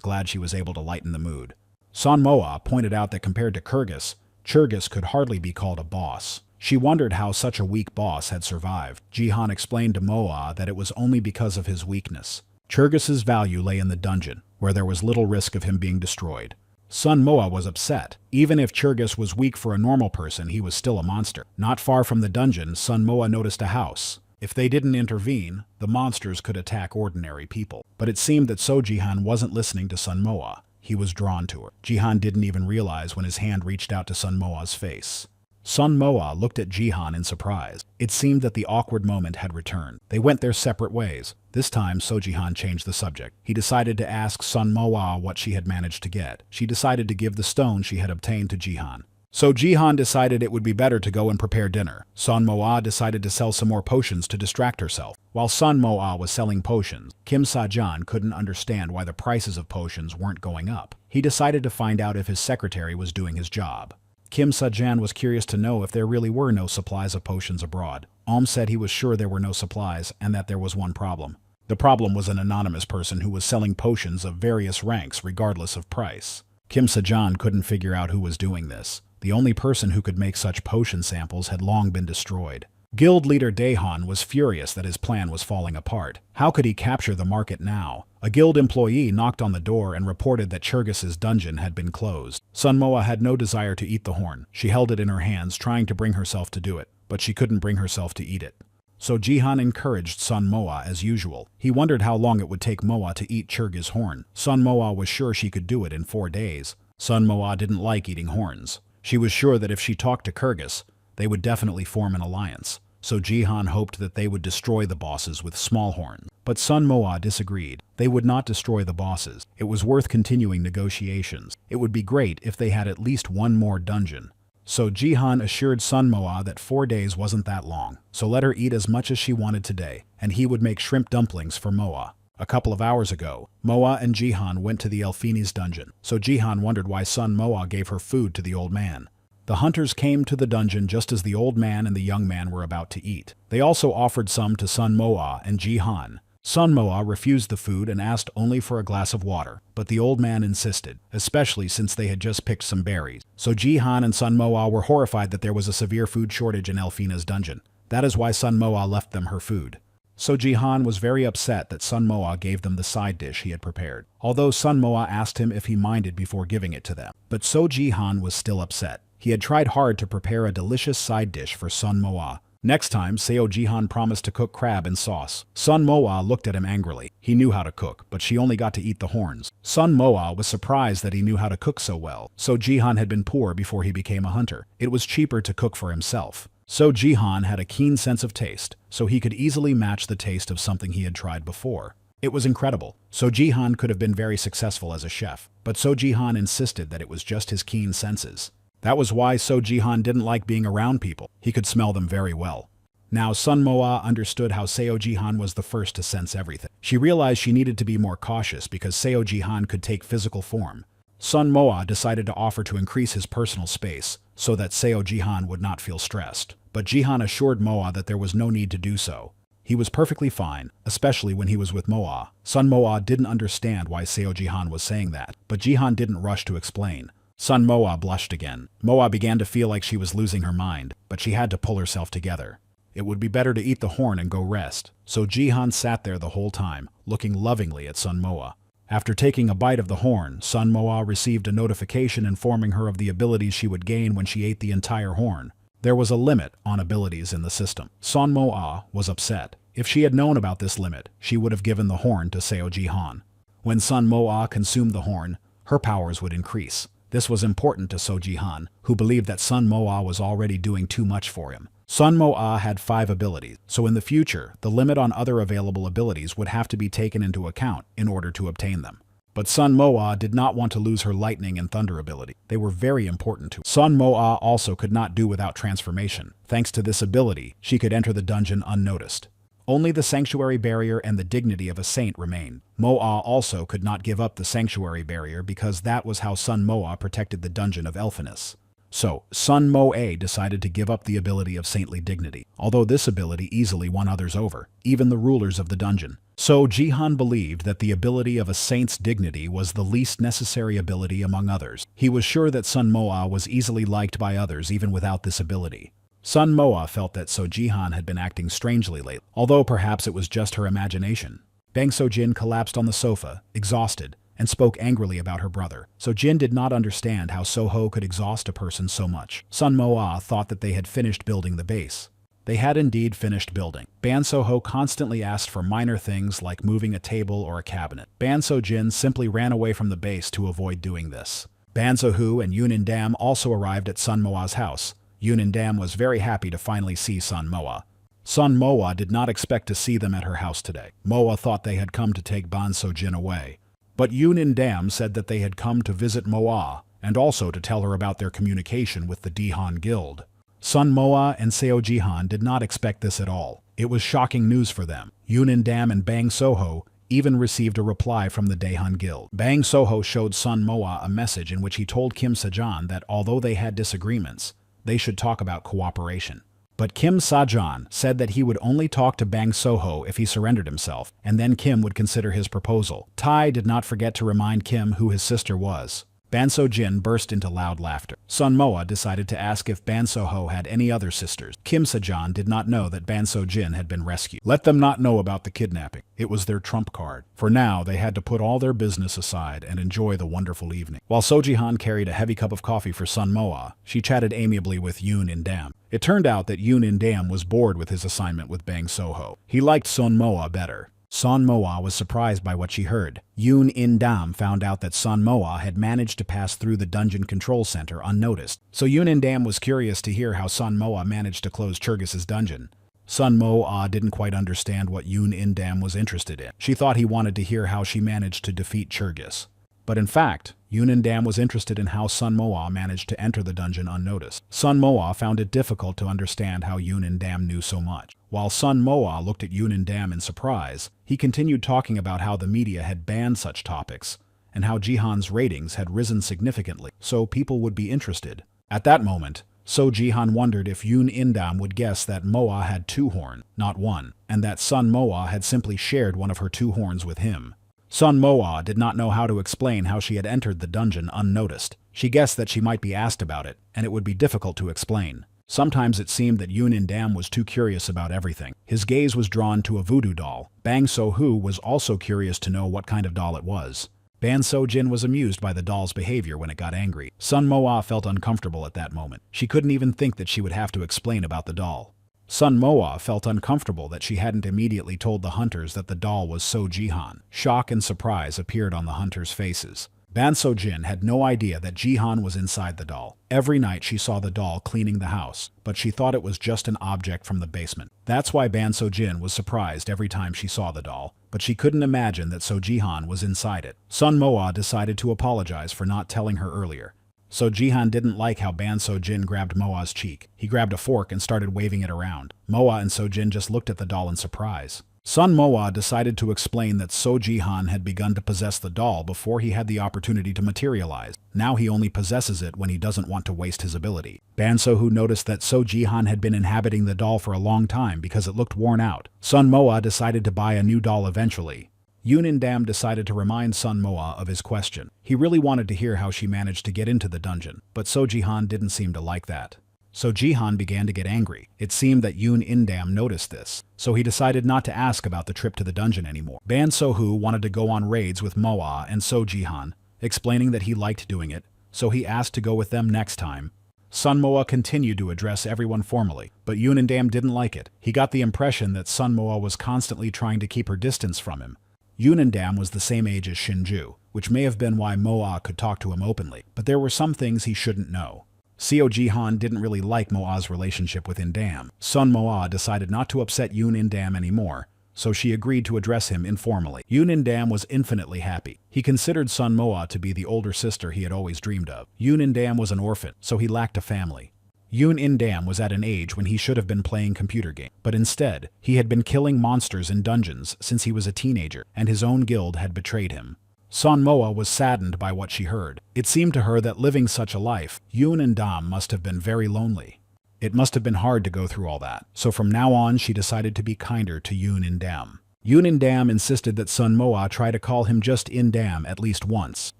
glad she was able to lighten the mood. Sun Moa pointed out that compared to Churgis could hardly be called a boss. She wondered how such a weak boss had survived. Jihan explained to Moa that it was only because of his weakness. Churgis's value lay in the dungeon, where there was little risk of him being destroyed. Sun Moa was upset. Even if Churgis was weak for a normal person, he was still a monster. Not far from the dungeon, Sun Moa noticed a house. If they didn't intervene, the monsters could attack ordinary people. But it seemed that So Jihan wasn't listening to Sun Moa. He was drawn to her. Jihan didn't even realize when his hand reached out to Sun Moa's face. Sun Moa looked at Jihan in surprise. It seemed that the awkward moment had returned. They went their separate ways. This time, So Jihan changed the subject. He decided to ask Sun Moa what she had managed to get. She decided to give the stone she had obtained to Jihan. So Jihan decided it would be better to go and prepare dinner. Sun Moa decided to sell some more potions to distract herself. While Sun Moa was selling potions, Kim Sa-jan couldn't understand why the prices of potions weren't going up. He decided to find out if his secretary was doing his job. Kim Sa-jan was curious to know if there really were no supplies of potions abroad. Said he was sure there were no supplies and that there was one problem. The problem was an anonymous person who was selling potions of various ranks regardless of price. Kim Sajan couldn't figure out who was doing this. The only person who could make such potion samples had long been destroyed. Guild leader Daehan was furious that his plan was falling apart. How could he capture the market now? A guild employee knocked on the door and reported that Churgis's dungeon had been closed. Sunmoa had no desire to eat the horn. She held it in her hands, trying to bring herself to do it, but she couldn't bring herself to eat it. So Jihan encouraged Sunmoa as usual. He wondered how long it would take Moa to eat Churgis' horn. Sunmoa was sure she could do it in 4 days. Sunmoa didn't like eating horns. She was sure that if she talked to Churgis, they would definitely form an alliance. So Jihan hoped that they would destroy the bosses with small horns. But Sunmoa disagreed. They would not destroy the bosses. It was worth continuing negotiations. It would be great if they had at least one more dungeon. So Jihan assured Sunmoa that 4 days wasn't that long, so let her eat as much as she wanted today, and he would make shrimp dumplings for Moa. A couple of hours ago, Moa and Jihan went to the Elfini's dungeon, so Jihan wondered why Sunmoa gave her food to the old man. The hunters came to the dungeon just as the old man and the young man were about to eat. They also offered some to Sunmoa and Jihan. Sunmoa refused the food and asked only for a glass of water, but the old man insisted, especially since they had just picked some berries. So Jihan and Sunmoa were horrified that there was a severe food shortage in Elfina's dungeon. That is why Sunmoa left them her food. So Jihan was very upset that Sunmoa gave them the side dish he had prepared, although Sunmoa asked him if he minded before giving it to them. But So Jihan was still upset. He had tried hard to prepare a delicious side dish for Sunmoa. Next time, Seo Jihan promised to cook crab and sauce. Sunmoa looked at him angrily. He knew how to cook, but she only got to eat the horns. Sunmoa was surprised that he knew how to cook so well. So Jihan had been poor before he became a hunter. It was cheaper to cook for himself. So Jihan had a keen sense of taste, so he could easily match the taste of something he had tried before. It was incredible. So Jihan could have been very successful as a chef, but So Jihan insisted that it was just his keen senses. That was why So Jihan didn't like being around people. He could smell them very well. Now Sunmoa understood how Seo Jihan was the first to sense everything. She realized she needed to be more cautious because Seo Jihan could take physical form. Sunmoa decided to offer to increase his personal space so that Seo Jihan would not feel stressed. But Jihan assured Moa that there was no need to do so. He was perfectly fine, especially when he was with Moa. Sunmoa didn't understand why Seo Jihan was saying that, but Jihan didn't rush to explain. Sunmoa blushed again. Moa began to feel like she was losing her mind, but she had to pull herself together. It would be better to eat the horn and go rest. So Jihan sat there the whole time, looking lovingly at Sunmoa. After taking a bite of the horn, Sunmoa received a notification informing her of the abilities she would gain when she ate the entire horn. There was a limit on abilities in the system. Sunmoa was upset. If she had known about this limit, she would have given the horn to Seo Jihan. When Sunmoa consumed the horn, her powers would increase. This was important to So Jihan, who believed that Sunmoa was already doing too much for him. Sunmoa had 5 abilities, so in the future, the limit on other available abilities would have to be taken into account in order to obtain them. But Sunmoa did not want to lose her lightning and thunder ability. They were very important to her. Sunmoa also could not do without transformation. Thanks to this ability, she could enter the dungeon unnoticed. Only the sanctuary barrier and the dignity of a saint remained. Moa also could not give up the sanctuary barrier because that was how Sunmoa protected the dungeon of Elfinus. So, Sunmoa decided to give up the ability of saintly dignity, although this ability easily won others over, even the rulers of the dungeon. So Jihan believed that the ability of a saint's dignity was the least necessary ability among others. He was sure that Sunmoa was easily liked by others even without this ability. Sunmoa felt that So Jihan had been acting strangely lately, although perhaps it was just her imagination. Bang So-jin collapsed on the sofa, exhausted, and spoke angrily about her brother. So Jin did not understand how Soho could exhaust a person so much. Sunmoa thought that they had finished building the base. They had indeed finished building. Ban So-ho constantly asked for minor things like moving a table or a cabinet. Ban So-jin simply ran away from the base to avoid doing this. Ban So-ho and Yunin Dam also arrived at Sunmoa's house. Yunin Dam was very happy to finally see Sunmoa. Sunmoa did not expect to see them at her house today. Moa thought they had come to take Ban So-jin away. But Yunin Dam said that they had come to visit Moa, and also to tell her about their communication with the Dihan Guild. Sunmoa and Seo Jihan did not expect this at all. It was shocking news for them. Yunin Dam and Bang Soho even received a reply from the Daehan Guild. Bang Soho showed Sunmoa a message in which he told Kim Sajan that although they had disagreements, they should talk about cooperation. But Kim Sajan said that he would only talk to Bang Soho if he surrendered himself, and then Kim would consider his proposal. Tai did not forget to remind Kim who his sister was. Ban So-jin burst into loud laughter. Sun Moa decided to ask if Ban So-ho had any other sisters. Kim Se-jan did not know that Ban So-jin had been rescued. Let them not know about the kidnapping. It was their trump card. For now, they had to put all their business aside and enjoy the wonderful evening. While So-jihan carried a heavy cup of coffee for Sun Moa, she chatted amiably with Yoon In-dam. It turned out that Yoon In-dam was bored with his assignment with Bang So-ho. He liked Sun Moa better. Sun Moa was surprised by what she heard. Yoon In-dam found out that Sun Moa had managed to pass through the dungeon control center unnoticed. So Yoon In-dam was curious to hear how Sun Moa managed to close Churgis's dungeon. Sun Moa didn't quite understand what Yoon In-dam was interested in. She thought he wanted to hear how she managed to defeat Churgis. But in fact, Yoon In-dam was interested in how Sun Moa managed to enter the dungeon unnoticed. Sun Moa found it difficult to understand how Yoon In-dam knew so much. While Sun Moa looked at Yoon In-dam in surprise, he continued talking about how the media had banned such topics, and how Jihan's ratings had risen significantly, so people would be interested. At that moment, Jihan wondered if Yoon In-dam would guess that Moa had two horns, not one, and that Sun Moa had simply shared one of her two horns with him. Sun Moa did not know how to explain how she had entered the dungeon unnoticed. She guessed that she might be asked about it, and it would be difficult to explain. Sometimes it seemed that Yoon In-dam was too curious about everything. His gaze was drawn to a voodoo doll. Bang So-ho was also curious to know what kind of doll it was. Ban So-jin was amused by the doll's behavior when it got angry. Sun Moa felt uncomfortable at that moment. She couldn't even think that she would have to explain about the doll. Sun Moa felt uncomfortable that she hadn't immediately told the hunters that the doll was So-jihan. Shock and surprise appeared on the hunters' faces. Ban So-jin had no idea that Jihan was inside the doll. Every night she saw the doll cleaning the house, but she thought it was just an object from the basement. That's why Ban So-jin was surprised every time she saw the doll, but she couldn't imagine that So-jihan was inside it. Sun Moa decided to apologize for not telling her earlier. So-jihan didn't like how Ban So-jin grabbed Moa's cheek. He grabbed a fork and started waving it around. Moa and So-jin just looked at the doll in surprise. Sun Moa decided to explain that So-jihan had begun to possess the doll before he had the opportunity to materialize. Now he only possesses it when he doesn't want to waste his ability. Ban So-ho noticed that So-jihan had been inhabiting the doll for a long time because it looked worn out. Sun Moa decided to buy a new doll eventually. Yoon In-dam decided to remind Sun Moa of his question. He really wanted to hear how she managed to get into the dungeon, but So-jihan didn't seem to like that. So Jihan began to get angry. It seemed that Yoon In-dam noticed this, so he decided not to ask about the trip to the dungeon anymore. Ban So-ho wanted to go on raids with Moa and So-jihan, explaining that he liked doing it, so he asked to go with them next time. Sun Moa continued to address everyone formally, but Yoon In-dam didn't like it. He got the impression that Sun Moa was constantly trying to keep her distance from him. Yoon In-dam was the same age as Shinju, which may have been why Moa could talk to him openly, but there were some things he shouldn't know. So-jihan didn't really like Moa's relationship with In-dam. Sun Moa decided not to upset Yoon In-dam anymore, so she agreed to address him informally. Yoon In-dam was infinitely happy. He considered Sun Moa to be the older sister he had always dreamed of. Yoon In-dam was an orphan, so he lacked a family. Yoon In-dam was at an age when he should have been playing computer games, but instead, he had been killing monsters in dungeons since he was a teenager, and his own guild had betrayed him. Sun Moa was saddened by what she heard. It seemed to her that living such a life, Yoon In-dam must have been very lonely. It must have been hard to go through all that, so from now on she decided to be kinder to Yoon In-dam. Yoon In-dam insisted that Sun Moa try to call him just In-dam at least once.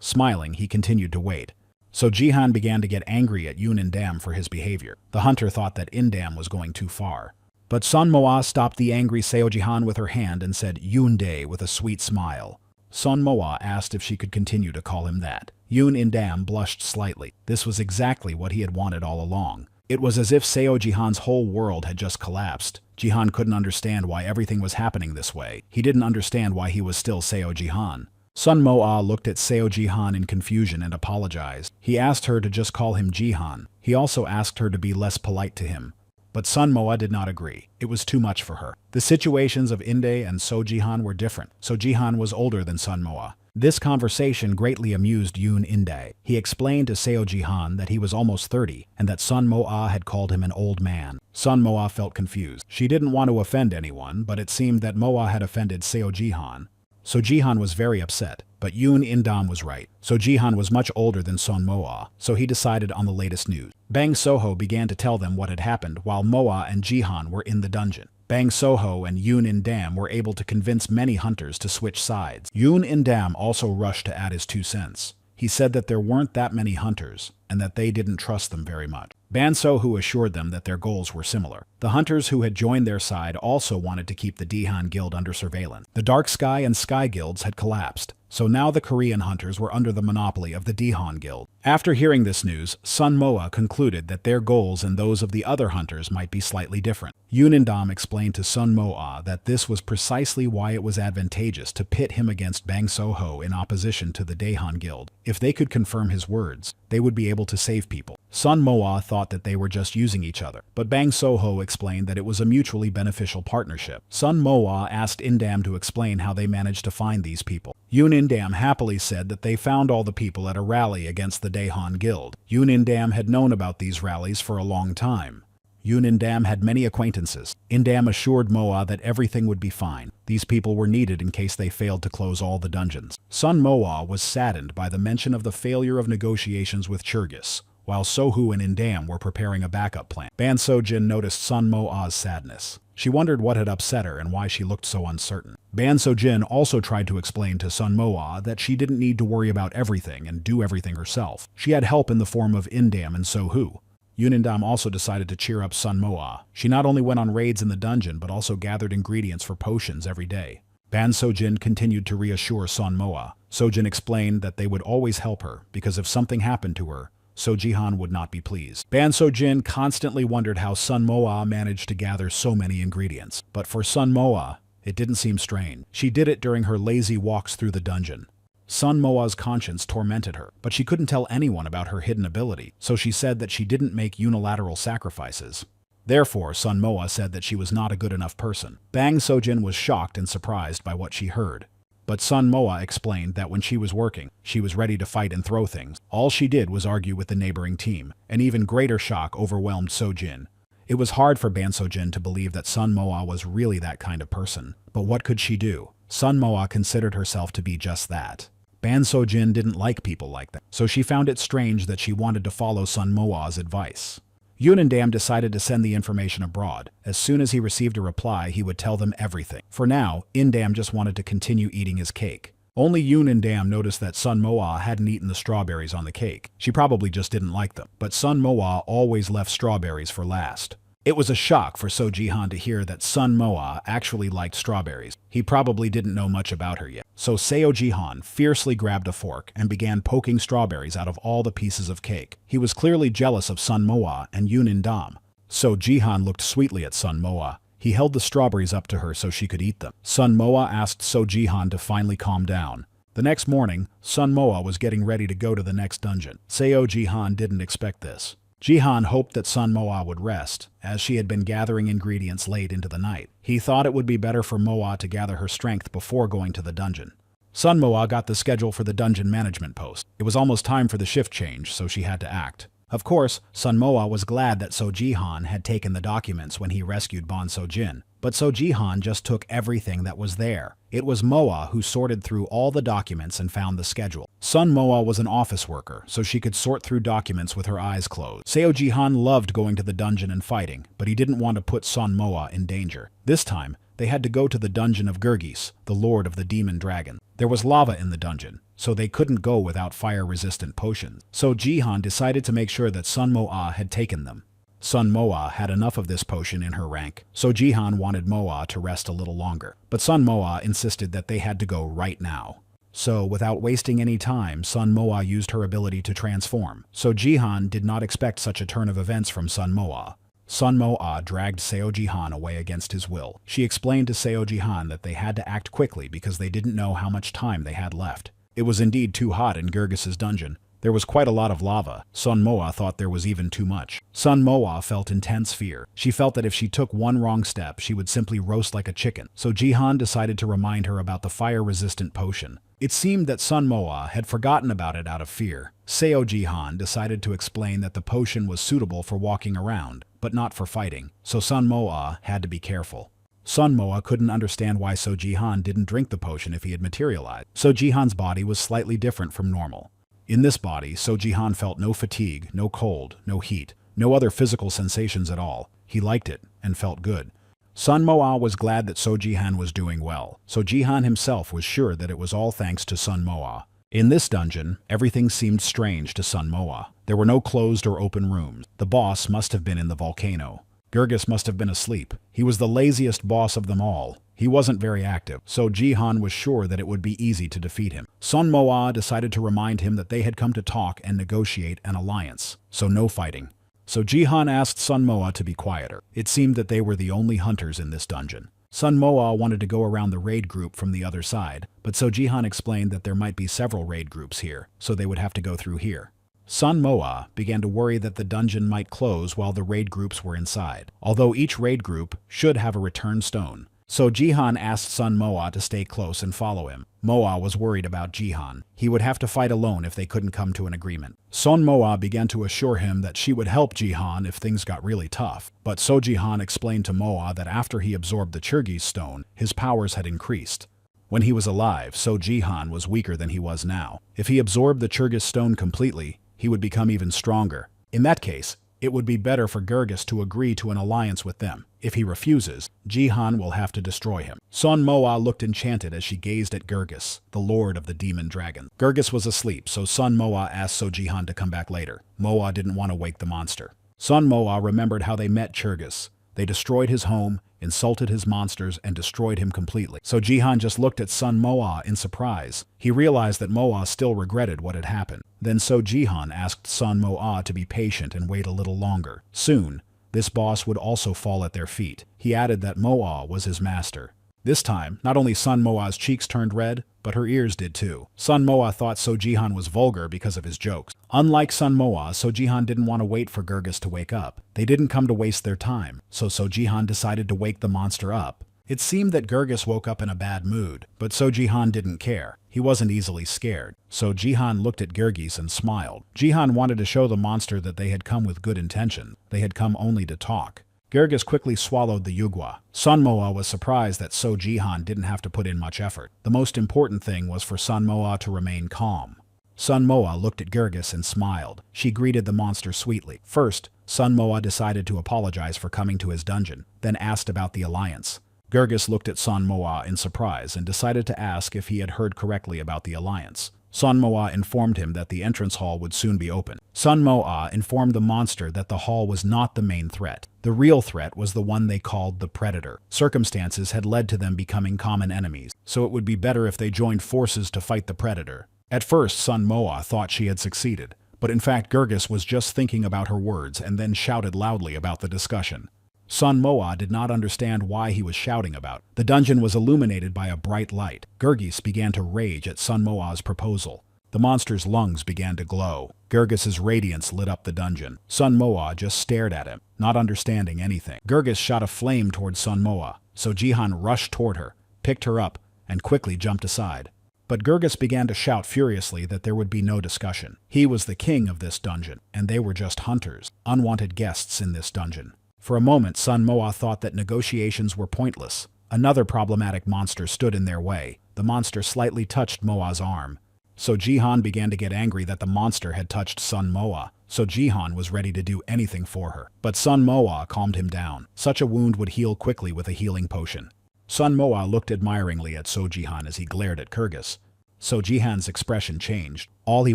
Smiling, he continued to wait. So Jihan began to get angry at Yoon In-dam for his behavior. The hunter thought that In-dam was going too far. But Sun Moa stopped the angry So-jihan with her hand and said Yoon-dae with a sweet smile. Sun Moa asked if she could continue to call him that. Yoon In-dam blushed slightly. This was exactly what he had wanted all along. It was as if So-jihan's whole world had just collapsed. Jihan couldn't understand why everything was happening this way. He didn't understand why he was still So-jihan. Sun Moa looked at So-jihan in confusion and apologized. He asked her to just call him Jihan. He also asked her to be less polite to him. But Sun Moa did not agree. It was too much for her. The situations of In-dae and So-jihan were different. So-jihan was older than Sun Moa. This conversation greatly amused Yoon In-dae. He explained to So-jihan that he was almost 30 and that Sun Moa had called him an old man. Sun Moa felt confused. She didn't want to offend anyone, but it seemed that Moa had offended So-jihan. So Jihan was very upset, but Yoon In-dam was right. So Jihan was much older than Sun Moa, so he decided on the latest news. Bang So-ho began to tell them what had happened while Moa and Jihan were in the dungeon. Bang So-ho and Yoon In-dam were able to convince many hunters to switch sides. Yoon In-dam also rushed to add his 2 cents. He said that there weren't that many hunters, and that they didn't trust them very much. Ban So-hu assured them that their goals were similar. The hunters who had joined their side also wanted to keep the Daehan Guild under surveillance. The Dark Sky and Sky Guilds had collapsed, so now the Korean hunters were under the monopoly of the Daehan Guild. After hearing this news, Sun Moa concluded that their goals and those of the other hunters might be slightly different. Yunindam explained to Sun Moa that this was precisely why it was advantageous to pit him against Bang So-ho in opposition to the Daehan Guild. If they could confirm his words, they would be able to save people. Sun Moa thought that they were just using each other, but Bang So-ho explained that it was a mutually beneficial partnership. Sun Moa asked Indam to explain how they managed to find these people. Yunindam happily said that they found all the people at a rally against the Daehan Guild. Yunindam had known about these rallies for a long time. Yunindam had many acquaintances. Indam assured Moa that everything would be fine. These people were needed in case they failed to close all the dungeons. Sun Moa was saddened by the mention of the failure of negotiations with Churgis, while So-hu and Indam were preparing a backup plan. Ban So-jin noticed Sun Moa's sadness. She wondered what had upset her and why she looked so uncertain. Ban So-jin also tried to explain to Sun Moa that she didn't need to worry about everything and do everything herself. She had help in the form of Indam and So-hu. Yunindam also decided to cheer up Sun Moa. She not only went on raids in the dungeon but also gathered ingredients for potions every day. Ban So-jin continued to reassure Sun Moa. So-jin explained that they would always help her because if something happened to her, So Jihan would not be pleased. Ban So-jin constantly wondered how Sun Moa managed to gather so many ingredients. But for Sun Moa, it didn't seem strange. She did it during her lazy walks through the dungeon. Sun Moa's conscience tormented her, but she couldn't tell anyone about her hidden ability, so she said that she didn't make unilateral sacrifices. Therefore, Sun Moa said that she was not a good enough person. Bang So-jin was shocked and surprised by what she heard. But Sun Moa explained that when she was working, she was ready to fight and throw things. All she did was argue with the neighboring team. An even greater shock overwhelmed So-jin. It was hard for Ban So-jin to believe that Sun Moa was really that kind of person. But what could she do? Sun Moa considered herself to be just that. Ban So-jin didn't like people like that, so she found it strange that she wanted to follow Sun Moa's advice. Yunindam decided to send the information abroad. As soon as he received a reply, he would tell them everything. For now, Indam just wanted to continue eating his cake. Only Yunindam noticed that Sun Moa hadn't eaten the strawberries on the cake. She probably just didn't like them. But Sun Moa always left strawberries for last. It was a shock for So Jihan to hear that Sun Moa actually liked strawberries. He probably didn't know much about her yet. So Seo Jihan fiercely grabbed a fork and began poking strawberries out of all the pieces of cake. He was clearly jealous of Sun Moa and Yunindam. So Jihan looked sweetly at Sun Moa. He held the strawberries up to her so she could eat them. Sun Moa asked So Jihan to finally calm down. The next morning, Sun Moa was getting ready to go to the next dungeon. Seo Jihan didn't expect this. Jihan hoped that Sun Moa would rest, as she had been gathering ingredients late into the night. He thought it would be better for Moa to gather her strength before going to the dungeon. Sun Moa got the schedule for the dungeon management post. It was almost time for the shift change, so she had to act. Of course, Sun Moa was glad that So Jihan had taken the documents when he rescued Ban So-jin. But So Jihan just took everything that was there. It was Moa who sorted through all the documents and found the schedule. Sun Moa was an office worker, so she could sort through documents with her eyes closed. Seo Jihan loved going to the dungeon and fighting, but he didn't want to put Sun Moa in danger. This time, they had to go to the dungeon of Gurgis, the lord of the demon dragon. There was lava in the dungeon, so they couldn't go without fire-resistant potions. So Jihan decided to make sure that Sun Moa had taken them. Sun Moa had enough of this potion in her rank, so Jihan wanted Moa to rest a little longer. But Sun Moa insisted that they had to go right now. So, without wasting any time, Sun Moa used her ability to transform. So Jihan did not expect such a turn of events from Sun Moa. Sun Moa dragged Seo Jihan away against his will. She explained to Seo Jihan that they had to act quickly because they didn't know how much time they had left. It was indeed too hot in Gurgis's dungeon. There was quite a lot of lava. Sun Moa thought there was even too much. Sun Moa felt intense fear. She felt that if she took one wrong step, she would simply roast like a chicken. So Jihan decided to remind her about the fire-resistant potion. It seemed that Sun Moa had forgotten about it out of fear. Seo Jihan decided to explain that the potion was suitable for walking around, but not for fighting, so Sun Moa had to be careful. Sun Moa couldn't understand why So Jihan didn't drink the potion if he had materialized. So Jihan's body was slightly different from normal. In this body, So Jihan felt no fatigue, no cold, no heat, no other physical sensations at all. He liked it and felt good. Sun Moa was glad that So Jihan was doing well. So Jihan himself was sure that it was all thanks to Sun Moa. In this dungeon, everything seemed strange to Sun Moa. There were no closed or open rooms. The boss must have been in the volcano. Gergis must have been asleep. He was the laziest boss of them all. He wasn't very active, so Jihan was sure that it would be easy to defeat him. Sun Moa decided to remind him that they had come to talk and negotiate an alliance, so no fighting. So Jihan asked Sun Moa to be quieter. It seemed that they were the only hunters in this dungeon. Sun Moa wanted to go around the raid group from the other side, but so Jihan explained that there might be several raid groups here, so they would have to go through here. Sun Moa began to worry that the dungeon might close while the raid groups were inside, although each raid group should have a return stone. So Jihan asked Sun Moa to stay close and follow him. Moa was worried about Jihan. He would have to fight alone if they couldn't come to an agreement. Sun Moa began to assure him that she would help Jihan if things got really tough. But So Jihan explained to Moa that after he absorbed the Churgis stone, his powers had increased. When he was alive, So Jihan was weaker than he was now. If he absorbed the Churgis stone completely, he would become even stronger. In that case, it would be better for Gergis to agree to an alliance with them. If he refuses, Jihan will have to destroy him. Sun Moa looked enchanted as she gazed at Gergis, the lord of the demon dragon. Gergis was asleep, so Sun Moa asked So Jihan to come back later. Moa didn't want to wake the monster. Sun Moa remembered how they met Churgis. They destroyed his home, insulted his monsters, and destroyed him completely. So Jihan just looked at Sun Moa in surprise. He realized that Moa still regretted what had happened. Then So Jihan asked Sun Moa to be patient and wait a little longer. Soon, this boss would also fall at their feet. He added that Moa was his master. This time, not only Sun Moa's cheeks turned red, but her ears did too. Sun Moa thought So Jihan was vulgar because of his jokes. Unlike Sun Moa, So Jihan didn't want to wait for Gergis to wake up. They didn't come to waste their time, so Jihan decided to wake the monster up. It seemed that Gergis woke up in a bad mood, but So Jihan didn't care. He wasn't easily scared. So Jihan looked at Gergis and smiled. Jihan wanted to show the monster that they had come with good intention. They had come only to talk. Gergis quickly swallowed the yugwa. Sun Moa was surprised that So Jihan didn't have to put in much effort. The most important thing was for Sun Moa to remain calm. Sun Moa looked at Gergis and smiled. She greeted the monster sweetly. First, Sun Moa decided to apologize for coming to his dungeon, then asked about the alliance. Gergis looked at Sun Moa in surprise and decided to ask if he had heard correctly about the alliance. Sun Moa informed him that the entrance hall would soon be open. Sun Moa informed the monster that the hall was not the main threat. The real threat was the one they called the Predator. Circumstances had led to them becoming common enemies, so it would be better if they joined forces to fight the Predator. At first, Sun Moa thought she had succeeded, but in fact Gergis was just thinking about her words and then shouted loudly about the discussion. Sun Moa did not understand why he was shouting about. The dungeon was illuminated by a bright light. Gergis began to rage at Sun Moa's proposal. The monster's lungs began to glow. Gergis's radiance lit up the dungeon. Sun Moa just stared at him, not understanding anything. Gergis shot a flame toward Sun Moa, so Jihan rushed toward her, picked her up, and quickly jumped aside. But Gergis began to shout furiously that there would be no discussion. He was the king of this dungeon, and they were just hunters, unwanted guests in this dungeon. For a moment, Sun Moa thought that negotiations were pointless. Another problematic monster stood in their way. The monster slightly touched Moa's arm. So Jihan began to get angry that the monster had touched Sun Moa. So Jihan was ready to do anything for her. But Sun Moa calmed him down. Such a wound would heal quickly with a healing potion. Sun Moa looked admiringly at So Jihan as he glared at Gergis. So Jihan's expression changed. All he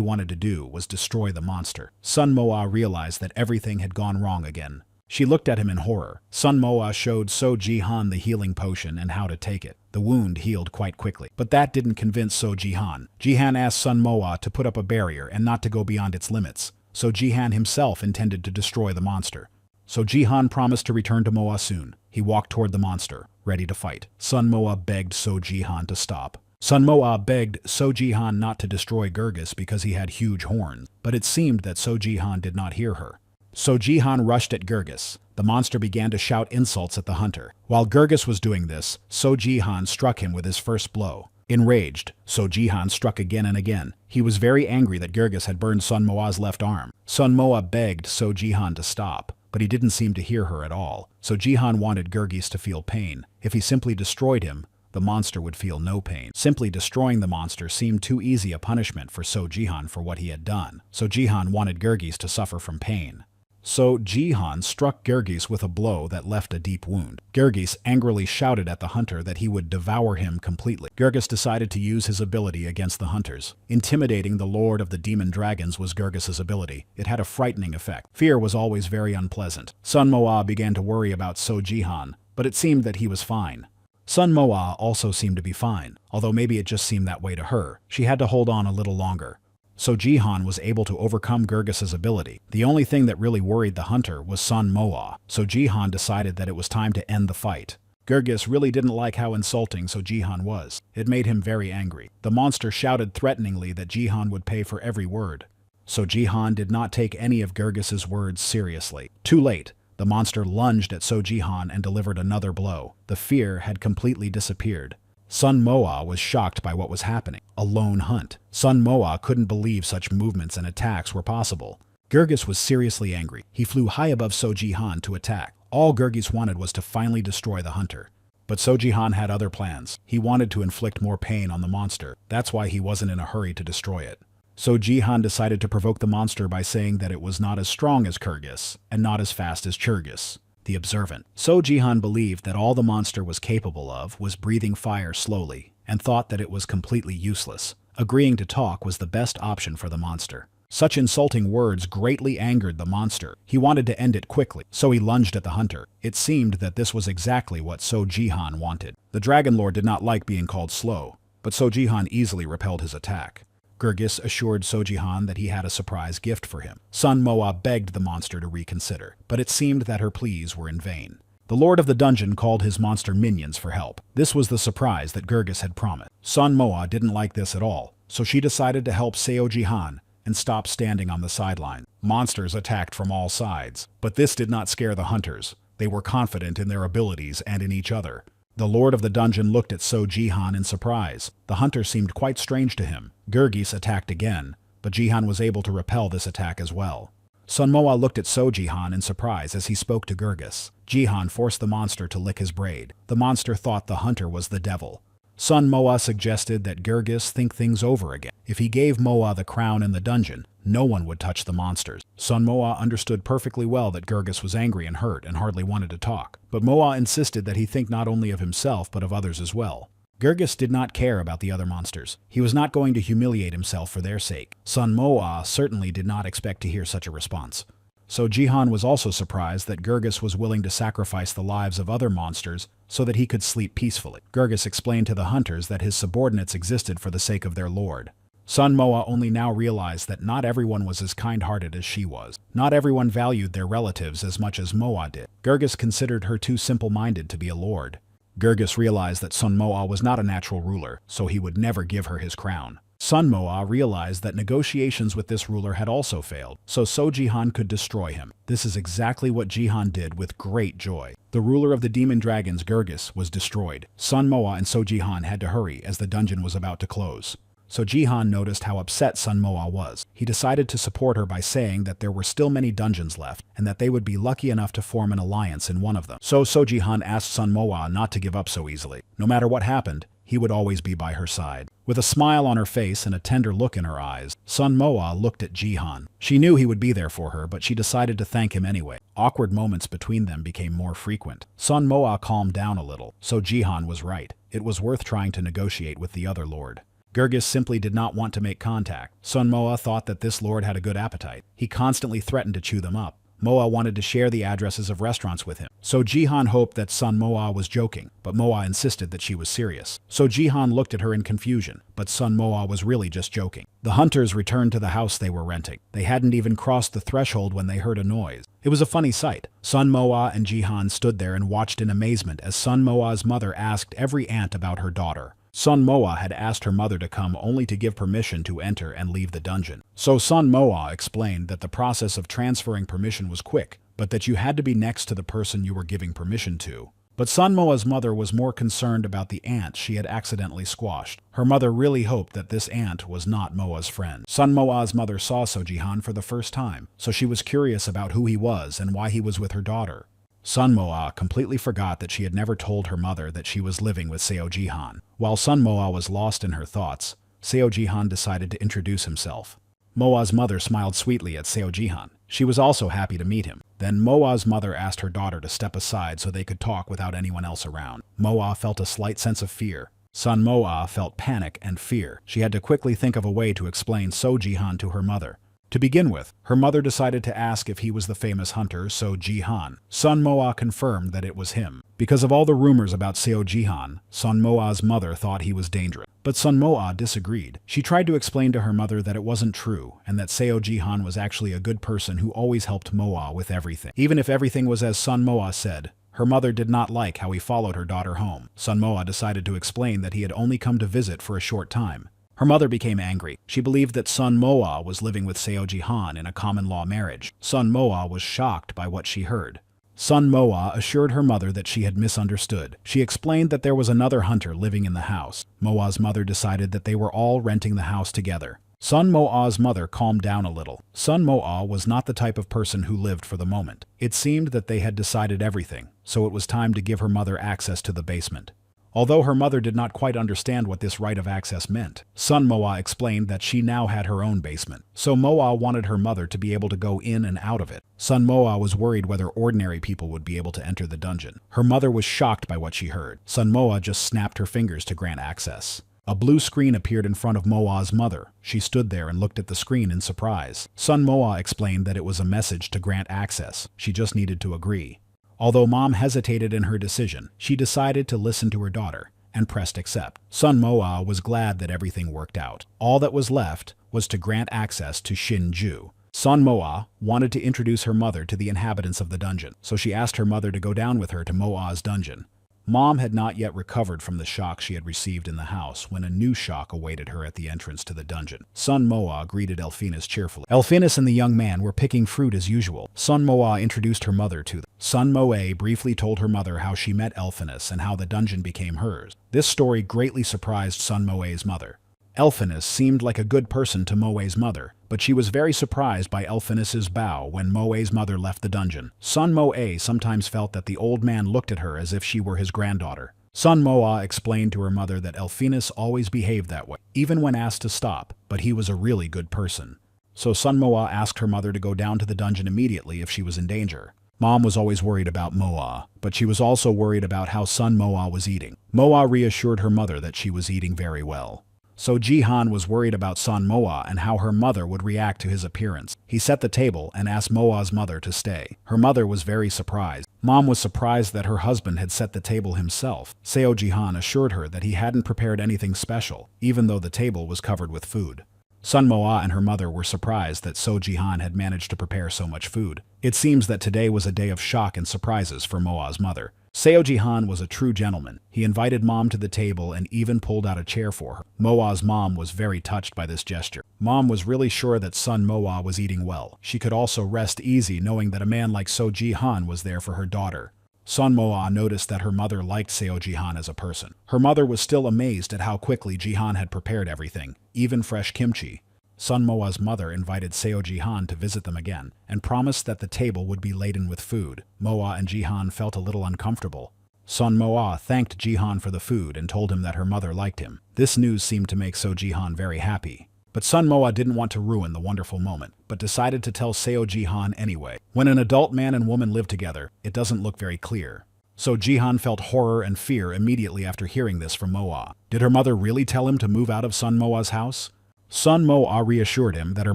wanted to do was destroy the monster. Sun Moa realized that everything had gone wrong again. She looked at him in horror. Sun Moa showed So Jihan the healing potion and how to take it. The wound healed quite quickly. But that didn't convince So Jihan. Jihan asked Sun Moa to put up a barrier and not to go beyond its limits. So Jihan himself intended to destroy the monster. So Jihan promised to return to Moa soon. He walked toward the monster, ready to fight. Sun Moa begged So Jihan to stop. Sun Moa begged So Jihan not to destroy Gergis because he had huge horns, but it seemed that So Jihan did not hear her. So Jihan rushed at Gergis. The monster began to shout insults at the hunter. While Gergis was doing this, So Jihan struck him with his first blow. Enraged, So Jihan struck again and again. He was very angry that Gergis had burned Sun Moa's left arm. Sun Moa begged So Jihan to stop, but he didn't seem to hear her at all. So Jihan wanted Gergis to feel pain. If he simply destroyed him, the monster would feel no pain. Simply destroying the monster seemed too easy a punishment for So Jihan for what he had done. So Jihan wanted Gergis to suffer from pain. So Jihan struck Gergis with a blow that left a deep wound. Gergis angrily shouted at the hunter that he would devour him completely. Gergis decided to use his ability against the hunters. Intimidating the Lord of the Demon Dragons was Gergis's ability. It had a frightening effect. Fear was always very unpleasant. Sun Moa began to worry about So Jihan, but it seemed that he was fine. Sun Moa also seemed to be fine, although maybe it just seemed that way to her. She had to hold on a little longer. So Jihan was able to overcome Gergis's ability. The only thing that really worried the hunter was Sun Moa, so Jihan decided that it was time to end the fight. Gergis really didn't like how insulting So Jihan was. It made him very angry. The monster shouted threateningly that Jihan would pay for every word. So Jihan did not take any of Gergis's words seriously. Too late. The monster lunged at So Jihan and delivered another blow. The fear had completely disappeared. Sun Moa was shocked by what was happening. A lone hunt. Sun Moa couldn't believe such movements and attacks were possible. Gergis was seriously angry. He flew high above So Jihan to attack. All Gergis wanted was to finally destroy the hunter. But So Jihan had other plans. He wanted to inflict more pain on the monster. That's why he wasn't in a hurry to destroy it. So Jihan decided to provoke the monster by saying that it was not as strong as Gergis and not as fast as Churgis, the observant. So Jihan believed that all the monster was capable of was breathing fire slowly and thought that it was completely useless. Agreeing to talk was the best option for the monster. Such insulting words greatly angered the monster. He wanted to end it quickly, so he lunged at the hunter. It seemed that this was exactly what So Jihan wanted. The Dragon Lord did not like being called slow, but So Jihan easily repelled his attack. Gergis assured So Jihan that he had a surprise gift for him. Sun Moa begged the monster to reconsider, but it seemed that her pleas were in vain. The Lord of the Dungeon called his monster minions for help. This was the surprise that Gergis had promised. Sun Moa didn't like this at all, so she decided to help So Jihan and stop standing on the sideline. Monsters attacked from all sides, but this did not scare the hunters. They were confident in their abilities and in each other. The Lord of the Dungeon looked at So Jihan in surprise. The hunter seemed quite strange to him. Gergis attacked again, but Jihan was able to repel this attack as well. Sun Moa looked at So Jihan in surprise as he spoke to Gergis. Jihan forced the monster to lick his braid. The monster thought the hunter was the devil. Sun Moa suggested that Gergis think things over again. If he gave Moa the crown in the dungeon, no one would touch the monsters. Sun Moa understood perfectly well that Gergis was angry and hurt and hardly wanted to talk. But Moa insisted that he think not only of himself but of others as well. Gergis did not care about the other monsters. He was not going to humiliate himself for their sake. Sun Moa certainly did not expect to hear such a response. So Jihan was also surprised that Gergis was willing to sacrifice the lives of other monsters so that he could sleep peacefully. Gergis explained to the hunters that his subordinates existed for the sake of their lord. Sun Moa only now realized that not everyone was as kind-hearted as she was. Not everyone valued their relatives as much as Moa did. Gergis considered her too simple-minded to be a lord. Gergis realized that Sun Moa was not a natural ruler, so he would never give her his crown. Sun Moa realized that negotiations with this ruler had also failed, so Jihan could destroy him. This is exactly what Jihan did with great joy. The ruler of the demon dragons, Gergis, was destroyed. Sun Moa and Jihan had to hurry as the dungeon was about to close. So Jihan noticed how upset Sun Moa was. He decided to support her by saying that there were still many dungeons left, and that they would be lucky enough to form an alliance in one of them. So Jihan asked Sun Moa not to give up so easily. No matter what happened, he would always be by her side. With a smile on her face and a tender look in her eyes, Sun Moa looked at Jihan. She knew he would be there for her, but she decided to thank him anyway. Awkward moments between them became more frequent. Sun Moa calmed down a little, so Jihan was right. It was worth trying to negotiate with the other lord. Gergis simply did not want to make contact. Sun Moa thought that this lord had a good appetite. He constantly threatened to chew them up. Moa wanted to share the addresses of restaurants with him. So Jihan hoped that Sun Moa was joking, but Moa insisted that she was serious. So Jihan looked at her in confusion, but Sun Moa was really just joking. The hunters returned to the house they were renting. They hadn't even crossed the threshold when they heard a noise. It was a funny sight. Sun Moa and Jihan stood there and watched in amazement as Sun Moa's mother asked every aunt about her daughter. Sun Moa had asked her mother to come only to give permission to enter and leave the dungeon. So Sun Moa explained that the process of transferring permission was quick, but that you had to be next to the person you were giving permission to. But Sun Moa's mother was more concerned about the ant she had accidentally squashed. Her mother really hoped that this ant was not Moa's friend. Sun Moa's mother saw Jihan for the first time, so she was curious about who he was and why he was with her daughter. Sun Moa completely forgot that she had never told her mother that she was living with Jihan. While Sun Moa was lost in her thoughts, Jihan decided to introduce himself. Moa's mother smiled sweetly at Seo Jihan. She was also happy to meet him. Then Moa's mother asked her daughter to step aside so they could talk without anyone else around. Moa felt a slight sense of fear. Son Moa felt panic and fear. She had to quickly think of a way to explain Seo Jihan to her mother. To begin with, her mother decided to ask if he was the famous hunter Seo Jihan. Son Moa confirmed that it was him. Because of all the rumors about Seo Jihan, Son Moa's mother thought he was dangerous. But Son Moa disagreed. She tried to explain to her mother that it wasn't true, and that Seo Jihan was actually a good person who always helped Moa with everything. Even if everything was as Son Moa said, her mother did not like how he followed her daughter home. Son Moa decided to explain that he had only come to visit for a short time. Her mother became angry. She believed that Son Moa was living with Seo Jihan in a common-law marriage. Son Moa was shocked by what she heard. Son Moa assured her mother that she had misunderstood. She explained that there was another hunter living in the house. Moa's mother decided that they were all renting the house together. Son Moa's mother calmed down a little. Son Moa was not the type of person who lived for the moment. It seemed that they had decided everything, so it was time to give her mother access to the basement. Although her mother did not quite understand what this right of access meant, Son Moa explained that she now had her own basement. So Moa wanted her mother to be able to go in and out of it. Son Moa was worried whether ordinary people would be able to enter the dungeon. Her mother was shocked by what she heard. Son Moa just snapped her fingers to grant access. A blue screen appeared in front of Moa's mother. She stood there and looked at the screen in surprise. Son Moa explained that it was a message to grant access. She just needed to agree. Although Mom hesitated in her decision, she decided to listen to her daughter and pressed accept. Son Moa was glad that everything worked out. All that was left was to grant access to Shinju. Son Moa wanted to introduce her mother to the inhabitants of the dungeon, so she asked her mother to go down with her to Moa's dungeon. Mom had not yet recovered from the shock she had received in the house when a new shock awaited her at the entrance to the dungeon. Son Moa greeted Elphinus cheerfully. Elphinus and the young man were picking fruit as usual. Son Moa introduced her mother to them. Son Moa briefly told her mother how she met Elphinus and how the dungeon became hers. This story greatly surprised Son Moa's mother. Elphinus seemed like a good person to Moa's mother, but she was very surprised by Elphinus's bow when Moa's mother left the dungeon. Son Moa sometimes felt that the old man looked at her as if she were his granddaughter. Son Moa explained to her mother that Elphinus always behaved that way, even when asked to stop, but he was a really good person. So Son Moa asked her mother to go down to the dungeon immediately if she was in danger. Mom was always worried about Moa, but she was also worried about how Son Moa was eating. Moa reassured her mother that she was eating very well. So Jihan was worried about Son Moa and how her mother would react to his appearance. He set the table and asked Moa's mother to stay. Her mother was very surprised. Mom was surprised that her husband had set the table himself. Seo Jihan assured her that he hadn't prepared anything special, even though the table was covered with food. Son Moa and her mother were surprised that Seo Jihan had managed to prepare so much food. It seems that today was a day of shock and surprises for Moa's mother. Seo Jihan was a true gentleman. He invited Mom to the table and even pulled out a chair for her. Moa's mom was very touched by this gesture. Mom was really sure that Son Moa was eating well. She could also rest easy knowing that a man like Seo Jihan was there for her daughter. Son Moa noticed that her mother liked Seo Jihan as a person. Her mother was still amazed at how quickly Jihan had prepared everything, even fresh kimchi. Son Moa's mother invited Seo Jihan to visit them again, and promised that the table would be laden with food. Moa and Jihan felt a little uncomfortable. Son Moa thanked Jihan for the food and told him that her mother liked him. This news seemed to make Seo Jihan very happy. But Son Moa didn't want to ruin the wonderful moment, but decided to tell Seo Jihan anyway. When an adult man and woman live together, it doesn't look very clear. So Jihan felt horror and fear immediately after hearing this from Moa. Did her mother really tell him to move out of Son Moa's house? Son Moa reassured him that her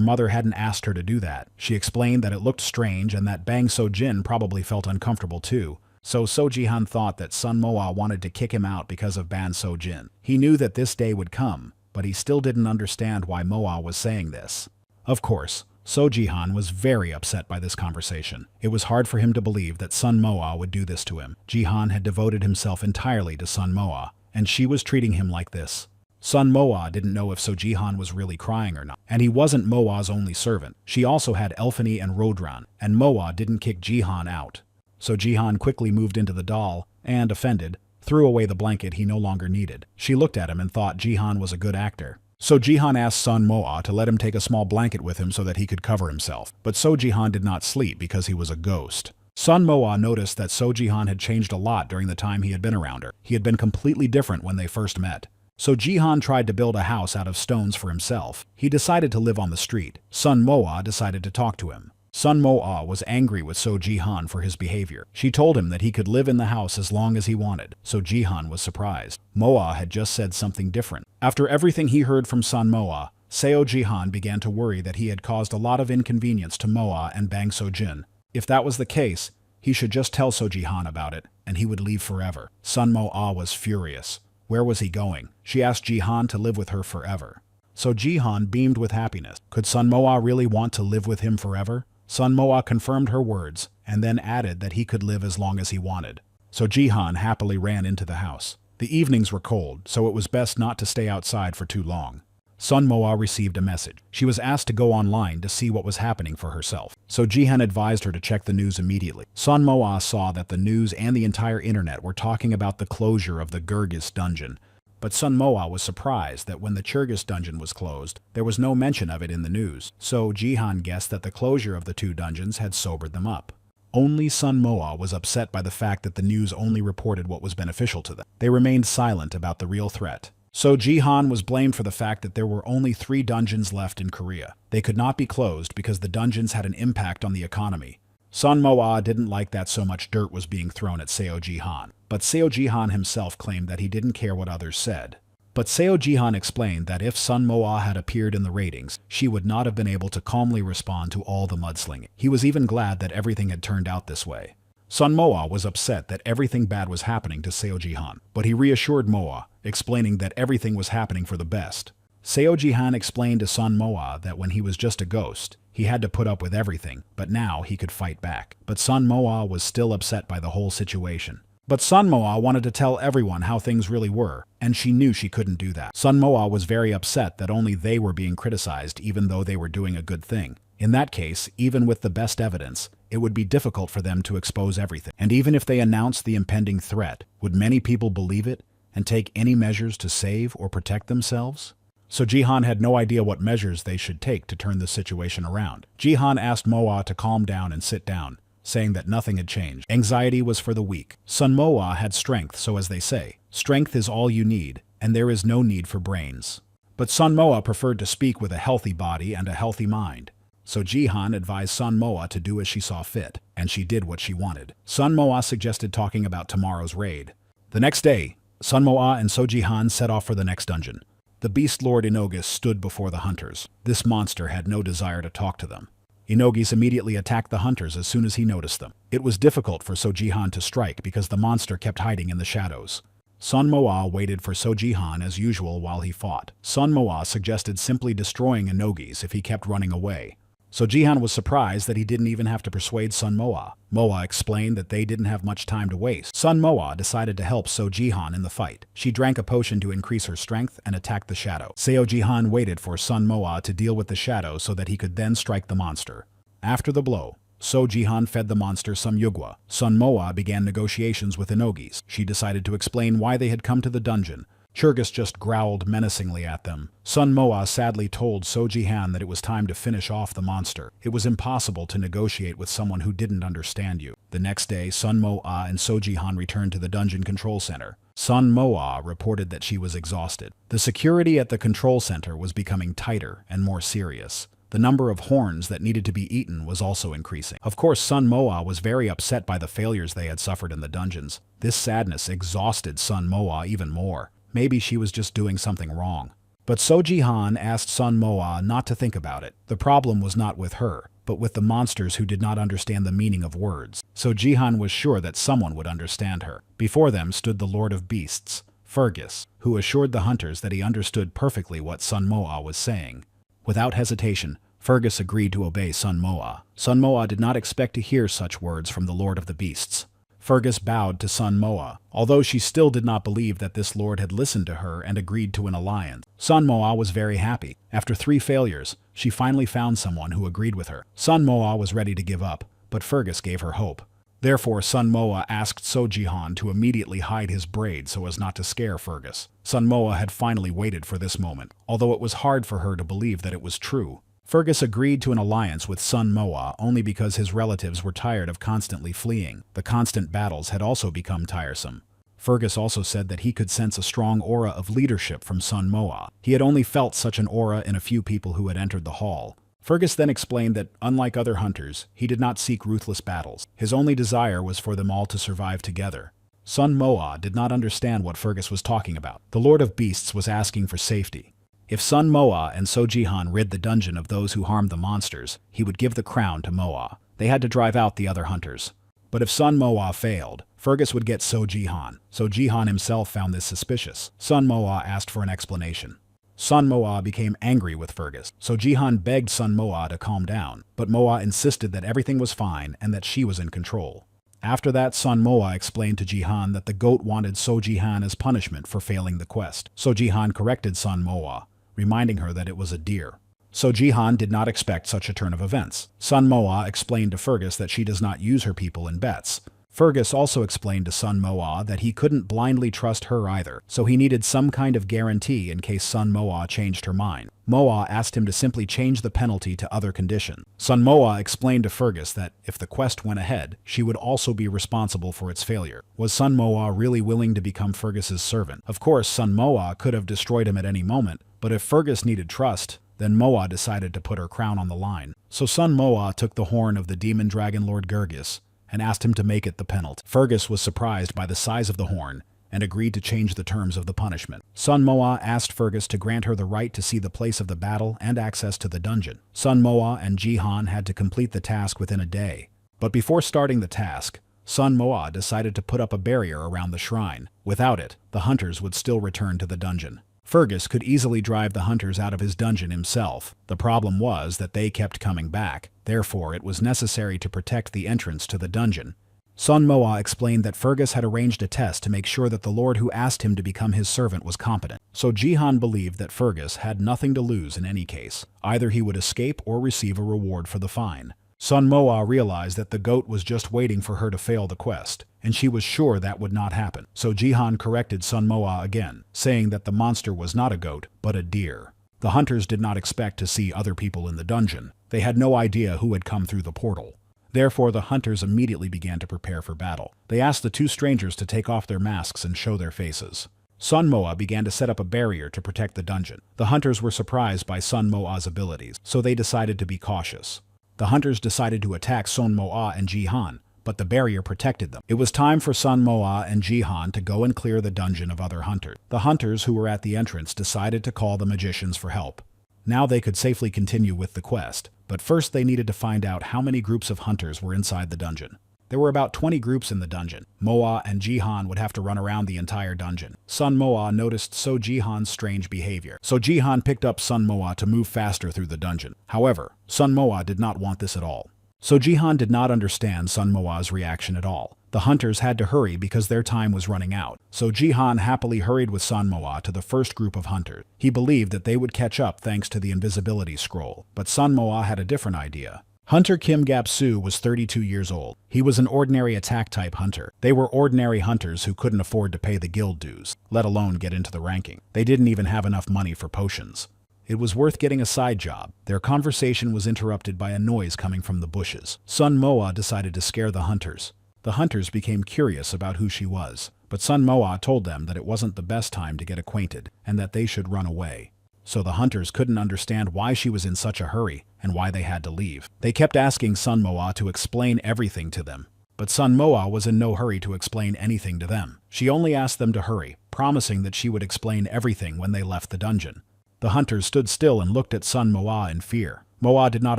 mother hadn't asked her to do that. She explained that it looked strange and that Bang So-jin probably felt uncomfortable too. So Seo Jihan thought that Son Moa wanted to kick him out because of Bang So-jin. He knew that this day would come, but he still didn't understand why Moa was saying this. Of course, Seo Jihan was very upset by this conversation. It was hard for him to believe that Son Moa would do this to him. Jihan had devoted himself entirely to Son Moa, and she was treating him like this. Son Moa didn't know if Seo Jihan was really crying or not, and he wasn't Moa's only servant. She also had Elphany and Rodran, and Moa didn't kick Jihan out. So Jihan quickly moved into the doll, and, offended, threw away the blanket he no longer needed. She looked at him and thought Jihan was a good actor. So Jihan asked Son Moa to let him take a small blanket with him so that he could cover himself. But Seo Jihan did not sleep because he was a ghost. Son Moa noticed that Seo Jihan had changed a lot during the time he had been around her. He had been completely different when they first met. So Jihan tried to build a house out of stones for himself. He decided to live on the street. Sun Moa decided to talk to him. Sun Moa was angry with So Jihan for his behavior. She told him that he could live in the house as long as he wanted. So Jihan was surprised. Moa had just said something different. After everything he heard from Sun Moa, Seo Jihan began to worry that he had caused a lot of inconvenience to Moa and Bang Sojin. If that was the case, he should just tell So Jihan about it, and he would leave forever. Sun Moa was furious. Where was he going? She asked Jihan to live with her forever. So Jihan beamed with happiness. Could Sun Moa really want to live with him forever? Sun Moa confirmed her words, and then added that he could live as long as he wanted. So Jihan happily ran into the house. The evenings were cold, so it was best not to stay outside for too long. Sun Moa received a message. She was asked to go online to see what was happening for herself. So Jihan advised her to check the news immediately. Sun Moa saw that the news and the entire internet were talking about the closure of the Gurgis dungeon. But Sun Moa was surprised that when the Churgis dungeon was closed, there was no mention of it in the news. So Jihan guessed that the closure of the two dungeons had sobered them up. Only Sun Moa was upset by the fact that the news only reported what was beneficial to them. They remained silent about the real threat. So Jihan was blamed for the fact that there were only 3 dungeons left in Korea. They could not be closed because the dungeons had an impact on the economy. Sun Moa didn't like that so much dirt was being thrown at Seo Jihan, but Seo Jihan himself claimed that he didn't care what others said. But Seo Jihan explained that if Sun Moa had appeared in the ratings, she would not have been able to calmly respond to all the mudslinging. He was even glad that everything had turned out this way. Sun Moa was upset that everything bad was happening to Seo Jihan, but he reassured Moa, explaining that everything was happening for the best. Seo Jihan explained to Sun Moa that when he was just a ghost, he had to put up with everything, but now he could fight back. But Sun Moa was still upset by the whole situation. But Sun Moa wanted to tell everyone how things really were, and she knew she couldn't do that. Sun Moa was very upset that only they were being criticized even though they were doing a good thing. In that case, even with the best evidence, it would be difficult for them to expose everything. And even if they announced the impending threat, would many people believe it and take any measures to save or protect themselves? So Jihan had no idea what measures they should take to turn the situation around. Jihan asked Moa to calm down and sit down, saying that nothing had changed. Anxiety was for the weak. Sun Moa had strength, so as they say, strength is all you need, and there is no need for brains. But Sun Moa preferred to speak with a healthy body and a healthy mind. So Jihan advised Sun Moa to do as she saw fit, and she did what she wanted. Sun Moa suggested talking about tomorrow's raid. The next day, Sun Moa and So Jihan set off for the next dungeon. The Beast Lord Inogis stood before the hunters. This monster had no desire to talk to them. Inogis immediately attacked the hunters as soon as he noticed them. It was difficult for So Jihan to strike because the monster kept hiding in the shadows. Sun Moa waited for So Jihan as usual while he fought. Sun Moa suggested simply destroying Inogis if he kept running away. So Jihan was surprised that he didn't even have to persuade Sun Moa. Moa explained that they didn't have much time to waste. Sun Moa decided to help So Jihan in the fight. She drank a potion to increase her strength and attacked the shadow. Seo Jihan waited for Sun Moa to deal with the shadow so that he could then strike the monster. After the blow, So Jihan fed the monster some yugwa. Sun Moa began negotiations with Inogis. She decided to explain why they had come to the dungeon. Churgis just growled menacingly at them. Sun Moa sadly told So Jihan that it was time to finish off the monster. It was impossible to negotiate with someone who didn't understand you. The next day, Sun Moa and So Jihan returned to the dungeon control center. Sun Moa reported that she was exhausted. The security at the control center was becoming tighter and more serious. The number of horns that needed to be eaten was also increasing. Of course, Sun Moa was very upset by the failures they had suffered in the dungeons. This sadness exhausted Sun Moa even more. Maybe she was just doing something wrong. But So Jihan asked Sun Moa not to think about it. The problem was not with her, but with the monsters who did not understand the meaning of words. So Jihan was sure that someone would understand her. Before them stood the Lord of Beasts, Fergus, who assured the hunters that he understood perfectly what Sun Moa was saying. Without hesitation, Fergus agreed to obey Sun Moa. Sun Moa did not expect to hear such words from the Lord of the Beasts. Fergus bowed to Sun Moa, although she still did not believe that this lord had listened to her and agreed to an alliance. Sun Moa was very happy. After 3 failures, she finally found someone who agreed with her. Sun Moa was ready to give up, but Fergus gave her hope. Therefore, Sun Moa asked So Jihan to immediately hide his braid so as not to scare Fergus. Sun Moa had finally waited for this moment, although it was hard for her to believe that it was true. Fergus agreed to an alliance with Sun Moa only because his relatives were tired of constantly fleeing. The constant battles had also become tiresome. Fergus also said that he could sense a strong aura of leadership from Sun Moa. He had only felt such an aura in a few people who had entered the hall. Fergus then explained that, unlike other hunters, he did not seek ruthless battles. His only desire was for them all to survive together. Sun Moa did not understand what Fergus was talking about. The Lord of Beasts was asking for safety. If Sun Moa and Sojihan rid the dungeon of those who harmed the monsters, he would give the crown to Moa. They had to drive out the other hunters. But if Sun Moa failed, Fergus would get Sojihan. Sojihan himself found this suspicious. Sun Moa asked for an explanation. Sun Moa became angry with Fergus. Sojihan begged Sun Moa to calm down, but Moa insisted that everything was fine and that she was in control. After that, Sun Moa explained to Jihan that the goat wanted Sojihan as punishment for failing the quest. Sojihan corrected Sun Moa, reminding her that it was a deer. Sojihan did not expect such a turn of events. Sun Moa explained to Fergus that she does not use her people in bets. Fergus also explained to Sun Moa that he couldn't blindly trust her either, so he needed some kind of guarantee in case Sun Moa changed her mind. Moa asked him to simply change the penalty to other condition. Sun Moa explained to Fergus that if the quest went ahead, she would also be responsible for its failure. Was Sun Moa really willing to become Fergus's servant? Of course, Sun Moa could have destroyed him at any moment, but if Fergus needed trust, then Moa decided to put her crown on the line. So Sun Moa took the horn of the demon dragon Lord Gurgis and asked him to make it the penalty. Fergus was surprised by the size of the horn and agreed to change the terms of the punishment. Sun Moa asked Fergus to grant her the right to see the place of the battle and access to the dungeon. Sun Moa and Jihan had to complete the task within a day. But before starting the task, Sun Moa decided to put up a barrier around the shrine. Without it, the hunters would still return to the dungeon. Fergus could easily drive the hunters out of his dungeon himself. The problem was that they kept coming back. Therefore, it was necessary to protect the entrance to the dungeon. Sun Moa explained that Fergus had arranged a test to make sure that the lord who asked him to become his servant was competent. So Jihan believed that Fergus had nothing to lose in any case. Either he would escape or receive a reward for the fine. Sun Moa realized that the goat was just waiting for her to fail the quest, and she was sure that would not happen. So Jihan corrected Sun Moa again, saying that the monster was not a goat, but a deer. The hunters did not expect to see other people in the dungeon. They had no idea who had come through the portal. Therefore, the hunters immediately began to prepare for battle. They asked the two strangers to take off their masks and show their faces. Sun Moa began to set up a barrier to protect the dungeon. The hunters were surprised by Sun Moa's abilities, so they decided to be cautious. The hunters decided to attack Sun Moa and Jihan, but the barrier protected them. It was time for Sun Moa and Jihan to go and clear the dungeon of other hunters. The hunters who were at the entrance decided to call the magicians for help. Now they could safely continue with the quest, but first they needed to find out how many groups of hunters were inside the dungeon. There were about 20 groups in the dungeon. Moa and Jihan would have to run around the entire dungeon. Sun Moa noticed So Jihan's strange behavior, so Jihan picked up Sun Moa to move faster through the dungeon. However, Sun Moa did not want this at all. So Jihan did not understand Sun Moa's reaction at all. The hunters had to hurry because their time was running out, so Jihan happily hurried with Sun Moa to the first group of hunters. He believed that they would catch up thanks to the invisibility scroll, but Sun Moa had a different idea. Hunter Kim Gap-soo was 32 years old. He was an ordinary attack-type hunter. They were ordinary hunters who couldn't afford to pay the guild dues, let alone get into the ranking. They didn't even have enough money for potions. It was worth getting a side job. Their conversation was interrupted by a noise coming from the bushes. Sun Moa decided to scare the hunters. The hunters became curious about who she was, but Sun Moa told them that it wasn't the best time to get acquainted and that they should run away. So the hunters couldn't understand why she was in such a hurry and why they had to leave. They kept asking Sun Moa to explain everything to them, but Sun Moa was in no hurry to explain anything to them. She only asked them to hurry, promising that she would explain everything when they left the dungeon. The hunters stood still and looked at Sun Moa in fear. Moa did not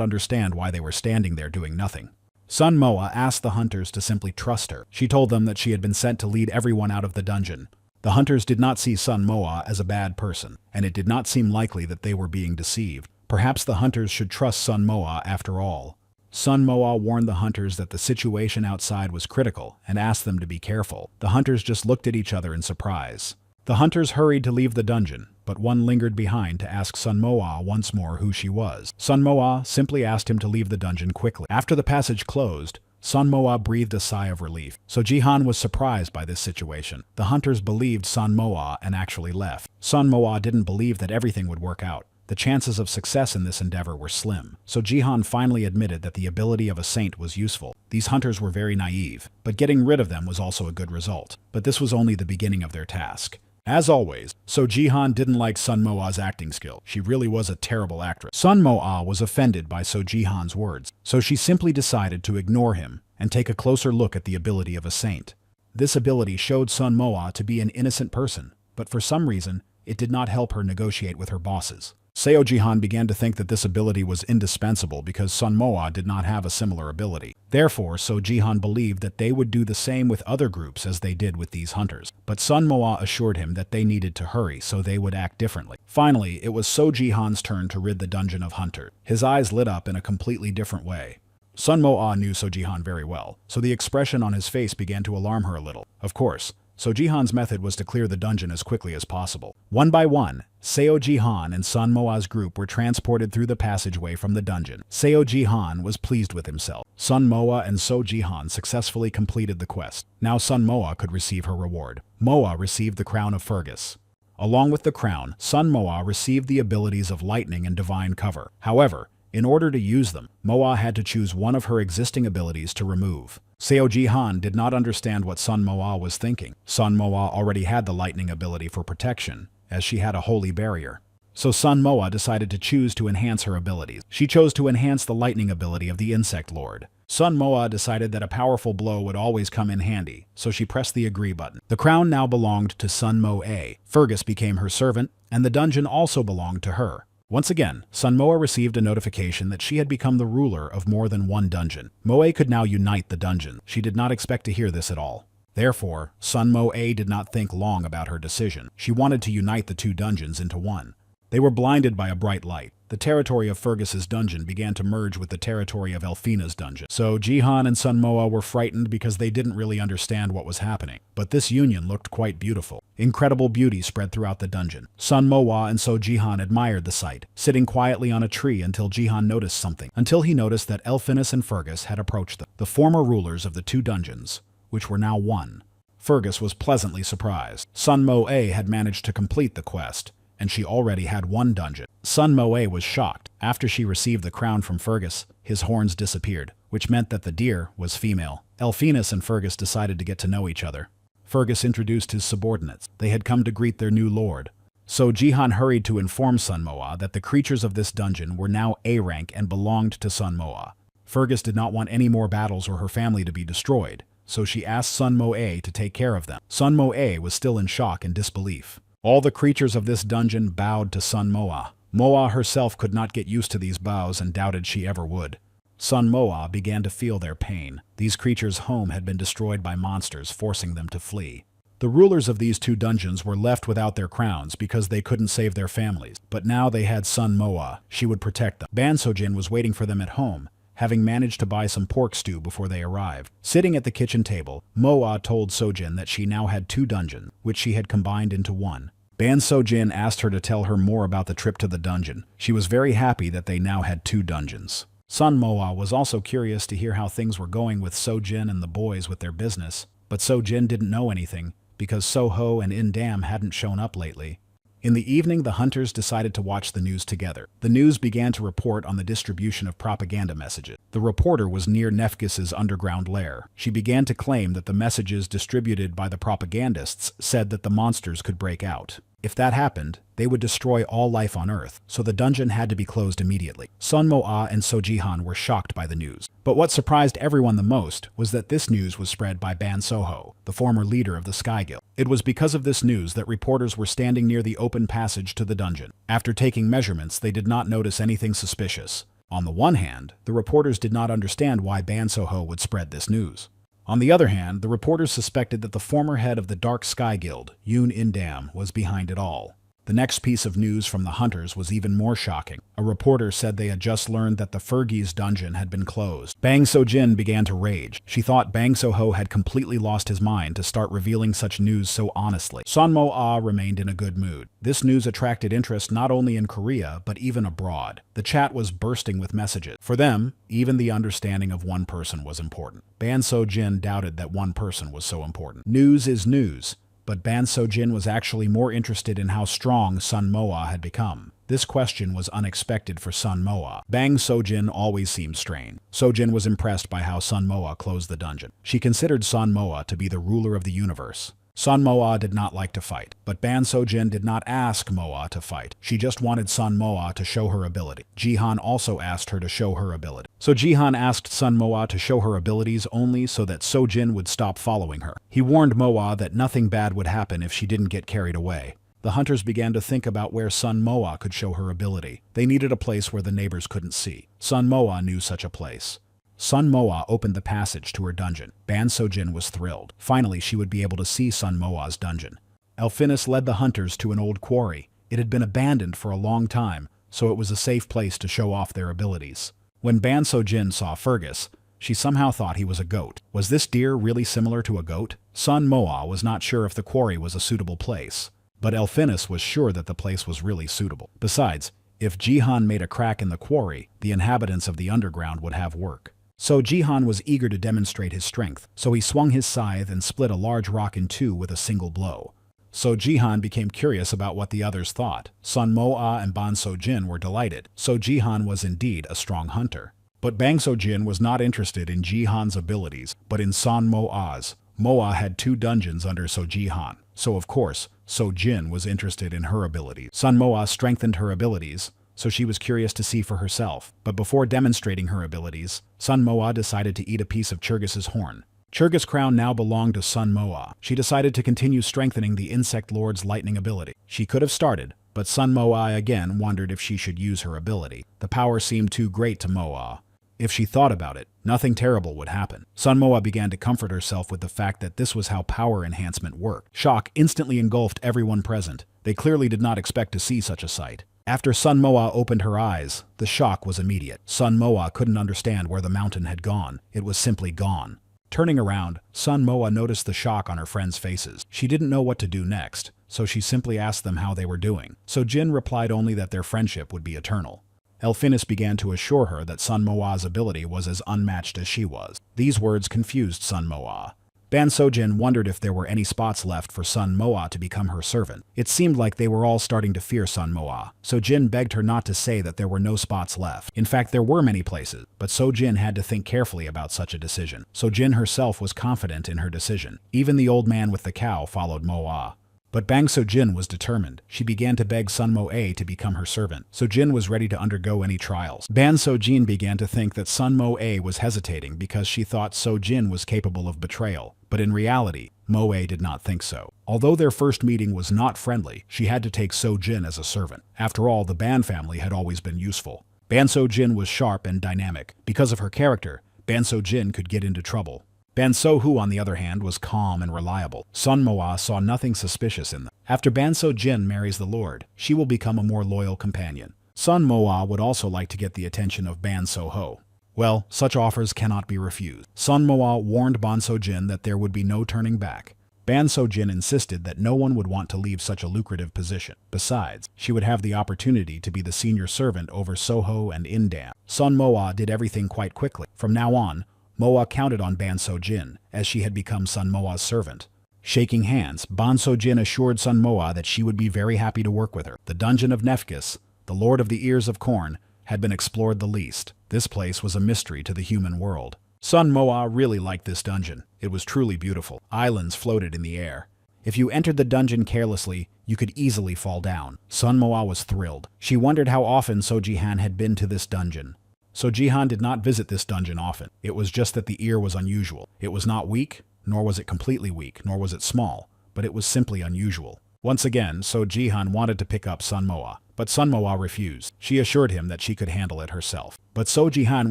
understand why they were standing there doing nothing. Sun Moa asked the hunters to simply trust her. She told them that she had been sent to lead everyone out of the dungeon. The hunters did not see Sun Moa as a bad person, and it did not seem likely that they were being deceived. Perhaps the hunters should trust Sun Moa after all. Sun Moa warned the hunters that the situation outside was critical and asked them to be careful. The hunters just looked at each other in surprise. The hunters hurried to leave the dungeon, but one lingered behind to ask Sun Moa once more who she was. Sun Moa simply asked him to leave the dungeon quickly. After the passage closed, Sun Moa breathed a sigh of relief. So Jihan was surprised by this situation. The hunters believed Sun Moa and actually left. Sun Moa didn't believe that everything would work out. The chances of success in this endeavor were slim. So Jihan finally admitted that the ability of a saint was useful. These hunters were very naive, but getting rid of them was also a good result. But this was only the beginning of their task. As always, So Jihan didn't like Sun Moa's acting skill. She really was a terrible actress. Sun Moa was offended by So Jihan's words, so she simply decided to ignore him and take a closer look at the ability of a saint. This ability showed Sun Moa to be an innocent person, but for some reason, it did not help her negotiate with her bosses. Seo Jihan began to think that this ability was indispensable because Sun Moa did not have a similar ability. Therefore, So Jihan believed that they would do the same with other groups as they did with these hunters. But Sun Moa assured him that they needed to hurry so they would act differently. Finally, it was So Jihan's turn to rid the dungeon of hunters. His eyes lit up in a completely different way. Sun Moa knew So Jihan very well, so the expression on his face began to alarm her a little. Of course, So Jihan's method was to clear the dungeon as quickly as possible. One by one, Seo Jihan and Sun Moa's group were transported through the passageway from the dungeon. Seo Jihan was pleased with himself. Sun Moa and So Jihan successfully completed the quest. Now Sun Moa could receive her reward. Moa received the crown of Fergus. Along with the crown, Sun Moa received the abilities of lightning and divine cover. However, in order to use them, Moa had to choose one of her existing abilities to remove. Seo Jihan did not understand what Sun Moa was thinking. Sun Moa already had the lightning ability for protection, as she had a holy barrier. So Sun Moa decided to choose to enhance her abilities. She chose to enhance the lightning ability of the Insect Lord. Sun Moa decided that a powerful blow would always come in handy, so she pressed the agree button. The crown now belonged to Sun Moa. Fergus became her servant, and the dungeon also belonged to her. Once again, Sun Moa received a notification that she had become the ruler of more than one dungeon. Moa could now unite the dungeon. She did not expect to hear this at all. Therefore, Sun Moa did not think long about her decision. She wanted to unite the two dungeons into one. They were blinded by a bright light. The territory of Fergus's dungeon began to merge with the territory of Elfina's dungeon. So Jihan and Sun Moa were frightened because they didn't really understand what was happening. But this union looked quite beautiful. Incredible beauty spread throughout the dungeon. Sun Moa and So Jihan admired the sight, sitting quietly on a tree until Jihan noticed something. Until he noticed that Elfinus and Fergus had approached them, the former rulers of the two dungeons, which were now one. Fergus was pleasantly surprised. Sun Moa had managed to complete the quest, and she already had one dungeon. Sun Moa was shocked. After she received the crown from Fergus, his horns disappeared, which meant that the deer was female. Elfinus and Fergus decided to get to know each other. Fergus introduced his subordinates. They had come to greet their new lord. So Jihan hurried to inform Sun Moa that the creatures of this dungeon were now A rank and belonged to Sun Moa. Fergus did not want any more battles or her family to be destroyed, so she asked Sun Moa to take care of them. Sun Moa was still in shock and disbelief. All the creatures of this dungeon bowed to Sun Moa. Moa herself could not get used to these bows and doubted she ever would. Sun Moa began to feel their pain. These creatures' home had been destroyed by monsters, forcing them to flee. The rulers of these two dungeons were left without their crowns because they couldn't save their families. But now they had Sun Moa. She would protect them. Ban Sojin was waiting for them at home, having managed to buy some pork stew before they arrived. Sitting at the kitchen table, Moa told Sojin that she now had two dungeons, which she had combined into one. Ban Sojin asked her to tell her more about the trip to the dungeon. She was very happy that they now had two dungeons. Sun Moa was also curious to hear how things were going with Sojin and the boys with their business, but Sojin didn't know anything because Soho and Indam hadn't shown up lately. In the evening, the hunters decided to watch the news together. The news began to report on the distribution of propaganda messages. The reporter was near Nefgis's underground lair. She began to claim that the messages distributed by the propagandists said that the monsters could break out. If that happened, they would destroy all life on Earth, so the dungeon had to be closed immediately. Sun Moa and So Jihan were shocked by the news. But what surprised everyone the most was that this news was spread by Ban Soho, the former leader of the Sky Guild. It was because of this news that reporters were standing near the open passage to the dungeon. After taking measurements, they did not notice anything suspicious. On the one hand, the reporters did not understand why Ban Soho would spread this news. On the other hand, the reporters suspected that the former head of the Dark Sky Guild, Yoon Indam, was behind it all. The next piece of news from the hunters was even more shocking. A reporter said they had just learned that the Fergie's dungeon had been closed. Bang Sojin began to rage. She thought Bang Soho had completely lost his mind to start revealing such news so honestly. Sun Moa remained in a good mood. This news attracted interest not only in Korea, but even abroad. The chat was bursting with messages. For them, even the understanding of one person was important. Ban Sojin doubted that one person was so important. News is news. But Ban Sojin was actually more interested in how strong Sun Moa had become. This question was unexpected for Sun Moa. Bang Sojin always seemed strange. Sojin was impressed by how Sun Moa closed the dungeon. She considered Sun Moa to be the ruler of the universe. Sun Moa did not like to fight, but Ban Sojin did not ask Moa to fight. She just wanted Sun Moa to show her ability. Jihan also asked her to show her ability. So Jihan asked Sun Moa to show her abilities only so that Sojin would stop following her. He warned Moa that nothing bad would happen if she didn't get carried away. The hunters began to think about where Sun Moa could show her ability. They needed a place where the neighbors couldn't see. Sun Moa knew such a place. Sun Moa opened the passage to her dungeon. Ban Sojin was thrilled. Finally, she would be able to see Sun Moa's dungeon. Elphinus led the hunters to an old quarry. It had been abandoned for a long time, so it was a safe place to show off their abilities. When Ban Sojin saw Fergus, she somehow thought he was a goat. Was this deer really similar to a goat? Sun Moa was not sure if the quarry was a suitable place, but Elphinus was sure that the place was really suitable. Besides, if Jihan made a crack in the quarry, the inhabitants of the underground would have work. So Jihan was eager to demonstrate his strength, so he swung his scythe and split a large rock in two with a single blow. So Jihan became curious about what the others thought. Sun Moa and Ban Sojin were delighted, so Jihan was indeed a strong hunter. But Bang Sojin was not interested in Jihan's abilities, but in Sun Moa's. Moa had 2 dungeons under So Jihan, so of course, Sojin was interested in her abilities. Sun Moa strengthened her abilities, so she was curious to see for herself. But before demonstrating her abilities, Sun Moa decided to eat a piece of Churgus's horn. Churgus' crown now belonged to Sun Moa. She decided to continue strengthening the Insect Lord's lightning ability. She could have started, but Sun Moa again wondered if she should use her ability. The power seemed too great to Moa. If she thought about it, nothing terrible would happen. Sun Moa began to comfort herself with the fact that this was how power enhancement worked. Shock instantly engulfed everyone present. They clearly did not expect to see such a sight. After Sun Moa opened her eyes, the shock was immediate. Sun Moa couldn't understand where the mountain had gone. It was simply gone. Turning around, Sun Moa noticed the shock on her friends' faces. She didn't know what to do next, so she simply asked them how they were doing. So Jin replied only that their friendship would be eternal. Elphinus began to assure her that Sun Moa's ability was as unmatched as she was. These words confused Sun Moa. Ban Sojin wondered if there were any spots left for Sun Moa to become her servant. It seemed like they were all starting to fear Sun Moa, so Jin begged her not to say that there were no spots left. In fact, there were many places, but Sojin had to think carefully about such a decision. Sojin herself was confident in her decision. Even the old man with the cow followed Moa. But Bang Sojin was determined. She began to beg Sun Moa to become her servant. Sojin was ready to undergo any trials. Ban Sojin began to think that Sun Moa was hesitating because she thought Sojin was capable of betrayal. But in reality, Moa did not think so. Although their first meeting was not friendly, she had to take Sojin as a servant. After all, the Ban family had always been useful. Ban Sojin was sharp and dynamic. Because of her character, Ban Sojin could get into trouble. Ban Sohu, on the other hand, was calm and reliable. Sun Moa saw nothing suspicious in them. After Ban Sojin marries the Lord, she will become a more loyal companion. Sun Moa would also like to get the attention of Ban Soho. Well, such offers cannot be refused. Sun Moa warned Ban Sojin that there would be no turning back. Ban Sojin insisted that no one would want to leave such a lucrative position. Besides, she would have the opportunity to be the senior servant over Soho and Indam. Sun Moa did everything quite quickly. From now on, Moa counted on Ban Sojin, as she had become Sun Moa's servant. Shaking hands, Ban Sojin assured Sun Moa that she would be very happy to work with her. The dungeon of Nefkis, the Lord of the Ears of Corn, had been explored the least. This place was a mystery to the human world. Sun Moa really liked this dungeon. It was truly beautiful. Islands floated in the air. If you entered the dungeon carelessly, you could easily fall down. Sun Moa was thrilled. She wondered how often So Jihan had been to this dungeon. So Jihan did not visit this dungeon often. It was just that the ear was unusual. It was not weak, nor was it completely weak, nor was it small, but it was simply unusual. Once again, So Jihan wanted to pick up Sun Moa, but Sun Moa refused. She assured him that she could handle it herself. But So Jihan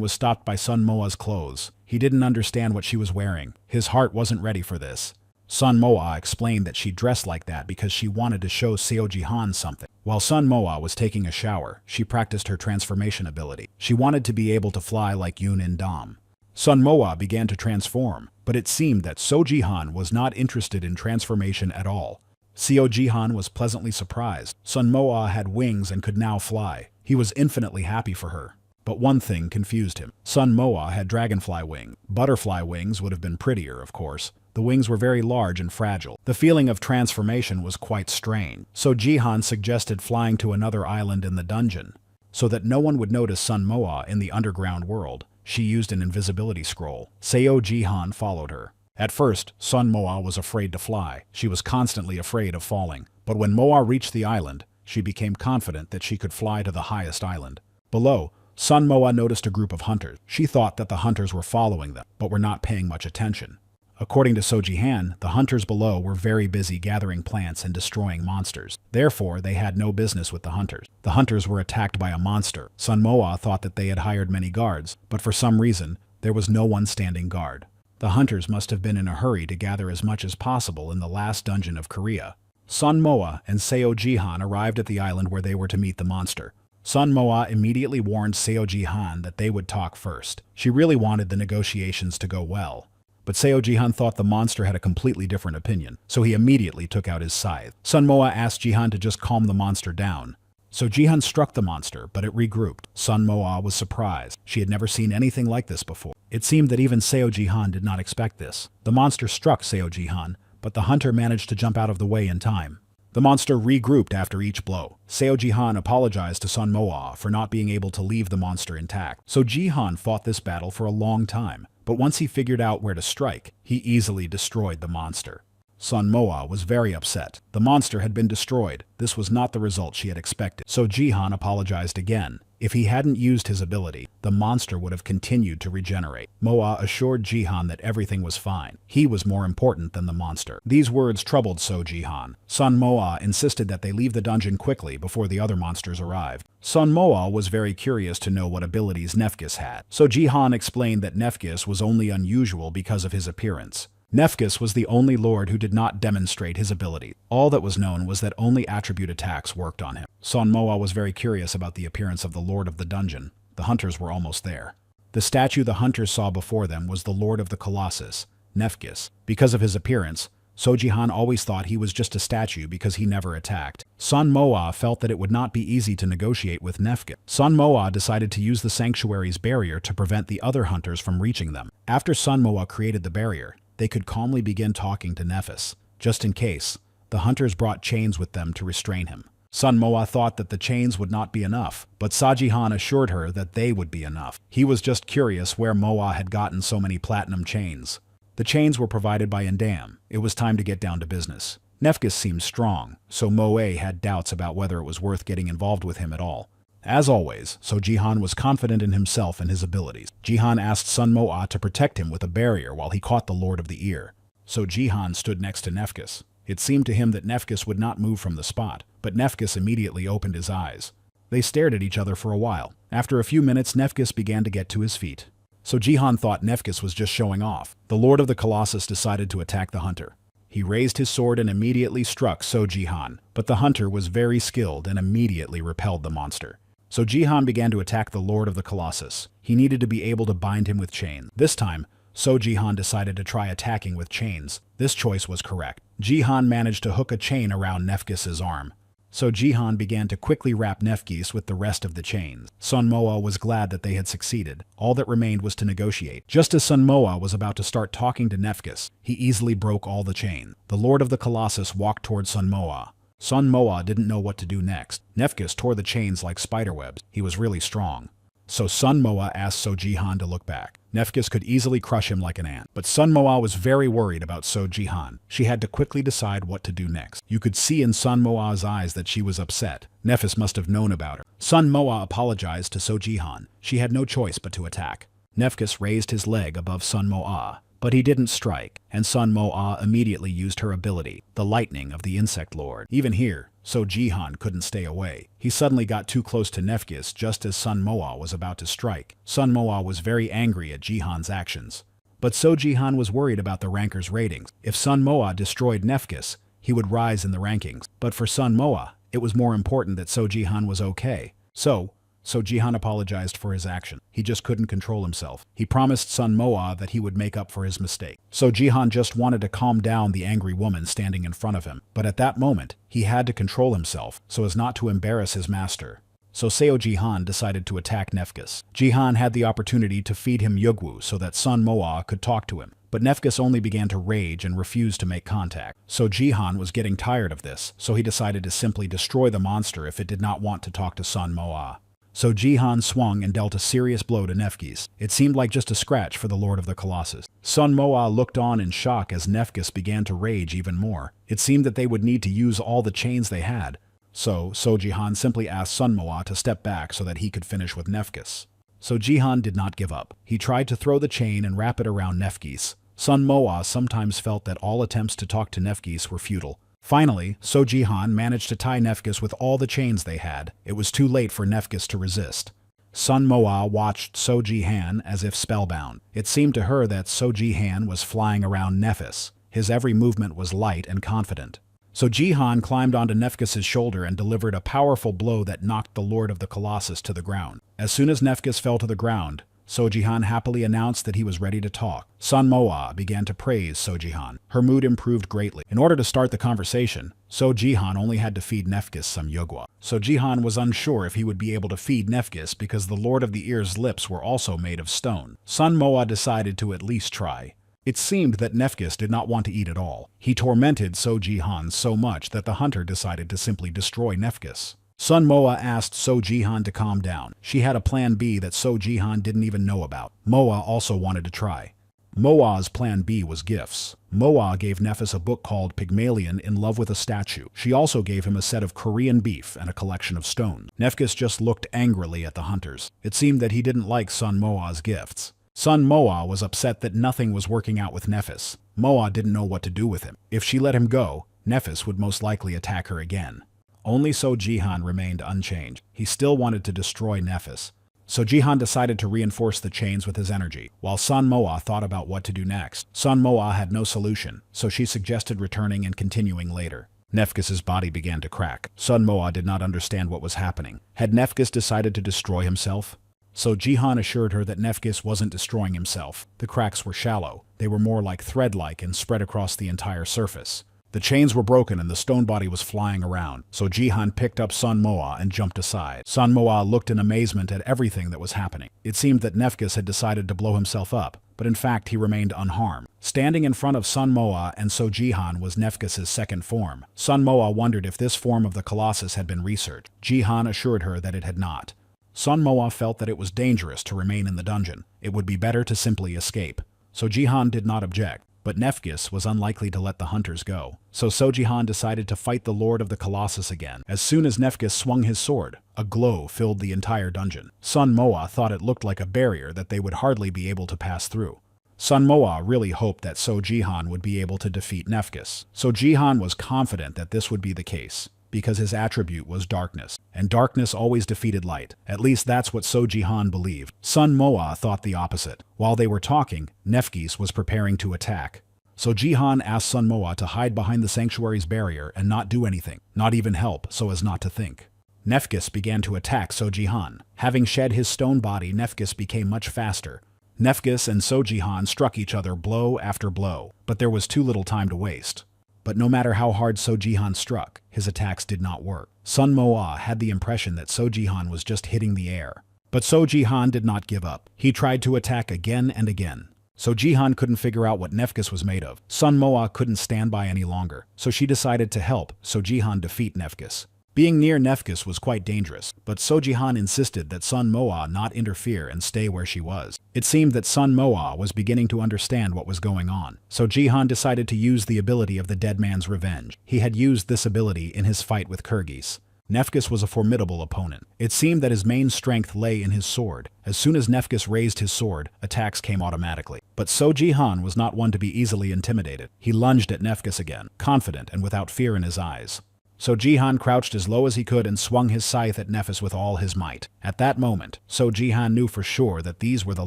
was stopped by Sun Moa's clothes. He didn't understand what she was wearing. His heart wasn't ready for this. Sun Moa explained that she dressed like that because she wanted to show Seo Jihan something. While Sun Moa was taking a shower, she practiced her transformation ability. She wanted to be able to fly like Yun and Dam. Sun Moa began to transform, but it seemed that So Jihan was not interested in transformation at all. Seo Jihan was pleasantly surprised. Sun Moa had wings and could now fly. He was infinitely happy for her. But one thing confused him. Sun Moa had dragonfly wings. Butterfly wings would have been prettier, of course, The wings were very large and fragile. The feeling of transformation was quite strange. So Jihan suggested flying to another island in the dungeon. So that no one would notice Sun Moa in the underground world, she used an invisibility scroll. Seo Jihan followed her. At first, Sun Moa was afraid to fly. She was constantly afraid of falling. But when Moa reached the island, she became confident that she could fly to the highest island. Below, Sun Moa noticed a group of hunters. She thought that the hunters were following them, but were not paying much attention. According to Sojihan, the hunters below were very busy gathering plants and destroying monsters. Therefore, they had no business with the hunters. The hunters were attacked by a monster. Sun Moa thought that they had hired many guards, but for some reason, there was no one standing guard. The hunters must have been in a hurry to gather as much as possible in the last dungeon of Korea. Sun Moa and Seo Jihan arrived at the island where they were to meet the monster. Sun Moa immediately warned Seo Jihan that they would talk first. She really wanted the negotiations to go well. But Seo Jihan thought the monster had a completely different opinion, so he immediately took out his scythe. Sun Moa asked Jihan to just calm the monster down. So Jihan struck the monster, but it regrouped. Sun Moa was surprised. She had never seen anything like this before. It seemed that even Seo Jihan did not expect this. The monster struck Seo Jihan, but the hunter managed to jump out of the way in time. The monster regrouped after each blow. Seo Jihan apologized to Sun Moa for not being able to leave the monster intact. So Jihan fought this battle for a long time. But once he figured out where to strike, he easily destroyed the monster. Sun Moa was very upset. The monster had been destroyed. This was not the result she had expected. So Jihan apologized again. If he hadn't used his ability, the monster would have continued to regenerate. Moa assured Jihan that everything was fine. He was more important than the monster. These words troubled So Jihan. Sun Moa insisted that they leave the dungeon quickly before the other monsters arrived. Sun Moa was very curious to know what abilities Nefgis had. So Jihan explained that Nefgis was only unusual because of his appearance. Nefgis was the only lord who did not demonstrate his ability. All that was known was that only attribute attacks worked on him. Sun Moa was very curious about the appearance of the lord of the dungeon. The hunters were almost there. The statue the hunters saw before them was the lord of the Colossus, Nefgis. Because of his appearance, Sojihan always thought he was just a statue because he never attacked. Sun Moa felt that it would not be easy to negotiate with Nefgis. Sun Moa decided to use the sanctuary's barrier to prevent the other hunters from reaching them. After Sun Moa created the barrier, they could calmly begin talking to Nefgis. Just in case, the hunters brought chains with them to restrain him. Sun Moa thought that the chains would not be enough, but Sajihan assured her that they would be enough. He was just curious where Moa had gotten so many platinum chains. The chains were provided by Endam. It was time to get down to business. Nefgis seemed strong, so Moe had doubts about whether it was worth getting involved with him at all. As always, so Jihan was confident in himself and his abilities. Jihan asked Sun Moa to protect him with a barrier while he caught the Lord of the Ear. So Jihan stood next to Nefgis. It seemed to him that Nefgis would not move from the spot, but Nefgis immediately opened his eyes. They stared at each other for a while. After a few minutes, Nefgis began to get to his feet. So Jihan thought Nefgis was just showing off. The Lord of the Colossus decided to attack the hunter. He raised his sword and immediately struck So Jihan, but the hunter was very skilled and immediately repelled the monster. So Jihan began to attack the Lord of the Colossus. He needed to be able to bind him with chains. This time, So Jihan decided to try attacking with chains. This choice was correct. Jihan managed to hook a chain around Nefgis's arm. So Jihan began to quickly wrap Nefgis with the rest of the chains. Sun Moa was glad that they had succeeded. All that remained was to negotiate. Just as Sun Moa was about to start talking to Nefgis, he easily broke all the chains. The Lord of the Colossus walked towards Sun Moa. Sun Moa didn't know what to do next. Nefgis tore the chains like spiderwebs. He was really strong. So Sun Moa asked So Jihan to look back. Nefgis could easily crush him like an ant. But Sun Moa was very worried about So Jihan. She had to quickly decide what to do next. You could see in Sun Moa's eyes that she was upset. Nefgis must have known about her. Sun Moa apologized to So Jihan. She had no choice but to attack. Nefgis raised his leg above Sun Moa, but he didn't strike, and Sun Moa immediately used her ability, the lightning of the insect lord. Even here, So Jihan couldn't stay away. He suddenly got too close to Nefgis just as Sun Moa was about to strike. Sun Moa was very angry at Jihan's actions. But So Jihan was worried about the rankers' ratings. If Sun Moa destroyed Nefgis, he would rise in the rankings. But for Sun Moa, it was more important that So Jihan was okay. So Jihan apologized for his action. He just couldn't control himself. He promised Sun Moa that he would make up for his mistake. So Jihan just wanted to calm down the angry woman standing in front of him. But at that moment, he had to control himself so as not to embarrass his master. so Seo Jihan decided to attack Nefkis. Jihan had the opportunity to feed him Yugwu so that Sun Moa could talk to him, but Nefkis only began to rage and refused to make contact. So Jihan was getting tired of this, so he decided to simply destroy the monster if it did not want to talk to Sun Moa. So Jihan swung and dealt a serious blow to Nefkis. It seemed like just a scratch for the Lord of the Colossus. Sun Moa looked on in shock as Nefkis began to rage even more. It seemed that they would need to use all the chains they had. So Jihan simply asked Sun Moa to step back so that he could finish with Nefkis. So Jihan did not give up. He tried to throw the chain and wrap it around Nefkis. Sun Moa sometimes felt that all attempts to talk to Nefkis were futile. Finally, So Jihan managed to tie Nefkis with all the chains they had. It was too late for Nefkis to resist. Sun Moa watched So Jihan as if spellbound. It seemed to her that So Jihan was flying around Nefkis. His every movement was light and confident. So Jihan climbed onto Nefkis' shoulder and delivered a powerful blow that knocked the Lord of the Colossus to the ground. As soon as Nefkis fell to the ground, So Jihan happily announced that he was ready to talk. Sun Moa began to praise So Jihan. Her mood improved greatly. In order to start the conversation, So Jihan only had to feed Nefkis some yogwa. So Jihan was unsure if he would be able to feed Nefkis because the Lord of the Ear's lips were also made of stone. Sun Moa decided to at least try. It seemed that Nefkis did not want to eat at all. He tormented So Jihan so much that the hunter decided to simply destroy Nefkis. Sun Moa asked So Jihan to calm down. She had a plan B that So Jihan didn't even know about. Moa also wanted to try. Moa's plan B was gifts. Moa gave Nefkis a book called Pygmalion in Love with a Statue. She also gave him a set of Korean beef and a collection of stones. Nefkis just looked angrily at the hunters. It seemed that he didn't like Sun Moa's gifts. Sun Moa was upset that nothing was working out with Nefkis. Moa didn't know what to do with him. If she let him go, Nefkis would most likely attack her again. Only So Jihan remained unchanged. He still wanted to destroy Nefkis. So Jihan decided to reinforce the chains with his energy, while Sun Moa thought about what to do next. Sun Moa had no solution, so she suggested returning and continuing later. Nefkis' body began to crack. Sun Moa did not understand what was happening. Had Nefkis decided to destroy himself? So Jihan assured her that Nefkis wasn't destroying himself. The cracks were shallow. They were more like thread-like and spread across the entire surface. The chains were broken and the stone body was flying around, so Jihan picked up Sun Moa and jumped aside. Sun Moa looked in amazement at everything that was happening. It seemed that Nefkis had decided to blow himself up, but in fact he remained unharmed. Standing in front of Sun Moa and So Jihan was Nefkis' second form. Sun Moa wondered if this form of the Colossus had been researched. Jihan assured her that it had not. Sun Moa felt that it was dangerous to remain in the dungeon. It would be better to simply escape. So Jihan did not object. But Nefkis was unlikely to let the hunters go. So Jihan decided to fight the Lord of the Colossus again. As soon as Nefkis swung his sword, a glow filled the entire dungeon. Sun Moa thought it looked like a barrier that they would hardly be able to pass through. Sun Moa really hoped that So Jihan would be able to defeat Nefkis. So Jihan was confident that this would be the case, because his attribute was darkness, and darkness always defeated light. At least that's what So Jihan believed. Sun Moa thought the opposite. While they were talking, Nefkis was preparing to attack. So Jihan asked Sun Moa to hide behind the sanctuary's barrier and not do anything, not even help, so as not to think. Nefkis began to attack So Jihan. Having shed his stone body, Nefkis became much faster. Nefkis and So Jihan struck each other blow after blow, but there was too little time to waste. But no matter how hard So Jihan struck, his attacks did not work. Sun Moa had the impression that So Jihan was just hitting the air. But So Jihan did not give up. He tried to attack again and again. So Jihan couldn't figure out what Nefkis was made of. Sun Moa couldn't stand by any longer, so she decided to help So Jihan defeat Nefkis. Being near Nefkis was quite dangerous, but So Jihan insisted that Sun Moa not interfere and stay where she was. It seemed that Sun Moa was beginning to understand what was going on, so Jihan decided to use the ability of the Dead Man's Revenge. He had used this ability in his fight with Kyrgyz. Nefkis was a formidable opponent. It seemed that his main strength lay in his sword. As soon as Nefkis raised his sword, attacks came automatically. But So Jihan was not one to be easily intimidated. He lunged at Nefkis again, confident and without fear in his eyes. So Jihan crouched as low as he could and swung his scythe at Nefkis with all his might. At that moment, So Jihan knew for sure that these were the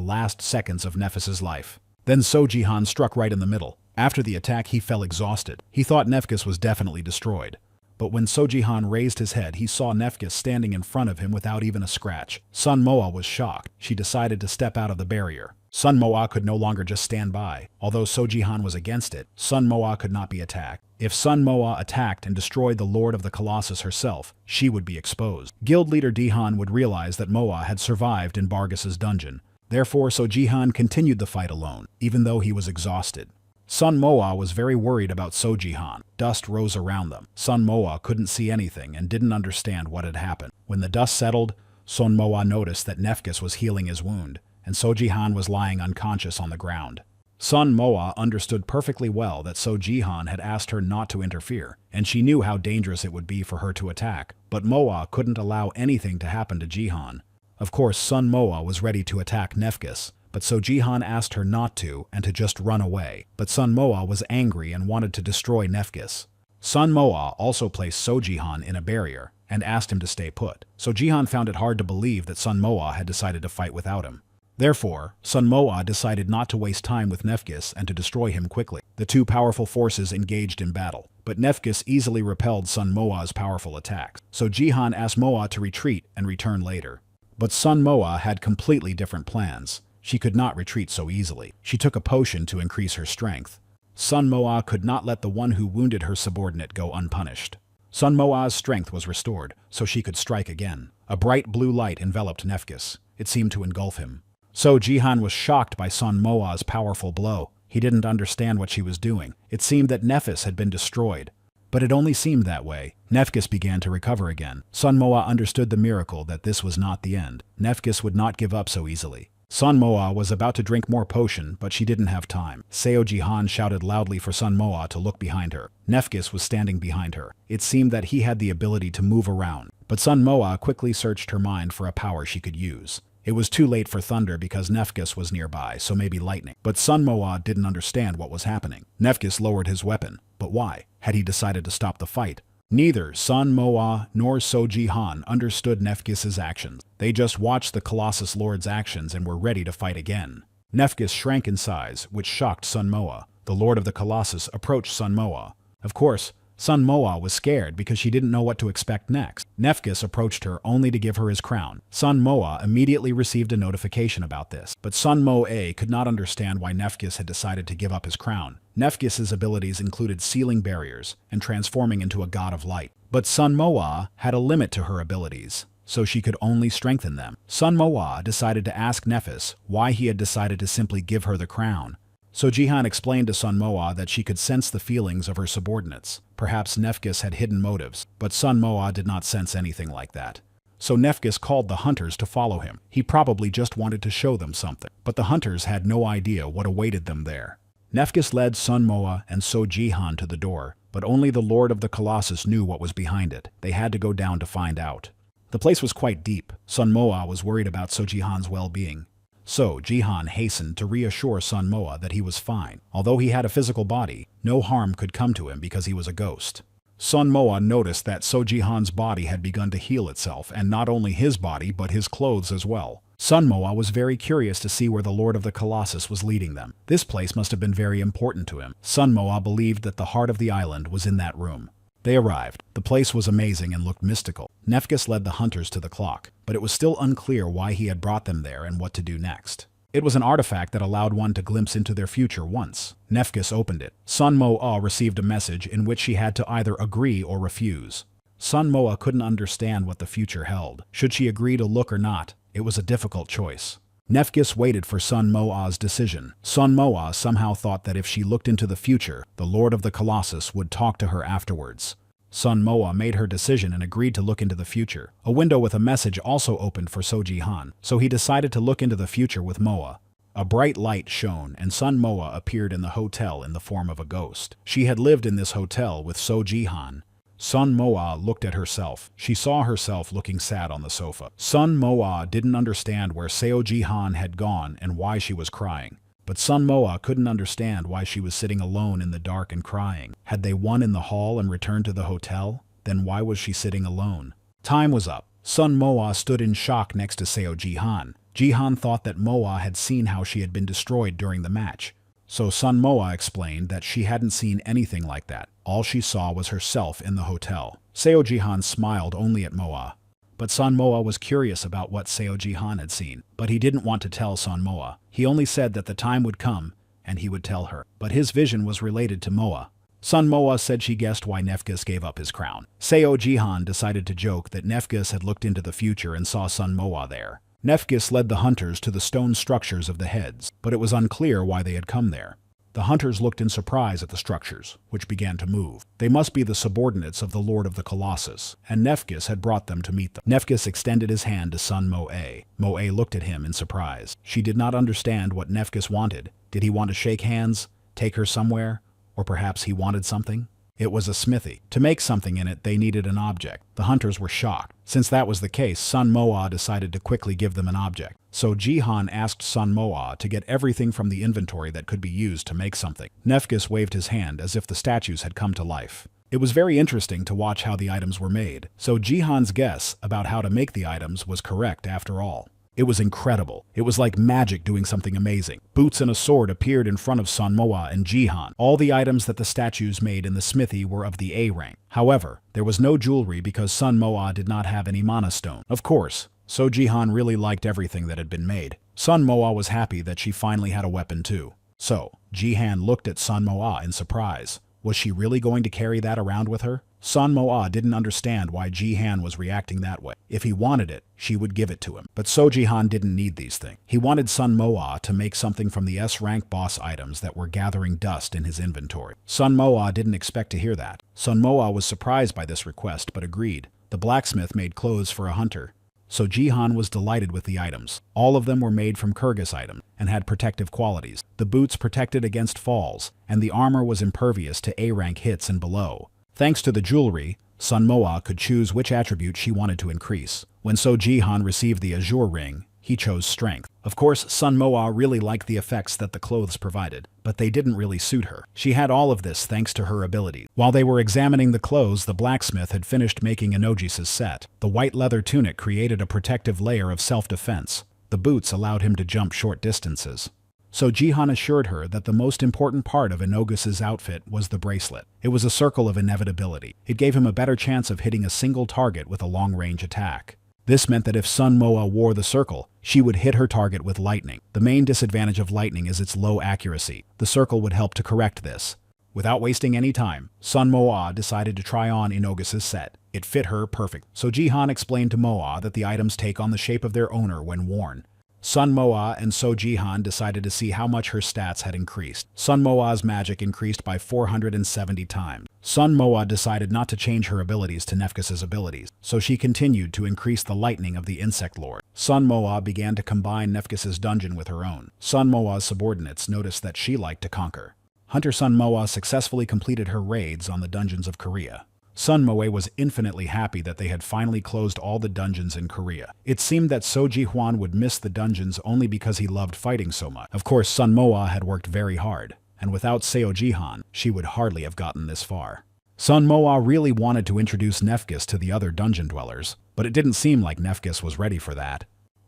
last seconds of Nefkis' life. Then So Jihan struck right in the middle. After the attack, he fell exhausted. He thought Nefkis was definitely destroyed. But when So Jihan raised his head, he saw Nefkis standing in front of him without even a scratch. Sun Moa was shocked. She decided to step out of the barrier. Sun Moa could no longer just stand by. Although Sojihan was against it, Sun Moa could not be attacked. If Sun Moa attacked and destroyed the Lord of the Colossus herself, she would be exposed. Guild leader Dihan would realize that Moa had survived in Bargas's dungeon. Therefore, Sojihan continued the fight alone, even though he was exhausted. Sun Moa was very worried about Sojihan. Dust rose around them. Sun Moa couldn't see anything and didn't understand what had happened. When the dust settled, Sun Moa noticed that Nefkis was healing his wound, and Sojihan was lying unconscious on the ground. Sun Moa understood perfectly well that Sojihan had asked her not to interfere, and she knew how dangerous it would be for her to attack, but Moa couldn't allow anything to happen to Jihan. Of course, Sun Moa was ready to attack Nefkis, but Sojihan asked her not to and to just run away. But Sun Moa was angry and wanted to destroy Nefkis. Sun Moa also placed Sojihan in a barrier and asked him to stay put. Sojihan found it hard to believe that Sun Moa had decided to fight without him. Therefore, Sun Moa decided not to waste time with Nefkis and to destroy him quickly. The two powerful forces engaged in battle, but Nefkis easily repelled Sun Moa's powerful attacks. So Jihan asked Moa to retreat and return later. But Sun Moa had completely different plans. She could not retreat so easily. She took a potion to increase her strength. Sun Moa could not let the one who wounded her subordinate go unpunished. Sun Moa's strength was restored, so she could strike again. A bright blue light enveloped Nefkis. It seemed to engulf him. So Jihan was shocked by Sun Moa's powerful blow. He didn't understand what she was doing. It seemed that Nefkis had been destroyed. But it only seemed that way. Nefkis began to recover again. Sun Moa understood the miracle that this was not the end. Nefkis would not give up so easily. Sun Moa was about to drink more potion, but she didn't have time. Seo Jihan shouted loudly for Sun Moa to look behind her. Nefkis was standing behind her. It seemed that he had the ability to move around. But Sun Moa quickly searched her mind for a power she could use. It was too late for thunder because Nefkis was nearby, so maybe lightning. But Sun Moa didn't understand what was happening. Nefkis lowered his weapon. But why? Had he decided to stop the fight? Neither Sun Moa nor Sojihan understood Nefkis's actions. They just watched the Colossus Lord's actions and were ready to fight again. Nefkis shrank in size, which shocked Sun Moa. The Lord of the Colossus approached Sun Moa. Of course, Sun Moa was scared because she didn't know what to expect next. Nefkis approached her only to give her his crown. Sun Moa immediately received a notification about this, but Sun Moa could not understand why Nefkis had decided to give up his crown. Nefkis's abilities included sealing barriers and transforming into a god of light. But Sun Moa had a limit to her abilities, so she could only strengthen them. Sun Moa decided to ask Nefkis why he had decided to simply give her the crown. So Jihan explained to Sun Moa that she could sense the feelings of her subordinates. Perhaps Nefkis had hidden motives, but Sun Moa did not sense anything like that. So Nefkis called the hunters to follow him. He probably just wanted to show them something, but the hunters had no idea what awaited them there. Nefkis led Sun Moa and Sojihan to the door, but only the Lord of the Colossus knew what was behind it. They had to go down to find out. The place was quite deep. Sun Moa was worried about Sojihan's well-being. So Jihan hastened to reassure Sun Moa that he was fine. Although he had a physical body, no harm could come to him because he was a ghost. Sun Moa noticed that Sojihan's body had begun to heal itself, and not only his body but his clothes as well. Sun Moa was very curious to see where the Lord of the Colossus was leading them. This place must have been very important to him. Sun Moa believed that the heart of the island was in that room. They arrived. The place was amazing and looked mystical. Nefkis led the hunters to the clock, but it was still unclear why he had brought them there and what to do next. It was an artifact that allowed one to glimpse into their future once. Nefkis opened it. Sun Moa received a message in which she had to either agree or refuse. Sun Moa couldn't understand what the future held. Should she agree to look or not? It was a difficult choice. Nefkis waited for Sun Moa's decision. Sun Moa somehow thought that if she looked into the future, the Lord of the Colossus would talk to her afterwards. Sun Moa made her decision and agreed to look into the future. A window with a message also opened for Sojihan, so he decided to look into the future with Moa. A bright light shone, and Sun Moa appeared in the hotel in the form of a ghost. She had lived in this hotel with Sojihan. Sun Moa looked at herself. She saw herself looking sad on the sofa. Sun Moa didn't understand where Seo Jihan had gone and why she was crying. But Sun Moa couldn't understand why she was sitting alone in the dark and crying. Had they won in the hall and returned to the hotel? Then why was she sitting alone? Time was up. Sun Moa stood in shock next to Seo Jihan. Jihan thought that Moa had seen how she had been destroyed during the match. So Sun Moa explained that she hadn't seen anything like that. All she saw was herself in the hotel. Seo Jihan smiled only at Moa. but Sun Moa was curious about what Seo Jihan had seen. But he didn't want to tell Sun Moa. He only said that the time would come, and he would tell her. But his vision was related to Moa. Sun Moa said she guessed why Nefgis gave up his crown. Seo Jihan decided to joke that Nefgis had looked into the future and saw Sun Moa there. Nefgis led the hunters to the stone structures of the heads, but it was unclear why they had come there. The hunters looked in surprise at the structures, which began to move. They must be the subordinates of the Lord of the Colossus, and Nefgis had brought them to meet them. Nefgis extended his hand to Sun Moa. Moa looked at him in surprise. She did not understand what Nefgis wanted. Did he want to shake hands, take her somewhere, or perhaps he wanted something? It was a smithy. To make something in it, they needed an object. The hunters were shocked. Since that was the case, Sun Moa decided to quickly give them an object. So Jihan asked Sun Moa to get everything from the inventory that could be used to make something. Nefgis waved his hand as if the statues had come to life. It was very interesting to watch how the items were made. So Jihan's guess about how to make the items was correct after all. It was incredible. It was like magic doing something amazing. Boots and a sword appeared in front of Sun Moa and Jihan. All the items that the statues made in the smithy were of the A rank. However, there was no jewelry because Sun Moa did not have any mana stone. Of course, so Jihan really liked everything that had been made. Sun Moa was happy that she finally had a weapon too. So, Jihan looked at Sun Moa in surprise. Was she really going to carry that around with her? Sun Moa didn't understand why Jihan was reacting that way. If he wanted it, she would give it to him. But So Jihan didn't need these things. He wanted Sun Moa to make something from the S-rank boss items that were gathering dust in his inventory. Sun Moa didn't expect to hear that. Sun Moa was surprised by this request but agreed. The blacksmith made clothes for a hunter. So Jihan was delighted with the items. All of them were made from Kyrgyz items and had protective qualities. The boots protected against falls, and the armor was impervious to A-rank hits and below. Thanks to the jewelry, Sun Moa could choose which attribute she wanted to increase. When So Jihan received the Azure ring, he chose strength. Of course, Sun Moa really liked the effects that the clothes provided, but they didn't really suit her. She had all of this thanks to her ability. While they were examining the clothes, the blacksmith had finished making Enogis's set. The white leather tunic created a protective layer of self-defense. The boots allowed him to jump short distances. So Jihan assured her that the most important part of Enogis's outfit was the bracelet. It was a circle of inevitability. It gave him a better chance of hitting a single target with a long-range attack. This meant that if Sun Moa wore the circle, she would hit her target with lightning. The main disadvantage of lightning is its low accuracy. The circle would help to correct this. Without wasting any time, Sun Moa decided to try on Enogis's set. It fit her perfect. So Jihan explained to Moa that the items take on the shape of their owner when worn. Sun Moa and So Jihan decided to see how much her stats had increased. Sun Moa's magic increased by 470 times. Sun Moa decided not to change her abilities to Nefgis's abilities, so she continued to increase the lightning of the Insect Lord. Sun Moa began to combine Nefgis's dungeon with her own. Sun Moa's subordinates noticed that she liked to conquer. Hunter Sun Moa successfully completed her raids on the dungeons of Korea. Sun Moa was infinitely happy that they had finally closed all the dungeons in Korea. It seemed that So Ji-hwan would miss the dungeons only because he loved fighting so much. Of course, Sun Moa had worked very hard, and without Seo Jihan, she would hardly have gotten this far. Sun Moa really wanted to introduce Nefgis to the other dungeon dwellers, but it didn't seem like Nefgis was ready for that.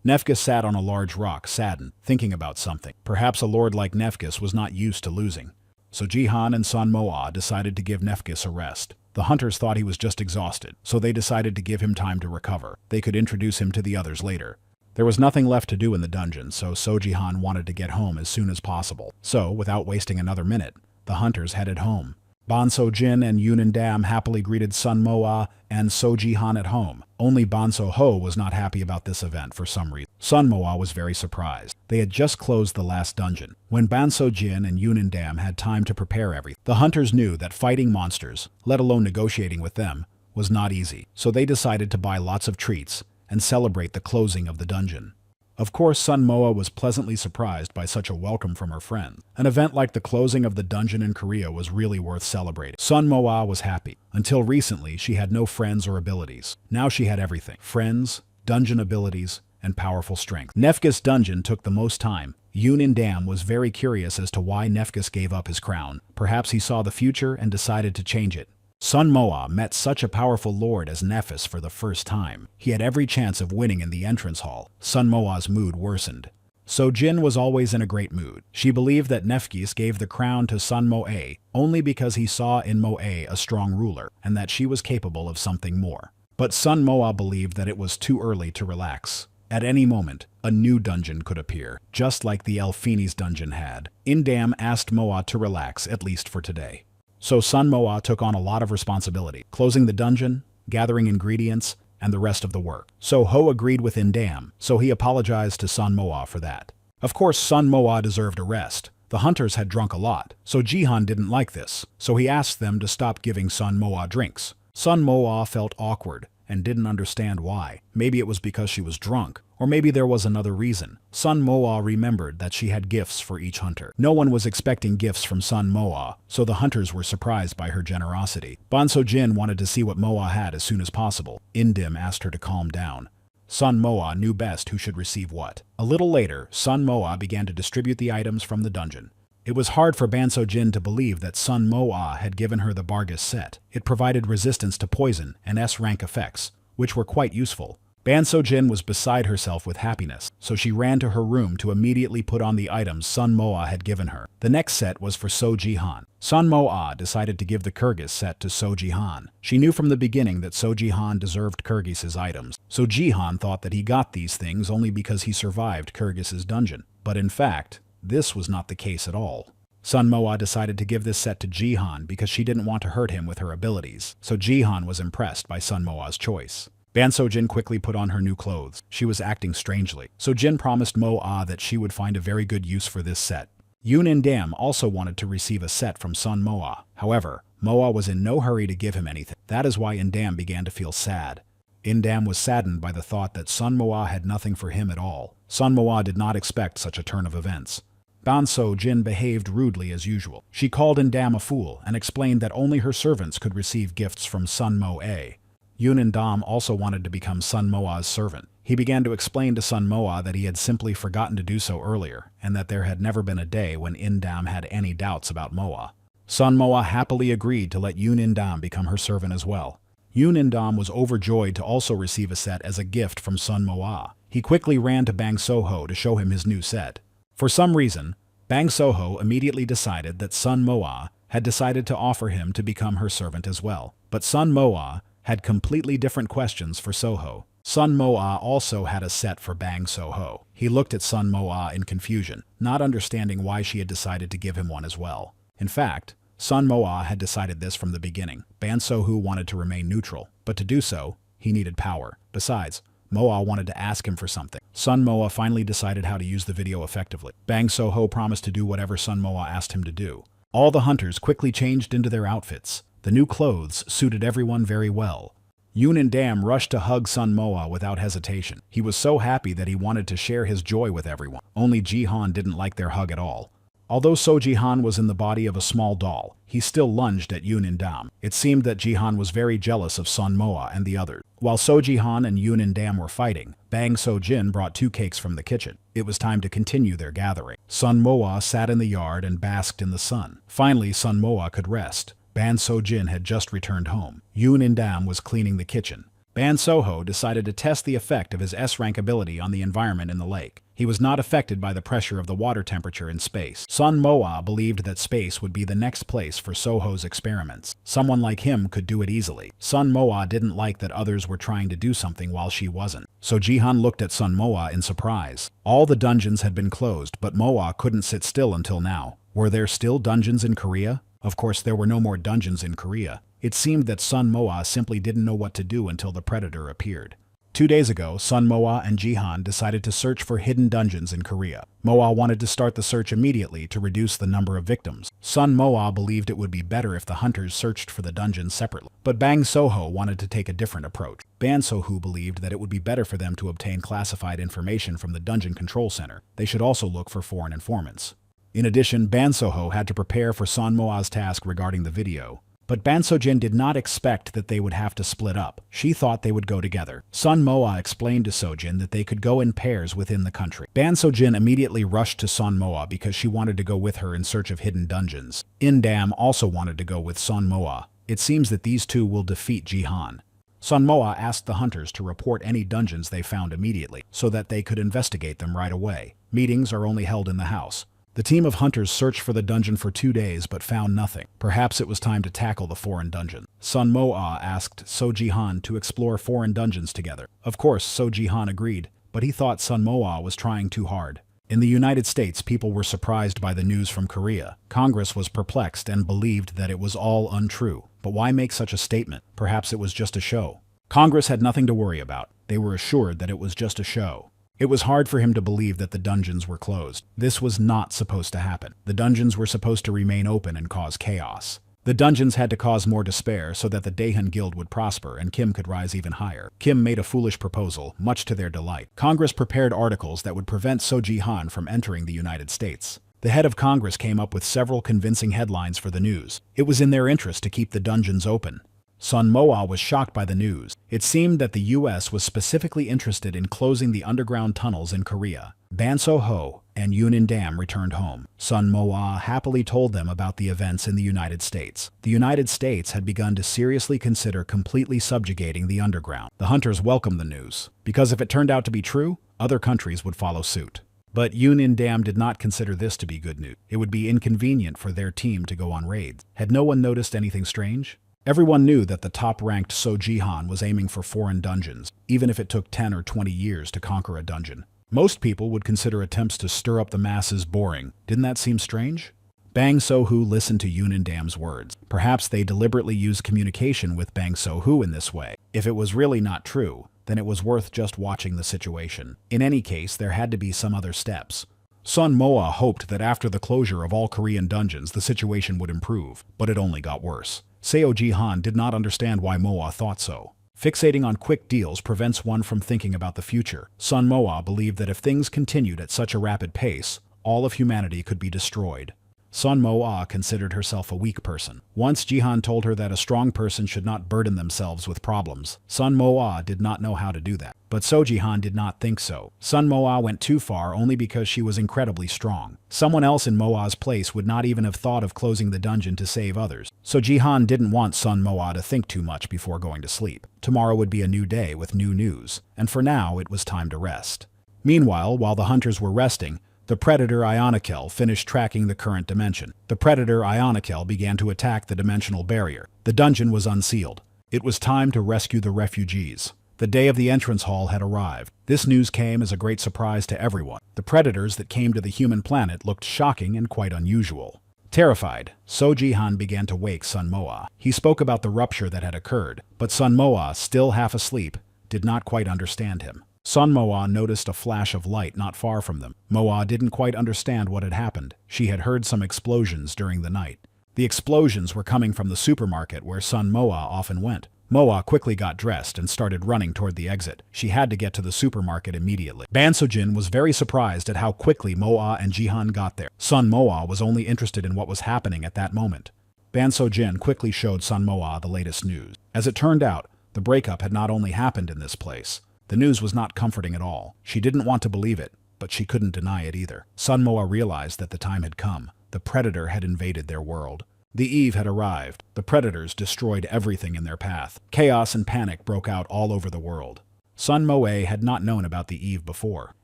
Nefgis sat on a large rock, saddened, thinking about something. Perhaps a lord like Nefgis was not used to losing. So Jihan and Sun Moa decided to give Nefgis a rest. The hunters thought he was just exhausted, so they decided to give him time to recover. They could introduce him to the others later. There was nothing left to do in the dungeon, so Jihan wanted to get home as soon as possible. So, without wasting another minute, the hunters headed home. Ban So-jin and Yunin Dam happily greeted Sun Moa and So Jihan at home. Only Ban So-ho was not happy about this event for some reason. Sun Moa was very surprised. They had just closed the last dungeon. When Ban So-jin and Yunin Dam had time to prepare everything, the hunters knew that fighting monsters, let alone negotiating with them, was not easy. So they decided to buy lots of treats and celebrate the closing of the dungeon. Of course, Sun Moa was pleasantly surprised by such a welcome from her friends. An event like the closing of the dungeon in Korea was really worth celebrating. Sun Moa was happy. Until recently, she had no friends or abilities. Now she had everything: friends, dungeon abilities, and powerful strength. Nefgis dungeon took the most time. Yunin Dam was very curious as to why Nefgis gave up his crown. Perhaps he saw the future and decided to change it. Sun Moa met such a powerful lord as Nefis for the first time. He had every chance of winning in the entrance hall. Sun Moa's mood worsened. So Jin was always in a great mood. She believed that Nefgis gave the crown to Sun Moa only because he saw in Moa a strong ruler, and that she was capable of something more. But Sun Moa believed that it was too early to relax. At any moment, a new dungeon could appear, just like the Elfini's dungeon had. Indam asked Moa to relax, at least for today. So Sun Moa took on a lot of responsibility, closing the dungeon, gathering ingredients, and the rest of the work. So-ho agreed with Indam, so he apologized to Sun Moa for that. Of course, Sun Moa deserved a rest. The hunters had drunk a lot, so Jihan didn't like this, so he asked them to stop giving Sun Moa drinks. Sun Moa felt awkward and didn't understand why. Maybe it was because she was drunk, or maybe there was another reason. Sun Moa remembered that she had gifts for each hunter. No one was expecting gifts from Sun Moa, so the hunters were surprised by her generosity. Banso Jin wanted to see what Moa had as soon as possible. Indim asked her to calm down. Sun Moa knew best who should receive what. A little later, Sun Moa began to distribute the items from the dungeon. It was hard for Banso Jin to believe that Sun Moa had given her the Bargus set. It provided resistance to poison and S-rank effects, which were quite useful. Banso Jin was beside herself with happiness, so she ran to her room to immediately put on the items Sun Moa had given her. The next set was for So Jihan. Sun Moa decided to give the Kyrgyz set to So Jihan. She knew from the beginning that So Jihan deserved Kyrgyz's items, so Jihan thought that he got these things only because he survived Kyrgyz's dungeon. But in fact, this was not the case at all. Sun Moa decided to give this set to Jihan because she didn't want to hurt him with her abilities, so Jihan was impressed by Sun Moa's choice. Banso Jin quickly put on her new clothes. She was acting strangely, so Jin promised Moa that she would find a very good use for this set. Yoon Indam also wanted to receive a set from Sun Moa. However, Moa was in no hurry to give him anything. That is why Indam began to feel sad. Indam was saddened by the thought that Sun Moa had nothing for him at all. Sun Moa did not expect such a turn of events. Banso Jin behaved rudely as usual. She called Indam a fool and explained that only her servants could receive gifts from Sun Moa. Yoon Indam also wanted to become Sun Moa's servant. He began to explain to Sun Moa that he had simply forgotten to do so earlier, and that there had never been a day when Indam had any doubts about Moa. Sun Moa happily agreed to let Yoon Indam become her servant as well. Yoon Indam was overjoyed to also receive a set as a gift from Sun Moa. He quickly ran to Bang Soho to show him his new set. For some reason, Bang Soho immediately decided that Sun Moa had decided to offer him to become her servant as well. But Sun Moa had completely different questions for Soho. Sun Moa also had a set for Bang Soho. He looked at Sun Moa in confusion, not understanding why she had decided to give him one as well. In fact, Sun Moa had decided this from the beginning. Bang Soho wanted to remain neutral, but to do so, he needed power. Besides, Moa wanted to ask him for something. Sun Moa finally decided how to use the video effectively. Bang Soho promised to do whatever Sun Moa asked him to do. All the hunters quickly changed into their outfits. The new clothes suited everyone very well. Yoon Indam rushed to hug Sun Moa without hesitation. He was so happy that he wanted to share his joy with everyone. Only Jihan didn't like their hug at all. Although So Jihan was in the body of a small doll, he still lunged at Yoon Indam. It seemed that Jihan was very jealous of Sun Moa and the others. While So Jihan and Yoon Indam were fighting, Bang So Jin brought 2 cakes from the kitchen. It was time to continue their gathering. Sun Moa sat in the yard and basked in the sun. Finally, Sun Moa could rest. Ban So Jin had just returned home. Yoon Indam was cleaning the kitchen. Ban Soho decided to test the effect of his S-rank ability on the environment in the lake. He was not affected by the pressure of the water temperature in space. Sun Moa believed that space would be the next place for Soho's experiments. Someone like him could do it easily. Sun Moa didn't like that others were trying to do something while she wasn't. So Jihan looked at Sun Moa in surprise. All the dungeons had been closed, but Moa couldn't sit still until now. Were there still dungeons in Korea? Of course, there were no more dungeons in Korea. It seemed that Sun Moa simply didn't know what to do until the predator appeared. 2 days ago, Sun Moa and Jihan decided to search for hidden dungeons in Korea. Moa wanted to start the search immediately to reduce the number of victims. Sun Moa believed it would be better if the hunters searched for the dungeons separately. But Bang Soho wanted to take a different approach. Ban Soho believed that it would be better for them to obtain classified information from the dungeon control center. They should also look for foreign informants. In addition, Ban Soho had to prepare for Sun Moa's task regarding the video. But Ban So-jin did not expect that they would have to split up. She thought they would go together. Sun Moa explained to So-jin that they could go in pairs within the country. Ban So-jin immediately rushed to Sun Moa because she wanted to go with her in search of hidden dungeons. Indam also wanted to go with Sun Moa. It seems that these two will defeat Jihan. Sun Moa asked the hunters to report any dungeons they found immediately, so that they could investigate them right away. Meetings are only held in the house. The team of hunters searched for the dungeon for 2 days but found nothing. Perhaps it was time to tackle the foreign dungeon. Sun Moa asked So Jihan to explore foreign dungeons together. Of course, So Jihan agreed, but he thought Sun Moa was trying too hard. In the United States, people were surprised by the news from Korea. Congress was perplexed and believed that it was all untrue. But why make such a statement? Perhaps it was just a show. Congress had nothing to worry about. They were assured that it was just a show. It was hard for him to believe that the dungeons were closed. This was not supposed to happen. The dungeons were supposed to remain open and cause chaos. The dungeons had to cause more despair so that the Daehan Guild would prosper and Kim could rise even higher. Kim made a foolish proposal, much to their delight. Congress prepared articles that would prevent So Jihan from entering the United States. The head of Congress came up with several convincing headlines for the news. It was in their interest to keep the dungeons open. Sun Moa was shocked by the news. It seemed that the U.S. was specifically interested in closing the underground tunnels in Korea. Ban So-ho and Yunin Dam returned home. Sun Moa happily told them about the events in the United States. The United States had begun to seriously consider completely subjugating the underground. The hunters welcomed the news, because if it turned out to be true, other countries would follow suit. But Yunin Dam did not consider this to be good news. It would be inconvenient for their team to go on raids. Had no one noticed anything strange? Everyone knew that the top-ranked So Jihan was aiming for foreign dungeons, even if it took 10 or 20 years to conquer a dungeon. Most people would consider attempts to stir up the masses boring. Didn't that seem strange? Bang So-hu listened to Yunin Dam's words. Perhaps they deliberately used communication with Bang So-hu in this way. If it was really not true, then it was worth just watching the situation. In any case, there had to be some other steps. Sun Moa hoped that after the closure of all Korean dungeons, the situation would improve, but it only got worse. Seo Jihan did not understand why Moa thought so. Fixating on quick deals prevents one from thinking about the future. Sun Moa believed that if things continued at such a rapid pace, all of humanity could be destroyed. Sun Moa considered herself a weak person. Once Jihan told her that a strong person should not burden themselves with problems. Sun Moa did not know how to do that. But So Jihan did not think so. Sun Moa went too far only because she was incredibly strong. Someone else in Moa's place would not even have thought of closing the dungeon to save others. So Jihan didn't want Sun Moa to think too much before going to sleep. Tomorrow would be a new day with new news, and for now it was time to rest. Meanwhile, while the hunters were resting, the predator Ionikel finished tracking the current dimension. The predator Ionikel began to attack the dimensional barrier. The dungeon was unsealed. It was time to rescue the refugees. The day of the entrance hall had arrived. This news came as a great surprise to everyone. The predators that came to the human planet looked shocking and quite unusual. Terrified, So Jihan began to wake Sun Moa. He spoke about the rupture that had occurred, but Sun Moa, still half asleep, did not quite understand him. Sun Moa noticed a flash of light not far from them. Moa didn't quite understand what had happened. She had heard some explosions during the night. The explosions were coming from the supermarket where Sun Moa often went. Moa quickly got dressed and started running toward the exit. She had to get to the supermarket immediately. Ban So-jin was very surprised at how quickly Moa and Jihan got there. Sun Moa was only interested in what was happening at that moment. Ban So-jin quickly showed Sun Moa the latest news. As it turned out, the breakup had not only happened in this place. The news was not comforting at all. She didn't want to believe it, but she couldn't deny it either. Sun Moa realized that the time had come. The predator had invaded their world. The eve had arrived. The predators destroyed everything in their path. Chaos and panic broke out all over the world. Sun Moa had not known about the eve before.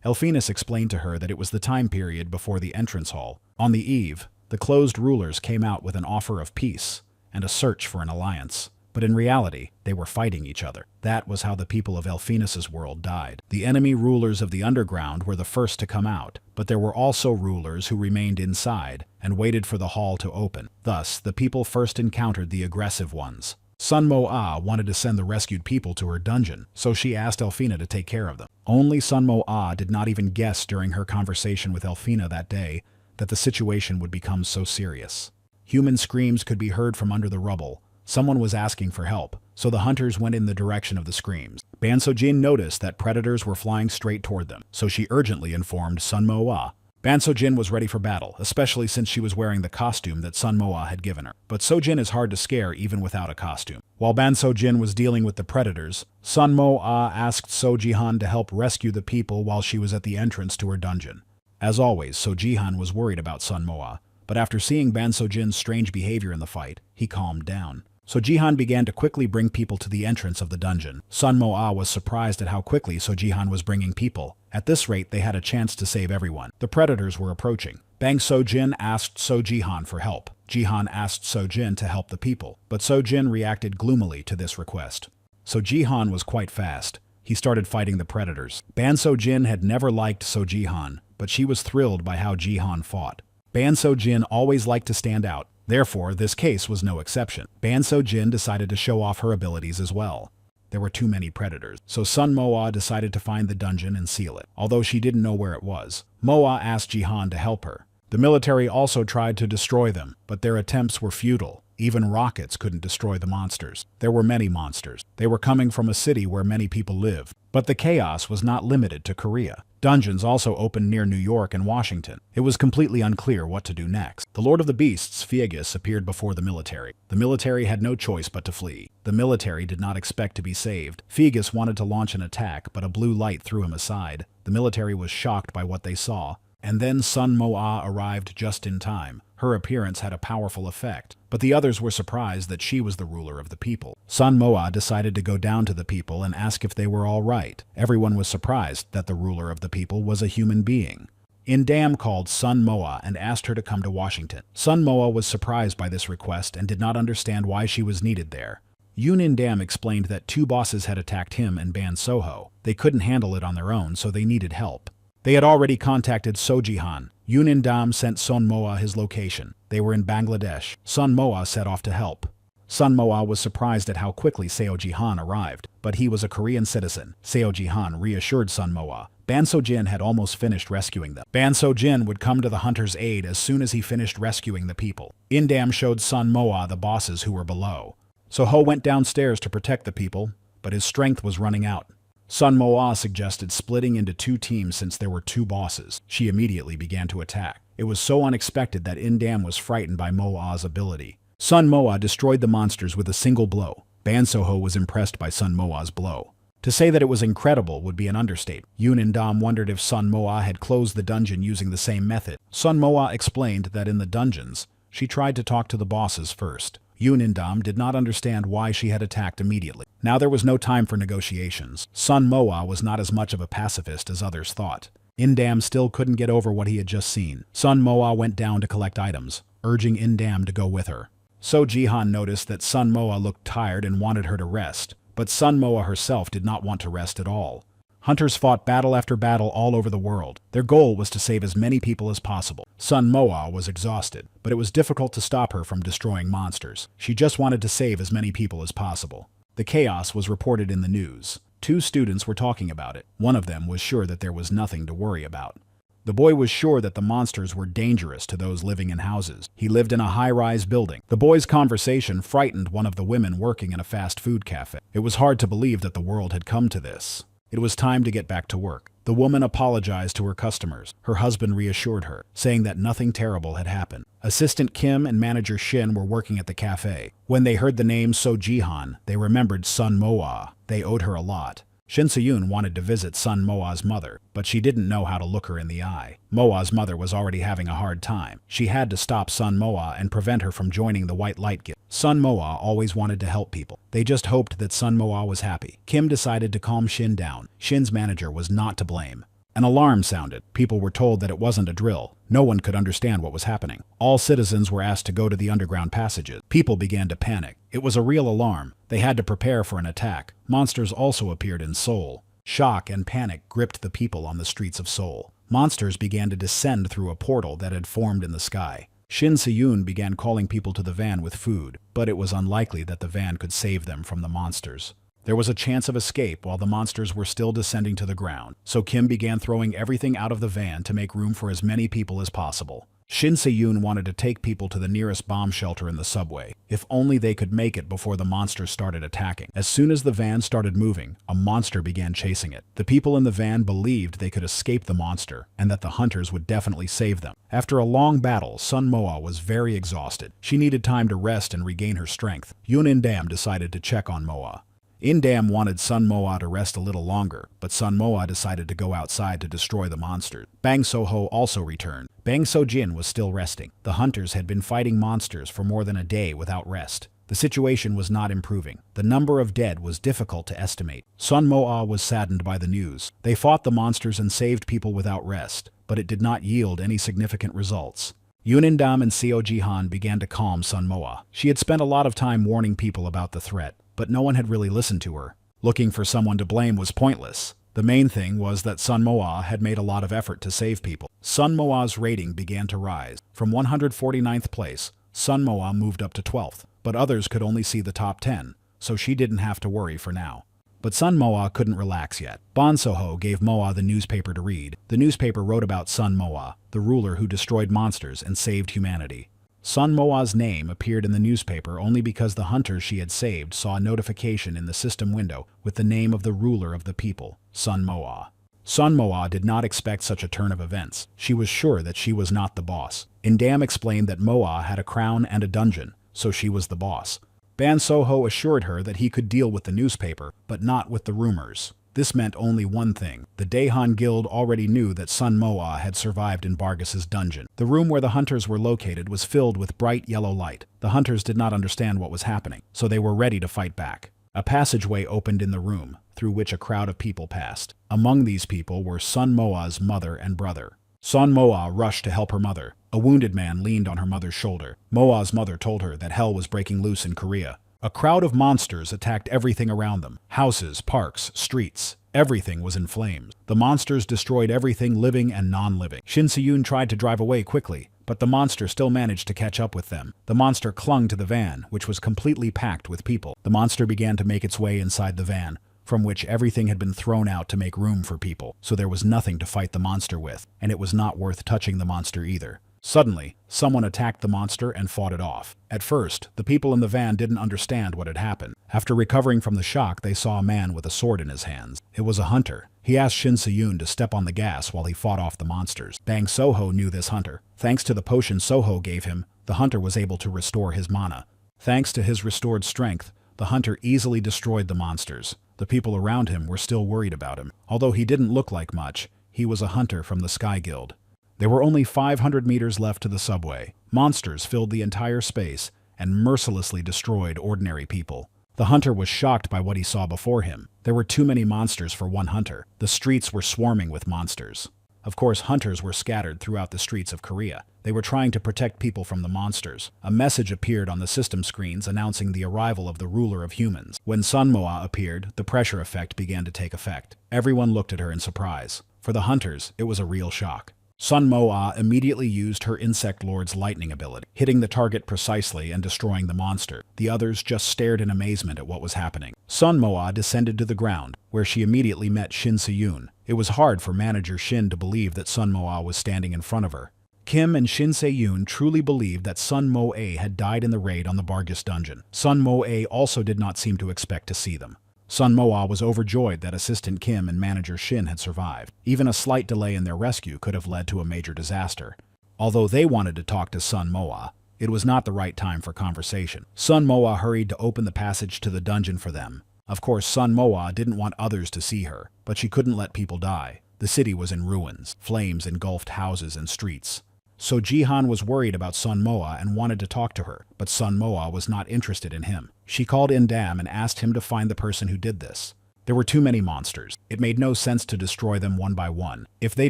Elphinus explained to her that it was the time period before the entrance hall. On the eve, the closed rulers came out with an offer of peace and a search for an alliance. But in reality, they were fighting each other. That was how the people of Elphinus's world died. The enemy rulers of the underground were the first to come out, but there were also rulers who remained inside and waited for the hall to open. Thus, the people first encountered the aggressive ones. Sun Moa wanted to send the rescued people to her dungeon, so she asked Elphina to take care of them. Only Sun Moa did not even guess during her conversation with Elphina that day that the situation would become so serious. Human screams could be heard from under the rubble. Someone was asking for help, so the hunters went in the direction of the screams. Ban So-jin noticed that predators were flying straight toward them, so she urgently informed Sun Moa. Ban So-jin was ready for battle, especially since she was wearing the costume that Sun Moa had given her. But So-jin is hard to scare even without a costume. While Ban So-jin was dealing with the predators, Sun Moa asked So Jihan to help rescue the people while she was at the entrance to her dungeon. As always, So Jihan was worried about Sun Moa, but after seeing Ban So-jin's strange behavior in the fight, he calmed down. So Jihan began to quickly bring people to the entrance of the dungeon. Sun Moa was surprised at how quickly So Jihan was bringing people. At this rate, they had a chance to save everyone. The predators were approaching. Bang So-jin asked So-jihan for help. Jihan asked So-jin to help the people, but So-jin reacted gloomily to this request. So Jihan was quite fast. He started fighting the predators. Ban So-jin had never liked So-jihan, but she was thrilled by how Jihan fought. Ban So-jin always liked to stand out. Therefore, this case was no exception. Ban So-jin decided to show off her abilities as well. There were too many predators, so Sun Moa decided to find the dungeon and seal it, although she didn't know where it was. Moa asked Jihan to help her. The military also tried to destroy them, but their attempts were futile. Even rockets couldn't destroy the monsters. There were many monsters. They were coming from a city where many people lived. But the chaos was not limited to Korea. Dungeons also opened near New York and Washington. It was completely unclear what to do next. The Lord of the Beasts, Pheagus, appeared before the military. The military had no choice but to flee. The military did not expect to be saved. Pheagus wanted to launch an attack, but a blue light threw him aside. The military was shocked by what they saw. And then Sun Moa arrived just in time. Her appearance had a powerful effect, but the others were surprised that she was the ruler of the people. Sun Moa decided to go down to the people and ask if they were all right. Everyone was surprised that the ruler of the people was a human being. Indam called Sun Moa and asked her to come to Washington. Sun Moa was surprised by this request and did not understand why she was needed there. Yoon Indam explained that two bosses had attacked him and Ban Soho. They couldn't handle it on their own, so they needed help. They had already contacted So-jihan. Yoon Indam sent Sun Moa his location. They were in Bangladesh. Sun Moa set off to help. Sun Moa was surprised at how quickly Seo-jihan arrived, but he was a Korean citizen. Seo-jihan reassured Sun Moa. Ban So-jin had almost finished rescuing them. Ban So-jin would come to the hunter's aid as soon as he finished rescuing the people. Indam showed Sun Moa the bosses who were below. So-ho went downstairs to protect the people, but his strength was running out. Sun Moa suggested splitting into two teams since there were two bosses. She immediately began to attack. It was so unexpected that Indam was frightened by Moa's ability. Sun Moa destroyed the monsters with a single blow. Ban Soho was impressed by Sun Moa's blow. To say that it was incredible would be an understatement. Yoon Indam wondered if Sun Moa had closed the dungeon using the same method. Sun Moa explained that in the dungeons, she tried to talk to the bosses first. Yoon Indam did not understand why she had attacked immediately. Now there was no time for negotiations. Sun Moa was not as much of a pacifist as others thought. Indam still couldn't get over what he had just seen. Sun Moa went down to collect items, urging Indam to go with her. So-jihan noticed that Sun Moa looked tired and wanted her to rest, but Sun Moa herself did not want to rest at all. Hunters fought battle after battle all over the world. Their goal was to save as many people as possible. Sun Moa was exhausted, but it was difficult to stop her from destroying monsters. She just wanted to save as many people as possible. The chaos was reported in the news. Two students were talking about it. One of them was sure that there was nothing to worry about. The boy was sure that the monsters were dangerous to those living in houses. He lived in a high-rise building. The boy's conversation frightened one of the women working in a fast food cafe. It was hard to believe that the world had come to this. It was time to get back to work. The woman apologized to her customers. Her husband reassured her, saying that nothing terrible had happened. Assistant Kim and manager Shin were working at the cafe. When they heard the name So-jihan, they remembered Sun Moa. They owed her a lot. Shin Se-yoon wanted to visit Sun Moa's mother, but she didn't know how to look her in the eye. Moa's mother was already having a hard time. She had to stop Sun Moa and prevent her from joining the White Light Guild. Sun Moa always wanted to help people. They just hoped that Sun Moa was happy. Kim decided to calm Shin down. Shin's manager was not to blame. An alarm sounded. People were told that it wasn't a drill. No one could understand what was happening. All citizens were asked to go to the underground passages. People began to panic. It was a real alarm. They had to prepare for an attack. Monsters also appeared in Seoul. Shock and panic gripped the people on the streets of Seoul. Monsters began to descend through a portal that had formed in the sky. Shin Se-yoon began calling people to the van with food, but it was unlikely that the van could save them from the monsters. There was a chance of escape while the monsters were still descending to the ground, so Kim began throwing everything out of the van to make room for as many people as possible. Shin Se-yoon wanted to take people to the nearest bomb shelter in the subway, if only they could make it before the monsters started attacking. As soon as the van started moving, a monster began chasing it. The people in the van believed they could escape the monster, and that the hunters would definitely save them. After a long battle, Sun Moa was very exhausted. She needed time to rest and regain her strength. Yoon Indam decided to check on Moa. Indam wanted Sun Moa to rest a little longer, but Sun Moa decided to go outside to destroy the monsters. Bang Soho also returned. Bang So-jin was still resting. The hunters had been fighting monsters for more than a day without rest. The situation was not improving. The number of dead was difficult to estimate. Sun Moa was saddened by the news. They fought the monsters and saved people without rest. but it did not yield any significant results. Yunindam and Seo Jihan began to calm Sun Moa. She had spent a lot of time warning people about the threat, but no one had really listened to her. Looking for someone to blame was pointless. The main thing was that Sun Moa had made a lot of effort to save people. Sun Moa's rating began to rise. From 149th place, Sun Moa moved up to 12th, but others could only see the top 10, so she didn't have to worry for now. But Sun Moa couldn't relax yet. Bon Soho gave Moa the newspaper to read. The newspaper wrote about Sun Moa, the ruler who destroyed monsters and saved humanity. Sun Moa's name appeared in the newspaper only because the hunters she had saved saw a notification in the system window with the name of the ruler of the people, Sun Moa. Sun Moa did not expect such a turn of events. She was sure that she was not the boss. Indam explained that Moa had a crown and a dungeon, so she was the boss. Ban Soho assured her that he could deal with the newspaper, but not with the rumors. This meant only one thing. The Daehan Guild already knew that Sun Moa had survived in Bargas's dungeon. The room where the hunters were located was filled with bright yellow light. The hunters did not understand what was happening, so they were ready to fight back. A passageway opened in the room, through which a crowd of people passed. Among these people were Sun Moa's mother and brother. Sun Moa rushed to help her mother. A wounded man leaned on her mother's shoulder. Moa's mother told her that hell was breaking loose in Korea. A crowd of monsters attacked everything around them. Houses, parks, streets. Everything was in flames. The monsters destroyed everything living and non-living. Shin Se-yoon tried to drive away quickly, but the monster still managed to catch up with them. The monster clung to the van, which was completely packed with people. The monster began to make its way inside the van, from which everything had been thrown out to make room for people, so there was nothing to fight the monster with, and it was not worth touching the monster either. Suddenly, someone attacked the monster and fought it off. At first, the people in the van didn't understand what had happened. After recovering from the shock, they saw a man with a sword in his hands. It was a hunter. He asked Shin Se-yoon to step on the gas while he fought off the monsters. Bang Soho knew this hunter. Thanks to the potion Soho gave him, the hunter was able to restore his mana. Thanks to his restored strength, the hunter easily destroyed the monsters. The people around him were still worried about him. Although he didn't look like much, he was a hunter from the Sky Guild. There were only 500 meters left to the subway. Monsters filled the entire space and mercilessly destroyed ordinary people. The hunter was shocked by what he saw before him. There were too many monsters for one hunter. The streets were swarming with monsters. Of course, hunters were scattered throughout the streets of Korea. They were trying to protect people from the monsters. A message appeared on the system screens announcing the arrival of the ruler of humans. When Sun Moa appeared, the pressure effect began to take effect. Everyone looked at her in surprise. For the hunters, it was a real shock. Sun Moa immediately used her Insect Lord's lightning ability, hitting the target precisely and destroying the monster. The others just stared in amazement at what was happening. Sun Moa descended to the ground, where she immediately met Shin Se-yoon. It was hard for manager Shin to believe that Sun Moa was standing in front of her. Kim and Shin Se-yoon truly believed that Sun Moa had died in the raid on the Bargas dungeon. Sun Moa also did not seem to expect to see them. Sun Moa was overjoyed that Assistant Kim and Manager Shin had survived. Even a slight delay in their rescue could have led to a major disaster. Although they wanted to talk to Sun Moa, it was not the right time for conversation. Sun Moa hurried to open the passage to the dungeon for them. Of course, Sun Moa didn't want others to see her, but she couldn't let people die. The city was in ruins. Flames engulfed houses and streets. So Jihan was worried about Sun Moa and wanted to talk to her, but Sun Moa was not interested in him. She called Indam and asked him to find the person who did this. There were too many monsters. It made no sense to destroy them one by one. If they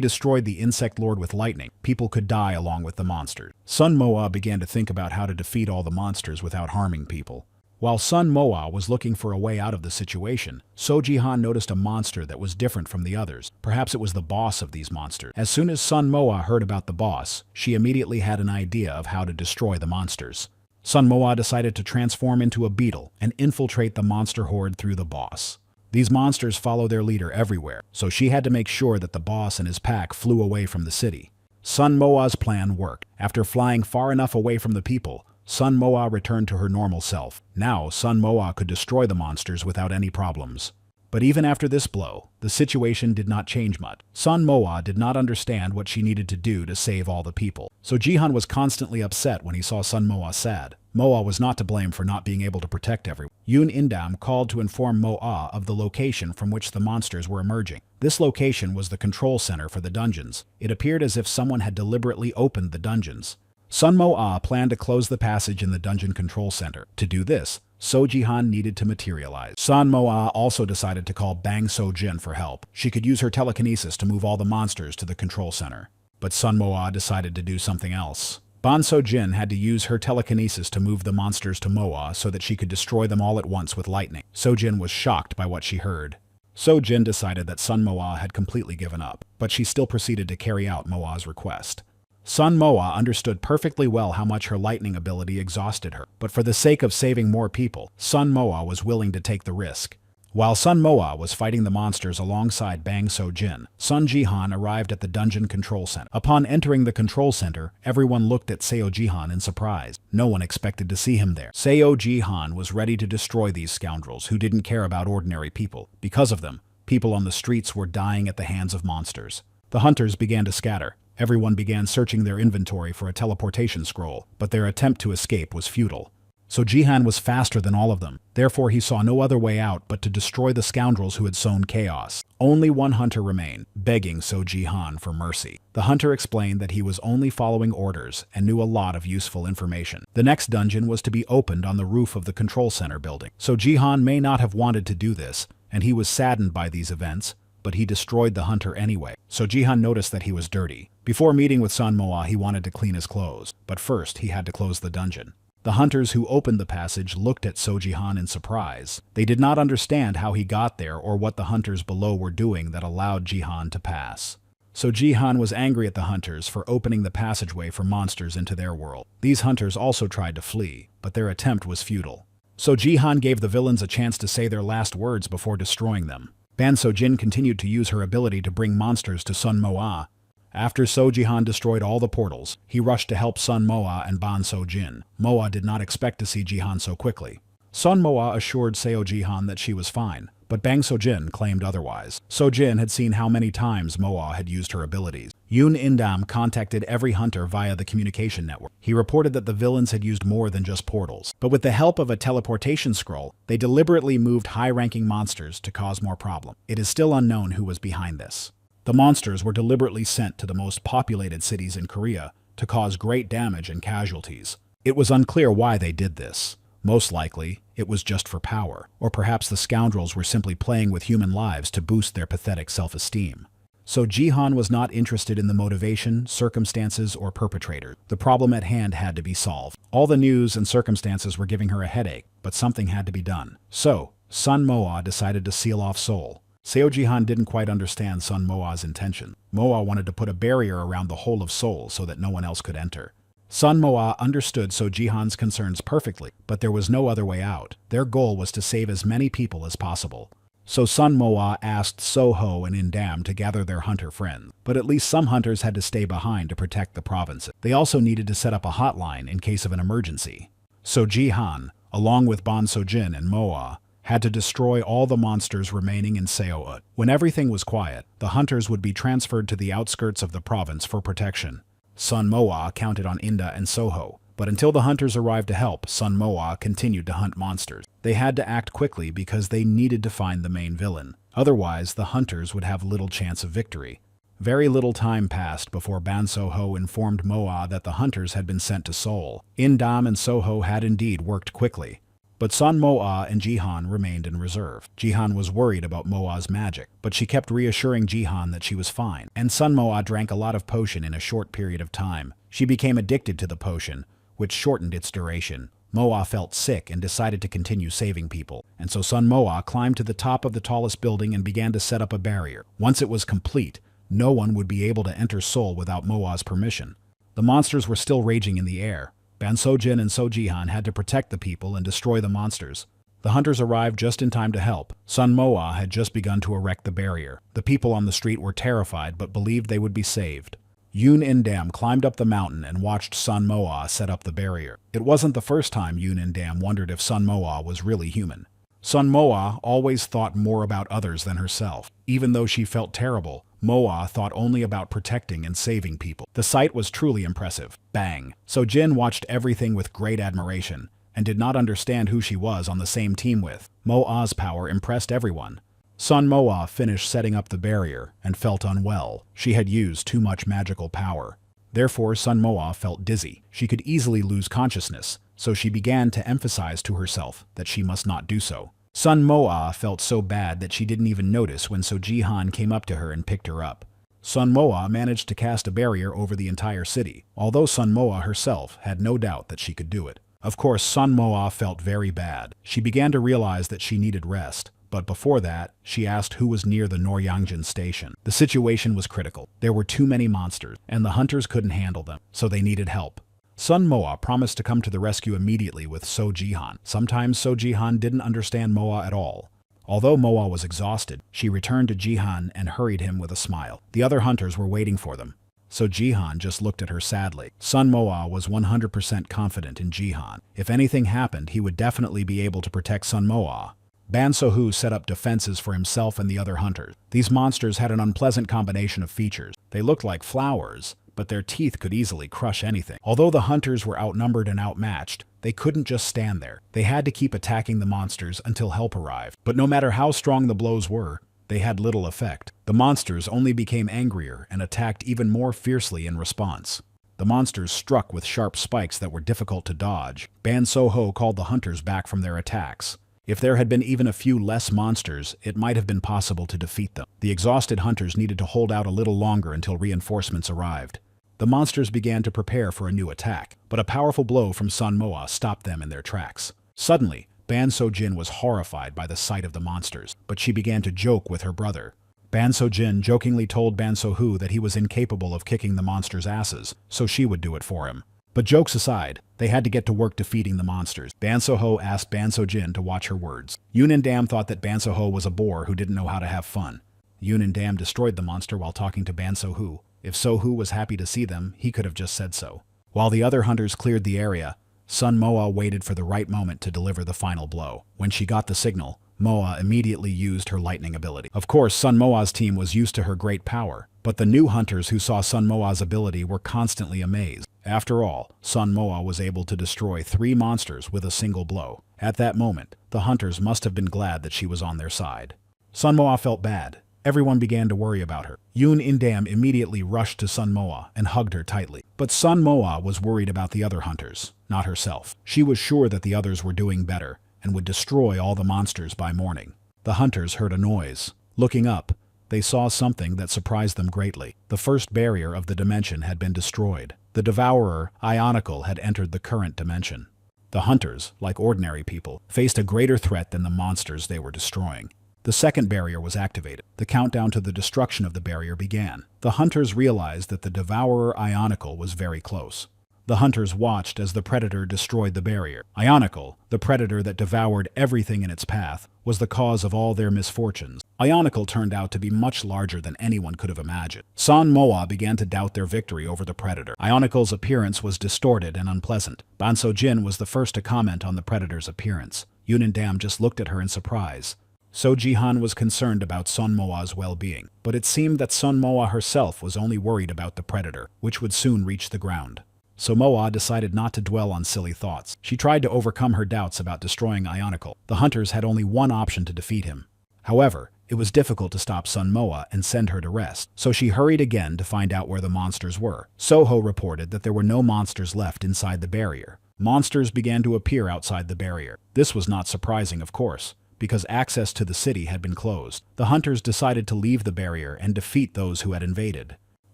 destroyed the Insect Lord with lightning, people could die along with the monsters. Sun Moa began to think about how to defeat all the monsters without harming people. While Sun Moa was looking for a way out of the situation, So Jihan noticed a monster that was different from the others. Perhaps it was the boss of these monsters. As soon as Sun Moa heard about the boss, she immediately had an idea of how to destroy the monsters. Sun Moa decided to transform into a beetle and infiltrate the monster horde through the boss. These monsters follow their leader everywhere, so she had to make sure that the boss and his pack flew away from the city. Sun Moa's plan worked. After flying far enough away from the people, Sun Moa returned to her normal self. Now, Sun Moa could destroy the monsters without any problems. But even after this blow, the situation did not change much. Sun Moa did not understand what she needed to do to save all the people. So Jihan was constantly upset when he saw Sun Moa sad. Moa was not to blame for not being able to protect everyone. Yoon Indam called to inform Moa of the location from which the monsters were emerging. This location was the control center for the dungeons. It appeared as if someone had deliberately opened the dungeons. Sun Moa planned to close the passage in the dungeon control center. To do this, So Jihan needed to materialize. Sun Moa also decided to call Bang So Jin for help. She could use her telekinesis to move all the monsters to the control center. But Sun Moa decided to do something else. Ban So-jin had to use her telekinesis to move the monsters to Moa so that she could destroy them all at once with lightning. So-jin was shocked by what she heard. So-jin decided that Sun Moa had completely given up, but she still proceeded to carry out Moa's request. Sun Moa understood perfectly well how much her lightning ability exhausted her, but for the sake of saving more people, Sun Moa was willing to take the risk. While Sun Moa was fighting the monsters alongside Bang So-jin, Sun Jihan arrived at the dungeon control center. Upon entering the control center, everyone looked at Seo Jihan in surprise. No one expected to see him there. Seo Jihan was ready to destroy these scoundrels who didn't care about ordinary people. Because of them, people on the streets were dying at the hands of monsters. The hunters began to scatter. Everyone began searching their inventory for a teleportation scroll, but their attempt to escape was futile. So Jihan was faster than all of them. Therefore, he saw no other way out but to destroy the scoundrels who had sown chaos. Only one hunter remained, begging So Jihan for mercy. The hunter explained that he was only following orders and knew a lot of useful information. The next dungeon was to be opened on the roof of the control center building. So Jihan may not have wanted to do this, and he was saddened by these events, but he destroyed the hunter anyway. So Jihan noticed that he was dirty. Before meeting with Sun Moa, he wanted to clean his clothes, but first he had to close the dungeon. The hunters who opened the passage looked at So Jihan in surprise. They did not understand how he got there or what the hunters below were doing that allowed Jihan to pass. So Jihan was angry at the hunters for opening the passageway for monsters into their world. These hunters also tried to flee, but their attempt was futile. So Jihan gave the villains a chance to say their last words before destroying them. Ban So-jin continued to use her ability to bring monsters to Sun Moa. After So Jihan destroyed all the portals, he rushed to help Sun Moa and Ban So-jin. Moa did not expect to see Jihan so quickly. Sun Moa assured Seo Jihan that she was fine, but Bang So-jin claimed otherwise. So-jin had seen how many times Moa had used her abilities. Yoon In-dam contacted every hunter via the communication network. He reported that the villains had used more than just portals. But with the help of a teleportation scroll, they deliberately moved high-ranking monsters to cause more problem. It is still unknown who was behind this. The monsters were deliberately sent to the most populated cities in Korea to cause great damage and casualties. It was unclear why they did this. Most likely, it was just for power, or perhaps the scoundrels were simply playing with human lives to boost their pathetic self-esteem. So Jihan was not interested in the motivation, circumstances, or perpetrator. The problem at hand had to be solved. All the news and circumstances were giving her a headache, but something had to be done. So, Sun Moa decided to seal off Seoul. Seo Jihan didn't quite understand Sun Moa's intention. Moa wanted to put a barrier around the whole of Seoul so that no one else could enter. Sun Moa understood So Jihan's concerns perfectly, but there was no other way out. Their goal was to save as many people as possible. So Sun Moa asked Soho and In-dam to gather their hunter friends, but at least some hunters had to stay behind to protect the provinces. They also needed to set up a hotline in case of an emergency. So Jihan, along with Ban So-jin and Moa, had to destroy all the monsters remaining in Seoul. When everything was quiet, the hunters would be transferred to the outskirts of the province for protection. Sun Moa counted on Inda and Soho, but until the hunters arrived to help, Sun Moa continued to hunt monsters. They had to act quickly because they needed to find the main villain. Otherwise, the hunters would have little chance of victory. Very little time passed before Ban So-ho informed Moa that the hunters had been sent to Seoul. In-dam and Soho had indeed worked quickly. But Sun Moa and Jihan remained in reserve. Jihan was worried about Moa's magic, but she kept reassuring Jihan that she was fine. And Sun Moa drank a lot of potion in a short period of time. She became addicted to the potion, which shortened its duration. Moa felt sick and decided to continue saving people. And so Sun Moa climbed to the top of the tallest building and began to set up a barrier. Once it was complete, no one would be able to enter Seoul without Moa's permission. The monsters were still raging in the air. Ban So-jin and So Jihan had to protect the people and destroy the monsters. The hunters arrived just in time to help. Sun Moa had just begun to erect the barrier. The people on the street were terrified but believed they would be saved. Yoon In-dam climbed up the mountain and watched Sun Moa set up the barrier. It wasn't the first time Yoon In-dam wondered if Sun Moa was really human. Sun Moa always thought more about others than herself. Even though she felt terrible, Moa thought only about protecting and saving people. The sight was truly impressive. Bang! So Jin watched everything with great admiration, and did not understand who she was on the same team with. Moa's power impressed everyone. Sun Moa finished setting up the barrier, and felt unwell. She had used too much magical power. Therefore, Sun Moa felt dizzy. She could easily lose consciousness, so she began to emphasize to herself that she must not do so. Sun Moa felt so bad that she didn't even notice when So Jihan came up to her and picked her up. Sun Moa managed to cast a barrier over the entire city, although Sun Moa herself had no doubt that she could do it. Of course, Sun Moa felt very bad. She began to realize that she needed rest. But before that, she asked who was near the Noryangjin station. The situation was critical. There were too many monsters, and the hunters couldn't handle them, so they needed help. Sun Moa promised to come to the rescue immediately with So Jihan. Sometimes So Jihan didn't understand Moa at all. Although Moa was exhausted, she returned to Jihan and hurried him with a smile. The other hunters were waiting for them. So Jihan just looked at her sadly. Sun Moa was 100% confident in Jihan. If anything happened, he would definitely be able to protect Sun Moa. Ban So-hu set up defenses for himself and the other hunters. These monsters had an unpleasant combination of features. They looked like flowers, but their teeth could easily crush anything. Although the hunters were outnumbered and outmatched, they couldn't just stand there. They had to keep attacking the monsters until help arrived. But no matter how strong the blows were, they had little effect. The monsters only became angrier and attacked even more fiercely in response. The monsters struck with sharp spikes that were difficult to dodge. Ban So-ho called the hunters back from their attacks. If there had been even a few less monsters, it might have been possible to defeat them. The exhausted hunters needed to hold out a little longer until reinforcements arrived. The monsters began to prepare for a new attack, but a powerful blow from Sun Moa stopped them in their tracks. Suddenly, Ban So-jin was horrified by the sight of the monsters, but she began to joke with her brother. Ban So-jin jokingly told Ban So-hu that he was incapable of kicking the monsters' asses, so she would do it for him. But jokes aside, they had to get to work defeating the monsters. Ban So-ho asked Ban So-jin to watch her words. Yoon and Dam thought that Ban So-ho was a bore who didn't know how to have fun. Yoon and Dam destroyed the monster while talking to Ban So-hu. If So-hu was happy to see them, he could have just said so. While the other hunters cleared the area, Sun Moa waited for the right moment to deliver the final blow. When she got the signal, Moa immediately used her lightning ability. Of course, Sun Moa's team was used to her great power, but the new hunters who saw Sun Moa's ability were constantly amazed. After all, Sun Moa was able to destroy 3 monsters with a single blow. At that moment, the hunters must have been glad that she was on their side. Sun Moa felt bad. Everyone began to worry about her. Yoon In-dam immediately rushed to Sun Moa and hugged her tightly. But Sun Moa was worried about the other hunters, not herself. She was sure that the others were doing better and would destroy all the monsters by morning. The hunters heard a noise. Looking up, they saw something that surprised them greatly. The first barrier of the dimension had been destroyed. The devourer, Ionical, had entered the current dimension. The hunters, like ordinary people, faced a greater threat than the monsters they were destroying. The second barrier was activated. The countdown to the destruction of the barrier began. The hunters realized that the devourer Ionical was very close. The hunters watched as the predator destroyed the barrier. Ionical, the predator that devoured everything in its path, was the cause of all their misfortunes. Ionical turned out to be much larger than anyone could have imagined. Sun Moa began to doubt their victory over the predator. Ionical's appearance was distorted and unpleasant. Ban So-jin was the first to comment on the predator's appearance. Yoon and Dam just looked at her in surprise. So Jihan was concerned about Sun Moa's well-being, but it seemed that Sun Moa herself was only worried about the predator, which would soon reach the ground. So Moa decided not to dwell on silly thoughts. She tried to overcome her doubts about destroying Ionical. The hunters had only one option to defeat him. However, it was difficult to stop Sun Moa and send her to rest, so she hurried again to find out where the monsters were. Soho reported that there were no monsters left inside the barrier. Monsters began to appear outside the barrier. This was not surprising, of course, because access to the city had been closed. The hunters decided to leave the barrier and defeat those who had invaded.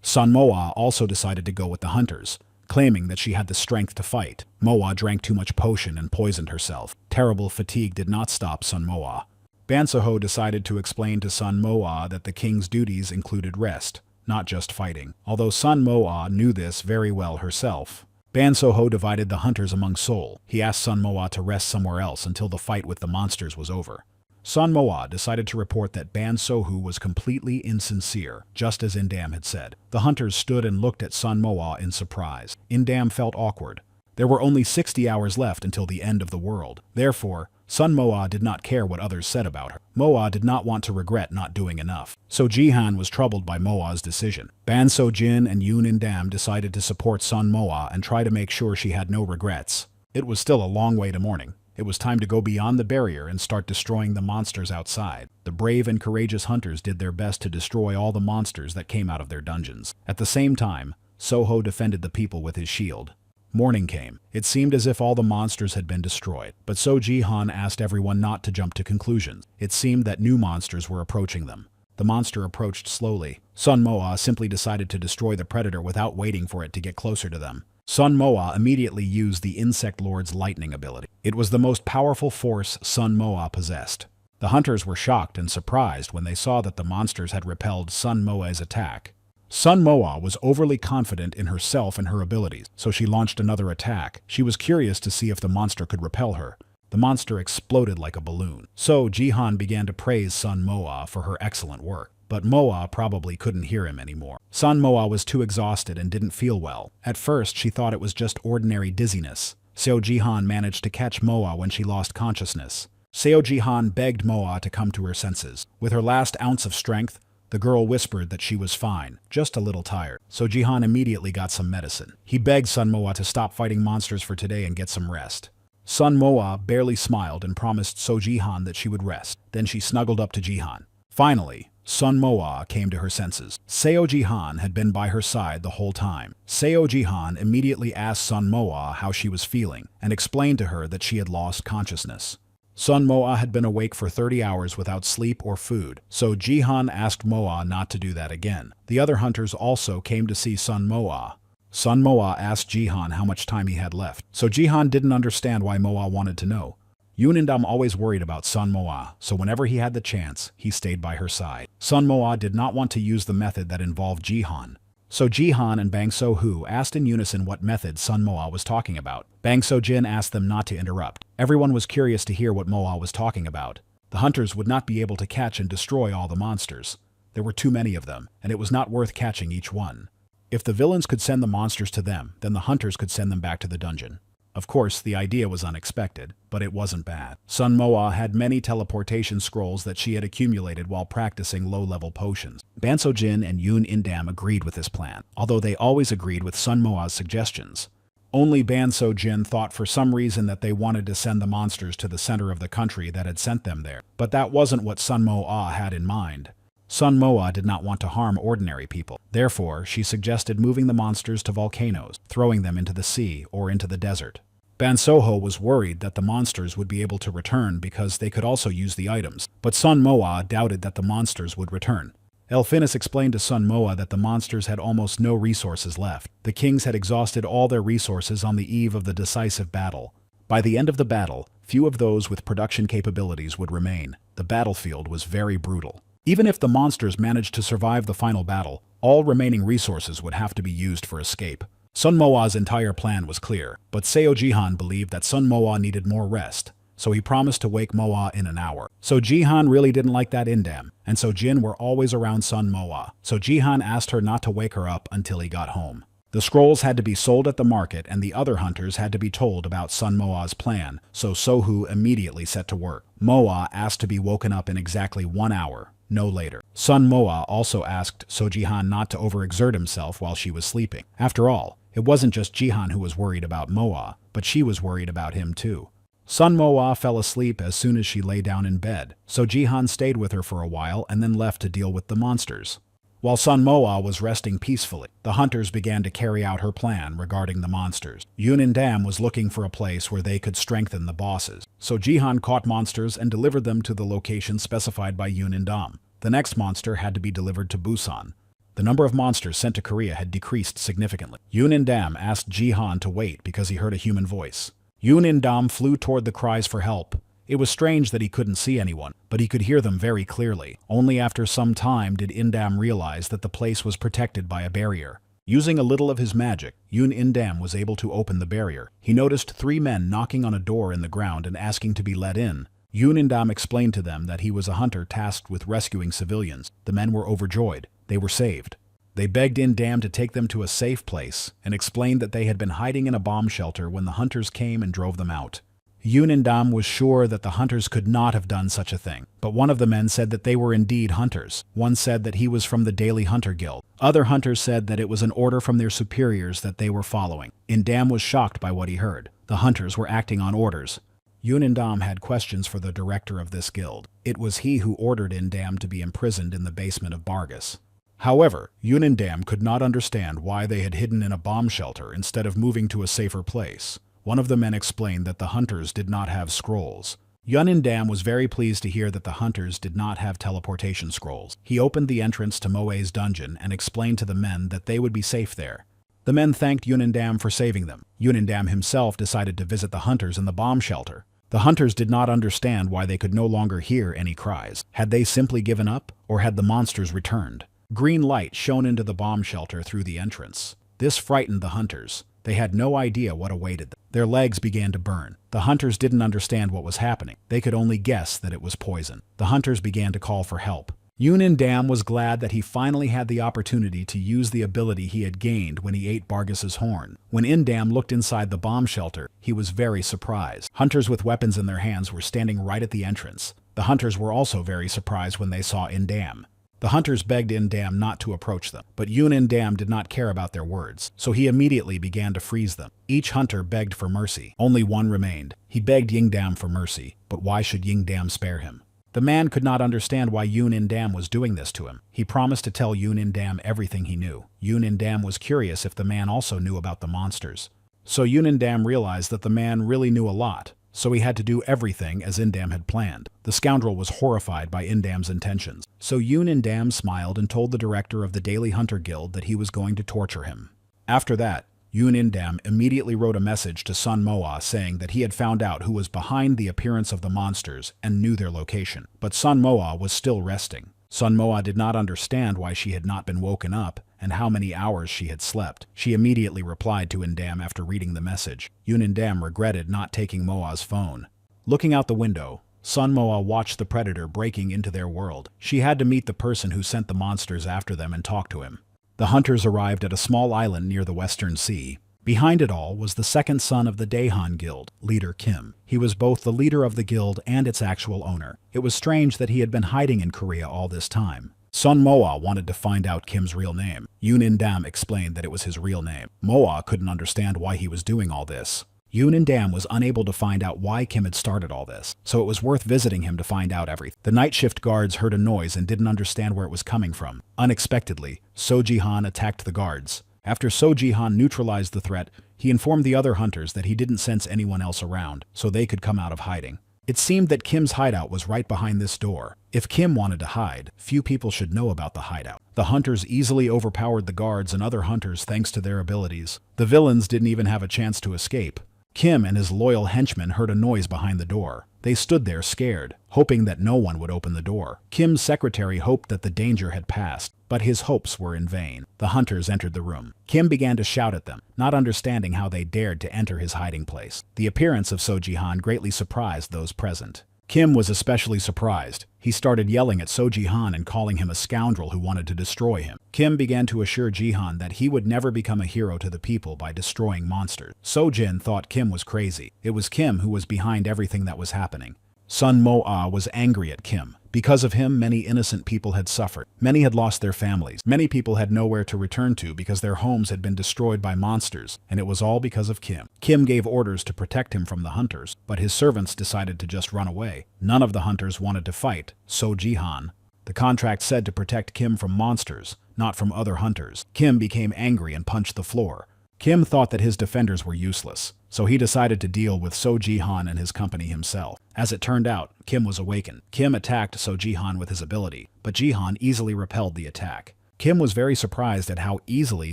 Sun Moa also decided to go with the hunters, claiming that she had the strength to fight. Moa drank too much potion and poisoned herself. Terrible fatigue did not stop Sun Moa. Ban So-ho decided to explain to Sun Moa that the king's duties included rest, not just fighting. Although Sun Moa knew this very well herself, Ban So-ho divided the hunters among Seoul. He asked Sun Moa to rest somewhere else until the fight with the monsters was over. Sun Moa decided to report that Ban So-hu was completely insincere, just as In-dam had said. The hunters stood and looked at Sun Moa in surprise. In-dam felt awkward. There were only 60 hours left until the end of the world. Therefore, Sun Moa did not care what others said about her. Moa did not want to regret not doing enough. So Jihan was troubled by Moa's decision. Ban So-jin and Yoon In-dam decided to support Sun Moa and try to make sure she had no regrets. It was still a long way to morning. It was time to go beyond the barrier and start destroying the monsters outside. The brave and courageous hunters did their best to destroy all the monsters that came out of their dungeons. At the same time, Soho defended the people with his shield. Morning came. It seemed as if all the monsters had been destroyed, but So Jihan asked everyone not to jump to conclusions. It seemed that new monsters were approaching them. The monster approached slowly. Sun Moa simply decided to destroy the predator without waiting for it to get closer to them. Sun Moa immediately used the Insect Lord's lightning ability. It was the most powerful force Sun Moa possessed. The hunters were shocked and surprised when they saw that the monsters had repelled Sun Moa's attack. Sun Moa was overly confident in herself and her abilities, so she launched another attack. She was curious to see if the monster could repel her. The monster exploded like a balloon. So Jihan began to praise Sun Moa for her excellent work. But Moa probably couldn't hear him anymore. Sun Moa was too exhausted and didn't feel well. At first, she thought it was just ordinary dizziness. Seo Jihan managed to catch Moa when she lost consciousness. Seo Jihan begged Moa to come to her senses. With her last ounce of strength, the girl whispered that she was fine, just a little tired. So Jihan immediately got some medicine. He begged Sun Moa to stop fighting monsters for today and get some rest. Sun Moa barely smiled and promised So Jihan that she would rest. Then she snuggled up to Jihan. Finally, Sun Moa came to her senses. Seo Jihan had been by her side the whole time. Seo Jihan immediately asked Sun Moa how she was feeling and explained to her that she had lost consciousness. Sun Moa had been awake for 30 hours without sleep or food, so Jihan asked Moa not to do that again. The other hunters also came to see Sun Moa. Sun Moa asked Jihan how much time he had left, so Jihan didn't understand why Moa wanted to know. Yunindam always worried about Sun Moa, so whenever he had the chance, he stayed by her side. Sun Moa did not want to use the method that involved Jihan. So Jihan and Bang So-hu asked in unison what method Sun Moa was talking about. Bang So-jin asked them not to interrupt. Everyone was curious to hear what Moa was talking about. The hunters would not be able to catch and destroy all the monsters. There were too many of them, and it was not worth catching each one. If the villains could send the monsters to them, then the hunters could send them back to the dungeon. Of course, the idea was unexpected, but it wasn't bad. Sun Moa had many teleportation scrolls that she had accumulated while practicing low-level potions. Ban So-jin and Yoon In-dam agreed with this plan, although they always agreed with Sun Moa's suggestions. Only Ban So-jin thought for some reason that they wanted to send the monsters to the center of the country that had sent them there. But that wasn't what Sun Moa had in mind. Sun Moa did not want to harm ordinary people. Therefore, she suggested moving the monsters to volcanoes, throwing them into the sea or into the desert. Ban So-ho was worried that the monsters would be able to return because they could also use the items, but Sun Moa doubted that the monsters would return. Elphinus explained to Sun Moa that the monsters had almost no resources left. The kings had exhausted all their resources on the eve of the decisive battle. By the end of the battle, few of those with production capabilities would remain. The battlefield was very brutal. Even if the monsters managed to survive the final battle, all remaining resources would have to be used for escape. Sun Moa's entire plan was clear, but Seo Jihan believed that Sun Moa needed more rest, so he promised to wake Moa in an hour. So Jihan really didn't like that In-dam, and so Jin were always around Sun Moa, so Jihan asked her not to wake her up until he got home. The scrolls had to be sold at the market and the other hunters had to be told about Sun Moa's plan, so So-hu immediately set to work. Moa asked to be woken up in exactly 1 hour, no later. Sun Moa also asked So Jihan not to overexert himself while she was sleeping. After all, it wasn't just Jihan who was worried about Moa, but she was worried about him too. Sun Moa fell asleep as soon as she lay down in bed, so Jihan stayed with her for a while and then left to deal with the monsters. While Sun Moa was resting peacefully, the hunters began to carry out her plan regarding the monsters. Yoon In-dam was looking for a place where they could strengthen the bosses, so Jihan caught monsters and delivered them to the location specified by Yoon In-dam. The next monster had to be delivered to Busan. The number of monsters sent to Korea had decreased significantly. Yoon In-dam asked Jihan to wait because he heard a human voice. Yoon In-dam flew toward the cries for help. It was strange that he couldn't see anyone, but he could hear them very clearly. Only after some time did In-dam realize that the place was protected by a barrier. Using a little of his magic, Yoon In-dam was able to open the barrier. He noticed 3 men knocking on a door in the ground and asking to be let in. Yoon In-dam explained to them that he was a hunter tasked with rescuing civilians. The men were overjoyed. They were saved. They begged In-dam to take them to a safe place and explained that they had been hiding in a bomb shelter when the hunters came and drove them out. Yoon In-dam was sure that the hunters could not have done such a thing, but one of the men said that they were indeed hunters. One said that he was from the Daily Hunter Guild. Other hunters said that it was an order from their superiors that they were following. In-dam was shocked by what he heard. The hunters were acting on orders. Yoon In-dam had questions for the director of this guild. It was he who ordered In-dam to be imprisoned in the basement of Bargus. However, Yoon In-dam could not understand why they had hidden in a bomb shelter instead of moving to a safer place. One of the men explained that the hunters did not have scrolls. Yunindam was very pleased to hear that the hunters did not have teleportation scrolls. He opened the entrance to Moe's dungeon and explained to the men that they would be safe there. The men thanked Yunindam for saving them. Yunindam himself decided to visit the hunters in the bomb shelter. The hunters did not understand why they could no longer hear any cries. Had they simply given up, or had the monsters returned? Green light shone into the bomb shelter through the entrance. This frightened the hunters. They had no idea what awaited them. Their legs began to burn. The hunters didn't understand what was happening. They could only guess that it was poison. The hunters began to call for help. Yunindam was glad that he finally had the opportunity to use the ability he had gained when he ate Bargis's horn. When Indam looked inside the bomb shelter, he was very surprised. Hunters with weapons in their hands were standing right at the entrance. The hunters were also very surprised when they saw Indam. The hunters begged Indam not to approach them, but Yunindam did not care about their words, so he immediately began to freeze them. Each hunter begged for mercy. Only one remained. He begged Yingdam for mercy, but why should Yingdam spare him? The man could not understand why Yunindam was doing this to him. He promised to tell Yunindam everything he knew. Yunindam was curious if the man also knew about the monsters. So Yunindam realized that the man really knew a lot, so he had to do everything as Indam had planned. The scoundrel was horrified by Indam's intentions. So Yunindam smiled and told the director of the Daily Hunter Guild that he was going to torture him. After that, Yunindam immediately wrote a message to Sun Moa saying that he had found out who was behind the appearance of the monsters and knew their location. But Sun Moa was still resting. Sun Moa did not understand why she had not been woken up and how many hours she had slept. She immediately replied to Indam after reading the message. Yunindam regretted not taking Moa's phone. Looking out the window, Sun Moa watched the predator breaking into their world. She had to meet the person who sent the monsters after them and talk to him. The hunters arrived at a small island near the Western Sea. Behind it all was the second son of the Daehan Guild, leader Kim. He was both the leader of the guild and its actual owner. It was strange that he had been hiding in Korea all this time. Sun Moa wanted to find out Kim's real name. Yunindam explained that it was his real name. Moa couldn't understand why he was doing all this. Yunindam was unable to find out why Kim had started all this, so it was worth visiting him to find out everything. The night shift guards heard a noise and didn't understand where it was coming from. Unexpectedly, Soji-han attacked the guards. After Soji-han neutralized the threat, he informed the other hunters that he didn't sense anyone else around, so they could come out of hiding. It seemed that Kim's hideout was right behind this door. If Kim wanted to hide, few people should know about the hideout. The hunters easily overpowered the guards and other hunters thanks to their abilities. The villains didn't even have a chance to escape. Kim and his loyal henchmen heard a noise behind the door. They stood there scared, hoping that no one would open the door. Kim's secretary hoped that the danger had passed, but his hopes were in vain. The hunters entered the room. Kim began to shout at them, not understanding how they dared to enter his hiding place. The appearance of Soji-han greatly surprised those present. Kim was especially surprised. He started yelling at Soji-han and calling him a scoundrel who wanted to destroy him. Kim began to assure Ji-han that he would never become a hero to the people by destroying monsters. Sojin thought Kim was crazy. It was Kim who was behind everything that was happening. Sun Moa was angry at Kim. Because of him, many innocent people had suffered. Many had lost their families. Many people had nowhere to return to because their homes had been destroyed by monsters, and it was all because of Kim. Kim gave orders to protect him from the hunters, but his servants decided to just run away. None of the hunters wanted to fight, so Ji-han. The contract said to protect Kim from monsters, not from other hunters. Kim became angry and punched the floor. Kim thought that his defenders were useless, so he decided to deal with Soji-han and his company himself. As it turned out, Kim was awakened. Kim attacked Soji-han with his ability, but Ji-han easily repelled the attack. Kim was very surprised at how easily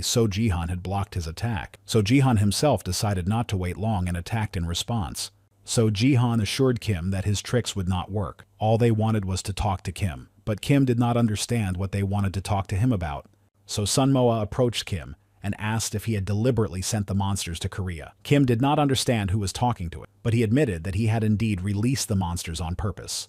Soji-han had blocked his attack, so Ji-han himself decided not to wait long and attacked in response. So Ji-han assured Kim that his tricks would not work. All they wanted was to talk to Kim, but Kim did not understand what they wanted to talk to him about. So Sun Moa approached Kim and asked if he had deliberately sent the monsters to Korea. Kim did not understand who was talking to him, but he admitted that he had indeed released the monsters on purpose.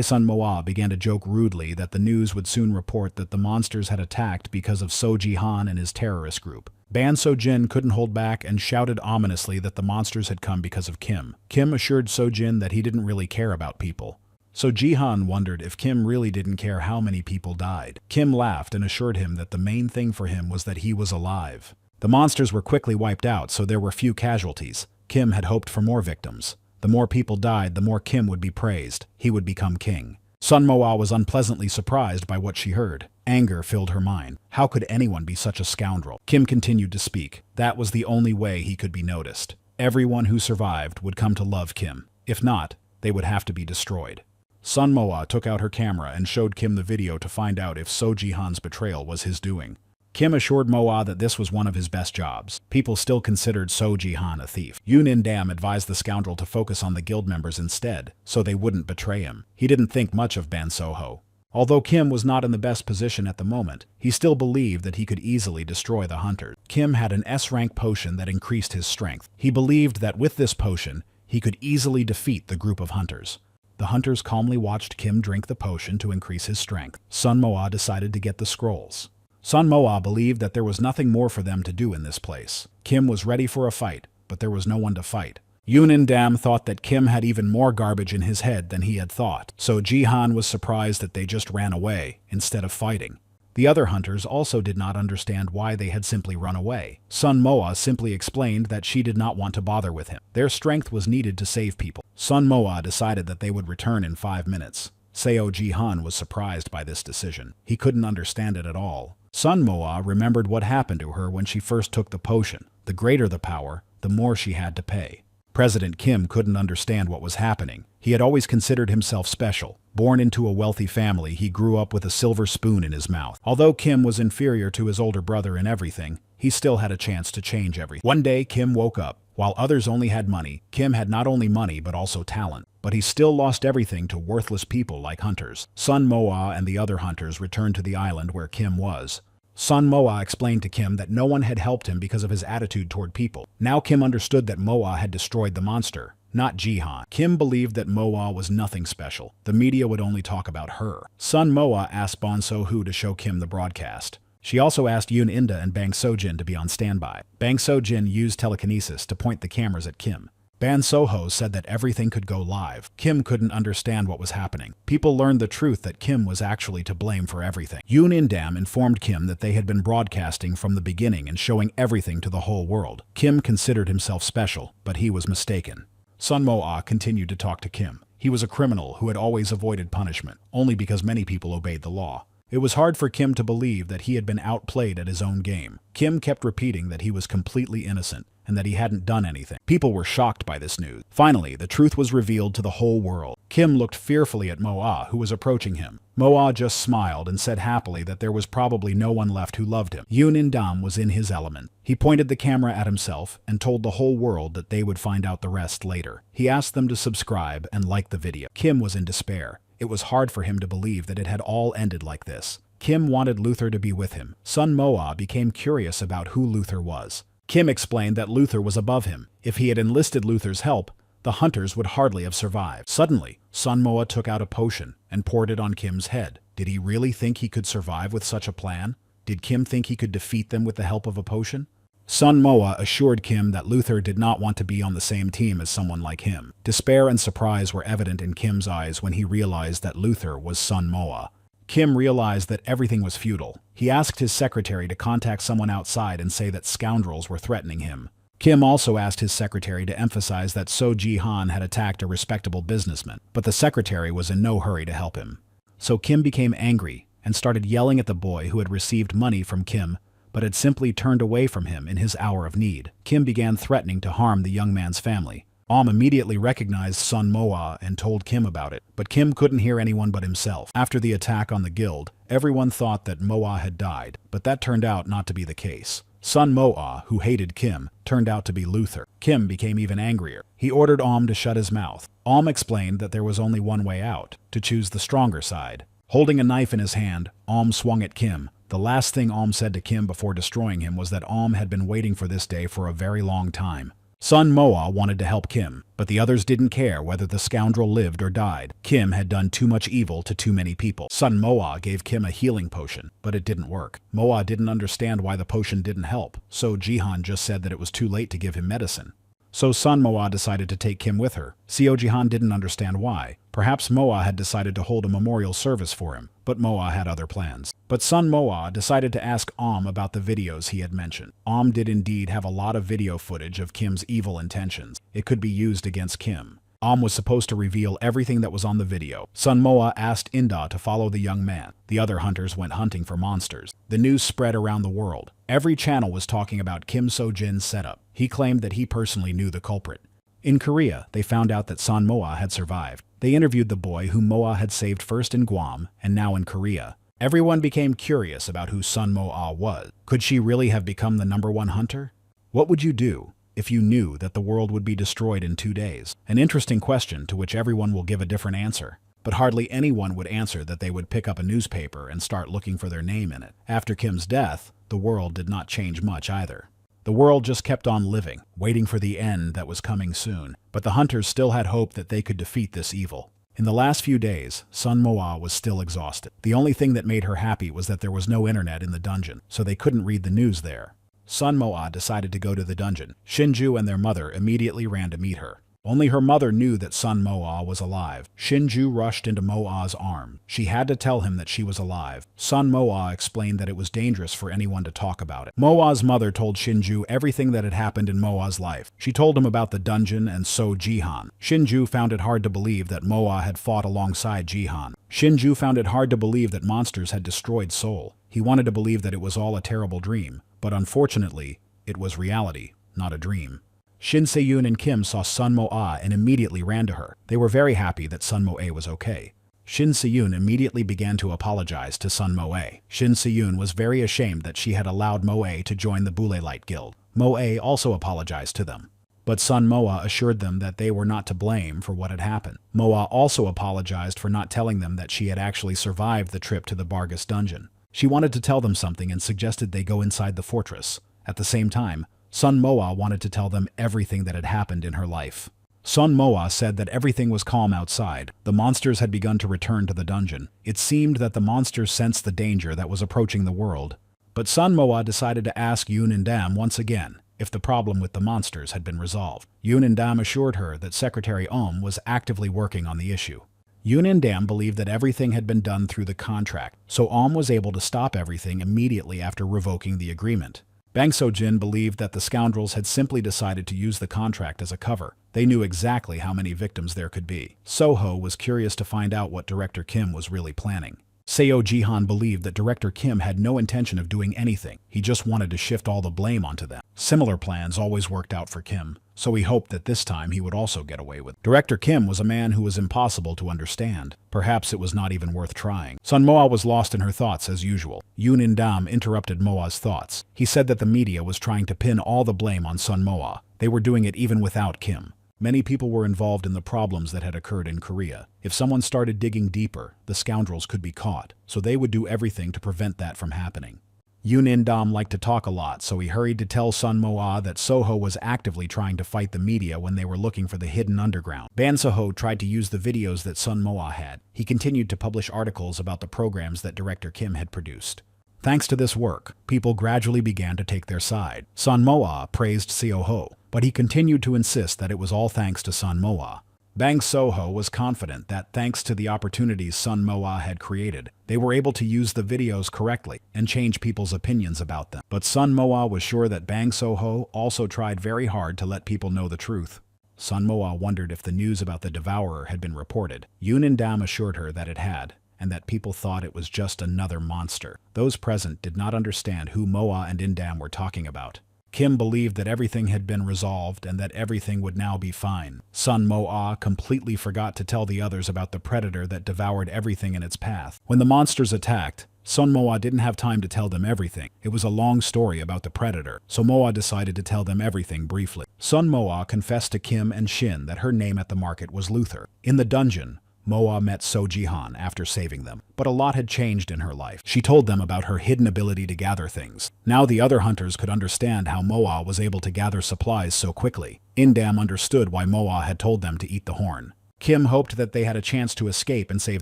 Sun Moa began to joke rudely that the news would soon report that the monsters had attacked because of Soji-han and his terrorist group. Ban Sojin couldn't hold back and shouted ominously that the monsters had come because of Kim. Kim assured Sojin that he didn't really care about people. So Ji-han wondered if Kim really didn't care how many people died. Kim laughed and assured him that the main thing for him was that he was alive. The monsters were quickly wiped out, so there were few casualties. Kim had hoped for more victims. The more people died, the more Kim would be praised. He would become king. Sun Moa was unpleasantly surprised by what she heard. Anger filled her mind. How could anyone be such a scoundrel? Kim continued to speak. That was the only way he could be noticed. Everyone who survived would come to love Kim. If not, they would have to be destroyed. Sun Moa took out her camera and showed Kim the video to find out if So Ji-han's betrayal was his doing. Kim assured Moa that this was one of his best jobs. People still considered So Ji-han a thief. Yoon-in-dam advised the scoundrel to focus on the guild members instead, so they wouldn't betray him. He didn't think much of Ban So-ho. Although Kim was not in the best position at the moment, he still believed that he could easily destroy the hunters. Kim had an S-rank potion that increased his strength. He believed that with this potion, he could easily defeat the group of hunters. The hunters calmly watched Kim drink the potion to increase his strength. Sun Moa decided to get the scrolls. Sun Moa believed that there was nothing more for them to do in this place. Kim was ready for a fight, but there was no one to fight. Yoon-in-dam thought that Kim had even more garbage in his head than he had thought, so Ji-han was surprised that they just ran away instead of fighting. The other hunters also did not understand why they had simply run away. Sun Moa simply explained that she did not want to bother with him. Their strength was needed to save people. Sun Moa decided that they would return in 5 minutes. Seo Ji-han was surprised by this decision. He couldn't understand it at all. Sun Moa remembered what happened to her when she first took the potion. The greater the power, the more she had to pay. President Kim couldn't understand what was happening. He had always considered himself special. Born into a wealthy family, he grew up with a silver spoon in his mouth. Although Kim was inferior to his older brother in everything, he still had a chance to change everything. One day, Kim woke up. While others only had money, Kim had not only money but also talent. But he still lost everything to worthless people like hunters. Sun Moa and the other hunters returned to the island where Kim was. Sun Moa explained to Kim that no one had helped him because of his attitude toward people. Now Kim understood that Moa had destroyed the monster, not Ji-han. Kim believed that Moa was nothing special. The media would only talk about her. Sun Moa asked Ban So-ho to show Kim the broadcast. She also asked Yoon-inda and Bang So-jin to be on standby. Bang So-jin used telekinesis to point the cameras at Kim. Ban So-ho said that everything could go live. Kim couldn't understand what was happening. People learned the truth that Kim was actually to blame for everything. Yoon-in-dam informed Kim that they had been broadcasting from the beginning and showing everything to the whole world. Kim considered himself special, but he was mistaken. Sun Moa continued to talk to Kim. He was a criminal who had always avoided punishment, only because many people obeyed the law. It was hard for Kim to believe that he had been outplayed at his own game. Kim kept repeating that he was completely innocent and that he hadn't done anything. People were shocked by this news. Finally, the truth was revealed to the whole world. Kim looked fearfully at Moa, who was approaching him. Moa just smiled and said happily that there was probably no one left who loved him. Yoon-in-dam was in his element. He pointed the camera at himself and told the whole world that they would find out the rest later. He asked them to subscribe and like the video. Kim was in despair. It was hard for him to believe that it had all ended like this. Kim wanted Luther to be with him. Sun Moa became curious about who Luther was. Kim explained that Luther was above him. If he had enlisted Luther's help, the hunters would hardly have survived. Suddenly, Sun Moa took out a potion and poured it on Kim's head. Did he really think he could survive with such a plan? Did Kim think he could defeat them with the help of a potion? Sun Moa assured Kim that Luther did not want to be on the same team as someone like him. Despair and surprise were evident in Kim's eyes when he realized that Luther was Sun Moa. Kim realized that everything was futile. He asked his secretary to contact someone outside and say that scoundrels were threatening him. Kim also asked his secretary to emphasize that So Ji-han had attacked a respectable businessman, but the secretary was in no hurry to help him. So Kim became angry and started yelling at the boy who had received money from Kim, but had simply turned away from him in his hour of need. Kim began threatening to harm the young man's family. Immediately recognized Sun Moa and told Kim about it, but Kim couldn't hear anyone but himself. After the attack on the guild, everyone thought that Moa had died, but that turned out not to be the case. Sun Moa, who hated Kim, turned out to be Luther. Kim became even angrier. He ordered to shut his mouth. Explained that there was only one way out, to choose the stronger side. Holding a knife in his hand, swung at Kim. The last thing said to Kim before destroying him was that had been waiting for this day for a very long time. Sun Moa wanted to help Kim, but the others didn't care whether the scoundrel lived or died. Kim had done too much evil to too many people. Sun Moa gave Kim a healing potion, but it didn't work. Moa didn't understand why the potion didn't help, so Ji-han just said that it was too late to give him medicine. So Sun Moa decided to take Kim with her. Seo Ji-han didn't understand why. Perhaps Moa had decided to hold a memorial service for him, but Moa had other plans. But Sun Moa decided to ask about the videos he had mentioned. Did indeed have a lot of video footage of Kim's evil intentions. It could be used against Kim. Was supposed to reveal everything that was on the video. Sun Moa asked Inda to follow the young man. The other hunters went hunting for monsters. The news spread around the world. Every channel was talking about Kim So-jin's setup. He claimed that he personally knew the culprit. In Korea, they found out that Son Moa had survived. They interviewed the boy whom Moa had saved first in Guam and now in Korea. Everyone became curious about who Son Moa was. Could she really have become the #1 hunter? What would you do if you knew that the world would be destroyed in 2 days? An interesting question to which everyone will give a different answer. But hardly anyone would answer that they would pick up a newspaper and start looking for their name in it. After Kim's death, the world did not change much either. The world just kept on living, waiting for the end that was coming soon. But the hunters still had hope that they could defeat this evil. In the last few days, Son Moa was still exhausted. The only thing that made her happy was that there was no internet in the dungeon, so they couldn't read the news there. Son Moa decided to go to the dungeon. Shinju and their mother immediately ran to meet her. Only her mother knew that Son Moa was alive. Shinju rushed into Moa's arms. She had to tell him that she was alive. Son Moa explained that it was dangerous for anyone to talk about it. Moa's mother told Shinju everything that had happened in Moa's life. She told him about the dungeon and So Jihan. Shinju found it hard to believe that Moa had fought alongside Jihan. Shinju found it hard to believe that monsters had destroyed Seoul. He wanted to believe that it was all a terrible dream, but unfortunately, it was reality, not a dream. Shin Se-yoon and Kim saw Son Moa and immediately ran to her. They were very happy that Son Moa was okay. Shin Se-yoon immediately began to apologize to Son Moa. Shin Se-yoon was very ashamed that she had allowed Moa to join the Bule Light Guild. Moa also apologized to them. But Son Moa assured them that they were not to blame for what had happened. Moa also apologized for not telling them that she had actually survived the trip to the Bargus dungeon. She wanted to tell them something and suggested they go inside the fortress. At the same time, Son Moa wanted to tell them everything that had happened in her life. Son Moa said that everything was calm outside. The monsters had begun to return to the dungeon. It seemed that the monsters sensed the danger that was approaching the world. But Son Moa decided to ask Yoon and Dam once again if the problem with the monsters had been resolved. Yoon and Dam assured her that Secretary was actively working on the issue. Yoon and Dam believed that everything had been done through the contract, so was able to stop everything immediately after revoking the agreement. Bang So-jin believed that the scoundrels had simply decided to use the contract as a cover. They knew exactly how many victims there could be. Soho was curious to find out what Director Kim was really planning. Seo Jihan believed that Director Kim had no intention of doing anything. He just wanted to shift all the blame onto them. Similar plans always worked out for Kim, so he hoped that this time he would also get away with it. Director Kim was a man who was impossible to understand. Perhaps it was not even worth trying. Son Moa was lost in her thoughts as usual. Yoon and Dam interrupted Moa's thoughts. He said that the media was trying to pin all the blame on Son Moa. They were doing it even without Kim. Many people were involved in the problems that had occurred in Korea. If someone started digging deeper, the scoundrels could be caught, so they would do everything to prevent that from happening. Yoon and Dam liked to talk a lot, so he hurried to tell Son Moa that Soho was actively trying to fight the media when they were looking for the hidden underground. Ban Soho tried to use the videos that Son Moa had. He continued to publish articles about the programs that Director Kim had produced. Thanks to this work, people gradually began to take their side. Son Moa praised Seo-ho, but he continued to insist that it was all thanks to Son Moa. Bang So-ho was confident that thanks to the opportunities Son Moa had created, they were able to use the videos correctly and change people's opinions about them. But Son Moa was sure that Bang So-ho also tried very hard to let people know the truth. Son Moa wondered if the news about the Devourer had been reported. Yoon and Dam assured her that it had, and that people thought it was just another monster. Those present did not understand who Moa and Indam were talking about. Kim believed that everything had been resolved and that everything would now be fine. Son Moa completely forgot to tell the others about the predator that devoured everything in its path. When the monsters attacked, Son Moa didn't have time to tell them everything. It was a long story about the predator, so Moa decided to tell them everything briefly. Son Moa confessed to Kim and Shin that her name at the market was Luther. In the dungeon, Moa met So Jihan after saving them, but a lot had changed in her life. She told them about her hidden ability to gather things. Now the other hunters could understand how Moa was able to gather supplies so quickly. Indam understood why Moa had told them to eat the horn. Kim hoped that they had a chance to escape and save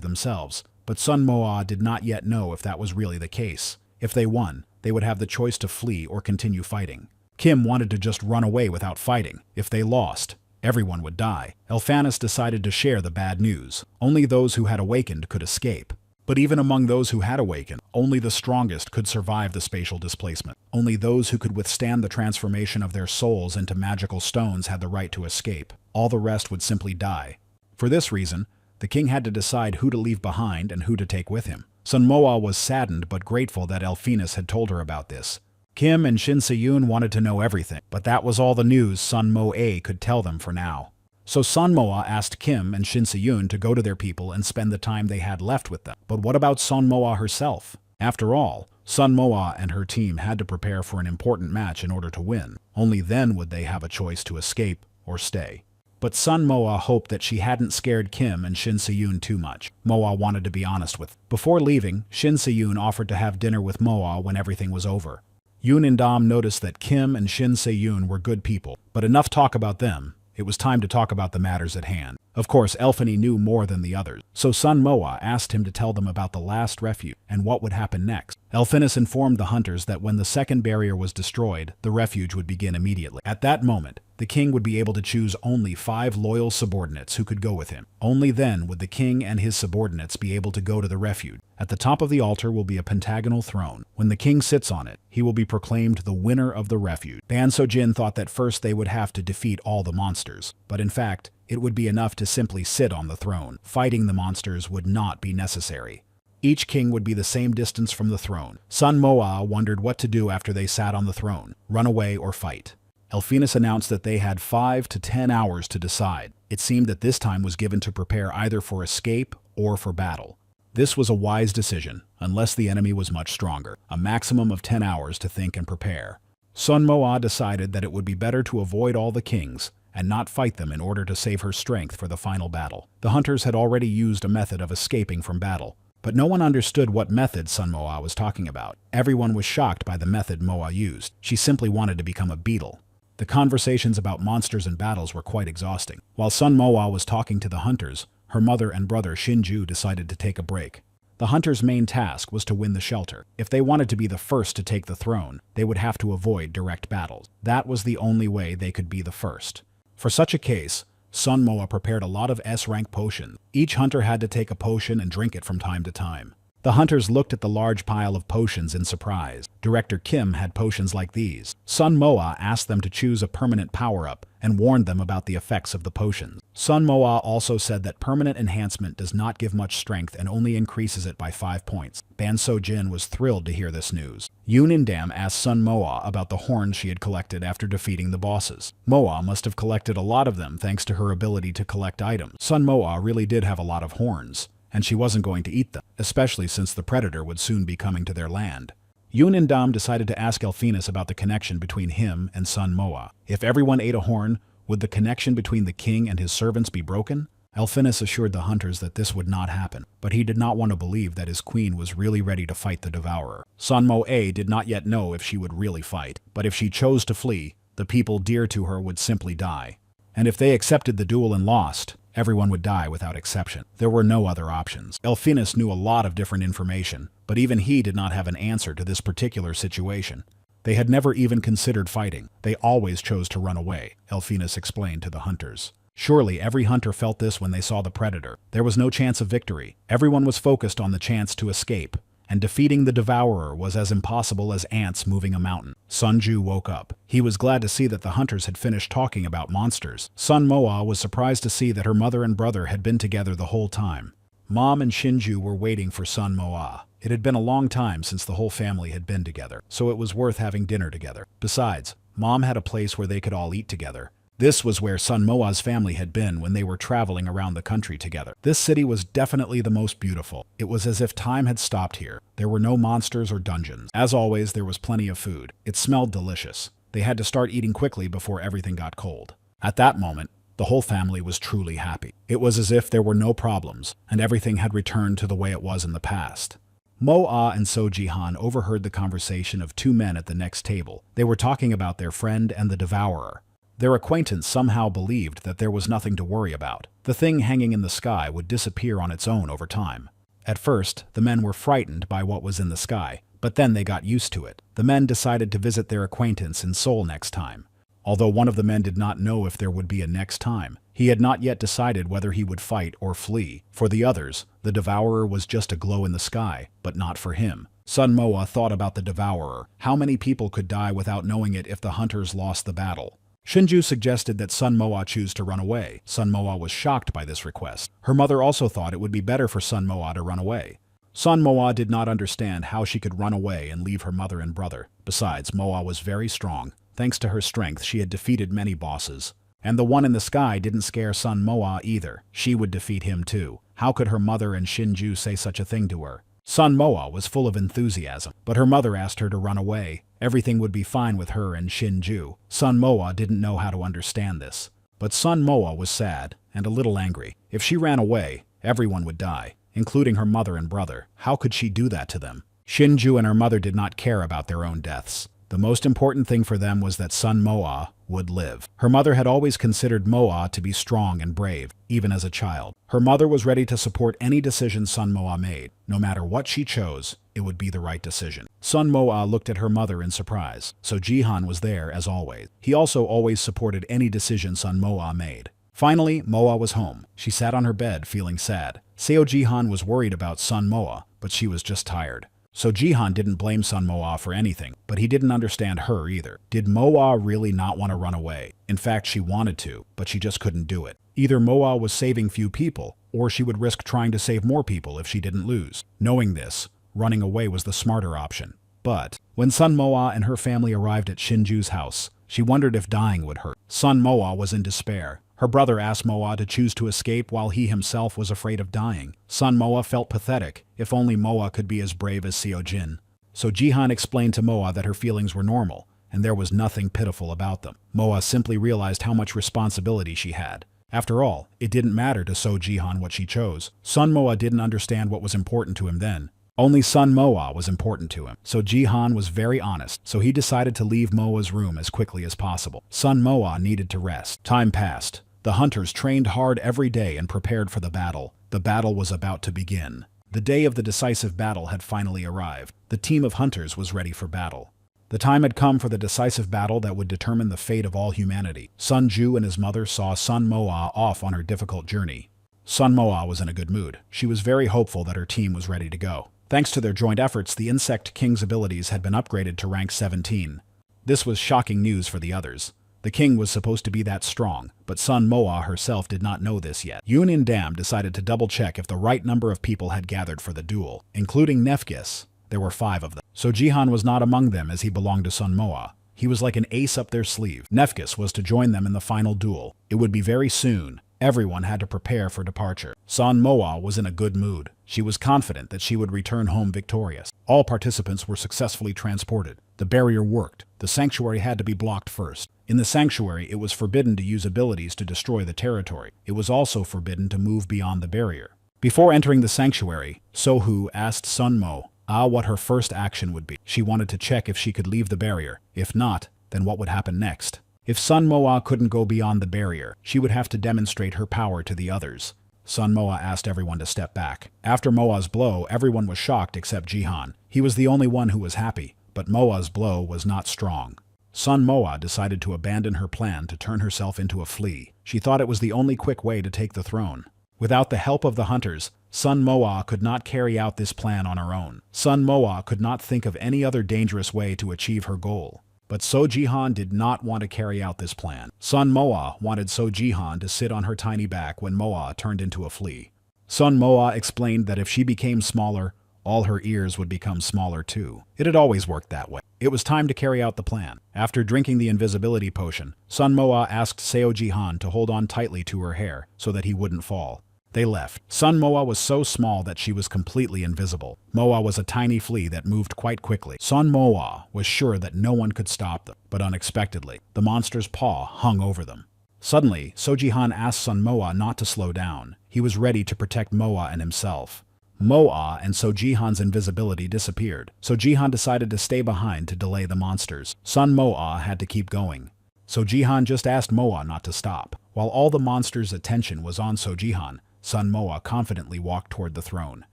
themselves, but Son Moa did not yet know if that was really the case. If they won, they would have the choice to flee or continue fighting. Kim wanted to just run away without fighting. If they lost, everyone would die. Elphanis decided to share the bad news. Only those who had awakened could escape. But even among those who had awakened, only the strongest could survive the spatial displacement. Only those who could withstand the transformation of their souls into magical stones had the right to escape. All the rest would simply die. For this reason, the king had to decide who to leave behind and who to take with him. Son Moa was saddened but grateful that Elphanis had told her about this. Kim and Shin Se-yoon wanted to know everything, but that was all the news Sun Mo-a could tell them for now. So Sun Mo-a asked Kim and Shin Se-yoon to go to their people and spend the time they had left with them. But what about Sun Mo-a herself? After all, Sun Mo-a and her team had to prepare for an important match in order to win. Only then would they have a choice to escape or stay. But Sun Mo-a hoped that she hadn't scared Kim and Shin Se-yoon too much. Mo-a wanted to be honest with. Before leaving, Shin Se-yoon offered to have dinner with Mo-a when everything was over. Yoon and Dam noticed that Kim and Shin Se-yoon were good people, but enough talk about them. It was time to talk about the matters at hand. Of course, Elphiny knew more than the others, so Sun Mo-a asked him to tell them about the last refuge and what would happen next. Elphinus informed the hunters that when the second barrier was destroyed, the refuge would begin immediately. At that moment, the king would be able to choose only 5 loyal subordinates who could go with him. Only then would the king and his subordinates be able to go to the refuge. At the top of the altar will be a pentagonal throne. When the king sits on it, he will be proclaimed the winner of the refuge. Ban So-jin thought that first they would have to defeat all the monsters, but in fact, it would be enough to simply sit on the throne. Fighting the monsters would not be necessary. Each king would be the same distance from the throne. Sun Mo-a wondered what to do after they sat on the throne, run away or fight. Elphinus announced that they had 5 to 10 hours to decide. It seemed that this time was given to prepare either for escape or for battle. This was a wise decision, unless the enemy was much stronger. A maximum of 10 hours to think and prepare. Sun Mo-a decided that it would be better to avoid all the kings and not fight them in order to save her strength for the final battle. The hunters had already used a method of escaping from battle, but no one understood what method Sun Mo-a was talking about. Everyone was shocked by the method Mo-a used. She simply wanted to become a beetle. The conversations about monsters and battles were quite exhausting. While Sun Mo-a was talking to the hunters, her mother and brother Shinju decided to take a break. The hunters' main task was to win the shelter. If they wanted to be the first to take the throne, they would have to avoid direct battles. That was the only way they could be the first. For such a case, Sun Mo-a prepared a lot of S-rank potions. Each hunter had to take a potion and drink it from time to time. The hunters looked at the large pile of potions in surprise. Director Kim had potions like these. Sun Mo-a asked them to choose a permanent power-up and warned them about the effects of the potions. Sun Mo-a also said that permanent enhancement does not give much strength and only increases it by 5 points. Ban So-jin was thrilled to hear this news. Yoon and Dam asked Sun Mo-a about the horns she had collected after defeating the bosses. Mo-a must have collected a lot of them thanks to her ability to collect items. Sun Mo-a really did have a lot of horns, and she wasn't going to eat them, especially since the predator would soon be coming to their land. Yoon and Dam decided to ask Elphinus about the connection between him and Sun Mo-a. If everyone ate a horn, would the connection between the king and his servants be broken? Elphinus assured the hunters that this would not happen, but he did not want to believe that his queen was really ready to fight the devourer. Sun Mo-a did not yet know if she would really fight, but if she chose to flee, the people dear to her would simply die. And if they accepted the duel and lost, everyone would die without exception. There were no other options. Elphinus knew a lot of different information, but even he did not have an answer to this particular situation. They had never even considered fighting. They always chose to run away, Elphinus explained to the hunters. Surely every hunter felt this when they saw the predator. There was no chance of victory. Everyone was focused on the chance to escape, and defeating the devourer was as impossible as ants moving a mountain. Sunju woke up. He was glad to see that the hunters had finished talking about monsters. Sun Mo-a was surprised to see that her mother and brother had been together the whole time. Mom and Shinju were waiting for Sun Mo-a. It had been a long time since the whole family had been together, so it was worth having dinner together. Besides, Mom had a place where they could all eat together. This was where Sun Mo-a's family had been when they were traveling around the country together. This city was definitely the most beautiful. It was as if time had stopped here. There were no monsters or dungeons. As always, there was plenty of food. It smelled delicious. They had to start eating quickly before everything got cold. At that moment, the whole family was truly happy. It was as if there were no problems, and everything had returned to the way it was in the past. Mo-a and So-ji-han overheard the conversation of 2 men at the next table. They were talking about their friend and the devourer. Their acquaintance somehow believed that there was nothing to worry about. The thing hanging in the sky would disappear on its own over time. At first, the men were frightened by what was in the sky, but then they got used to it. The men decided to visit their acquaintance in Seoul next time. Although one of the men did not know if there would be a next time, he had not yet decided whether he would fight or flee. For the others, the devourer was just a glow in the sky, but not for him. Sun Mo-a thought about the devourer. How many people could die without knowing it if the hunters lost the battle? Shinju suggested that Sun Mo-a choose to run away. Sun Mo-a was shocked by this request. Her mother also thought it would be better for Sun Mo-a to run away. Sun Moa did not understand how she could run away and leave her mother and brother. Besides, Moa was very strong. Thanks to her strength, she had defeated many bosses. And the one in the sky didn't scare Sun Moa either. She would defeat him too. How could her mother and Shinju say such a thing to her? Sun Moa was full of enthusiasm, but her mother asked her to run away. Everything would be fine with her and Shinju. Sun Moa didn't know how to understand this. But Sun Moa was sad and a little angry. If she ran away, everyone would die, including her mother and brother. How could she do that to them? Shinju and her mother did not care about their own deaths. The most important thing for them was that Sun Moa would live. Her mother had always considered Moa to be strong and brave, even as a child. Her mother was ready to support any decision Sun Moa made. No matter what she chose, it would be the right decision. Sun Moa looked at her mother in surprise, so Jihan was there as always. He also always supported any decision Sun Moa made. Finally, Moa was home. She sat on her bed feeling sad. Seo Jihan was worried about Sun Moa, but she was just tired. So Jihan didn't blame Sun Moa for anything, but he didn't understand her either. Did Moa really not want to run away? In fact, she wanted to, but she just couldn't do it. Either Moa was saving few people, or she would risk trying to save more people if she didn't lose. Knowing this, running away was the smarter option. But when Sun Moa and her family arrived at Shinju's house, she wondered if dying would hurt. Sun Moa was in despair. Her brother asked Moa to choose to escape while he himself was afraid of dying. Sun Moa felt pathetic. If only Moa could be as brave as Seo Jin. So Jihan explained to Moa that her feelings were normal, and there was nothing pitiful about them. Moa simply realized how much responsibility she had. After all, it didn't matter to Seo Jihan what she chose. Sun Moa didn't understand what was important to him then. Only Sun Moa was important to him. So Jihan was very honest, so he decided to leave Moa's room as quickly as possible. Sun Moa needed to rest. Time passed. The hunters trained hard every day and prepared for the battle. The battle was about to begin. The day of the decisive battle had finally arrived. The team of hunters was ready for battle. The time had come for the decisive battle that would determine the fate of all humanity. Sun Ju and his mother saw Sun Moa off on her difficult journey. Sun Moa was in a good mood. She was very hopeful that her team was ready to go. Thanks to their joint efforts, the Insect King's abilities had been upgraded to rank 17. This was shocking news for the others. The king was supposed to be that strong, but Sun Moa herself did not know this yet. Yoon and Dam decided to double-check if the right number of people had gathered for the duel, including Nefgis. There were 5 of them. So Jihan was not among them as he belonged to Sun Moa. He was like an ace up their sleeve. Nefgis was to join them in the final duel. It would be very soon. Everyone had to prepare for departure. Sun Moa was in a good mood. She was confident that she would return home victorious. All participants were successfully transported. The barrier worked. The sanctuary had to be blocked first. In the sanctuary, it was forbidden to use abilities to destroy the territory. It was also forbidden to move beyond the barrier. Before entering the sanctuary, Sohu asked Sun Mo what her first action would be. She wanted to check if she could leave the barrier. If not, then what would happen next? If Sun Moa couldn't go beyond the barrier, she would have to demonstrate her power to the others. Sun Moa asked everyone to step back. After Moa's blow, everyone was shocked except Jihan. He was the only one who was happy, but Moa's blow was not strong. Sun Moa decided to abandon her plan to turn herself into a flea. She thought it was the only quick way to take the throne. Without the help of the hunters, Sun Moa could not carry out this plan on her own. Sun Moa could not think of any other dangerous way to achieve her goal. But Seo Jihan did not want to carry out this plan. Sun Moa wanted Seo Jihan to sit on her tiny back when Moa turned into a flea. Sun Moa explained that if she became smaller, all her ears would become smaller too. It had always worked that way. It was time to carry out the plan. After drinking the invisibility potion, Sun Moa asked Seo Jihan to hold on tightly to her hair so that he wouldn't fall. They left. Sun Moa was so small that she was completely invisible. Moa was a tiny flea that moved quite quickly. Sun Moa was sure that no one could stop them, but unexpectedly, the monster's paw hung over them. Suddenly, Seo Jihan asked Sun Moa not to slow down. He was ready to protect Moa and himself. Moa and Seo Jihan's invisibility disappeared, so Jihan decided to stay behind to delay the monsters. Sun Moa had to keep going. So Jihan just asked Moa not to stop. While all the monsters' attention was on Seo Jihan, Sun Moa confidently walked toward the throne.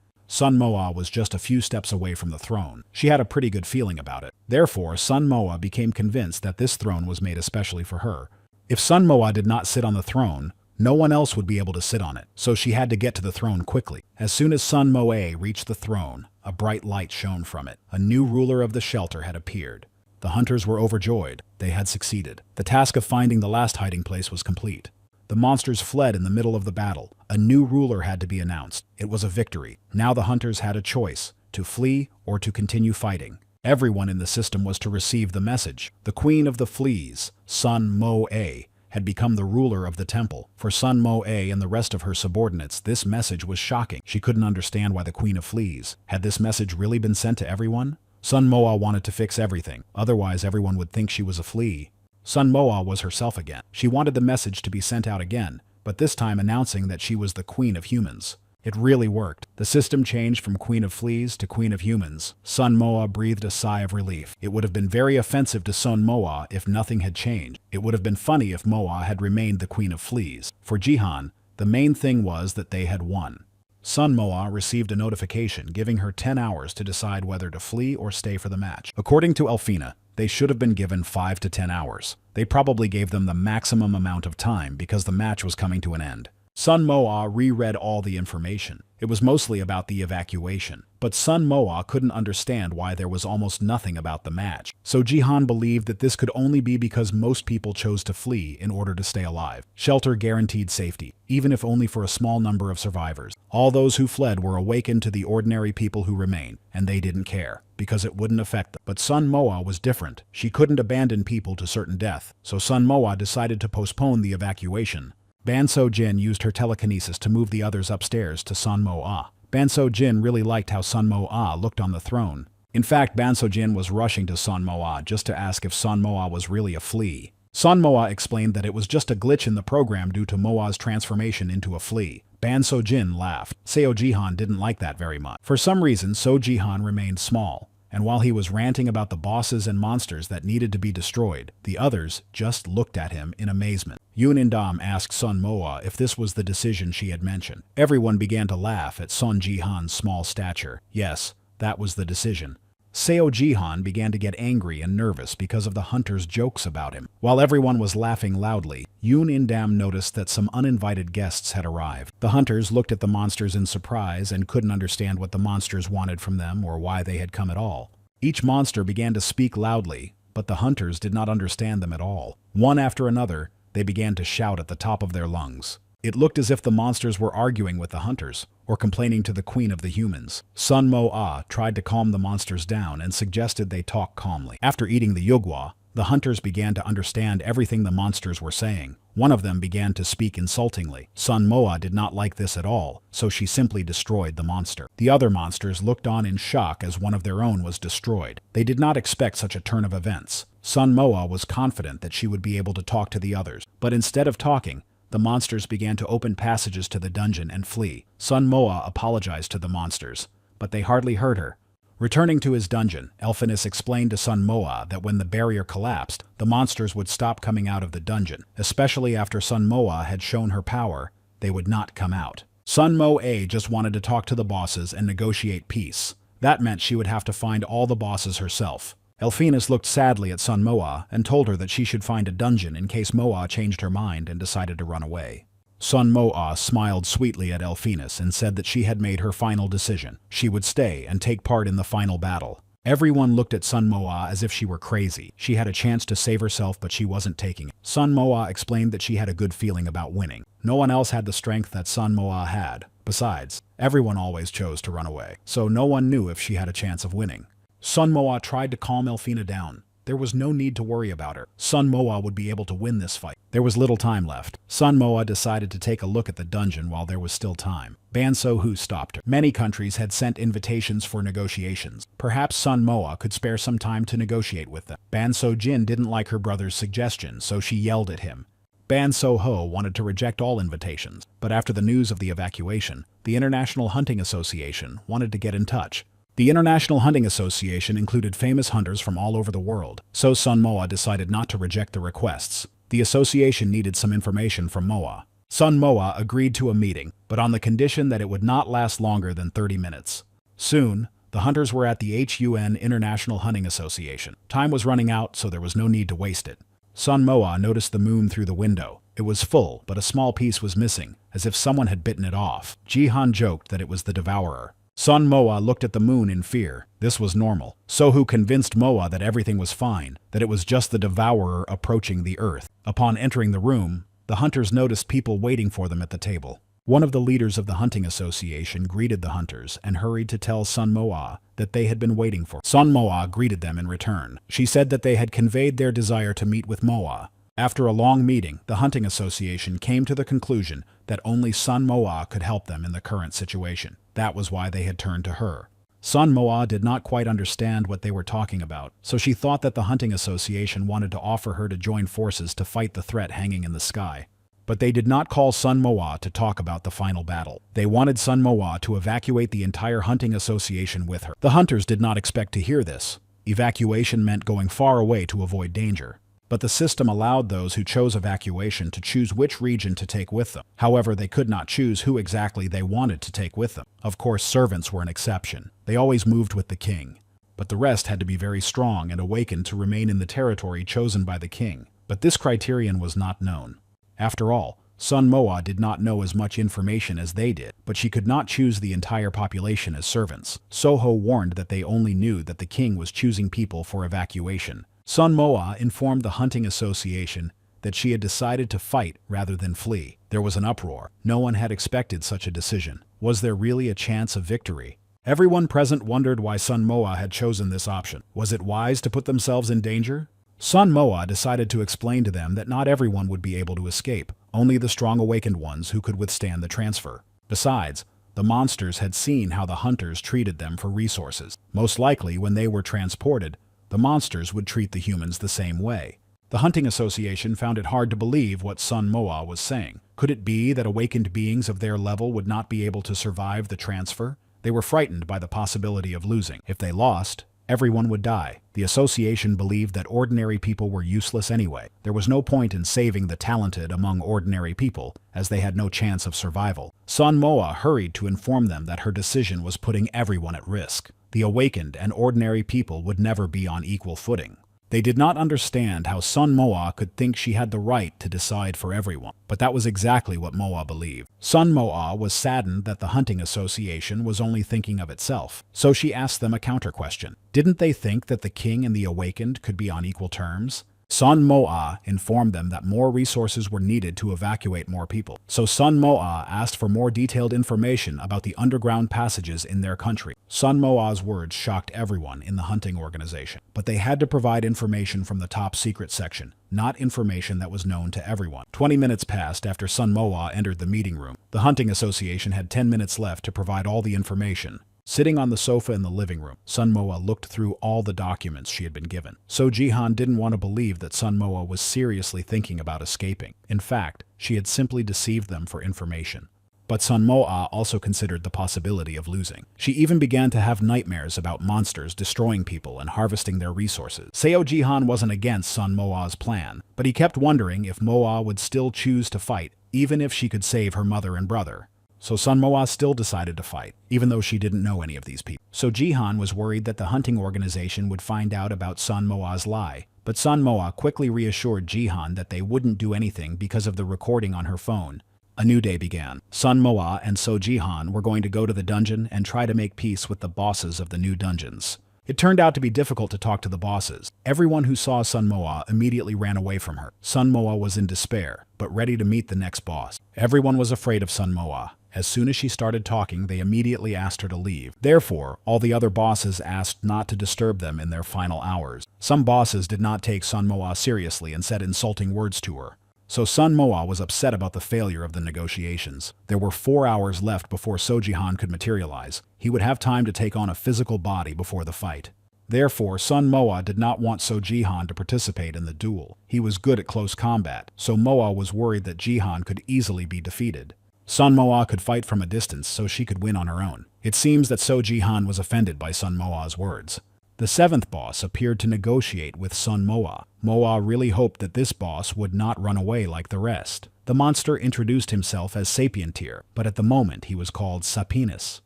Sun Moa was just a few steps away from the throne. She had a pretty good feeling about it. Therefore, Sun Moa became convinced that this throne was made especially for her. If Sun Moa did not sit on the throne, no one else would be able to sit on it, so she had to get to the throne quickly. As soon as Sun Moa reached the throne, a bright light shone from it. A new ruler of the shelter had appeared. The hunters were overjoyed. They had succeeded. The task of finding the last hiding place was complete. The monsters fled in the middle of the battle. A new ruler had to be announced. It was a victory. Now the hunters had a choice, to flee or to continue fighting. Everyone in the system was to receive the message. The queen of the fleas, Sun Mo-A, had become the ruler of the temple. For Sun Mo-A and the rest of her subordinates, this message was shocking. She couldn't understand why the queen of fleas. Had this message really been sent to everyone? Sun Moa wanted to fix everything, otherwise everyone would think she was a flea. Sun Moa was herself again. She wanted the message to be sent out again, but this time announcing that she was the queen of humans. It really worked. The system changed from queen of fleas to queen of humans. Sun Moa breathed a sigh of relief. It would have been very offensive to Sun Moa if nothing had changed. It would have been funny if Moa had remained the queen of fleas. For Jihan, the main thing was that they had won. Sun Moa received a notification giving her 10 hours to decide whether to flee or stay for the match. According to Elfina, they should have been given 5 to 10 hours. They probably gave them the maximum amount of time because the match was coming to an end. Sun Moa reread all the information. It was mostly about the evacuation, but Sun Moa couldn't understand why there was almost nothing about the match. So Jihan believed that this could only be because most people chose to flee in order to stay alive. Shelter guaranteed safety, even if only for a small number of survivors. All those who fled were awakened to the ordinary people who remained, and they didn't care, because it wouldn't affect them. But Sun Moa was different. She couldn't abandon people to certain death, so Sun Moa decided to postpone the evacuation. Banso Jin used her telekinesis to move the others upstairs to Sun Moa. Banso Jin really liked how Sun Moa looked on the throne. In fact, Banso Jin was rushing to Sun Moa just to ask if Sun Moa was really a flea. Sun Moa explained that it was just a glitch in the program due to Moa's transformation into a flea. Banso Jin laughed. Seo Jihan didn't like that very much. For some reason, So Jihan remained small, and while he was ranting about the bosses and monsters that needed to be destroyed, the others just looked at him in amazement. Yoon In-dam asked Sun Moa if this was the decision she had mentioned. Everyone began to laugh at Sun Jihan's small stature. Yes, that was the decision. Seo Jihan began to get angry and nervous because of the hunters' jokes about him. While everyone was laughing loudly, Yoon In-dam noticed that some uninvited guests had arrived. The hunters looked at the monsters in surprise and couldn't understand what the monsters wanted from them or why they had come at all. Each monster began to speak loudly, but the hunters did not understand them at all. One after another, they began to shout at the top of their lungs. It looked as if the monsters were arguing with the hunters, or complaining to the queen of the humans. Sun Moa tried to calm the monsters down and suggested they talk calmly. After eating the yogwa, the hunters began to understand everything the monsters were saying. One of them began to speak insultingly. Sun Moa did not like this at all, so she simply destroyed the monster. The other monsters looked on in shock as one of their own was destroyed. They did not expect such a turn of events. Sun Moa was confident that she would be able to talk to the others, but instead of talking, the monsters began to open passages to the dungeon and flee. Sun Moa apologized to the monsters, but they hardly heard her. Returning to his dungeon, Elphinus explained to Sun Moa that when the barrier collapsed, the monsters would stop coming out of the dungeon. Especially after Sun Moa had shown her power, they would not come out. Sun Moa just wanted to talk to the bosses and negotiate peace. That meant she would have to find all the bosses herself. Elphinus looked sadly at Sun Moa and told her that she should find a dungeon in case Moa changed her mind and decided to run away. Sun Moa smiled sweetly at Elphinus and said that she had made her final decision. She would stay and take part in the final battle. Everyone looked at Sun Moa as if she were crazy. She had a chance to save herself, but she wasn't taking it. Sun Moa explained that she had a good feeling about winning. No one else had the strength that Sun Moa had. Besides, everyone always chose to run away, so no one knew if she had a chance of winning. Sun Moa tried to calm Elfina down. There was no need to worry about her. Sun Moa would be able to win this fight. There was little time left. Sun Moa decided to take a look at the dungeon while there was still time. Banso Hu stopped her. Many countries had sent invitations for negotiations. Perhaps Sun Moa could spare some time to negotiate with them. Banso Jin didn't like her brother's suggestion, so she yelled at him. Banso Ho wanted to reject all invitations, but after the news of the evacuation, the International Hunting Association wanted to get in touch. The International Hunting Association included famous hunters from all over the world, so Sun Moa decided not to reject the requests. The association needed some information from Moa. Sun Moa agreed to a meeting, but on the condition that it would not last longer than 30 minutes. Soon, the hunters were at the HUN International Hunting Association. Time was running out, so there was no need to waste it. Sun Moa noticed the moon through the window. It was full, but a small piece was missing, as if someone had bitten it off. Jihan joked that it was the devourer. Sun Moa looked at the moon in fear. This was normal. Sohu convinced Moa that everything was fine, that it was just the devourer approaching the earth. Upon entering the room, the hunters noticed people waiting for them at the table. One of the leaders of the hunting association greeted the hunters and hurried to tell Sun Moa that they had been waiting for. Sun Moa greeted them in return. She said that they had conveyed their desire to meet with Moa. After a long meeting, the hunting association came to the conclusion that only Sun Moa could help them in the current situation. That was why they had turned to her. Sun Moa did not quite understand what they were talking about, so she thought that the hunting association wanted to offer her to join forces to fight the threat hanging in the sky. But they did not call Sun Moa to talk about the final battle. They wanted Sun Moa to evacuate the entire hunting association with her. The hunters did not expect to hear this. Evacuation meant going far away to avoid danger. But the system allowed those who chose evacuation to choose which region to take with them. However, they could not choose who exactly they wanted to take with them. Of course, servants were an exception. They always moved with the king. But the rest had to be very strong and awakened to remain in the territory chosen by the king. But this criterion was not known. After all, Sun Moa did not know as much information as they did, but she could not choose the entire population as servants. Soho warned that they only knew that the king was choosing people for evacuation. Sun Moa informed the hunting association that she had decided to fight rather than flee. There was an uproar. No one had expected such a decision. Was there really a chance of victory? Everyone present wondered why Sun Moa had chosen this option. Was it wise to put themselves in danger? Sun Moa decided to explain to them that not everyone would be able to escape, only the strong awakened ones who could withstand the transfer. Besides, the monsters had seen how the hunters treated them for resources. Most likely, when they were transported, the monsters would treat the humans the same way. The hunting association found it hard to believe what Sun Moa was saying. Could it be that awakened beings of their level would not be able to survive the transfer? They were frightened by the possibility of losing. If they lost, everyone would die. The association believed that ordinary people were useless anyway. There was no point in saving the talented among ordinary people, as they had no chance of survival. Sun Moa hurried to inform them that her decision was putting everyone at risk. The awakened and ordinary people would never be on equal footing. They did not understand how Sun Moa could think she had the right to decide for everyone, but that was exactly what Moa believed. Sun Moa was saddened that the hunting association was only thinking of itself, so she asked them a counter-question. Didn't they think that the king and the awakened could be on equal terms? Sun Moa informed them that more resources were needed to evacuate more people. So Sun Moa asked for more detailed information about the underground passages in their country. Sun Moa's words shocked everyone in the hunting organization, but they had to provide information from the top secret section, not information that was known to everyone. 20 minutes passed after Sun Moa entered the meeting room. The hunting association had 10 minutes left to provide all the information. Sitting on the sofa in the living room, Sun Moa looked through all the documents she had been given. So Jihan didn't want to believe that Sun Moa was seriously thinking about escaping. In fact, she had simply deceived them for information. But Sun Moa also considered the possibility of losing. She even began to have nightmares about monsters destroying people and harvesting their resources. Seo Jihan wasn't against Sun Moa's plan, but he kept wondering if Moa would still choose to fight, even if she could save her mother and brother. So Sun Moa still decided to fight, even though she didn't know any of these people. So Jihan was worried that the hunting organization would find out about Sun Moa's lie, but Sun Moa quickly reassured Jihan that they wouldn't do anything because of the recording on her phone. A new day began. Sun Moa and So Jihan were going to go to the dungeon and try to make peace with the bosses of the new dungeons. It turned out to be difficult to talk to the bosses. Everyone who saw Sun Moa immediately ran away from her. Sun Moa was in despair, but ready to meet the next boss. Everyone was afraid of Sun Moa. As soon as she started talking, they immediately asked her to leave. Therefore, all the other bosses asked not to disturb them in their final hours. Some bosses did not take Sun Moa seriously and said insulting words to her. So Sun Moa was upset about the failure of the negotiations. There were 4 hours left before Sojihan could materialize. He would have time to take on a physical body before the fight. Therefore, Sun Moa did not want So Jihan to participate in the duel. He was good at close combat, so Moa was worried that Jihan could easily be defeated. Sun Moa could fight from a distance, so she could win on her own. It seems that So Jihan was offended by Sun Moa's words. The 7th boss appeared to negotiate with Sun Moa. Moa really hoped that this boss would not run away like the rest. The monster introduced himself as Sapientir, but at the moment he was called Sapinitis,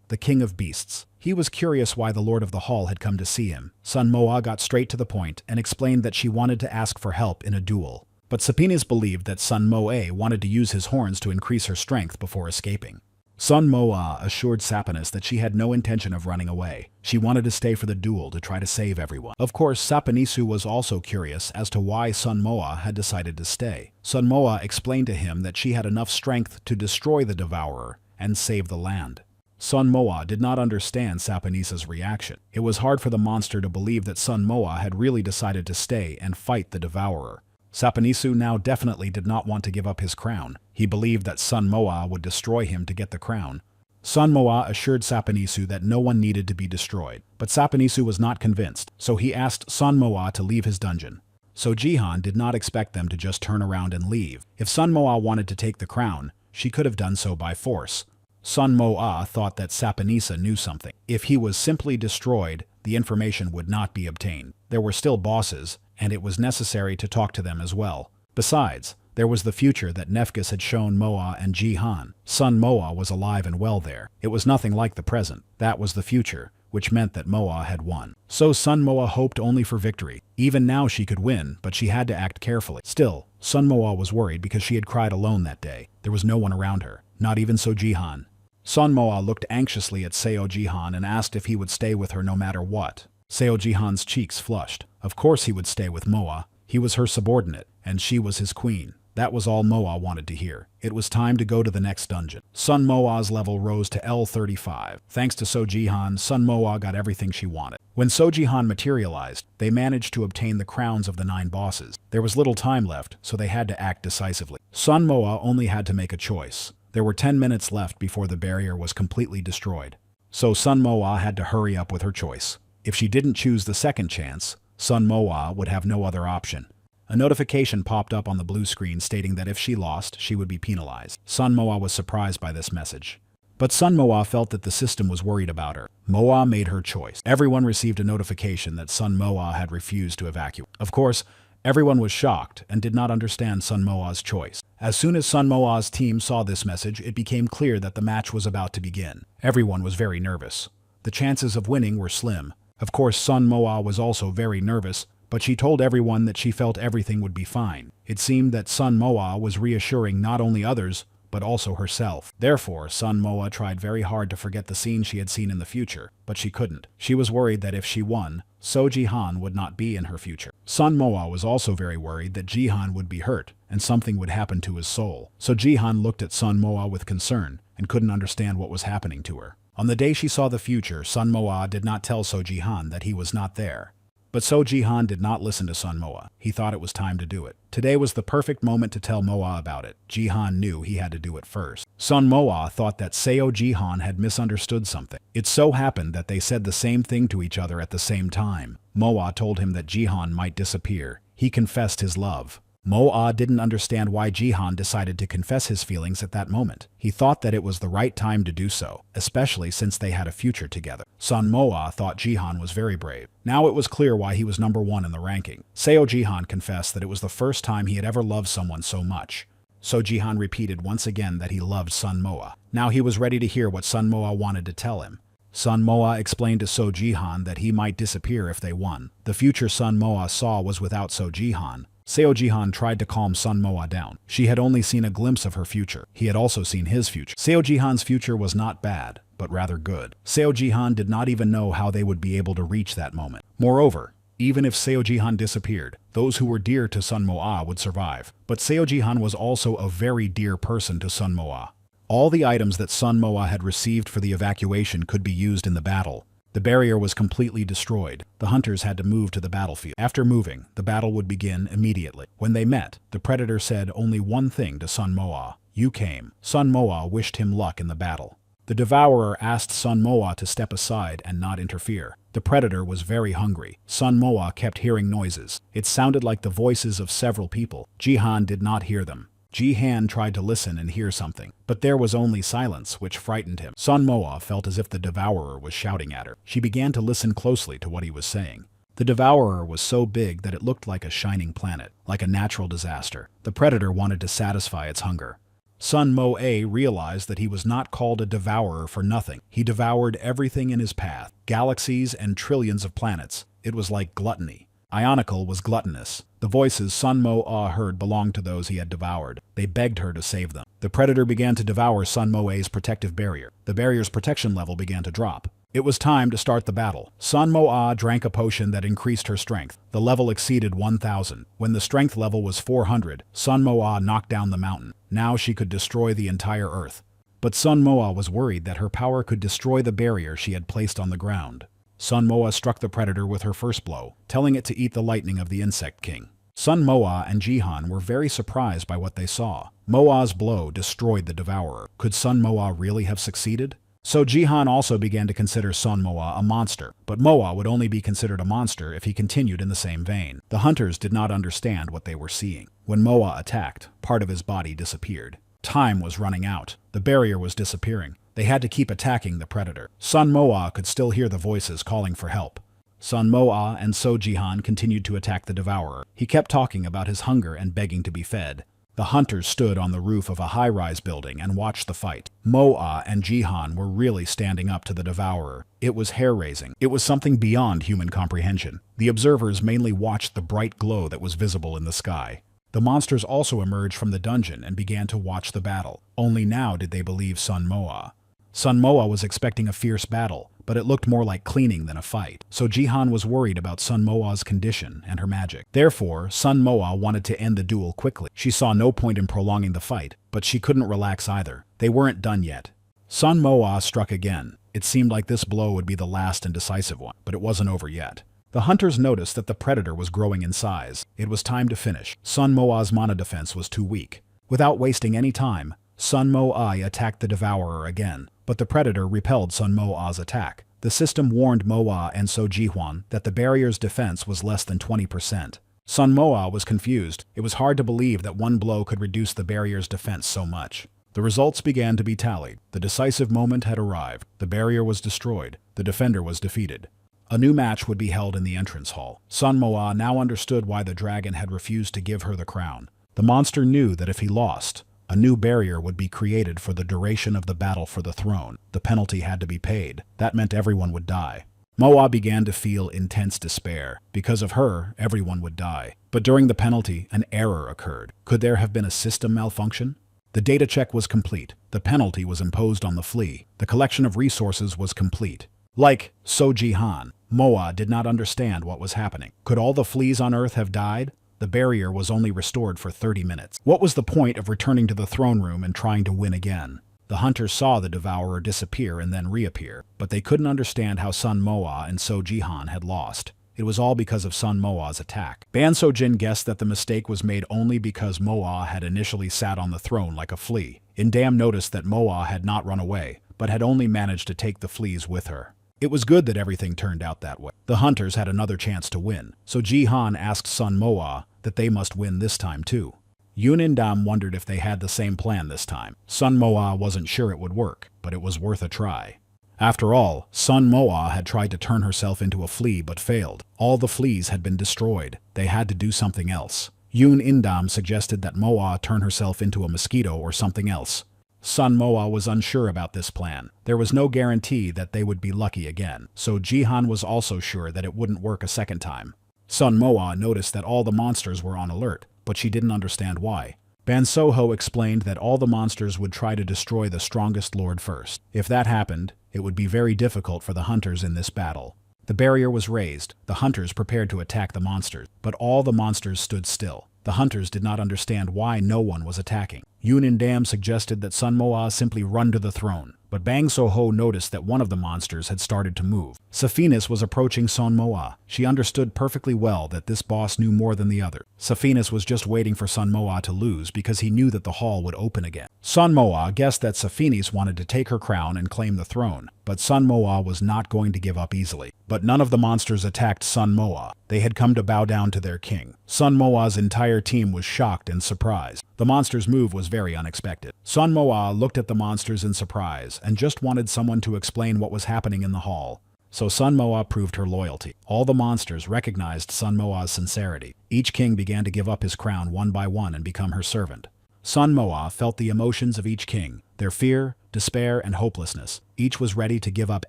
the king of beasts. He was curious why the Lord of the Hall had come to see him. Sun Moa got straight to the point and explained that she wanted to ask for help in a duel. But Sapinitis believed that Sun Moa wanted to use his horns to increase her strength before escaping. Sun Moa assured Saponis that she had no intention of running away. She wanted to stay for the duel to try to save everyone. Of course, Saponisu was also curious as to why Sun Moa had decided to stay. Sun Moa explained to him that she had enough strength to destroy the devourer and save the land. Sun Moa did not understand Saponisa's reaction. It was hard for the monster to believe that Sun Moa had really decided to stay and fight the devourer. Saponisu now definitely did not want to give up his crown. He believed that Sun Moa would destroy him to get the crown. Sun Moa assured Saponisu that no one needed to be destroyed, but Saponisu was not convinced, so he asked Sun Moa to leave his dungeon. So Jihan did not expect them to just turn around and leave. If Sun Moa wanted to take the crown, she could have done so by force. Sun Moa thought that Saponisa knew something. If he was simply destroyed, the information would not be obtained. There were still bosses, and it was necessary to talk to them as well. Besides, there was the future that Nefgis had shown Moa and Jihan. Sun Moa was alive and well there. It was nothing like the present. That was the future, which meant that Moa had won. So Sun Moa hoped only for victory. Even now she could win, but she had to act carefully. Still, Sun Moa was worried because she had cried alone that day. There was no one around her, not even So Jihan. Sun Moa looked anxiously at Seo Jihan and asked if he would stay with her no matter what. Seo Jihan's cheeks flushed. Of course he would stay with Moa. He was her subordinate, and she was his queen. That was all Moa wanted to hear. It was time to go to the next dungeon. Sun Moa's level rose to L35. Thanks to So Jihan, Sun Moa got everything she wanted. When So Jihan materialized, they managed to obtain the crowns of the 9 bosses. There was little time left, so they had to act decisively. Sun Moa only had to make a choice. There were 10 minutes left before the barrier was completely destroyed. So Sun Moa had to hurry up with her choice. If she didn't choose the second chance, Sun Moa would have no other option. A notification popped up on the blue screen stating that if she lost, she would be penalized. Sun Moa was surprised by this message. But Sun Moa felt that the system was worried about her. Moa made her choice. Everyone received a notification that Sun Moa had refused to evacuate. Of course, everyone was shocked and did not understand Sun Moa's choice. As soon as Sun Moa's team saw this message, it became clear that the match was about to begin. Everyone was very nervous. The chances of winning were slim. Of course, Sun Moa was also very nervous, but she told everyone that she felt everything would be fine. It seemed that Sun Moa was reassuring not only others, but also herself. Therefore, Sun Moa tried very hard to forget the scene she had seen in the future, but she couldn't. She was worried that if she won, So Jihan would not be in her future. Sun Moa was also very worried that Jihan would be hurt, and something would happen to his soul. So Jihan looked at Sun Moa with concern, and couldn't understand what was happening to her. On the day she saw the future, Sun Moa did not tell So Jihan that he was not there. But So Jihan did not listen to Sun Moa. He thought it was time to do it. Today was the perfect moment to tell Moa about it. Jihan knew he had to do it first. Sun Moa thought that Seo Jihan had misunderstood something. It so happened that they said the same thing to each other at the same time. Moa told him that Jihan might disappear. He confessed his love. Moa didn't understand why Jihan decided to confess his feelings at that moment. He thought that it was the right time to do so, especially since they had a future together. Sun Moa thought Jihan was very brave. Now it was clear why he was #1 in the ranking. Seo Jihan confessed that it was the first time he had ever loved someone so much. So Jihan repeated once again that he loved Sun Moa. Now he was ready to hear what Sun Moa wanted to tell him. Sun Moa explained to So Jihan that he might disappear if they won. The future Sun Moa saw was without So Jihan. Seo Jihan tried to calm Sun Moa down. She had only seen a glimpse of her future. He had also seen his future. Seo Jihan's future was not bad, but rather good. Seo Jihan did not even know how they would be able to reach that moment. Moreover, even if Seo Jihan disappeared, those who were dear to Sun Moa would survive. But Seo Jihan was also a very dear person to Sun Moa. All the items that Sun Moa had received for the evacuation could be used in the battle. The barrier was completely destroyed. The hunters had to move to the battlefield. After moving, the battle would begin immediately. When they met, the predator said only one thing to Sun Moa: "You came." Sun Moa wished him luck in the battle. The devourer asked Sun Moa to step aside and not interfere. The predator was very hungry. Sun Moa kept hearing noises. It sounded like the voices of several people. Jihan did not hear them. Jihan tried to listen and hear something, but there was only silence, which frightened him. Sun Moa felt as if the devourer was shouting at her. She began to listen closely to what he was saying. The devourer was so big that it looked like a shining planet, like a natural disaster. The predator wanted to satisfy its hunger. Sun Moa realized that he was not called a devourer for nothing. He devoured everything in his path, galaxies and trillions of planets. It was like gluttony. Ionical was gluttonous. The voices Sun Mo-ah heard belonged to those he had devoured. They begged her to save them. The predator began to devour Sun Mo-ah's protective barrier. The barrier's protection level began to drop. It was time to start the battle. Sun Mo-ah drank a potion that increased her strength. The level exceeded 1,000. When the strength level was 400, Sun Mo-ah knocked down the mountain. Now she could destroy the entire earth. But Sun Mo-ah was worried that her power could destroy the barrier she had placed on the ground. Sun Mo-ah struck the predator with her first blow, telling it to eat the lightning of the insect king. Sun Mo-ah and Jihan were very surprised by what they saw. Mo-ah's blow destroyed the devourer. Could Sun Mo-ah really have succeeded? So Jihan also began to consider Sun Mo-ah a monster, but Mo-ah would only be considered a monster if he continued in the same vein. The hunters did not understand what they were seeing. When Mo-ah attacked, part of his body disappeared. Time was running out. The barrier was disappearing. They had to keep attacking the predator. Sun Mo-ah could still hear the voices calling for help. Sun Mo-ah and So Jihan continued to attack the devourer. He kept talking about his hunger and begging to be fed. The hunters stood on the roof of a high-rise building and watched the fight. Mo-ah and Jihan were really standing up to the devourer. It was hair-raising. It was something beyond human comprehension. The observers mainly watched the bright glow that was visible in the sky. The monsters also emerged from the dungeon and began to watch the battle. Only now did they believe Sun Mo-ah. Sun Mo-ah was expecting a fierce battle, but it looked more like cleaning than a fight. So Jihan was worried about Sun Mo-ah's condition and her magic. Therefore, Sun Mo-ah wanted to end the duel quickly. She saw no point in prolonging the fight, but she couldn't relax either. They weren't done yet. Sun Mo-ah struck again. It seemed like this blow would be the last and decisive one, but it wasn't over yet. The hunters noticed that the predator was growing in size. It was time to finish. Sun Mo-ah's mana defense was too weak. Without wasting any time, Sun Mo-ah attacked the devourer again, but the predator repelled Sun Mo-ah's attack. The system warned Mo-ah and So Jihan that the barrier's defense was less than 20%. Sun Mo-ah was confused. It was hard to believe that one blow could reduce the barrier's defense so much. The results began to be tallied. The decisive moment had arrived. The barrier was destroyed. The defender was defeated. A new match would be held in the entrance hall. Sun Mo-ah now understood why the dragon had refused to give her the crown. The monster knew that if he lost, a new barrier would be created for the duration of the battle for the throne. The penalty had to be paid. That meant everyone would die. Mo-ah began to feel intense despair. Because of her, everyone would die. But during the penalty, an error occurred. Could there have been a system malfunction? The data check was complete. The penalty was imposed on the flea. The collection of resources was complete. Like So Jihan, Mo-ah did not understand what was happening. Could all the fleas on Earth have died? The barrier was only restored for 30 minutes. What was the point of returning to the throne room and trying to win again? The hunters saw the devourer disappear and then reappear, but they couldn't understand how Sun Mo-ah and So Jihan had lost. It was all because of Sun Mo-ah's attack. Ban So-jin guessed that the mistake was made only because Mo-ah had initially sat on the throne like a flea. Indam noticed that Mo-ah had not run away, but had only managed to take the fleas with her. It was good that everything turned out that way. The hunters had another chance to win, so Jihan asked Sun Mo-ah that they must win this time too. Yoon In-dam wondered if they had the same plan this time. Sun Mo-ah wasn't sure it would work, but it was worth a try. After all, Sun Mo-ah had tried to turn herself into a flea but failed. All the fleas had been destroyed. They had to do something else. Yoon In-dam suggested that Mo-ah turn herself into a mosquito or something else. Sun Mo-ah was unsure about this plan. There was no guarantee that they would be lucky again, so Jihan was also sure that it wouldn't work a second time. Sun Mo-ah noticed that all the monsters were on alert, but she didn't understand why. Ban So-ho explained that all the monsters would try to destroy the strongest lord first. If that happened, it would be very difficult for the hunters in this battle. The barrier was raised. The hunters prepared to attack the monsters, but all the monsters stood still. The hunters did not understand why no one was attacking. Yoon In-dam suggested that Sun Mo-ah simply run to the throne, but Bang So-ho noticed that one of the monsters had started to move. Sephinus was approaching Sun Mo-ah. She understood perfectly well that this boss knew more than the other. Sephinus was just waiting for Sun Mo-ah to lose because he knew that the hall would open again. Sun Mo-ah guessed that Sephinus wanted to take her crown and claim the throne, but Sun Mo-ah was not going to give up easily. But none of the monsters attacked Sun Mo-ah. They had come to bow down to their king. Sun Mo-ah's entire team was shocked and surprised. The monster's move was very unexpected. Sun Mo-ah looked at the monsters in surprise and just wanted someone to explain what was happening in the hall. So Sun Mo-ah proved her loyalty. All the monsters recognized Sun Mo-ah's sincerity. Each king began to give up his crown one by one and become her servant. Sun Mo-ah felt the emotions of each king, their fear, despair, and hopelessness. Each was ready to give up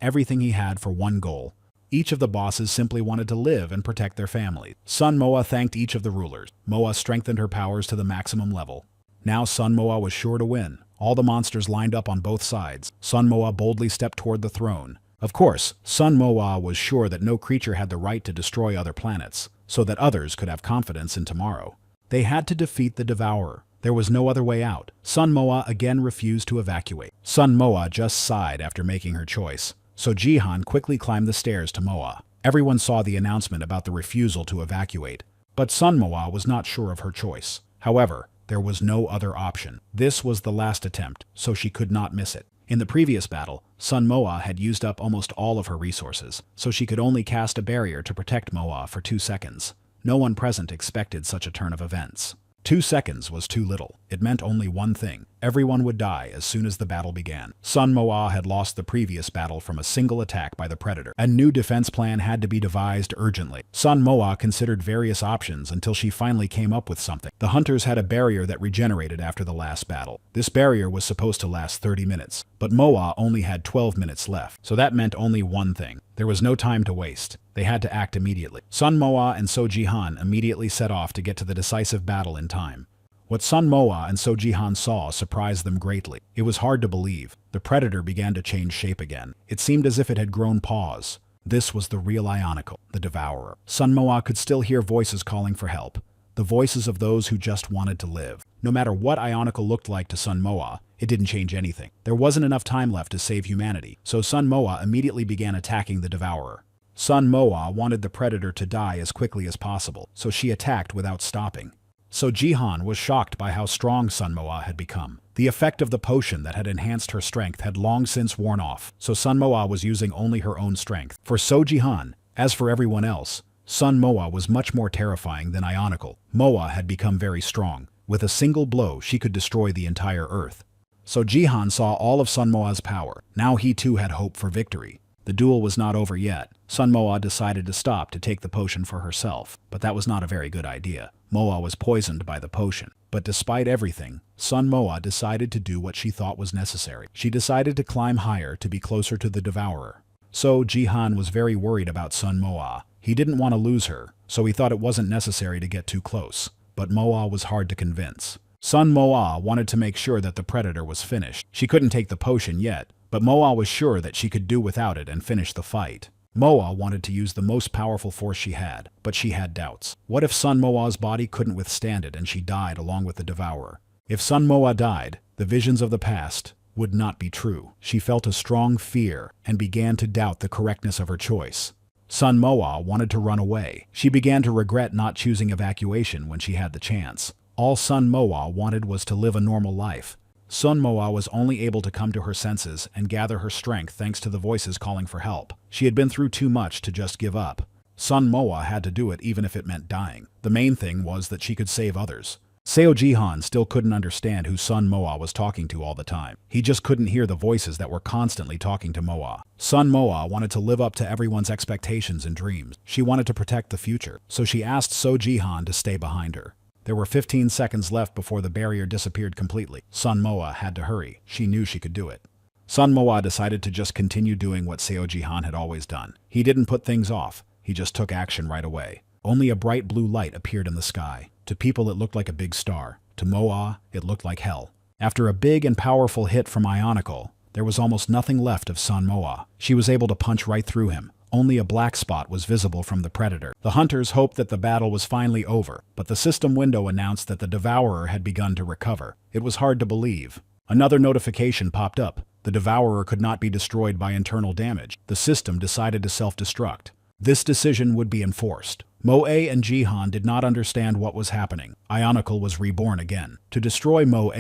everything he had for one goal. Each of the bosses simply wanted to live and protect their family. Sun Moa thanked each of the rulers. Moa strengthened her powers to the maximum level. Now Sun Moa was sure to win. All the monsters lined up on both sides. Sun Moa boldly stepped toward the throne. Of course, Sun Moa was sure that no creature had the right to destroy other planets, so that others could have confidence in tomorrow. They had to defeat the Devourer. There was no other way out. Sun Moa again refused to evacuate. Sun Moa just sighed after making her choice. So Jihan quickly climbed the stairs to Moa. Everyone saw the announcement about the refusal to evacuate, but Sun Moa was not sure of her choice. However, there was no other option. This was the last attempt, so she could not miss it. In the previous battle, Sun Moa had used up almost all of her resources, so she could only cast a barrier to protect Moa for 2 seconds. No one present expected such a turn of events. 2 seconds was too little. It meant only one thing. Everyone would die as soon as the battle began. Sun Moa had lost the previous battle from a single attack by the Predator. A new defense plan had to be devised urgently. Sun Moa considered various options until she finally came up with something. The hunters had a barrier that regenerated after the last battle. This barrier was supposed to last 30 minutes, but Moa only had 12 minutes left, so that meant only one thing. There was no time to waste. They had to act immediately. Sun Moa and So Jihan immediately set off to get to the decisive battle in time. What Sun Moa and So Jihan saw surprised them greatly. It was hard to believe. The Predator began to change shape again. It seemed as if it had grown paws. This was the real Ionicle, the Devourer. Sun Moa could still hear voices calling for help. The voices of those who just wanted to live. No matter what Ionicle looked like to Sun Moa, it didn't change anything. There wasn't enough time left to save humanity, so Sun Moa immediately began attacking the Devourer. Sun Moa wanted the Predator to die as quickly as possible, so she attacked without stopping. So Jihan was shocked by how strong Sun Moa had become. The effect of the potion that had enhanced her strength had long since worn off, so Sun Moa was using only her own strength. For So Jihan, as for everyone else, Sun Moa was much more terrifying than Ionicle. Moa had become very strong. With a single blow, she could destroy the entire Earth. So Jihan saw all of Sun Moa's power. Now he too had hope for victory. The duel was not over yet. Sun Moa decided to stop to take the potion for herself, but that was not a very good idea. Moa was poisoned by the potion. But despite everything, Sun Moa decided to do what she thought was necessary. She decided to climb higher to be closer to the Devourer. So Jihan was very worried about Sun Moa. He didn't want to lose her, so he thought it wasn't necessary to get too close. But Moa was hard to convince. Sun Moa wanted to make sure that the Predator was finished. She couldn't take the potion yet, but Moa was sure that she could do without it and finish the fight. Moa wanted to use the most powerful force she had, but she had doubts. What if Sun Moa's body couldn't withstand it and she died along with the Devourer? If Sun Moa died, the visions of the past would not be true. She felt a strong fear and began to doubt the correctness of her choice. Sun Moa wanted to run away. She began to regret not choosing evacuation when she had the chance. All Sun Moa wanted was to live a normal life. Sun Moa was only able to come to her senses and gather her strength thanks to the voices calling for help. She had been through too much to just give up. Sun Moa had to do it even if it meant dying. The main thing was that she could save others. Seo Jihan still couldn't understand who Sun Moa was talking to all the time. He just couldn't hear the voices that were constantly talking to Moa. Sun Moa wanted to live up to everyone's expectations and dreams. She wanted to protect the future, so she asked So Jihan to stay behind her. There were 15 seconds left before the barrier disappeared completely. Sun Moa had to hurry. She knew she could do it. Sun Moa decided to just continue doing what Seo Jihan had always done. He didn't put things off. He just took action right away. Only a bright blue light appeared in the sky. To people it looked like a big star. To Moa, it looked like hell. After a big and powerful hit from Ionicle, there was almost nothing left of Sun Moa. She was able to punch right through him. Only a black spot was visible from the Predator. The hunters hoped that the battle was finally over, but the system window announced that the Devourer had begun to recover. It was hard to believe. Another notification popped up. The Devourer could not be destroyed by internal damage. The system decided to self-destruct. This decision would be enforced. Moe and Jihan did not understand what was happening. Ionicle was reborn again. To destroy Moe,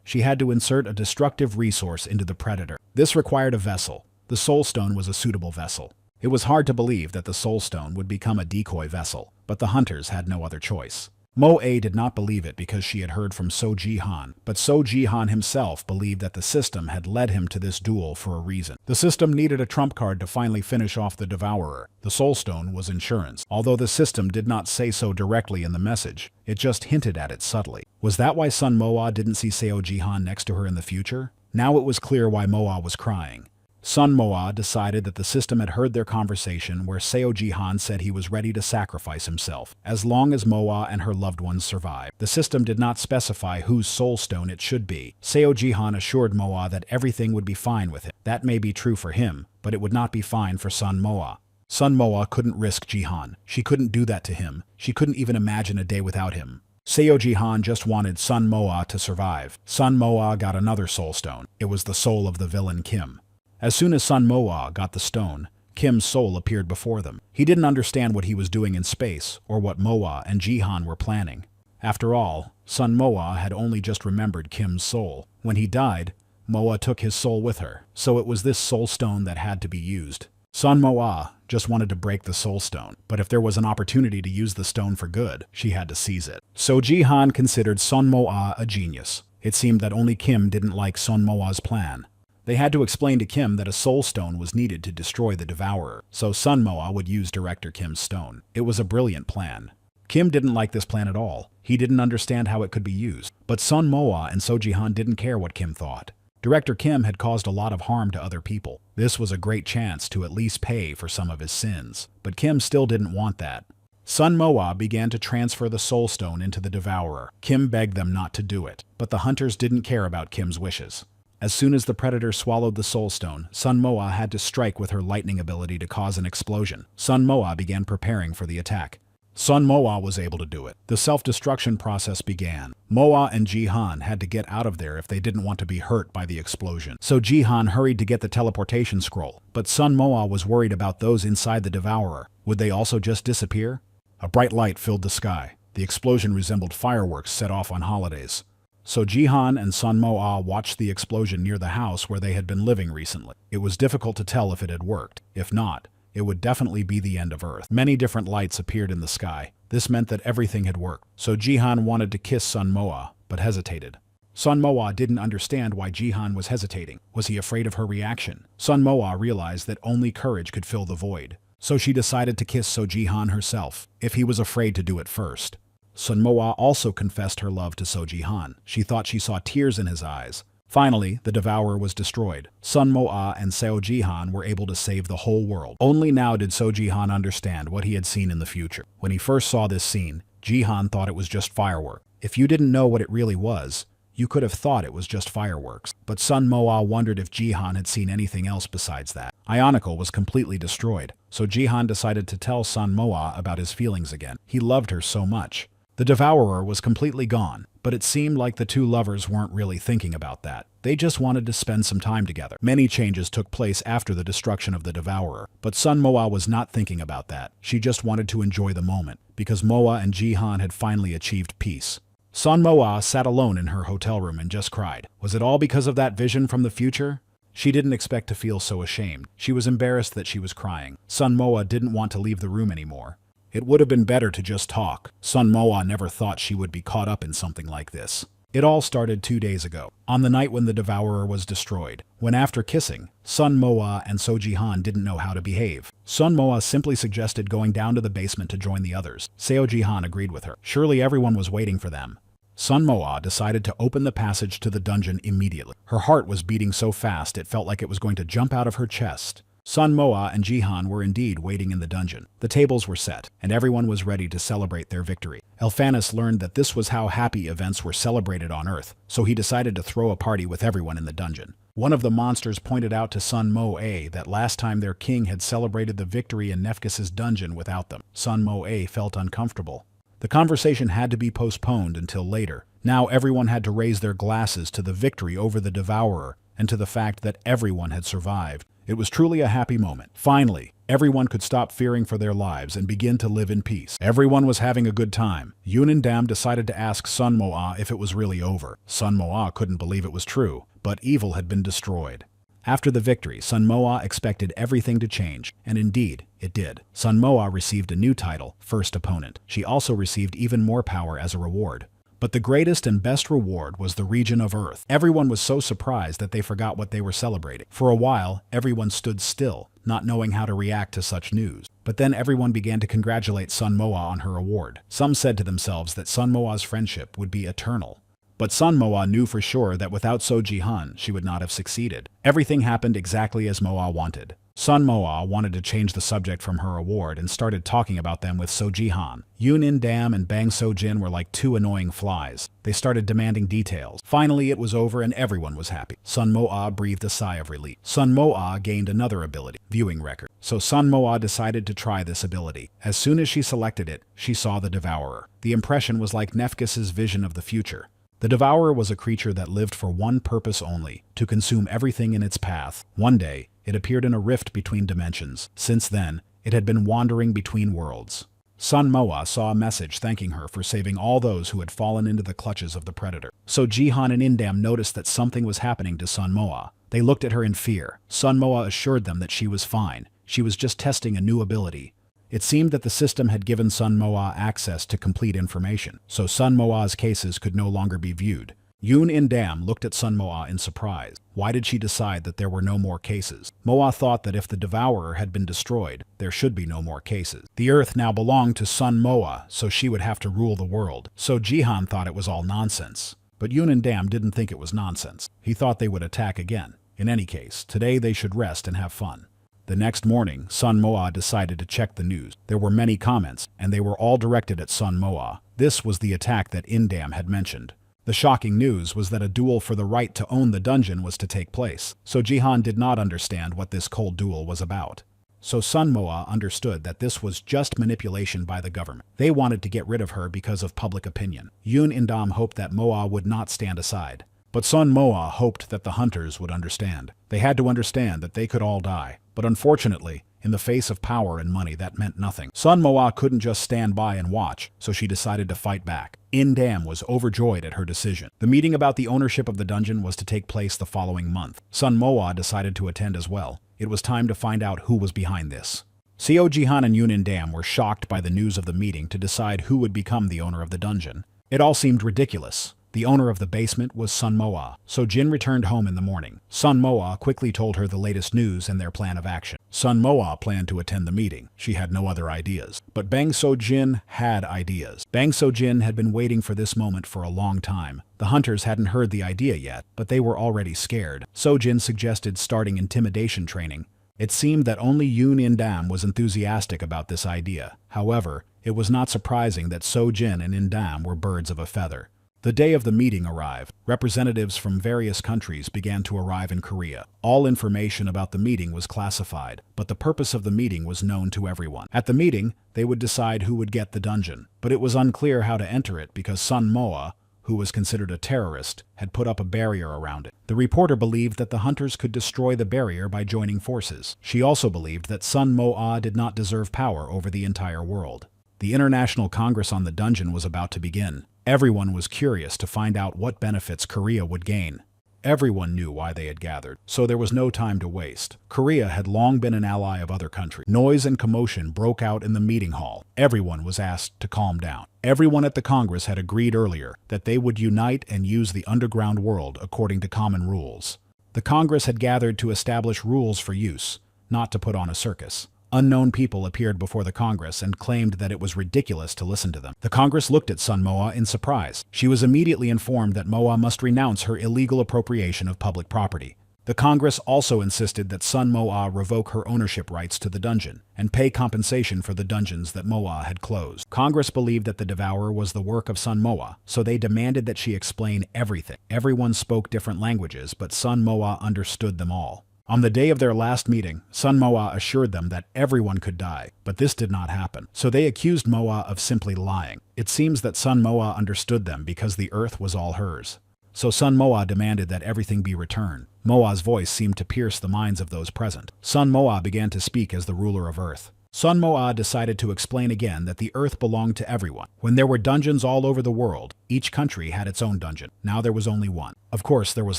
she had to insert a destructive resource into the Predator. This required a vessel. The Soul Stone was a suitable vessel. It was hard to believe that the Soul Stone would become a decoy vessel, but the hunters had no other choice. Moe did not believe it because she had heard from So Jihan, but So Jihan himself believed that the system had led him to this duel for a reason. The system needed a trump card to finally finish off the Devourer. The Soul Stone was insurance. Although the system did not say so directly in the message, it just hinted at it subtly. Was that why Sun Moa didn't see Seo Jihan next to her in the future? Now it was clear why Moa was crying. Sun Moa decided that the system had heard their conversation where Seo Jihan said he was ready to sacrifice himself, as long as Moa and her loved ones survive. The system did not specify whose soul stone it should be. Seo Jihan assured Moa that everything would be fine with him. That may be true for him, but it would not be fine for Sun Moa. Sun Moa couldn't risk Jihan. She couldn't do that to him. She couldn't even imagine a day without him. Seo Jihan just wanted Sun Moa to survive. Sun Moa got another soul stone. It was the soul of the villain Kim. As soon as Sun Moa got the stone, Kim's soul appeared before them. He didn't understand what he was doing in space, or what Moa and Jihan were planning. After all, Sun Moa had only just remembered Kim's soul. When he died, Moa took his soul with her, so it was this soul stone that had to be used. Sun Moa just wanted to break the soul stone, but if there was an opportunity to use the stone for good, she had to seize it. So Jihan considered Sun Moa a genius. It seemed that only Kim didn't like Sun Moa's plan. They had to explain to Kim that a soul stone was needed to destroy the Devourer, so Sun Moa would use Director Kim's stone. It was a brilliant plan. Kim didn't like this plan at all. He didn't understand how it could be used. But Sun Moa and Seo Jihan didn't care what Kim thought. Director Kim had caused a lot of harm to other people. This was a great chance to at least pay for some of his sins. But Kim still didn't want that. Sun Moa began to transfer the soul stone into the Devourer. Kim begged them not to do it, but the hunters didn't care about Kim's wishes. As soon as the predator swallowed the soul stone, Sun Moa had to strike with her lightning ability to cause an explosion. Sun Moa began preparing for the attack. Sun Moa was able to do it. The self-destruction process began. Moa and Jihan had to get out of there if they didn't want to be hurt by the explosion. So Jihan hurried to get the teleportation scroll, but Sun Moa was worried about those inside the Devourer. Would they also just disappear? A bright light filled the sky. The explosion resembled fireworks set off on holidays. So Jihan and Sun Moa watched the explosion near the house where they had been living recently. It was difficult to tell if it had worked. If not, it would definitely be the end of Earth. Many different lights appeared in the sky. This meant that everything had worked. So Jihan wanted to kiss Sun Moa, but hesitated. Sun Moa didn't understand why Jihan was hesitating. Was he afraid of her reaction? Sun Moa realized that only courage could fill the void. So she decided to kiss Seo Jihan herself, if he was afraid to do it first. Sun Moa also confessed her love to Seo Jihan. She thought she saw tears in his eyes. Finally, the Devourer was destroyed. Sun Moa and Seo Jihan were able to save the whole world. Only now did Seo Jihan understand what he had seen in the future. When he first saw this scene, Jihan thought it was just firework. If you didn't know what it really was, you could have thought it was just fireworks. But Sun Moa wondered if Jihan had seen anything else besides that. Ionical was completely destroyed, so Jihan decided to tell Sun Moa about his feelings again. He loved her so much. The Devourer was completely gone, but it seemed like the two lovers weren't really thinking about that. They just wanted to spend some time together. Many changes took place after the destruction of the Devourer, but Sun Moa was not thinking about that. She just wanted to enjoy the moment, because Moa and Jihan had finally achieved peace. Sun Moa sat alone in her hotel room and just cried. Was it all because of that vision from the future? She didn't expect to feel so ashamed. She was embarrassed that she was crying. Sun Moa didn't want to leave the room anymore. It would have been better to just talk. Sun Moa never thought she would be caught up in something like this. It all started 2 days ago, on the night when the Devourer was destroyed, when after kissing, Sun Moa and Seo Jihan didn't know how to behave. Sun Moa simply suggested going down to the basement to join the others. Seo Jihan agreed with her. Surely everyone was waiting for them. Sun Moa decided to open the passage to the dungeon immediately. Her heart was beating so fast it felt like it was going to jump out of her chest. Sun Moa and Jihan were indeed waiting in the dungeon. The tables were set, and everyone was ready to celebrate their victory. Elphanus learned that this was how happy events were celebrated on Earth, so he decided to throw a party with everyone in the dungeon. One of the monsters pointed out to Sun Moa that last time their king had celebrated the victory in Nefkis's dungeon without them. Sun Moa felt uncomfortable. The conversation had to be postponed until later. Now everyone had to raise their glasses to the victory over the Devourer and to the fact that everyone had survived. It was truly a happy moment. Finally, everyone could stop fearing for their lives and begin to live in peace. Everyone was having a good time. Yunin Dam decided to ask Sun Moa if it was really over. Sun Moa couldn't believe it was true, but evil had been destroyed. After the victory, Sun Moa expected everything to change, and indeed, it did. Sun Moa received a new title, First Opponent. She also received even more power as a reward. But the greatest and best reward was the region of Earth. Everyone was so surprised that they forgot what they were celebrating. For a while, everyone stood still, not knowing how to react to such news. But then everyone began to congratulate Sun Moa on her award. Some said to themselves that Sun Moa's friendship would be eternal. But Sun Moa knew for sure that without Soji-han, she would not have succeeded. Everything happened exactly as Moa wanted. Sun Moa wanted to change the subject from her award and started talking about them with Soji-han. Yoon In-dam and Bang So-jin were like two annoying flies. They started demanding details. Finally, it was over and everyone was happy. Sun Moa breathed a sigh of relief. Sun Moa gained another ability, viewing record. So Sun Moa decided to try this ability. As soon as she selected it, she saw the Devourer. The impression was like Nefkis's vision of the future. The Devourer was a creature that lived for one purpose only, to consume everything in its path. One day, it appeared in a rift between dimensions. Since then, it had been wandering between worlds. Sun Moa saw a message thanking her for saving all those who had fallen into the clutches of the predator. So Jihan and In-dam noticed that something was happening to Sun Moa. They looked at her in fear. Sun Moa assured them that she was fine. She was just testing a new ability. It seemed that the system had given Sun Moa access to complete information, so Sun Moa's cases could no longer be viewed. Yoon In-dam looked at Sun Moa in surprise. Why did she decide that there were no more cases? Moa thought that if the Devourer had been destroyed, there should be no more cases. The Earth now belonged to Sun Moa, so she would have to rule the world. So Jihan thought it was all nonsense. But Yoon In-dam didn't think it was nonsense. He thought they would attack again. In any case, today they should rest and have fun. The next morning, Sun Moa decided to check the news. There were many comments, and they were all directed at Sun Moa. This was the attack that In-dam had mentioned. The shocking news was that a duel for the right to own the dungeon was to take place, so Jihan did not understand what this cold duel was about. So Sun Moa understood that this was just manipulation by the government. They wanted to get rid of her because of public opinion. Yoon In-dam hoped that Moa would not stand aside. But Sun Moa hoped that the hunters would understand. They had to understand that they could all die. But unfortunately, in the face of power and money, that meant nothing. Sun Moa couldn't just stand by and watch, so she decided to fight back. In-dam was overjoyed at her decision. The meeting about the ownership of the dungeon was to take place the following month. Sun Moa decided to attend as well. It was time to find out who was behind this. Seo Jihan and Yoon In-dam were shocked by the news of the meeting to decide who would become the owner of the dungeon. It all seemed ridiculous. The owner of the basement was Sun Moa, so Jin returned home in the morning. Sun Moa quickly told her the latest news and their plan of action. Sun Moa planned to attend the meeting. She had no other ideas. But Bang So-jin had ideas. Bang So-jin had been waiting for this moment for a long time. The hunters hadn't heard the idea yet, but they were already scared. So-jin suggested starting intimidation training. It seemed that only Yoon In-dam was enthusiastic about this idea. However, it was not surprising that So-jin and In-dam were birds of a feather. The day of the meeting arrived. Representatives from various countries began to arrive in Korea. All information about the meeting was classified, but the purpose of the meeting was known to everyone. At the meeting, they would decide who would get the dungeon, but it was unclear how to enter it because Sun Moa, who was considered a terrorist, had put up a barrier around it. The reporter believed that the hunters could destroy the barrier by joining forces. She also believed that Sun Moa did not deserve power over the entire world. The International Congress on the dungeon was about to begin. Everyone was curious to find out what benefits Korea would gain. Everyone knew why they had gathered, so there was no time to waste. Korea had long been an ally of other countries. Noise and commotion broke out in the meeting hall. Everyone was asked to calm down. Everyone at the Congress had agreed earlier that they would unite and use the underground world according to common rules. The Congress had gathered to establish rules for use, not to put on a circus. Unknown people appeared before the Congress and claimed that it was ridiculous to listen to them. The Congress looked at Sun Moa in surprise. She was immediately informed that Moa must renounce her illegal appropriation of public property. The Congress also insisted that Sun Moa revoke her ownership rights to the dungeon and pay compensation for the dungeons that Moa had closed. Congress believed that the Devourer was the work of Sun Moa, so they demanded that she explain everything. Everyone spoke different languages, but Sun Moa understood them all. On the day of their last meeting, Sun Moa assured them that everyone could die, but this did not happen. So they accused Moa of simply lying. It seems that Sun Moa understood them because the earth was all hers. So Sun Moa demanded that everything be returned. Moa's voice seemed to pierce the minds of those present. Sun Moa began to speak as the ruler of Earth. Sun Moa decided to explain again that the Earth belonged to everyone. When there were dungeons all over the world, each country had its own dungeon. Now there was only one. Of course, there was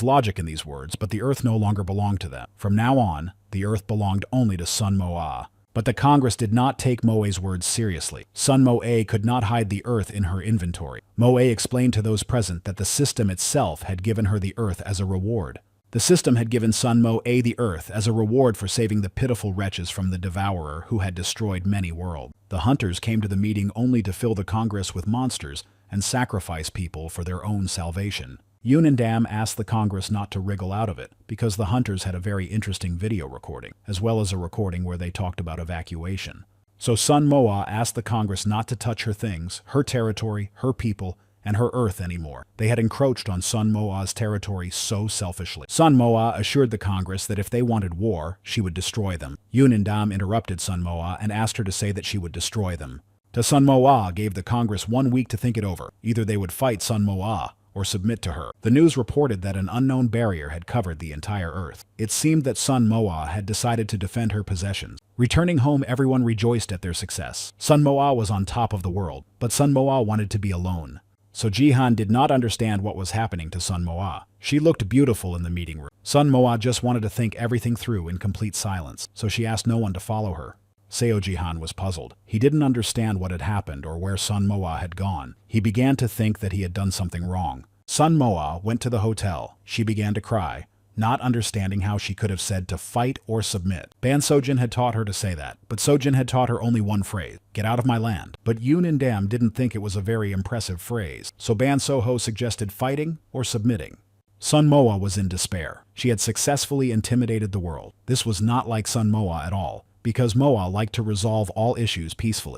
logic in these words, but the Earth no longer belonged to them. From now on, the Earth belonged only to Sun Moa. But the Congress did not take Moe's words seriously. Sun Moe could not hide the Earth in her inventory. Moe explained to those present that the system itself had given her the Earth as a reward. The system had given Sun Moe the Earth as a reward for saving the pitiful wretches from the Devourer who had destroyed many worlds. The hunters came to the meeting only to fill the Congress with monsters and sacrifice people for their own salvation. Yoon and Dam asked the Congress not to wriggle out of it, because the hunters had a very interesting video recording, as well as a recording where they talked about evacuation. So Sun Moa asked the Congress not to touch her things, her territory, her people, and her earth anymore. They had encroached on Sun Moa's territory so selfishly. Sun Moa assured the Congress that if they wanted war, she would destroy them. Yoon and Dam interrupted Sun Moa and asked her to say that she would destroy them. Sun Moa gave the Congress 1 week to think it over. Either they would fight Sun Moa or submit to her. The news reported that an unknown barrier had covered the entire Earth. It seemed that Sun Moa had decided to defend her possessions. Returning home, everyone rejoiced at their success. Sun Moa was on top of the world, but Sun Moa wanted to be alone. So Jihan did not understand what was happening to Sun Moa. She looked beautiful in the meeting room. Sun Moa just wanted to think everything through in complete silence, so she asked no one to follow her. Seo Jihan was puzzled. He didn't understand what had happened or where Sun Moa had gone. He began to think that he had done something wrong. Sun Moa went to the hotel. She began to cry, not understanding how she could have said to fight or submit. Ban Sojin had taught her to say that, but Sojin had taught her only one phrase, get out of my land. But Yoon and Dam didn't think it was a very impressive phrase, so Ban Soho suggested fighting or submitting. Sun Moa was in despair. She had successfully intimidated the world. This was not like Sun Moa at all, because Moa liked to resolve all issues peacefully.